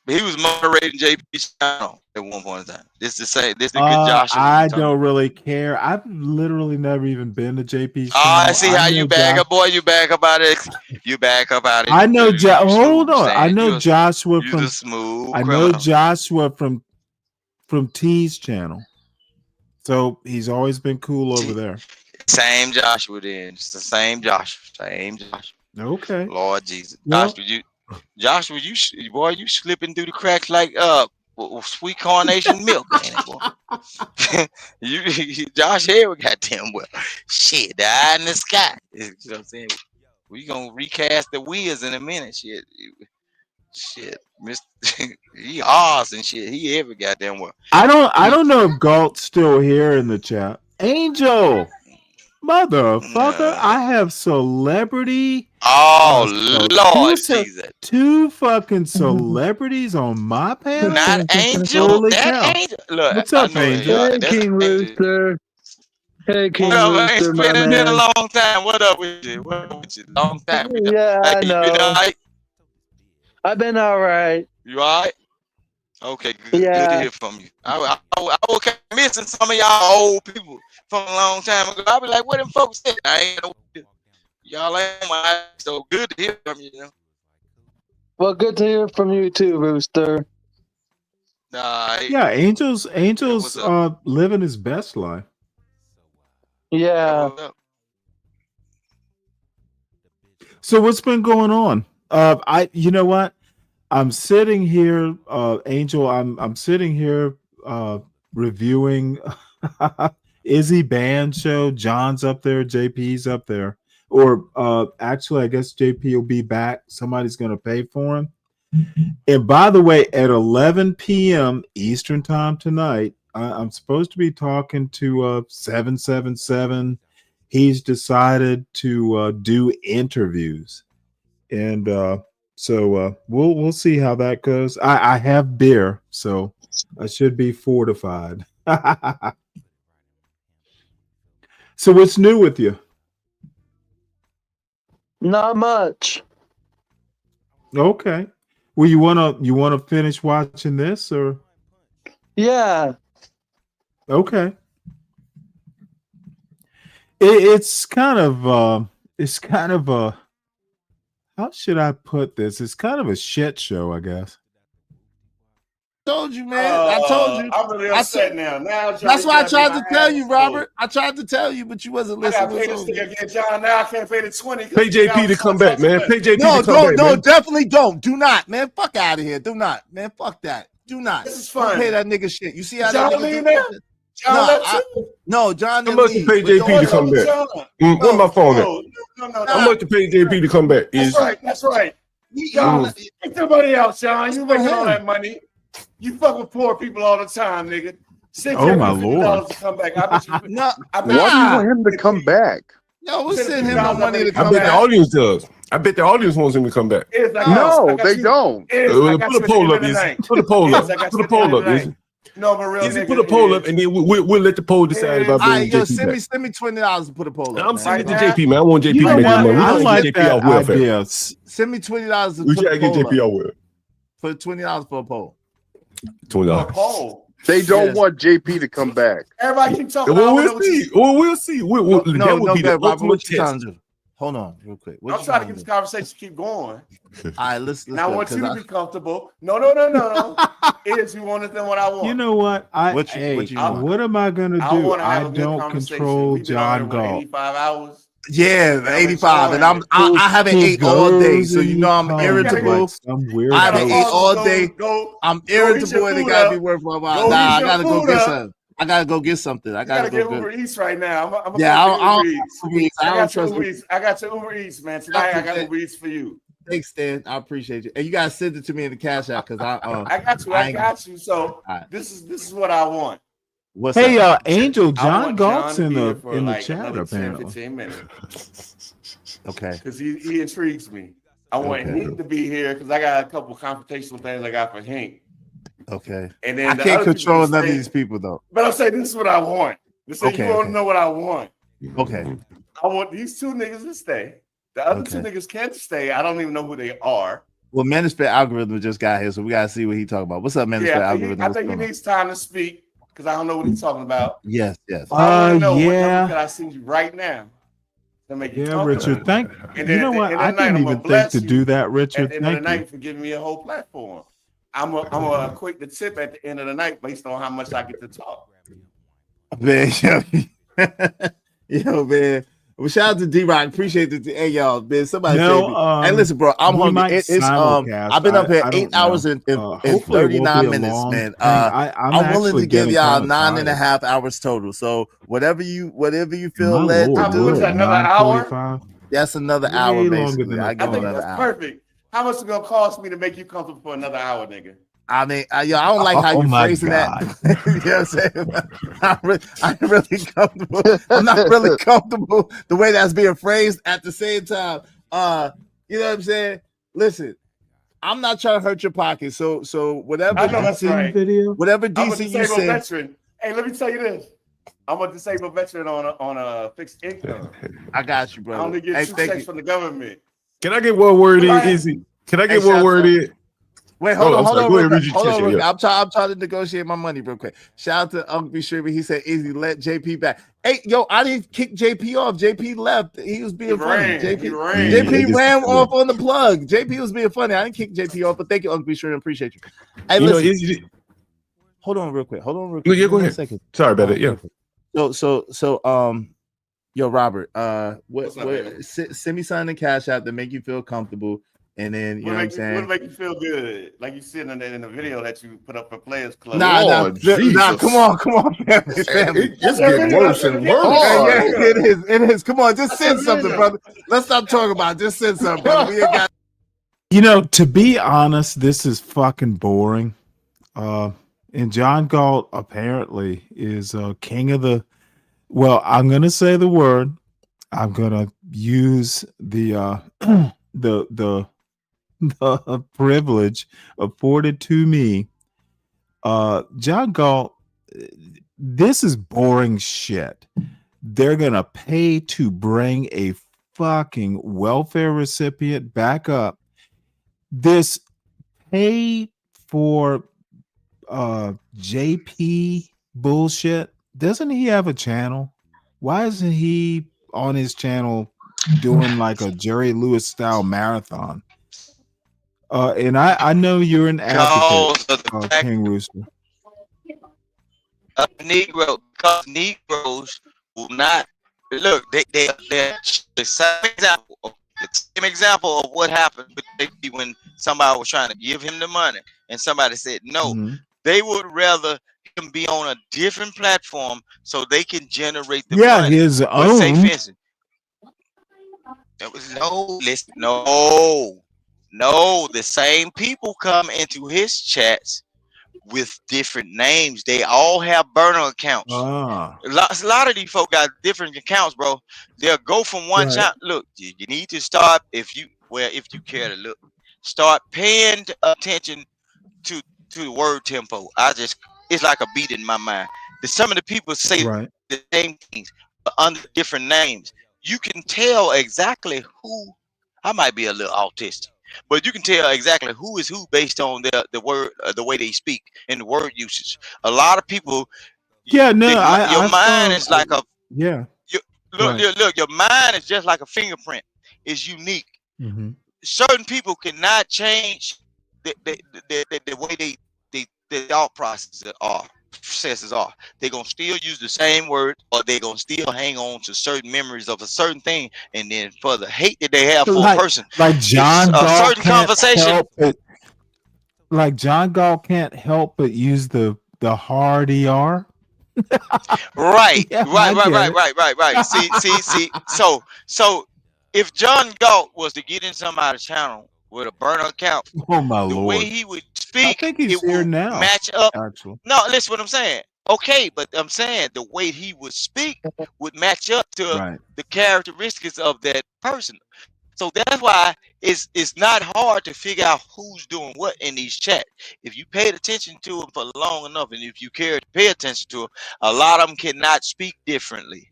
he was moderating JP's channel at one point in time. This the same. This the good Joshua. I don't really care. I've literally never even been to JP's channel. I see how you back up, boy. You back up out of it. You back up out of it. I know. Hold on. I know You Joshua you from. the smooth I know criminal. Joshua from T's channel. So he's always been cool over there. Same Joshua then. It's the same Joshua. Same Joshua. Okay. Lord Jesus. Well, Joshua, you slipping through the cracks like sweet carnation milk, ain't it, boy? Josh Harris, goddamn well. Shit, the eye in the sky. You know what I'm saying? We gonna recast the wheels in a minute. Shit, Mr. he awesome and shit. He every goddamn well. I don't know if Galt's still here in the chat. Angel, motherfucker, I have celebrity. Oh Lord Jesus! Two fucking celebrities on my panel. Not Angel. Holy That cow. Angel. Look, What's up, Angel? Hey, King Rooster. Hey, King What up, Rooster, man? my It's been a man. long time. What up with you? What up with you? Long time. Yeah, I You been know. all right? I've been all right. You all right? Okay, good. Good to Yeah. hear from you. I was kind of missing some of y'all old people from a long time ago. I be like, what them folks said? I ain't know. Y'all ain't my so good to hear from you. You know? Well, good to hear from you too, Rooster. Yeah, Angel's living his best life. Yeah. So what's been going on? You know what? I'm sitting here, Angel. I'm sitting here reviewing Izzy Band show. John's up there, JP's up there, or actually, I guess JP will be back. Somebody's going to pay for him. And by the way, at 11 p.m. Eastern time tonight, I'm supposed to be talking to 777. He's decided to do interviews, and so we'll see how that goes. I have beer, so I should be fortified. So what's new with you? Not much. Okay. Well, you wanna finish watching this, or? Yeah. Okay. It's kind of a, how should I put this? It's kind of a shit show, I guess. Told you, man. I told you. I'm really upset now. That's why I tried to tell you, Robert. I tried to tell you, but you wasn't I listening. got to pay this thing again, John. Now I can't pay the 20. Pay JP to come back, man. Pay JP No, to come back, man. definitely don't. Do not, man. Fuck out of here. Do not, man. Fuck that. Do not. This is Don't fun. pay that nigga shit. You see how John that nigga leave do now? that? John John How didn't much to leave. pay but JP to don't- come back? Where my phone at? How much to pay JP to come back? That's right. That's right. John, get somebody else, John. You making all that money. You fuck with poor people all the time, nigga. Oh, my Lord. To come back. I bet you. Why do you want him to come back? Yo, we'll send him no money to I come bet the back. audience does. I bet the audience wants him to come back. No, they don't. Put a poll up, Izzy. Put a poll up. Put a poll up, Izzy. No, but real Izzy, nigga, put a poll up, and then we'll let the poll decide about All right, bringing yo, JP back. send me $20 to put a poll up. I'm man. sending it to JP, man. I want JP You to know make what? his money. I We like JP that off welfare. idea. Send me $20 to We put try a to get poll JP up. off welfare. For $20 for a poll. $20. Oh, They don't Yes. want JP to come back. everybody keep talking. Well, I we'll don't know what you- see. Well, we'll see. That would be the Robert, ultimate what you test. trying to do? Hold on, real quick. What I'm you trying to trying get to this do? conversation to keep going. All right, let's And I go, want you 'cause to be comfortable. No. Is you want than what I want. You know what? What you want? What am I gonna I do? want to have I a good don't conversation. control We've been on John here, what, Galt. 85 hours. Yeah, I'm 85, and enjoying I haven't He ate all day, goes so and you he know I'm comes irritable. like some weird I haven't gotta ate host. all go- day. go- I'm go heat irritable, your and it food gotta up. be worth my while. Go Nah, heat I your gotta go food get up. some. I gotta go get something. I gotta get go Uber Eats right now. I'm yeah, I'll Uber Eats. I got your trust Uber Eats. I got your Uber Eats, man. Tonight I got Uber Eats for you. Thanks, Stan. I appreciate you. And you gotta send it to me in the cash app because I got you. So this is what I want. What's hey, up? Angel, John John Galt's to in be here the for in the like chat another 10, apparently. 15 minutes. Okay. Because he intrigues me. I want Okay. Hank to be here because I got a couple confrontational things I got for Hank. Okay. And then I can't control none of these people though. But I'm saying this is what I want. This is you want to know what I want. Okay. I want these two niggas to stay. The other two niggas can't stay. I don't even know who they are. Well, Manosphere Algorithm just got here, so we gotta see what he talking about. What's up, Manosphere Algorithm? I think he needs time to speak because I don't know what he's talking about. Yes. I want to know what yeah. number can I send you right now to make you comfortable. Richard, thank And you know what? I didn't even think to do that, Richard. At the end of the Thank night you. for giving me a whole platform. I'm gonna equate the tip at the end of the night based on how much I get to talk. Man, yo, man. Well, shout out to D-Rock. Appreciate it. Hey, y'all, man. Somebody say me. Hey, listen, bro. I'm hungry. It's I've been up here 8 hours and 39 minutes, man. I'm willing to give y'all 9.5 hours total. So whatever you feel led to do. What's that, another hour? That's another hour, basically. I I think that's perfect. How much is it gonna cost me to make you comfortable for another hour, nigga? I mean, I don't like how you phrasing that. You know what I'm saying? I'm really comfortable. I'm not really comfortable the way that's being phrased at the same time. You know what I'm saying? Listen, I'm not trying to hurt your pocket. So whatever I know that's right. whatever I'm a DC you disabled say. veteran. Hey, let me tell you this. I'm a disabled veteran on a fixed income. I got you, bro. I only get 2 checks from the government. Can I get one word in, Izzy? Can I get one word in? Wait, hold on. Yeah. I'm trying to negotiate my money real quick. Shout out to Uncle B. Shrieber. He said, "Easy, let JP back." Hey, yo, I didn't kick JP off. JP left. He was being funny. JP ran off on the plug. JP was being funny. I didn't kick JP off, but thank you, Uncle B. Shrieber. Appreciate you. Hey, listen. Hold on real quick. Yeah, go ahead. Second. Sorry about it. Yeah. Yo, Robert, send me something in Cash App to make you feel comfortable. And then you know what I'm saying? What make you feel good? Like you sitting in the video that you put up for Players Club. Nah, come on, family. It's getting worse and worse. It is. Come on, just send something, brother. Let's stop talking about it. Just send something, brother. We ain't got. You know, to be honest, this is fucking boring. And John Galt apparently is king of the. Well, I'm gonna say the word. I'm gonna use the privilege afforded to me. John Galt, this is boring shit. They're gonna pay to bring a fucking welfare recipient back up. This pay for JP bullshit. Doesn't he have a channel? Why isn't he on his channel doing like a Jerry Lewis style marathon? And I know you're an advocate of King Rooster. Because Negroes will not look. They're the same example of what happened with JP when somebody was trying to give him the money and somebody said no. Mm-hmm. They would rather him be on a different platform so they can generate the money. His own. Say fencing. There was no. The same people come into his chats with different names. They all have burner accounts. A lot of these folk got different accounts, bro. They'll go from one channel. Look, you need to start if you care to look. Start paying attention to the word tempo. It's like a beat in my mind. Some of the people say the same things but under different names. You can tell exactly who. I might be a little autistic, but you can tell exactly who is who based on the word, the way they speak and the word usage. A lot of people. Yeah, no, your mind is like a. Yeah. Look, your mind is just like a fingerprint. It's unique. Mm-hmm. Certain people cannot change the way the thought processes are. They're gonna still use the same word, or they're gonna still hang on to certain memories of a certain thing, and then for the hate that they have for a person, like John a Galt certain conversation. Like John Galt can't help but use the hard ER. Right, Yeah, right, I right, get right, it. right, right, right. See. So if John Galt was to get in somebody's channel with a burner account, Oh my the way lord! he would I speak, think he's it here will now. match up. Actually, No, listen what I'm saying. Okay, but I'm saying the way he would speak would match up to right. the characteristics of that person. So that's why it's not hard to figure out who's doing what in these chats. If you paid attention to them for long enough, and if you care to pay attention to them, a lot of them cannot speak differently.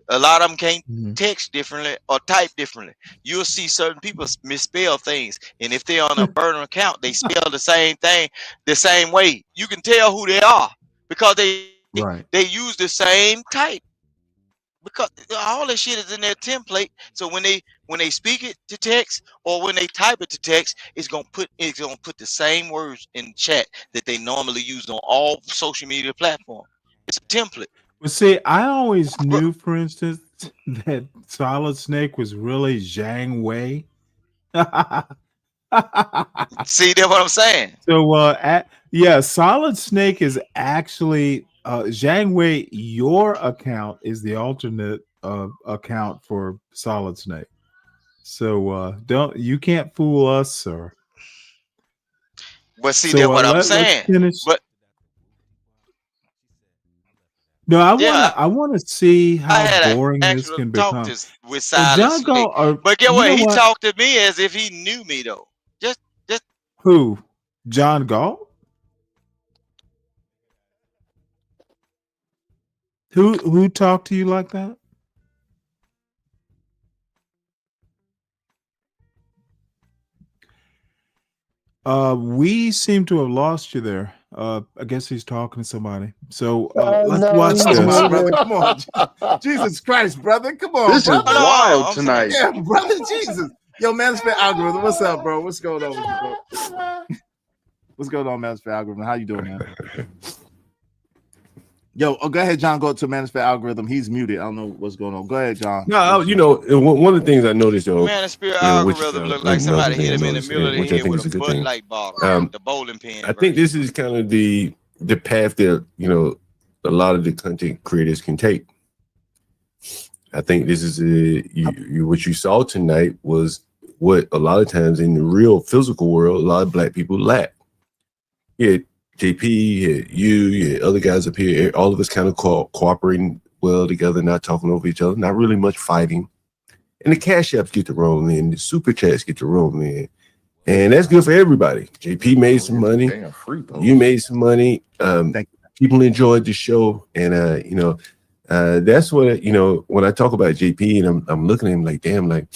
A lot of them can't Mhm. text differently or type differently. You'll see certain people misspell things, and if they're on a burner account, they spell the same thing the same way. You can tell who they are because Right. they use the same type, because all this shit is in their template. So when they speak it to text or when they type it to text, it's gonna put the same words in chat that they normally use on all social media platforms. It's a template. Well, see, I always knew, for instance, that Solid Snake was really Zhang Wei. See, that's what I'm saying. So, yeah, Solid Snake is actually Zhang Wei. Your account is the alternate account for Solid Snake. So, you can't fool us, sir. But see, that's what I'm Let's saying. finish. But No, yeah, I wanna see I how had an boring this actual can talk become. with Well, Silent John Snake. Galt, But get you what? know He what? talked to me as if he knew me though. Just Who? John Galt? Who talked to you like that? We seem to have lost you there. I guess he's talking to somebody. So let's No, watch he's this. Come on, brother. muted. Come on. Jesus Christ, brother. Come on, This is brother. wild I'm tonight. Yeah, brother. Jesus. Yo, Manosphere Algorithm. What's up, bro? What's going on with you, bro? What's going on, Manosphere Algorithm? How you doing, man? Yo, go ahead, John. Go to Manosphere Algorithm. He's muted. I don't know what's going on. Go ahead, John. No, one of the things I noticed though, Man, the spirit which algorithm look like another somebody thing hit I him in the noticed, middle of the which I head think with is a a good Bud thing. Light bottle, the bowling pin. I think this is kind of the path that a lot of the content creators can take. I think this is what you saw tonight was what a lot of times in the real physical world, a lot of black people lack. Yeah, JP, you, other guys up here, all of us kind of cooperating well together, not talking over each other, not really much fighting. And the cash apps get to roll in, the super chats get to roll in. And that's good for everybody. JP made some money. You made some money. People enjoyed the show. And, that's what, when I talk about JP and I'm looking at him like, damn, like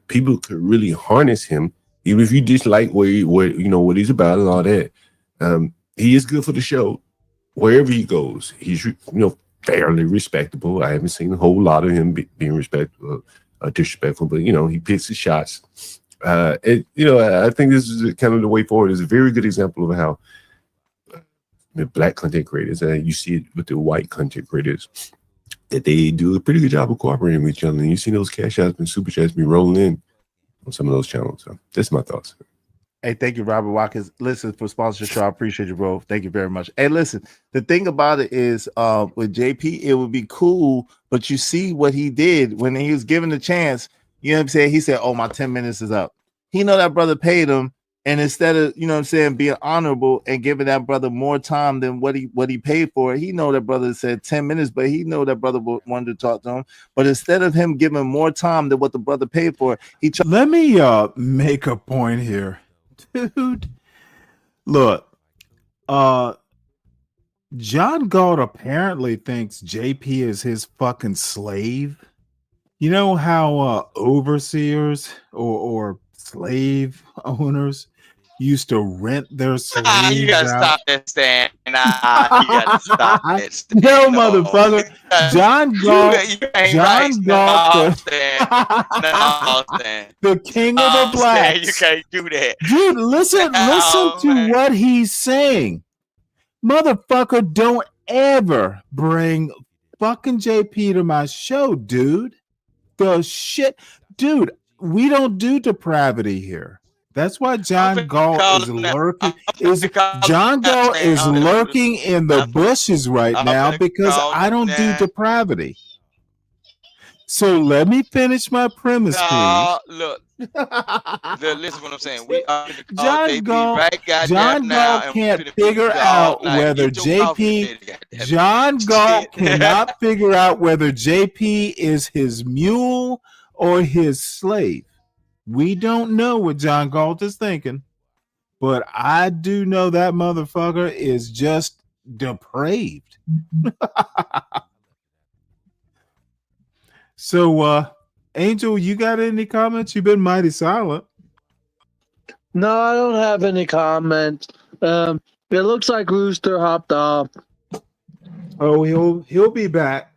people could really harness him. Even if you dislike what he's about and all that. He is good for the show. Wherever he goes, he's, fairly respectable. I haven't seen a whole lot of him being disrespectful, but, he picks his shots. I think this is kind of the way forward. It's a very good example of how the black content creators, you see it with the white content creators, that they do a pretty good job of cooperating with each other. And you see those cash outs and super chats be rolling in on some of those channels. So that's my thoughts. Hey, thank you, Robert Watkins. Listen, for sponsoring the show. I appreciate you, bro. Thank you very much. Hey, listen, the thing about it is with JP, it would be cool, but you see what he did when he was given the chance. You know what I'm saying? He said, oh, my 10 minutes is up. He know that brother paid him. And instead of, being honorable and giving that brother more time than what he paid for, he know that brother said 10 minutes, but he know that brother wanted to talk to him. But instead of him giving more time than what the brother paid for, Let me make a point here. Dude, look, John Galt apparently thinks JP is his fucking slave. You know how overseers or slave owners used to rent their slaves You gotta out? stop that, Stan. Nah, you gotta stop that, Stan. No, motherfucker. John Galt. You ain't John Galt. No, Stan. No, Stan. The king of the blacks. Stan, you can't do that. Dude, listen to what he's saying. Motherfucker, don't ever bring fucking JP to my show, dude. The shit. Dude, we don't do depravity here. That's why John Galt is lurking. John Galt is lurking in the bushes right now because I don't do depravity. So let me finish my premise, please. Look, listen what I'm saying. We are John Galt can't figure out whether John Galt cannot figure out whether JP is his mule or his slave. We don't know what John Galt is thinking, but I do know that motherfucker is just depraved. So, Angel, you got any comments? You've been mighty silent. No, I don't have any comments. It looks like Rooster hopped off. Oh, he'll be back,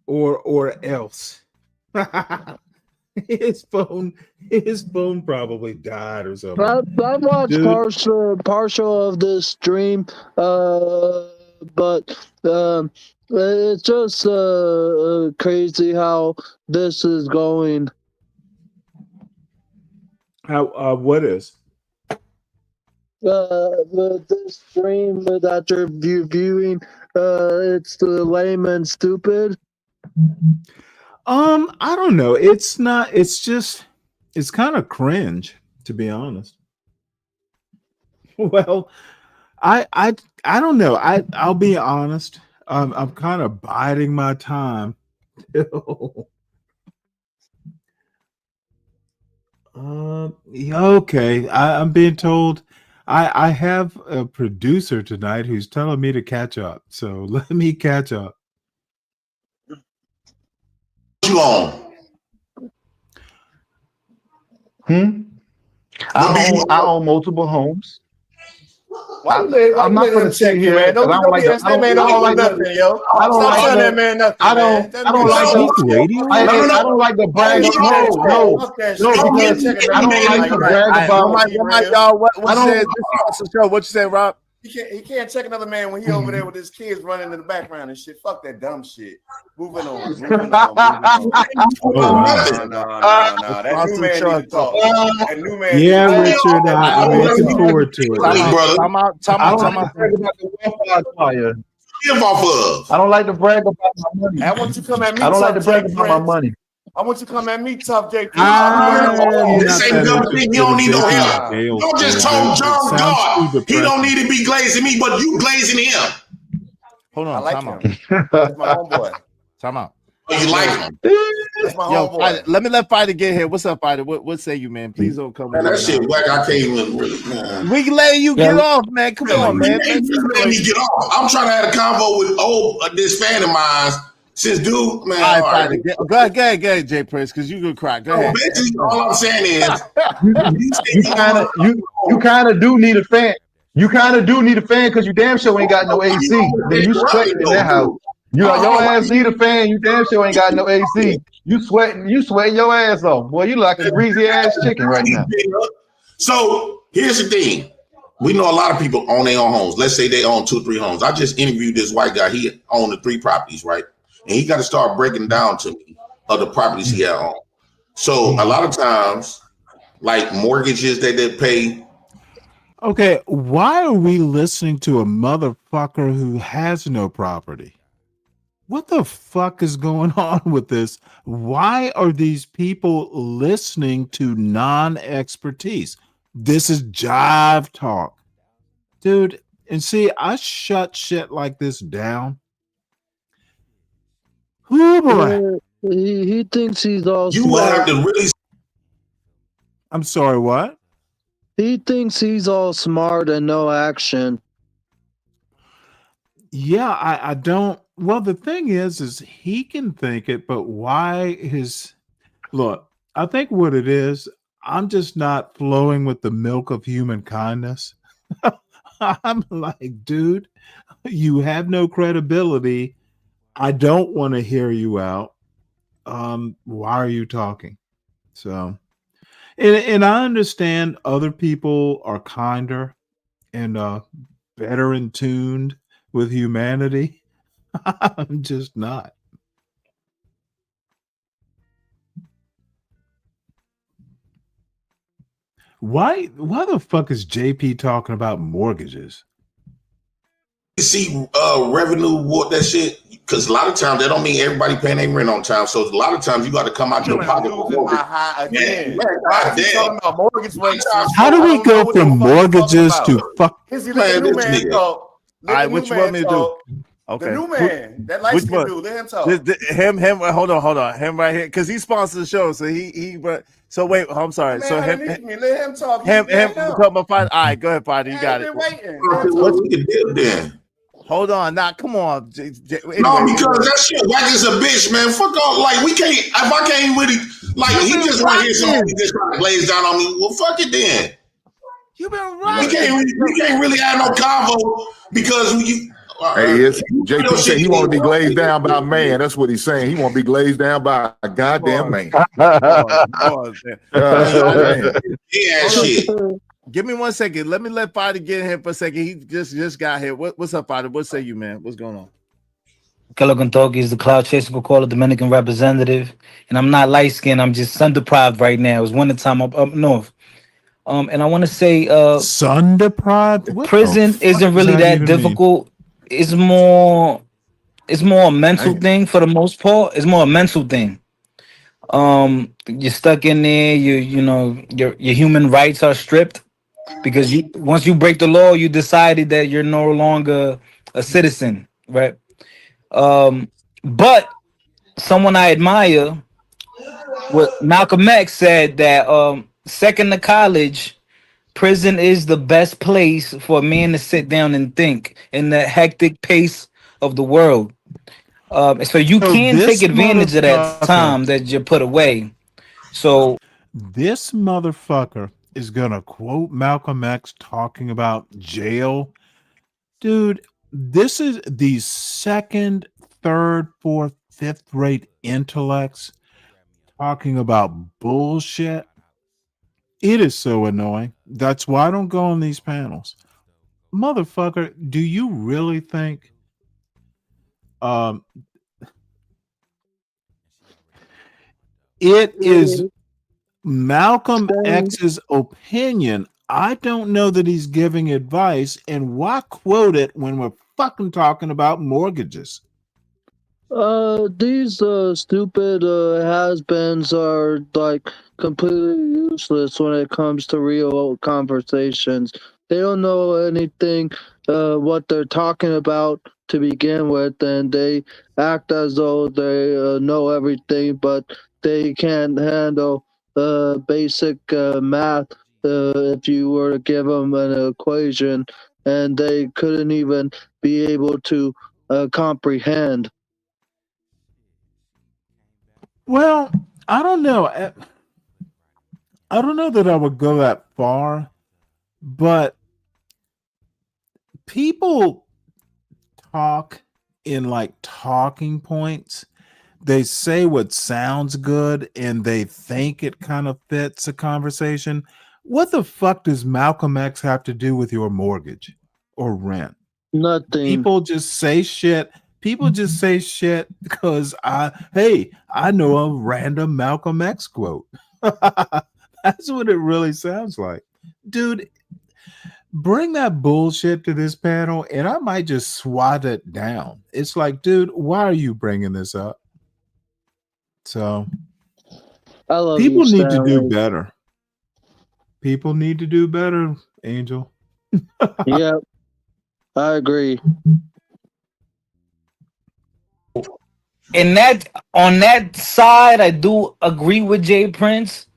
or else. His phone probably died or something. I watched partial of this stream, but it's just crazy how this is going. How what is? This stream that you're viewing, it's the lame and stupid. I don't know. It's not. It's just. It's kind of cringe, to be honest. Well, I don't know. I'll be honest. I'm kind of biding my time. Okay. I'm being told I have a producer tonight who's telling me to catch up. So let me catch up. You on? I own multiple homes. I'm not going to sit here. Man. Don't like that man. Don't like nothing, yo. I don't like that man nothing. I don't like the brag. No, because I don't like to brag about. What you say, Rob? He can't check another man when he over there with his kids running in the background and shit. Fuck that dumb shit. Moving on. No. That new man needs to talk. That new man. Yeah, Richard, I'm looking forward to it. I don't like to brag about my money. I want you to come at me. I don't like to brag about my money. I want you to come at me, tough JP. This ain't dumb thing. You don't need no help. You just told John God he don't need to be glazing me, but you glazing him. Hold on, time out. That's my homeboy. Time out. Oh, you like him? That's my Yo, homeboy. Fighter, let Fighter get here. What's up, Fighter? What say you, man? Please don't come. Man, that shit whack. I can't even really. Man. We letting you get off, man. Come on, man. Let me get off. I'm trying to have a convo with this fan of mine. Since dude, man, all right. Go ahead, J Prince, because you could cry. Go ahead. Basically, all I'm saying is, you kind of do need a fan. You kind of do need a fan because you damn sure ain't got no AC. Then you sweating in that house. Your ass need a fan. You damn sure ain't got no AC. You sweating your ass off. Boy, you like a greasy ass chicken right now. So here's the thing. We know a lot of people own their own homes. Let's say they own 2-3 homes. I just interviewed this white guy. He owned the 3 properties, right? And he got to start breaking down to me of the properties he had on. So a lot of times, like mortgages that they pay. Okay, why are we listening to a motherfucker who has no property? What the fuck is going on with this? Why are these people listening to non-expertise? This is jive talk. Dude, and see, I shut shit like this down. Oh boy. He thinks he's all You smart. have to really. I'm sorry, what? He thinks he's all smart and no action. Yeah, I don't. Well, the thing is he can think it, but why look, I think what it is, I'm just not flowing with the milk of human kindness. I'm like, dude, you have no credibility. I don't want to hear you out. Why are you talking? So, and I understand other people are kinder and better in tuned with humanity. I'm just not. Why the fuck is JP talking about mortgages? You see revenue, what that shit, because a lot of times that don't mean everybody paying their rent on time. So a lot of times you got to come out your pocket for mortgage. Again. Why is he talking about mortgage rates? How do we go from mortgages to fuck? Is he the new man talk? All right, what you want me to do? Okay. The new man, that light skin dude, let him talk. Him, hold on. Him right here, because he sponsors the show. So so wait, I'm sorry. Man, so let him talk. Him talk about fight. All right, go ahead, Fighter. You got it. What's the deal then? Hold on, come on. No, because that shit whack as a bitch, man. Fuck off. Like, we can't, if I can't really, like, he just want to hear somebody just trying to blaze down on me. Well, fuck it then. You been right. We can't really have no convo because you. Hey, JP said he want to be glazed down by a man. That's what he's saying. He want to be glazed down by a goddamn man. Yeah, shit. Give me 1 second. Let me let Fighter get in here for a second. He just got here. What's up, Fighter? What say you, man? What's going on? Kelo Kentucky is the Cloud Chaser Coca-Cola Dominican representative, and I'm not light skinned. I'm just sun deprived right now. It was winter time up north. And I want to say, sun deprived. Prison isn't really that difficult. It's more a mental thing for the most part. It's more a mental thing. You're stuck in there. You know your human rights are stripped because once you break the law, you decided that you're no longer a citizen, right? But someone I admire, what Malcolm X said that second to college, prison is the best place for a man to sit down and think in the hectic pace of the world. So you can take advantage of that time that you put away. So this motherfucker is gonna quote Malcolm X talking about jail. Dude, this is the second, third, fourth, fifth rate intellects talking about bullshit. It is so annoying. That's why I don't go on these panels. Motherfucker, do you really think it is Malcolm X's opinion? I don't know that he's giving advice, and why quote it when we're fucking talking about mortgages? These stupid has-beens are like completely useless when it comes to real conversations. They don't know anything what they're talking about to begin with, and they act as though they know everything, but they can't handle basic math if you were to give them an equation, and they couldn't even be able to comprehend. Well, I don't know. I don't know that I would go that far, but people talk in like talking points. They say what sounds good and they think it kind of fits a conversation. What the fuck does Malcolm X have to do with your mortgage or rent? Nothing. People just say shit. People just say shit because I know a random Malcolm X quote. That's what it really sounds like. Dude, bring that bullshit to this panel and I might just swat it down. It's like, dude, why are you bringing this up? So people need to do better. People need to do better, Angel. Yeah, I agree. On that side, I do agree with Jay Prince.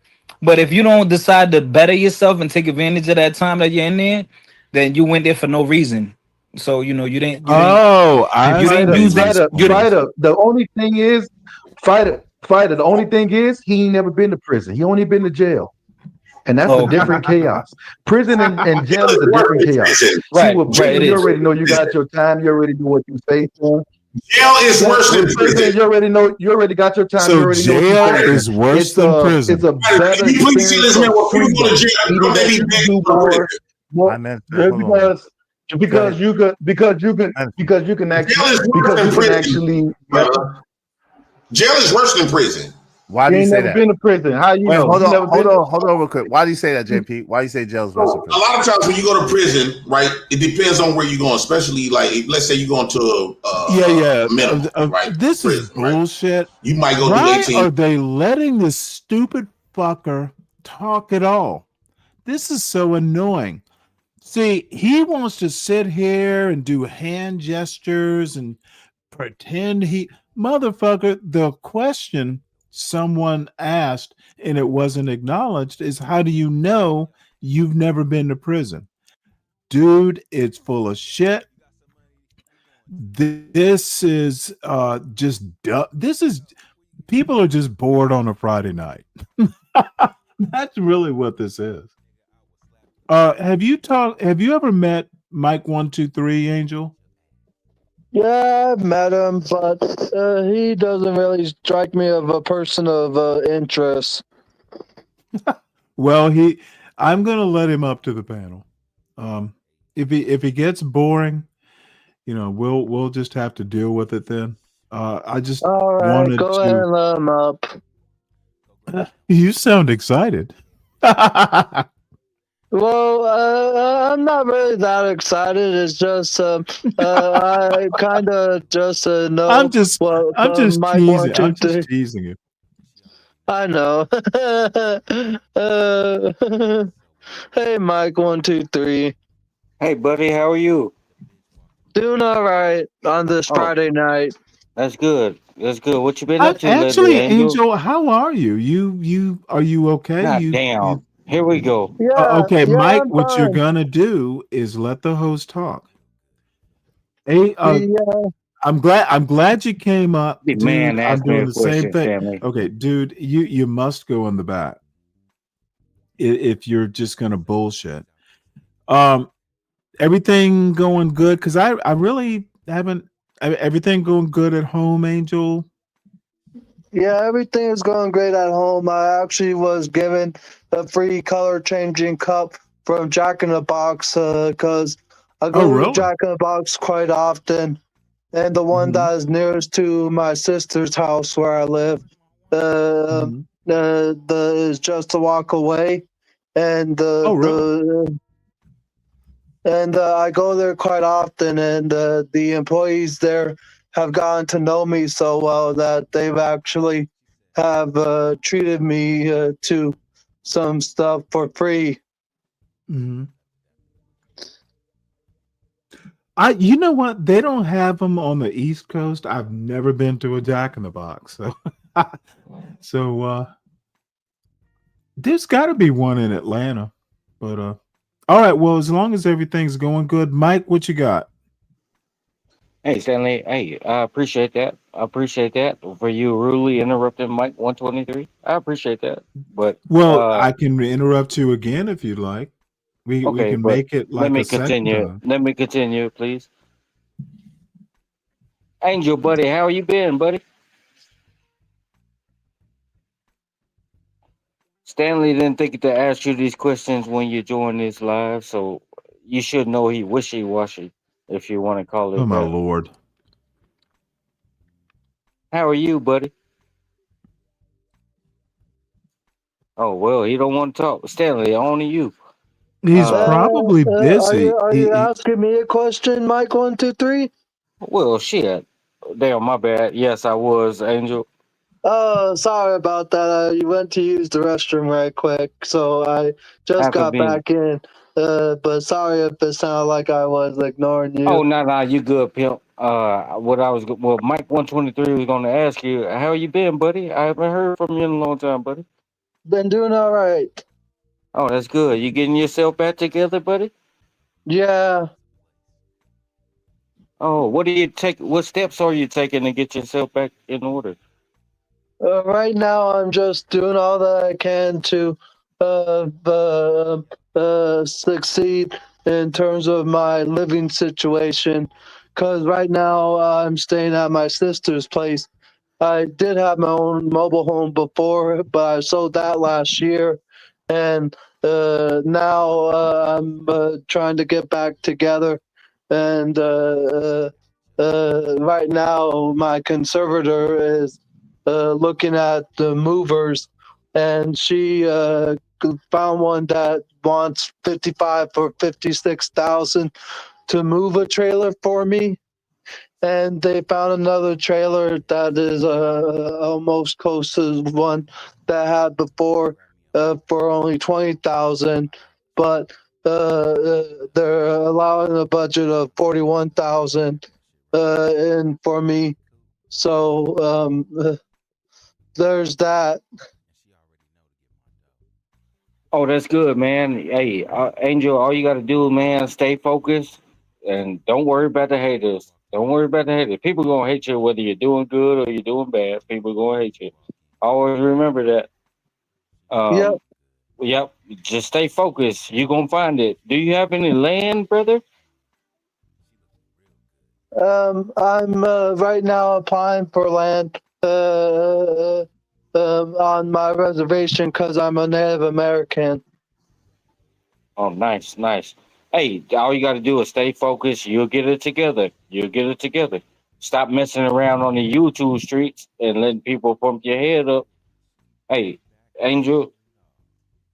But if you don't decide to better yourself and take advantage of that time that you're in there, then you went there for no reason. So you didn't. The only thing is, Fighter. The only thing is, he ain't never been to prison. He only been to jail, and that's a different chaos. Prison and jail is a different chaos. Right, See, with prison, you already know you got your time. You already know what you say for. Jail is worse than prison. You already know. You already got your time. So you already jail is worse than prison. It's a better experience because you can actually. Jail is worse than prison. Why You do you ain't say never that? been to prison. How you Wait, know? hold You never on, been to hold on, real quick. Why do you say that, JP? Why do you say jail's worse than A prison? lot of times when you go to prison, right, it depends on where you're going. Especially like, if, let's say you're going to a minimum, right? This Prison, is bullshit. You might go do Why 18. are they letting this stupid fucker talk at all? This is so annoying. See, he wants to sit here and do hand gestures and pretend motherfucker. The question someone asked and it wasn't acknowledged is, how do you know you've never been to prison? Dude, it's full of shit. This is just this is people are just bored on a Friday night. That's really what this is. Have you ever met Mike 123, Angel? Yeah, I've met him, but he doesn't really strike me of a person of interest. Well, I'm gonna let him up to the panel. If he gets boring, we'll just have to deal with it then. I just All right, wanted go ahead to. and let him up. You sound excited. Well, I'm not really that excited. It's just I kind of just know I'm just Mike teasing. 1, 2, I'm 3. just teasing you. I know. Hey, Mike 1, 2, 3. Hey, buddy, how are you? Doing all right on this Friday night. That's good. That's good. What you been up to lately, Actually, Angel? Angel, how are you? Are you okay? God damn. Here we go. Okay, yeah, Mike. I'm What you're fine. gonna do is let the host talk. Hey, I'm glad you came up, The dude. man I'm asked me doing a the same question, thing. Stanley. Okay, dude, you must go in the back if you're just gonna bullshit. Everything going good? Because I really haven't. Everything going good at home, Angel? Yeah, everything is going great at home. I actually was given a free color changing cup from Jack in the Box because I go to really? Jack in the Box quite often, and the one that is nearest to my sister's house where I live, is just a walk away, and I go there quite often, and the employees there have gotten to know me so well that they've actually have treated me to some stuff for free. Mm-hmm. You know what? They don't have them on the East Coast. I've never been to a Jack in the Box, so there's got to be one in Atlanta. But all right. Well, as long as everything's going good, Mike, what you got? Hey, Stanley. Hey, I appreciate that. I appreciate that for you rudely interrupting Mike 123. I appreciate that. But Well, I can interrupt you again if you'd like. We okay, can but make it let like me a second continue. time. Let me continue, please. Angel, buddy, how you been, buddy? Stanley didn't think to ask you these questions when you joined this live, so you should know he wishy-washy, if you want to call Oh it my that. lord! How are you, buddy? Oh well, he don't want to talk. Stanley, only you. He's probably busy. Are you asking me a question, Mike 1, 2, 3? Well, shit. Damn, my bad. Yes, I was, Angel. Oh, sorry about that. I went to use the restroom right quick, so I just How got convenient. back in. But sorry if it sounded like I was ignoring you. Oh, no, you good, pimp. Mike 123 was going to ask you, how you been, buddy? I haven't heard from you in a long time, buddy. Been doing all right. Oh, that's good. You getting yourself back together, buddy? Yeah. Oh, what steps are you taking to get yourself back in order? Right now, I'm just doing all that I can to succeed in terms of my living situation. Because right now, I'm staying at my sister's place. I did have my own mobile home before, but I sold that last year. And now I'm trying to get back together. And right now, my conservator is looking at the movers, and she found one that wants 55 or 56,000 to move a trailer for me. And they found another trailer that is almost close to the one that I had before for only 20,000, but they're allowing a budget of 41,000 in for me. So there's that. Oh, that's good, man. Hey, Angel, all you got to do, man, stay focused and don't worry about the haters. Don't worry about the haters. People gonna hate you whether you're doing good or you're doing bad. People gonna hate you. Always remember that. Yep. Yep. Just stay focused. You're gonna find it. Do you have any land, brother? I'm right now applying for land on my reservation because I'm a Native American. Oh, nice, nice. Hey, all you got to do is stay focused. You'll get it together. You'll get it together. Stop messing around on the YouTube streets and letting people pump your head up. Hey, Angel,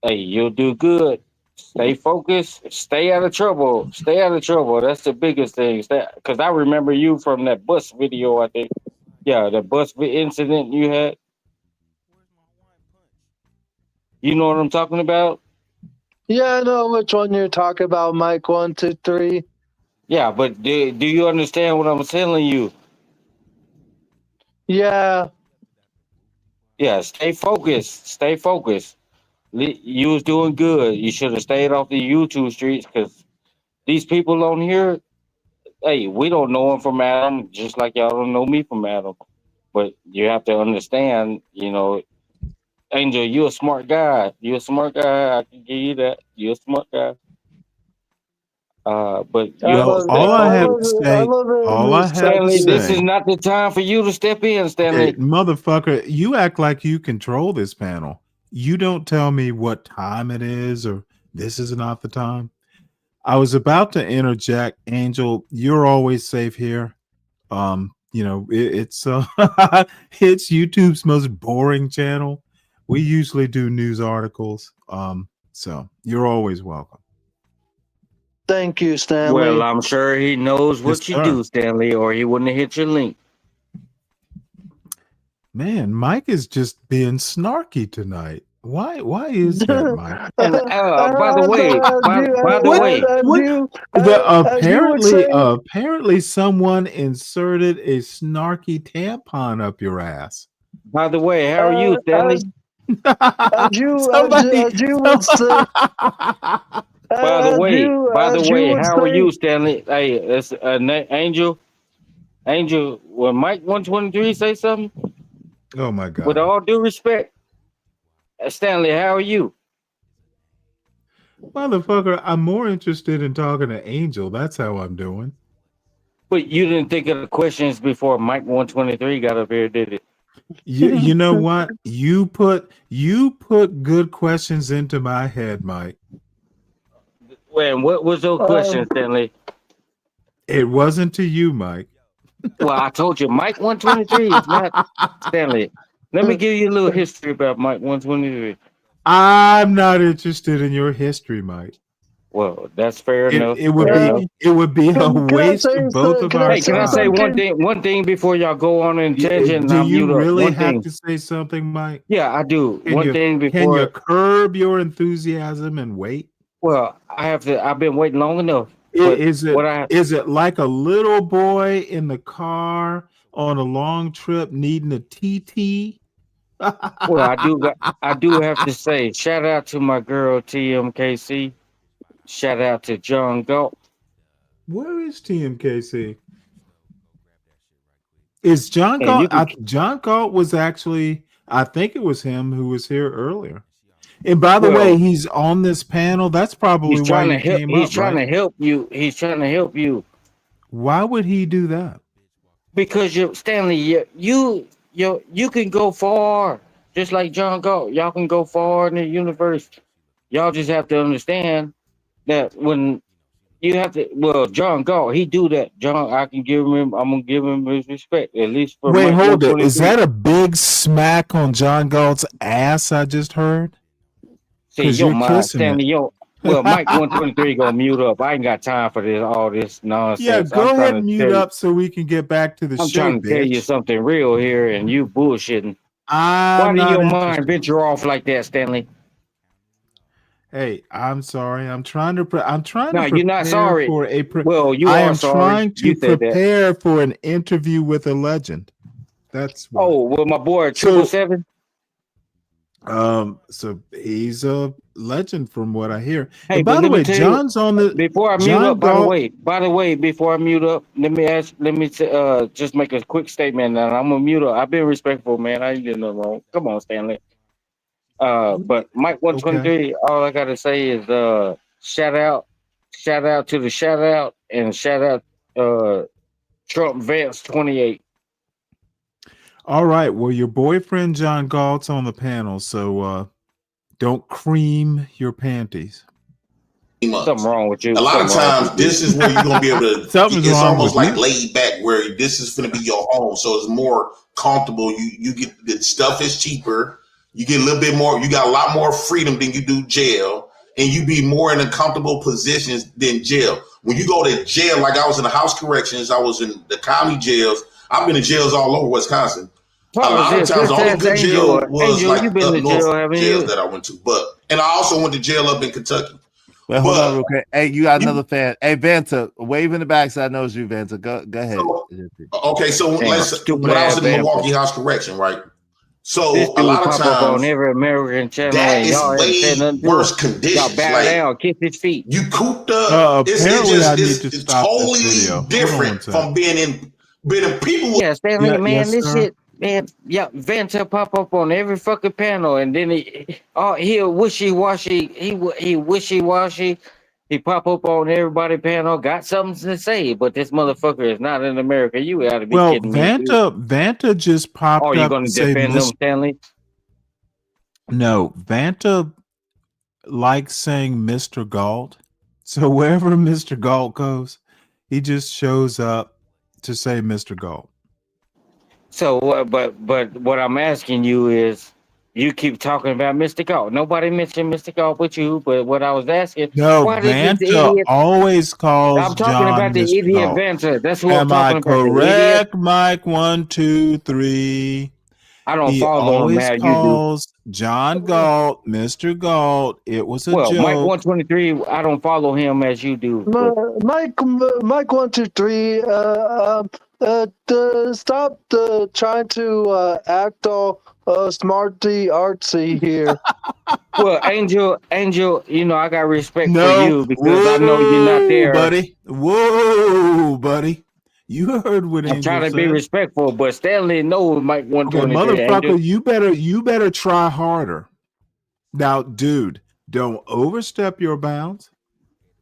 hey, you'll do good. Stay focused. Stay out of trouble. Stay out of trouble. That's the biggest thing. Because I remember you from that bus video, I think. Yeah, the bus incident you had. You know what I'm talking about? Yeah, I know which one you're talking about, Mike. 1, 2, 3. Yeah, but do you understand what I'm telling you? Yeah. Yeah, stay focused. Stay focused. You was doing good. You should have stayed off the YouTube streets because these people on here, hey, we don't know them from Adam, just like y'all don't know me from Adam. But you have to understand, Angel, you're a smart guy. You're a smart guy. I can give you that. You're a smart guy. But you have to Well, stay all I have focused. to say, all I have to Stanley, this is say, not the time for you to step in, hey, Stanley. motherfucker, you act like you control this panel. You don't tell me what time it is or this is not the time. I was about to interject, Angel. You're always safe here. It's it's YouTube's most boring channel. We usually do news articles. So you're always welcome. Thank you, Stanley. Well, I'm sure he knows what you do, Stanley, or he wouldn't have hit your link. Man, Mike is just being snarky tonight. Why is that, Mike? And by the way, apparently someone inserted a snarky tampon up your ass. By the way, how are you, Stanley? As you would say. By the way, how are you, Stanley? Hey, it's Angel. Angel, will Mike 123 say something? Oh my God! With all due respect, Stanley, how are you? Motherfucker, I'm more interested in talking to Angel. That's how I'm doing. But you didn't think of the questions before Mike 123 got up here, did it? You know what? You put good questions into my head, Mike. Well, what was those questions, Stanley? It wasn't to you, Mike. Well, I told you, Mike 123 is not Stanley. Let me give you a little history about Mike 123. I'm not interested in your history, Mike. Well, that's fair enough. It would be a waste of both of our time. Hey, can I say one thing before y'all go on in tangent? Do you really have to say something, Mike? Yeah, I do. Thing before. Can you curb your enthusiasm and wait? Well, I have to. I've been waiting long enough. Is it like a little boy in the car on a long trip needing a TT? Well, I do have to say, shout out to my girl TMKC. Shout out to John Galt. Where is TMKC? Is John Galt? John Galt was actually, I think it was him who was here earlier. And by the way, he's on this panel. That's probably why he came up. He's trying to help you. He's trying to help you. Why would he do that? Because Stanley, you can go far, just like John Galt. Y'all can go far in the universe. Y'all just have to understand that when You have to. Well, John Galt, he do that. John, I can give him. I'm gonna give him his respect, at least for Wait, Mike hold it. Is 123. that a big smack on John Galt's ass I just heard? See, Because your you're mind, kissing it. Stanley. Well, Mike 123 gonna mute up. I ain't got time for all this nonsense. Yeah, go I'm ahead trying and to mute tell you. up so we can get back to the I'm show, trying to tell you bitch. something real here, and you bullshitting. Why I'm do not your interested. mind venture off like that, Stanley? Hey, I'm sorry. I'm trying to. No, prepare you're not sorry. for a. Well, you I are am sorry. trying to You said that. prepare for an interview with a legend. That's why. Oh, well, my boy 777. So he's a legend from what I hear. Hey, And by but the let me way, tell John's on the. before I mute John up. Galt. By the way, before I mute up, let me just make a quick statement, and I'm gonna mute up. I've been respectful, man. I ain't doing nothing wrong. Come on, Stanley. But Mike 123, all I gotta say is shout out to the shout out, and shout out Trump Vance 28. All right. Well, your boyfriend John Galt's on the panel, so don't cream your panties. Something wrong with you. A lot of times, this is where you're gonna be able to. Something's It's wrong almost with like you. laid back, where this is gonna be your home, so it's more comfortable. You get the stuff is cheaper. You get a little bit more. You got a lot more freedom than you do jail, and you be more in a comfortable positions than jail. When you go to jail, like I was in the house corrections, I was in the county jails. I've been in jails all over Wisconsin. A lot of times, the only good jail was Angel, like you been up to north jail, haven't jails you? that I went to. And I also went to jail up in Kentucky. Wait, hold on real quick. Hey, you got another fan. Hey, Vanta, wave in the backside knows you, Vanta. Go ahead. Okay, so when I was in Milwaukee House Correction, right? So This a lot dude of pop up on times every American channel, that and is y'all haven't said way nothing to worse him. conditions. Y'all bow Like down, kiss his feet. you cooped up. Apparently, I need to It's stop this totally video. Hold on different one second. from being in people. Yeah, Stanley, man, yes, this sir. shit, man, yeah, Vanta pop up on every fucking panel, and then he wishy-washy, he wishy-washy, he pop up on everybody panel, got something to say, but this motherfucker is not in America. You gotta be Well, kidding me, dude. Vanta just popped Oh, you up gonna to say defend them, Stanley? No, Vanta likes saying Mr. Galt. So wherever Mr. Galt goes, he just shows up to say Mr. Galt. So, but what I'm asking you is, you keep talking about Mr. Galt. Nobody mentioned Mr. Galt but you. But what I was asking, No, why did this Vanta idiot? always calls I'm talking John about the Mr. idiot Galt. Vanta. That's who I'm Am I talking about. The idiot. correct, Mike? 1, 2, 3. I don't He follow him always how you do. calls John Galt Mr. Galt. It was a Well, Mike joke. 123. I don't follow him as you do. But Mike 123. Stop trying to act all smarty artsy here. well, Angel, you know I got respect for No, you because I know you're not there, buddy. Whoa, buddy. You heard what I'm Angel trying to said. be respectful, but Stanley knows Mike 123. Okay, motherfucker, Angel. you better try harder. Now, dude, don't overstep your bounds.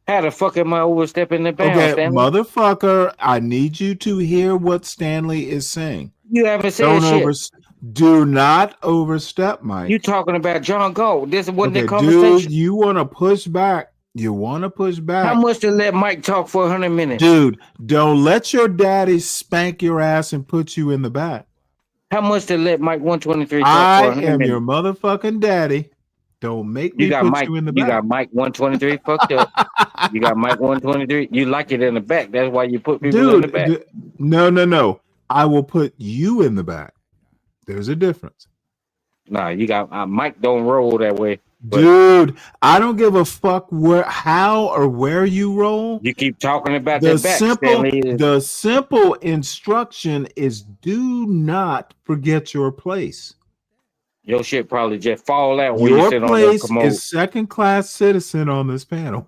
How the fuck am I overstepping the bounds, Okay, Stanley? motherfucker, I need you to hear what Stanley is saying. You haven't said shit. Do not overstep, Mike. You talking about John Galt. This wasn't the Okay, conversation. dude, you want to push back. You want to push back. How much to let Mike talk for 100 minutes? Dude, don't let your daddy spank your ass and put you in the back. How much to let Mike 123 talk I for 100 am minutes? your motherfucking daddy. Don't make me put Mike, you in the you back. got Mike 123 fucked up. You got Mike 123. You like it in the back. That's why you put people in the back. No. I will put you in the back. There's a difference. Nah, you got Mike don't roll that way. Dude, I don't give a fuck how or where you roll. You keep talking about The that back, simple, Stanley. the simple instruction is do not forget your place. Your shit probably just fall out when you Your sit on place the commode. is second-class citizen on this panel.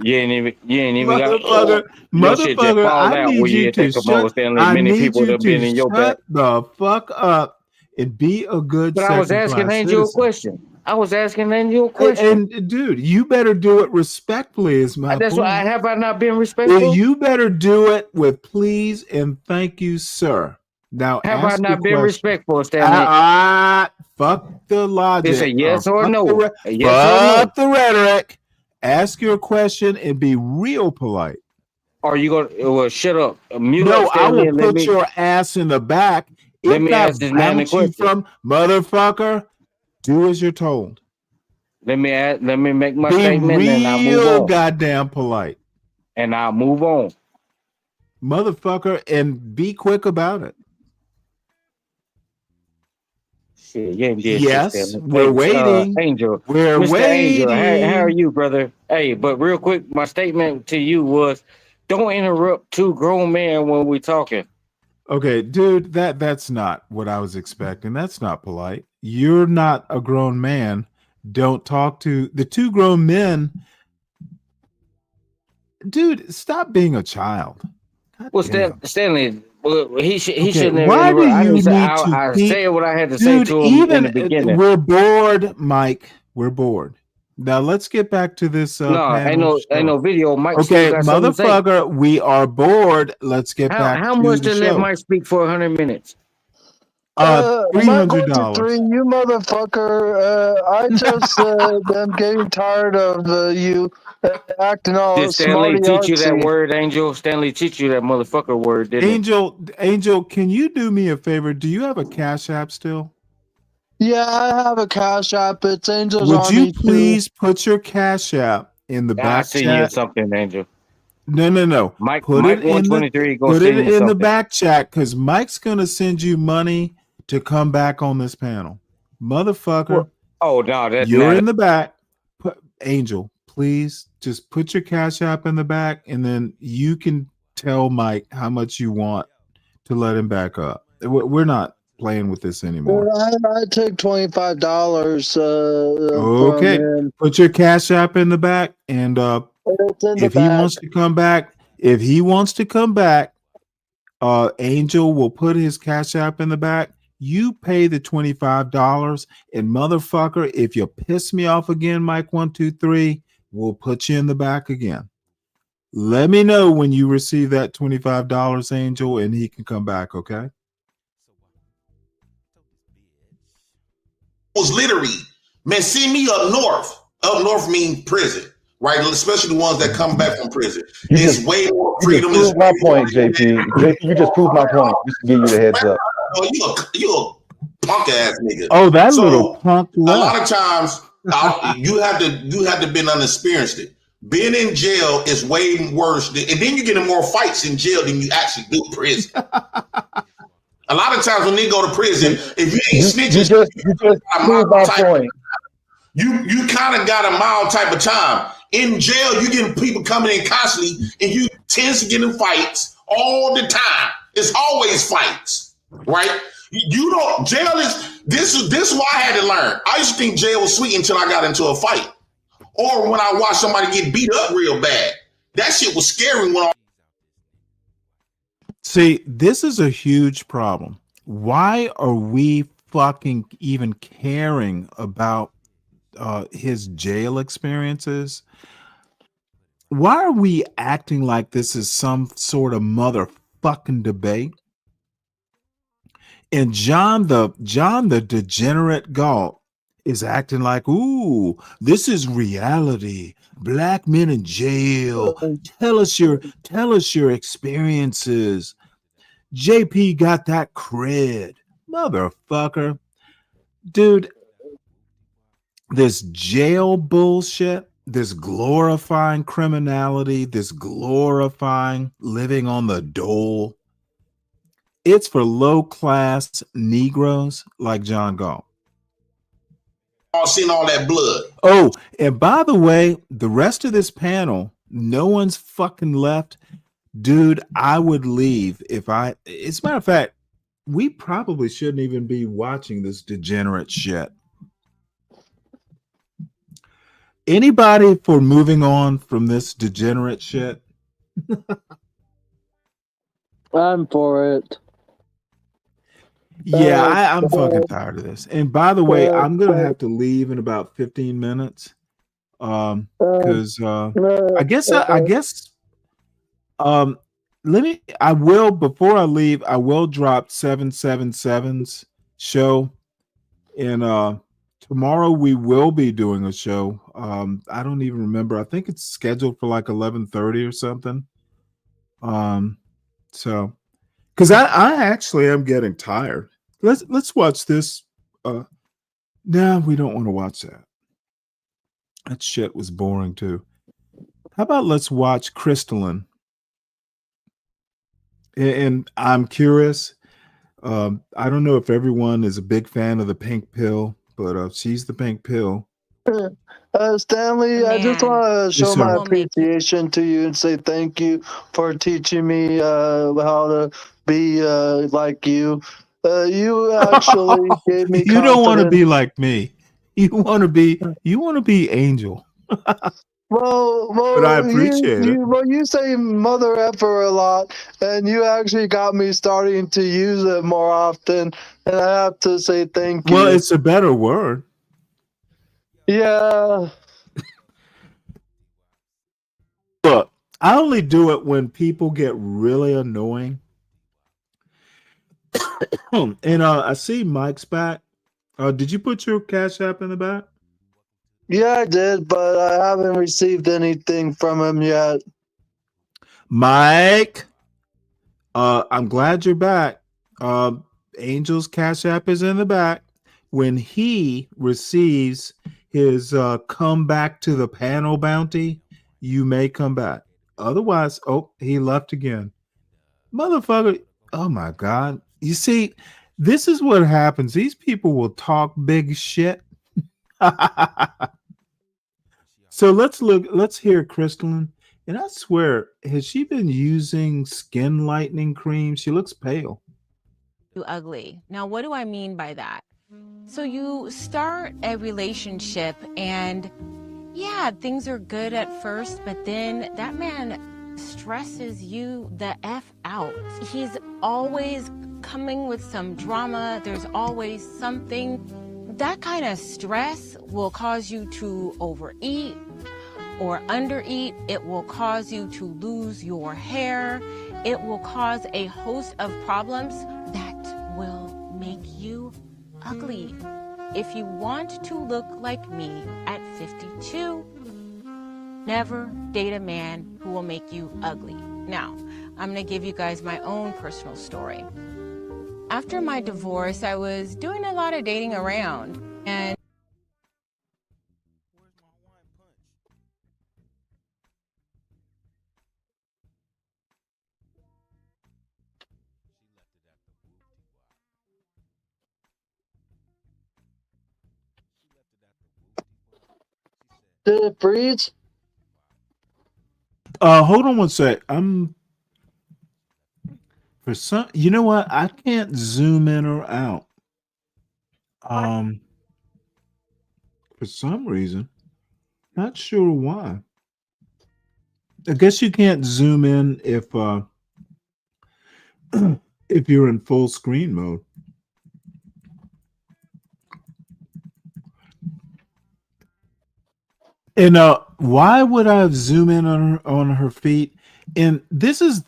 You ain't even got Motherfucker, your shit just fall I out need when you you hit to that commode, shut. Stanley. I Many need people you have been in to your back. shut the fuck up and be a good. But I was asking Angel a question. I was asking Angel a question. And dude, you better do it respectfully. Is my That's point. why have I not been respectful? Well, you better do it with please and thank you, sir. Now, Have I ask not your been question. respectful, Stanley? Fuck the logic. It's a yes or fuck no. the A yes or no. fuck the rhetoric Ask your question and be real polite. Are you going to shut up? Mute No, up, I Stanley, will and put your ass in the back. let If me not ask this man a bounce you question. from motherfucker, do as you're told. Let me make my Be statement and I'll move real on. goddamn polite. And I'll move on. Motherfucker, and be quick about it. Shit, you ain't did Yes, shit, Stanley. we're waiting. Angel. We're Mr. Angel, waiting. how are you, brother? Hey, but real quick, my statement to you was don't interrupt two grown men when we're talking. Okay, dude, that's not what I was expecting. That's not polite. You're not a grown man. Don't talk to the two grown men. Dude, stop being a child. Well, Stanley, well, he shouldn't have Why do interrupted. I you didn't say need to I keep, said what I had to dude, say to him even in the beginning. we're bored, Mike. We're bored. Now let's get back to this No, panel ain't no video. Mike Okay, still got something to say. motherfucker, we are bored. Let's get back How to much the to let show. Mike speak for 100 minutes? Mike $300. 123, you motherfucker. I just am getting tired of you acting all Did Stanley smarty teach you that artsy. word, Angel? Stanley teach you that motherfucker word, didn't he? Angel, can you do me a favor? Do you have a Cash App still? Yeah, I have a Cash App. It's Angel's Would you Army 2. please put your Cash App in the I back send you chat? something, Angel. No. Mike Put it in the 123 gonna put send it you in the something. back chat because Mike's gonna send you money to come back on this panel, motherfucker. Oh no, that's You're not. in the back. Angel, please just put your Cash App in the back, and then you can tell Mike how much you want to let him back up. We're not playing with this anymore. I take $25 Okay, from him. put your Cash App in the back, and It's in the if he back. wants to come back, Angel will put his Cash App in the back. You pay the $25, and motherfucker, if you piss me off again, Mike 123, we'll put you in the back again. Let me know when you receive that $25, Angel, and he can come back. Okay. Was literally, man, see me up north. Up north means prison, right? Especially the ones that come back from prison. It's way more freedom. You just proved my point, JP. JP, you just proved my point. Just to give you the heads up. Oh, you a punk ass nigga. Oh, that little punk A left. lot of times you have to been unexperienced it. Being in jail is way worse, and then you get in more fights in jail than you actually do in prison. A lot of times when they go to prison, if you ain't snitching, you just proved my point. You kind of got a mild type of time. In jail, you getting people coming in constantly, and you tend to get in fights all the time. It's always fights, right? You don't. Jail is this is what I had to learn. I used to think jail was sweet until I got into a fight, or when I watched somebody get beat up real bad. That shit was scary when I. See, this is a huge problem. Why are we fucking even caring about his jail experiences? Why are we acting like this is some sort of motherfucking debate? And John the degenerate Galt is acting like, ooh, this is reality. Black men in jail. Tell us your experiences. JP got that cred. Motherfucker. Dude, this jail bullshit, this glorifying criminality, this glorifying living on the dole, it's for low-class Negroes like John Galt. Seen all that blood. Oh, and by the way, the rest of this panel, no one's fucking left. Dude, I would leave if I, as a matter of fact, we probably shouldn't even be watching this degenerate shit. Anybody for moving on from this degenerate shit? I'm for it. Yeah, I'm fucking tired of this. And by the way, I'm gonna have to leave in about 15 minutes. Because I guess I will, before I leave, I will drop 777's show in tomorrow we will be doing a show. I don't even remember. I think it's scheduled for like 11:30 or something. So because I actually am getting tired. Let's watch this. No, we don't want to watch that. That shit was boring too. How about let's watch Crystalline? And I'm curious. I don't know if everyone is a big fan of the pink pill, but she's the pink pill. Stanley, I just want to show my appreciation to you and say thank you for teaching me how to be like you. You actually gave me You don't want to confidence. be like me. You want to be Angel. But I appreciate it. You say mother effer a lot, and you actually got me starting to use it more often, and I have to say thank you. Well, it's a better word. Yeah. Look, I only do it when people get really annoying. And I see Mike's back. Did you put your Cash App in the back? Yeah, I did, but I haven't received anything from him yet. Mike, I'm glad you're back. Angel's Cash App is in the back. When he receives his come back to the panel bounty, you may come back. Otherwise, he left again. Motherfucker. Oh my God. You see, this is what happens. These people will talk big shit. So let's hear Crystalline. And I swear, has she been using skin lightening cream? She looks pale. You ugly. Now, what do I mean by that? So you start a relationship and yeah, things are good at first, but then that man stresses you the F out. He's always coming with some drama. There's always something. That kind of stress will cause you to overeat or undereat. It will cause you to lose your hair. It will cause a host of problems that will make you ugly. If you want to look like me at 52, never date a man who will make you ugly. Now, I'm gonna give you guys my own personal story. After my divorce, I was doing a lot of dating around, and Did it freeze? Hold on one sec. For some, you know what? I can't zoom in or out. For some reason, not sure why. I guess you can't zoom in if if you're in full screen mode. And why would I zoom in on her feet? And this is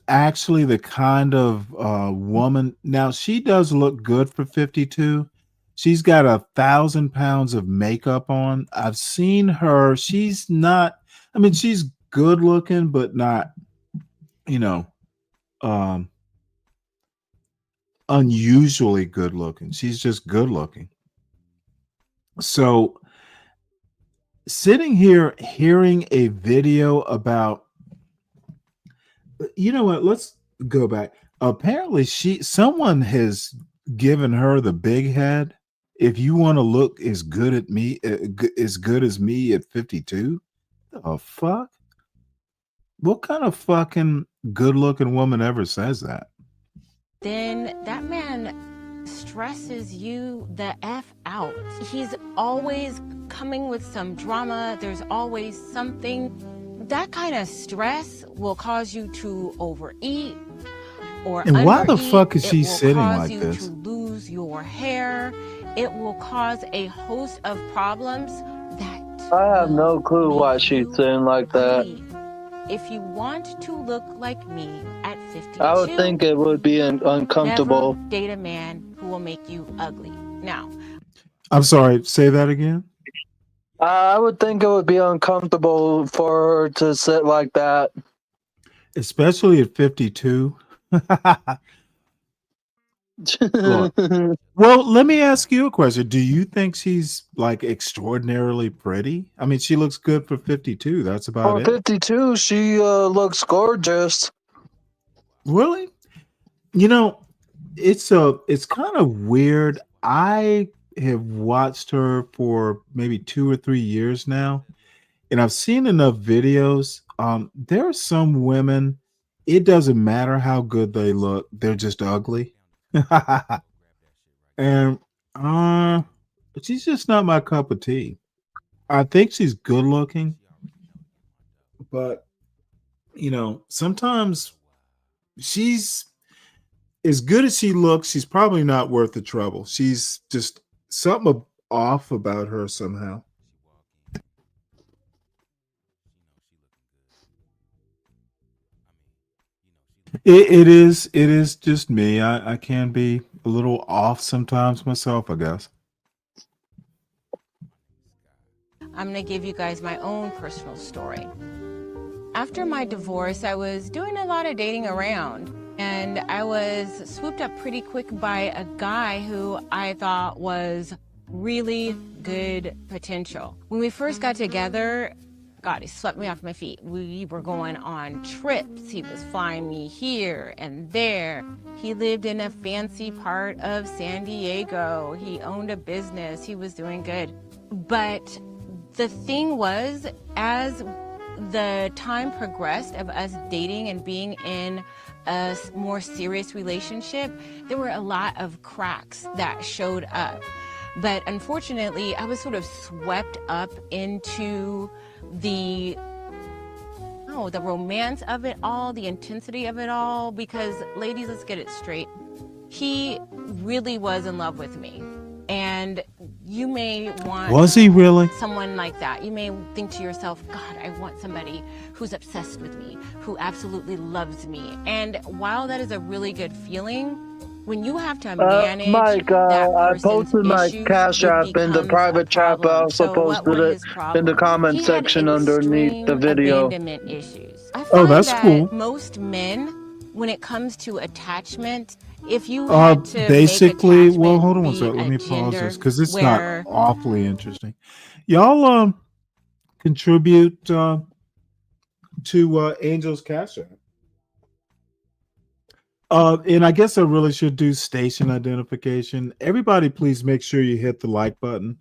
actually the kind of woman. Now she does look good for 52. She's got 1,000 pounds of makeup on. I've seen her. She's not. I mean, she's good looking, but not, unusually good looking. She's just good looking. So sitting here hearing a video about, you know what, let's go back. Apparently someone has given her the big head. If you want to look as good as me at 52, the fuck? What kind of fucking good looking woman ever says that? then that man stresses you the F out. He's always coming with some drama. There's always something. That kind of stress will cause you to overeat or And why the undereat. fuck is she It will sitting cause like you this? to lose your hair. It will cause a host of problems that I have no clue why she's saying like that. if you want to look like me at 52, I would think it would be uncomfortable. never date a man who will make you ugly. Now, I'm sorry, say that again. I would think it would be uncomfortable for her to sit like that. Especially at 52. Look, well, let me ask you a question. Do you think she's like extraordinarily pretty? I mean, she looks good for 52. That's about For it. 52, she looks gorgeous. Really? You know, it's kind of weird. I have watched her for maybe 2 or 3 years now, and I've seen enough videos. There are some women, it doesn't matter how good they look, they're just ugly. And she's just not my cup of tea. I think she's good looking, but sometimes she's as good as she looks, she's probably not worth the trouble. She's just something off about her somehow. It is just me. I can be a little off sometimes myself, I guess. I'm going to give you guys my own personal story. After my divorce, I was doing a lot of dating around, and I was swooped up pretty quick by a guy who I thought was really good potential. When we first got together, God, he swept me off my feet. We were going on trips. He was flying me here and there. He lived in a fancy part of San Diego. He owned a business. He was doing good. But the thing was, as the time progressed of us dating and being in a more serious relationship, there were a lot of cracks that showed up. But unfortunately, I was sort of swept up into the romance of it all, the intensity of it all, because ladies, let's get it straight. He really was in love with me. And you may want... Was he really? Someone like that. You may think to yourself, God, I want somebody who's obsessed with me, who absolutely loves me. And while that is a really good feeling, when you have to manage Mike, that I person's posted my issues, Cash it App in the becomes private a chat, but I problem. also So what posted were it his in the problems? comment He had section underneath the extreme video. abandonment issues. I Oh, find that's that cool. most men, when it comes to attachment, if you had to Basically, make well, attachment hold on one be second. Let a me pause gender this because it's not where awfully interesting. Y'all contribute to Angel's Cash App. And I guess I really should do station identification. Everybody, please make sure you hit the like button.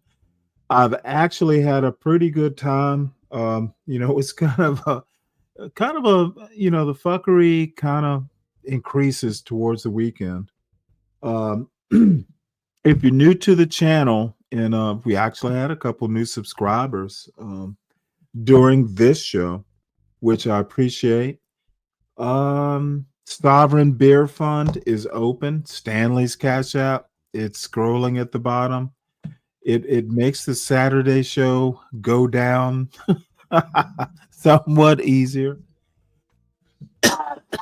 I've actually had a pretty good time. It's kind of a, the fuckery kind of increases towards the weekend. If you're new to the channel, and we actually had a couple new subscribers during this show, which I appreciate. Sovereign Beer Fund is open. Stanley's Cash App. It's scrolling at the bottom. It makes the Saturday show go down somewhat easier.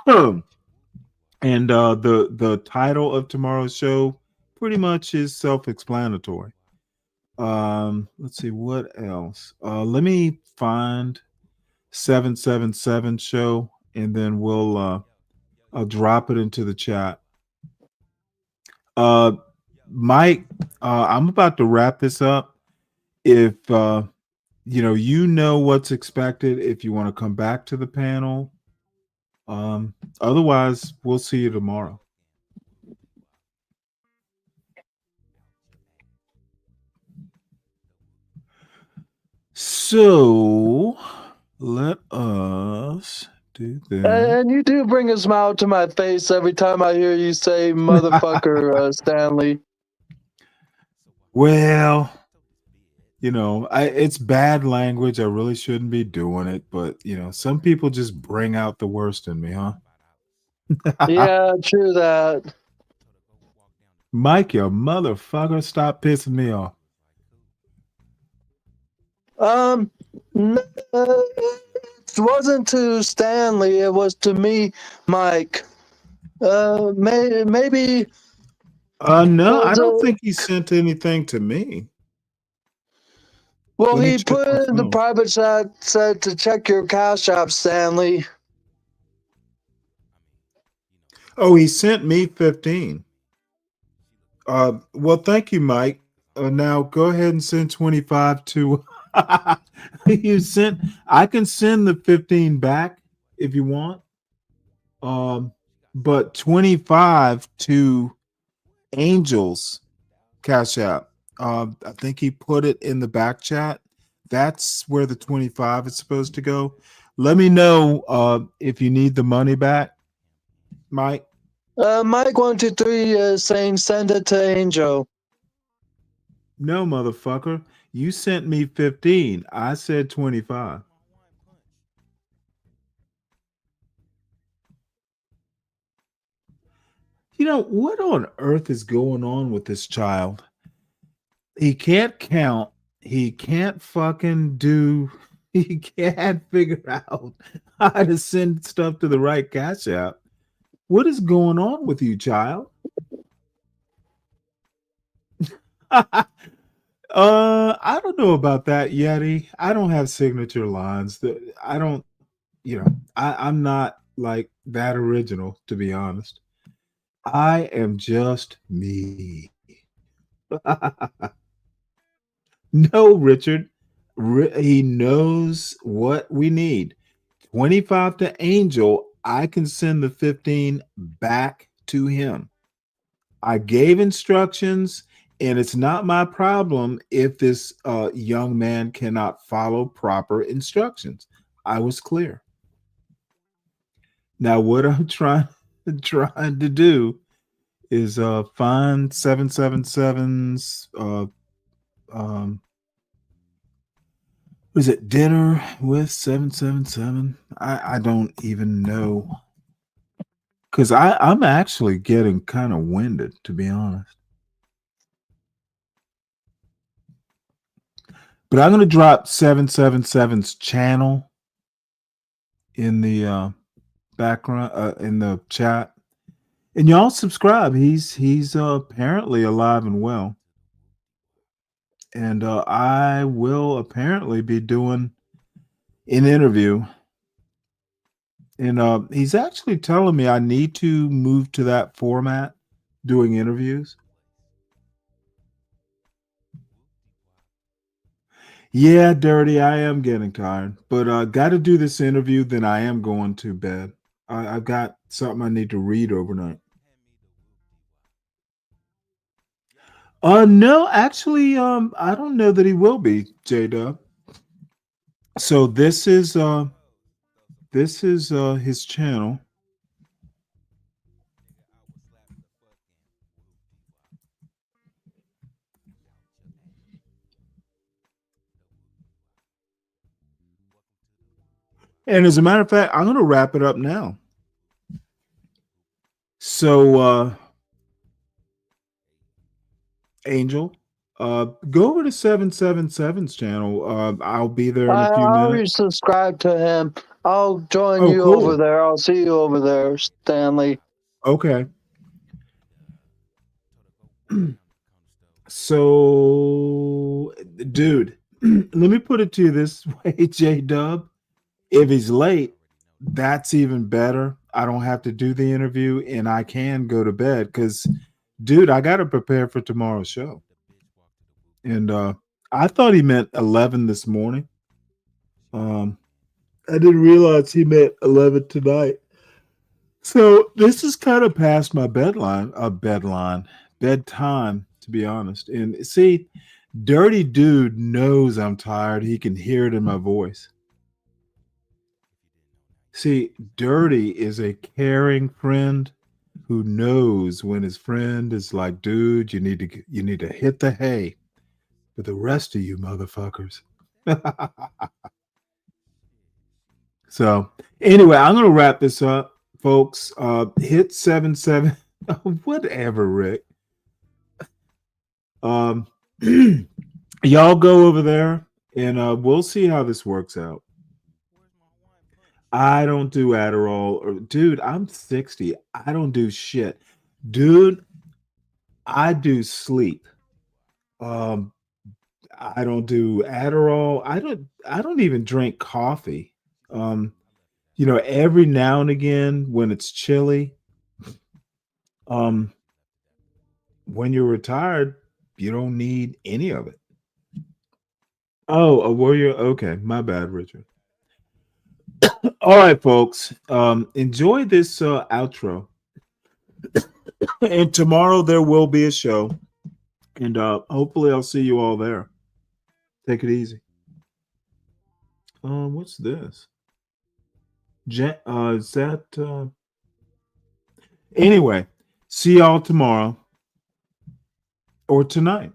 And the title of tomorrow's show pretty much is self-explanatory. Let's see what else. Let me find 777 show, and then I'll drop it into the chat. Mike, I'm about to wrap this up. If you know what's expected, if you want to come back to the panel. Otherwise, we'll see you tomorrow. So let us do that. And you do bring a smile to my face every time I hear you say motherfucker, Stanley. Well, it's bad language. I really shouldn't be doing it, but some people just bring out the worst in me, huh? Yeah, true that. Mike, you motherfucker, stop pissing me off. It wasn't to Stanley, it was to me, Mike. Maybe. No, I don't think he sent anything to me. Well, Let me he check put my it in the phone. private chat, said to check your cash app, Stanley. Oh, he sent me 15. Well, thank you, Mike. Now go ahead and send 25 to you sent. I can send the 15 back if you want. But 25 to Angels Cash App. I think he put it in the back chat. That's where the 25 is supposed to go. Let me know if you need the money back, Mike. Mike123 is saying send it to Angel. No, motherfucker. You sent me 15. I said 25. You know, what on earth is going on with this child? He can't count. He can't fucking do. He can't figure out how to send stuff to the right cash app. What is going on with you, child? I don't know about that, Yeti. I don't have signature lines. I don't, I'm not like that original, to be honest. I am just me. No, Richard. He knows what we need. 25 to Angel. I can send the 15 back to him. I gave instructions, and it's not my problem if this young man cannot follow proper instructions. I was clear. Now, what I'm trying to do is find 777's was it dinner with 777? I don't even know, because I'm actually getting kind of winded, to be honest. But I'm going to drop 777's channel in the background in the chat, and y'all subscribe. He's apparently alive and well, and I will apparently be doing an interview. And he's actually telling me I need to move to that format, doing interviews. Yeah, Dirty, I am getting tired, but got to do this interview, then I am going to bed. I've got something I need to read overnight. No, actually, I don't know that he will be, J-Dub. So this is his channel. And as a matter of fact, I'm going to wrap it up now. So, Angel, go over to 777's channel. I'll be there in a few I already minutes. subscribed to him. I'll join Oh, you cool. over there. I'll see you over there, Stanley. Okay. So, dude, let me put it to you this way, J-Dub. If he's late, that's even better. I don't have to do the interview, and I can go to bed because, dude, I got to prepare for tomorrow's show. And I thought he meant 11 this morning. I didn't realize he meant 11 tonight. So this is kind of past my bedtime, to be honest. And see, Dirty Dude knows I'm tired. He can hear it in my voice. See, Dirty is a caring friend who knows when his friend is like, dude, you need to hit the hay. But the rest of you motherfuckers. So anyway, I'm gonna wrap this up, folks. Hit 77. Whatever, Rick. Y'all go over there and we'll see how this works out. I don't do Adderall, dude. I'm 60. I don't do shit, dude. I do sleep. I don't do Adderall. I don't even drink coffee. Every now and again when it's chilly, when you're retired, you don't need any of it. Oh, a warrior. Okay, my bad, Richard. All right, folks. Enjoy this outro. And tomorrow there will be a show. And hopefully I'll see you all there. Take it easy. What's this? Is that anyway, see y'all tomorrow or tonight.